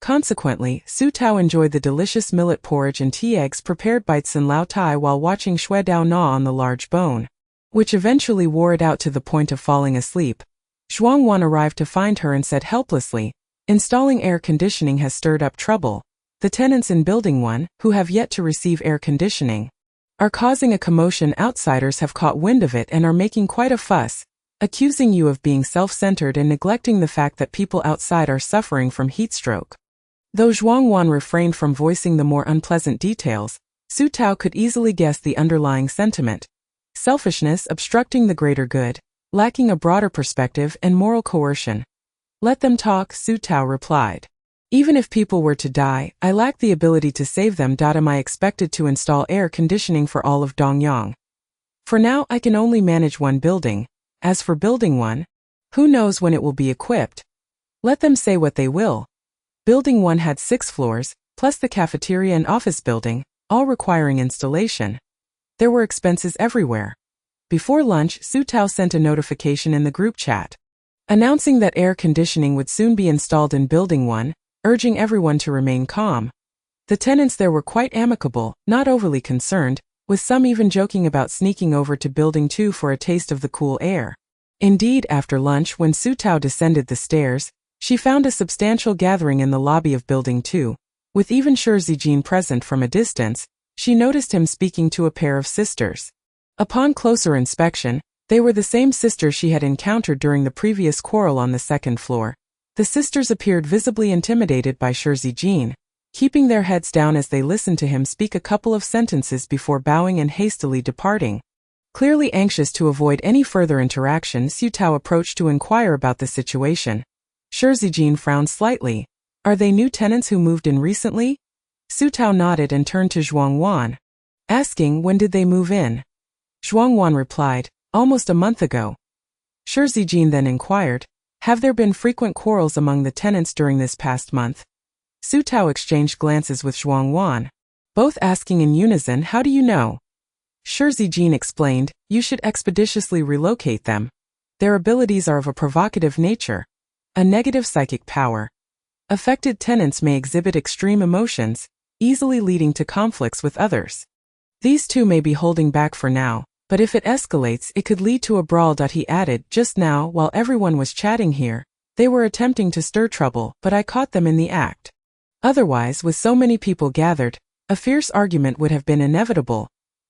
Consequently, Su Tao enjoyed the delicious millet porridge and tea eggs prepared by Sin Laotai while watching Xuedao gnaw on the large bone, which eventually wore it out to the point of falling asleep. Zhuangwan arrived to find her and said helplessly, "Installing air conditioning has stirred up trouble. The tenants in Building 1, who have yet to receive air conditioning, are causing a commotion. Outsiders have caught wind of it and are making quite a fuss, accusing you of being self-centered and neglecting the fact that people outside are suffering from heat stroke." Though Zhuangwan refrained from voicing the more unpleasant details, Su Tao could easily guess the underlying sentiment: selfishness obstructing the greater good, lacking a broader perspective, and moral coercion. "Let them talk," Su Tao replied. "Even if people were to die, I lack the ability to save them. Am I expected to install air conditioning for all of Dongyang? For now, I can only manage one building. As for Building 1, who knows when it will be equipped? Let them say what they will." Building 1 had 6 floors, plus the cafeteria and office building, all requiring installation. There were expenses everywhere. Before lunch, Su Tao sent a notification in the group chat, announcing that air conditioning would soon be installed in Building 1, urging everyone to remain calm. The tenants there were quite amicable, not overly concerned, with some even joking about sneaking over to Building 2 for a taste of the cool air. Indeed, after lunch, when Su Tao descended the stairs, she found a substantial gathering in the lobby of Building 2, with even Shi Zijin present. From a distance, she noticed him speaking to a pair of sisters. Upon closer inspection, they were the same sisters she had encountered during the previous quarrel on the second floor. The sisters appeared visibly intimidated by Shi Zijin, keeping their heads down as they listened to him speak a couple of sentences before bowing and hastily departing. Clearly anxious to avoid any further interaction, Su Tao approached to inquire about the situation. Shi Zijin frowned slightly. "Are they new tenants who moved in recently?" Su Tao nodded and turned to Zhuangwan, asking when did they move in. Zhuangwan replied, "Almost a month ago." Shi Zijin then inquired, "Have there been frequent quarrels among the tenants during this past month?" Su Tao exchanged glances with Zhuangwan, both asking in unison, "How do you know?" Shi Zijin explained, "You should expeditiously relocate them. Their abilities are of a provocative nature, a negative psychic power. Affected tenants may exhibit extreme emotions, easily leading to conflicts with others. These two may be holding back for now, but if it escalates, it could lead to a brawl." He added, "Just now, while everyone was chatting here, they were attempting to stir trouble, but I caught them in the act. Otherwise, with so many people gathered, a fierce argument would have been inevitable."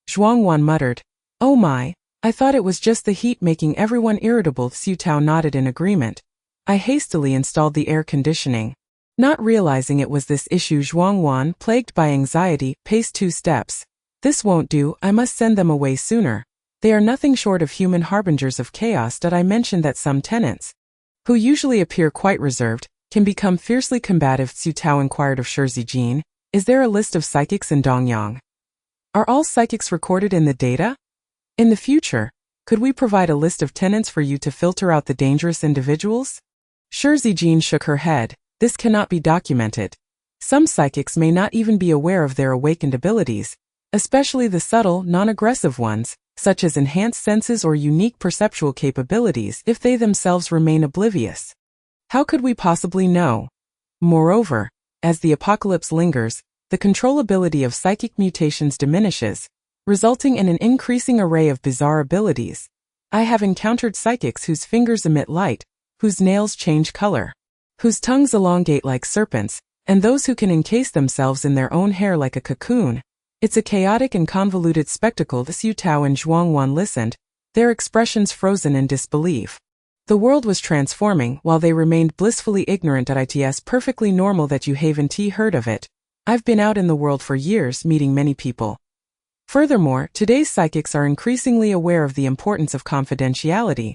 Zhuangwan muttered, "Oh my, I thought it was just the heat making everyone irritable." Su Tao nodded in agreement. I hastily installed the air conditioning. Not realizing it was this issue, Zhuangwan, plagued by anxiety, paced 2 steps. This won't do, I must send them away sooner. They are nothing short of human harbingers of chaos. I mentioned that some tenants, who usually appear quite reserved, can become fiercely combative. Su Tao inquired of Shi Zijin. Is there a list of psychics in Dongyang? Are all psychics recorded in the data? In the future, could we provide a list of tenants for you to filter out the dangerous individuals? Shi Zijin shook her head. This cannot be documented. Some psychics may not even be aware of their awakened abilities, especially the subtle, non-aggressive ones, such as enhanced senses or unique perceptual capabilities, if they themselves remain oblivious. How could we possibly know? Moreover, as the apocalypse lingers, the controllability of psychic mutations diminishes, resulting in an increasing array of bizarre abilities. I have encountered psychics whose fingers emit light, whose nails change color, whose tongues elongate like serpents, and those who can encase themselves in their own hair like a cocoon. It's a chaotic and convoluted spectacle. Su Tao and Zhuangwan listened, their expressions frozen in disbelief. The world was transforming while they remained blissfully ignorant. It's perfectly normal that you haven't heard of it. I've been out in the world for years, meeting many people. Furthermore, today's psychics are increasingly aware of the importance of confidentiality,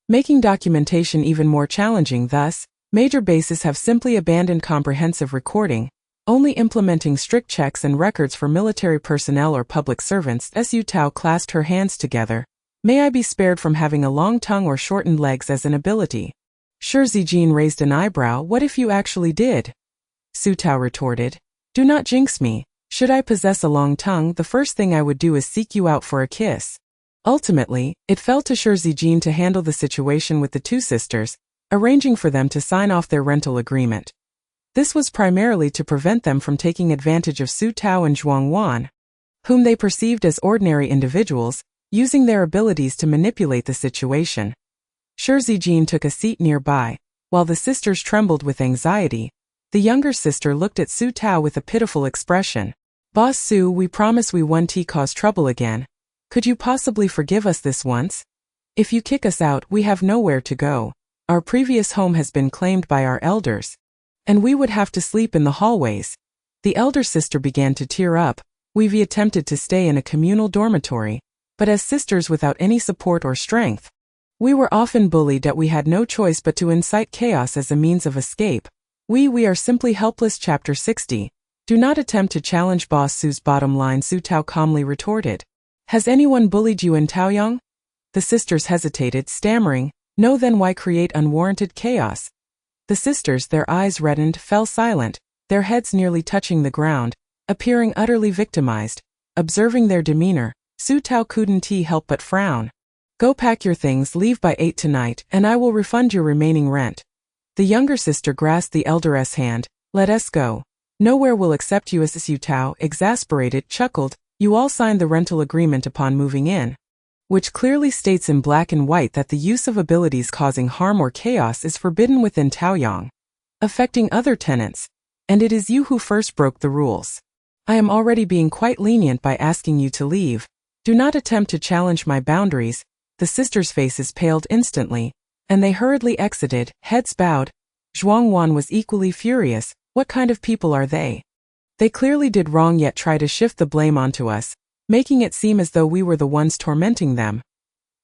making documentation even more challenging. Thus, major bases have simply abandoned comprehensive recording, only implementing strict checks and records for military personnel or public servants. Su Tao clasped her hands together. May I be spared from having a long tongue or shortened legs as an ability? Shi Zijin raised an eyebrow. What if you actually did? Su Tao retorted. Do not jinx me. Should I possess a long tongue, the first thing I would do is seek you out for a kiss. Ultimately, it fell to Shi Zijin to handle the situation with the 2 sisters, arranging for them to sign off their rental agreement. This was primarily to prevent them from taking advantage of Su Tao and Zhuangwan, whom they perceived as ordinary individuals, using their abilities to manipulate the situation. Shi Zijin took a seat nearby, while the sisters trembled with anxiety. The younger sister looked at Su Tao with a pitiful expression. Boss Su, we promise we won't cause trouble again. Could you possibly forgive us this once? If you kick us out, we have nowhere to go. Our previous home has been claimed by our elders, and we would have to sleep in the hallways. The elder sister began to tear up. We've attempted to stay in a communal dormitory, but as sisters without any support or strength, we were often bullied that we had no choice but to incite chaos as a means of escape. We are simply helpless. Chapter 60. Do not attempt to challenge Boss Su's bottom line, Su Tao calmly retorted. Has anyone bullied you in Taoyang? The sisters hesitated, stammering, no. Then why create unwarranted chaos? The sisters, their eyes reddened, fell silent, their heads nearly touching the ground, appearing utterly victimized. Observing their demeanor, Su Tao couldn't help but frown. Go pack your things, leave by 8 tonight, and I will refund your remaining rent. The younger sister grasped the elder's hand. Let us go. Nowhere will accept you. As Su Tao, exasperated, chuckled. You all signed the rental agreement upon moving in, which clearly states in black and white that the use of abilities causing harm or chaos is forbidden within Taoyang, affecting other tenants, and it is you who first broke the rules. I am already being quite lenient by asking you to leave. Do not attempt to challenge my boundaries. The sisters' faces paled instantly, and they hurriedly exited, heads bowed. Zhuangwan was equally furious. What kind of people are they? They clearly did wrong yet try to shift the blame onto us, making it seem as though we were the ones tormenting them.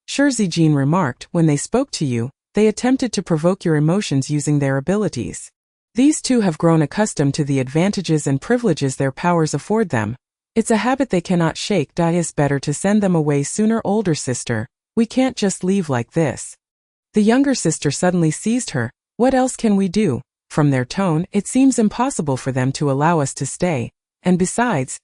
Shi Zijin remarked, when they spoke to you, they attempted to provoke your emotions using their abilities. These 2 have grown accustomed to the advantages and privileges their powers afford them. It's a habit they cannot shake. It's better to send them away sooner. Older sister, we can't just leave like this. The younger sister suddenly seized her. What else can we do? From their tone, it seems impossible for them to allow us to stay, and besides,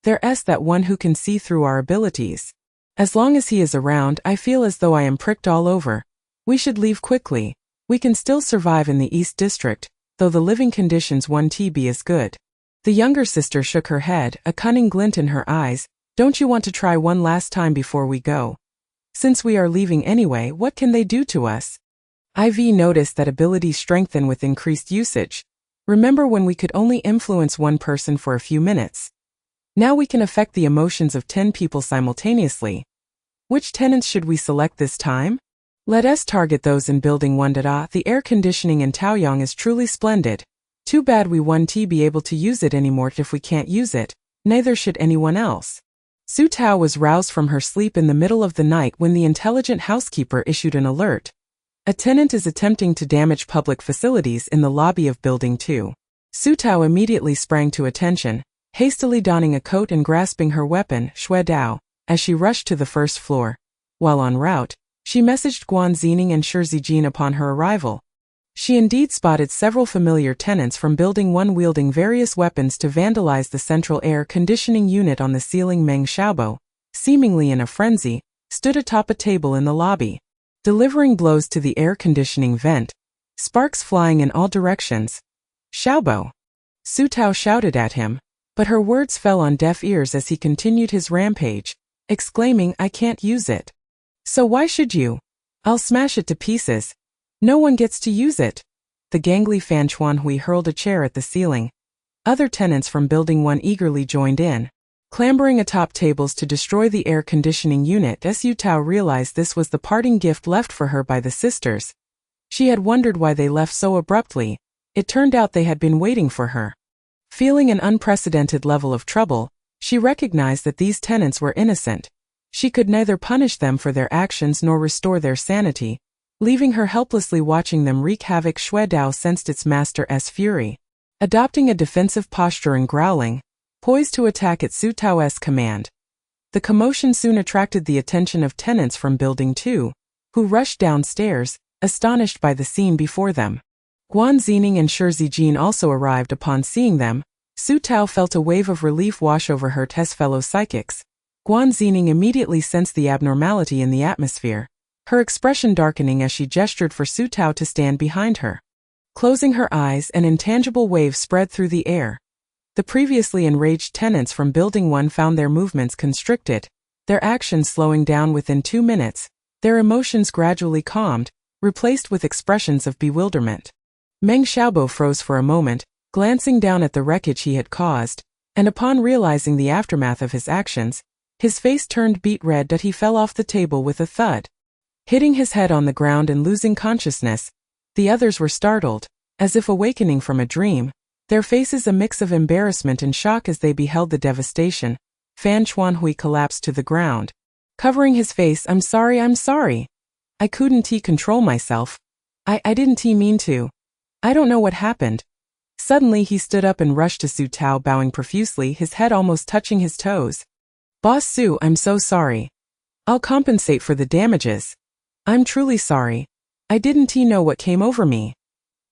there's that one who can see through our abilities. As long as he is around, I feel as though I am pricked all over. We should leave quickly. We can still survive in the East District, though the living conditions won't be as good. The younger sister shook her head, a cunning glint in her eyes. Don't you want to try one last time before we go? Since we are leaving anyway, what can they do to us? IV noticed that abilities strengthen with increased usage. Remember when we could only influence one person for a few minutes? Now we can affect the emotions of 10 people simultaneously. Which tenants should we select this time? Let us target those in Building 1. The air conditioning in Taoyang is truly splendid. Too bad we won't be able to use it anymore. If we can't use it, neither should anyone else. Su Tao was roused from her sleep in the middle of the night when the intelligent housekeeper issued an alert. A tenant is attempting to damage public facilities in the lobby of Building 2. Su Tao immediately sprang to attention, hastily donning a coat and grasping her weapon, Shui Dao, as she rushed to the first floor. While en route, she messaged Guan Zining and Shi Zijin upon her arrival. She indeed spotted several familiar tenants from Building 1 wielding various weapons to vandalize the central air conditioning unit on the ceiling. Meng Xiaobo, seemingly in a frenzy, stood atop a table in the lobby, delivering blows to the air conditioning vent, sparks flying in all directions. Xiaobo! Su Tao shouted at him, but her words fell on deaf ears as he continued his rampage, exclaiming, I can't use it. So why should you? I'll smash it to pieces. No one gets to use it. The gangly Fan Chuanhui hurled a chair at the ceiling. Other tenants from Building 1 eagerly joined in, clambering atop tables to destroy the air conditioning unit. Su Tao realized this was the parting gift left for her by the sisters. She had wondered why they left so abruptly. It turned out they had been waiting for her. Feeling an unprecedented level of trouble, she recognized that these tenants were innocent. She could neither punish them for their actions nor restore their sanity, leaving her helplessly watching them wreak havoc. Shui Dao sensed its master's fury, adopting a defensive posture and growling, poised to attack at Su Tao's command. The commotion soon attracted the attention of tenants from Building 2, who rushed downstairs, astonished by the scene before them. Guan Zining and Shi Zijin also arrived. Upon seeing them, Su Tao felt a wave of relief wash over her fellow psychics. Guan Zining immediately sensed the abnormality in the atmosphere, her expression darkening as she gestured for Su Tao to stand behind her. Closing her eyes, an intangible wave spread through the air. The previously enraged tenants from Building 1 found their movements constricted, their actions slowing down within 2 minutes, their emotions gradually calmed, replaced with expressions of bewilderment. Meng Xiaobo froze for a moment, glancing down at the wreckage he had caused, and upon realizing the aftermath of his actions, his face turned beet red that he fell off the table with a thud, hitting his head on the ground and losing consciousness. The others were startled, as if awakening from a dream, their faces a mix of embarrassment and shock as they beheld the devastation. Fan Chuanhui collapsed to the ground, covering his face. I'm sorry. I couldn't control myself. I didn't mean to. I don't know what happened. Suddenly he stood up and rushed to Su Tao, bowing profusely, his head almost touching his toes. Boss Su, I'm so sorry. I'll compensate for the damages. I'm truly sorry. I didn't know what came over me.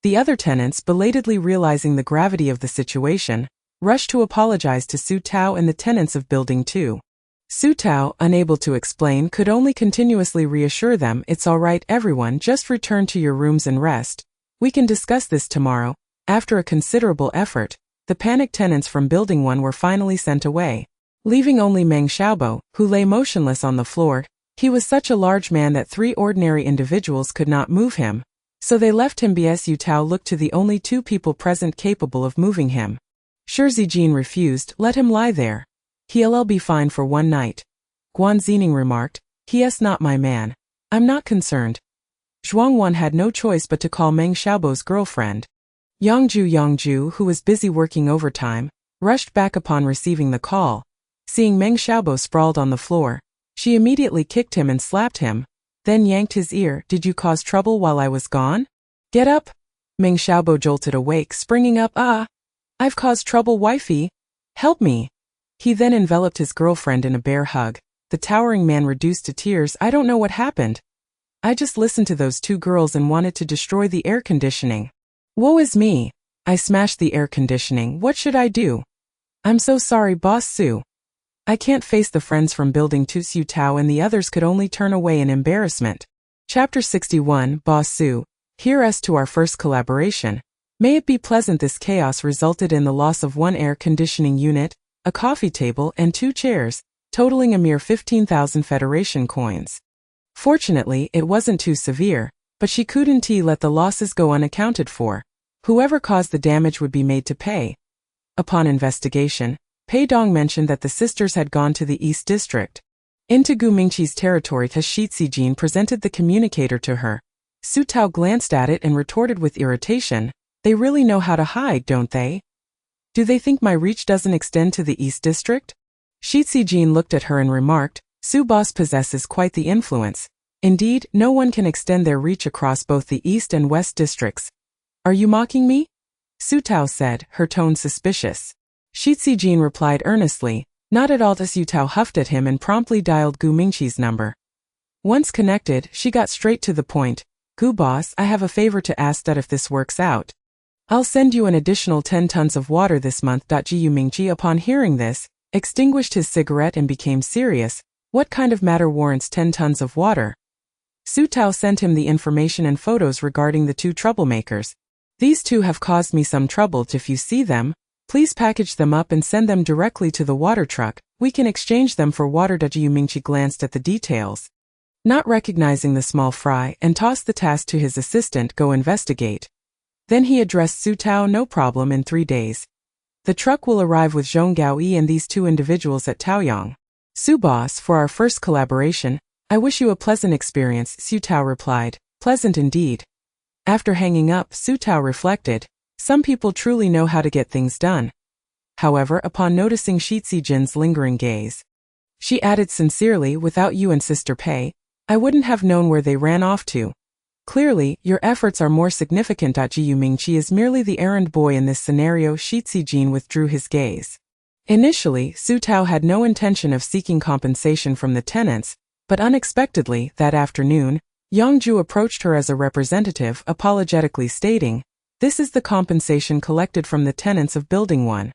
The other tenants, belatedly realizing the gravity of the situation, rushed to apologize to Su Tao and the tenants of Building 2. Su Tao, unable to explain, could only continuously reassure them, it's all right everyone, just return to your rooms and rest. We can discuss this tomorrow. After a considerable effort, the panicked tenants from Building 1 were finally sent away, leaving only Meng Xiaobo, who lay motionless on the floor. He was such a large man that 3 ordinary individuals could not move him, so they left him. Su Tao looked to the only 2 people present capable of moving him. Shi Zijin refused. Let him lie there. He'll be fine for 1 night. Guan Zining remarked, He's not my man. I'm not concerned. Zhuangwan had no choice but to call Meng Xiaobo's girlfriend. Yangju, who was busy working overtime, rushed back upon receiving the call. Seeing Meng Xiaobo sprawled on the floor, she immediately kicked him and slapped him, then yanked his ear. Did you cause trouble while I was gone? Get up! Meng Xiaobo jolted awake, springing up. I've caused trouble, wifey. Help me. He then enveloped his girlfriend in a bear hug. The towering man reduced to tears. I don't know what happened. I just listened to those 2 girls and wanted to destroy the air conditioning. Woe is me. I smashed the air conditioning. What should I do? I'm so sorry, Boss Su. I can't face the friends from Building 2. Su Tao and the others could only turn away in embarrassment. Chapter 61. Boss Su, here's to our first collaboration. May it be pleasant. This chaos resulted in the loss of 1 air conditioning unit, a coffee table, and 2 chairs, totaling a mere 15,000 Federation coins. Fortunately, it wasn't too severe, but she couldn't let the losses go unaccounted for. Whoever caused the damage would be made to pay. Upon investigation, Pei Dong mentioned that the sisters had gone to the East District. Into Gu Mingqi's territory, Shi Zijin presented the communicator to her. Su Tao glanced at it and retorted with irritation, "They really know how to hide, don't they? Do they think my reach doesn't extend to the East District?" Shi Zijin looked at her and remarked, "Su Boss possesses quite the influence. Indeed, no one can extend their reach across both the East and West districts. Are you mocking me?" Su Tao said, her tone suspicious. Shi Zijin replied earnestly, "Not at all." Su Tao huffed at him and promptly dialed Gu Mingqi's number. Once connected, she got straight to the point. "Gu Boss, I have a favor to ask that if this works out, I'll send you an additional 10 tons of water this month." Gu Mingqi, upon hearing this, extinguished his cigarette and became serious. "What kind of matter warrants 10 tons of water?" Su Tao sent him the information and photos regarding the two troublemakers. "These two have caused me some trouble. If you see them, please package them up and send them directly to the water truck. We can exchange them for water." Gu Mingqi glanced at the details, not recognizing the small fry, and tossed the task to his assistant, "Go investigate." Then he addressed Su Tao, "No problem, in 3 days. The truck will arrive with Zhong Gaoyi and these two individuals at Taoyang. Su Boss, for our first collaboration, I wish you a pleasant experience." Su Tao replied, "Pleasant indeed." After hanging up, Su Tao reflected, some people truly know how to get things done. However, upon noticing Shi Zijin's lingering gaze, she added sincerely, "Without you and Sister Pei, I wouldn't have known where they ran off to. Clearly, your efforts are more significant." Gu Mingqi is merely the errand boy in this scenario. Shi Zijin withdrew his gaze. Initially, Su Tao had no intention of seeking compensation from the tenants, but unexpectedly, that afternoon, Yang Ju approached her as a representative, apologetically stating, "This is the compensation collected from the tenants of Building 1.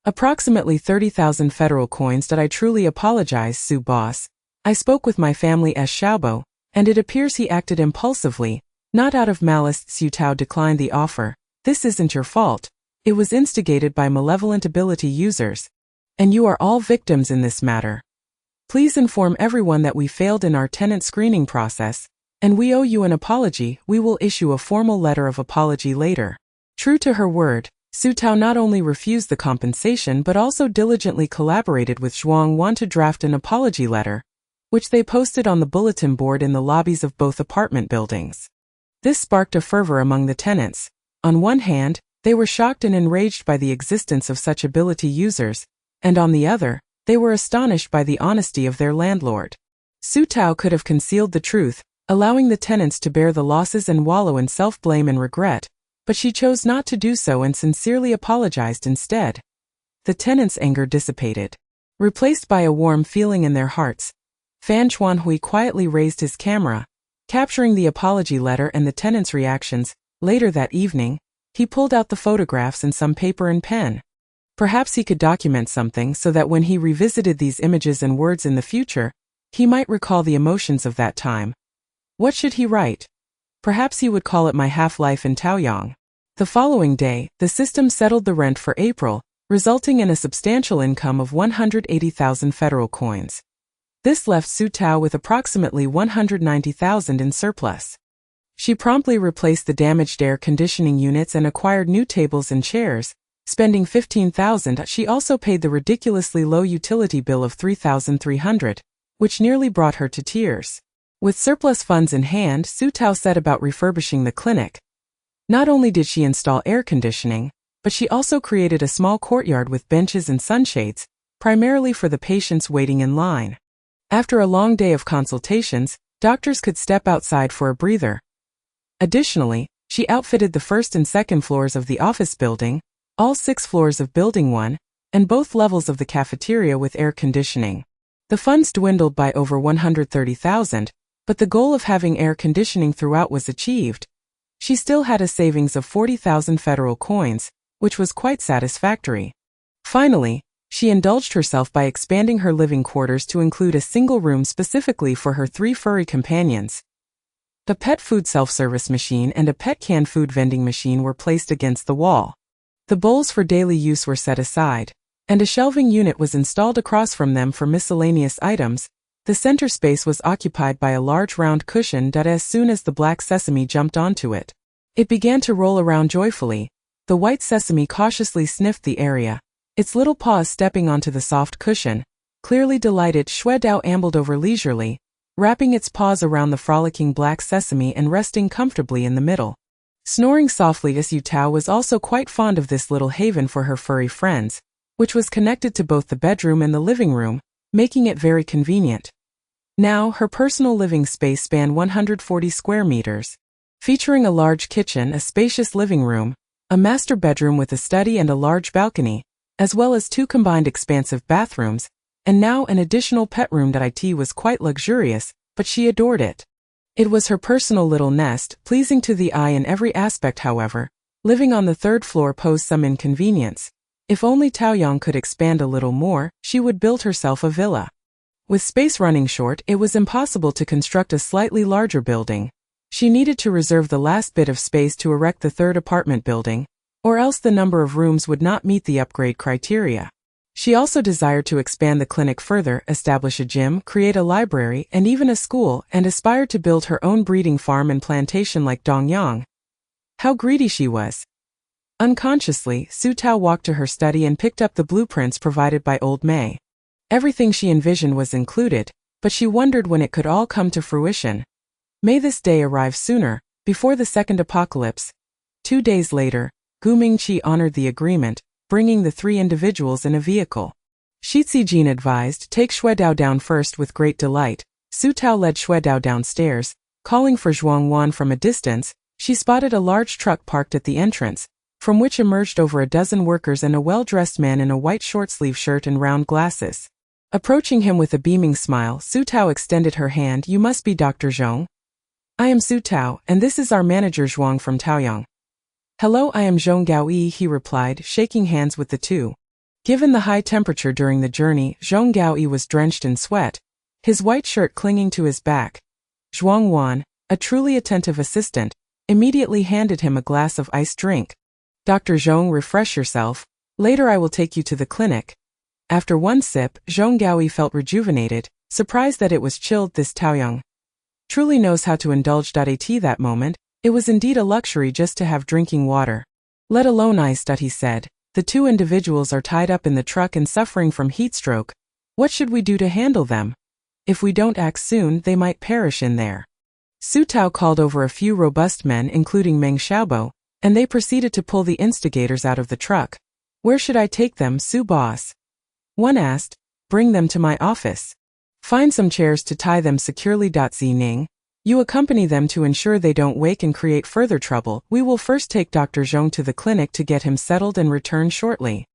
Approximately 30,000 federal coins. I truly apologize, Su Boss. I spoke with my family as Xiaobo, and it appears he acted impulsively, not out of malice." Su Tao declined the offer. "This isn't your fault. It was instigated by malevolent ability users. And you are all victims in this matter. Please inform everyone that we failed in our tenant screening process, and we owe you an apology. We will issue a formal letter of apology later." True to her word, Su Tao not only refused the compensation but also diligently collaborated with Zhuang Wan to draft an apology letter, which they posted on the bulletin board in the lobbies of both apartment buildings. This sparked a fervor among the tenants. On one hand, they were shocked and enraged by the existence of such ability users, and on the other, they were astonished by the honesty of their landlord. Su Tao could have concealed the truth, allowing the tenants to bear the losses and wallow in self-blame and regret, but she chose not to do so and sincerely apologized instead. The tenants' anger dissipated, replaced by a warm feeling in their hearts. Fan Chuanhui quietly raised his camera, capturing the apology letter and the tenants' reactions. Later that evening, he pulled out the photographs and some paper and pen. Perhaps he could document something so that when he revisited these images and words in the future, he might recall the emotions of that time. What should he write? Perhaps he would call it My Half-Life in Taoyang. The following day, the system settled the rent for April, resulting in a substantial income of 180,000 federal coins. This left Su Tao with approximately 190,000 in surplus. She promptly replaced the damaged air conditioning units and acquired new tables and chairs, spending 15,000. She also paid the ridiculously low utility bill of 3,300, which nearly brought her to tears. With surplus funds in hand, Su Tao set about refurbishing the clinic. Not only did she install air conditioning, but she also created a small courtyard with benches and sunshades, primarily for the patients waiting in line. After a long day of consultations, doctors could step outside for a breather. Additionally, she outfitted the first and second floors of the office building, all 6 floors of Building 1, and both levels of the cafeteria with air conditioning. The funds dwindled by over 130,000, but the goal of having air conditioning throughout was achieved. She still had a savings of 40,000 federal coins, which was quite satisfactory. Finally, she indulged herself by expanding her living quarters to include a single room specifically for her 3 furry companions. The pet food self-service machine and a pet canned food vending machine were placed against the wall. The bowls for daily use were set aside, and a shelving unit was installed across from them for miscellaneous items. The center space was occupied by a large round cushion that as soon as the black sesame jumped onto it, it began to roll around joyfully. The white sesame cautiously sniffed the area, its little paws stepping onto the soft cushion, Clearly delighted, Xue Dao ambled over leisurely, wrapping its paws around the frolicking black sesame and resting comfortably in the middle. Snoring softly, Xu Tao was also quite fond of this little haven for her furry friends, which was connected to both the bedroom and the living room, making it very convenient. Now, her personal living space spanned 140 square meters, featuring a large kitchen, a spacious living room, a master bedroom with a study and a large balcony, as well as 2 combined expansive bathrooms, and now an additional pet room. It was quite luxurious, but she adored it. It was her personal little nest, pleasing to the eye in every aspect. However, living on the 3rd floor posed some inconvenience. If only Taoyang could expand a little more, she would build herself a villa. With space running short, it was impossible to construct a slightly larger building. She needed to reserve the last bit of space to erect the 3rd apartment building, or else the number of rooms would not meet the upgrade criteria. She also desired to expand the clinic further, establish a gym, create a library, and even a school, and aspired to build her own breeding farm and plantation like Dongyang. How greedy she was! Unconsciously, Su Tao walked to her study and picked up the blueprints provided by Old May. Everything she envisioned was included, but she wondered when it could all come to fruition. May this day arrive sooner, before the 2nd apocalypse. 2 days later, Gu Mingqi honored the agreement, bringing the 3 individuals in a vehicle. Shi Zijin advised, take Xue Dao down first. With great delight, Su Tao led Xue Dao downstairs. Calling for Zhuang Wan from a distance, she spotted a large truck parked at the entrance, from which emerged over a dozen workers and a well-dressed man in a white short-sleeve shirt and round glasses. Approaching him with a beaming smile, Su Tao extended her hand. You must be Dr. Zhong. I am Su Tao, and this is our manager Zhuang from Taoyang. Hello, I am Zhong Gaoyi, he replied, shaking hands with the two. Given the high temperature during the journey, Zhong Gaoyi was drenched in sweat, his white shirt clinging to his back. Zhuang Wan, a truly attentive assistant, immediately handed him a glass of iced drink. Dr. Zhong, refresh yourself. Later I will take you to the clinic. After one sip, Zhong Gaoyi felt rejuvenated, surprised that it was chilled. This Taoyang truly knows how to indulge. At that moment, it was indeed a luxury just to have drinking water, let alone iced. He said, the 2 individuals are tied up in the truck and suffering from heatstroke. What should we do to handle them? If we don't act soon, they might perish in there. Su Tao called over a few robust men, including Meng Xiaobo, and they proceeded to pull the instigators out of the truck. Where should I take them, Su boss? One asked. Bring them to my office. Find some chairs to tie them securely. Zining, you accompany them to ensure they don't wake and create further trouble. We will first take Dr. Zhong to the clinic to get him settled and return shortly.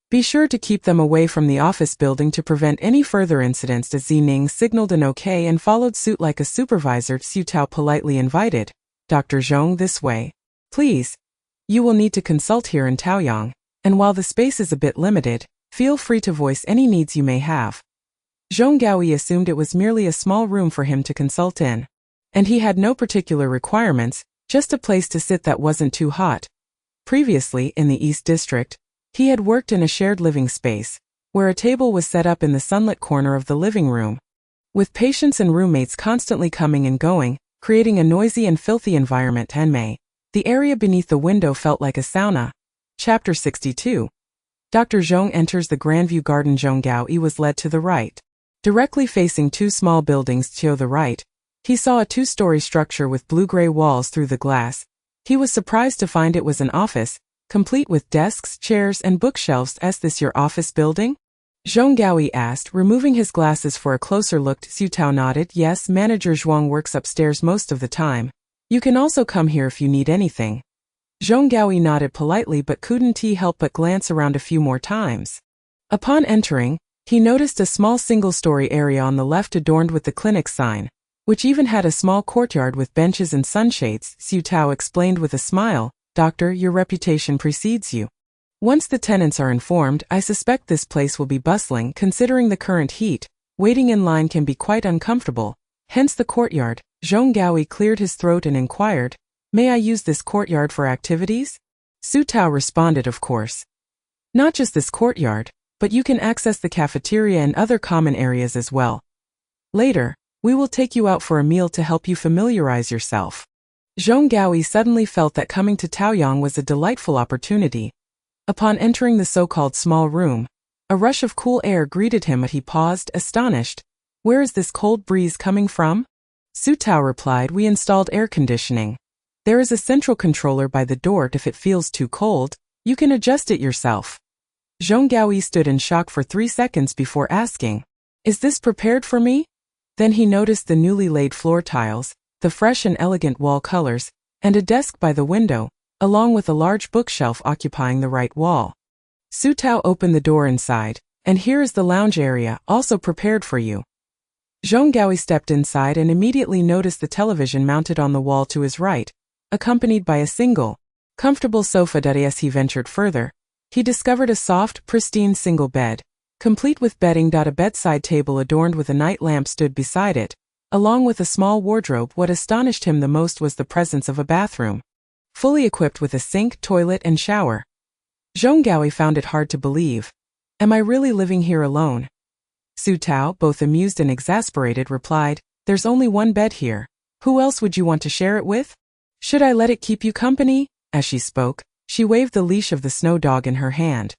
Be sure to keep them away from the office building to prevent any further incidents. Zining signaled an okay and followed suit like a supervisor. Su Tao politely invited, Dr. Zhong, this way. Please. You will need to consult here in Taoyang, and while the space is a bit limited, feel free to voice any needs you may have. Zhong Gaoyi assumed it was merely a small room for him to consult in, and he had no particular requirements, just a place to sit that wasn't too hot. Previously, in the East District, he had worked in a shared living space, where a table was set up in the sunlit corner of the living room. With patients and roommates constantly coming and going, creating a noisy and filthy environment, the area beneath the window felt like a sauna. Chapter 62. Dr. Zhong enters the Grandview Garden. Zhong Gaoyi was led to the right. Directly facing 2 small buildings to the right, he saw a 2-story structure with blue-gray walls. Through the glass, he was surprised to find it was an office, complete with desks, chairs, and bookshelves. Is this your office building? Zhong Gaoyi asked, removing his glasses for a closer look. Su Tao nodded. Yes, Manager Zhuang works upstairs most of the time. You can also come here if you need anything. Zhong Gaoyi nodded politely but couldn't help but glance around a few more times. Upon entering, he noticed a small single-story area on the left adorned with the clinic sign, which even had a small courtyard with benches and sunshades. Su Tao explained with a smile, Doctor, your reputation precedes you. Once the tenants are informed, I suspect this place will be bustling. Considering the current heat, waiting in line can be quite uncomfortable, hence the courtyard. Zhong Gaoyi cleared his throat and inquired, May I use this courtyard for activities? Su Tao responded, of course. Not just this courtyard, but you can access the cafeteria and other common areas as well. Later, we will take you out for a meal to help you familiarize yourself. Zhong Gaoyi suddenly felt that coming to Taoyang was a delightful opportunity. Upon entering the so-called small room, A rush of cool air greeted him, but he paused, astonished. Where is this cold breeze coming from? Su Tao replied, we installed air conditioning. There is a central controller by the door. If it feels too cold, you can adjust it yourself. Zhong Gaoyi stood in shock for 3 seconds before asking, is this prepared for me? Then he noticed the newly laid floor tiles, the fresh and elegant wall colors, and a desk by the window, along with a large bookshelf occupying the right wall. Su Tao opened the door inside, and here is the lounge area, also prepared for you. Zhong Gaoyi stepped inside and immediately noticed the television mounted on the wall to his right, accompanied by a single, comfortable sofa. As he ventured further, he discovered a soft, pristine single bed, complete with bedding. A bedside table adorned with a night lamp stood beside it, along with a small wardrobe. What astonished him the most was the presence of a bathroom, fully equipped with a sink, toilet, and shower. Zhong Gaoyi found it hard to believe. Am I really living here alone? Su Tao, both amused and exasperated, replied, there's only one bed here. Who else would you want to share it with? Should I let it keep you company? As she spoke, she waved the leash of the snow dog in her hand.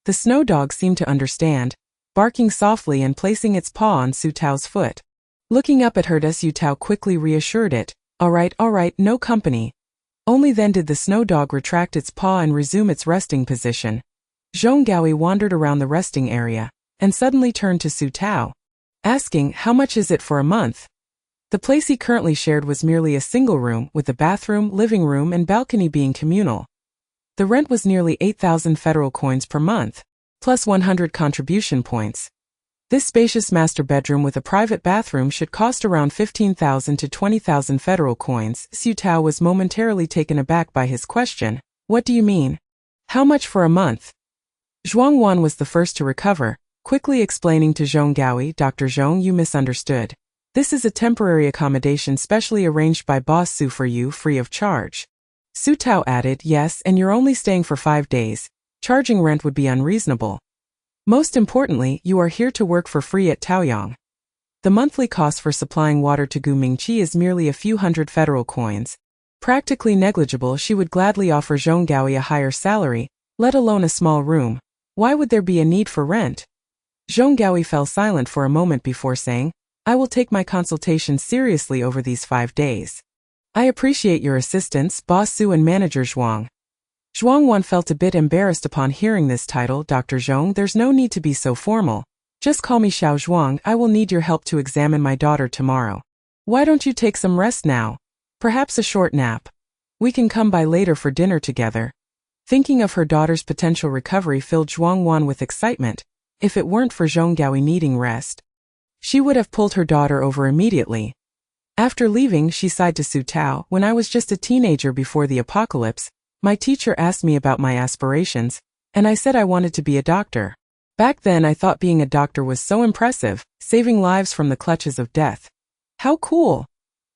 The snow dog seemed to understand, barking softly and placing its paw on Su Tao's foot. Looking up at her, Su Tao quickly reassured it, all right, no company. Only then did the snow dog retract its paw and resume its resting position. Zhong Gaoyi wandered around the resting area, and suddenly turned to Su Tao, asking, how much is it for a month? The place he currently shared was merely a single room, with the bathroom, living room, and balcony being communal. The rent was nearly 8,000 federal coins per month, plus 100 contribution points. This spacious master bedroom with a private bathroom should cost around 15,000 to 20,000 federal coins. Su Tao was momentarily taken aback by his question. What do you mean? How much for a month? Zhuang Wan was the first to recover, quickly explaining to Zhong Gaoyi, Dr. Zhong, you misunderstood. This is a temporary accommodation specially arranged by Boss Su for you, free of charge. Su Tao added, yes, and you're only staying for 5 days. Charging rent would be unreasonable. Most importantly, you are here to work for free at Taoyang. The monthly cost for supplying water to Gu Mingqi is merely a few hundred federal coins. Practically negligible. She would gladly offer Zhong Gaoyi a higher salary, let alone a small room. Why would there be a need for rent? Zhong Gaoyi fell silent for a moment before saying, I will take my consultation seriously over these 5 days. I appreciate your assistance, Boss Su and Manager Zhuang. Zhuang Wan felt a bit embarrassed upon hearing this title. Dr. Zhong, there's no need to be so formal. Just call me Xiao Zhuang. I will need your help to examine my daughter tomorrow. Why don't you take some rest now? Perhaps a short nap. We can come by later for dinner together. Thinking of her daughter's potential recovery filled Zhuang Wan with excitement. If it weren't for Zhong Gaoyi needing rest, she would have pulled her daughter over immediately. After leaving, she sighed to Su Tao, when I was just a teenager before the apocalypse, my teacher asked me about my aspirations, and I said I wanted to be a doctor. Back then I thought being a doctor was so impressive, saving lives from the clutches of death. How cool!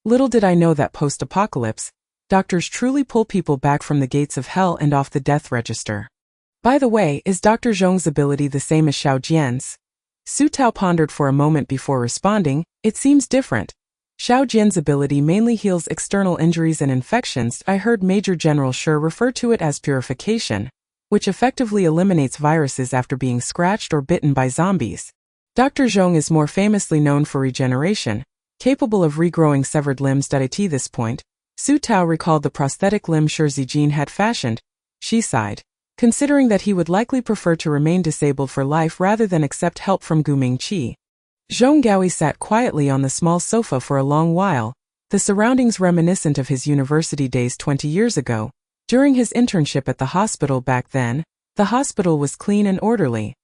Little did I know that post-apocalypse, doctors truly pull people back from the gates of hell and off the death register. By the way, is Dr. Zhong's ability the same as Xiao Jian's? Su Tao pondered for a moment before responding, it seems different. Xiao Jian's ability mainly heals external injuries and infections. I heard Major General Shi refer to it as purification, which effectively eliminates viruses after being scratched or bitten by zombies. Dr. Zhong is more famously known for regeneration, capable of regrowing severed limbs. At this point, Su Tao recalled the prosthetic limb Shi Zijin had fashioned. She sighed, considering that he would likely prefer to remain disabled for life rather than accept help from Gu Mingqi. Zhong Gaoyi sat quietly on the small sofa for a long while, the surroundings reminiscent of his university days 20 years ago. During his internship at the hospital back then, the hospital was clean and orderly.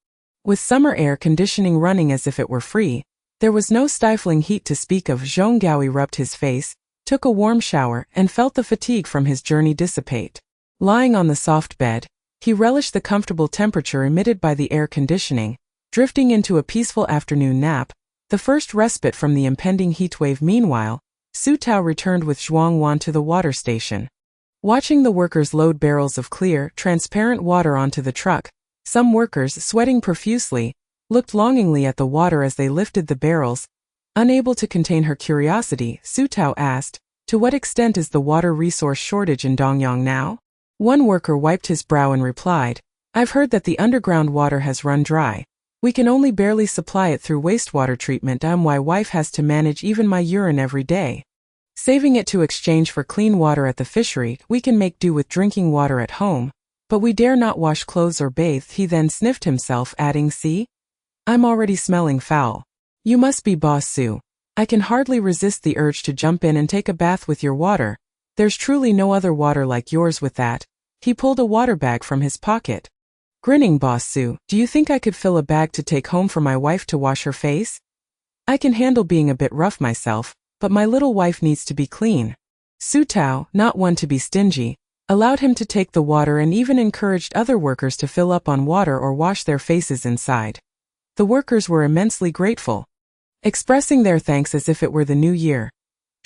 With summer air conditioning running as if it were free, there was no stifling heat to speak of. Zhong Gaoyi rubbed his face, took a warm shower, and felt the fatigue from his journey dissipate. Lying on the soft bed, he relished the comfortable temperature emitted by the air conditioning, drifting into a peaceful afternoon nap, the first respite from the impending heatwave. Meanwhile, Su Tao returned with Zhuang Wan to the water station. Watching the workers load barrels of clear, transparent water onto the truck, some workers, sweating profusely, looked longingly at the water as they lifted the barrels. Unable to contain her curiosity, Su Tao asked, to what extent is the water resource shortage in Dongyang now? One worker wiped his brow and replied, I've heard that the underground water has run dry. We can only barely supply it through wastewater treatment. My wife has to manage even my urine every day. Saving it to exchange for clean water at the fishery, we can make do with drinking water at home, but we dare not wash clothes or bathe." He then sniffed himself, adding, "See? I'm already smelling foul. You must be Boss Sue. I can hardly resist the urge to jump in and take a bath with your water. There's truly no other water like yours." With that, he pulled a water bag from his pocket. Grinning, Boss Sue, "Do you think I could fill a bag to take home for my wife to wash her face? I can handle being a bit rough myself, but my little wife needs to be clean." Su Tao, not one to be stingy, allowed him to take the water and even encouraged other workers to fill up on water or wash their faces inside. The workers were immensely grateful, expressing their thanks as if it were the new year.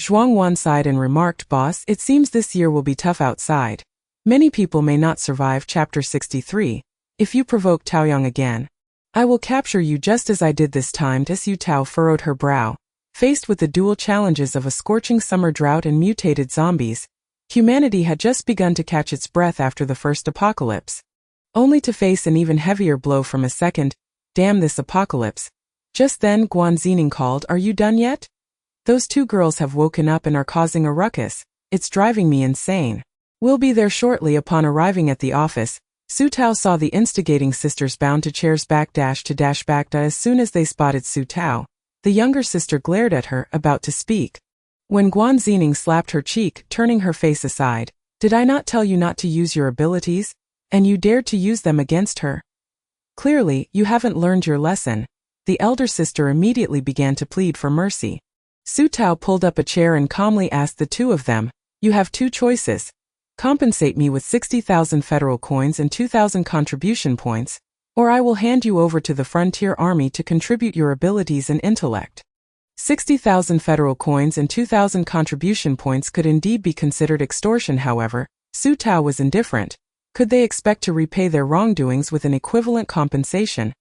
Zhuang Wan sighed and remarked, "Boss, it seems this year will be tough outside. Many people may not survive." Chapter 63. If you provoke Taoyang again, I will capture you just as I did this time. Su Tao furrowed her brow. Faced with the dual challenges of a scorching summer drought and mutated zombies, humanity had just begun to catch its breath after the first apocalypse, only to face an even heavier blow from a second. Damn this apocalypse. Just then Guan Zining called, "Are you done yet? Those two girls have woken up and are causing a ruckus. It's driving me insane." "We'll be there shortly." Upon arriving at the office, Su Tao saw the instigating sisters bound to chairs back back. As soon as they spotted Su Tao, the younger sister glared at her, about to speak, when Guan Zining slapped her cheek, turning her face aside. "Did I not tell you not to use your abilities? And you dared to use them against her? Clearly, you haven't learned your lesson." The elder sister immediately began to plead for mercy. Su Tao pulled up a chair and calmly asked the two of them, "You have two choices. Compensate me with 60,000 federal coins and 2,000 contribution points, or I will hand you over to the Frontier Army to contribute your abilities and intellect." 60,000 federal coins and 2,000 contribution points could indeed be considered extortion. However, Su Tao was indifferent. Could they expect to repay their wrongdoings with an equivalent compensation?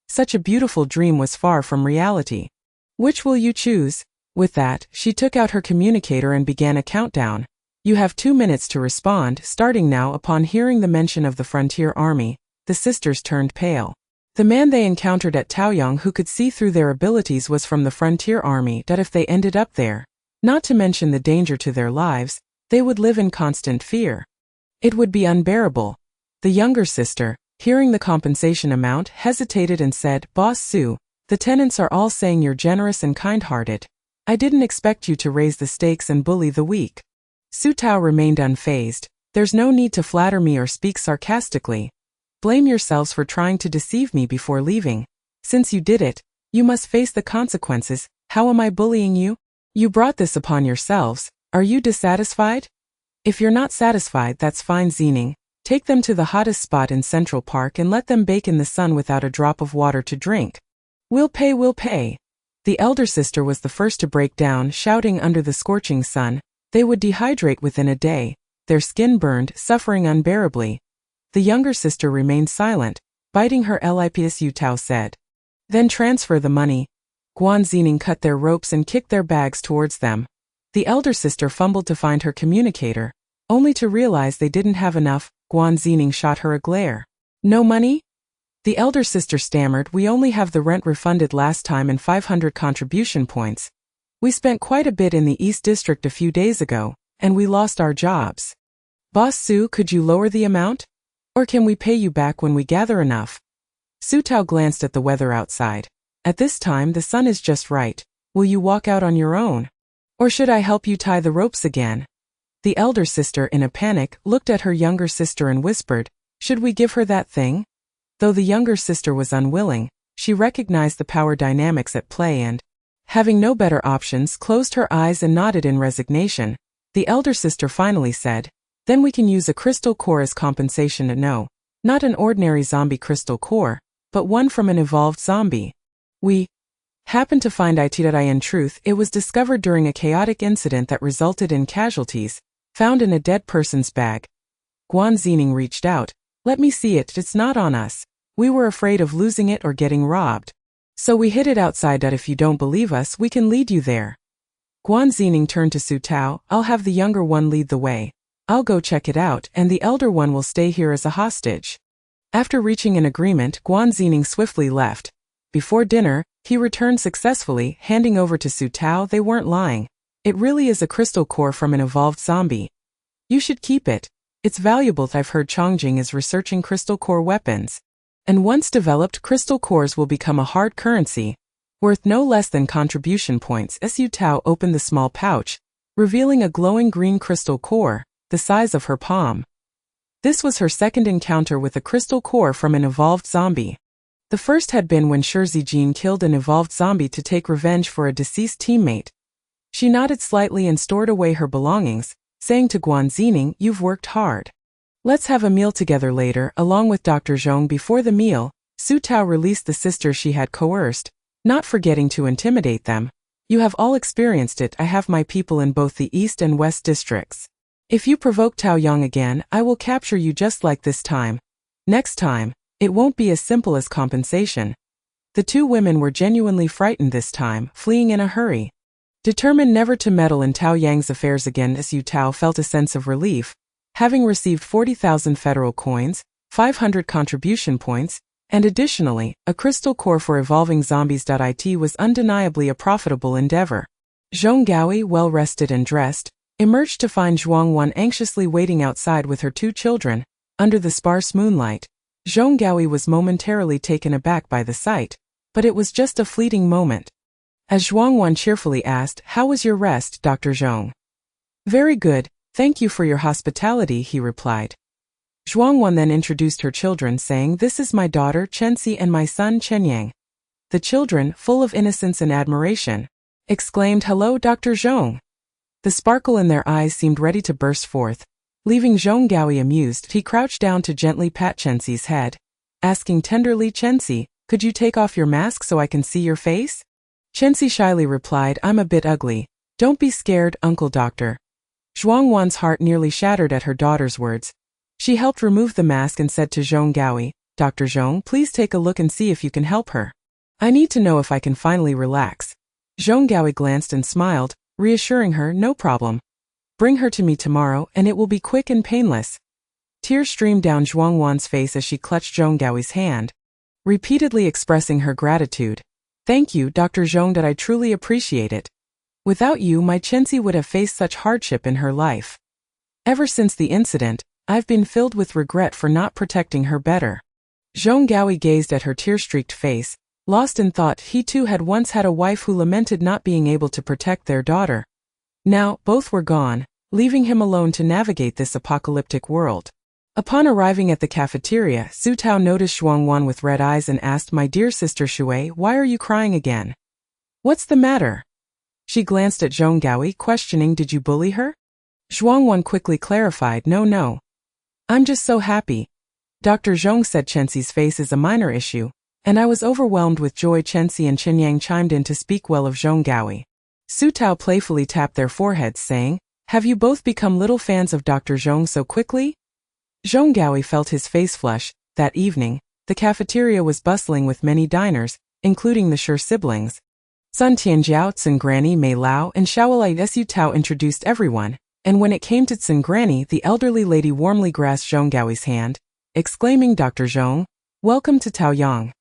Such a beautiful dream was far from reality. "Which will you choose?" With that, she took out her communicator and began a countdown. "You have 2 minutes to respond, starting now." Upon hearing the mention of the Frontier Army, the sisters turned pale. The man they encountered at Taoyang who could see through their abilities was from the Frontier Army. That if they ended up there, not to mention the danger to their lives, they would live in constant fear. It would be unbearable. The younger sister, hearing the compensation amount, hesitated and said, "Boss Su, the tenants are all saying you're generous and kind-hearted. I didn't expect you to raise the stakes and bully the weak." Su Tao remained unfazed. "There's no need to flatter me or speak sarcastically. Blame yourselves for trying to deceive me before leaving. Since you did it, you must face the consequences. How am I bullying you? You brought this upon yourselves. Are you dissatisfied? If you're not satisfied, that's fine, Zining. Take them to the hottest spot in Central Park and let them bake in the sun without a drop of water to drink. We'll pay, we'll pay." The elder sister was the first to break down, shouting under the scorching sun. They would dehydrate within a day, their skin burned, suffering unbearably. The younger sister remained silent, biting her lips. Su Tao said, "Then transfer the money." Guan Zining cut their ropes and kicked their bags towards them. The elder sister fumbled to find her communicator, only to realize they didn't have enough. Guan Zining shot her a glare. "No money?" The elder sister stammered, "We only have the rent refunded last time and 500 contribution points. We spent quite a bit in the East District a few days ago, and we lost our jobs. Boss Su, could you lower the amount? Or can we pay you back when we gather enough?" Su Tao glanced at the weather outside. "At this time the sun is just right. Will you walk out on your own? Or should I help you tie the ropes again?" The elder sister, in a panic, looked at her younger sister and whispered, "Should we give her that thing?" Though the younger sister was unwilling, she recognized the power dynamics at play and, having no better options, closed her eyes and nodded in resignation. The elder sister finally said, "Then we can use a crystal core as compensation." No, not an ordinary zombie crystal core, but one from an evolved zombie. "We happened to find it. In truth, it was discovered during a chaotic incident that resulted in casualties, found in a dead person's bag." Guan Zining reached out. "Let me see it. It's not on us. We were afraid of losing it or getting robbed. So we hid it outside. If you don't believe us, we can lead you there." Guan Zining turned to Su Tao. "I'll have the younger one lead the way. I'll go check it out, and the elder one will stay here as a hostage." After reaching an agreement, Guan Zining swiftly left. Before dinner, he returned successfully, handing over to Su Tao. They weren't lying. It really is a crystal core from an evolved zombie. You should keep it. It's valuable. I've heard Chongjing is researching crystal core weapons. And once developed, crystal cores will become a hard currency, worth no less than contribution points. Su Tao opened the small pouch, revealing a glowing green crystal core, the size of her palm. This was her second encounter with a crystal core from an evolved zombie. The first had been when Shi Zijin killed an evolved zombie to take revenge for a deceased teammate. She nodded slightly and stored away her belongings, saying to Guan Zining, "You've worked hard. Let's have a meal together later." Along with Dr. Zhong before the meal, Su Tao released the sisters she had coerced, not forgetting to intimidate them. "You have all experienced it. I have my people in both the East and West districts. If you provoke Tao Yang again, I will capture you just like this time. Next time, it won't be as simple as compensation." The two women were genuinely frightened this time, fleeing in a hurry. Determined never to meddle in Tao Yang's affairs again, Su Tao felt a sense of relief, having received 40,000 federal coins, 500 contribution points, and additionally, a crystal core for evolving zombies. It was undeniably a profitable endeavor. Zhong Gaoi, well rested and dressed, emerged to find Zhuang Wan anxiously waiting outside with her two children, under the sparse moonlight. Zhong Gaoi was momentarily taken aback by the sight, but it was just a fleeting moment. As Zhuang Wan cheerfully asked, "How was your rest, Dr. Zhong?" "Very good, thank you for your hospitality," he replied. Zhuang Wan then introduced her children, saying, "This is my daughter Chenxi and my son Chenyang." The children, full of innocence and admiration, exclaimed, "Hello, Dr. Zhong." The sparkle in their eyes seemed ready to burst forth. Leaving Zhong Gaoi amused, he crouched down to gently pat Chenxi's head, asking tenderly, "Chenxi, could you take off your mask so I can see your face?" Chenxi shyly replied, "I'm a bit ugly. Don't be scared, Uncle Doctor." Zhuang Wan's heart nearly shattered at her daughter's words. She helped remove the mask and said to Zhong Gaoi, "Dr. Zhong, please take a look and see if you can help her. I need to know if I can finally relax." Zhong Gaoi glanced and smiled, reassuring her, "No problem. Bring her to me tomorrow, and it will be quick and painless." Tears streamed down Zhuang Wan's face as she clutched Zhong Gaoi's hand, repeatedly expressing her gratitude. "Thank you, Dr. Zhong, I truly appreciate it. Without you, my Chenxi would have faced such hardship in her life. Ever since the incident, I've been filled with regret for not protecting her better." Zhong Gaoi gazed at her tear-streaked face, lost in thought. He too had once had a wife who lamented not being able to protect their daughter. Now, both were gone, leaving him alone to navigate this apocalyptic world. Upon arriving at the cafeteria, Su Tao noticed Zhuang Wan with red eyes and asked, "My dear sister Shui, why are you crying again? What's the matter?" She glanced at Zhong Gaoi, questioning, "Did you bully her?" Zhuang Wan quickly clarified, No. I'm just so happy. Dr. Zhong said Chenxi's face is a minor issue, and I was overwhelmed with joy. Chenxi and Chenyang chimed in to speak well of Zhong Gaoi. Su Tao playfully tapped their foreheads, saying, "Have you both become little fans of Dr. Zhong so quickly?" Zhong Gaoi felt his face flush. That evening, the cafeteria was bustling with many diners, including the Shi siblings. Sun Tianjiao, Tsun Granny, Mei Lao, and Xiaolai. Su Tao introduced everyone, and when it came to Tsun Granny, the elderly lady warmly grasped Zhong Gaoi's hand, exclaiming, "Dr. Zhong, welcome to Taoyang.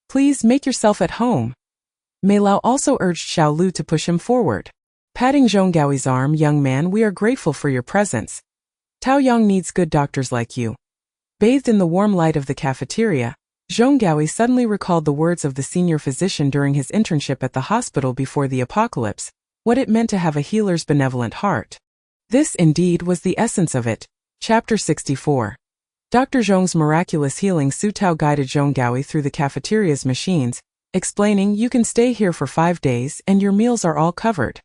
Please make yourself at home." Mei Lao also urged Xiao Lu to push him forward. Patting Zhong Gaoi's arm, "Young man, we are grateful for your presence. Taoyang needs good doctors like you." Bathed in the warm light of the cafeteria, Zhong Gaoi suddenly recalled the words of the senior physician during his internship at the hospital before the apocalypse, what it meant to have a healer's benevolent heart. This, indeed, was the essence of it. Chapter 64. Dr. Zhong's miraculous healing. Su Tao guided Zhong Gaoi through the cafeteria's machines, explaining, "You can stay here for 5 days, and your meals are all covered.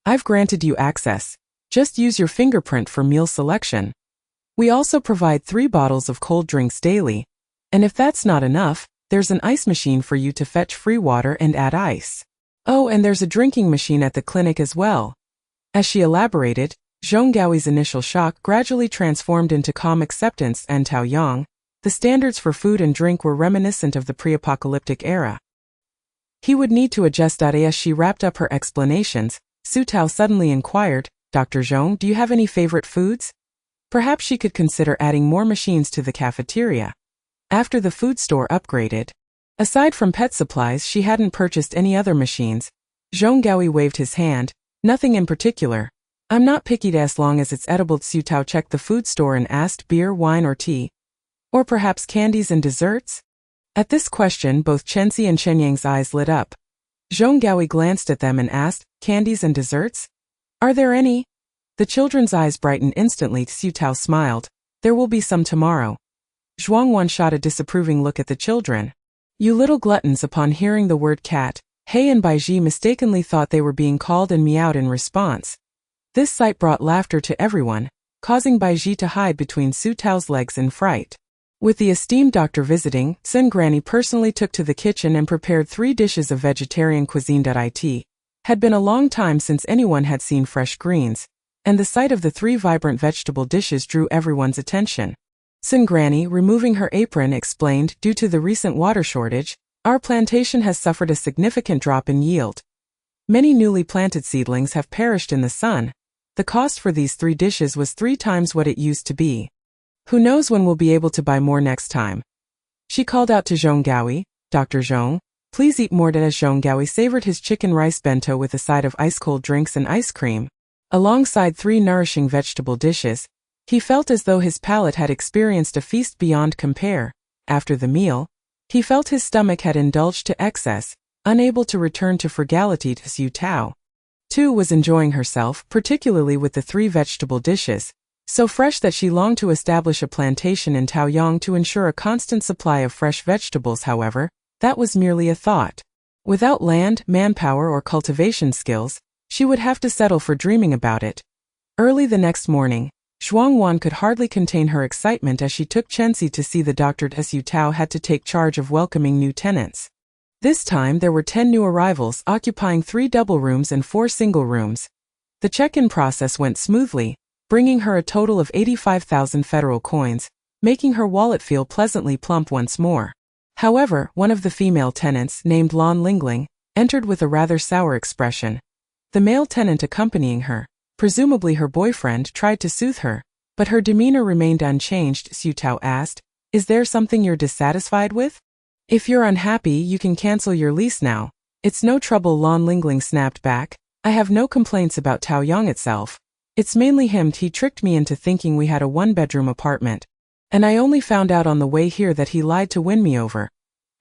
I've granted you access. Just use your fingerprint for meal selection. We also provide 3 bottles of cold drinks daily. And if that's not enough, there's an ice machine for you to fetch free water and add ice. Oh, and there's a drinking machine at the clinic as well." As she elaborated, Zhong Gaoi's initial shock gradually transformed into calm acceptance, and Taoyang, the standards for food and drink were reminiscent of the pre-apocalyptic era. He would need to adjust. As she wrapped up her explanations, Su Tao suddenly inquired, "Dr. Zhong, do you have any favorite foods?" Perhaps she could consider adding more machines to the cafeteria. After the food store upgraded, Aside from pet supplies, she hadn't purchased any other machines. Zhong Gaoi waved his hand. Nothing in particular. I'm not picky as long as it's edible. Xu Tao checked the food store and asked beer, wine or tea? Or perhaps candies and desserts? At this question, both Chenxi and Shenyang's eyes lit up. Zhong Gaoi glanced at them and asked, candies and desserts? Are there any? The children's eyes brightened instantly. Xu Tao smiled. There will be some tomorrow. Zhuang Wan shot a disapproving look at the children. You little gluttons. Upon hearing the word cat, He and Baiji mistakenly thought they were being called and meowed in response. This sight brought laughter to everyone, causing Baiji to hide between Su Tao's legs in fright. With the esteemed doctor visiting, Sun Granny personally took to the kitchen and prepared 3 dishes of vegetarian cuisine. It had been a long time since anyone had seen fresh greens, and the sight of the 3 vibrant vegetable dishes drew everyone's attention. Sun Granny, removing her apron, explained, due to the recent water shortage, our plantation has suffered a significant drop in yield. Many newly planted seedlings have perished in the sun. The cost for these 3 dishes was 3 times what it used to be. Who knows when we'll be able to buy more next time? She called out to Zhong Gaoi, Dr. Zhong, please eat more. As Zhong Gaoi savored his chicken rice bento with a side of ice-cold drinks and ice cream, alongside 3 nourishing vegetable dishes, he felt as though his palate had experienced a feast beyond compare. After the meal, he felt his stomach had indulged to excess, unable to return to frugality. Xu Tao, too, was enjoying herself, particularly with the 3 vegetable dishes, so fresh that she longed to establish a plantation in Taoyang to ensure a constant supply of fresh vegetables. However, that was merely a thought. Without land, manpower or cultivation skills, she would have to settle for dreaming about it. Early the next morning, Zhuang Wan could hardly contain her excitement as she took Chenxi to see the doctor. Xu Tao had to take charge of welcoming new tenants. This time there were 10 new arrivals occupying 3 double rooms and 4 single rooms. The check-in process went smoothly, bringing her a total of 85,000 federal coins, making her wallet feel pleasantly plump once more. However, one of the female tenants, named Lan Lingling, entered with a rather sour expression. The male tenant accompanying her, presumably her boyfriend, tried to soothe her, but her demeanor remained unchanged. Xu Tao asked, is there something you're dissatisfied with? If you're unhappy, you can cancel your lease now. It's no trouble. Lan Lingling snapped back. I have no complaints about Taoyang itself. It's mainly him. He tricked me into thinking we had a 1-bedroom apartment. And I only found out on the way here that he lied to win me over.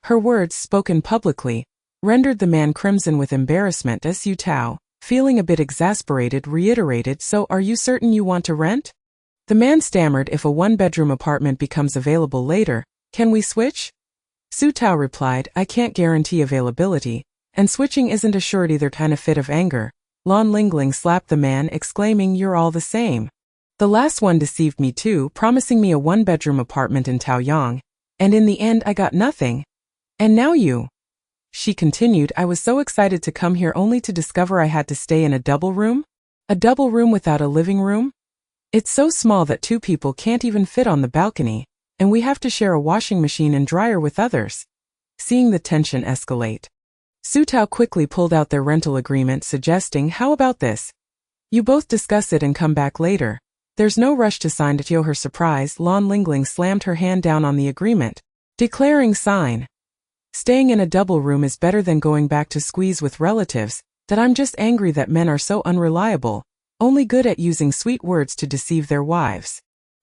Her words, spoken publicly, rendered the man crimson with embarrassment. Xu Tao, feeling a bit exasperated, reiterated, so are you certain you want to rent? The man stammered, if a 1-bedroom apartment becomes available later, can we switch? Xu Tao replied, I can't guarantee availability, and switching isn't assured either. In a fit of anger, Lan Lingling slapped the man, exclaiming, you're all the same. The last one deceived me too, promising me a 1-bedroom apartment in Taoyang, and in the end I got nothing. And now you. She continued, I was so excited to come here only to discover I had to stay in a double room? A double room without a living room? It's so small that 2 people can't even fit on the balcony, and we have to share a washing machine and dryer with others. Seeing the tension escalate, Xu Tao quickly pulled out their rental agreement, suggesting, how about this? You both discuss it and come back later. There's no rush to sign. To her surprise, Lan Lingling slammed her hand down on the agreement, declaring, sign. Staying in a double room is better than going back to squeeze with relatives. That I'm just angry that men are so unreliable, only good at using sweet words to deceive their wives.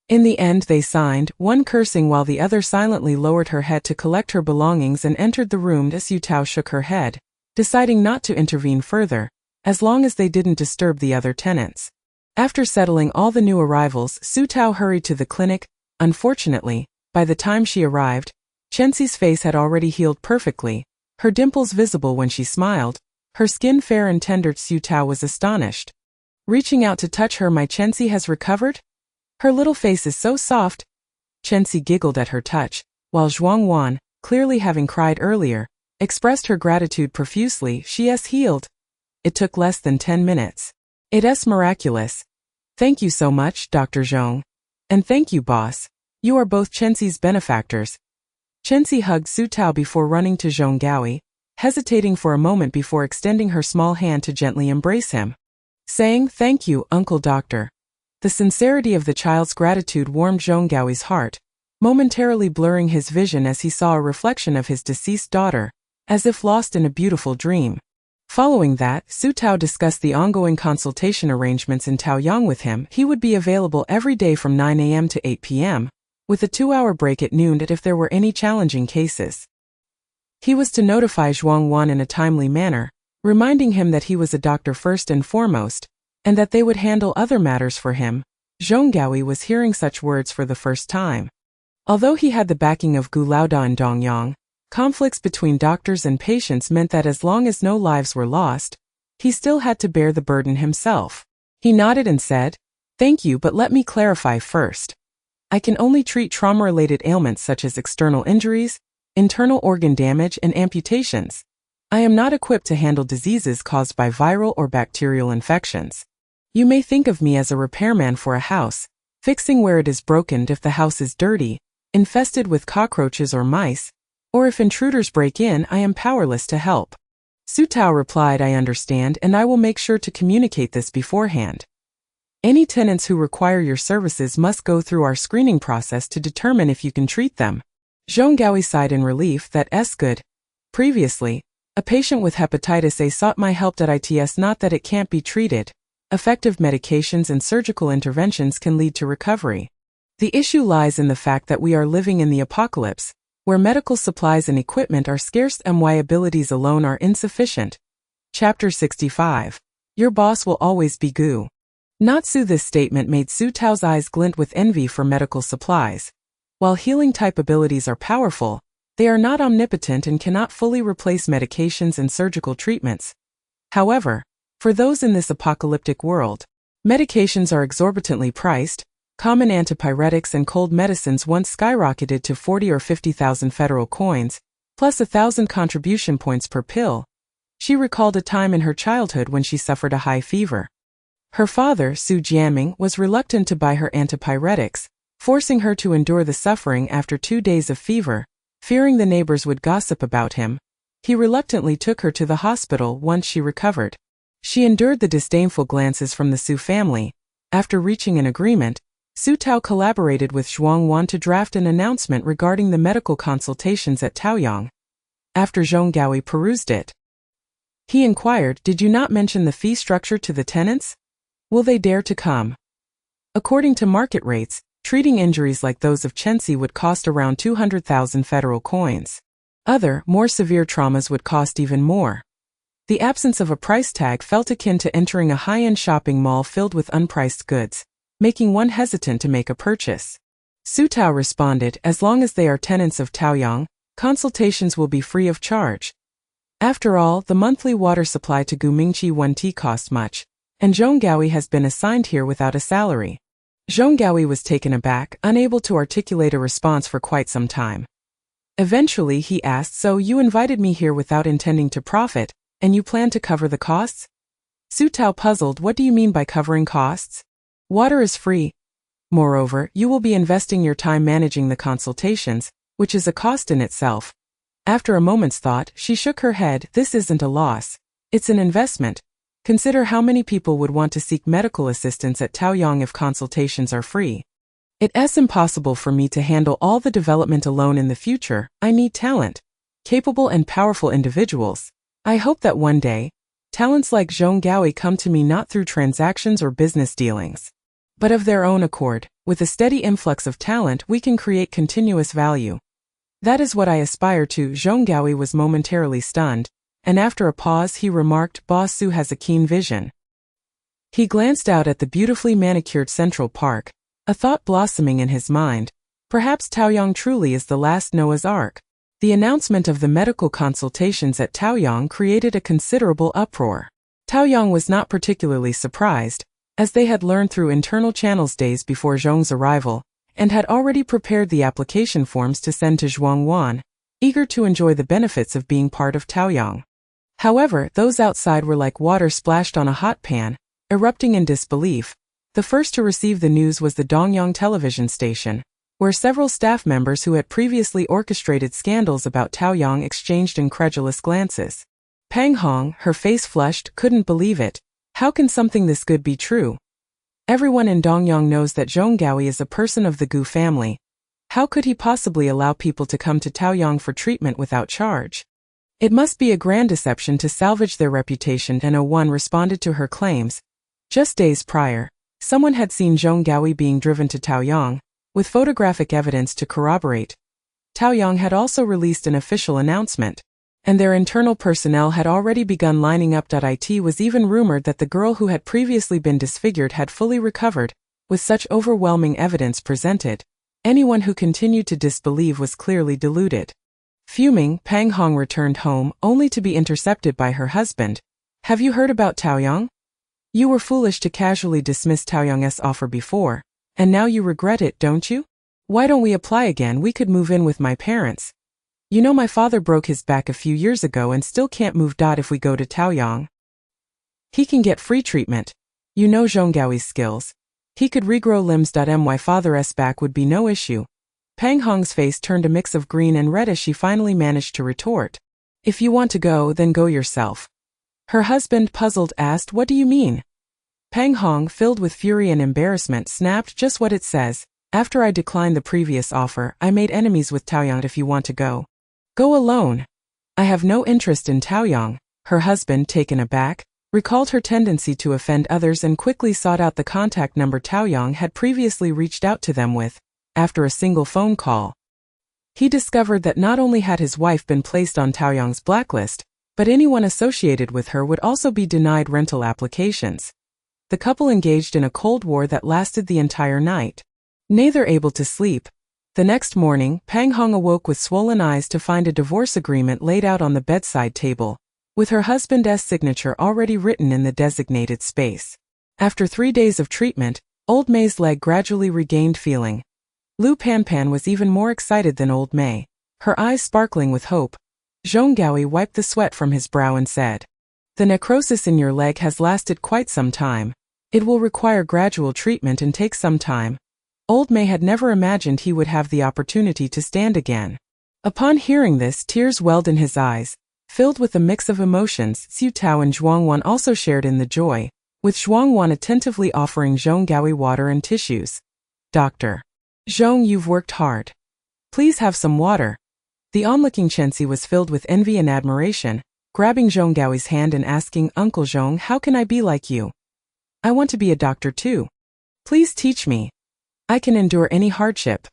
In the end they signed, one cursing while the other silently lowered her head to collect her belongings and entered the room. Xu Tao shook her head, deciding not to intervene further, as long as they didn't disturb the other tenants. After settling all the new arrivals, Xu Tao hurried to the clinic. Unfortunately, by the time she arrived, Chenxi's face had already healed perfectly, her dimples visible when she smiled, her skin fair and tender. Xu Tao was astonished. Reaching out to touch her, my Chenxi has recovered? Her little face is so soft. Chenxi giggled at her touch, while Zhuang Wan, clearly having cried earlier, expressed her gratitude profusely. She has healed. It took less than 10 minutes. It's miraculous. Thank you so much, Dr. Zhong. And thank you, boss. You are both Chenxi's benefactors. Chenxi hugged Xu Tao before running to Zhong Gaoi, hesitating for a moment before extending her small hand to gently embrace him, saying, thank you, Uncle Doctor. The sincerity of the child's gratitude warmed Zhong Gaoi's heart, momentarily blurring his vision as he saw a reflection of his deceased daughter, as if lost in a beautiful dream. Following that, Su Tao discussed the ongoing consultation arrangements in Taoyang with him. He would be available every day from 9 a.m. to 8 p.m., with a 2-hour break at noon if there were any challenging cases. He was to notify Zhuang Wan in a timely manner, reminding him that he was a doctor first and foremost, and that they would handle other matters for him. Zhong Gaoyi was hearing such words for the first time. Although he had the backing of Gu Laoda and Dong Yang, conflicts between doctors and patients meant that as long as no lives were lost, he still had to bear the burden himself. He nodded and said, "Thank you, but let me clarify first. I can only treat trauma-related ailments such as external injuries, internal organ damage, and amputations. I am not equipped to handle diseases caused by viral or bacterial infections. You may think of me as a repairman for a house, fixing where it is broken if the house is dirty, infested with cockroaches or mice, or if intruders break in, I am powerless to help." Su Tao replied, "I understand, and I will make sure to communicate this beforehand. Any tenants who require your services must go through our screening process to determine if you can treat them." Zhong Gaoyi sighed in relief. "That's good. Previously, a patient with hepatitis A sought my help. It's not that it can't be treated. Effective medications and surgical interventions can lead to recovery. The issue lies in the fact that we are living in the apocalypse, where medical supplies and equipment are scarce and my abilities alone are insufficient." Chapter 65. Your boss will always be Gu. Natsu. This statement made Su Tao's eyes glint with envy for medical supplies. While healing-type abilities are powerful, they are not omnipotent and cannot fully replace medications and surgical treatments. However, for those in this apocalyptic world, medications are exorbitantly priced. Common antipyretics and cold medicines once skyrocketed to 40 or 50,000 federal coins, plus 1,000 contribution points per pill. She recalled a time in her childhood when she suffered a high fever. Her father, Su Jianming, was reluctant to buy her antipyretics, forcing her to endure the suffering. After 2 days of fever, fearing the neighbors would gossip about him, he reluctantly took her to the hospital. Once she recovered, she endured the disdainful glances from the Su family. After reaching an agreement, Su Tao collaborated with Zhuang Wan to draft an announcement regarding the medical consultations at Taoyang. After Zhong Gaoyi perused it, he inquired, "Did you not mention the fee structure to the tenants? Will they dare to come?" According to market rates, treating injuries like those of Chenxi would cost around 200,000 federal coins. Other, more severe traumas would cost even more. The absence of a price tag felt akin to entering a high-end shopping mall filled with unpriced goods, making one hesitant to make a purchase. Su Tao responded, "As long as they are tenants of Taoyang, consultations will be free of charge. After all, the monthly water supply to Gumingqi 1T costs much, and Zhong Gaoyi has been assigned here without a salary." Zhong Gaoyi was taken aback, unable to articulate a response for quite some time. Eventually he asked, "So you invited me here without intending to profit, and you plan to cover the costs?" Su Tao puzzled, "What do you mean by covering costs? Water is free. Moreover, you will be investing your time managing the consultations, which is a cost in itself." After a moment's thought, she shook her head. "This isn't a loss. It's an investment. Consider how many people would want to seek medical assistance at Taoyang if consultations are free. It's impossible for me to handle all the development alone in the future. I need talent, capable and powerful individuals. I hope that one day, talents like Zhong Gaoyi come to me not through transactions or business dealings, but of their own accord. With a steady influx of talent, we can create continuous value. That is what I aspire to." Zhong Gaoyi was momentarily stunned, and after a pause he remarked, "Boss Su has a keen vision." He glanced out at the beautifully manicured Central Park, a thought blossoming in his mind. Perhaps Taoyang truly is the last Noah's Ark. The announcement of the medical consultations at Taoyang created a considerable uproar. Taoyang was not particularly surprised, as they had learned through internal channels days before Zhong's arrival, and had already prepared the application forms to send to Zhuang Wan, eager to enjoy the benefits of being part of Taoyang. However, those outside were like water splashed on a hot pan, erupting in disbelief. The first to receive the news was the Dongyang television station, where several staff members who had previously orchestrated scandals about Taoyang exchanged incredulous glances. Pang Hong, her face flushed, couldn't believe it. How can something this good be true? Everyone in Dongyang knows that Zhong Gaoyi is a person of the Gu family. How could he possibly allow people to come to Taoyang for treatment without charge? It must be a grand deception to salvage their reputation. No1 responded to her claims. Just days prior, someone had seen Zhong Gaoyi being driven to Taoyang, with photographic evidence to corroborate. Taoyang had also released an official announcement, and their internal personnel had already begun lining up. It was even rumored that the girl who had previously been disfigured had fully recovered, with such overwhelming evidence presented. Anyone who continued to disbelieve was clearly deluded. Fuming, Pang Hong returned home, only to be intercepted by her husband. Have you heard about Taoyang? You were foolish to casually dismiss Taoyang's offer before, and now you regret it, don't you? Why don't we apply again? We could move in with my parents. You know my father broke his back a few years ago and still can't move. If we go to Taoyang, he can get free treatment. You know Zhong Gaoyi's skills. He could regrow limbs. My father's back would be no issue. Pang Hong's face turned a mix of green and red as she finally managed to retort. If you want to go, then go yourself. Her husband, puzzled, asked, What do you mean? Pang Hong, filled with fury and embarrassment, snapped, Just what it says. After I declined the previous offer, I made enemies with Taoyang. If you want to go, go alone. I have no interest in Taoyang. Her husband, taken aback, recalled her tendency to offend others and quickly sought out the contact number Taoyang had previously reached out to them with. After a single phone call, he discovered that not only had his wife been placed on Taoyang's blacklist, but anyone associated with her would also be denied rental applications. The couple engaged in a cold war that lasted the entire night. Neither able to sleep. The next morning, Pang Hong awoke with swollen eyes to find a divorce agreement laid out on the bedside table, with her husband's signature already written in the designated space. After 3 days of treatment, Old May's leg gradually regained feeling. Lu Panpan was even more excited than Old May, her eyes sparkling with hope. Zhong Gaoyi wiped the sweat from his brow and said, The necrosis in your leg has lasted quite some time. It will require gradual treatment and take some time. Old May had never imagined he would have the opportunity to stand again. Upon hearing this, tears welled in his eyes. Filled with a mix of emotions, Xiu Tao and Zhuang Wan also shared in the joy, with Zhuang Wan attentively offering Zhong Gaoyi water and tissues. Dr. Zhong, you've worked hard. Please have some water. The onlooking Chenxi was filled with envy and admiration, grabbing Zhong Gaoyi's hand and asking, Uncle Zhong, how can I be like you? I want to be a doctor too. Please teach me. I can endure any hardship.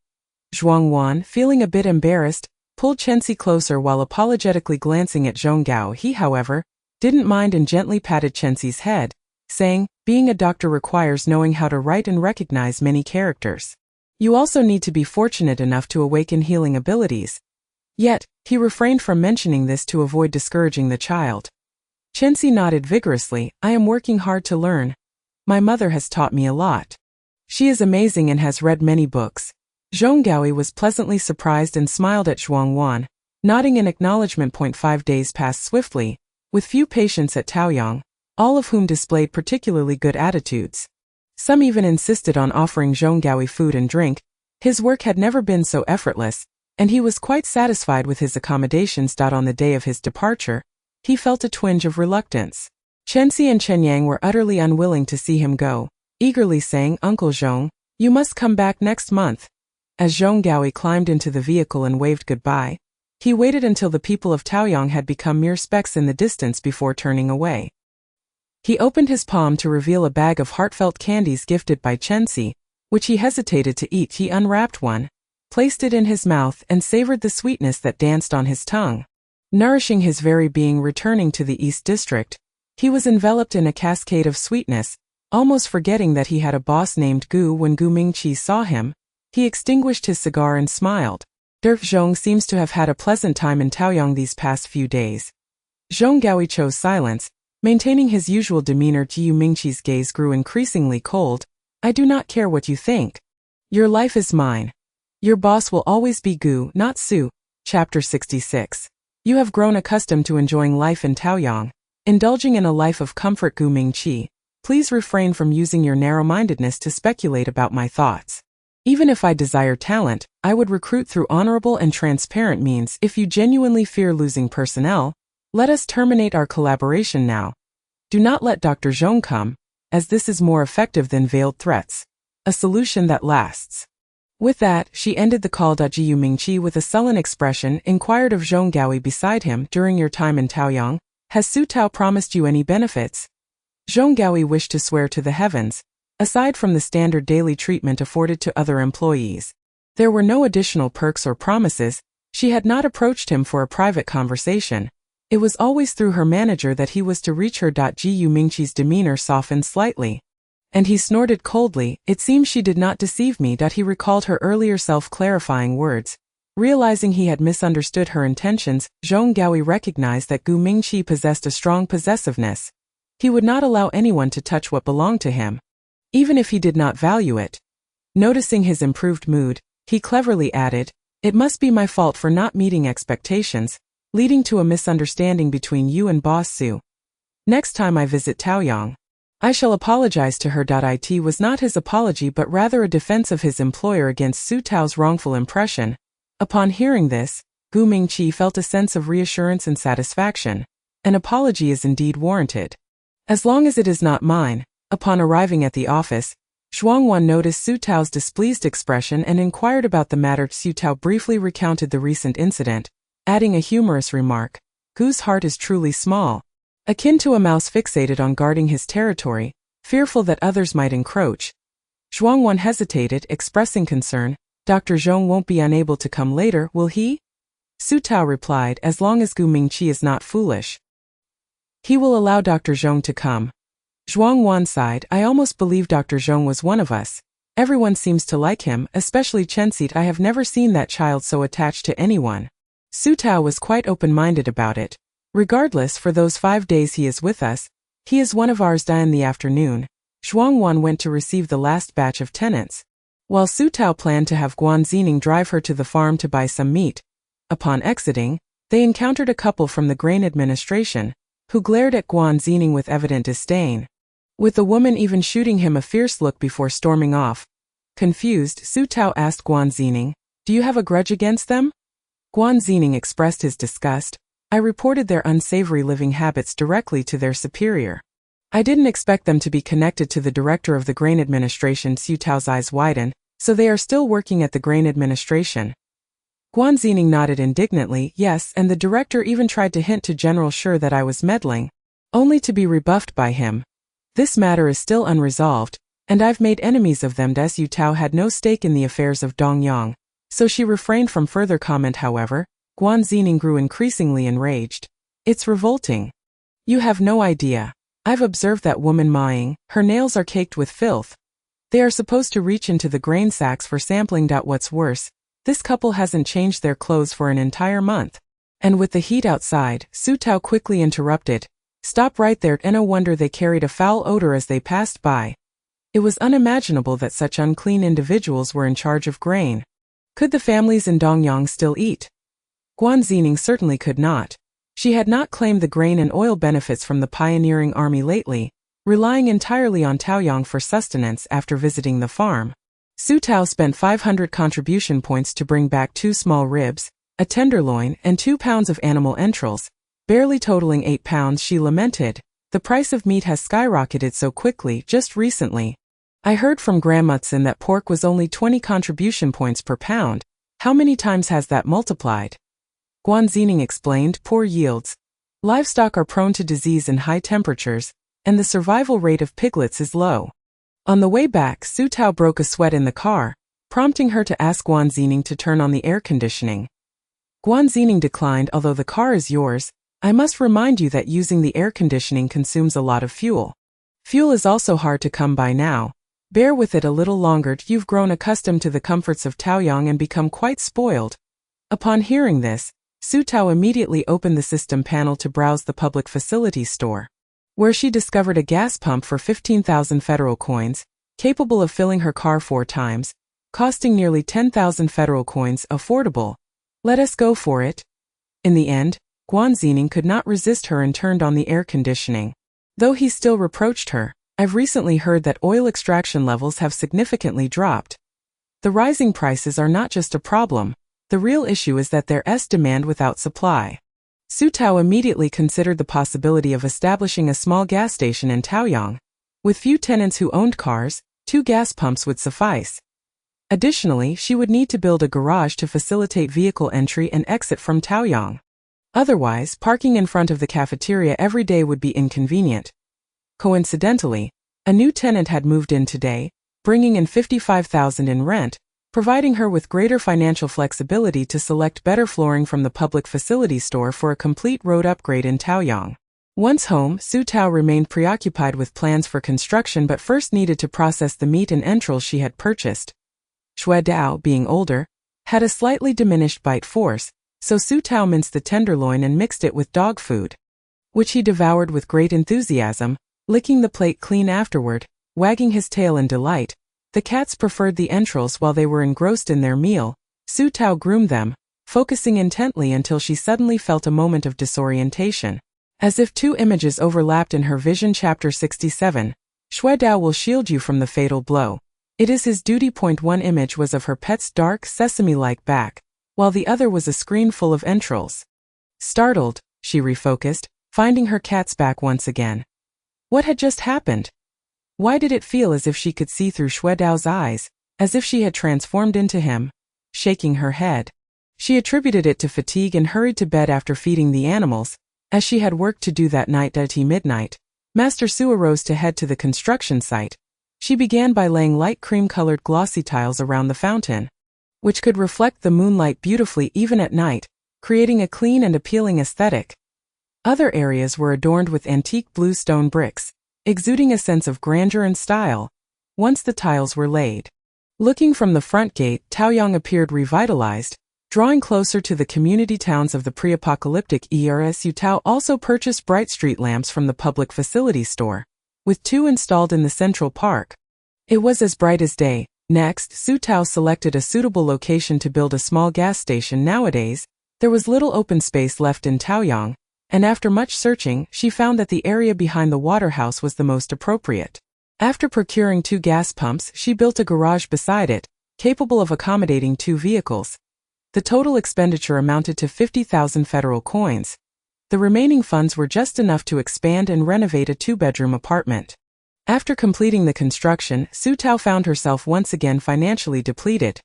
Zhuang Wan, feeling a bit embarrassed, pulled Chenxi closer while apologetically glancing at Zhong Gao. He, however, didn't mind and gently patted Chenxi's head, saying, Being a doctor requires knowing how to write and recognize many characters. You also need to be fortunate enough to awaken healing abilities. Yet, he refrained from mentioning this to avoid discouraging the child. Chenxi nodded vigorously. I am working hard to learn. My mother has taught me a lot. She is amazing and has read many books. Zhong Gaoyi was pleasantly surprised and smiled at Zhuang Wan, nodding in acknowledgement. 5 days passed swiftly, with few patients at Taoyang, all of whom displayed particularly good attitudes. Some even insisted on offering Zhong Gaoyi food and drink. His work had never been so effortless, and he was quite satisfied with his accommodations. On the day of his departure, he felt a twinge of reluctance. Chenxi and Chen Yang were utterly unwilling to see him go, eagerly saying, Uncle Zhong, you must come back next month. As Zhong Gaoyi climbed into the vehicle and waved goodbye, he waited until the people of Taoyang had become mere specks in the distance before turning away. He opened his palm to reveal a bag of heartfelt candies gifted by Chenxi, which he hesitated to eat. He unwrapped one, placed it in his mouth and savored the sweetness that danced on his tongue. Nourishing his very being. Returning to the East District, he was enveloped in a cascade of sweetness, almost forgetting that he had a boss named Gu. When Gu Mingqi saw him, he extinguished his cigar and smiled. Derf Zhong seems to have had a pleasant time in Taoyang these past few days. Zhong Gaoyi chose silence, maintaining his usual demeanor. Gu Mingqi's gaze grew increasingly cold. I do not care what you think. Your life is mine. Your boss will always be Gu, not Su. Chapter 66. You have grown accustomed to enjoying life in Taoyang, indulging in a life of comfort. Gu Mingqi, please refrain from using your narrow-mindedness to speculate about my thoughts. Even if I desire talent, I would recruit through honorable and transparent means. If you genuinely fear losing personnel, let us terminate our collaboration now. Do not let Dr. Zhong come, as this is more effective than veiled threats. A solution that lasts. With that, she ended the call. Gu Mingqi, with a sullen expression, inquired of Zhong Gaoi beside him. During your time in Taoyang, has Su Tao promised you any benefits? Zhong Gaoi wished to swear to the heavens. Aside from the standard daily treatment afforded to other employees, there were no additional perks or promises. She had not approached him for a private conversation. It was always through her manager that he was to reach her. Gu Mingqi's demeanor softened slightly, and he snorted coldly. It seems she did not deceive me. He recalled her earlier self-clarifying words. Realizing he had misunderstood her intentions, Zhong Gaoi recognized that Gu Mingqi possessed a strong possessiveness. He would not allow anyone to touch what belonged to him, even if he did not value it. Noticing his improved mood, he cleverly added, "It must be my fault for not meeting expectations, leading to a misunderstanding between you and Boss Su. Next time I visit Taoyang, I shall apologize to her." It was not his apology but rather a defense of his employer against Su Tao's wrongful impression. Upon hearing this, Gu Mingqi felt a sense of reassurance and satisfaction. An apology is indeed warranted, as long as it is not mine. Upon arriving at the office, Zhuangwan noticed Su Tao's displeased expression and inquired about the matter. Su Tao briefly recounted the recent incident, adding a humorous remark, "Gu's heart is truly small, akin to a mouse fixated on guarding his territory, fearful that others might encroach." Zhuangwan hesitated, expressing concern. "Dr. Zhong won't be unable to come later, will he?" Su Tao replied, "As long as Gu Mingqi is not foolish, he will allow Dr. Zhong to come." Zhuangwan sighed. "I almost believe Dr. Zhong was one of us. Everyone seems to like him, especially Chenxit. I have never seen that child so attached to anyone." Su Tao was quite open-minded about it. "Regardless, for those 5 days he is with us, he is one of ours." In the afternoon, Zhuangwan went to receive the last batch of tenants, while Su Tao planned to have Guan Zining drive her to the farm to buy some meat. Upon exiting, they encountered a couple from the grain administration, who glared at Guan Zining with evident disdain, with the woman even shooting him a fierce look before storming off. Confused, Su Tao asked Guan Zining, "Do you have a grudge against them?" Guan Zining expressed his disgust. "I reported their unsavory living habits directly to their superior. I didn't expect them to be connected to the director of the grain administration." Su Tao's eyes widened. "So they are still working at the grain administration?" Guan Zining nodded indignantly. "Yes, and the director even tried to hint to General Shi that I was meddling, only to be rebuffed by him. This matter is still unresolved, and I've made enemies of them." Su Tao had no stake in the affairs of Dongyang, so she refrained from further comment. However, Guan Zining grew increasingly enraged. "It's revolting. You have no idea. I've observed that woman Maing. Her nails are caked with filth. They are supposed to reach into the grain sacks for sampling. What's worse, this couple hasn't changed their clothes for an entire month." And with the heat outside, Su Tao quickly interrupted, "Stop right there. No wonder they carried a foul odor as they passed by. It was unimaginable that such unclean individuals were in charge of grain. Could the families in Dongyang still eat?" Guan Zining certainly could not. She had not claimed the grain and oil benefits from the pioneering army lately, relying entirely on Taoyang for sustenance. After visiting the farm, Su Tao spent 500 contribution points to bring back 2 small ribs, a tenderloin, and 2 pounds of animal entrails, barely totaling 8 pounds. She lamented, "The price of meat has skyrocketed so quickly just recently. I heard from Grandmutson that pork was only 20 contribution points per pound. How many times has that multiplied?" Guan Zining explained, "Poor yields. Livestock are prone to disease in high temperatures, and the survival rate of piglets is low." On the way back, Su Tao broke a sweat in the car, prompting her to ask Guan Zining to turn on the air conditioning. Guan Zining declined. "Although the car is yours, I must remind you that using the air conditioning consumes a lot of fuel. Fuel is also hard to come by now. Bear with it a little longer. You've grown accustomed to the comforts of Taoyang and become quite spoiled." Upon hearing this, Su Tao immediately opened the system panel to browse the public facilities store, where she discovered a gas pump for 15,000 federal coins, capable of filling her car 4 times, costing nearly 10,000 federal coins. Affordable. Let us go for it. In the end, Guan Zining could not resist her and turned on the air conditioning. Though he still reproached her, "I've recently heard that oil extraction levels have significantly dropped. The rising prices are not just a problem. The real issue is that there's demand without supply." Su Tao immediately considered the possibility of establishing a small gas station in Taoyang. With few tenants who owned cars, 2 gas pumps would suffice. Additionally, she would need to build a garage to facilitate vehicle entry and exit from Taoyang. Otherwise, parking in front of the cafeteria every day would be inconvenient. Coincidentally, a new tenant had moved in today, bringing in 55,000 in rent, providing her with greater financial flexibility to select better flooring from the public facility store for a complete road upgrade in Taoyang. Once home, Su Tao remained preoccupied with plans for construction but first needed to process the meat and entrails she had purchased. Xue Dao, being older, had a slightly diminished bite force, so Su Tao minced the tenderloin and mixed it with dog food, which he devoured with great enthusiasm, licking the plate clean afterward, wagging his tail in delight. The cats preferred the entrails while they were engrossed in their meal. Su Tao groomed them, focusing intently until she suddenly felt a moment of disorientation. As if two images overlapped in her vision. Chapter 67. Xue Dao will shield you from the fatal blow. It is his duty. One image was of her pet's dark, sesame-like back, while the other was a screen full of entrails. Startled, she refocused, finding her cat's back once again. What had just happened? Why did it feel as if she could see through Xue Dao's eyes, as if she had transformed into him? Shaking her head, she attributed it to fatigue and hurried to bed after feeding the animals, as she had work to do that night. At midnight, Master Su arose to head to the construction site. She began by laying light cream-colored glossy tiles around the fountain, which could reflect the moonlight beautifully even at night, creating a clean and appealing aesthetic. Other areas were adorned with antique blue stone bricks, exuding a sense of grandeur and style. Once the tiles were laid, looking from the front gate, Taoyang appeared revitalized, drawing closer to the community towns of the pre-apocalyptic era. Su Tao also purchased bright street lamps from the public facility store, with 2 installed in the central park. It was as bright as day. Next, Su Tao selected a suitable location to build a small gas station. Nowadays, there was little open space left in Taoyang, and after much searching, she found that the area behind the waterhouse was the most appropriate. After procuring 2 gas pumps, she built a garage beside it, capable of accommodating 2 vehicles. The total expenditure amounted to 50,000 federal coins. The remaining funds were just enough to expand and renovate a 2-bedroom apartment. After completing the construction, Su Tao found herself once again financially depleted.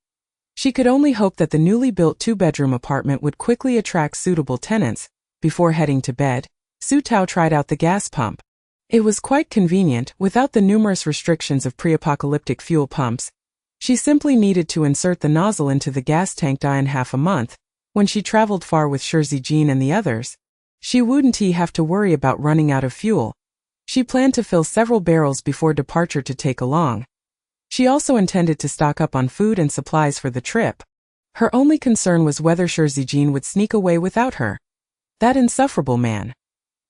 She could only hope that the newly built 2-bedroom apartment would quickly attract suitable tenants. Before heading to bed, Su Tao tried out the gas pump. It was quite convenient, without the numerous restrictions of pre-apocalyptic fuel pumps. She simply needed to insert the nozzle into the gas tank. In half a month, when she traveled far with Shi Zijin and the others, she wouldn't have to worry about running out of fuel. She planned to fill several barrels before departure to take along. She also intended to stock up on food and supplies for the trip. Her only concern was whether Shi Zijin would sneak away without her. That insufferable man.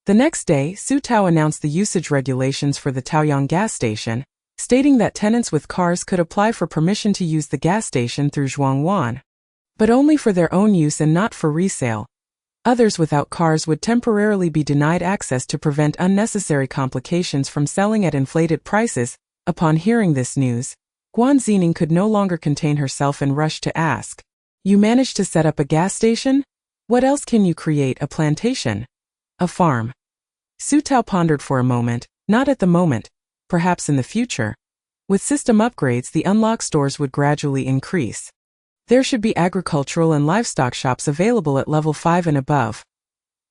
The next day, Su Tao announced the usage regulations for the Taoyang gas station, stating that tenants with cars could apply for permission to use the gas station through Zhuangwan, but only for their own use and not for resale. Others without cars would temporarily be denied access to prevent unnecessary complications from selling at inflated prices. Upon hearing this news, Guan Zining could no longer contain herself and rushed to ask, "You managed to set up a gas station? What else can you create? A plantation? A farm?" Su Tao pondered for a moment. Not at the moment. Perhaps in the future. With system upgrades, the unlocked stores would gradually increase. There should be agricultural and livestock shops available at level 5 and above.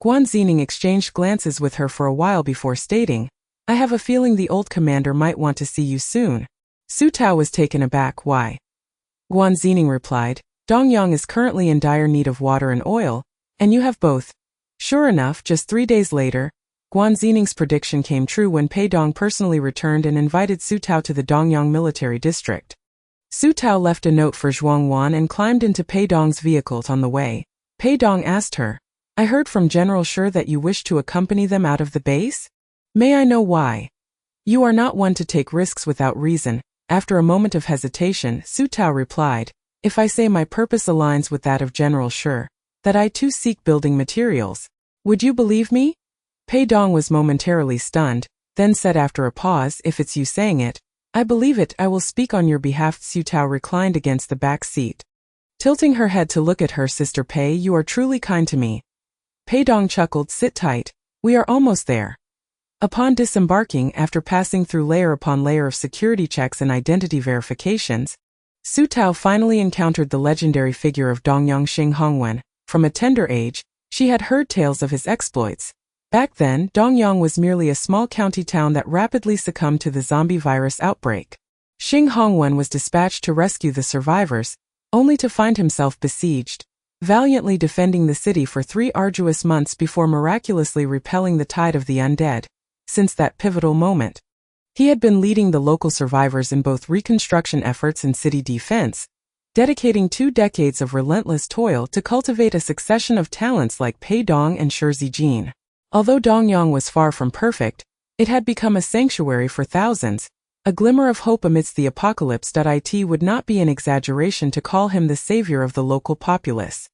Guan Zining exchanged glances with her for a while before stating, "I have a feeling the old commander might want to see you soon." Su Tao was taken aback. "Why?" Guan Zining replied, "Dongyang is currently in dire need of water and oil, and you have both." Sure enough, just 3 days later, Guan Zining's prediction came true when Pei Dong personally returned and invited Su Tao to the Dongyang military district. Su Tao left a note for Zhuangwan and climbed into Pei Dong's vehicle. On the way, Pei Dong asked her, "I heard from General Shi that you wish to accompany them out of the base? May I know why?" "You are not one to take risks without reason." After a moment of hesitation, Su Tao replied, "If I say my purpose aligns with that of General Shi, that I too seek building materials, would you believe me?" Pei Dong was momentarily stunned, then said after a pause, "If it's you saying it, I believe it. I will speak on your behalf." Su Tao reclined against the back seat, tilting her head to look at her sister. "Pei, you are truly kind to me." Pei Dong chuckled. "Sit tight. We are almost there." Upon disembarking, after passing through layer upon layer of security checks and identity verifications, Su Tao finally encountered the legendary figure of Dongyang Xing Hongwen. From a tender age, she had heard tales of his exploits. Back then, Dongyang was merely a small county town that rapidly succumbed to the zombie virus outbreak. Xing Hongwen was dispatched to rescue the survivors, only to find himself besieged, valiantly defending the city for 3 arduous months before miraculously repelling the tide of the undead. Since that pivotal moment, he had been leading the local survivors in both reconstruction efforts and city defense, dedicating 2 decades of relentless toil to cultivate a succession of talents like Pei Dong and Shi Zijin. Although Dongyang was far from perfect, it had become a sanctuary for thousands, a glimmer of hope amidst the apocalypse. It would not be an exaggeration to call him the savior of the local populace.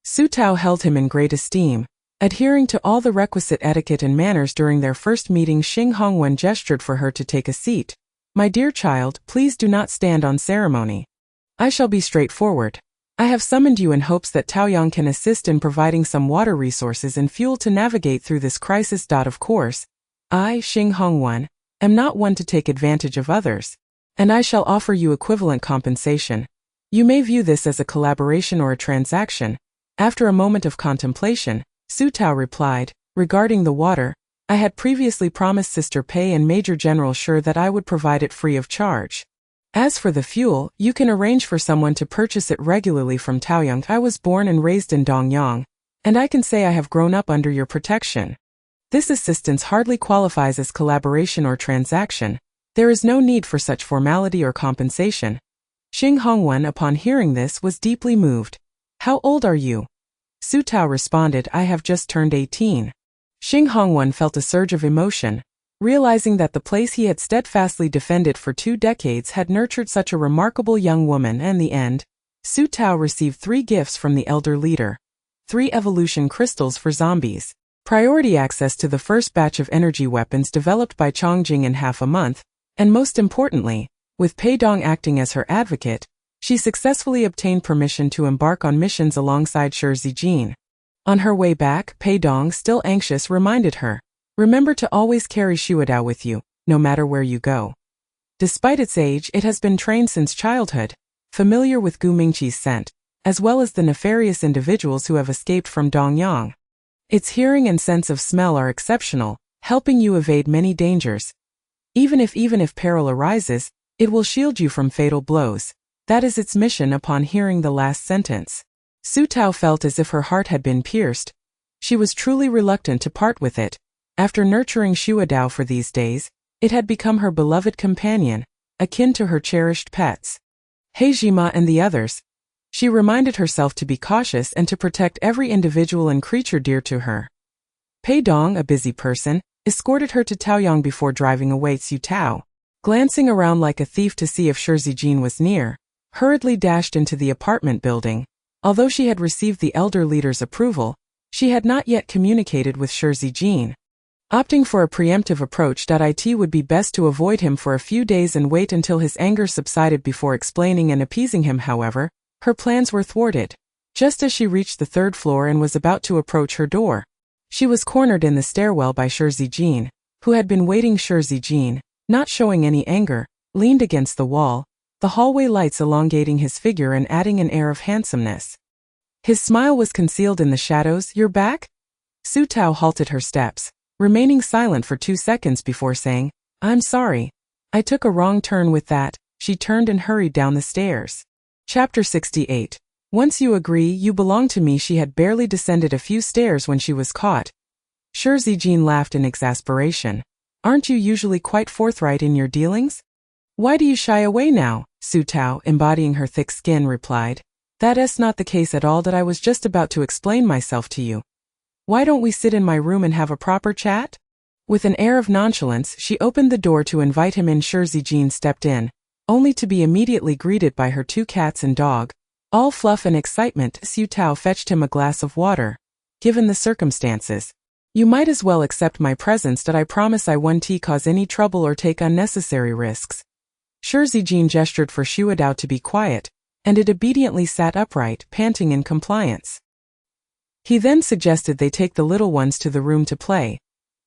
Su Tao held him in great esteem. Adhering to all the requisite etiquette and manners during their first meeting, Xing Hongwen gestured for her to take a seat. "My dear child, please do not stand on ceremony. I shall be straightforward. I have summoned you in hopes that Taoyang can assist in providing some water resources and fuel to navigate through this crisis. Of course, I, Xing Hongwen, am not one to take advantage of others, and I shall offer you equivalent compensation. You may view this as a collaboration or a transaction." After a moment of contemplation, Su Tao replied, "Regarding the water, I had previously promised Sister Pei and Major General Shi that I would provide it free of charge. As for the fuel, you can arrange for someone to purchase it regularly from Taoyang. I was born and raised in Dongyang, and I can say I have grown up under your protection. This assistance hardly qualifies as collaboration or transaction. There is no need for such formality or compensation." Xing Hongwen, upon hearing this, was deeply moved. "How old are you?" Su Tao responded, "I have just turned 18. Xing Hongwen felt a surge of emotion, realizing that the place he had steadfastly defended for 2 decades had nurtured such a remarkable young woman. In the end, Su Tao received 3 gifts from the elder leader. 3 evolution crystals for zombies, priority access to the first batch of energy weapons developed by Chongjing in half a month, and most importantly, with Pei Dong acting as her advocate, she successfully obtained permission to embark on missions alongside Shi Zijin. On her way back, Pei Dong, still anxious, reminded her, "Remember to always carry Shuadao with you, no matter where you go." Despite its age, it has been trained since childhood, familiar with Gu Mingqi's scent, as well as the nefarious individuals who have escaped from Dongyang. Its hearing and sense of smell are exceptional, helping you evade many dangers. Even if peril arises, it will shield you from fatal blows. That is its mission. Upon hearing the last sentence, Su Tao felt as if her heart had been pierced. She was truly reluctant to part with it. After nurturing Shuadao for these days, it had become her beloved companion, akin to her cherished pets. Heijima and the others. She reminded herself to be cautious and to protect every individual and creature dear to her. Pei Dong, a busy person, escorted her to Taoyang before driving away. Su Tao, glancing around like a thief to see if Shi Zijin was near, hurriedly dashed into the apartment building. Although she had received the elder leader's approval, she had not yet communicated with Shi Zijin. Opting for a preemptive approach, it would be best to avoid him for a few days and wait until his anger subsided before explaining and appeasing him. However, her plans were thwarted. Just as she reached the 3rd floor and was about to approach her door, she was cornered in the stairwell by Shi Zijin, who had been waiting. Shi Zijin, not showing any anger, leaned against the wall, the hallway lights elongating his figure and adding an air of handsomeness. His smile was concealed in the shadows. "You're back?" Su Tao halted her steps, remaining silent for 2 seconds before saying, "I'm sorry. I took a wrong turn." With that, she turned and hurried down the stairs. Chapter 68. Once you agree, you belong to me. She had barely descended a few stairs when she was caught. Shi Zijin laughed in exasperation. "Aren't you usually quite forthright in your dealings? Why do you shy away now?" Su Tao, embodying her thick skin, replied, "That's not the case at all. I was just about to explain myself to you. Why don't we sit in my room and have a proper chat?" With an air of nonchalance, she opened the door to invite him in. Shi Zijin stepped in, only to be immediately greeted by her 2 cats and dog. All fluff and excitement, Su Tao fetched him a glass of water. "Given the circumstances, you might as well accept my presence. I promise I won't cause any trouble or take unnecessary risks." Shi Zijin gestured for Shuadao to be quiet, and it obediently sat upright, panting in compliance. He then suggested they take the little ones to the room to play.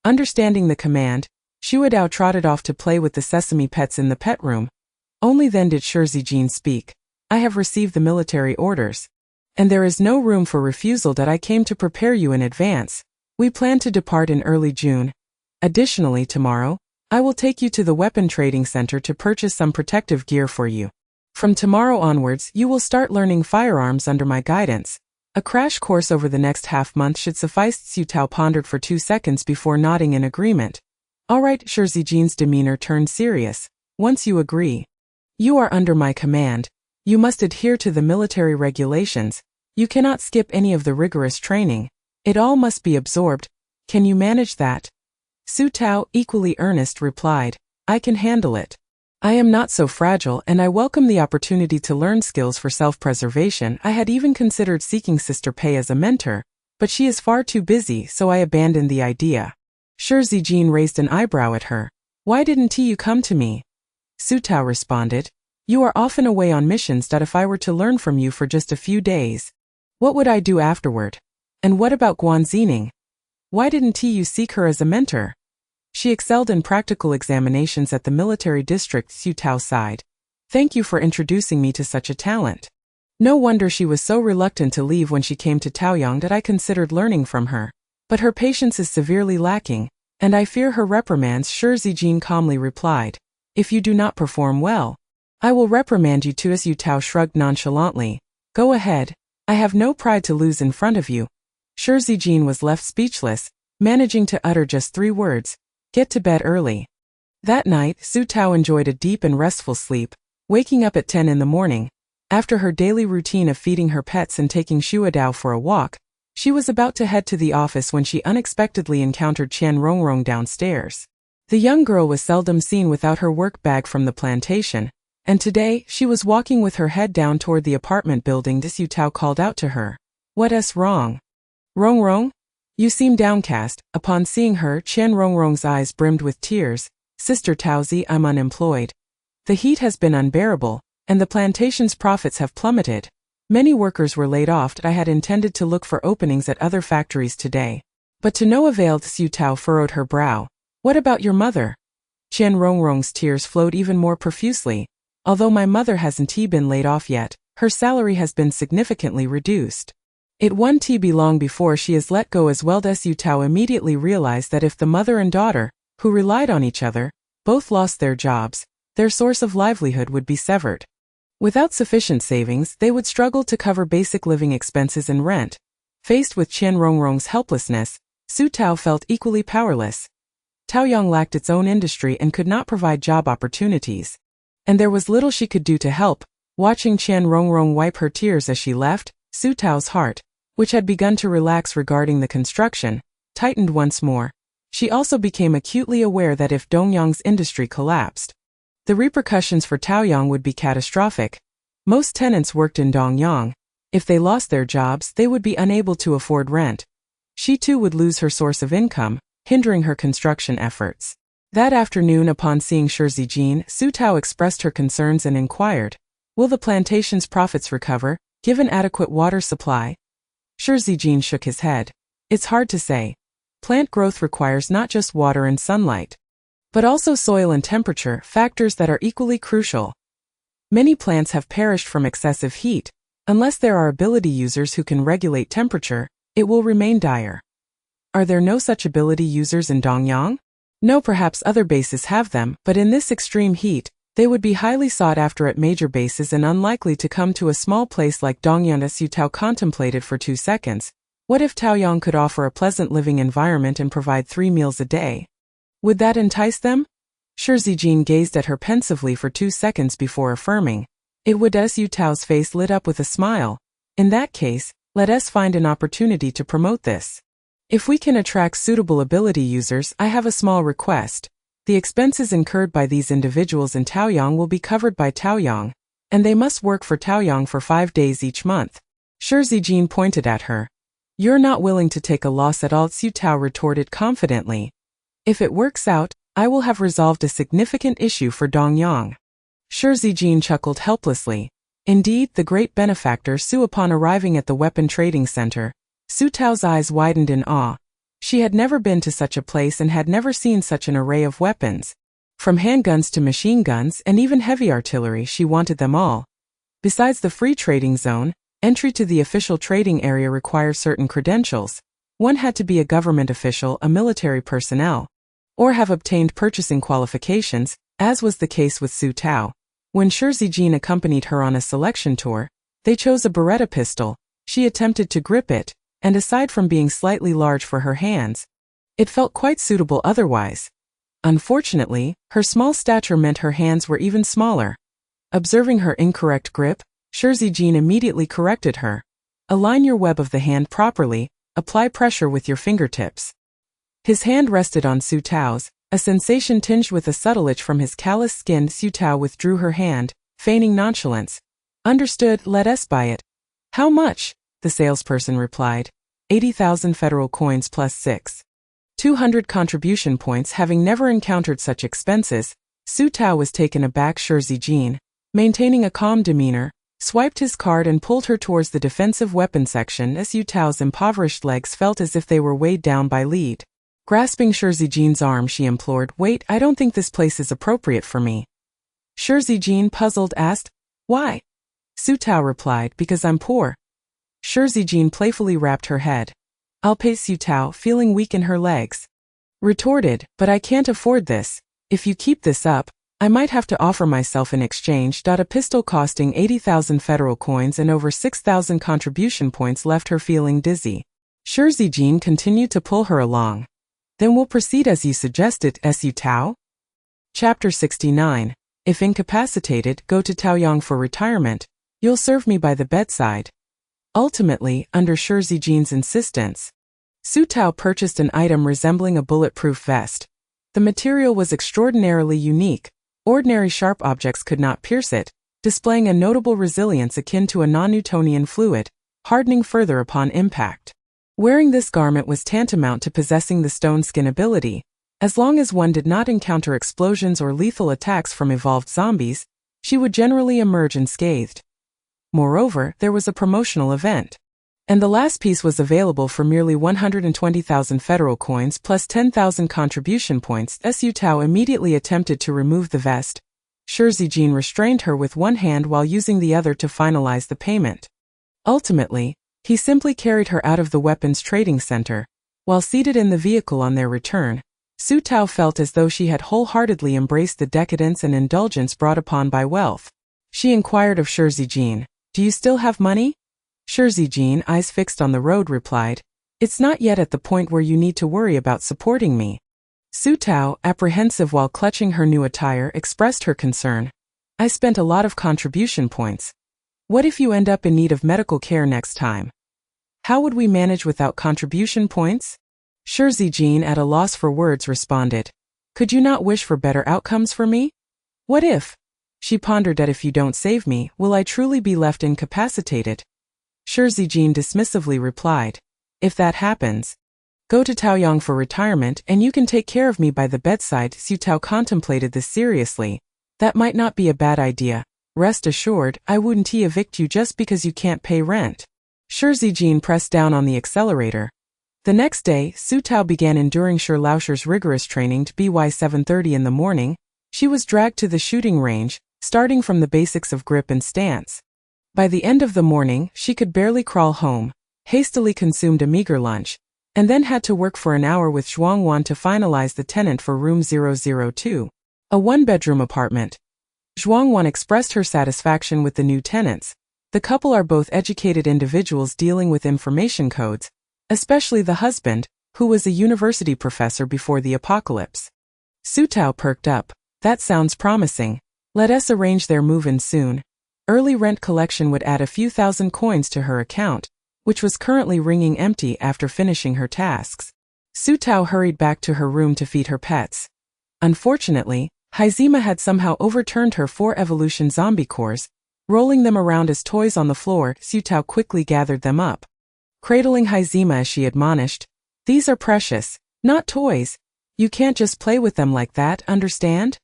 Understanding the command, Shuadao trotted off to play with the sesame pets in the pet room. Only then did Shi Zijin speak. I have received the military orders. And there is no room for refusal that I came to prepare you in advance. We plan to depart in early June. Additionally, tomorrow, I will take you to the weapon trading center to purchase some protective gear for you. From tomorrow onwards, you will start learning firearms under my guidance. A crash course over the next half-month should suffice. Su Tao pondered for 2 seconds before nodding in agreement. All right, Shi Zijian's demeanor turned serious. Once you agree. You are under my command. You must adhere to the military regulations. You cannot skip any of the rigorous training. It all must be absorbed. Can you manage that? Su Tao, equally earnest, replied, I can handle it. I am not so fragile, and I welcome the opportunity to learn skills for self-preservation. I had even considered seeking Sister Pei as a mentor, but she is far too busy, so I abandoned the idea. Shi Zijian raised an eyebrow at her. Why didn't you come to me? Su Tao responded, You are often away on missions that if I were to learn from you for just a few days, what would I do afterward? And what about Guan Zining? Why didn't you seek her as a mentor? She excelled in practical examinations at the military district. Su Tao sighed. Thank you for introducing me to such a talent. No wonder she was so reluctant to leave when she came to Taoyang that I considered learning from her. But her patience is severely lacking, and I fear her reprimands. Shi Zijian calmly replied. If you do not perform well, I will reprimand you too. Su Tao shrugged nonchalantly. Go ahead. I have no pride to lose in front of you. Shi Zijian was left speechless, managing to utter just 3 words. Get to bed early. That night, Su Tao enjoyed a deep and restful sleep, waking up at 10 in the morning. After her daily routine of feeding her pets and taking Shuadao for a walk, she was about to head to the office when she unexpectedly encountered Qian Rongrong downstairs. The young girl was seldom seen without her work bag from the plantation, and today, she was walking with her head down toward the apartment building. Su Tao called out to her. What's wrong? Rongrong? You seem downcast. Upon seeing her, Qian Rongrong's eyes brimmed with tears. Sister Taozi, I'm unemployed. The heat has been unbearable, and the plantation's profits have plummeted. Many workers were laid off. I had intended to look for openings at other factories today. But to no avail. Su Tao furrowed her brow. What about your mother? Qian Rongrong's tears flowed even more profusely. Although my mother hasn't been laid off yet, her salary has been significantly reduced. It won't be long before she is let go as well. Su Tao immediately realized that if the mother and daughter, who relied on each other, both lost their jobs, their source of livelihood would be severed. Without sufficient savings, they would struggle to cover basic living expenses and rent. Faced with Qian Rongrong's helplessness, Su Tao felt equally powerless. Taoyang lacked its own industry and could not provide job opportunities. And there was little she could do to help. Watching Qian Rongrong wipe her tears as she left, Su Tao's heart, which had begun to relax regarding the construction, tightened once more. She also became acutely aware that if Dongyang's industry collapsed, the repercussions for Taoyang would be catastrophic. Most tenants worked in Dongyang. If they lost their jobs, they would be unable to afford rent. She too would lose her source of income, hindering her construction efforts. That afternoon, upon seeing Shi Zijian, Su Tao expressed her concerns and inquired, Will the plantation's profits recover, given adequate water supply? Shi Zijian shook his head. It's hard to say. Plant growth requires not just water and sunlight, but also soil and temperature, factors that are equally crucial. Many plants have perished from excessive heat. Unless there are ability users who can regulate temperature, it will remain dire. Are there no such ability users in Dongyang? No, perhaps other bases have them, but in this extreme heat, they would be highly sought after at major bases and unlikely to come to a small place like Dongyang. Su Tao contemplated for 2 seconds. What if Taoyang could offer a pleasant living environment and provide 3 meals a day? Would that entice them? Shi Zijian gazed at her pensively for 2 seconds before affirming. It would. Su Tao's face lit up with a smile. In that case, let us find an opportunity to promote this. If we can attract suitable ability users, I have a small request. The expenses incurred by these individuals in Taoyang will be covered by Taoyang, and they must work for Taoyang for 5 days each month. Shi Zijian pointed at her. You're not willing to take a loss at all, Su Tao retorted confidently. If it works out, I will have resolved a significant issue for Dongyang. Shi Zijian chuckled helplessly. Indeed, the great benefactor Su. Upon arriving at the weapon trading center, Su Tao's eyes widened in awe. She had never been to such a place and had never seen such an array of weapons. From handguns to machine guns and even heavy artillery, she wanted them all. Besides the free trading zone, entry to the official trading area requires certain credentials. One had to be a government official, a military personnel, or have obtained purchasing qualifications, as was the case with Su Tao. When Shi Zijin accompanied her on a selection tour, they chose a Beretta pistol. She attempted to grip it, and aside from being slightly large for her hands, it felt quite suitable otherwise. Unfortunately, her small stature meant her hands were even smaller. Observing her incorrect grip, Shi Zijin immediately corrected her. Align your web of the hand properly, apply pressure with your fingertips. His hand rested on Su Tao's, a sensation tinged with a subtle itch from his callous skin. Su Tao withdrew her hand, feigning nonchalance. Understood, let us buy it. How much? The salesperson replied. 80,000 federal coins plus 6,200 contribution points. Having never encountered such expenses, Su Tao was taken aback. Shi Zijin, maintaining a calm demeanor, swiped his card and pulled her towards the defensive weapon section. Su Tao's impoverished legs felt as if they were weighed down by lead. Grasping Shi Zijin's arm, she implored, "Wait, I don't think this place is appropriate for me." Shi Zijin, puzzled, asked, "Why?" Su Tao replied, "Because I'm poor." Shi Zijin playfully rapped her head. "I'll pay." Su Tao, feeling weak in her legs, retorted, "But I can't afford this. If you keep this up, I might have to offer myself in exchange." A pistol costing 80,000 federal coins and over 6,000 contribution points left her feeling dizzy. Shi Zijin continued to pull her along. "Then we'll proceed as you suggested, Su Tao." Chapter 69. If incapacitated, go to Taoyang for retirement. You'll serve me by the bedside. Ultimately, under Shi Zijin's insistence, Su Tao purchased an item resembling a bulletproof vest. The material was extraordinarily unique. Ordinary sharp objects could not pierce it, displaying a notable resilience akin to a non-Newtonian fluid, hardening further upon impact. Wearing this garment was tantamount to possessing the stone skin ability. As long as one did not encounter explosions or lethal attacks from evolved zombies, she would generally emerge unscathed. Moreover, there was a promotional event, and the last piece was available for merely 120,000 federal coins plus 10,000 contribution points. Su Tao immediately attempted to remove the vest. Shi Zijin restrained her with one hand while using the other to finalize the payment. Ultimately, he simply carried her out of the weapons trading center. While seated in the vehicle on their return, Su Tao felt as though she had wholeheartedly embraced the decadence and indulgence brought upon by wealth. She inquired of Shi Zijin, "Do you still have money?" Shi Zijin, eyes fixed on the road, replied, "It's not yet at the point where you need to worry about supporting me." Su Tao, apprehensive while clutching her new attire, expressed her concern. "I spent a lot of contribution points. What if you end up in need of medical care next time? How would we manage without contribution points?" Shi Zijin, at a loss for words, responded, "Could you not wish for better outcomes for me? What if?" She pondered that if you don't save me, will I truly be left incapacitated? Shi Zijin dismissively replied, "If that happens, go to Taoyang for retirement and you can take care of me by the bedside." Su Tao contemplated this seriously. "That might not be a bad idea. Rest assured, I wouldn't evict you just because you can't pay rent." Shi Zijin pressed down on the accelerator. The next day, Su Tao began enduring Shi Laoshir's rigorous training. By 7:30 in the morning, she was dragged to the shooting range, starting from the basics of grip and stance. By the end of the morning, she could barely crawl home, hastily consumed a meager lunch, and then had to work for an hour with Zhuang Wan to finalize the tenant for room 002, a one-bedroom apartment. Zhuang Wan expressed her satisfaction with the new tenants. The couple are both educated individuals dealing with information codes, especially the husband, who was a university professor before the apocalypse. Su Tao perked up. "That sounds promising. Let us arrange their move-in soon." Early rent collection would add a few thousand coins to her account, which was currently ringing empty after finishing her tasks. Su Tao hurried back to her room to feed her pets. Unfortunately, Haizima had somehow overturned her 4 evolution zombie cores, rolling them around as toys on the floor. Su Tao quickly gathered them up. Cradling Haizima as she admonished, "These are precious, not toys. You can't just play with them like that, understand?"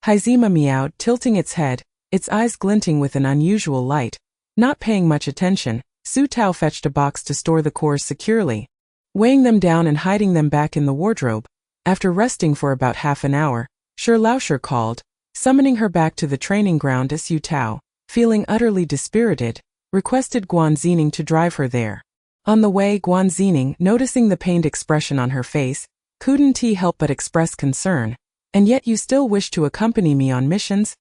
Haizima meowed, tilting its head, its eyes glinting with an unusual light. Not paying much attention, Su Tao fetched a box to store the cores securely. Weighing them down and hiding them back in the wardrobe, after resting for about half an hour, Shi Laoshir called, summoning her back to the training ground. Su Tao, feeling utterly dispirited, requested Guan Zining to drive her there. On the way, Guan Zining, noticing the pained expression on her face, couldn't help but express concern. And yet you still wish to accompany me on missions?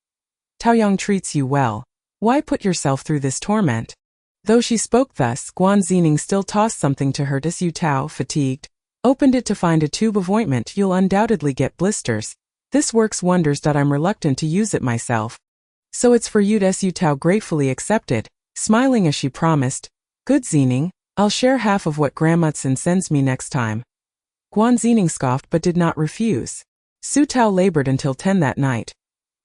Taoyang treats you well. Why put yourself through this torment? Though she spoke thus, Guan Zining still tossed something to her. Su Tao, fatigued, opened it to find a tube of ointment. You'll undoubtedly get blisters. This works wonders. I'm reluctant to use it myself. So it's for you. Su Tao gratefully accepted, smiling as she promised. Good Zining, I'll share half of what Grandmotsin sends me next time. Guan Zining scoffed but did not refuse. Su Tao labored until 10 that night.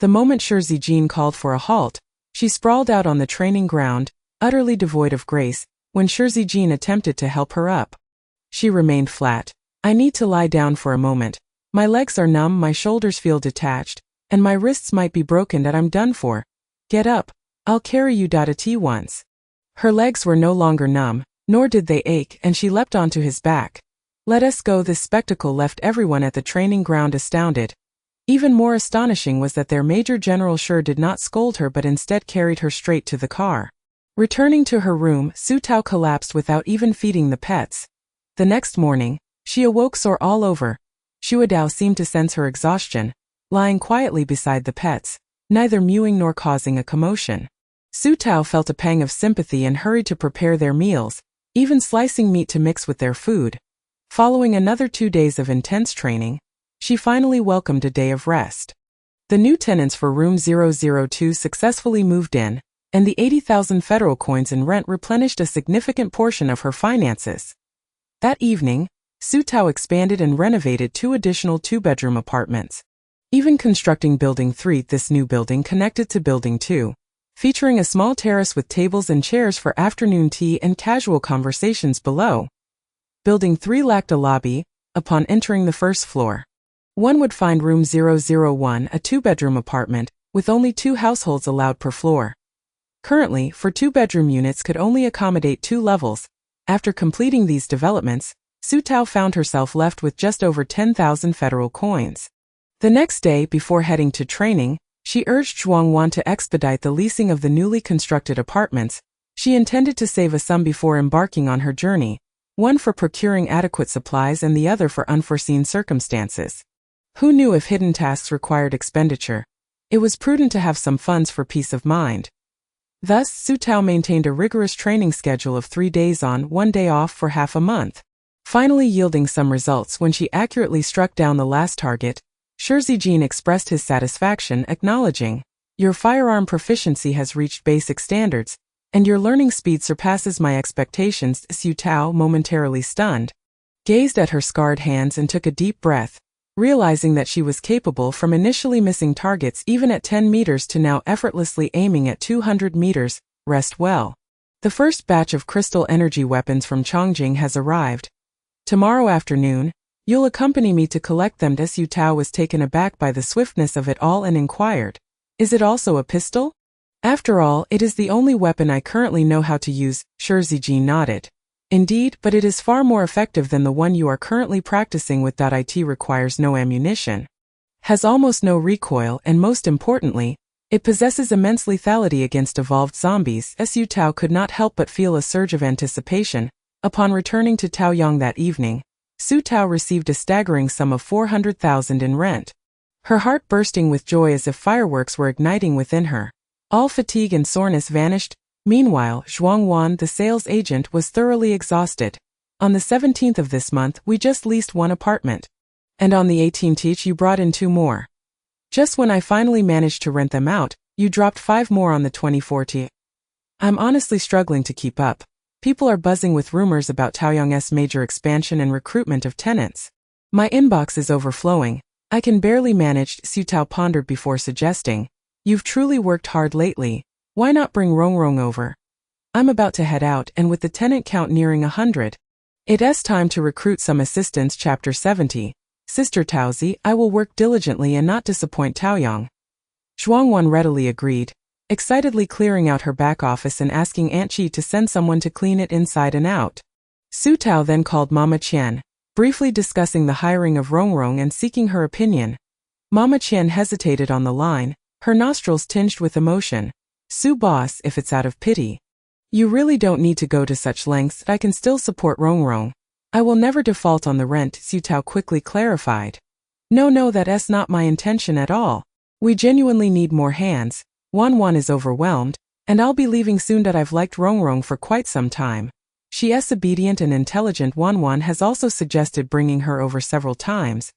The moment Shi Zijin called for a halt, she sprawled out on the training ground, utterly devoid of grace, when Shi Zijin attempted to help her up. She remained flat. I need to lie down for a moment. My legs are numb, my shoulders feel detached, and my wrists might be broken. I'm done for. Get up. I'll carry you. At once. Her legs were no longer numb, nor did they ache, and she leapt onto his back. Let us go. This spectacle left everyone at the training ground astounded. Even more astonishing was that their Major General Shi did not scold her but instead carried her straight to the car. Returning to her room, Su Tao collapsed without even feeding the pets. The next morning, she awoke sore all over. Xue Dao seemed to sense her exhaustion, lying quietly beside the pets, neither mewing nor causing a commotion. Su Tao felt a pang of sympathy and hurried to prepare their meals, even slicing meat to mix with their food. Following another 2 days of intense training, she finally welcomed a day of rest. The new tenants for room 002 successfully moved in, and the 80,000 federal coins in rent replenished a significant portion of her finances. That evening, Su Tao expanded and renovated 2 additional 2-bedroom apartments. Even constructing Building 3, this new building connected to Building 2, featuring a small terrace with tables and chairs for afternoon tea and casual conversations below. Building 3 lacked a lobby. Upon entering the first floor, one would find room 001, a 2-bedroom apartment, with only 2 households allowed per floor. Currently, for 2-bedroom units could only accommodate 2 levels. After completing these developments, Su Tao found herself left with just over 10,000 federal coins. The next day, before heading to training, she urged Zhuang Wan to expedite the leasing of the newly constructed apartments. She intended to save a sum before embarking on her journey, one for procuring adequate supplies and the other for unforeseen circumstances. Who knew if hidden tasks required expenditure? It was prudent to have some funds for peace of mind. Thus, Su Tao maintained a rigorous training schedule of 3 days on, 1 day off for half a month, finally yielding some results when she accurately struck down the last target. Shi Zijin expressed his satisfaction, acknowledging, "Your firearm proficiency has reached basic standards, and your learning speed surpasses my expectations." Su Tao, momentarily stunned, gazed at her scarred hands and took a deep breath, realizing that she was capable from initially missing targets even at 10 meters to now effortlessly aiming at 200 meters. Rest well. The first batch of crystal energy weapons from Chongjing has arrived. Tomorrow afternoon, you'll accompany me to collect them. Su Tao was taken aback by the swiftness of it all and inquired, "Is it also a pistol?" "After all, it is the only weapon I currently know how to use." Shi Zijin nodded. "Indeed, but it is far more effective than the one you are currently practicing with. It requires no ammunition, has almost no recoil, and most importantly, it possesses immense lethality against evolved zombies." Su Tao could not help but feel a surge of anticipation. Upon returning to Taoyang that evening, Su Tao received a staggering sum of 400,000 in rent. Her heart bursting with joy as if fireworks were igniting within her. All fatigue and soreness vanished. Meanwhile, Zhuang Wan, the sales agent, was thoroughly exhausted. "On the 17th of this month, we just leased 1 apartment. And on the 18th, you brought in 2 more. Just when I finally managed to rent them out, you dropped 5 more on the 24th. I'm honestly struggling to keep up. People are buzzing with rumors about Taoyang's major expansion and recruitment of tenants. My inbox is overflowing. I can barely manage." Su Tao pondered before suggesting, "You've truly worked hard lately. Why not bring Rongrong over? I'm about to head out, and with the tenant count nearing 100, it's time to recruit some assistants." Chapter 70. "Sister Taozi, I will work diligently and not disappoint Taoyang." Zhuang Wan readily agreed, excitedly clearing out her back office and asking Aunt Qi to send someone to clean it inside and out. Su Tao then called Mama Qian, briefly discussing the hiring of Rongrong and seeking her opinion. Mama Qian hesitated on the line, her nostrils tinged with emotion. Su boss, if it's out of pity. You really don't need to go to such lengths. I can still support Rongrong. I will never default on the rent, Su Tao quickly clarified. No, that's not my intention at all. We genuinely need more hands. Wan is overwhelmed, and I'll be leaving soon. That I've liked Rongrong for quite some time. She is obedient and intelligent. Wan has also suggested bringing her over several times.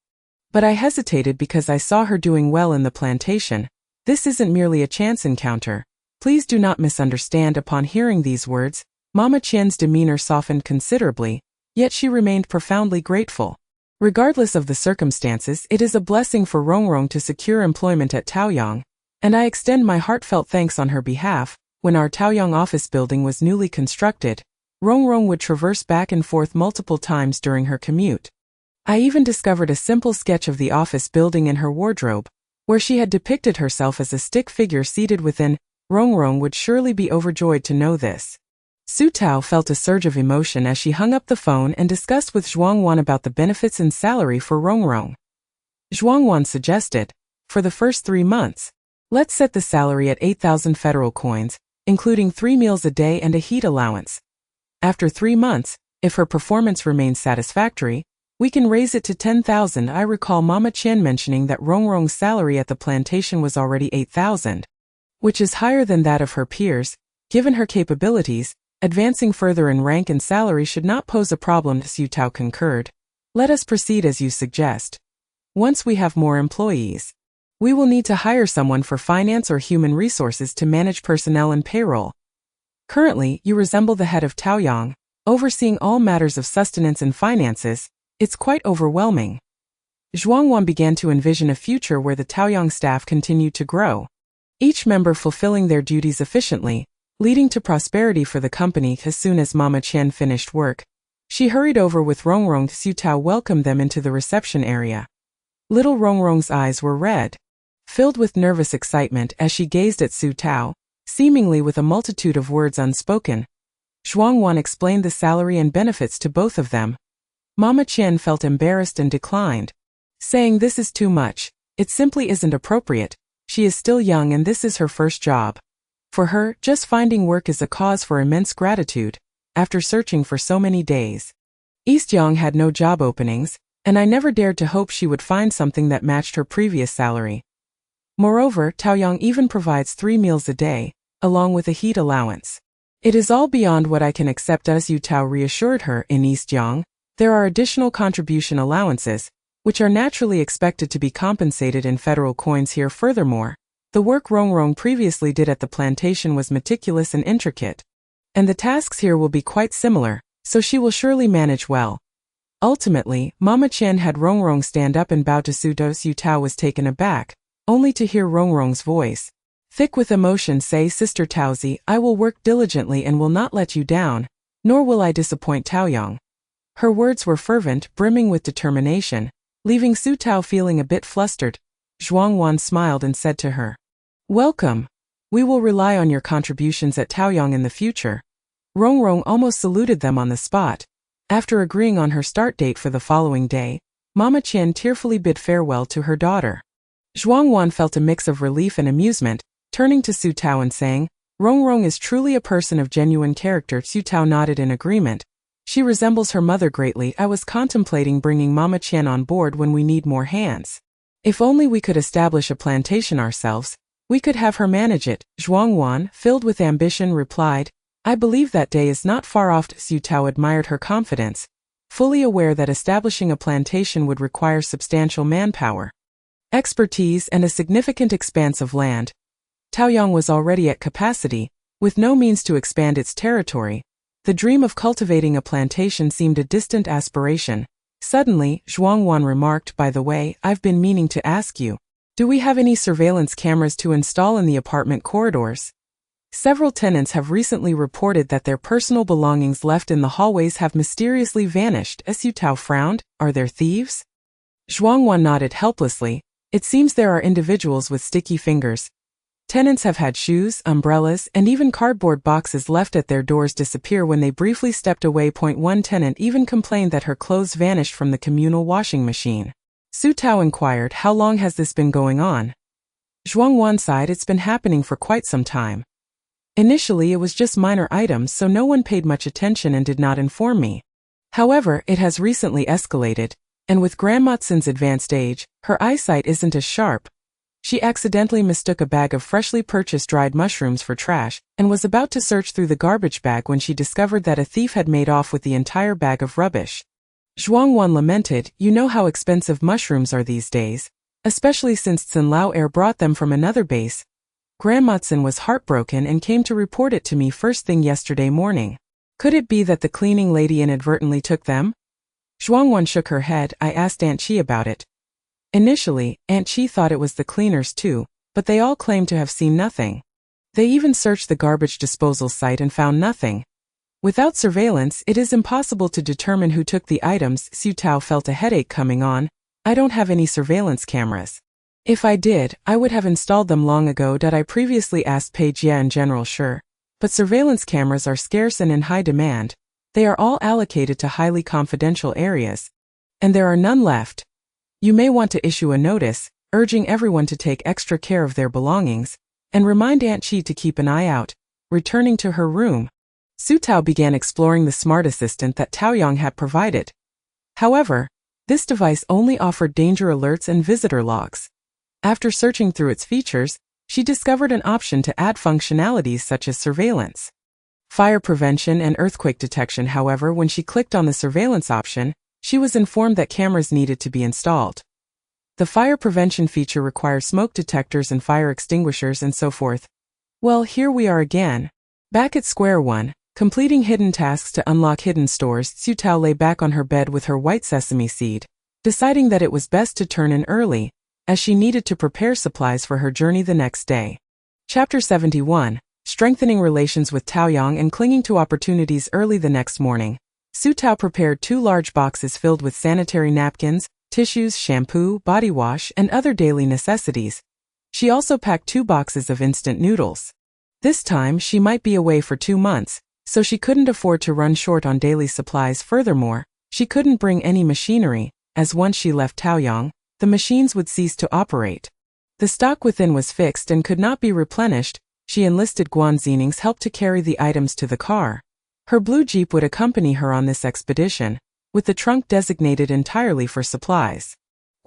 But I hesitated because I saw her doing well in the plantation. This isn't merely a chance encounter. Please do not misunderstand. Upon hearing these words, Mama Qian's demeanor softened considerably, yet she remained profoundly grateful. Regardless of the circumstances, it is a blessing for Rongrong to secure employment at Taoyang, and I extend my heartfelt thanks on her behalf. When our Taoyang office building was newly constructed, Rongrong would traverse back and forth multiple times during her commute. I even discovered a simple sketch of the office building in her wardrobe, where she had depicted herself as a stick figure seated within. Rongrong would surely be overjoyed to know this. Su Tao felt a surge of emotion as she hung up the phone and discussed with Zhuangwan about the benefits and salary for Rongrong. Zhuangwan suggested, for the first 3 months, let's set the salary at 8,000 federal coins, including 3 meals a day and a heat allowance. After 3 months, if her performance remains satisfactory, we can raise it to 10,000. I recall Mama Qian mentioning that Rongrong's salary at the plantation was already 8,000. Which is higher than that of her peers. Given her capabilities, advancing further in rank and salary should not pose a problem. Su Tao concurred. Let us proceed as you suggest. Once we have more employees, we will need to hire someone for finance or human resources to manage personnel and payroll. Currently, you resemble the head of Taoyang, overseeing all matters of sustenance and finances. It's quite overwhelming. Zhuangwan began to envision a future where the Taoyang staff continued to grow, each member fulfilling their duties efficiently, leading to prosperity for the company. As soon as Mama Qian finished work, she hurried over with Rongrong. Su Tao welcomed them into the reception area. Little Rongrong's eyes were red, filled with nervous excitement as she gazed at Su Tao, seemingly with a multitude of words unspoken. Zhuangwan explained the salary and benefits to both of them. Mama Qian felt embarrassed and declined, saying this is too much. It simply isn't appropriate. She is still young and this is her first job. For her, just finding work is a cause for immense gratitude, after searching for so many days. Eastyang had no job openings, and I never dared to hope she would find something that matched her previous salary. Moreover, Taoyang even provides 3 meals a day, along with a heat allowance. It is all beyond what I can accept. As Su Tao reassured her. In Eastyang, there are additional contribution allowances, which are naturally expected to be compensated in federal coins here. Furthermore, the work Rongrong previously did at the plantation was meticulous and intricate, and the tasks here will be quite similar, so she will surely manage well. Ultimately, Mama Qian had Rongrong stand up and bow to Su Tao. Su Tao was taken aback, only to hear Rongrong's voice, thick with emotion, say, Sister Taozi, I will work diligently and will not let you down, nor will I disappoint Taoyang. Her words were fervent, brimming with determination, leaving Su Tao feeling a bit flustered. Zhuangwan smiled and said to her, Welcome. We will rely on your contributions at Taoyang in the future. Rongrong almost saluted them on the spot. After agreeing on her start date for the following day, Mama Qian tearfully bid farewell to her daughter. Zhuangwan felt a mix of relief and amusement, turning to Su Tao and saying, Rongrong is truly a person of genuine character. Su Tao nodded in agreement. She resembles her mother greatly. I was contemplating bringing Mama Qian on board when we need more hands. If only we could establish a plantation ourselves, we could have her manage it. Zhuangwan, filled with ambition, replied, I believe that day is not far off. Su Tao admired her confidence, fully aware that establishing a plantation would require substantial manpower, expertise, and a significant expanse of land. Taoyang was already at capacity, with no means to expand its territory. The dream of cultivating a plantation seemed a distant aspiration. Suddenly, Zhuangwan remarked, By the way, I've been meaning to ask you, do we have any surveillance cameras to install in the apartment corridors? Several tenants have recently reported that their personal belongings left in the hallways have mysteriously vanished. Su Tao frowned. Are there thieves? Zhuangwan nodded helplessly. It seems there are individuals with sticky fingers. Tenants have had shoes, umbrellas, and even cardboard boxes left at their doors disappear when they briefly stepped away. One tenant even complained that her clothes vanished from the communal washing machine. Su Tao inquired, How long has this been going on? Zhuangwan sighed, It's been happening for quite some time. Initially it was just minor items, so no one paid much attention and did not inform me. However, it has recently escalated, and with Grandmatsen's advanced age, her eyesight isn't as sharp. She accidentally mistook a bag of freshly purchased dried mushrooms for trash, and was about to search through the garbage bag when she discovered that a thief had made off with the entire bag of rubbish. Zhuangwan lamented, "You know how expensive mushrooms are these days, especially since Tsin Lao Air brought them from another base." Grandmatsen was heartbroken and came to report it to me first thing yesterday morning. Could it be that the cleaning lady inadvertently took them? Zhuangwan shook her head. I asked Aunt Qi about it. Initially, Aunt Qi thought it was the cleaners too, but they all claimed to have seen nothing. They even searched the garbage disposal site and found nothing. Without surveillance, it is impossible to determine who took the items. Xu Tao felt a headache coming on. I don't have any surveillance cameras. If I did, I would have installed them long ago. I previously asked Pei Jia and General Shi. But surveillance cameras are scarce and in high demand. They are all allocated to highly confidential areas. And there are none left. You may want to issue a notice, urging everyone to take extra care of their belongings, and remind Aunt Qi to keep an eye out. Returning to her room, Xu Tao began exploring the smart assistant that Taoyang had provided. However, this device only offered danger alerts and visitor logs. After searching through its features, she discovered an option to add functionalities such as surveillance, fire prevention, and earthquake detection. However, when she clicked on the surveillance option, she was informed that cameras needed to be installed. The fire prevention feature requires smoke detectors and fire extinguishers and so forth. Well, here we are again. Back at square one, completing hidden tasks to unlock hidden stores. Xu Tao lay back on her bed with her white sesame seed, deciding that it was best to turn in early, as she needed to prepare supplies for her journey the next day. Chapter 71. Strengthening relations with Taoyang and clinging to opportunities. Early the next morning, Xu Tao prepared 2 large boxes filled with sanitary napkins, tissues, shampoo, body wash, and other daily necessities. She also packed 2 boxes of instant noodles. This time she might be away for 2 months, so she couldn't afford to run short on daily supplies. Furthermore, she couldn't bring any machinery, as once she left Taoyang, the machines would cease to operate. The stock within was fixed and could not be replenished. She enlisted Guan Xining's help to carry the items to the car. Her blue jeep would accompany her on this expedition, with the trunk designated entirely for supplies.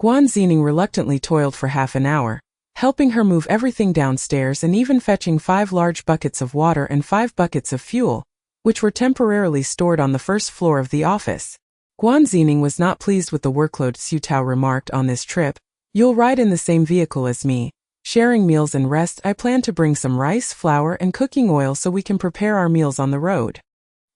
Guan Xining reluctantly toiled for half an hour, helping her move everything downstairs and even fetching 5 large buckets of water and 5 buckets of fuel, which were temporarily stored on the first floor of the office. Guan Xining was not pleased with the workload. Xu Tao remarked, "On this trip, you'll ride in the same vehicle as me, sharing meals and rest. I plan to bring some rice, flour, and cooking oil so we can prepare our meals on the road."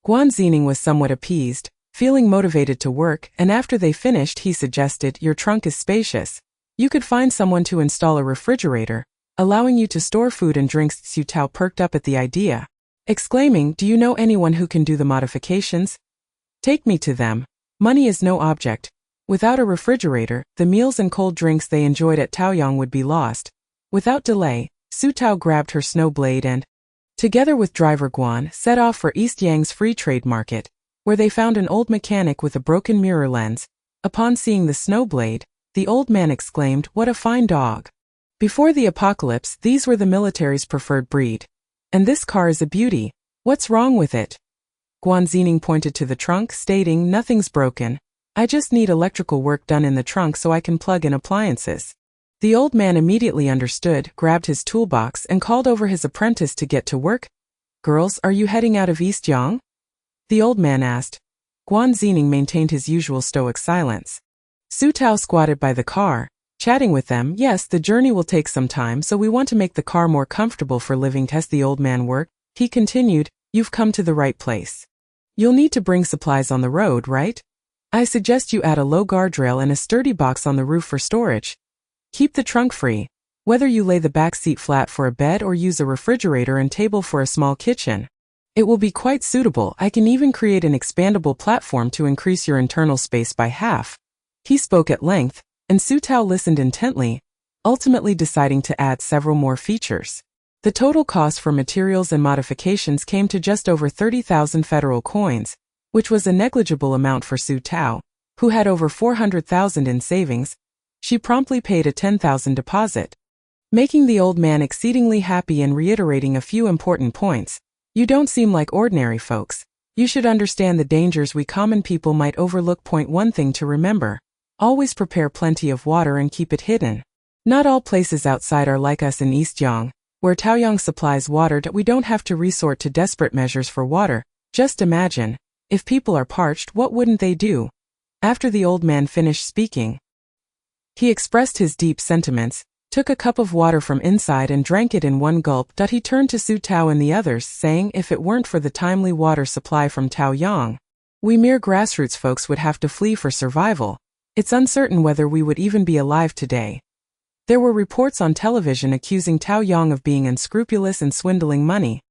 Guan Xining was somewhat appeased, feeling motivated to work, and after they finished he suggested, "Your trunk is spacious. You could find someone to install a refrigerator, allowing you to store food and drinks." Xu Tao perked up at the idea, exclaiming, "Do you know anyone who can do the modifications? Take me to them. Money is no object." Without a refrigerator, the meals and cold drinks they enjoyed at Taoyang would be lost. Without delay, Xu Tao grabbed her snow blade and, together with driver Guan, set off for East Yang's free trade market, where they found an old mechanic with a broken mirror lens. Upon seeing the snow blade, the old man exclaimed, "What a fine dog. Before the apocalypse, these were the military's preferred breed. And this car is a beauty. What's wrong with it?" Guan Xining pointed to the trunk, stating, "Nothing's broken. I just need electrical work done in the trunk so I can plug in appliances." The old man immediately understood, grabbed his toolbox, and called over his apprentice to get to work. "Girls, are you heading out of East Yang?" the old man asked. Guan Xining maintained his usual stoic silence. Xu Tao squatted by the car, chatting with them. "Yes, the journey will take some time, so we want to make the car more comfortable for living." As the old man worked, he continued, "You've come to the right place. You'll need to bring supplies on the road, right? I suggest you add a low guardrail and a sturdy box on the roof for storage. Keep the trunk free, whether you lay the back seat flat for a bed or use a refrigerator and table for a small kitchen. It will be quite suitable. I can even create an expandable platform to increase your internal space by half." He spoke at length, and Xu Tao listened intently, ultimately deciding to add several more features. The total cost for materials and modifications came to just over 30,000 federal coins, which was a negligible amount for Xu Tao, who had over 400,000 in savings. She promptly paid a 10,000 deposit. making the old man exceedingly happy and reiterating a few important points. You don't seem like ordinary folks. You should understand the dangers we common people might overlook. Point one thing to remember. Always prepare plenty of water and keep it hidden. Not all places outside are like us in East Yong, where Taoyong supplies water that we don't have to resort to desperate measures for water. Just imagine, if people are parched, what wouldn't they do? After the old man finished speaking, he expressed his deep sentiments, took a cup of water from inside and drank it in one gulp. He turned to Su Tao and the others, saying if it weren't for the timely water supply from Taoyong, we mere grassroots folks would have to flee for survival. It's uncertain whether we would even be alive today. There were reports on television accusing Taoyong of being unscrupulous and swindling money.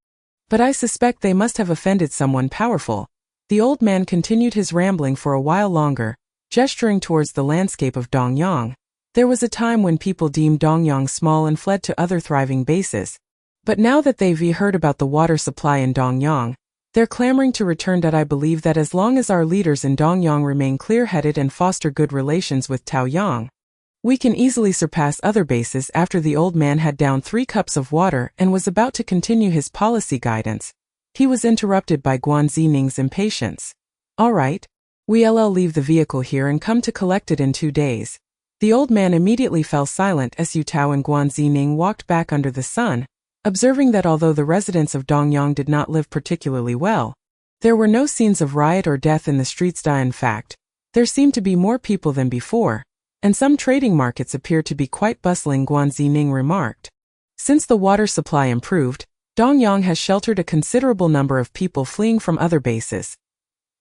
But I suspect they must have offended someone powerful. The old man continued his rambling for a while longer, gesturing towards the landscape of Dongyang. There was a time when people deemed Dongyang small and fled to other thriving bases. But now that they've heard about the water supply in Dongyang, they're clamoring to return. I believe that as long as our leaders in Dongyang remain clear-headed and foster good relations with Taoyong, we can easily surpass other bases. After the old man had downed 3 cups of water and was about to continue his policy guidance, he was interrupted by Guan Zining's impatience. All right, we'll leave the vehicle here and come to collect it in 2 days. The old man immediately fell silent as Yu Tao and Guan Zining walked back under the sun, observing that although the residents of Dongyang did not live particularly well, there were no scenes of riot or death in the streets. In fact, there seemed to be more people than before, and some trading markets appeared to be quite bustling. Guan Zining remarked. Since the water supply improved, Dongyang has sheltered a considerable number of people fleeing from other bases.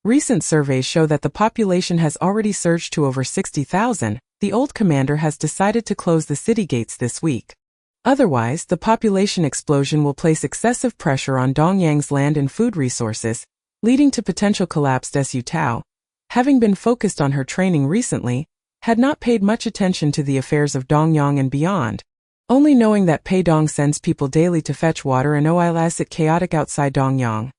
Recent surveys show that the population has already surged to over 60,000. The old commander has decided to close the city gates this week. Otherwise, the population explosion will place excessive pressure on Dongyang's land and food resources, leading to potential collapse. Yu Tao, having been focused on her training recently, had not paid much attention to the affairs of Dongyang and beyond, only knowing that Peidong sends people daily to fetch water and is it chaotic outside Dongyang.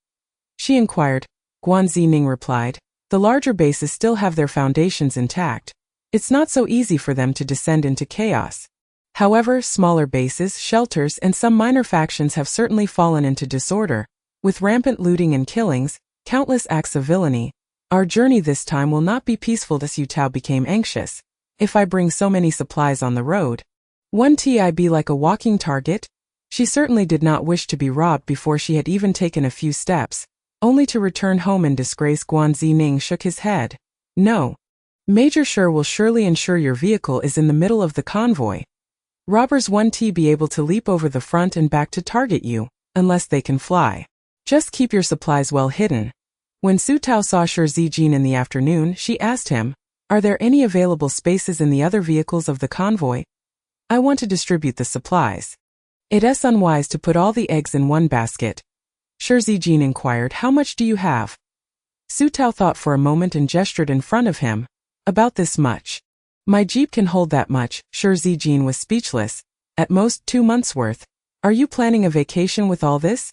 She inquired. Guan Zining replied, the larger bases still have their foundations intact. It's not so easy for them to descend into chaos. However, smaller bases, shelters, and some minor factions have certainly fallen into disorder, with rampant looting and killings, countless acts of villainy. Our journey this time will not be peaceful. Yu Tao became anxious. If I bring so many supplies on the road, won't I be like a walking target? She certainly did not wish to be robbed before she had even taken a few steps, only to return home in disgrace. Guan Zining shook his head. No. Major Shi will surely ensure your vehicle is in the middle of the convoy. Robbers won't be able to leap over the front and back to target you, unless they can fly. Just keep your supplies well hidden. When Su Tao saw Shi Zijin in the afternoon, she asked him, are there any available spaces in the other vehicles of the convoy? I want to distribute the supplies. It's unwise to put all the eggs in one basket. Shi Zijin inquired, how much do you have? Su Tao thought for a moment and gestured in front of him. About this much. My jeep can hold that much. Shi Zijin was speechless. At most 2 months' worth. Are you planning a vacation with all this?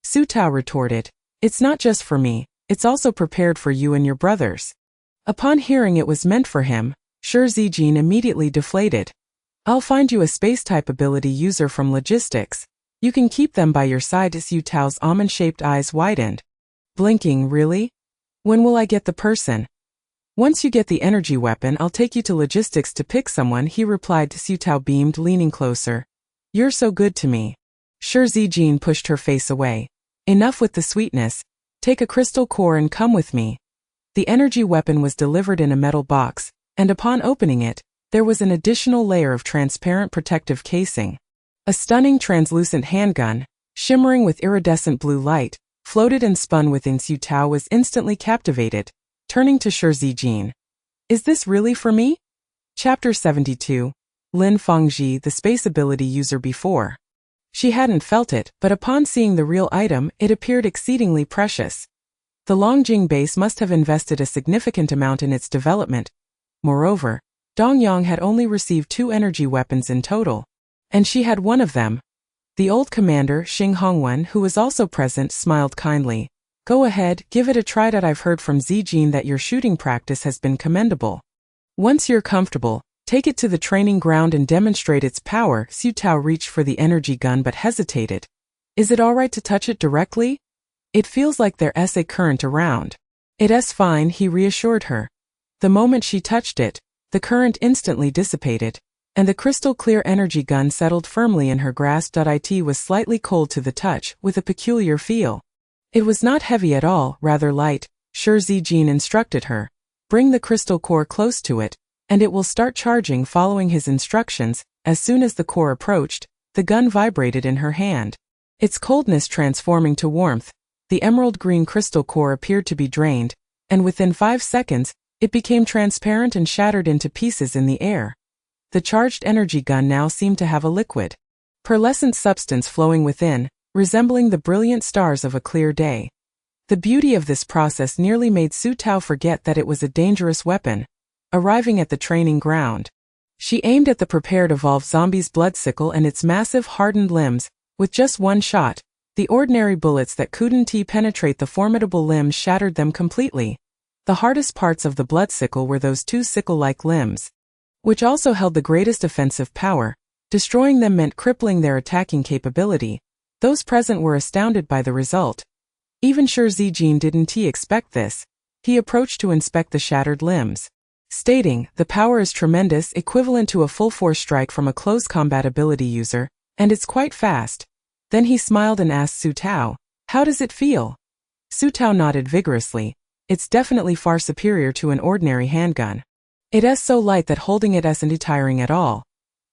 Su Tao retorted. It's not just for me, it's also prepared for you and your brothers. Upon hearing it was meant for him, Shi Zijin immediately deflated. I'll find you a space-type ability user from logistics. You can keep them by your side. Yu Tao's almond-shaped eyes widened. Blinking, really? When will I get the person? Once you get the energy weapon, I'll take you to logistics to pick someone, he replied. Su Tao beamed, leaning closer. You're so good to me. Shi Zijin pushed her face away. Enough with the sweetness. Take a crystal core and come with me. The energy weapon was delivered in a metal box, and upon opening it, there was an additional layer of transparent protective casing. A stunning translucent handgun, shimmering with iridescent blue light, floated and spun within. Su Tao was instantly captivated, turning to Shi Zijin. Is this really for me? Chapter 72. Lin Fengji, the space ability user. Before she hadn't felt it, but upon seeing the real item, it appeared exceedingly precious. The Longjing base must have invested a significant amount in its development. Moreover, Dongyang had only received 2 energy weapons in total, and she had one of them. The old commander, Xing Hongwen, who was also present, smiled kindly. Go ahead, give it a try. I've heard from Zijin that your shooting practice has been commendable. Once you're comfortable, Take it to the training ground and demonstrate its power. Su Tao reached for the energy gun but hesitated. Is it alright to touch it directly? It feels like there's a current around. It's fine, he reassured her. The moment she touched it, the current instantly dissipated, and the crystal-clear energy gun settled firmly in her grasp. It was slightly cold to the touch, with a peculiar feel. It was not heavy at all, rather light. Shi Zijin instructed her. Bring the crystal core close to it, and it will start charging. Following his instructions, as soon as the core approached, the gun vibrated in her hand. Its coldness transforming to warmth, the emerald green crystal core appeared to be drained, and within 5 seconds, it became transparent and shattered into pieces in the air. The charged energy gun now seemed to have a liquid, pearlescent substance flowing within, resembling the brilliant stars of a clear day. The beauty of this process nearly made Su Tao forget that it was a dangerous weapon. Arriving at the training ground, she aimed at the prepared evolved zombie's blood sickle and its massive hardened limbs. With just one shot, the ordinary bullets that couldn't penetrate the formidable limbs shattered them completely. The hardest parts of the blood sickle were those two sickle-like limbs, which also held the greatest offensive power. Destroying them meant crippling their attacking capability. Those present were astounded by the result. Even Shi Zijin didn't expect this. He approached to inspect the shattered limbs, stating, "The power is tremendous, equivalent to a full-force strike from a close combat ability user, and it's quite fast." Then he smiled and asked Su Tao, "How does it feel?" Su Tao nodded vigorously. "It's definitely far superior to an ordinary handgun. It's so light that holding it isn't tiring at all.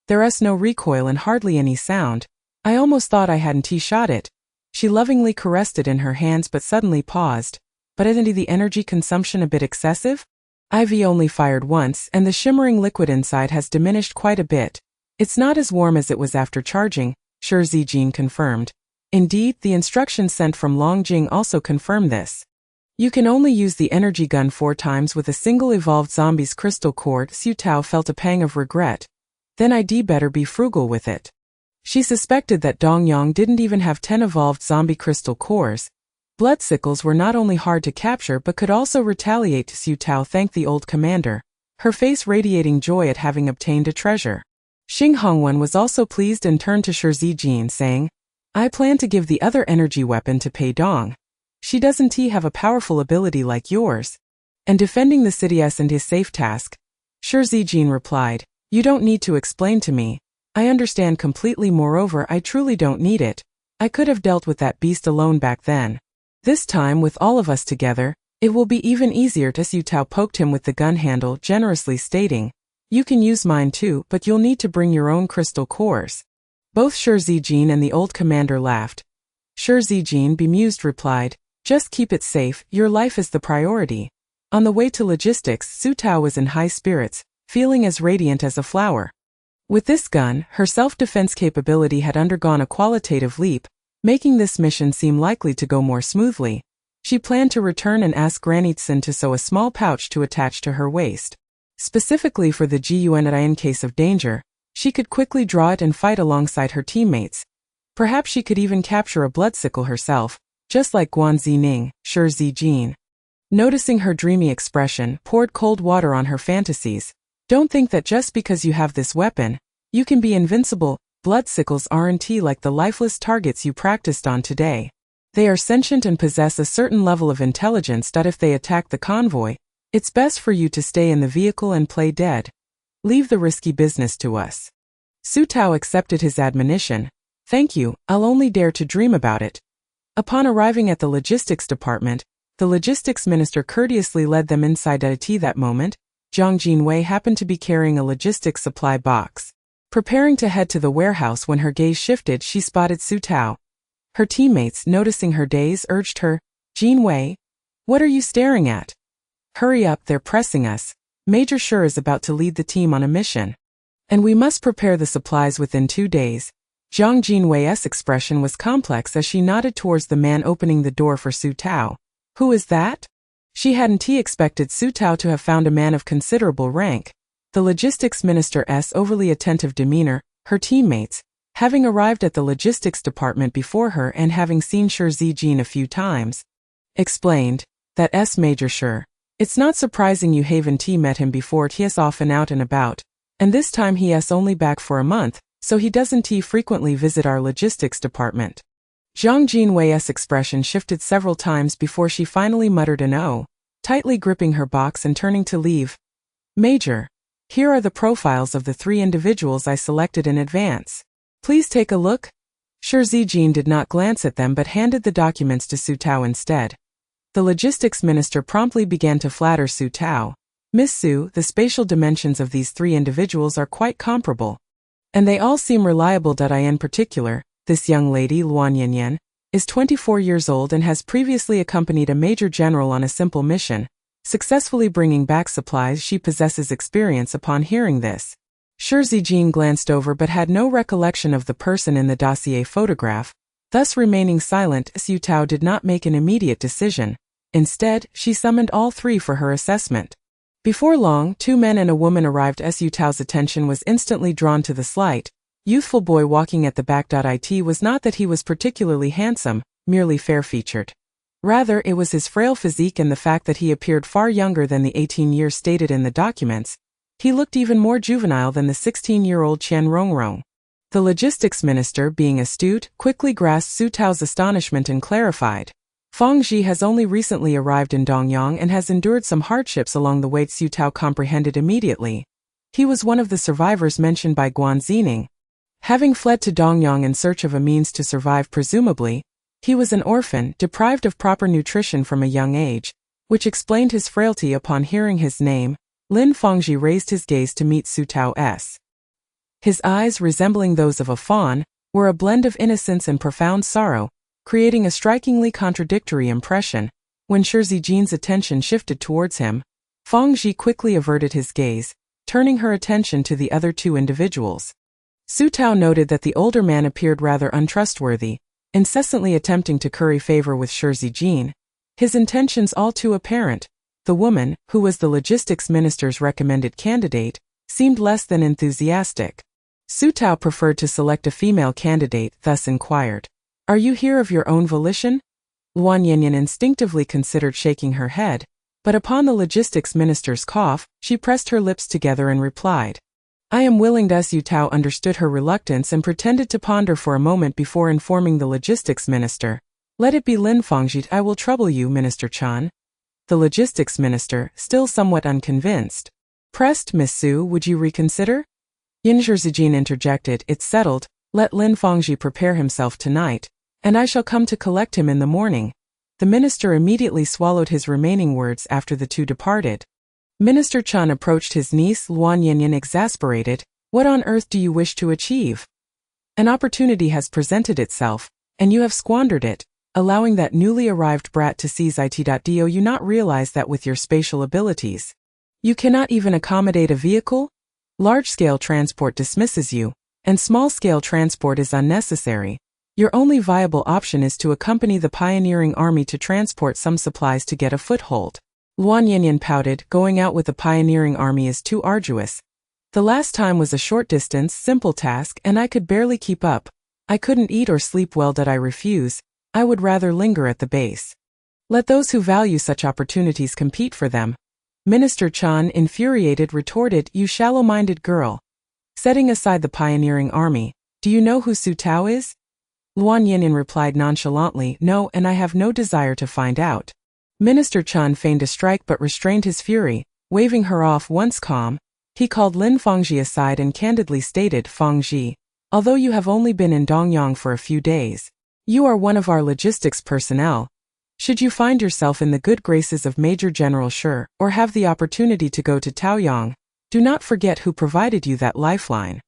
There's no recoil and hardly any sound. I almost thought I hadn't shot it." She lovingly caressed it in her hands but suddenly paused. "But isn't the energy consumption a bit excessive? I've only fired once and the shimmering liquid inside has diminished quite a bit. It's not as warm as it was after charging," Shi Zijin confirmed. Indeed, the instructions sent from Long Jing also confirmed this. You can only use the energy gun 4 times with a single evolved zombie's crystal core. Su Tao felt a pang of regret. Then I'd better be frugal with it. She suspected that Dongyang didn't even have 10 evolved zombie crystal cores. Blood sickles were not only hard to capture but could also retaliate. Su Tao thanked the old commander, her face radiating joy at having obtained a treasure. Xing Hongwen was also pleased and turned to Shi Zijin saying, "I plan to give the other energy weapon to Pei Dong. She doesn't have a powerful ability like yours. And defending the city isn't a safe task." Shi Zijin replied, "You don't need to explain to me. I understand completely. Moreover, I truly don't need it. I could have dealt with that beast alone back then. This time, with all of us together, it will be even easier." Su Tao poked him with the gun handle generously, stating, "You can use mine too, but you'll need to bring your own crystal cores." Both Shi Zijin and the old commander laughed. Shi Zijin, bemused, replied, "Just keep it safe, your life is the priority." On the way to logistics, Su Tao was in high spirits, feeling as radiant as a flower. With this gun, her self-defense capability had undergone a qualitative leap, making this mission seem likely to go more smoothly. She planned to return and ask Granny Tsin to sew a small pouch to attach to her waist. Specifically for the GUN in case of danger, she could quickly draw it and fight alongside her teammates. Perhaps she could even capture a blood sickle herself, just like Guan Zining. Shi Zijin, noticing her dreamy expression, poured cold water on her fantasies. "Don't think that just because you have this weapon, you can be invincible. Blood sickles aren't like the lifeless targets you practiced on today. They are sentient and possess a certain level of intelligence that if they attack the convoy, it's best for you to stay in the vehicle and play dead. Leave the risky business to us." Su Tao accepted his admonition. "Thank you, I'll only dare to dream about it." Upon arriving at the logistics department, the logistics minister courteously led them inside. That moment, Zhang Jinwei happened to be carrying a logistics supply box. Preparing to head to the warehouse when her gaze shifted, she spotted Su Tao. Her teammates, noticing her daze, urged her, "Jinwei, what are you staring at? Hurry up, they're pressing us. Major Shi is about to lead the team on a mission. And we must prepare the supplies within 2 days." Zhang Jinwei's expression was complex as she nodded towards the man opening the door for Su Tao. "Who is that?" She hadn't expected Su Tao to have found a man of considerable rank. The logistics minister's overly attentive demeanor, her teammates, having arrived at the logistics department before her and having seen Shi Zijin a few times, explained, "That's Major Shi. It's not surprising you haven't met him before. He's often out and about. And this time he's only back for a month, so he doesn't frequently visit our logistics department. Zhang Jinwei's expression shifted several times before she finally muttered an "oh," tightly gripping her box and turning to leave. Major, here are the profiles of the 3 individuals I selected in advance. Please take a look. Shi Zijin did not glance at them but handed the documents to Su Tao instead. The logistics minister promptly began to flatter Su Tao. Miss Su, the spatial dimensions of these 3 individuals are quite comparable. And they all seem reliable. In particular, this young lady, Luan Yanyan, is 24 years old and has previously accompanied a major general on a simple mission, successfully bringing back supplies. She possesses experience. Upon hearing this, Shi Zijin glanced over but had no recollection of the person in the dossier photograph, thus remaining silent. Su Tao did not make an immediate decision. Instead, she summoned all 3 for her assessment. Before long, 2 men and a woman arrived. Su Tao's attention was instantly drawn to the slight, youthful boy walking at the back. It was not that he was particularly handsome, merely fair-featured. Rather, it was his frail physique and the fact that he appeared far younger than the 18 years stated in the documents. He looked even more juvenile than the 16-year-old Qian Rongrong. The logistics minister, being astute, quickly grasped Su Tao's astonishment and clarified. Fang Zhi has only recently arrived in Dongyang and has endured some hardships along the way. Su Tao comprehended immediately. He was one of the survivors mentioned by Guan Zining. Having fled to Dongyang in search of a means to survive, presumably, he was an orphan, deprived of proper nutrition from a young age, which explained his frailty. Upon hearing his name, Lin Fangji raised his gaze to meet Su Tao's. His eyes, resembling those of a fawn, were a blend of innocence and profound sorrow, creating a strikingly contradictory impression. When Shi Zijin's attention shifted towards him, Fangji quickly averted his gaze, turning her attention to the other 2 individuals. Su Tao noted that the older man appeared rather untrustworthy, incessantly attempting to curry favor with Shi Zijin, his intentions all too apparent. The woman, who was the logistics minister's recommended candidate, seemed less than enthusiastic. Su Tao preferred to select a female candidate, thus inquired, "Are you here of your own volition?" Luan Yanyan instinctively considered shaking her head, but upon the logistics minister's cough, she pressed her lips together and replied, "I am willing." Su Tao understood her reluctance and pretended to ponder for a moment before informing the logistics minister, "Let it be Lin Fangji. I will trouble you, Minister Chan." The logistics minister, still somewhat unconvinced, pressed, "Miss Su, would you reconsider?" Yin Zhizijin interjected, "It's settled, let Lin Fangji prepare himself tonight, and I shall come to collect him in the morning." The minister immediately swallowed his remaining words after the 2 departed. Minister Chan approached his niece Luan Yanyan exasperated. "What on earth do you wish to achieve? An opportunity has presented itself, and you have squandered it, allowing that newly arrived brat to seize it. Do you not realize that with your spatial abilities, you cannot even accommodate a vehicle? Large-scale transport dismisses you, and small-scale transport is unnecessary. Your only viable option is to accompany the pioneering army to transport some supplies to get a foothold." Luan Yanyan pouted, "Going out with the pioneering army is too arduous. The last time was a short distance, simple task, and I could barely keep up. I couldn't eat or sleep well. I refuse. I would rather linger at the base. Let those who value such opportunities compete for them." Minister Chan, infuriated, retorted, "You shallow-minded girl. Setting aside the pioneering army, do you know who Su Tao is?" Luan Yanyan replied nonchalantly, "No, and I have no desire to find out." Minister Chan feigned a strike but restrained his fury, waving her off. Once calm, he called Lin Fangji aside and candidly stated, "Fangji, although you have only been in Dongyang for a few days, you are one of our logistics personnel. Should you find yourself in the good graces of Major General Shi, or have the opportunity to go to Taoyang, do not forget who provided you that lifeline."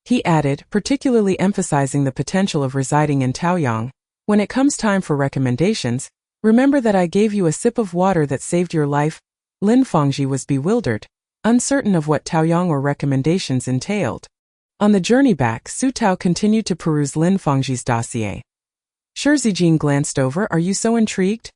He added, particularly emphasizing the potential of residing in Taoyang, "When it comes time for recommendations, remember that I gave you a sip of water that saved your life." Lin Fangji was bewildered, uncertain of what Taoyang or recommendations entailed. On the journey back, Su Tao continued to peruse Lin Fangji's dossier. Shi Zijin glanced over. "Are you so intrigued?"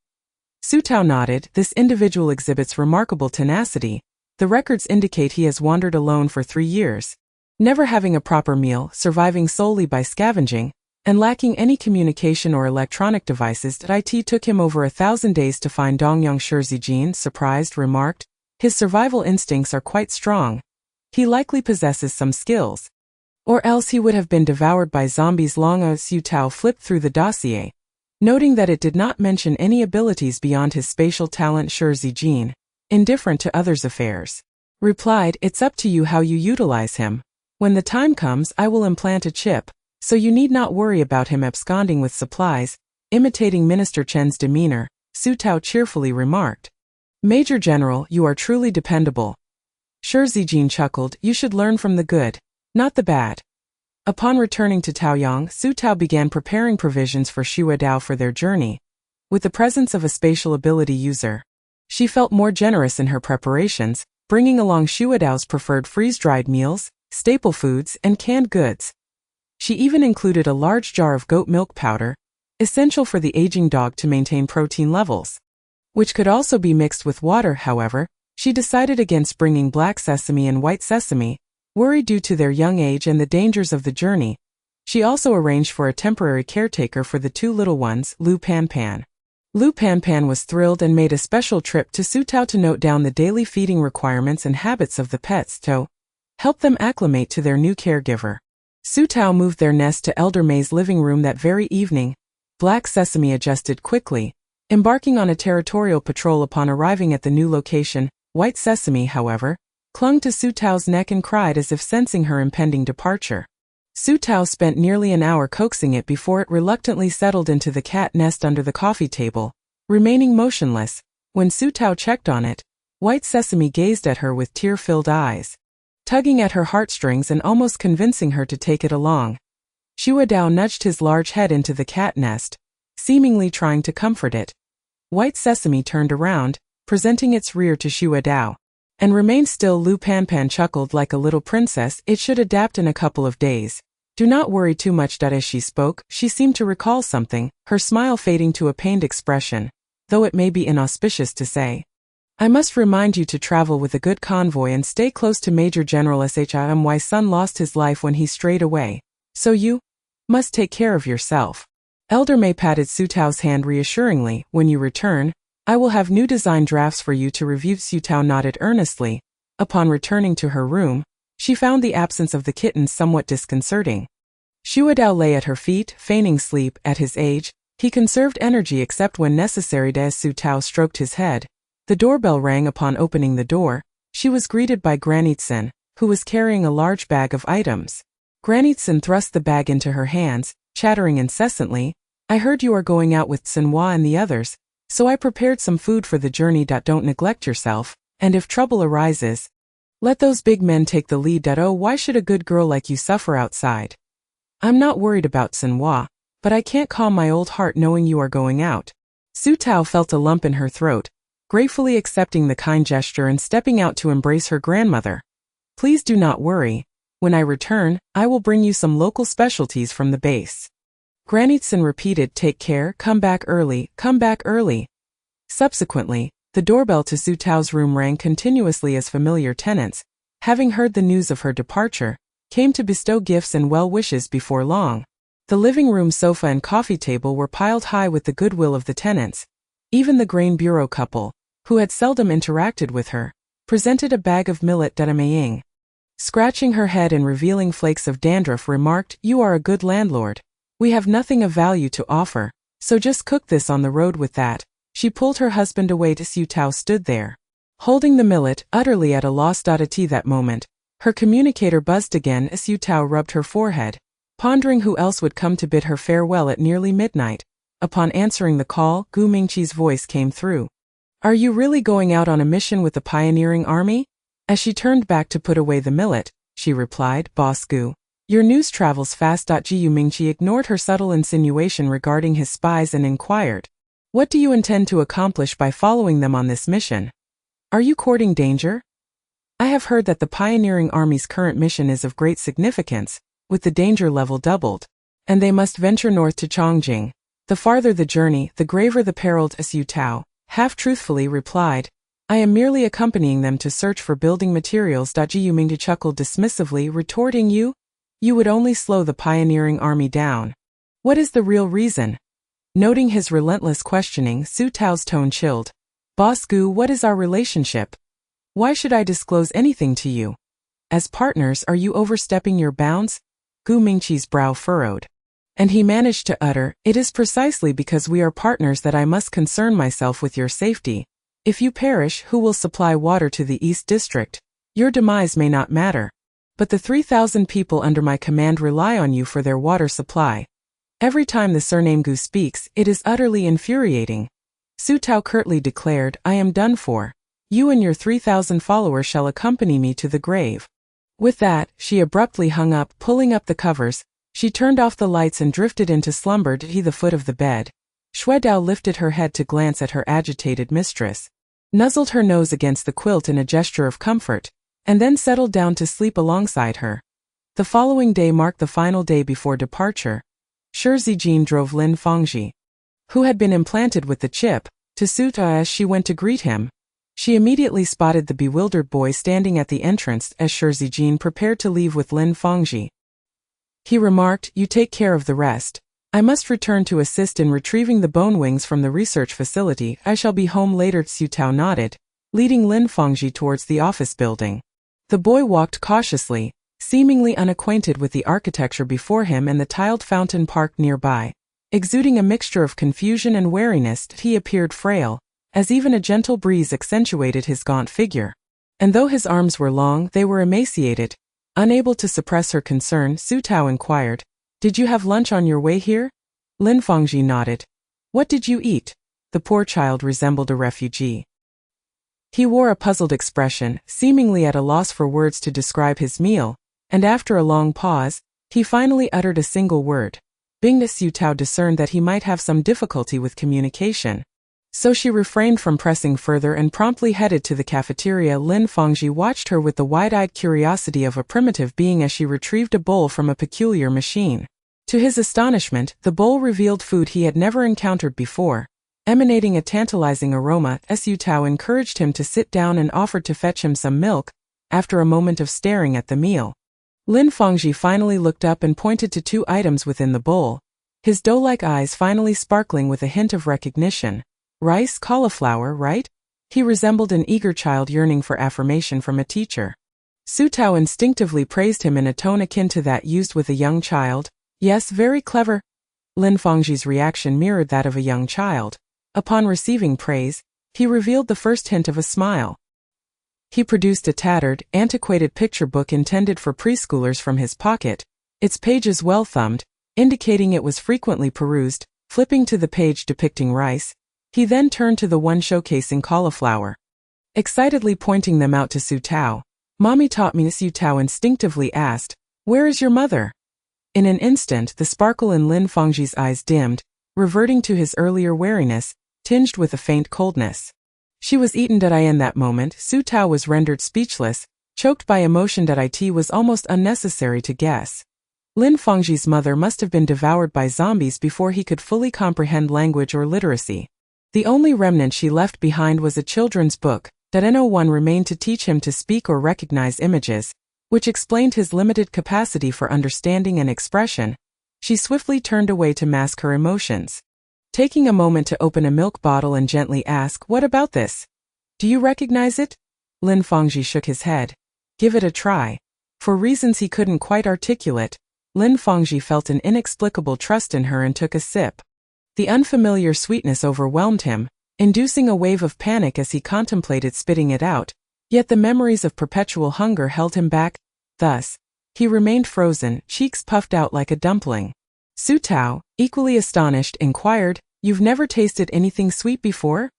Su Tao nodded. "This individual exhibits remarkable tenacity. The records indicate he has wandered alone for 3 years, never having a proper meal, surviving solely by scavenging, and lacking any communication or electronic devices. It took him over 1,000 days to find Dongyang." Shi Zijin, surprised, remarked, "His survival instincts are quite strong." He likely possesses some skills. Or else he would have been devoured by zombies long ago. Su Tao flipped through the dossier, noting that it did not mention any abilities beyond his spatial talent. Shi Zijin, indifferent to others' affairs, replied, "It's up to you how you utilize him. When the time comes, I will implant a chip, so you need not worry about him absconding with supplies." Imitating Minister Chen's demeanor, Su Tao cheerfully remarked, "Major General, you are truly dependable." Shi Zijin chuckled, "You should learn from the good, not the bad." Upon returning to Taoyang, Su Tao began preparing provisions for Xue Dao for their journey. With the presence of a spatial ability user, she felt more generous in her preparations, bringing along Xue Dao's preferred freeze-dried meals, staple foods, and canned goods. She even included a large jar of goat milk powder, essential for the aging dog to maintain protein levels, which could also be mixed with water. However, she decided against bringing black sesame and white sesame, worried due to their young age and the dangers of the journey. She also arranged for a temporary caretaker for the two little ones, Lu Panpan. Lu Panpan was thrilled and made a special trip to Su Tao to note down the daily feeding requirements and habits of the pets to help them acclimate to their new caregiver. Su Tao moved their nest to Elder May's living room that very evening. Black Sesame adjusted quickly, embarking on a territorial patrol upon arriving at the new location. White Sesame, however, clung to Su Tao's neck and cried as if sensing her impending departure. Su Tao spent nearly an hour coaxing it before it reluctantly settled into the cat nest under the coffee table, remaining motionless. When Su Tao checked on it, White Sesame gazed at her with tear-filled eyes, tugging at her heartstrings and almost convincing her to take it along. Xue Dao nudged his large head into the cat nest, seemingly trying to comfort it. White Sesame turned around, presenting its rear to Xue Dao, and remained still. Lu Panpan chuckled like a little princess. "It should adapt in a couple of days. Do not worry too much." As she spoke, she seemed to recall something, her smile fading to a pained expression, though it may be inauspicious to say, "I must remind you to travel with a good convoy and stay close to Major General Shim. My son lost his life when he strayed away, so you must take care of yourself." Elder May patted Su Tao's hand reassuringly. "When you return, I will have new design drafts for you to review." Su Tao nodded earnestly. Upon returning to her room, she found the absence of the kittens somewhat disconcerting. Xue Dao lay at her feet, feigning sleep. At his age, he conserved energy except when necessary. As Su Tao stroked his head, the doorbell rang. Upon opening the door, she was greeted by Granitson, who was carrying a large bag of items. Granitson thrust the bag into her hands, chattering incessantly, "I heard you are going out with Sinhua and the others, so I prepared some food for the journey. Don't neglect yourself, and if trouble arises, let those big men take the lead. Oh, why should a good girl like you suffer outside? I'm not worried about Sinhua, but I can't calm my old heart knowing you are going out." Su Tao felt a lump in her throat, gratefully accepting the kind gesture and stepping out to embrace her grandmother. "Please do not worry. When I return, I will bring you some local specialties from the base." Granitson repeated, "Take care, come back early, come back early." Subsequently, the doorbell to Su Tao's room rang continuously as familiar tenants, having heard the news of her departure, came to bestow gifts and well wishes before long. The living room sofa and coffee table were piled high with the goodwill of the tenants. Even the grain bureau couple, who had seldom interacted with her, presented a bag of millet. Maying, scratching her head and revealing flakes of dandruff, remarked, "You are a good landlord. We have nothing of value to offer, so just cook this on the road with that." She pulled her husband away. Su Tao stood there, holding the millet, utterly at a loss. At that moment, her communicator buzzed again. Su Tao rubbed her forehead, pondering who else would come to bid her farewell at nearly midnight. Upon answering the call, Gu Mingqi's voice came through. "Are you really going out on a mission with the pioneering army?" As she turned back to put away the millet, she replied, "Boss Gu, your news travels fast." Gu Mingqi ignored her subtle insinuation regarding his spies and inquired, "What do you intend to accomplish by following them on this mission? Are you courting danger?" "I have heard that the pioneering army's current mission is of great significance, with the danger level doubled, and they must venture north to Chongjing. The farther the journey, the graver the peril." Su Tao half-truthfully replied, "I am merely accompanying them to search for building materials." Gu Mingqi chuckled dismissively, retorting, You would only slow the pioneering army down. What is the real reason?" Noting his relentless questioning, Su Tao's tone chilled. "Boss Gu, what is our relationship? Why should I disclose anything to you?" As partners, are you overstepping your bounds? Gu Mingqi's brow furrowed. And he managed to utter, it is precisely because we are partners that I must concern myself with your safety. If you perish, who will supply water to the East District? Your demise may not matter. But the 3,000 people under my command rely on you for their water supply. Every time the surname Gu speaks, it is utterly infuriating. Su Tao curtly declared, I am done for. You and your 3,000 followers shall accompany me to the grave. With that, she abruptly hung up, pulling up the covers. She turned off the lights and drifted into slumber to the foot of the bed. Xue Dao lifted her head to glance at her agitated mistress, nuzzled her nose against the quilt in a gesture of comfort, and then settled down to sleep alongside her. The following day marked the final day before departure. Shi Zijin drove Lin Fangji, who had been implanted with the chip, to Su Tao as she went to greet him. She immediately spotted the bewildered boy standing at the entrance as Shi Zijin prepared to leave with Lin Fangji. He remarked, you take care of the rest. I must return to assist in retrieving the bone wings from the research facility. I shall be home later. Su Tao nodded, leading Lin Fangji towards the office building. The boy walked cautiously, seemingly unacquainted with the architecture before him and the tiled fountain park nearby. Exuding a mixture of confusion and wariness, he appeared frail, as even a gentle breeze accentuated his gaunt figure. And though his arms were long, they were emaciated. Unable to suppress her concern, Su Tao inquired, did you have lunch on your way here? Lin Fangji nodded. What did you eat? The poor child resembled a refugee. He wore a puzzled expression, seemingly at a loss for words to describe his meal, and after a long pause, he finally uttered a single word. Su Tao discerned that he might have some difficulty with communication. So she refrained from pressing further and promptly headed to the cafeteria. Lin Fangji watched her with the wide-eyed curiosity of a primitive being as she retrieved a bowl from a peculiar machine. To his astonishment, the bowl revealed food he had never encountered before. Emanating a tantalizing aroma, Su Tao encouraged him to sit down and offered to fetch him some milk, after a moment of staring at the meal. Lin Fangji finally looked up and pointed to 2 items within the bowl, his doe-like eyes finally sparkling with a hint of recognition. Rice, cauliflower, right? He resembled an eager child yearning for affirmation from a teacher. Su Tao instinctively praised him in a tone akin to that used with a young child. Yes, very clever. Lin Fangji's reaction mirrored that of a young child. Upon receiving praise, he revealed the first hint of a smile. He produced a tattered, antiquated picture book intended for preschoolers from his pocket, its pages well thumbed, indicating it was frequently perused. Flipping to the page depicting rice, he then turned to the one showcasing cauliflower, excitedly pointing them out to Su Tao. Mommy taught me. Su Tao instinctively asked, where is your mother? In an instant, the sparkle in Lin Fangji's eyes dimmed, reverting to his earlier wariness, tinged with a faint coldness. She was eaten. In that moment, Su Tao was rendered speechless, choked by emotion. It was almost unnecessary to guess. Lin Fangji's mother must have been devoured by zombies before he could fully comprehend language or literacy. The only remnant she left behind was a children's book, that No1 remained to teach him to speak or recognize images, which explained his limited capacity for understanding and expression. She swiftly turned away to mask her emotions, taking a moment to open a milk bottle and gently ask, what about this? Do you recognize it? Lin Fangji shook his head. Give it a try. For reasons he couldn't quite articulate, Lin Fangji felt an inexplicable trust in her and took a sip. The unfamiliar sweetness overwhelmed him, inducing a wave of panic as he contemplated spitting it out, yet the memories of perpetual hunger held him back. Thus, he remained frozen, cheeks puffed out like a dumpling. Su Tao, equally astonished, inquired, you've never tasted anything sweet before?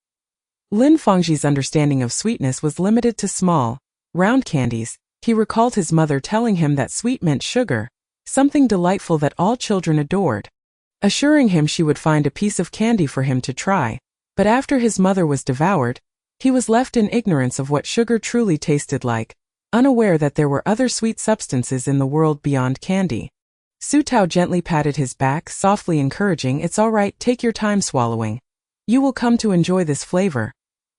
Lin Fangji's understanding of sweetness was limited to small, round candies. He recalled his mother telling him that sweet meant sugar, something delightful that all children adored, assuring him she would find a piece of candy for him to try. But after his mother was devoured, he was left in ignorance of what sugar truly tasted like, unaware that there were other sweet substances in the world beyond candy. Su Tao gently patted his back, softly encouraging, it's all right, take your time swallowing. You will come to enjoy this flavor.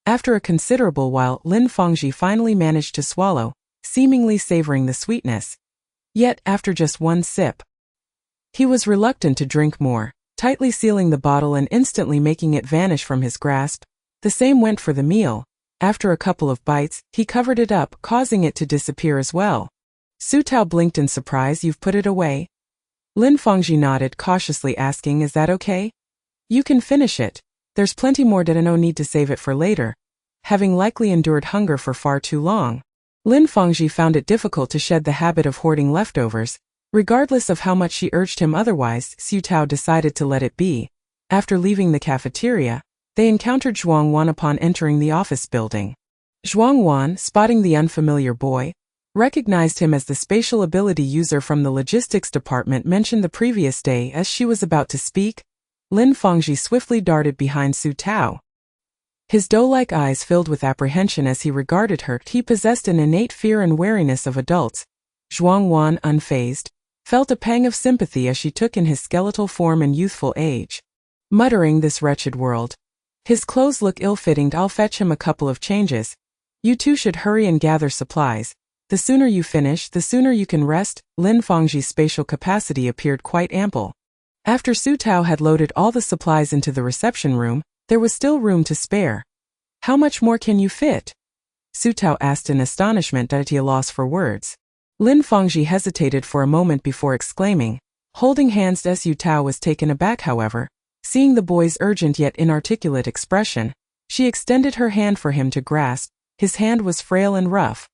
After a considerable while, Lin Fangji finally managed to swallow, seemingly savoring the sweetness. Yet, after just one sip, he was reluctant to drink more, tightly sealing the bottle and instantly making it vanish from his grasp. The same went for the meal. After a couple of bites, he covered it up, causing it to disappear as well. Su Tao blinked in surprise. You've put it away? Lin Fangji nodded, cautiously asking, is that okay? You can finish it. There's plenty more, no need to save it for later. Having likely endured hunger for far too long, Lin Fangji found it difficult to shed the habit of hoarding leftovers. Regardless of how much she urged him otherwise, Su Tao decided to let it be. After leaving the cafeteria, they encountered Zhuang Wan upon entering the office building. Zhuang Wan, spotting the unfamiliar boy, recognized him as the spatial ability user from the logistics department mentioned the previous day. As she was about to speak, Lin Fangji swiftly darted behind Su Tao. His doe-like eyes filled with apprehension as he regarded her. He possessed an innate fear and wariness of adults. Zhuang Wan, unfazed, felt a pang of sympathy as she took in his skeletal form and youthful age. Muttering, this wretched world. His clothes look ill-fitting. I'll fetch him a couple of changes. You two should hurry and gather supplies. The sooner you finish, the sooner you can rest. Lin Fangji's spatial capacity appeared quite ample. After Su Tao had loaded all the supplies into the reception room, there was still room to spare. How much more can you fit? Su Tao asked in astonishment, at a loss for words. Lin Fangji hesitated for a moment before exclaiming, holding hands. Su Tao was taken aback, however. Seeing the boy's urgent yet inarticulate expression, she extended her hand for him to grasp. His hand was frail and rough,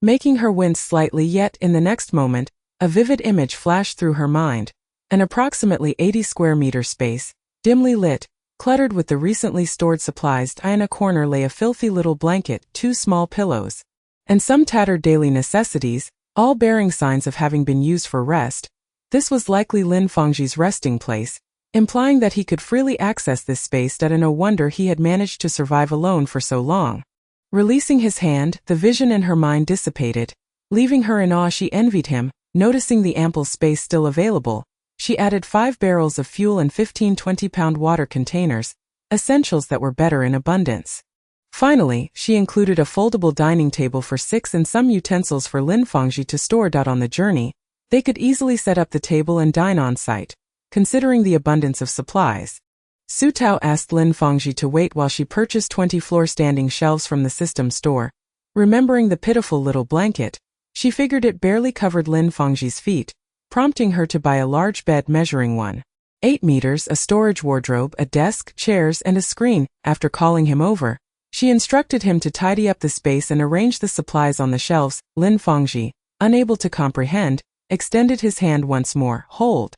making her wince slightly, yet in the next moment, a vivid image flashed through her mind. An approximately 80 square meter space, dimly lit, cluttered with the recently stored supplies. In a corner lay a filthy little blanket, 2 small pillows, and some tattered daily necessities, all bearing signs of having been used for rest. This was likely Lin Fangji's resting place, implying that he could freely access this space. No wonder he had managed to survive alone for so long. Releasing his hand, the vision in her mind dissipated, leaving her in awe. She envied him. Noticing the ample space still available, she added 5 barrels of fuel and 15 20-pound water containers, essentials that were better in abundance. Finally, she included a foldable dining table for 6 and some utensils for Lin Fangji to store. On the journey, they could easily set up the table and dine on site, considering the abundance of supplies. Su Tao asked Lin Fangji to wait while she purchased 20 floor-standing shelves from the system store. Remembering the pitiful little blanket, she figured it barely covered Lin Fangji's feet, prompting her to buy a large bed measuring 1.8 meters, a storage wardrobe, a desk, chairs, and a screen. After calling him over, she instructed him to tidy up the space and arrange the supplies on the shelves. Lin Fangji, unable to comprehend, extended his hand once more. Hold.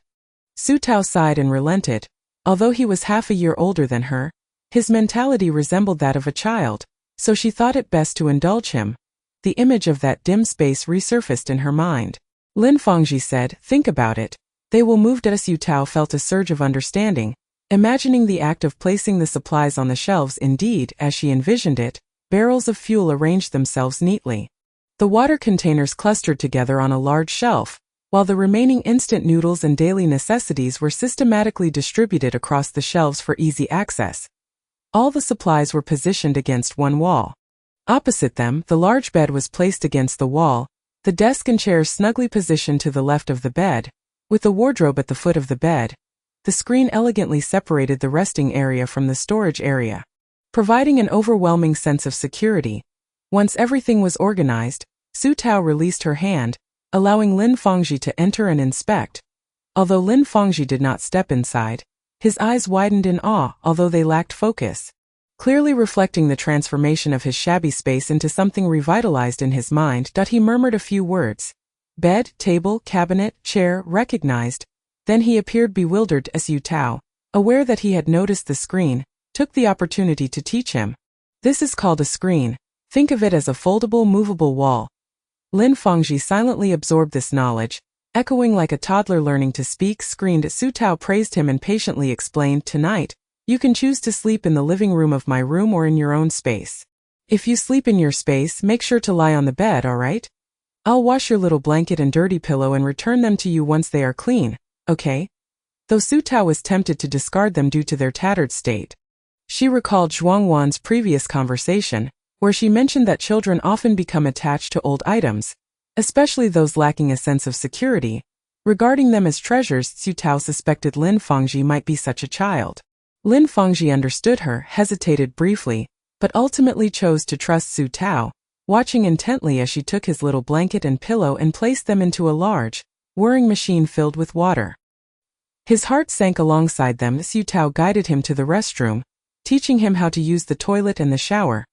Su Tao sighed and relented. Although he was half a year older than her, his mentality resembled that of a child, so she thought it best to indulge him. The image of that dim space resurfaced in her mind. Lin Fangji said, think about it. They will move. Su Tao felt a surge of understanding, imagining the act of placing the supplies on the shelves. Indeed, as she envisioned it, barrels of fuel arranged themselves neatly. The water containers clustered together on a large shelf, while the remaining instant noodles and daily necessities were systematically distributed across the shelves for easy access. All the supplies were positioned against one wall. Opposite them, the large bed was placed against the wall, the desk and chairs snugly positioned to the left of the bed, with the wardrobe at the foot of the bed. The screen elegantly separated the resting area from the storage area, providing an overwhelming sense of security. Once everything was organized, Su Tao released her hand, allowing Lin Fangji to enter and inspect. Although Lin Fangji did not step inside, his eyes widened in awe, although they lacked focus, clearly reflecting the transformation of his shabby space into something revitalized in his mind. He murmured a few words. Bed, table, cabinet, chair, recognized. Then he appeared bewildered. Su Tao, aware that he had noticed the screen, took the opportunity to teach him. This is called a screen. Think of it as a foldable, movable wall. Lin Fangji silently absorbed this knowledge, echoing like a toddler learning to speak. Screened. Su Tao praised him and patiently explained, tonight, you can choose to sleep in the living room of my room or in your own space. If you sleep in your space, make sure to lie on the bed, alright? I'll wash your little blanket and dirty pillow and return them to you once they are clean, okay? Though Su Tao was tempted to discard them due to their tattered state, she recalled Zhuang Wan's previous conversation, where she mentioned that children often become attached to old items, especially those lacking a sense of security. Regarding them as treasures, Su Tao suspected Lin Fangji might be such a child. Lin Fangji understood her, hesitated briefly, but ultimately chose to trust Su Tao. watching intently as she took his little blanket and pillow and placed them into a large, whirring machine filled with water. His heart sank alongside them as Su Tao guided him to the restroom, teaching him how to use the toilet and the shower.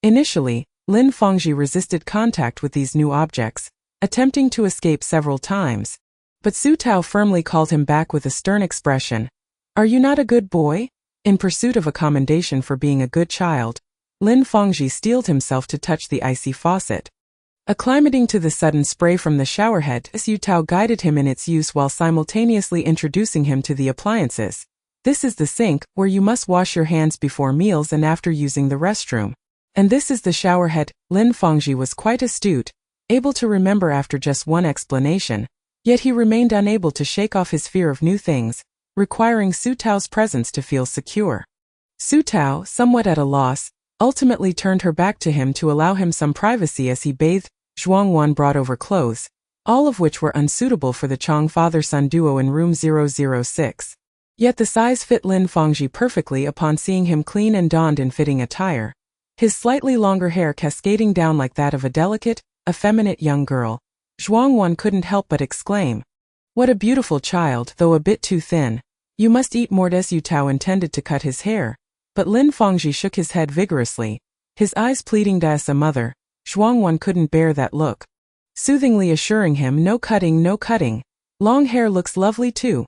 Initially, Lin Fangji resisted contact with these new objects, attempting to escape several times. But Su Tao firmly called him back with a stern expression. "Are you not a good boy?" In pursuit of a commendation for being a good child, Lin Fangji steeled himself to touch the icy faucet. Acclimating to the sudden spray from the showerhead, Su Tao guided him in its use while simultaneously introducing him to the appliances. "This is the sink, where you must wash your hands before meals and after using the restroom. And this is the showerhead." Lin Fangji was quite astute, able to remember after just one explanation, yet he remained unable to shake off his fear of new things, requiring Su Tao's presence to feel secure. Su Tao, somewhat at a loss, ultimately turned her back to him to allow him some privacy as he bathed. Zhuang Wan brought over clothes, all of which were unsuitable for the Chong father-son duo in room 006. Yet the size fit Lin Fangji perfectly upon seeing him clean and donned in fitting attire, his slightly longer hair cascading down like that of a delicate, effeminate young girl. Zhuang Wan couldn't help but exclaim, "What a beautiful child, though a bit too thin. You must eat more." Su Tao intended to cut his hair, but Lin Fangji shook his head vigorously, his eyes pleading as a mother. Zhuang Wan couldn't bear that look, soothingly assuring him, "No cutting, no cutting. Long hair looks lovely too."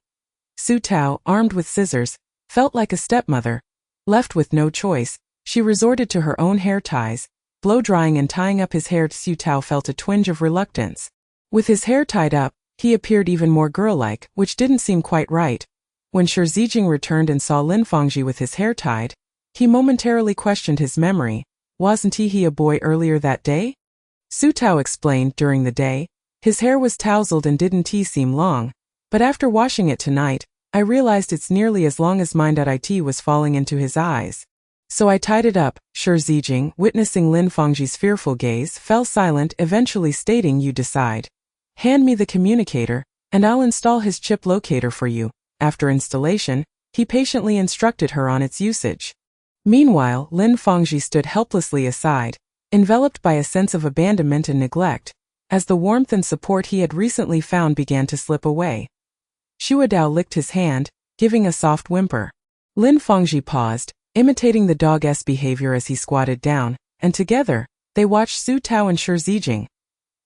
Su Tao, armed with scissors, felt like a stepmother. Left with no choice, she resorted to her own hair ties, blow-drying and tying up his hair. Su Tao felt a twinge of reluctance. With his hair tied up, he appeared even more girl-like, which didn't seem quite right. When Shi Zijing returned and saw Lin Fangji with his hair tied, he momentarily questioned his memory. Wasn't he a boy earlier that day? Su Tao explained. During the day, his hair was tousled and didn't seem long, but after washing it tonight, I realized it's nearly as long as mine. It was falling into his eyes. So I tied it up. Shi Zijing, witnessing Lin Fangji's fearful gaze, fell silent, eventually stating, "You decide. Hand me the communicator, and I'll install his chip locator for you." After installation, he patiently instructed her on its usage. Meanwhile, Lin Fangji stood helplessly aside, enveloped by a sense of abandonment and neglect, as the warmth and support he had recently found began to slip away. Shuadao licked his hand, giving a soft whimper. Lin Fangji paused, imitating the dog's behavior as he squatted down, and together, they watched Su Tao and Shi Zijing.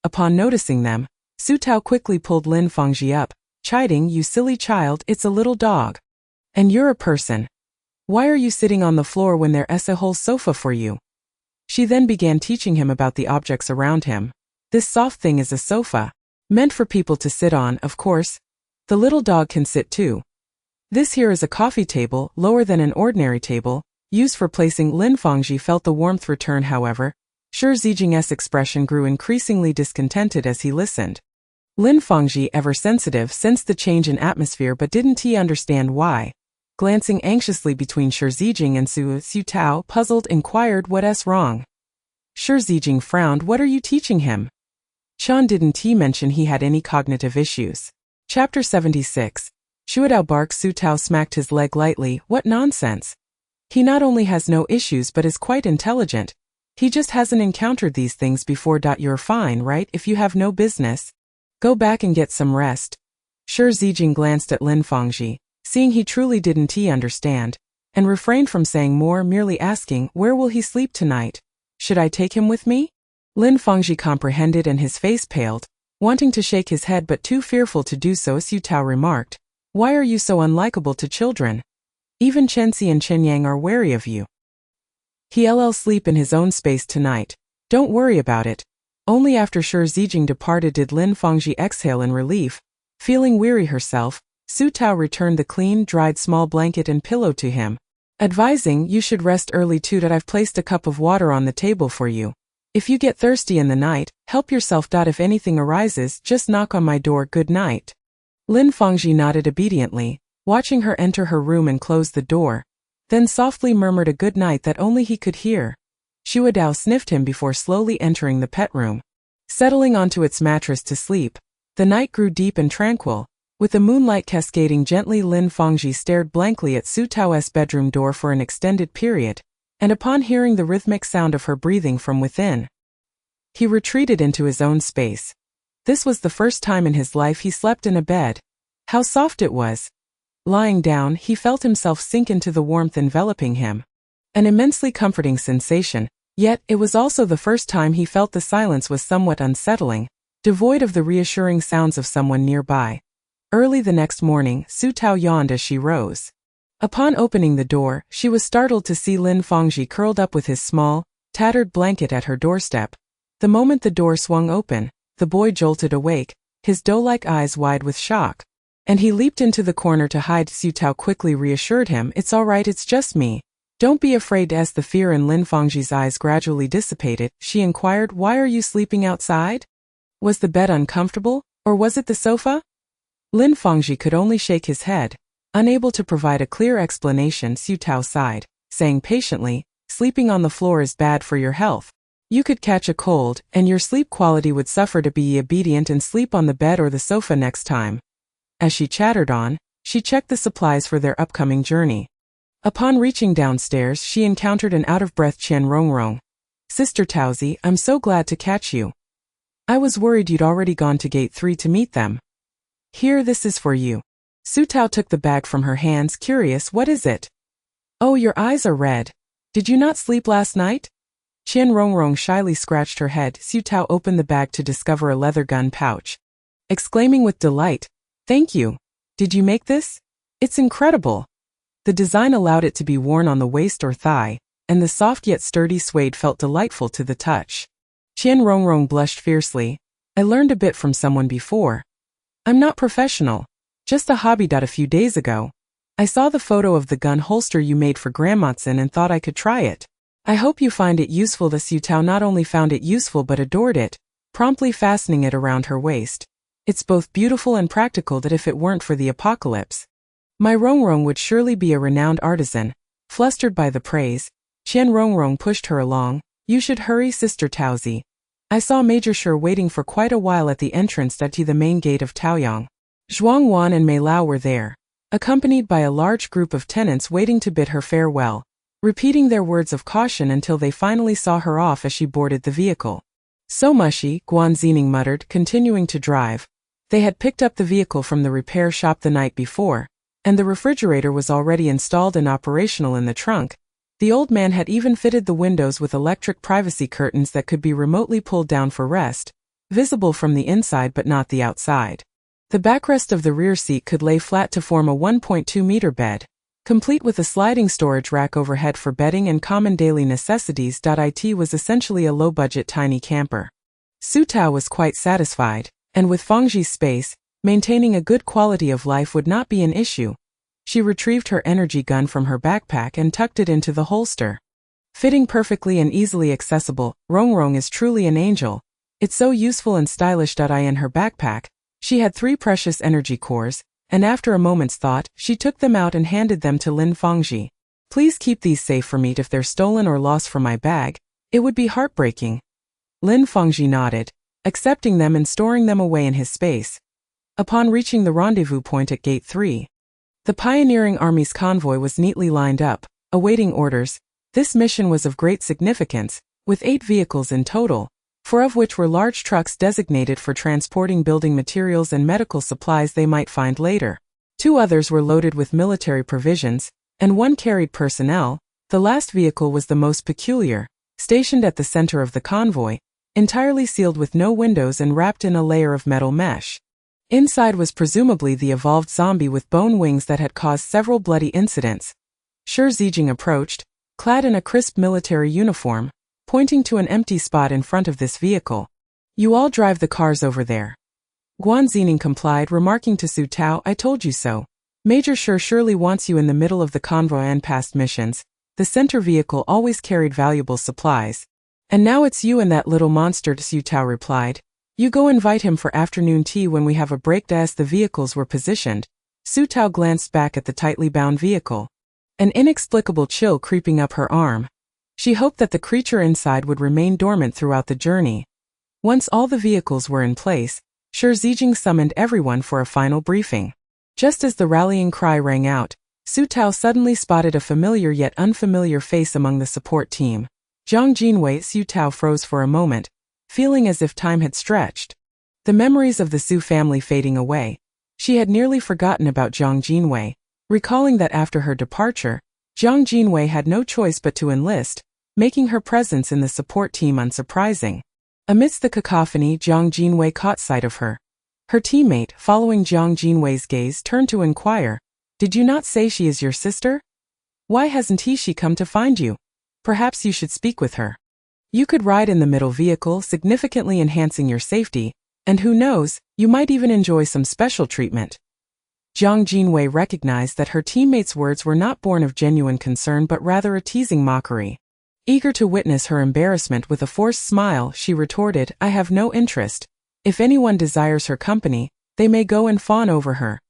Upon noticing them, Su Tao quickly pulled Lin Fangji up, chiding, "You silly child, it's a little dog. And you're a person. Why are you sitting on the floor when there's a whole sofa for you?" She then began teaching him about the objects around him. "This soft thing is a sofa. Meant for people to sit on, of course. The little dog can sit too. This here is a coffee table, lower than an ordinary table, used for placing." Lin Fangji felt the warmth return. However, Shi Zijing's expression grew increasingly discontented as he listened. Lin Fangji, ever sensitive, sensed the change in atmosphere but didn't understand why. Glancing anxiously between Shi Zijing and Su Tao, puzzled, inquired, "What's wrong?" Shi Zijing frowned. "What are you teaching him? Chan didn't mention he had any cognitive issues." Chapter 76. Shuadao barked. Su Tao smacked his leg lightly. "What nonsense. He not only has no issues but is quite intelligent. He just hasn't encountered these things before. You're fine, right? If you have no business, go back and get some rest." Shi Zijing glanced at Lin Fangji, seeing he truly didn't understand, and refrained from saying more, merely asking, "Where will he sleep tonight? Should I take him with me?" Lin Fangji comprehended and his face paled, wanting to shake his head but too fearful to do so. Su Tao remarked, "Why are you so unlikable to children? Even Chenxi and Chenyang are wary of you. He'll sleep in his own space tonight. Don't worry about it." Only after Shi Zijing departed did Lin Fangji exhale in relief. Feeling weary herself, Su Tao returned the clean, dried small blanket and pillow to him, advising, "You should rest early too. I've placed a cup of water on the table for you. If you get thirsty in the night, help yourself. If anything arises, just knock on my door. Good night." Lin Fangji nodded obediently, watching her enter her room and close the door, then softly murmured a good night that only he could hear. Shuadao sniffed him before slowly entering the pet room. Settling onto its mattress to sleep, the night grew deep and tranquil, with the moonlight cascading gently. Lin Fangji stared blankly at Su Tao's bedroom door for an extended period, and upon hearing the rhythmic sound of her breathing from within, He retreated into his own space. This was the first time in his life he slept in a bed. How soft it was. Lying down, he felt himself sink into the warmth enveloping him. An immensely comforting sensation, yet it was also the first time he felt the silence was somewhat unsettling, devoid of the reassuring sounds of someone nearby. Early the next morning, Su Tao yawned as she rose. Upon opening the door, she was startled to see Lin Fangji curled up with his small, tattered blanket at her doorstep. The moment the door swung open, the boy jolted awake, his doe-like eyes wide with shock. And he leaped into the corner to hide. Su Tao quickly reassured him, "It's all right, it's just me. Don't be afraid." As the fear in Lin Fangji's eyes gradually dissipated, she inquired, "Why are you sleeping outside? Was the bed uncomfortable, or was it the sofa?" Lin Fangji could only shake his head. Unable to provide a clear explanation, Su Tao sighed, saying patiently, "Sleeping on the floor is bad for your health. You could catch a cold, and your sleep quality would suffer. To be obedient and sleep on the bed or the sofa next time." As she chattered on, she checked the supplies for their upcoming journey. Upon reaching downstairs, she encountered an out-of-breath Qian Rongrong. "Sister Taozi, I'm so glad to catch you. I was worried you'd already gone to Gate 3 to meet them. Here, this is for you." Su Tao took the bag from her hands, curious. "What is it?" "Oh, your eyes are red. Did you not sleep last night?" Qian Rongrong shyly scratched her head. Su Tao opened the bag to discover a leather gun pouch. Exclaiming with delight, "Thank you. Did you make this? It's incredible." The design allowed it to be worn on the waist or thigh, and the soft yet sturdy suede felt delightful to the touch. Qian Rongrong blushed fiercely. "I learned a bit from someone before. I'm not professional. Just a hobby. A few days ago, I saw the photo of the gun holster you made for Grandmatson and thought I could try it. I hope you find it useful." The Su Tao not only found it useful but adored it, promptly fastening it around her waist. "It's both beautiful and practical. That if it weren't for the apocalypse, my Rongrong would surely be a renowned artisan." Flustered by the praise, Qian Rongrong pushed her along. "You should hurry, Sister Taozi. I saw Major Shi waiting for quite a while at the entrance to the main gate of Taoyang." Zhuang Wan and Mei Lao were there, accompanied by a large group of tenants waiting to bid her farewell, repeating their words of caution until they finally saw her off as she boarded the vehicle. "So mushy," Guan Zining muttered, continuing to drive. They had picked up the vehicle from the repair shop the night before, and the refrigerator was already installed and operational in the trunk. The old man had even fitted the windows with electric privacy curtains that could be remotely pulled down for rest, visible from the inside but not the outside. The backrest of the rear seat could lay flat to form a 1.2-meter bed, complete with a sliding storage rack overhead for bedding and common daily necessities. It was essentially a low-budget tiny camper. Su Tao was quite satisfied, and with Fangji's space, maintaining a good quality of life would not be an issue. She retrieved her energy gun from her backpack and tucked it into the holster. Fitting perfectly and easily accessible, Rongrong is truly an angel. It's so useful and stylish. In her backpack, she had 3 precious energy cores, and after a moment's thought, she took them out and handed them to Lin Fangji. "Please keep these safe for me. If they're stolen or lost from my bag, it would be heartbreaking." Lin Fangji nodded, accepting them and storing them away in his space. Upon reaching the rendezvous point at Gate 3, the pioneering army's convoy was neatly lined up, awaiting orders. This mission was of great significance, with 8 vehicles in total, 4 of which were large trucks designated for transporting building materials and medical supplies they might find later. 2 others were loaded with military provisions, and 1 carried personnel. The last vehicle was the most peculiar, stationed at the center of the convoy, entirely sealed with no windows and wrapped in a layer of metal mesh. Inside was presumably the evolved zombie with bone wings that had caused several bloody incidents. Shi Zijing approached, clad in a crisp military uniform, pointing to an empty spot in front of this vehicle. "You all drive the cars over there." Guan Zining complied, remarking to Su Tao, "I told you so. Major Shi surely wants you in the middle of the convoy and past missions. The center vehicle always carried valuable supplies. And now it's you and that little monster," Su Tao replied. "You go invite him for afternoon tea when we have a break." As the vehicles were positioned, Su Tao glanced back at the tightly bound vehicle, an inexplicable chill creeping up her arm. She hoped that the creature inside would remain dormant throughout the journey. Once all the vehicles were in place, Shi Zijing summoned everyone for a final briefing. Just as the rallying cry rang out, Su Tao suddenly spotted a familiar yet unfamiliar face among the support team. Zhang Jinwei. Su Tao froze for a moment, feeling as if time had stretched. The memories of the Su family fading away, she had nearly forgotten about Jiang Jinwei, recalling that after her departure, Jiang Jinwei had no choice but to enlist, making her presence in the support team unsurprising. Amidst the cacophony, Jiang Jinwei caught sight of her. Her teammate, following Jiang Jinwei's gaze, turned to inquire, "Did you not say she is your sister? Why hasn't she come to find you? Perhaps you should speak with her. You could ride in the middle vehicle, significantly enhancing your safety, and who knows, you might even enjoy some special treatment." Jiang Jinwei recognized that her teammate's words were not born of genuine concern but rather a teasing mockery. Eager to witness her embarrassment with a forced smile, she retorted, "I have no interest. If anyone desires her company, they may go and fawn over her."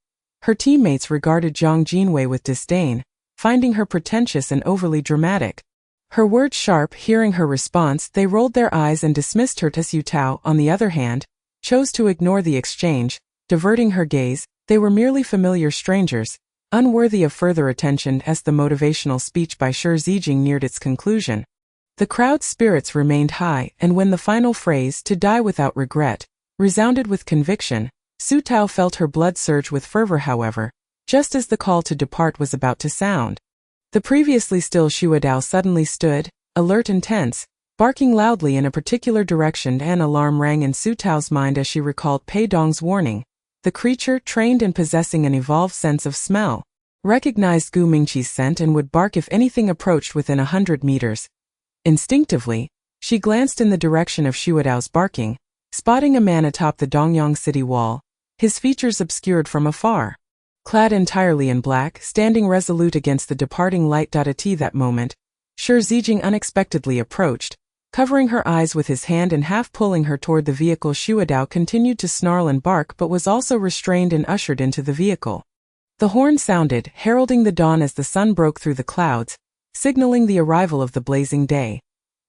Her teammates regarded Jiang Jinwei with disdain, finding her pretentious and overly dramatic. Her words sharp. Hearing her response, they rolled their eyes and dismissed her. Su Tao, on the other hand, chose to ignore the exchange, diverting her gaze. They were merely familiar strangers, unworthy of further attention. As the motivational speech by Shi Zijing neared its conclusion, the crowd's spirits remained high, and when the final phrase, "to die without regret," resounded with conviction, Su Tao felt her blood surge with fervor. However, just as the call to depart was about to sound, the previously still Xuedao suddenly stood, alert and tense, barking loudly in a particular direction. An alarm rang in Su Tao's mind as she recalled Pei Dong's warning. The creature, trained and possessing an evolved sense of smell, recognized Gu Mingqi's scent and would bark if anything approached within 100 meters. Instinctively, she glanced in the direction of Xuedao's barking, spotting a man atop the Dongyang city wall, his features obscured from afar. Clad entirely in black, standing resolute against the departing light. At that moment, Shi Zijing unexpectedly approached, covering her eyes with his hand and half pulling her toward the vehicle. Xuedao continued to snarl and bark but was also restrained and ushered into the vehicle. The horn sounded, heralding the dawn as the sun broke through the clouds, signaling the arrival of the blazing day.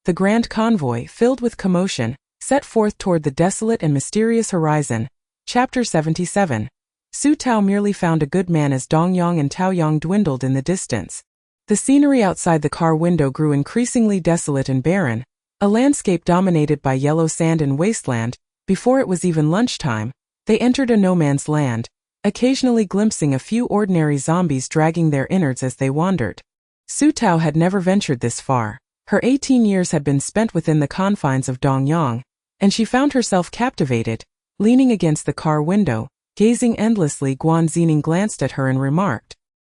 The grand convoy, filled with commotion, set forth toward the desolate and mysterious horizon. Chapter 77. Su Tao merely found a good man as Dongyang and Taoyang dwindled in the distance. The scenery outside the car window grew increasingly desolate and barren, a landscape dominated by yellow sand and wasteland. Before it was even lunchtime, they entered a no-man's land, occasionally glimpsing a few ordinary zombies dragging their innards as they wandered. Su Tao had never ventured this far. Her 18 years had been spent within the confines of Dongyang, and she found herself captivated, leaning against the car window, gazing endlessly. Guan Zining glanced at her and remarked,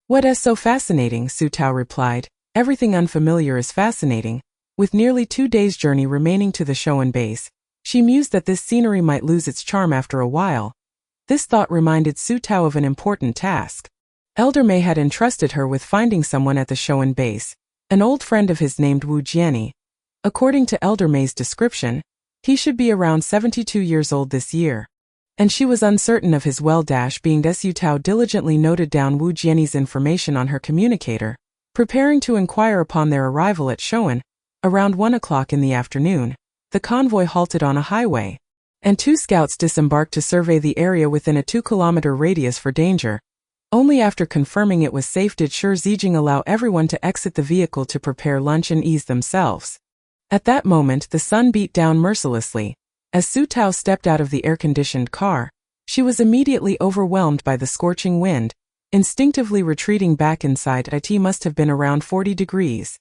"What is so fascinating?" Su Tao replied, "Everything unfamiliar is fascinating." With nearly 2 days' journey remaining to the Shoan base, she mused that this scenery might lose its charm after a while. This thought reminded Su Tao of an important task. Elder Mei had entrusted her with finding someone at the Shoan base, an old friend of his named Wu Jianni. According to Elder Mei's description, he should be around 72 years old this year, and she was uncertain of his well-being. Su Tao diligently noted down Wu Jianni's information on her communicator, preparing to inquire upon their arrival at Shoan. Around 1 o'clock in the afternoon, the convoy halted on a highway, and 2 scouts disembarked to survey the area within a 2-kilometer radius for danger. Only after confirming it was safe did Shi Zijing allow everyone to exit the vehicle to prepare lunch and ease themselves. At that moment, the sun beat down mercilessly. As Su Tao stepped out of the air-conditioned car, she was immediately overwhelmed by the scorching wind, instinctively retreating back inside. It must have been around 40 degrees.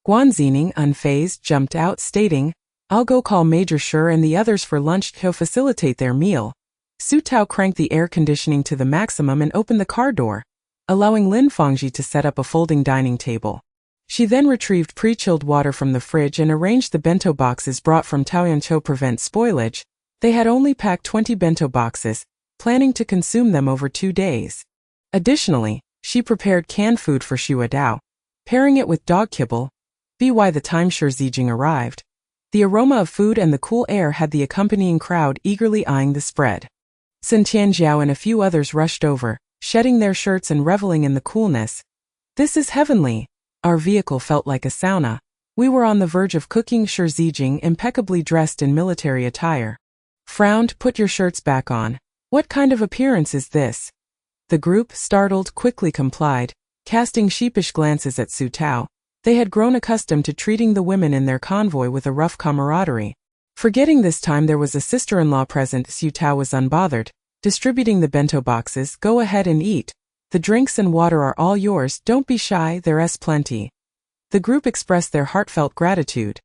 Guan Zining, unfazed, jumped out, stating, "I'll go call Major Shi and the others for lunch to facilitate their meal." Su Tao cranked the air conditioning to the maximum and opened the car door, allowing Lin Fangji to set up a folding dining table. She then retrieved pre-chilled water from the fridge and arranged the bento boxes brought from Taoyuan to prevent spoilage. They had only packed 20 bento boxes, planning to consume them over 2 days. Additionally, she prepared canned food for Xuedao, pairing it with dog kibble. By the time Shi Zijing arrived, the aroma of food and the cool air had the accompanying crowd eagerly eyeing the spread. Sun Tianjiao and a few others rushed over, shedding their shirts and reveling in the coolness. "This is heavenly." Our vehicle felt like a sauna. We were on the verge of cooking. Shi Zijing, impeccably dressed in military attire, frowned. "Put your shirts back on. What kind of appearance is this?" The group, startled, quickly complied, casting sheepish glances at Su Tao. They had grown accustomed to treating the women in their convoy with a rough camaraderie. Forgetting this time there was a sister-in-law present, Su Tao was unbothered, distributing the bento boxes. Go ahead and eat. The drinks and water are all yours, don't be shy, there's plenty. The group expressed their heartfelt gratitude,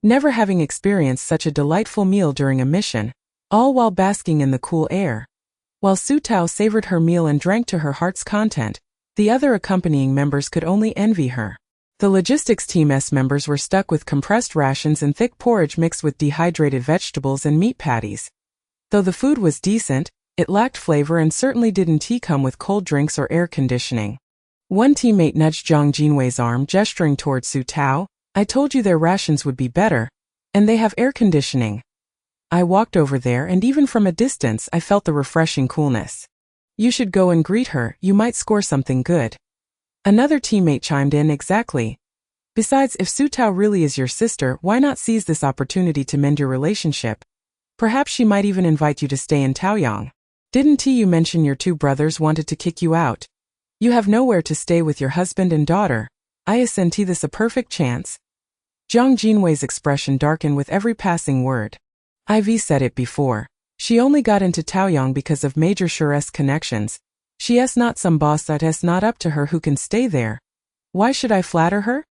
never having experienced such a delightful meal during a mission, all while basking in the cool air. While Su Tao savored her meal and drank to her heart's content, the other accompanying members could only envy her. The logistics team's members were stuck with compressed rations and thick porridge mixed with dehydrated vegetables and meat patties. Though the food was decent, it lacked flavor and certainly didn't come with cold drinks or air conditioning. One teammate nudged Jiang Jinwei's arm, gesturing toward Su Tao. I told you their rations would be better. And they have air conditioning. I walked over there and even from a distance I felt the refreshing coolness. You should go and greet her, you might score something good. Another teammate chimed in. Exactly. Besides, if Su Tao really is your sister, why not seize this opportunity to mend your relationship? Perhaps she might even invite you to stay in Taoyang. Didn't you mention your two brothers wanted to kick you out? You have nowhere to stay with your husband and daughter. Isn't this a perfect chance? Jiang Jinwei's expression darkened with every passing word. Ivy said it before. She only got into Taoyang because of Major Shure's connections. She's not some boss that's not up to her who can stay there. Why should I flatter her?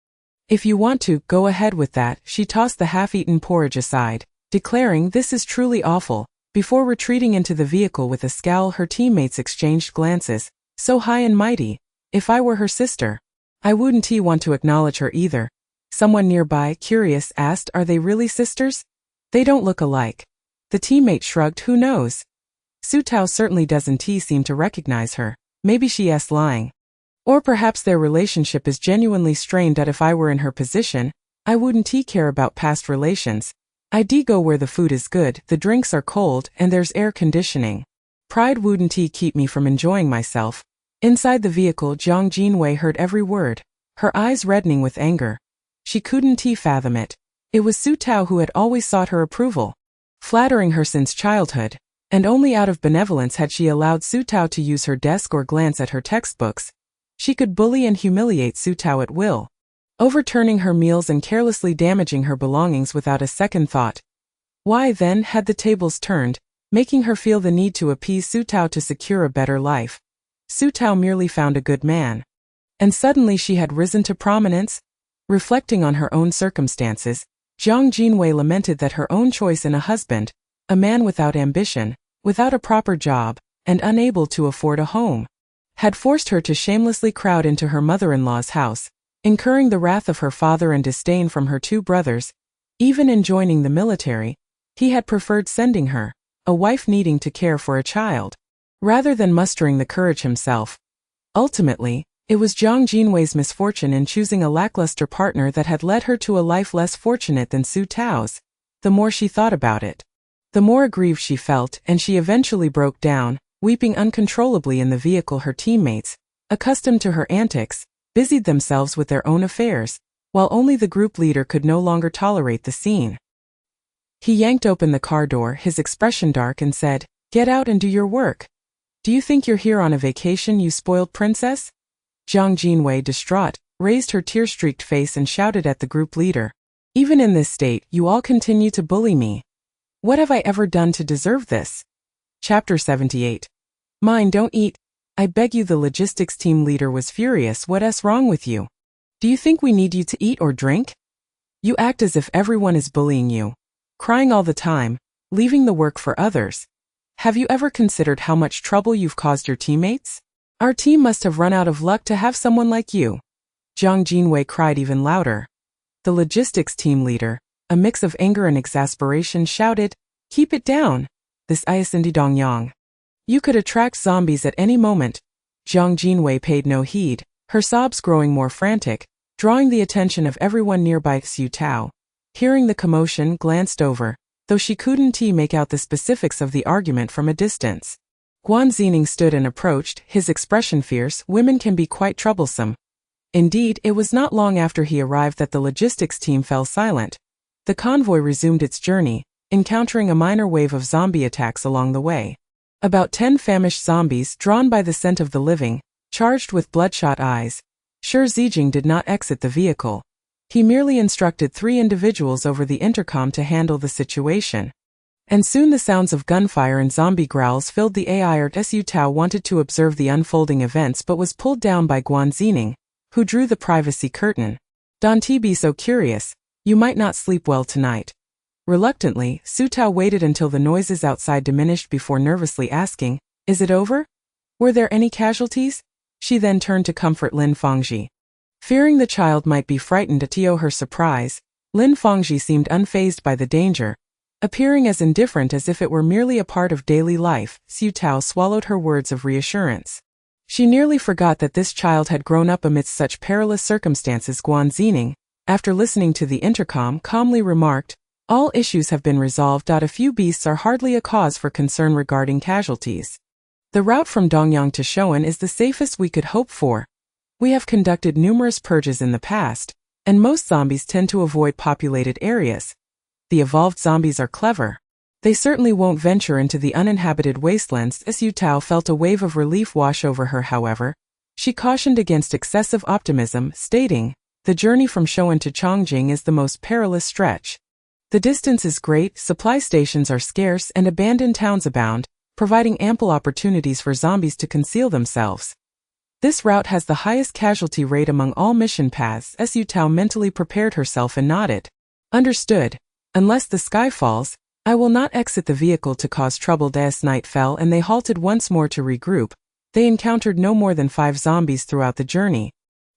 If you want to, go ahead with that. She tossed the half-eaten porridge aside, declaring this is truly awful. Before retreating into the vehicle with a scowl, her teammates exchanged glances. So high and mighty. If I were her sister, I wouldn't want to acknowledge her either. Someone nearby, curious, asked, are they really sisters? They don't look alike. The teammate shrugged. Who knows? Su Tao certainly doesn't seem to recognize her. Maybe she's lying. Or perhaps their relationship is genuinely strained. That if I were in her position, I wouldn't care about past relations. I'd go where the food is good, the drinks are cold, and there's air conditioning. Pride wouldn't keep me from enjoying myself. Inside the vehicle, Jiang Jinwei heard every word, her eyes reddening with anger. She couldn't fathom it. It was Su Tao who had always sought her approval, flattering her since childhood, and only out of benevolence had she allowed Su Tao to use her desk or glance at her textbooks. She could bully and humiliate Su Tao at will, overturning her meals and carelessly damaging her belongings without a second thought. Why then had the tables turned, making her feel the need to appease Su Tao to secure a better life? Su Tao merely found a good man. And suddenly she had risen to prominence? Reflecting on her own circumstances, Jiang Jinwei lamented that her own choice in a husband, a man without ambition, without a proper job, and unable to afford a home, had forced her to shamelessly crowd into her mother-in-law's house, incurring the wrath of her father and disdain from her two brothers. Even in joining the military, he had preferred sending her, a wife needing to care for a child, rather than mustering the courage himself. Ultimately, it was Jiang Jinwei's misfortune in choosing a lackluster partner that had led her to a life less fortunate than Su Tao's. The more she thought about it, the more aggrieved she felt, and she eventually broke down, weeping uncontrollably in the vehicle. Her teammates, accustomed to her antics, busied themselves with their own affairs, while only the group leader could no longer tolerate the scene. He yanked open the car door, his expression dark, and said, "Get out and do your work. Do you think you're here on a vacation, you spoiled princess?" Jiang Jinwei, distraught, raised her tear-streaked face and shouted at the group leader, "Even in this state, you all continue to bully me. What have I ever done to deserve this?" Chapter 78. Mine, don't eat. I beg you. The logistics team leader was furious. What's wrong with you? Do you think we need you to eat or drink? You act as if everyone is bullying you, crying all the time, leaving the work for others. Have you ever considered how much trouble you've caused your teammates? Our team must have run out of luck to have someone like you. Jiang Jinwei cried even louder. The logistics team leader, a mix of anger and exasperation, shouted, "Keep it down. This isn't Dongyang. You could attract zombies at any moment." Jiang Jinwei paid no heed, her sobs growing more frantic, drawing the attention of everyone nearby. Su Tao, hearing the commotion, glanced over, though she couldn't make out the specifics of the argument from a distance. Guan Xingning stood and approached, his expression fierce. Women can be quite troublesome. Indeed, it was not long after he arrived that the logistics team fell silent. The convoy resumed its journey, encountering a minor wave of zombie attacks along the way. About 10 famished zombies, drawn by the scent of the living, charged with bloodshot eyes. Shi Zijing did not exit the vehicle. He merely instructed 3 individuals over the intercom to handle the situation. And soon the sounds of gunfire and zombie growls filled the air. Su Tao wanted to observe the unfolding events but was pulled down by Guan Xingning, who drew the privacy curtain. Don't be so curious, you might not sleep well tonight. Reluctantly, Su Tao waited until the noises outside diminished before nervously asking, "Is it over? Were there any casualties?" She then turned to comfort Lin Fangji. Fearing the child might be frightened to her surprise, Lin Fangji seemed unfazed by the danger, appearing as indifferent as if it were merely a part of daily life. Su Tao swallowed her words of reassurance. She nearly forgot that this child had grown up amidst such perilous circumstances. Guan Xingning, after listening to the intercom, calmly remarked, "All issues have been resolved. A few beasts are hardly a cause for concern regarding casualties. The route from Dongyang to Shoan is the safest we could hope for. We have conducted numerous purges in the past, and most zombies tend to avoid populated areas. The evolved zombies are clever. They certainly won't venture into the uninhabited wastelands." Su Tao felt a wave of relief wash over her. However, she cautioned against excessive optimism, stating, "The journey from Shoan to Chongqing is the most perilous stretch. The distance is great, supply stations are scarce, and abandoned towns abound, providing ample opportunities for zombies to conceal themselves. This route has the highest casualty rate among all mission paths." Su Tao mentally prepared herself and nodded. "Understood. Unless the sky falls, I will not exit the vehicle to cause trouble." As night fell and they halted once more to regroup, they encountered no more than 5 zombies throughout the journey,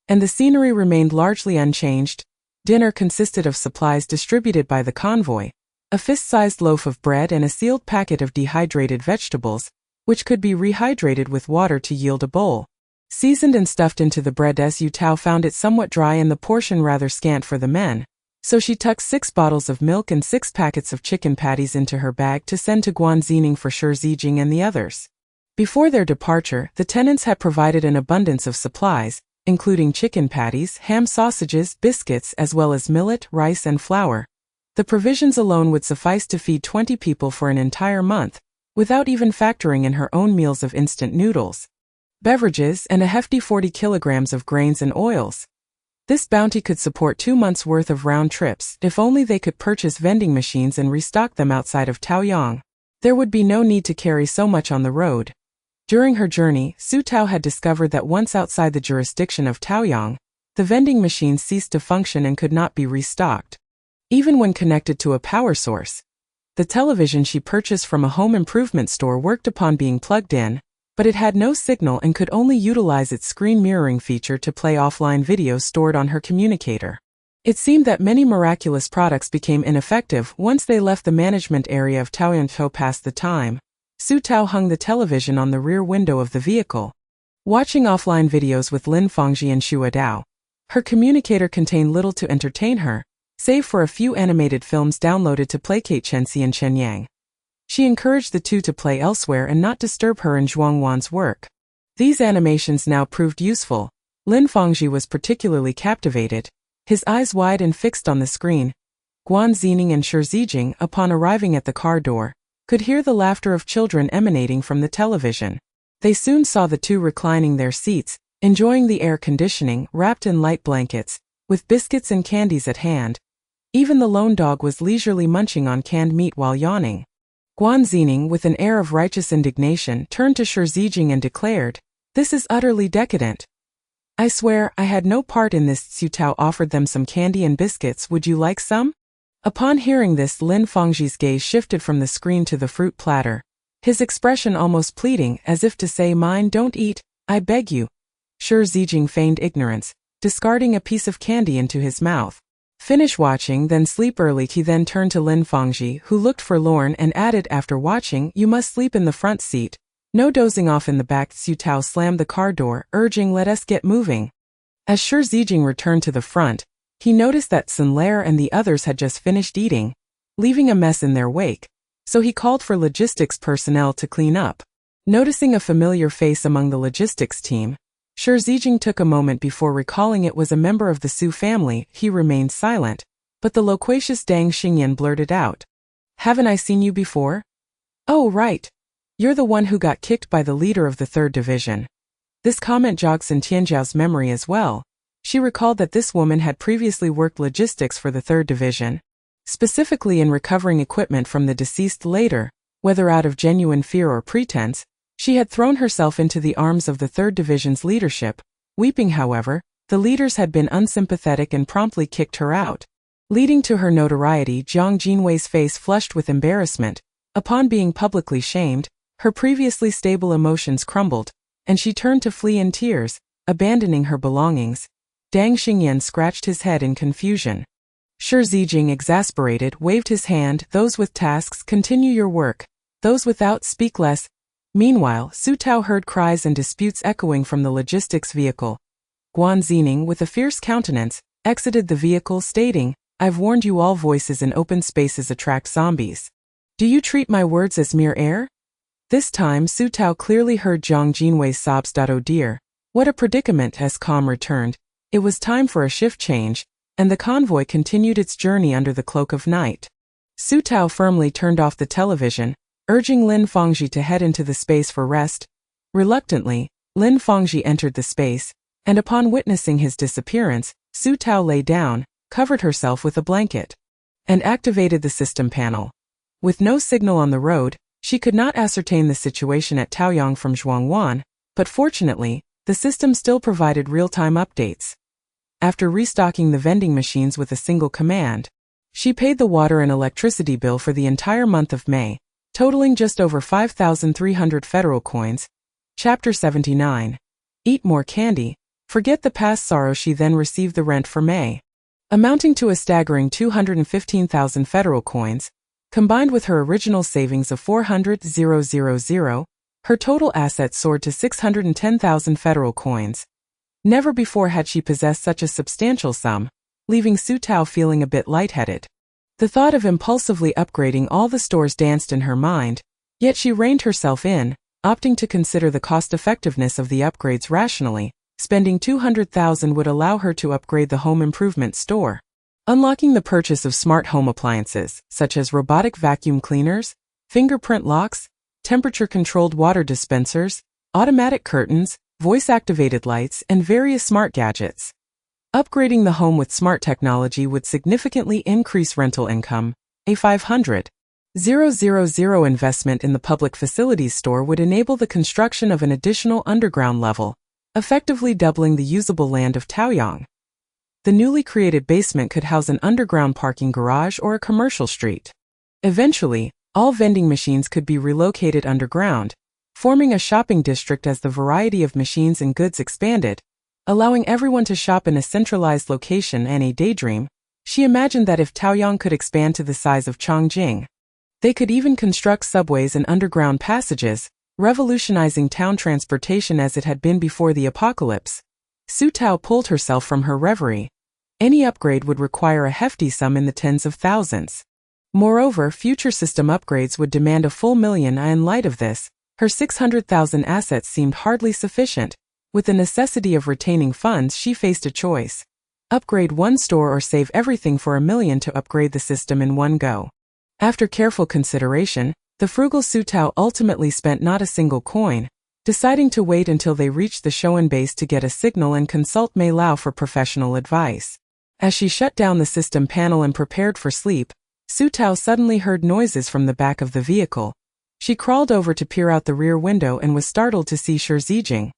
and the scenery remained largely unchanged. Dinner consisted of supplies distributed by the convoy, a fist-sized loaf of bread and a sealed packet of dehydrated vegetables, which could be rehydrated with water to yield a bowl. Seasoned and stuffed into the bread. Su Tao found it somewhat dry and the portion rather scant for the men, so she tucked 6 bottles of milk and 6 packets of chicken patties into her bag to send to Guan Xingning for Shi Zijing and the others. Before their departure, the tenants had provided an abundance of supplies, including chicken patties, ham sausages, biscuits, as well as millet, rice, and flour. The provisions alone would suffice to feed 20 people for an entire month, without even factoring in her own meals of instant noodles, beverages, and a hefty 40 kilograms of grains and oils. This bounty could support 2 months' worth of round trips. If only they could purchase vending machines and restock them outside of Taoyang, there would be no need to carry so much on the road. During her journey, Su Tao had discovered that once outside the jurisdiction of Taoyang, the vending machines ceased to function and could not be restocked, even when connected to a power source. The television she purchased from a home improvement store worked upon being plugged in, but it had no signal and could only utilize its screen mirroring feature to play offline videos stored on her communicator. It seemed that many miraculous products became ineffective once they left the management area of Taoyangtou. Past the time, Su Tao hung the television on the rear window of the vehicle, watching offline videos with Lin Fangji and Xue Dao. Her communicator contained little to entertain her, save for a few animated films downloaded to placate Chenxi and Chen Yang. She encouraged the two to play elsewhere and not disturb her and Zhuang Wan's work. These animations now proved useful. Lin Fangji was particularly captivated, his eyes wide and fixed on the screen. Guan Xingning and Shi Zijing, upon arriving at the car door, could hear the laughter of children emanating from the television. They soon saw the two reclining their seats, enjoying the air conditioning, wrapped in light blankets, with biscuits and candies at hand. Even the lone dog was leisurely munching on canned meat while yawning. Guan Xingning, with an air of righteous indignation, turned to Shi Zijing and declared, "This is utterly decadent. I swear I had no part in this." Su Tao offered them some candy and biscuits. "Would you like some?" Upon hearing this, Lin Fangji's gaze shifted from the screen to the fruit platter, his expression almost pleading, as if to say, "Mine, don't eat, I beg you." Shi Zijing feigned ignorance, discarding a piece of candy into his mouth. "Finish watching, then sleep early." He then turned to Lin Fangji, who looked forlorn, and added, after watching, "You must sleep in the front seat. No dozing off in the back." Su Tao slammed the car door, urging, "Let us get moving." As Shi Zijing returned to the front, he noticed that Sun Lair and the others had just finished eating, leaving a mess in their wake, so he called for logistics personnel to clean up. Noticing a familiar face among the logistics team, Shi Zijing took a moment before recalling it was a member of the Su family. He remained silent, but the loquacious Dang Xingyan blurted out, "Haven't I seen you before?" "Oh, right. You're the one who got kicked by the leader of the 3rd Division." This comment jogged Sun Tianjiao's memory as well. She recalled that this woman had previously worked logistics for the 3rd Division, specifically in recovering equipment from the deceased. Later, whether out of genuine fear or pretense, she had thrown herself into the arms of the 3rd Division's leadership. Weeping, however, the leaders had been unsympathetic and promptly kicked her out, leading to her notoriety. Jiang Jinwei's face flushed with embarrassment. Upon being publicly shamed, her previously stable emotions crumbled, and she turned to flee in tears, abandoning her belongings. Dang Xingyan scratched his head in confusion. Shi Zijing, exasperated, waved his hand. Those with tasks, continue your work. Those without, speak less. Meanwhile, Su Tao heard cries and disputes echoing from the logistics vehicle. Guan Zining, with a fierce countenance, exited the vehicle, stating, "I've warned you, all voices in open spaces attract zombies. Do you treat my words as mere air?" This time Su Tao clearly heard Jiang Jinwei's sobs. "Oh dear, what a predicament." As calm returned, it was time for a shift change, and the convoy continued its journey under the cloak of night. Su Tao firmly turned off the television, urging Lin Fangji to head into the space for rest. Reluctantly, Lin Fangji entered the space, and upon witnessing his disappearance, Su Tao lay down, covered herself with a blanket, and activated the system panel. With no signal on the road, she could not ascertain the situation at Taoyang from Zhuangwan, but fortunately, the system still provided real-time updates. After restocking the vending machines with a single command, she paid the water and electricity bill for the entire month of May, totaling just over 5,300 federal coins. Chapter 79. Eat more candy. Forget the past sorrow. She then received the rent for May, amounting to a staggering 215,000 federal coins. Combined with her original savings of 400,000, her total assets soared to 610,000 federal coins. Never before had she possessed such a substantial sum, leaving Su Tao feeling a bit lightheaded. The thought of impulsively upgrading all the stores danced in her mind, yet she reined herself in, opting to consider the cost-effectiveness of the upgrades rationally. Spending 200,000 would allow her to upgrade the home improvement store, unlocking the purchase of smart home appliances, such as robotic vacuum cleaners, fingerprint locks, temperature-controlled water dispensers, automatic curtains, voice-activated lights, and various smart gadgets. Upgrading the home with smart technology would significantly increase rental income. A 500,000 investment in the public facilities store would enable the construction of an additional underground level, effectively doubling the usable land of Taoyang. The newly created basement could house an underground parking garage or a commercial street. Eventually, all vending machines could be relocated underground, forming a shopping district as the variety of machines and goods expanded, allowing everyone to shop in a centralized location. And a daydream, she imagined that if Taoyang could expand to the size of Chongqing, they could even construct subways and underground passages, revolutionizing town transportation as it had been before the apocalypse. Su Tao pulled herself from her reverie. Any upgrade would require a hefty sum in the tens of thousands. Moreover, future system upgrades would demand a full million. In light of this, her 600,000 assets seemed hardly sufficient. With the necessity of retaining funds, she faced a choice. Upgrade one store or save everything for $1 million to upgrade the system in one go. After careful consideration, the frugal Su Tao ultimately spent not a single coin, deciding to wait until they reached the Shoan base to get a signal and consult Mei Lao for professional advice. As she shut down the system panel and prepared for sleep, Su Tao suddenly heard noises from the back of the vehicle. She crawled over to peer out the rear window and was startled to see Shi Zijing,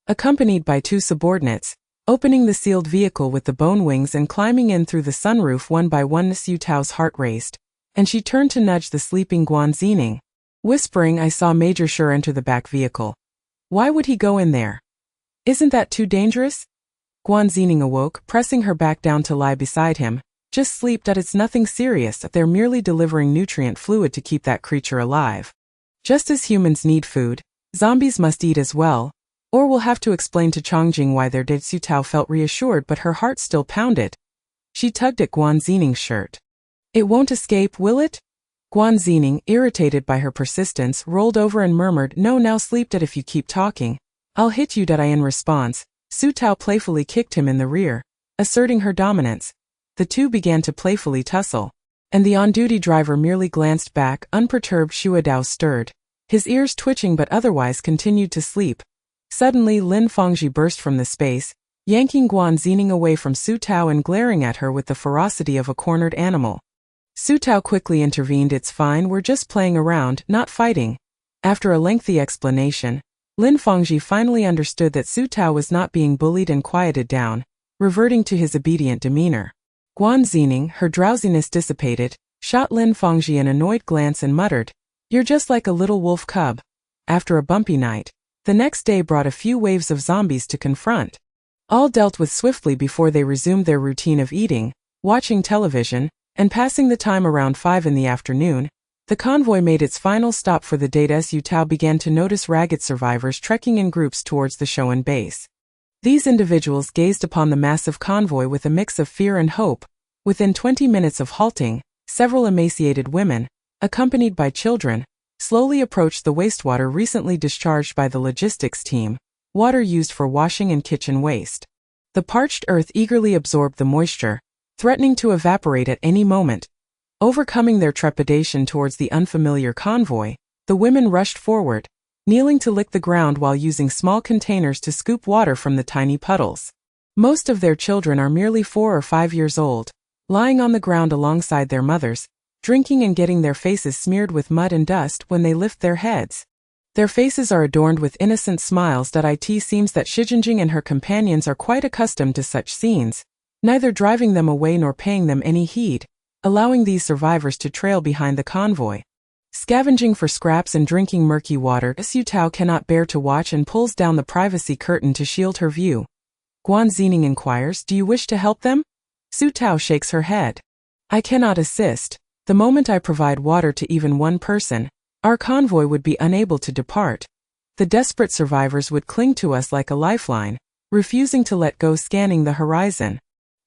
accompanied by 2 subordinates, opening the sealed vehicle with the bone wings and climbing in through the sunroof one by one. Su Tao's heart raced, and she turned to nudge the sleeping Guan Zining, whispering, "I saw Major Shi enter the back vehicle. Why would he go in there? Isn't that too dangerous?" Guan Zining awoke, pressing her back down to lie beside him. "Just sleep. It's nothing serious. They're merely delivering nutrient fluid to keep that creature alive. Just as humans need food, zombies must eat as well, or we'll have to explain to Chongqing why they're dead." Su Tao felt reassured, but her heart still pounded. She tugged at Guan Zining's shirt. "It won't escape, will it?" Guan Zining, irritated by her persistence, rolled over and murmured, "No, now sleep. If you keep talking, I'll hit you." In response, Su Tao playfully kicked him in the rear, asserting her dominance. The two began to playfully tussle, and the on-duty driver merely glanced back, unperturbed. Xue Dao stirred, his ears twitching but otherwise continued to sleep. Suddenly Lin Fangji burst from the space, yanking Guan Xing away from Su Tao and glaring at her with the ferocity of a cornered animal. Su Tao quickly intervened. "It's fine, we're just playing around, not fighting." After a lengthy explanation, Lin Fangji finally understood that Su Tao was not being bullied and quieted down, reverting to his obedient demeanor. Guan Xing, her drowsiness dissipated, shot Lin Fangji an annoyed glance and muttered, "You're just like a little wolf cub." After a bumpy night, the next day brought a few waves of zombies to confront. All dealt with swiftly before they resumed their routine of eating, watching television, and passing the time. Around 5 in the afternoon, the convoy made its final stop for the day. Su Tao began to notice ragged survivors trekking in groups towards the Shoan base. These individuals gazed upon the massive convoy with a mix of fear and hope. Within 20 minutes of halting, several emaciated women, accompanied by children, slowly approached the wastewater recently discharged by the logistics team, water used for washing and kitchen waste. The parched earth eagerly absorbed the moisture, threatening to evaporate at any moment. Overcoming their trepidation towards the unfamiliar convoy, the women rushed forward, kneeling to lick the ground while using small containers to scoop water from the tiny puddles. Most of their children are merely 4 or 5 years old, lying on the ground alongside their mothers, drinking and getting their faces smeared with mud and dust when they lift their heads. Their faces are adorned with innocent smiles. It seems that Shijinjing and her companions are quite accustomed to such scenes, neither driving them away nor paying them any heed, allowing these survivors to trail behind the convoy. Scavenging for scraps and drinking murky water, Su Tao cannot bear to watch and pulls down the privacy curtain to shield her view. Guan Xing inquires, "Do you wish to help them?" Su Tao shakes her head. "I cannot assist. The moment I provide water to even one person, our convoy would be unable to depart. The desperate survivors would cling to us like a lifeline, refusing to let go." Scanning the horizon,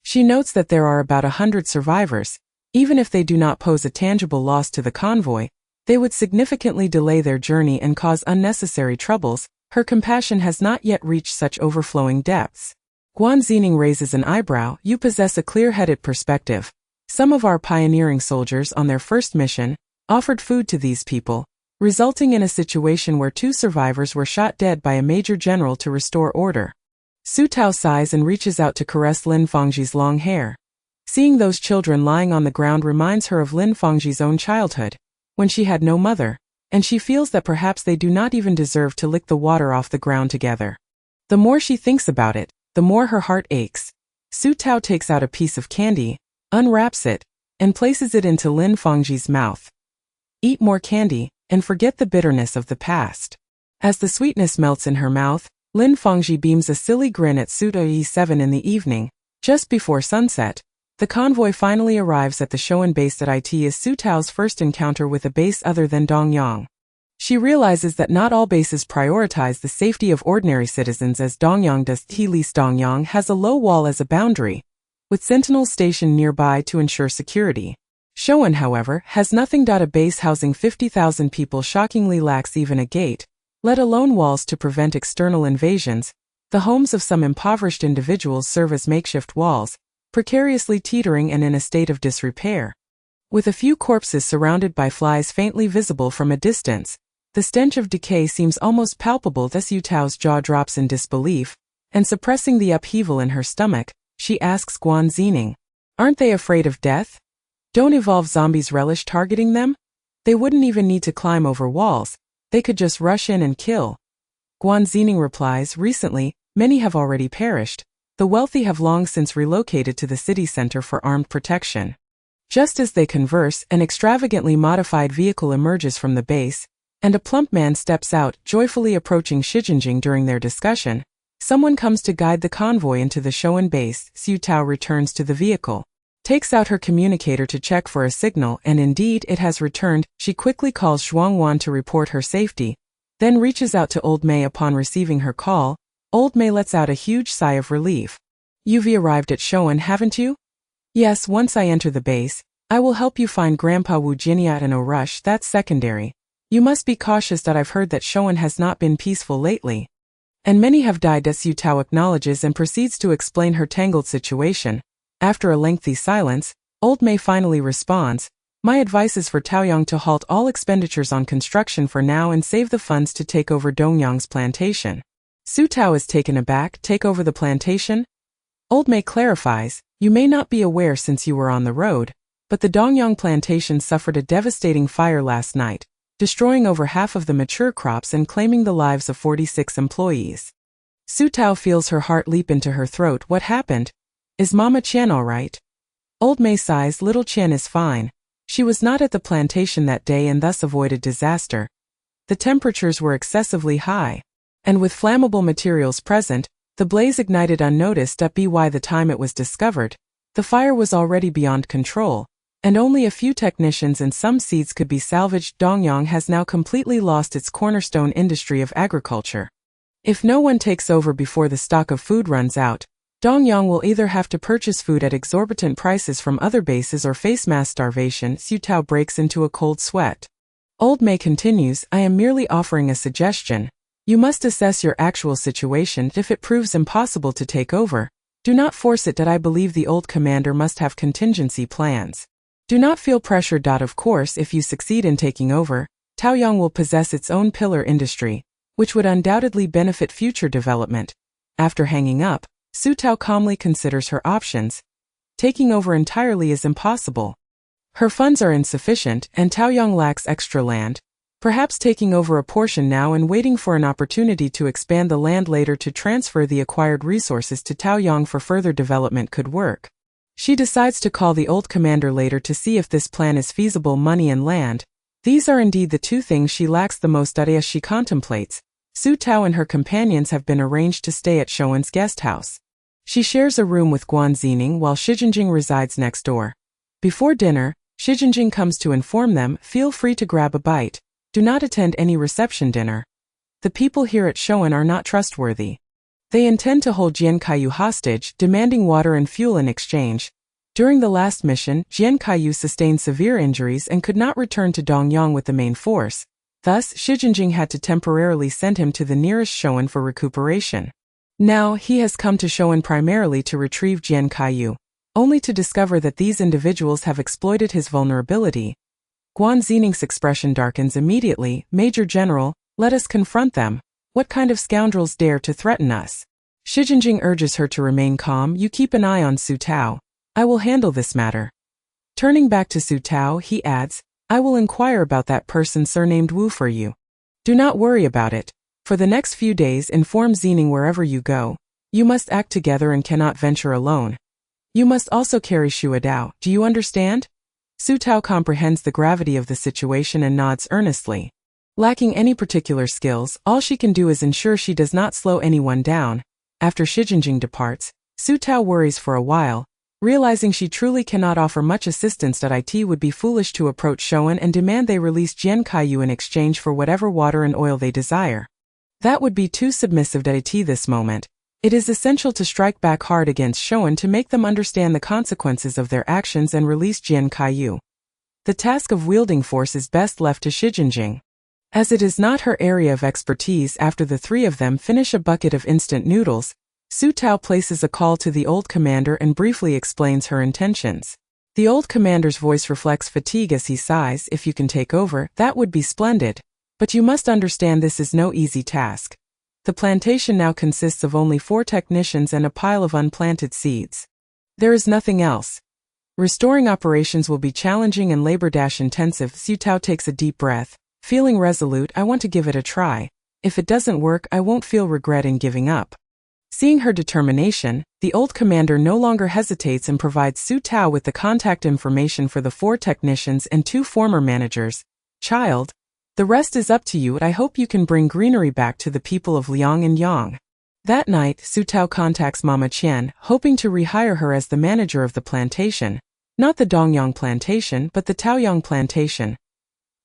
she notes that there are about 100 survivors. Even if they do not pose a tangible loss to the convoy, they would significantly delay their journey and cause unnecessary troubles. Her compassion has not yet reached such overflowing depths. Guan Xing raises an eyebrow. "You possess a clear-headed perspective. Some of our pioneering soldiers on their first mission offered food to these people, resulting in a situation where 2 survivors were shot dead by a major general to restore order." Su Tao sighs and reaches out to caress Lin Fangji's long hair. Seeing those children lying on the ground reminds her of Lin Fangji's own childhood, when she had no mother, and she feels that perhaps they do not even deserve to lick the water off the ground together. The more she thinks about it, the more her heart aches. Su Tao takes out a piece of candy, unwraps it, and places it into Lin Fangji's mouth. "Eat more candy, and forget the bitterness of the past." As the sweetness melts in her mouth, Lin Fangji beams a silly grin at Su Tao. 7 in the evening, just before sunset, the convoy finally arrives at the Shoan base. It is Su Tao's first encounter with a base other than Dongyang. She realizes that not all bases prioritize the safety of ordinary citizens as Dongyang does. At least Dongyang has a low wall as a boundary, with sentinels stationed nearby to ensure security. Shoan, however, has nothing. A base housing 50,000 people shockingly lacks even a gate, let alone walls to prevent external invasions. The homes of some impoverished individuals serve as makeshift walls, precariously teetering and in a state of disrepair. With a few corpses surrounded by flies faintly visible from a distance, the stench of decay seems almost palpable. Su Tao's jaw drops in disbelief, and suppressing the upheaval in her stomach, she asks Guan Xing, "Aren't they afraid of death? Don't evolved zombies relish targeting them? They wouldn't even need to climb over walls, they could just rush in and kill." Guan Xing replies, "Recently, many have already perished. The wealthy have long since relocated to the city center for armed protection." Just as they converse, an extravagantly modified vehicle emerges from the base, and a plump man steps out, joyfully approaching Shijinjing. During their discussion, someone comes to guide the convoy into the Shoan base. Su Tao returns to the vehicle, takes out her communicator to check for a signal, and indeed it has returned. She quickly calls Zhuangwan to report her safety, then reaches out to Old Mei. Upon receiving her call, Old Mei lets out a huge sigh of relief. "You've arrived at Shoan, haven't you?" "Yes, once I enter the base, I will help you find Grandpa Wu Jiniat and Orush. That's secondary. You must be cautious. I've heard that Shoan has not been peaceful lately, and many have died." Su Tao acknowledges and proceeds to explain her tangled situation. After a lengthy silence, Old Mei finally responds, "My advice is for Taoyang to halt all expenditures on construction for now and save the funds to take over Dongyang's plantation." Su Tao is taken aback. Take over the plantation? Old Mei clarifies, you may not be aware since you were on the road, but the Dongyang plantation suffered a devastating fire last night, destroying over half of the mature crops and claiming the lives of 46 employees. Su Tao feels her heart leap into her throat. What happened? Is Mama Qian all right? Old Mei sighs. Little Qian is fine. She was not at the plantation that day and thus avoided disaster. The temperatures were excessively high, and with flammable materials present, the blaze ignited unnoticed. By the time it was discovered, the fire was already beyond control, and only a few technicians and some seeds could be salvaged. Dongyang has now completely lost its cornerstone industry of agriculture. If no one takes over before the stock of food runs out, Dongyang will either have to purchase food at exorbitant prices from other bases or face mass starvation. Su Tao breaks into a cold sweat. Old Mei continues, I am merely offering a suggestion. You must assess your actual situation. If it proves impossible to take over, do not force it. I believe the old commander must have contingency plans. Do not feel pressured. Of course, if you succeed in taking over, Taoyang will possess its own pillar industry, which would undoubtedly benefit future development. After hanging up, Su Tao calmly considers her options. Taking over entirely is impossible. Her funds are insufficient, and Taoyang lacks extra land. Perhaps taking over a portion now and waiting for an opportunity to expand the land later to transfer the acquired resources to Taoyang for further development could work. She decides to call the old commander later to see if this plan is feasible. Money and land. These are indeed the two things she lacks the most. As she contemplates, Su Tao and her companions have been arranged to stay at Shouwen's guest house. She shares a room with Guan Zining while Shi Jingjing resides next door. Before dinner, Shi Jingjing comes to inform them, feel free to grab a bite. Do not attend any reception dinner. The people here at Shouwen are not trustworthy. They intend to hold Jian Kaiyu hostage, demanding water and fuel in exchange. During the last mission, Jian Kaiyu sustained severe injuries and could not return to Dongyang with the main force. Thus, Shi Jingjing had to temporarily send him to the nearest Shouwen for recuperation. Now, he has come to Shouwen primarily to retrieve Jian Kaiyu, only to discover that these individuals have exploited his vulnerability. Guan Zining's expression darkens immediately. Major General, let us confront them. What kind of scoundrels dare to threaten us? Shi Jingjing urges her to remain calm. You keep an eye on Su Tao. I will handle this matter. Turning back to Su Tao, he adds, I will inquire about that person surnamed Wu for you. Do not worry about it. For the next few days, inform Zining wherever you go. You must act together and cannot venture alone. You must also carry Xue Dao. Do you understand? Su Tao comprehends the gravity of the situation and nods earnestly. Lacking any particular skills, all she can do is ensure she does not slow anyone down. After Shi Jingjing departs, Su Tao worries for a while, realizing she truly cannot offer much assistance. It would be foolish to approach Shouwen and demand they release Jian Kaiyu in exchange for whatever water and oil they desire. That would be too submissive. This moment, it is essential to strike back hard against Shouwen to make them understand the consequences of their actions and release Jian Kaiyu. The task of wielding force is best left to Shi Jingjing, as it is not her area of expertise. After the three of them finish a bucket of instant noodles, Su Tao places a call to the old commander and briefly explains her intentions. The old commander's voice reflects fatigue as he sighs. If you can take over, that would be splendid. But you must understand this is no easy task. The plantation now consists of only 4 technicians and a pile of unplanted seeds. There is nothing else. Restoring operations will be challenging and labor-intensive. Su Tao takes a deep breath. Feeling resolute, I want to give it a try. If it doesn't work, I won't feel regret in giving up. Seeing her determination, the old commander no longer hesitates and provides Su Tao with the contact information for the 4 technicians and 2 former managers. Child, the rest is up to you. I hope you can bring greenery back to the people of Liang and Yang. That night, Su Tao contacts Mama Qian, hoping to rehire her as the manager of the plantation. Not the Dongyang plantation, but the Taoyang plantation.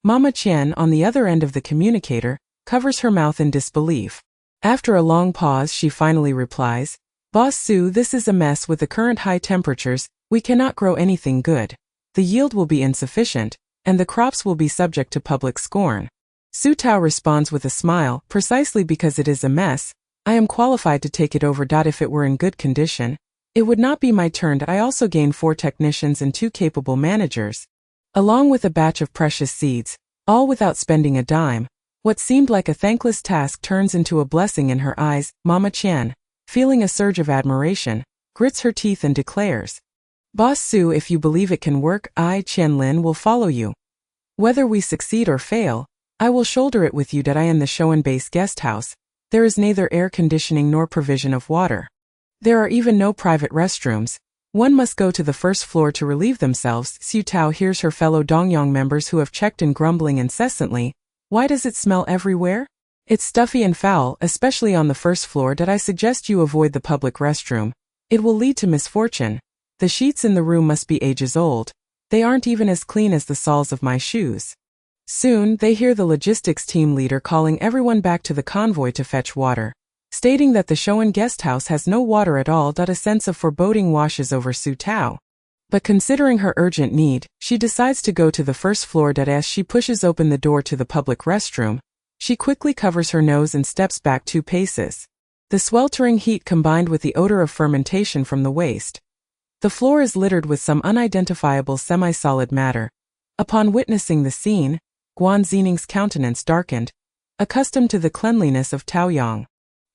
Mama Qian, on the other end of the communicator, covers her mouth in disbelief. After a long pause, she finally replies, Boss Su, this is a mess. With the current high temperatures, we cannot grow anything good. The yield will be insufficient, and the crops will be subject to public scorn. Su Tao responds with a smile, precisely because it is a mess, I am qualified to take it over. If it were in good condition, it would not be my turn. I also gain 4 technicians and 2 capable managers, along with a batch of precious seeds, all without spending a dime. What seemed like a thankless task turns into a blessing in her eyes. Mama Qian, feeling a surge of admiration, grits her teeth and declares, "Boss Su, if you believe it can work, I, Qianlin, will follow you. Whether we succeed or fail, I will shoulder it with you that I am the Shoan Base guest house. There is neither air conditioning nor provision of water. There are even no private restrooms. One must go to the first floor to relieve themselves." Su Tao hears her fellow Dongyang members who have checked in grumbling incessantly. "Why does it smell everywhere? It's stuffy and foul, especially on the first floor. That I suggest you avoid the public restroom. It will lead to misfortune. The sheets in the room must be ages old. They aren't even as clean as the soles of my shoes." Soon, they hear the logistics team leader calling everyone back to the convoy to fetch water, stating that the Shoan guest house has no water at all. A sense of foreboding washes over Su Tao. But considering her urgent need, she decides to go to the first floor. As she pushes open the door to the public restroom, she quickly covers her nose and steps back 2 paces. The sweltering heat combined with the odor of fermentation from the waste. The floor is littered with some unidentifiable semi-solid matter. Upon witnessing the scene, Guan Xining's countenance darkened, accustomed to the cleanliness of Taoyang.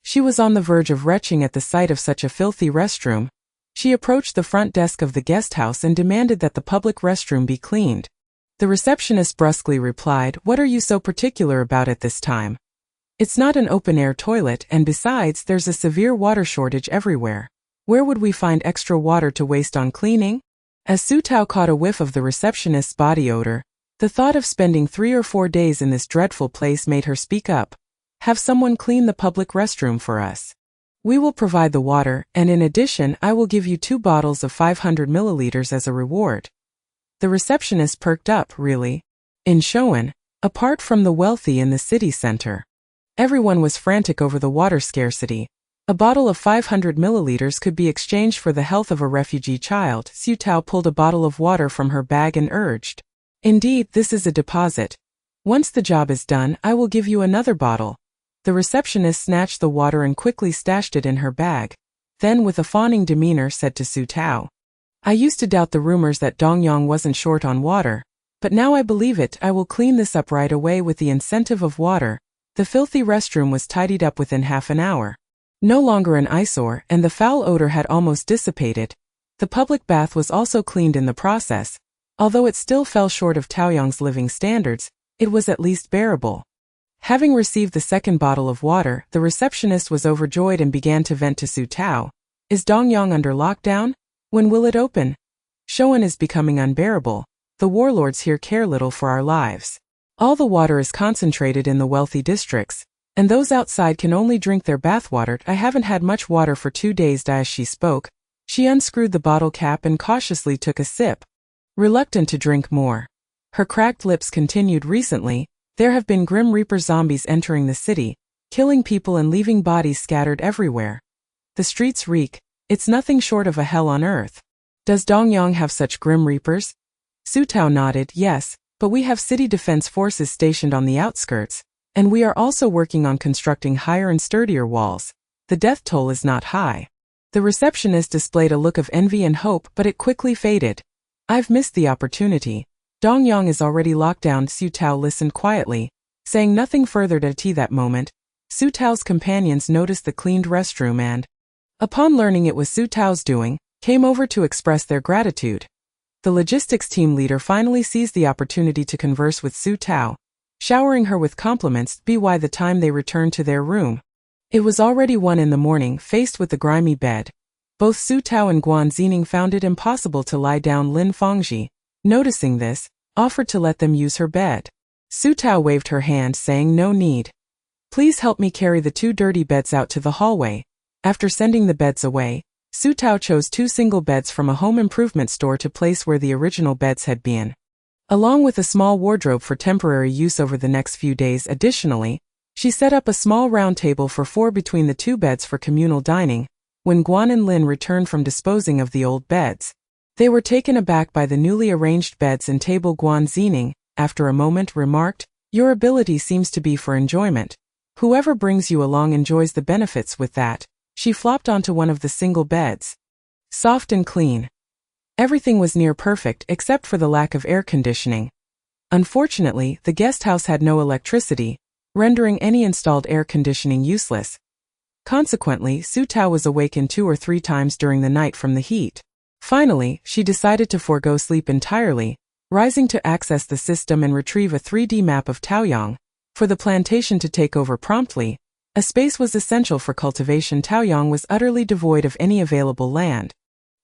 She was on the verge of retching at the sight of such a filthy restroom. She approached the front desk of the guest house and demanded that the public restroom be cleaned. The receptionist brusquely replied, "What are you so particular about at this time? It's not an open-air toilet, and besides, there's a severe water shortage everywhere. Where would we find extra water to waste on cleaning?" As Su Tao caught a whiff of the receptionist's body odor, the thought of spending 3 or 4 days in this dreadful place made her speak up. "Have someone clean the public restroom for us. We will provide the water, and in addition, I will give you 2 bottles of 500 milliliters as a reward." The receptionist perked up. Really? In Shoan, apart from the wealthy in the city center, everyone was frantic over the water scarcity. A bottle of 500 milliliters could be exchanged for the health of a refugee child. Su Tao pulled a bottle of water from her bag and urged, "Indeed, this is a deposit. Once the job is done, I will give you another bottle." The receptionist snatched the water and quickly stashed it in her bag. Then, with a fawning demeanor, said to Su Tao, "I used to doubt the rumors that Dongyang wasn't short on water, but now I believe it. I will clean this up right away with the incentive of water." The filthy restroom was tidied up within half an hour. No longer an eyesore, and the foul odor had almost dissipated. The public bath was also cleaned in the process. Although it still fell short of Taoyang's living standards, it was at least bearable. Having received the second bottle of water, the receptionist was overjoyed and began to vent to Su Tao. "Is Dongyang under lockdown? When will it open? Shoan is becoming unbearable. The warlords here care little for our lives. All the water is concentrated in the wealthy districts, and those outside can only drink their bathwater. I haven't had much water for 2 days." As she spoke, she unscrewed the bottle cap and cautiously took a sip, reluctant to drink more. Her cracked lips continued, "Recently, there have been Grim Reaper zombies entering the city, killing people and leaving bodies scattered everywhere. The streets reek. It's nothing short of a hell on earth." "Does Dongyang have such Grim Reapers?" Su Tao nodded. "Yes, but we have city defense forces stationed on the outskirts, and we are also working on constructing higher and sturdier walls. The death toll is not high." The receptionist displayed a look of envy and hope, but it quickly faded. "I've missed the opportunity. Dongyang is already locked down." Su Tao listened quietly, saying nothing further. At that moment, Su Tao's companions noticed the cleaned restroom and, upon learning it was Su Tao's doing, came over to express their gratitude. The logistics team leader finally seized the opportunity to converse with Su Tao, showering her with compliments. By the time they returned to their room, it was already 1 in the morning. Faced with the grimy bed, both Su Tao and Guan Zining found it impossible to lie down. Lin Fangji, noticing this, offered to let them use her bed. Su Tao waved her hand, saying, "No need. Please help me carry the 2 dirty beds out to the hallway." After sending the beds away, Su Tao chose 2 single beds from a home improvement store to place where the original beds had been, along with a small wardrobe for temporary use over the next few days. Additionally, she set up a small round table for 4 between the 2 beds for communal dining. When Guan and Lin returned from disposing of the old beds, they were taken aback by the newly arranged beds and table. Guan Zining, after a moment, remarked, "Your ability seems to be for enjoyment. Whoever brings you along enjoys the benefits." With that, she flopped onto one of the single beds. Soft and clean. Everything was near perfect except for the lack of air conditioning. Unfortunately, the guest house had no electricity, rendering any installed air conditioning useless. Consequently, Su Tao was awakened 2 or 3 times during the night from the heat. Finally, she decided to forego sleep entirely, rising to access the system and retrieve a 3D map of Taoyang. For the plantation to take over promptly, a space was essential for cultivation. Taoyang was utterly devoid of any available land.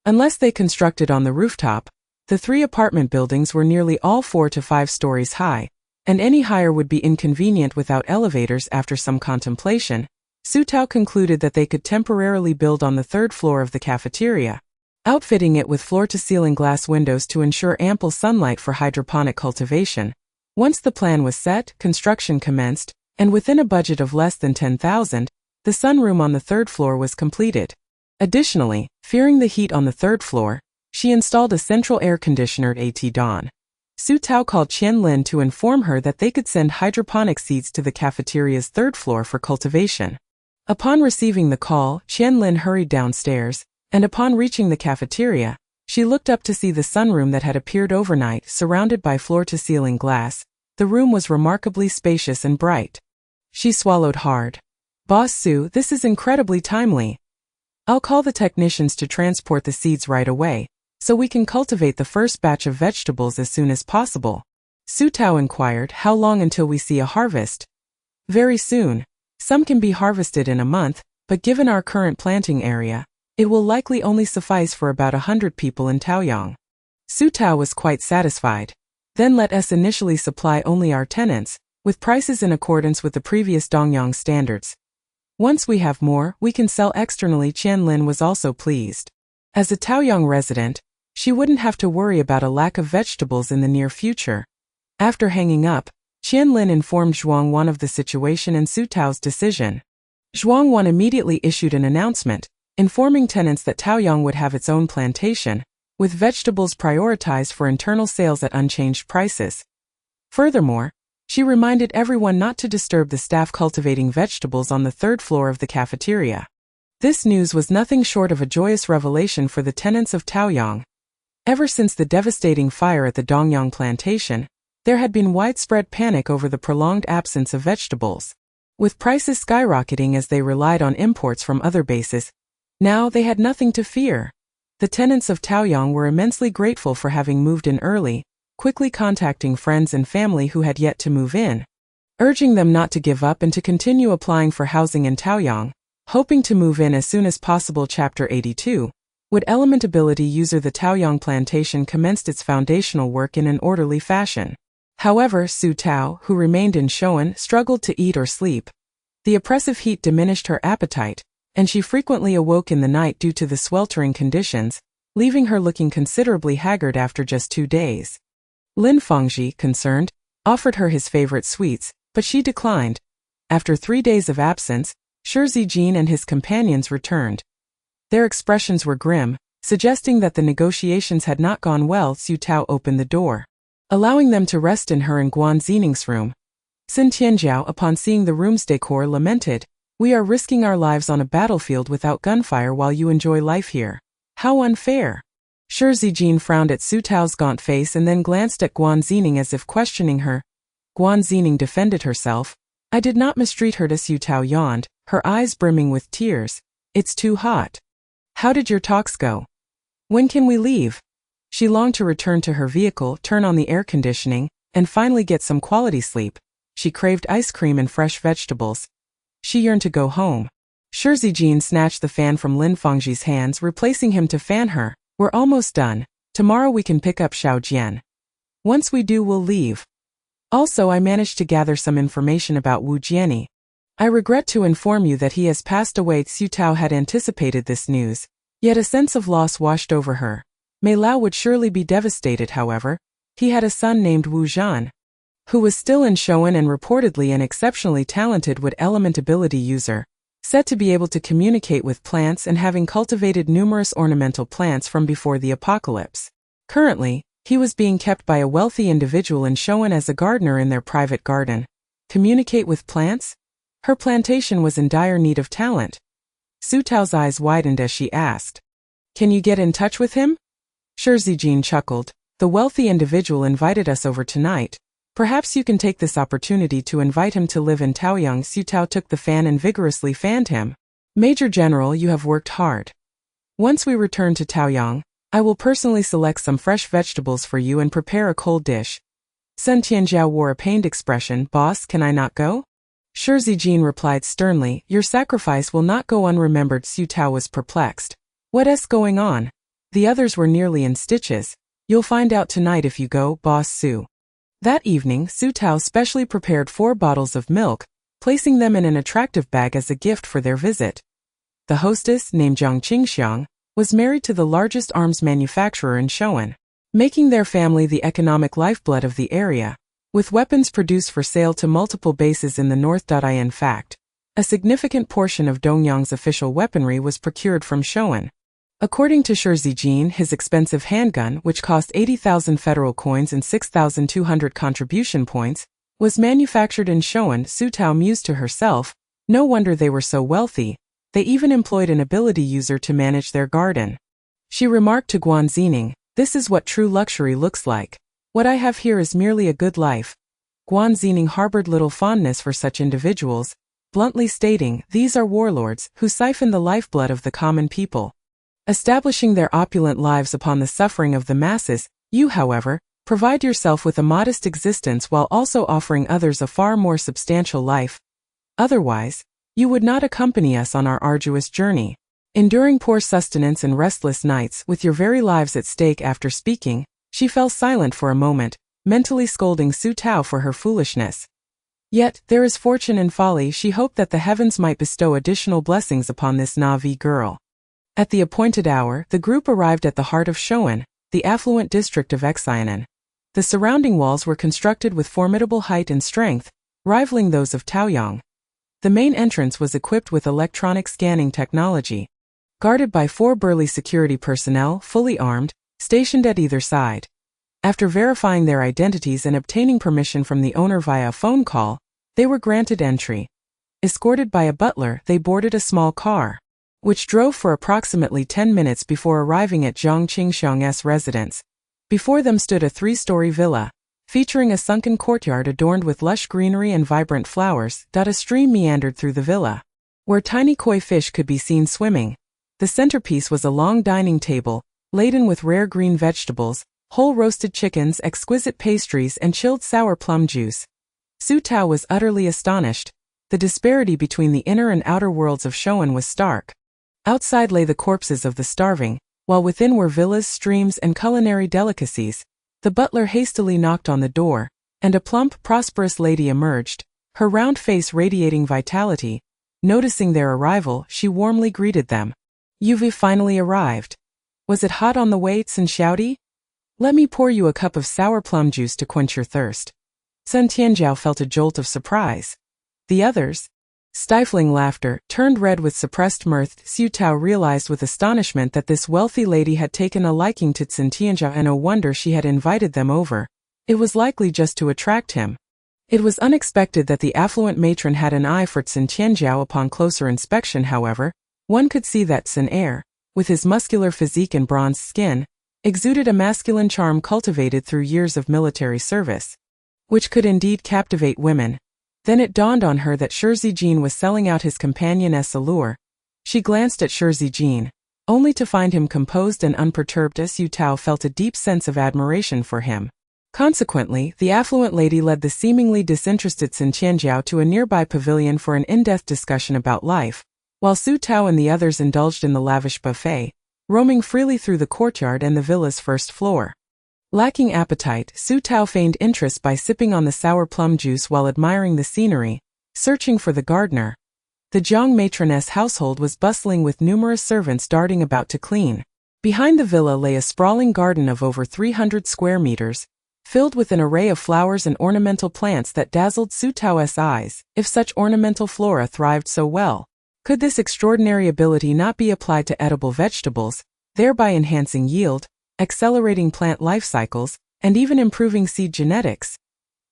Unless they constructed on the rooftop, the 3 apartment buildings were nearly all 4 to 5 stories high, and any higher would be inconvenient without elevators. After some contemplation, Su Tao concluded that they could temporarily build on the 3rd floor of the cafeteria, outfitting it with floor-to-ceiling glass windows to ensure ample sunlight for hydroponic cultivation. Once the plan was set, construction commenced, and within a budget of less than 10,000, the sunroom on the 3rd floor was completed. Additionally, fearing the heat on the 3rd floor, she installed a central air conditioner at dawn. Su Tao called Qian Lin to inform her that they could send hydroponic seeds to the cafeteria's 3rd floor for cultivation. Upon receiving the call, Qian Lin hurried downstairs, and upon reaching the cafeteria, she looked up to see the sunroom that had appeared overnight, surrounded by floor-to-ceiling glass. The room was remarkably spacious and bright. She swallowed hard. "Boss Su, this is incredibly timely. I'll call the technicians to transport the seeds right away, so we can cultivate the first batch of vegetables as soon as possible." Su Tao inquired, "How long until we see a harvest?" "Very soon. Some can be harvested in a month, but given our current planting area, it will likely only suffice for about 100 people in Taoyang." Su Tao was quite satisfied. "Then let us initially supply only our tenants, with prices in accordance with the previous Dongyang standards. Once we have more, we can sell externally." Qian Lin was also pleased. As a Taoyang resident, she wouldn't have to worry about a lack of vegetables in the near future. After hanging up, Qian Lin informed Zhuang Wan of the situation and Su Tao's decision. Zhuang Wan immediately issued an announcement, informing tenants that Taoyang would have its own plantation, with vegetables prioritized for internal sales at unchanged prices. Furthermore, she reminded everyone not to disturb the staff cultivating vegetables on the 3rd floor of the cafeteria. This news was nothing short of a joyous revelation for the tenants of Taoyang. Ever since the devastating fire at the Dongyang plantation, there had been widespread panic over the prolonged absence of vegetables. With prices skyrocketing as they relied on imports from other bases, now they had nothing to fear. The tenants of Taoyang were immensely grateful for having moved in early, quickly contacting friends and family who had yet to move in, urging them not to give up and to continue applying for housing in Taoyang, hoping to move in as soon as possible. Chapter 82. Would Element Ability User. The Taoyang plantation commenced its foundational work in an orderly fashion. However, Su Tao, who remained in Shoan, struggled to eat or sleep. The oppressive heat diminished her appetite, and she frequently awoke in the night due to the sweltering conditions, leaving her looking considerably haggard after just 2 days. Lin Fengji, concerned, offered her his favorite sweets, but she declined. After 3 days of absence, Shi Zijin and his companions returned. Their expressions were grim, suggesting that the negotiations had not gone well. Su Tao opened the door, allowing them to rest in her and Guan Xining's room. Sun Tianjiao, upon seeing the room's decor, lamented, "We are risking our lives on a battlefield without gunfire while you enjoy life here. How unfair." Shi Zijin frowned at Su Tao's gaunt face and then glanced at Guan Xining as if questioning her. Guan Xining defended herself. "I did not mistreat her." Su Tao yawned, her eyes brimming with tears. "It's too hot." "How did your talks go? When can we leave?" She longed to return to her vehicle, turn on the air conditioning, and finally get some quality sleep. She craved ice cream and fresh vegetables. She yearned to go home. Shi Zijin snatched the fan from Lin Fengji's hands, replacing him to fan her. "We're almost done. Tomorrow we can pick up Shaojian. Once we do, we'll leave. Also, I managed to gather some information about Wu Jianyi. I regret to inform you that he has passed away." Su Tao had anticipated this news, yet a sense of loss washed over her. Mei Lao would surely be devastated. However, he had a son named Wu Zhan, who was still in Shoan and reportedly an exceptionally talented wood element ability user, said to be able to communicate with plants and having cultivated numerous ornamental plants from before the apocalypse. Currently, he was being kept by a wealthy individual in Shoan as a gardener in their private garden. Communicate with plants? Her plantation was in dire need of talent. Su Tao's eyes widened as she asked, "Can you get in touch with him?" Shi Zijin chuckled. "The wealthy individual invited us over tonight. Perhaps you can take this opportunity to invite him to live in Taoyang. Su Tao took the fan and vigorously fanned him. Major General, you have worked hard. Once we return to Taoyang, I will personally select some fresh vegetables for you and prepare a cold dish. Sun Tianzhao wore a pained expression. Boss, can I not go? Shi Zijin replied sternly, your sacrifice will not go unremembered. Su Tao was perplexed. What's going on? The others were nearly in stitches. You'll find out tonight if you go, Boss Su. That evening, Su Tao specially prepared 4 bottles of milk, placing them in an attractive bag as a gift for their visit. The hostess, named Zhang Qingxiang, was married to the largest arms manufacturer in Shoan, making their family the economic lifeblood of the area, with weapons produced for sale to multiple bases in the north. In fact, a significant portion of Dongyang's official weaponry was procured from Shoan. According to Shi Zijin, his expensive handgun, which cost 80,000 federal coins and 6,200 contribution points, was manufactured in Shoan. Su Tao mused to herself, no wonder they were so wealthy, they even employed an ability user to manage their garden. She remarked to Guan Zining, this is what true luxury looks like. What I have here is merely a good life. Guan Zining harbored little fondness for such individuals, bluntly stating, these are warlords who siphon the lifeblood of the common people, establishing their opulent lives upon the suffering of the masses. You, however, provide yourself with a modest existence while also offering others a far more substantial life. Otherwise, you would not accompany us on our arduous journey, enduring poor sustenance and restless nights with your very lives at stake. After speaking, she fell silent for a moment, mentally scolding Su Tao for her foolishness. Yet, there is fortune in folly. She hoped that the heavens might bestow additional blessings upon this Na'vi girl. At the appointed hour, the group arrived at the heart of Shoan, the affluent district of Xianan. The surrounding walls were constructed with formidable height and strength, rivaling those of Taoyang. The main entrance was equipped with electronic scanning technology, guarded by 4 burly security personnel, fully armed, stationed at either side. After verifying their identities and obtaining permission from the owner via a phone call, they were granted entry. Escorted by a butler, they boarded a small car, which drove for approximately 10 minutes before arriving at Zhang Qingxiang's residence. Before them stood a 3-story villa, featuring a sunken courtyard adorned with lush greenery and vibrant flowers. A stream meandered through the villa, where tiny koi fish could be seen swimming. The centerpiece was a long dining table, laden with rare green vegetables, whole roasted chickens, exquisite pastries, and chilled sour plum juice. Su Tao was utterly astonished. The disparity between the inner and outer worlds of Shoan was stark. Outside lay the corpses of the starving, while within were villas, streams, and culinary delicacies. The butler hastily knocked on the door, and a plump, prosperous lady emerged, her round face radiating vitality. Noticing their arrival, she warmly greeted them. You've finally arrived. Was it hot on the way, Sun Xiaodi? Let me pour you a cup of sour plum juice to quench your thirst. Sun Tianzhao felt a jolt of surprise. The others, stifling laughter, turned red with suppressed mirth. Su Tao realized with astonishment that this wealthy lady had taken a liking to Sun Tianzhao, and no wonder she had invited them over. It was likely just to attract him. It was unexpected that the affluent matron had an eye for Sun Tianzhao. Upon closer inspection, however, one could see that Sun Er, with his muscular physique and bronzed skin, exuded a masculine charm cultivated through years of military service, which could indeed captivate women. Then it dawned on her that Shi Zijin was selling out his companion's allure. She glanced at Shi Zijin, only to find him composed and unperturbed. Su Tao felt a deep sense of admiration for him. Consequently, the affluent lady led the seemingly disinterested Sun Tianzhao to a nearby pavilion for an in-depth discussion about life, while Su Tao and the others indulged in the lavish buffet, roaming freely through the courtyard and the villa's first floor. Lacking appetite, Su Tao feigned interest by sipping on the sour plum juice while admiring the scenery, searching for the gardener. The Zhang matroness household was bustling with numerous servants darting about to clean. Behind the villa lay a sprawling garden of over 300 square meters, filled with an array of flowers and ornamental plants that dazzled Su Tao's eyes. If such ornamental flora thrived so well, could this extraordinary ability not be applied to edible vegetables, thereby enhancing yield, accelerating plant life cycles, and even improving seed genetics?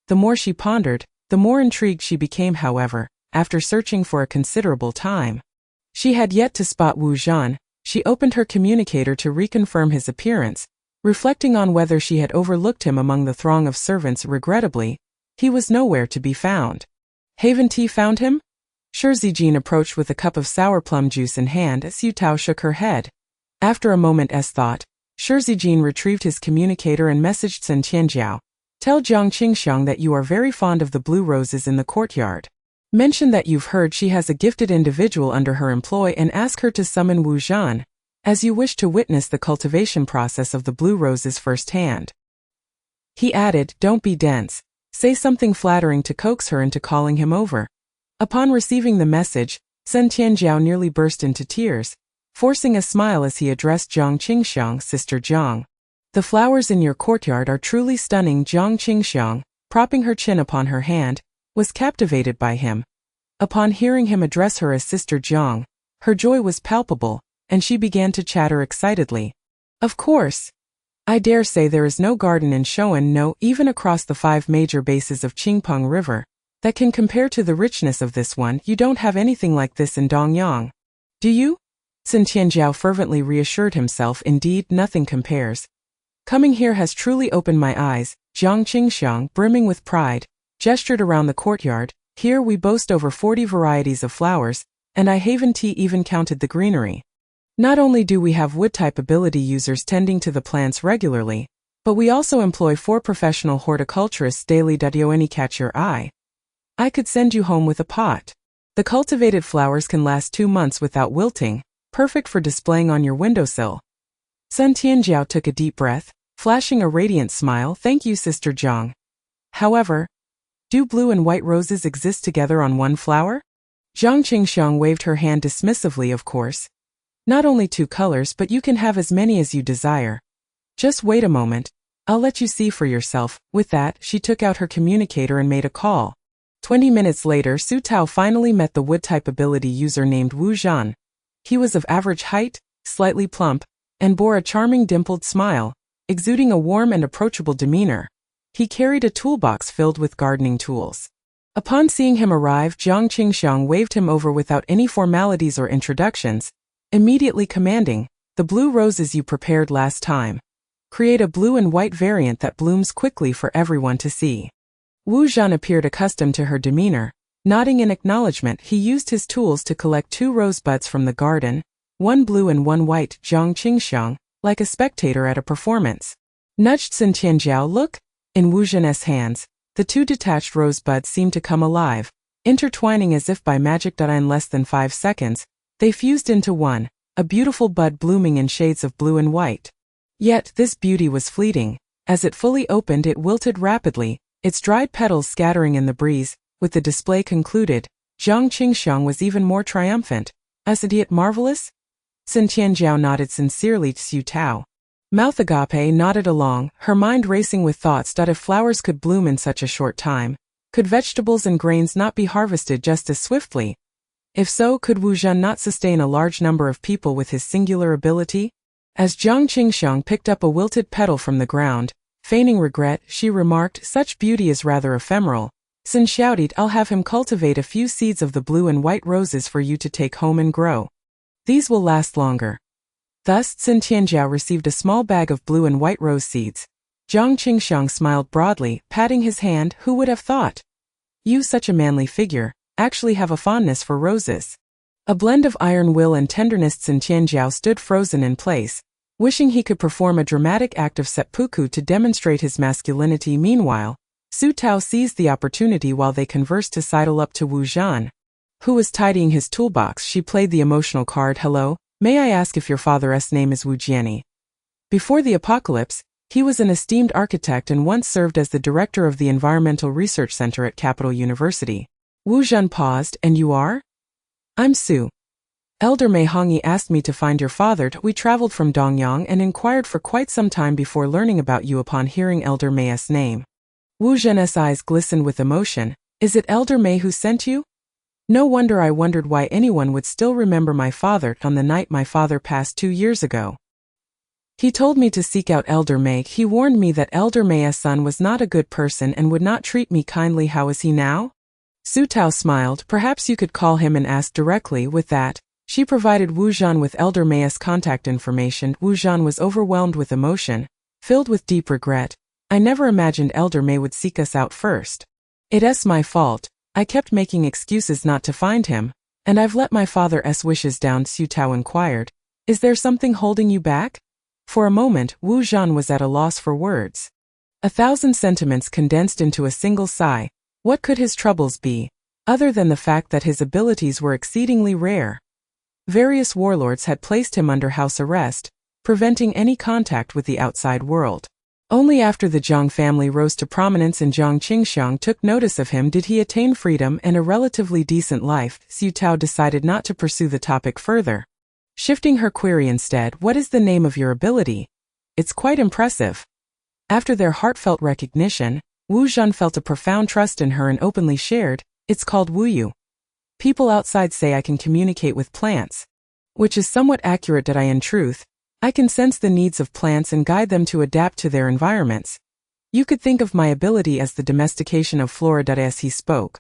The more she pondered, the more intrigued she became. However, after searching for a considerable time, she had yet to spot Wu Zhan. She opened her communicator to reconfirm his appearance, reflecting on whether she had overlooked him among the throng of servants. Regrettably, He was nowhere to be found. Haven't he found him? Shi Zijin approached with a cup of sour plum juice in hand as Su Tao shook her head. After a moment's thought, Shi Zijin retrieved his communicator and messaged Sun Tianjiao. Tell Jiang Qingxiang that you are very fond of the blue roses in the courtyard. Mention that you've heard she has a gifted individual under her employ and ask her to summon Wu Zhan, as you wish to witness the cultivation process of the blue roses firsthand. He added, don't be dense. Say something flattering to coax her into calling him over. Upon receiving the message, Sun Tianjiao nearly burst into tears, forcing a smile as he addressed Jiang Qingxiang, Sister Jiang. The flowers in your courtyard are truly stunning. Jiang Qingxiang, propping her chin upon her hand, was captivated by him. Upon hearing him address her as Sister Jiang, her joy was palpable, and she began to chatter excitedly. Of course. I dare say there is no garden in Shouan, no, even across the 5 major bases of Qingpeng River, that can compare to the richness of this one. You don't have anything like this in Dongyang. Do you? Sun Tianjiao fervently reassured himself. Indeed, nothing compares. Coming here has truly opened my eyes. Jiang Qingxiang, brimming with pride, gestured around the courtyard. Here we boast over 40 varieties of flowers, and I haven't even counted the greenery. Not only do we have wood-type ability users tending to the plants regularly, but we also employ 4 professional horticulturists daily. Do any catch your eye? I could send you home with a pot. The cultivated flowers can last 2 months without wilting, perfect for displaying on your windowsill. Sun Tianjiao took a deep breath, flashing a radiant smile. Thank you, Sister Jiang. However, do blue and white roses exist together on one flower? Jiang Qingxiang waved her hand dismissively. Of course. Not only 2 colors, but you can have as many as you desire. Just wait a moment, I'll let you see for yourself. With that, she took out her communicator and made a call. 20 minutes later, Su Tao finally met the wood-type ability user named Wu Zhan. He was of average height, slightly plump, and bore a charming dimpled smile, exuding a warm and approachable demeanor. He carried a toolbox filled with gardening tools. Upon seeing him arrive, Jiang Qingxiang waved him over without any formalities or introductions, immediately commanding, the blue roses you prepared last time. Create a blue and white variant that blooms quickly for everyone to see. Wu Zhan appeared accustomed to her demeanor. Nodding in acknowledgement, he used his tools to collect 2 rosebuds from the garden, 1 blue and 1 white. Jiang Qingxiang, like a spectator at a performance, nudged Sun Tianjiao. Look! In Wu Zhan's hands, the 2 detached rosebuds seemed to come alive, intertwining as if by magic. In less than 5 seconds, they fused into one, a beautiful bud blooming in shades of blue and white. Yet this beauty was fleeting. As it fully opened, it wilted rapidly, its dried petals scattering in the breeze. With the display concluded, Jiang Qingxiang was even more triumphant. Isn't it marvelous? Sun Tianjiao nodded sincerely to Su Tao. Mouth Agape nodded along, her mind racing with thoughts. If flowers could bloom in such a short time, could vegetables and grains not be harvested just as swiftly? If so, could Wu Zhan not sustain a large number of people with his singular ability? As Jiang Qingxiang picked up a wilted petal from the ground, feigning regret, she remarked, such beauty is rather ephemeral. Sun shouted, I'll have him cultivate a few seeds of the blue and white roses for you to take home and grow. These will last longer. Thus, Sun Tianjiao received a small bag of blue and white rose seeds. Jiang Qingxiang smiled broadly, patting his hand. Who would have thought? You, such a manly figure, actually have a fondness for roses. A blend of iron will and tenderness. Sun Tianjiao stood frozen in place, wishing he could perform a dramatic act of seppuku to demonstrate his masculinity. Meanwhile, Su Tao seized the opportunity while they conversed to sidle up to Wu Zhan, who was tidying his toolbox. She played the emotional card. Hello, may I ask if your father's name is Wu Jiani? Before the apocalypse, he was an esteemed architect and once served as the director of the Environmental Research Center at Capital University. Wu Zhan paused. And you are? I'm Su. Elder Mei Hongyi asked me to find your father. We traveled from Dongyang and inquired for quite some time before learning about you. Upon hearing Elder Mei's name, Wu Zhan's eyes glistened with emotion. Is it Elder Mei who sent you? No wonder. I wondered why anyone would still remember my father on the night my father passed 2 years ago. He told me to seek out Elder Mei. He warned me that Elder Mei's son was not a good person and would not treat me kindly. How is he now? Su Tao smiled. Perhaps you could call him and ask directly. With that, she provided Wu Zhan with Elder Mei's contact information. Wu Zhan was overwhelmed with emotion, filled with deep regret. I never imagined Elder Mei would seek us out first. It's my fault. I kept making excuses not to find him, and I've let my father's wishes down, Su Tao inquired. Is there something holding you back? For a moment, Wu Zhan was at a loss for words. 1,000 sentiments condensed into a single sigh. What could his troubles be, other than the fact that his abilities were exceedingly rare? Various warlords had placed him under house arrest, preventing any contact with the outside world. Only after the Jiang family rose to prominence and Jiang Qingxiang took notice of him did he attain freedom and a relatively decent life. Su Tao decided not to pursue the topic further. Shifting her query instead, what is the name of your ability? It's quite impressive. After their heartfelt recognition, Wu Zhan felt a profound trust in her and openly shared, it's called Wu Yu. People outside say I can communicate with plants, which is somewhat accurate that in truth, I can sense the needs of plants and guide them to adapt to their environments. You could think of my ability as the domestication of flora. As he spoke,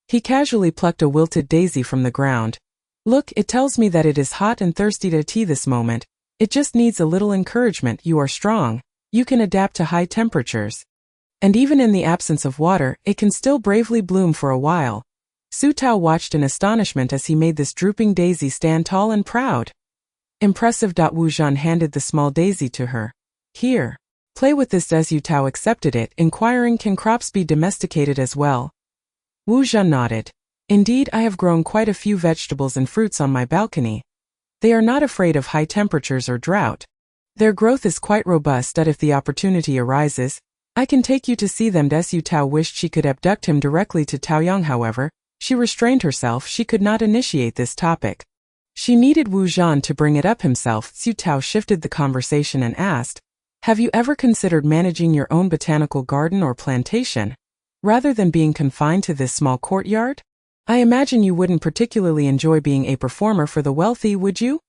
he casually plucked a wilted daisy from the ground. Look, it tells me that it is hot and thirsty to tea this moment. It just needs a little encouragement. You are strong. You can adapt to high temperatures. And even in the absence of water, it can still bravely bloom for a while. Su Tao watched in astonishment as he made this drooping daisy stand tall and proud. Impressive. Wu Zhan handed the small daisy to her. Here. Play with this. As Yu Tao accepted it, inquiring, can crops be domesticated as well? Wu Zhan nodded. Indeed, I have grown quite a few vegetables and fruits on my balcony. They are not afraid of high temperatures or drought. Their growth is quite robust. If the opportunity arises, I can take you to see them. Yu Tao wished she could abduct him directly to Taoyang. However, she restrained herself. She could not initiate this topic. She needed Wu Zhan to bring it up himself. Su Tao shifted the conversation and asked, have you ever considered managing your own botanical garden or plantation, rather than being confined to this small courtyard? I imagine you wouldn't particularly enjoy being a performer for the wealthy, would you?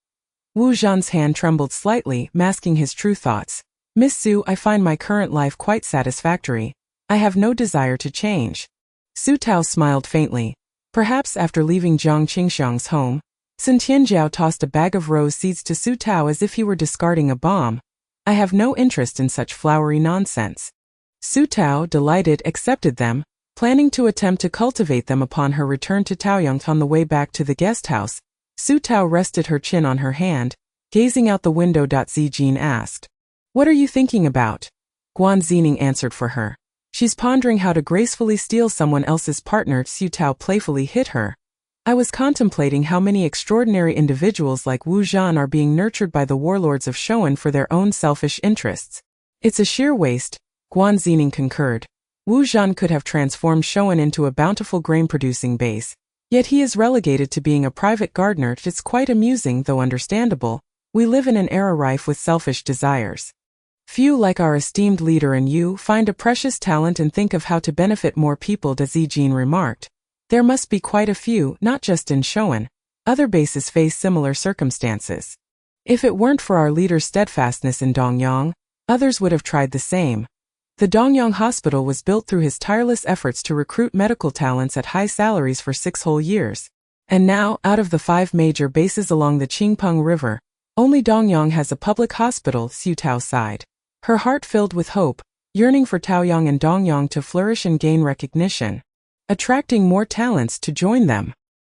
Wu Zhan's hand trembled slightly, masking his true thoughts. Miss Su, I find my current life quite satisfactory. I have no desire to change. Su Tao smiled faintly. Perhaps after leaving Jiang Qingxiang's home, Sun Tianjiao tossed a bag of rose seeds to Su Tao as if he were discarding a bomb. I have no interest in such flowery nonsense. Su Tao, delighted, accepted them, planning to attempt to cultivate them upon her return to Taoyang. On the way back to the guest house, Su Tao rested her chin on her hand, gazing out the window. Zijin asked, what are you thinking about? Guan Zining answered for her. She's pondering how to gracefully steal someone else's partner. Su Tao playfully hit her. I was contemplating how many extraordinary individuals like Wu Zhan are being nurtured by the warlords of Shoan for their own selfish interests. It's a sheer waste, Guan Zining concurred. Wu Zhan could have transformed Shoan into a bountiful grain-producing base, yet he is relegated to being a private gardener. It's quite amusing, though understandable. We live in an era rife with selfish desires. Few like our esteemed leader and you find a precious talent and think of how to benefit more people. Zijin remarked. There must be quite a few, not just in Shoan. Other bases face similar circumstances. If it weren't for our leader's steadfastness in Dongyang, others would have tried the same. The Dongyang Hospital was built through his tireless efforts to recruit medical talents at high salaries for 6 whole years. And now, out of the 5 major bases along the Qingpeng River, only Dongyang has a public hospital. Su Tao sighed. Her heart filled with hope, yearning for Taoyang and Dongyang to flourish and gain recognition, attracting more talents to join them.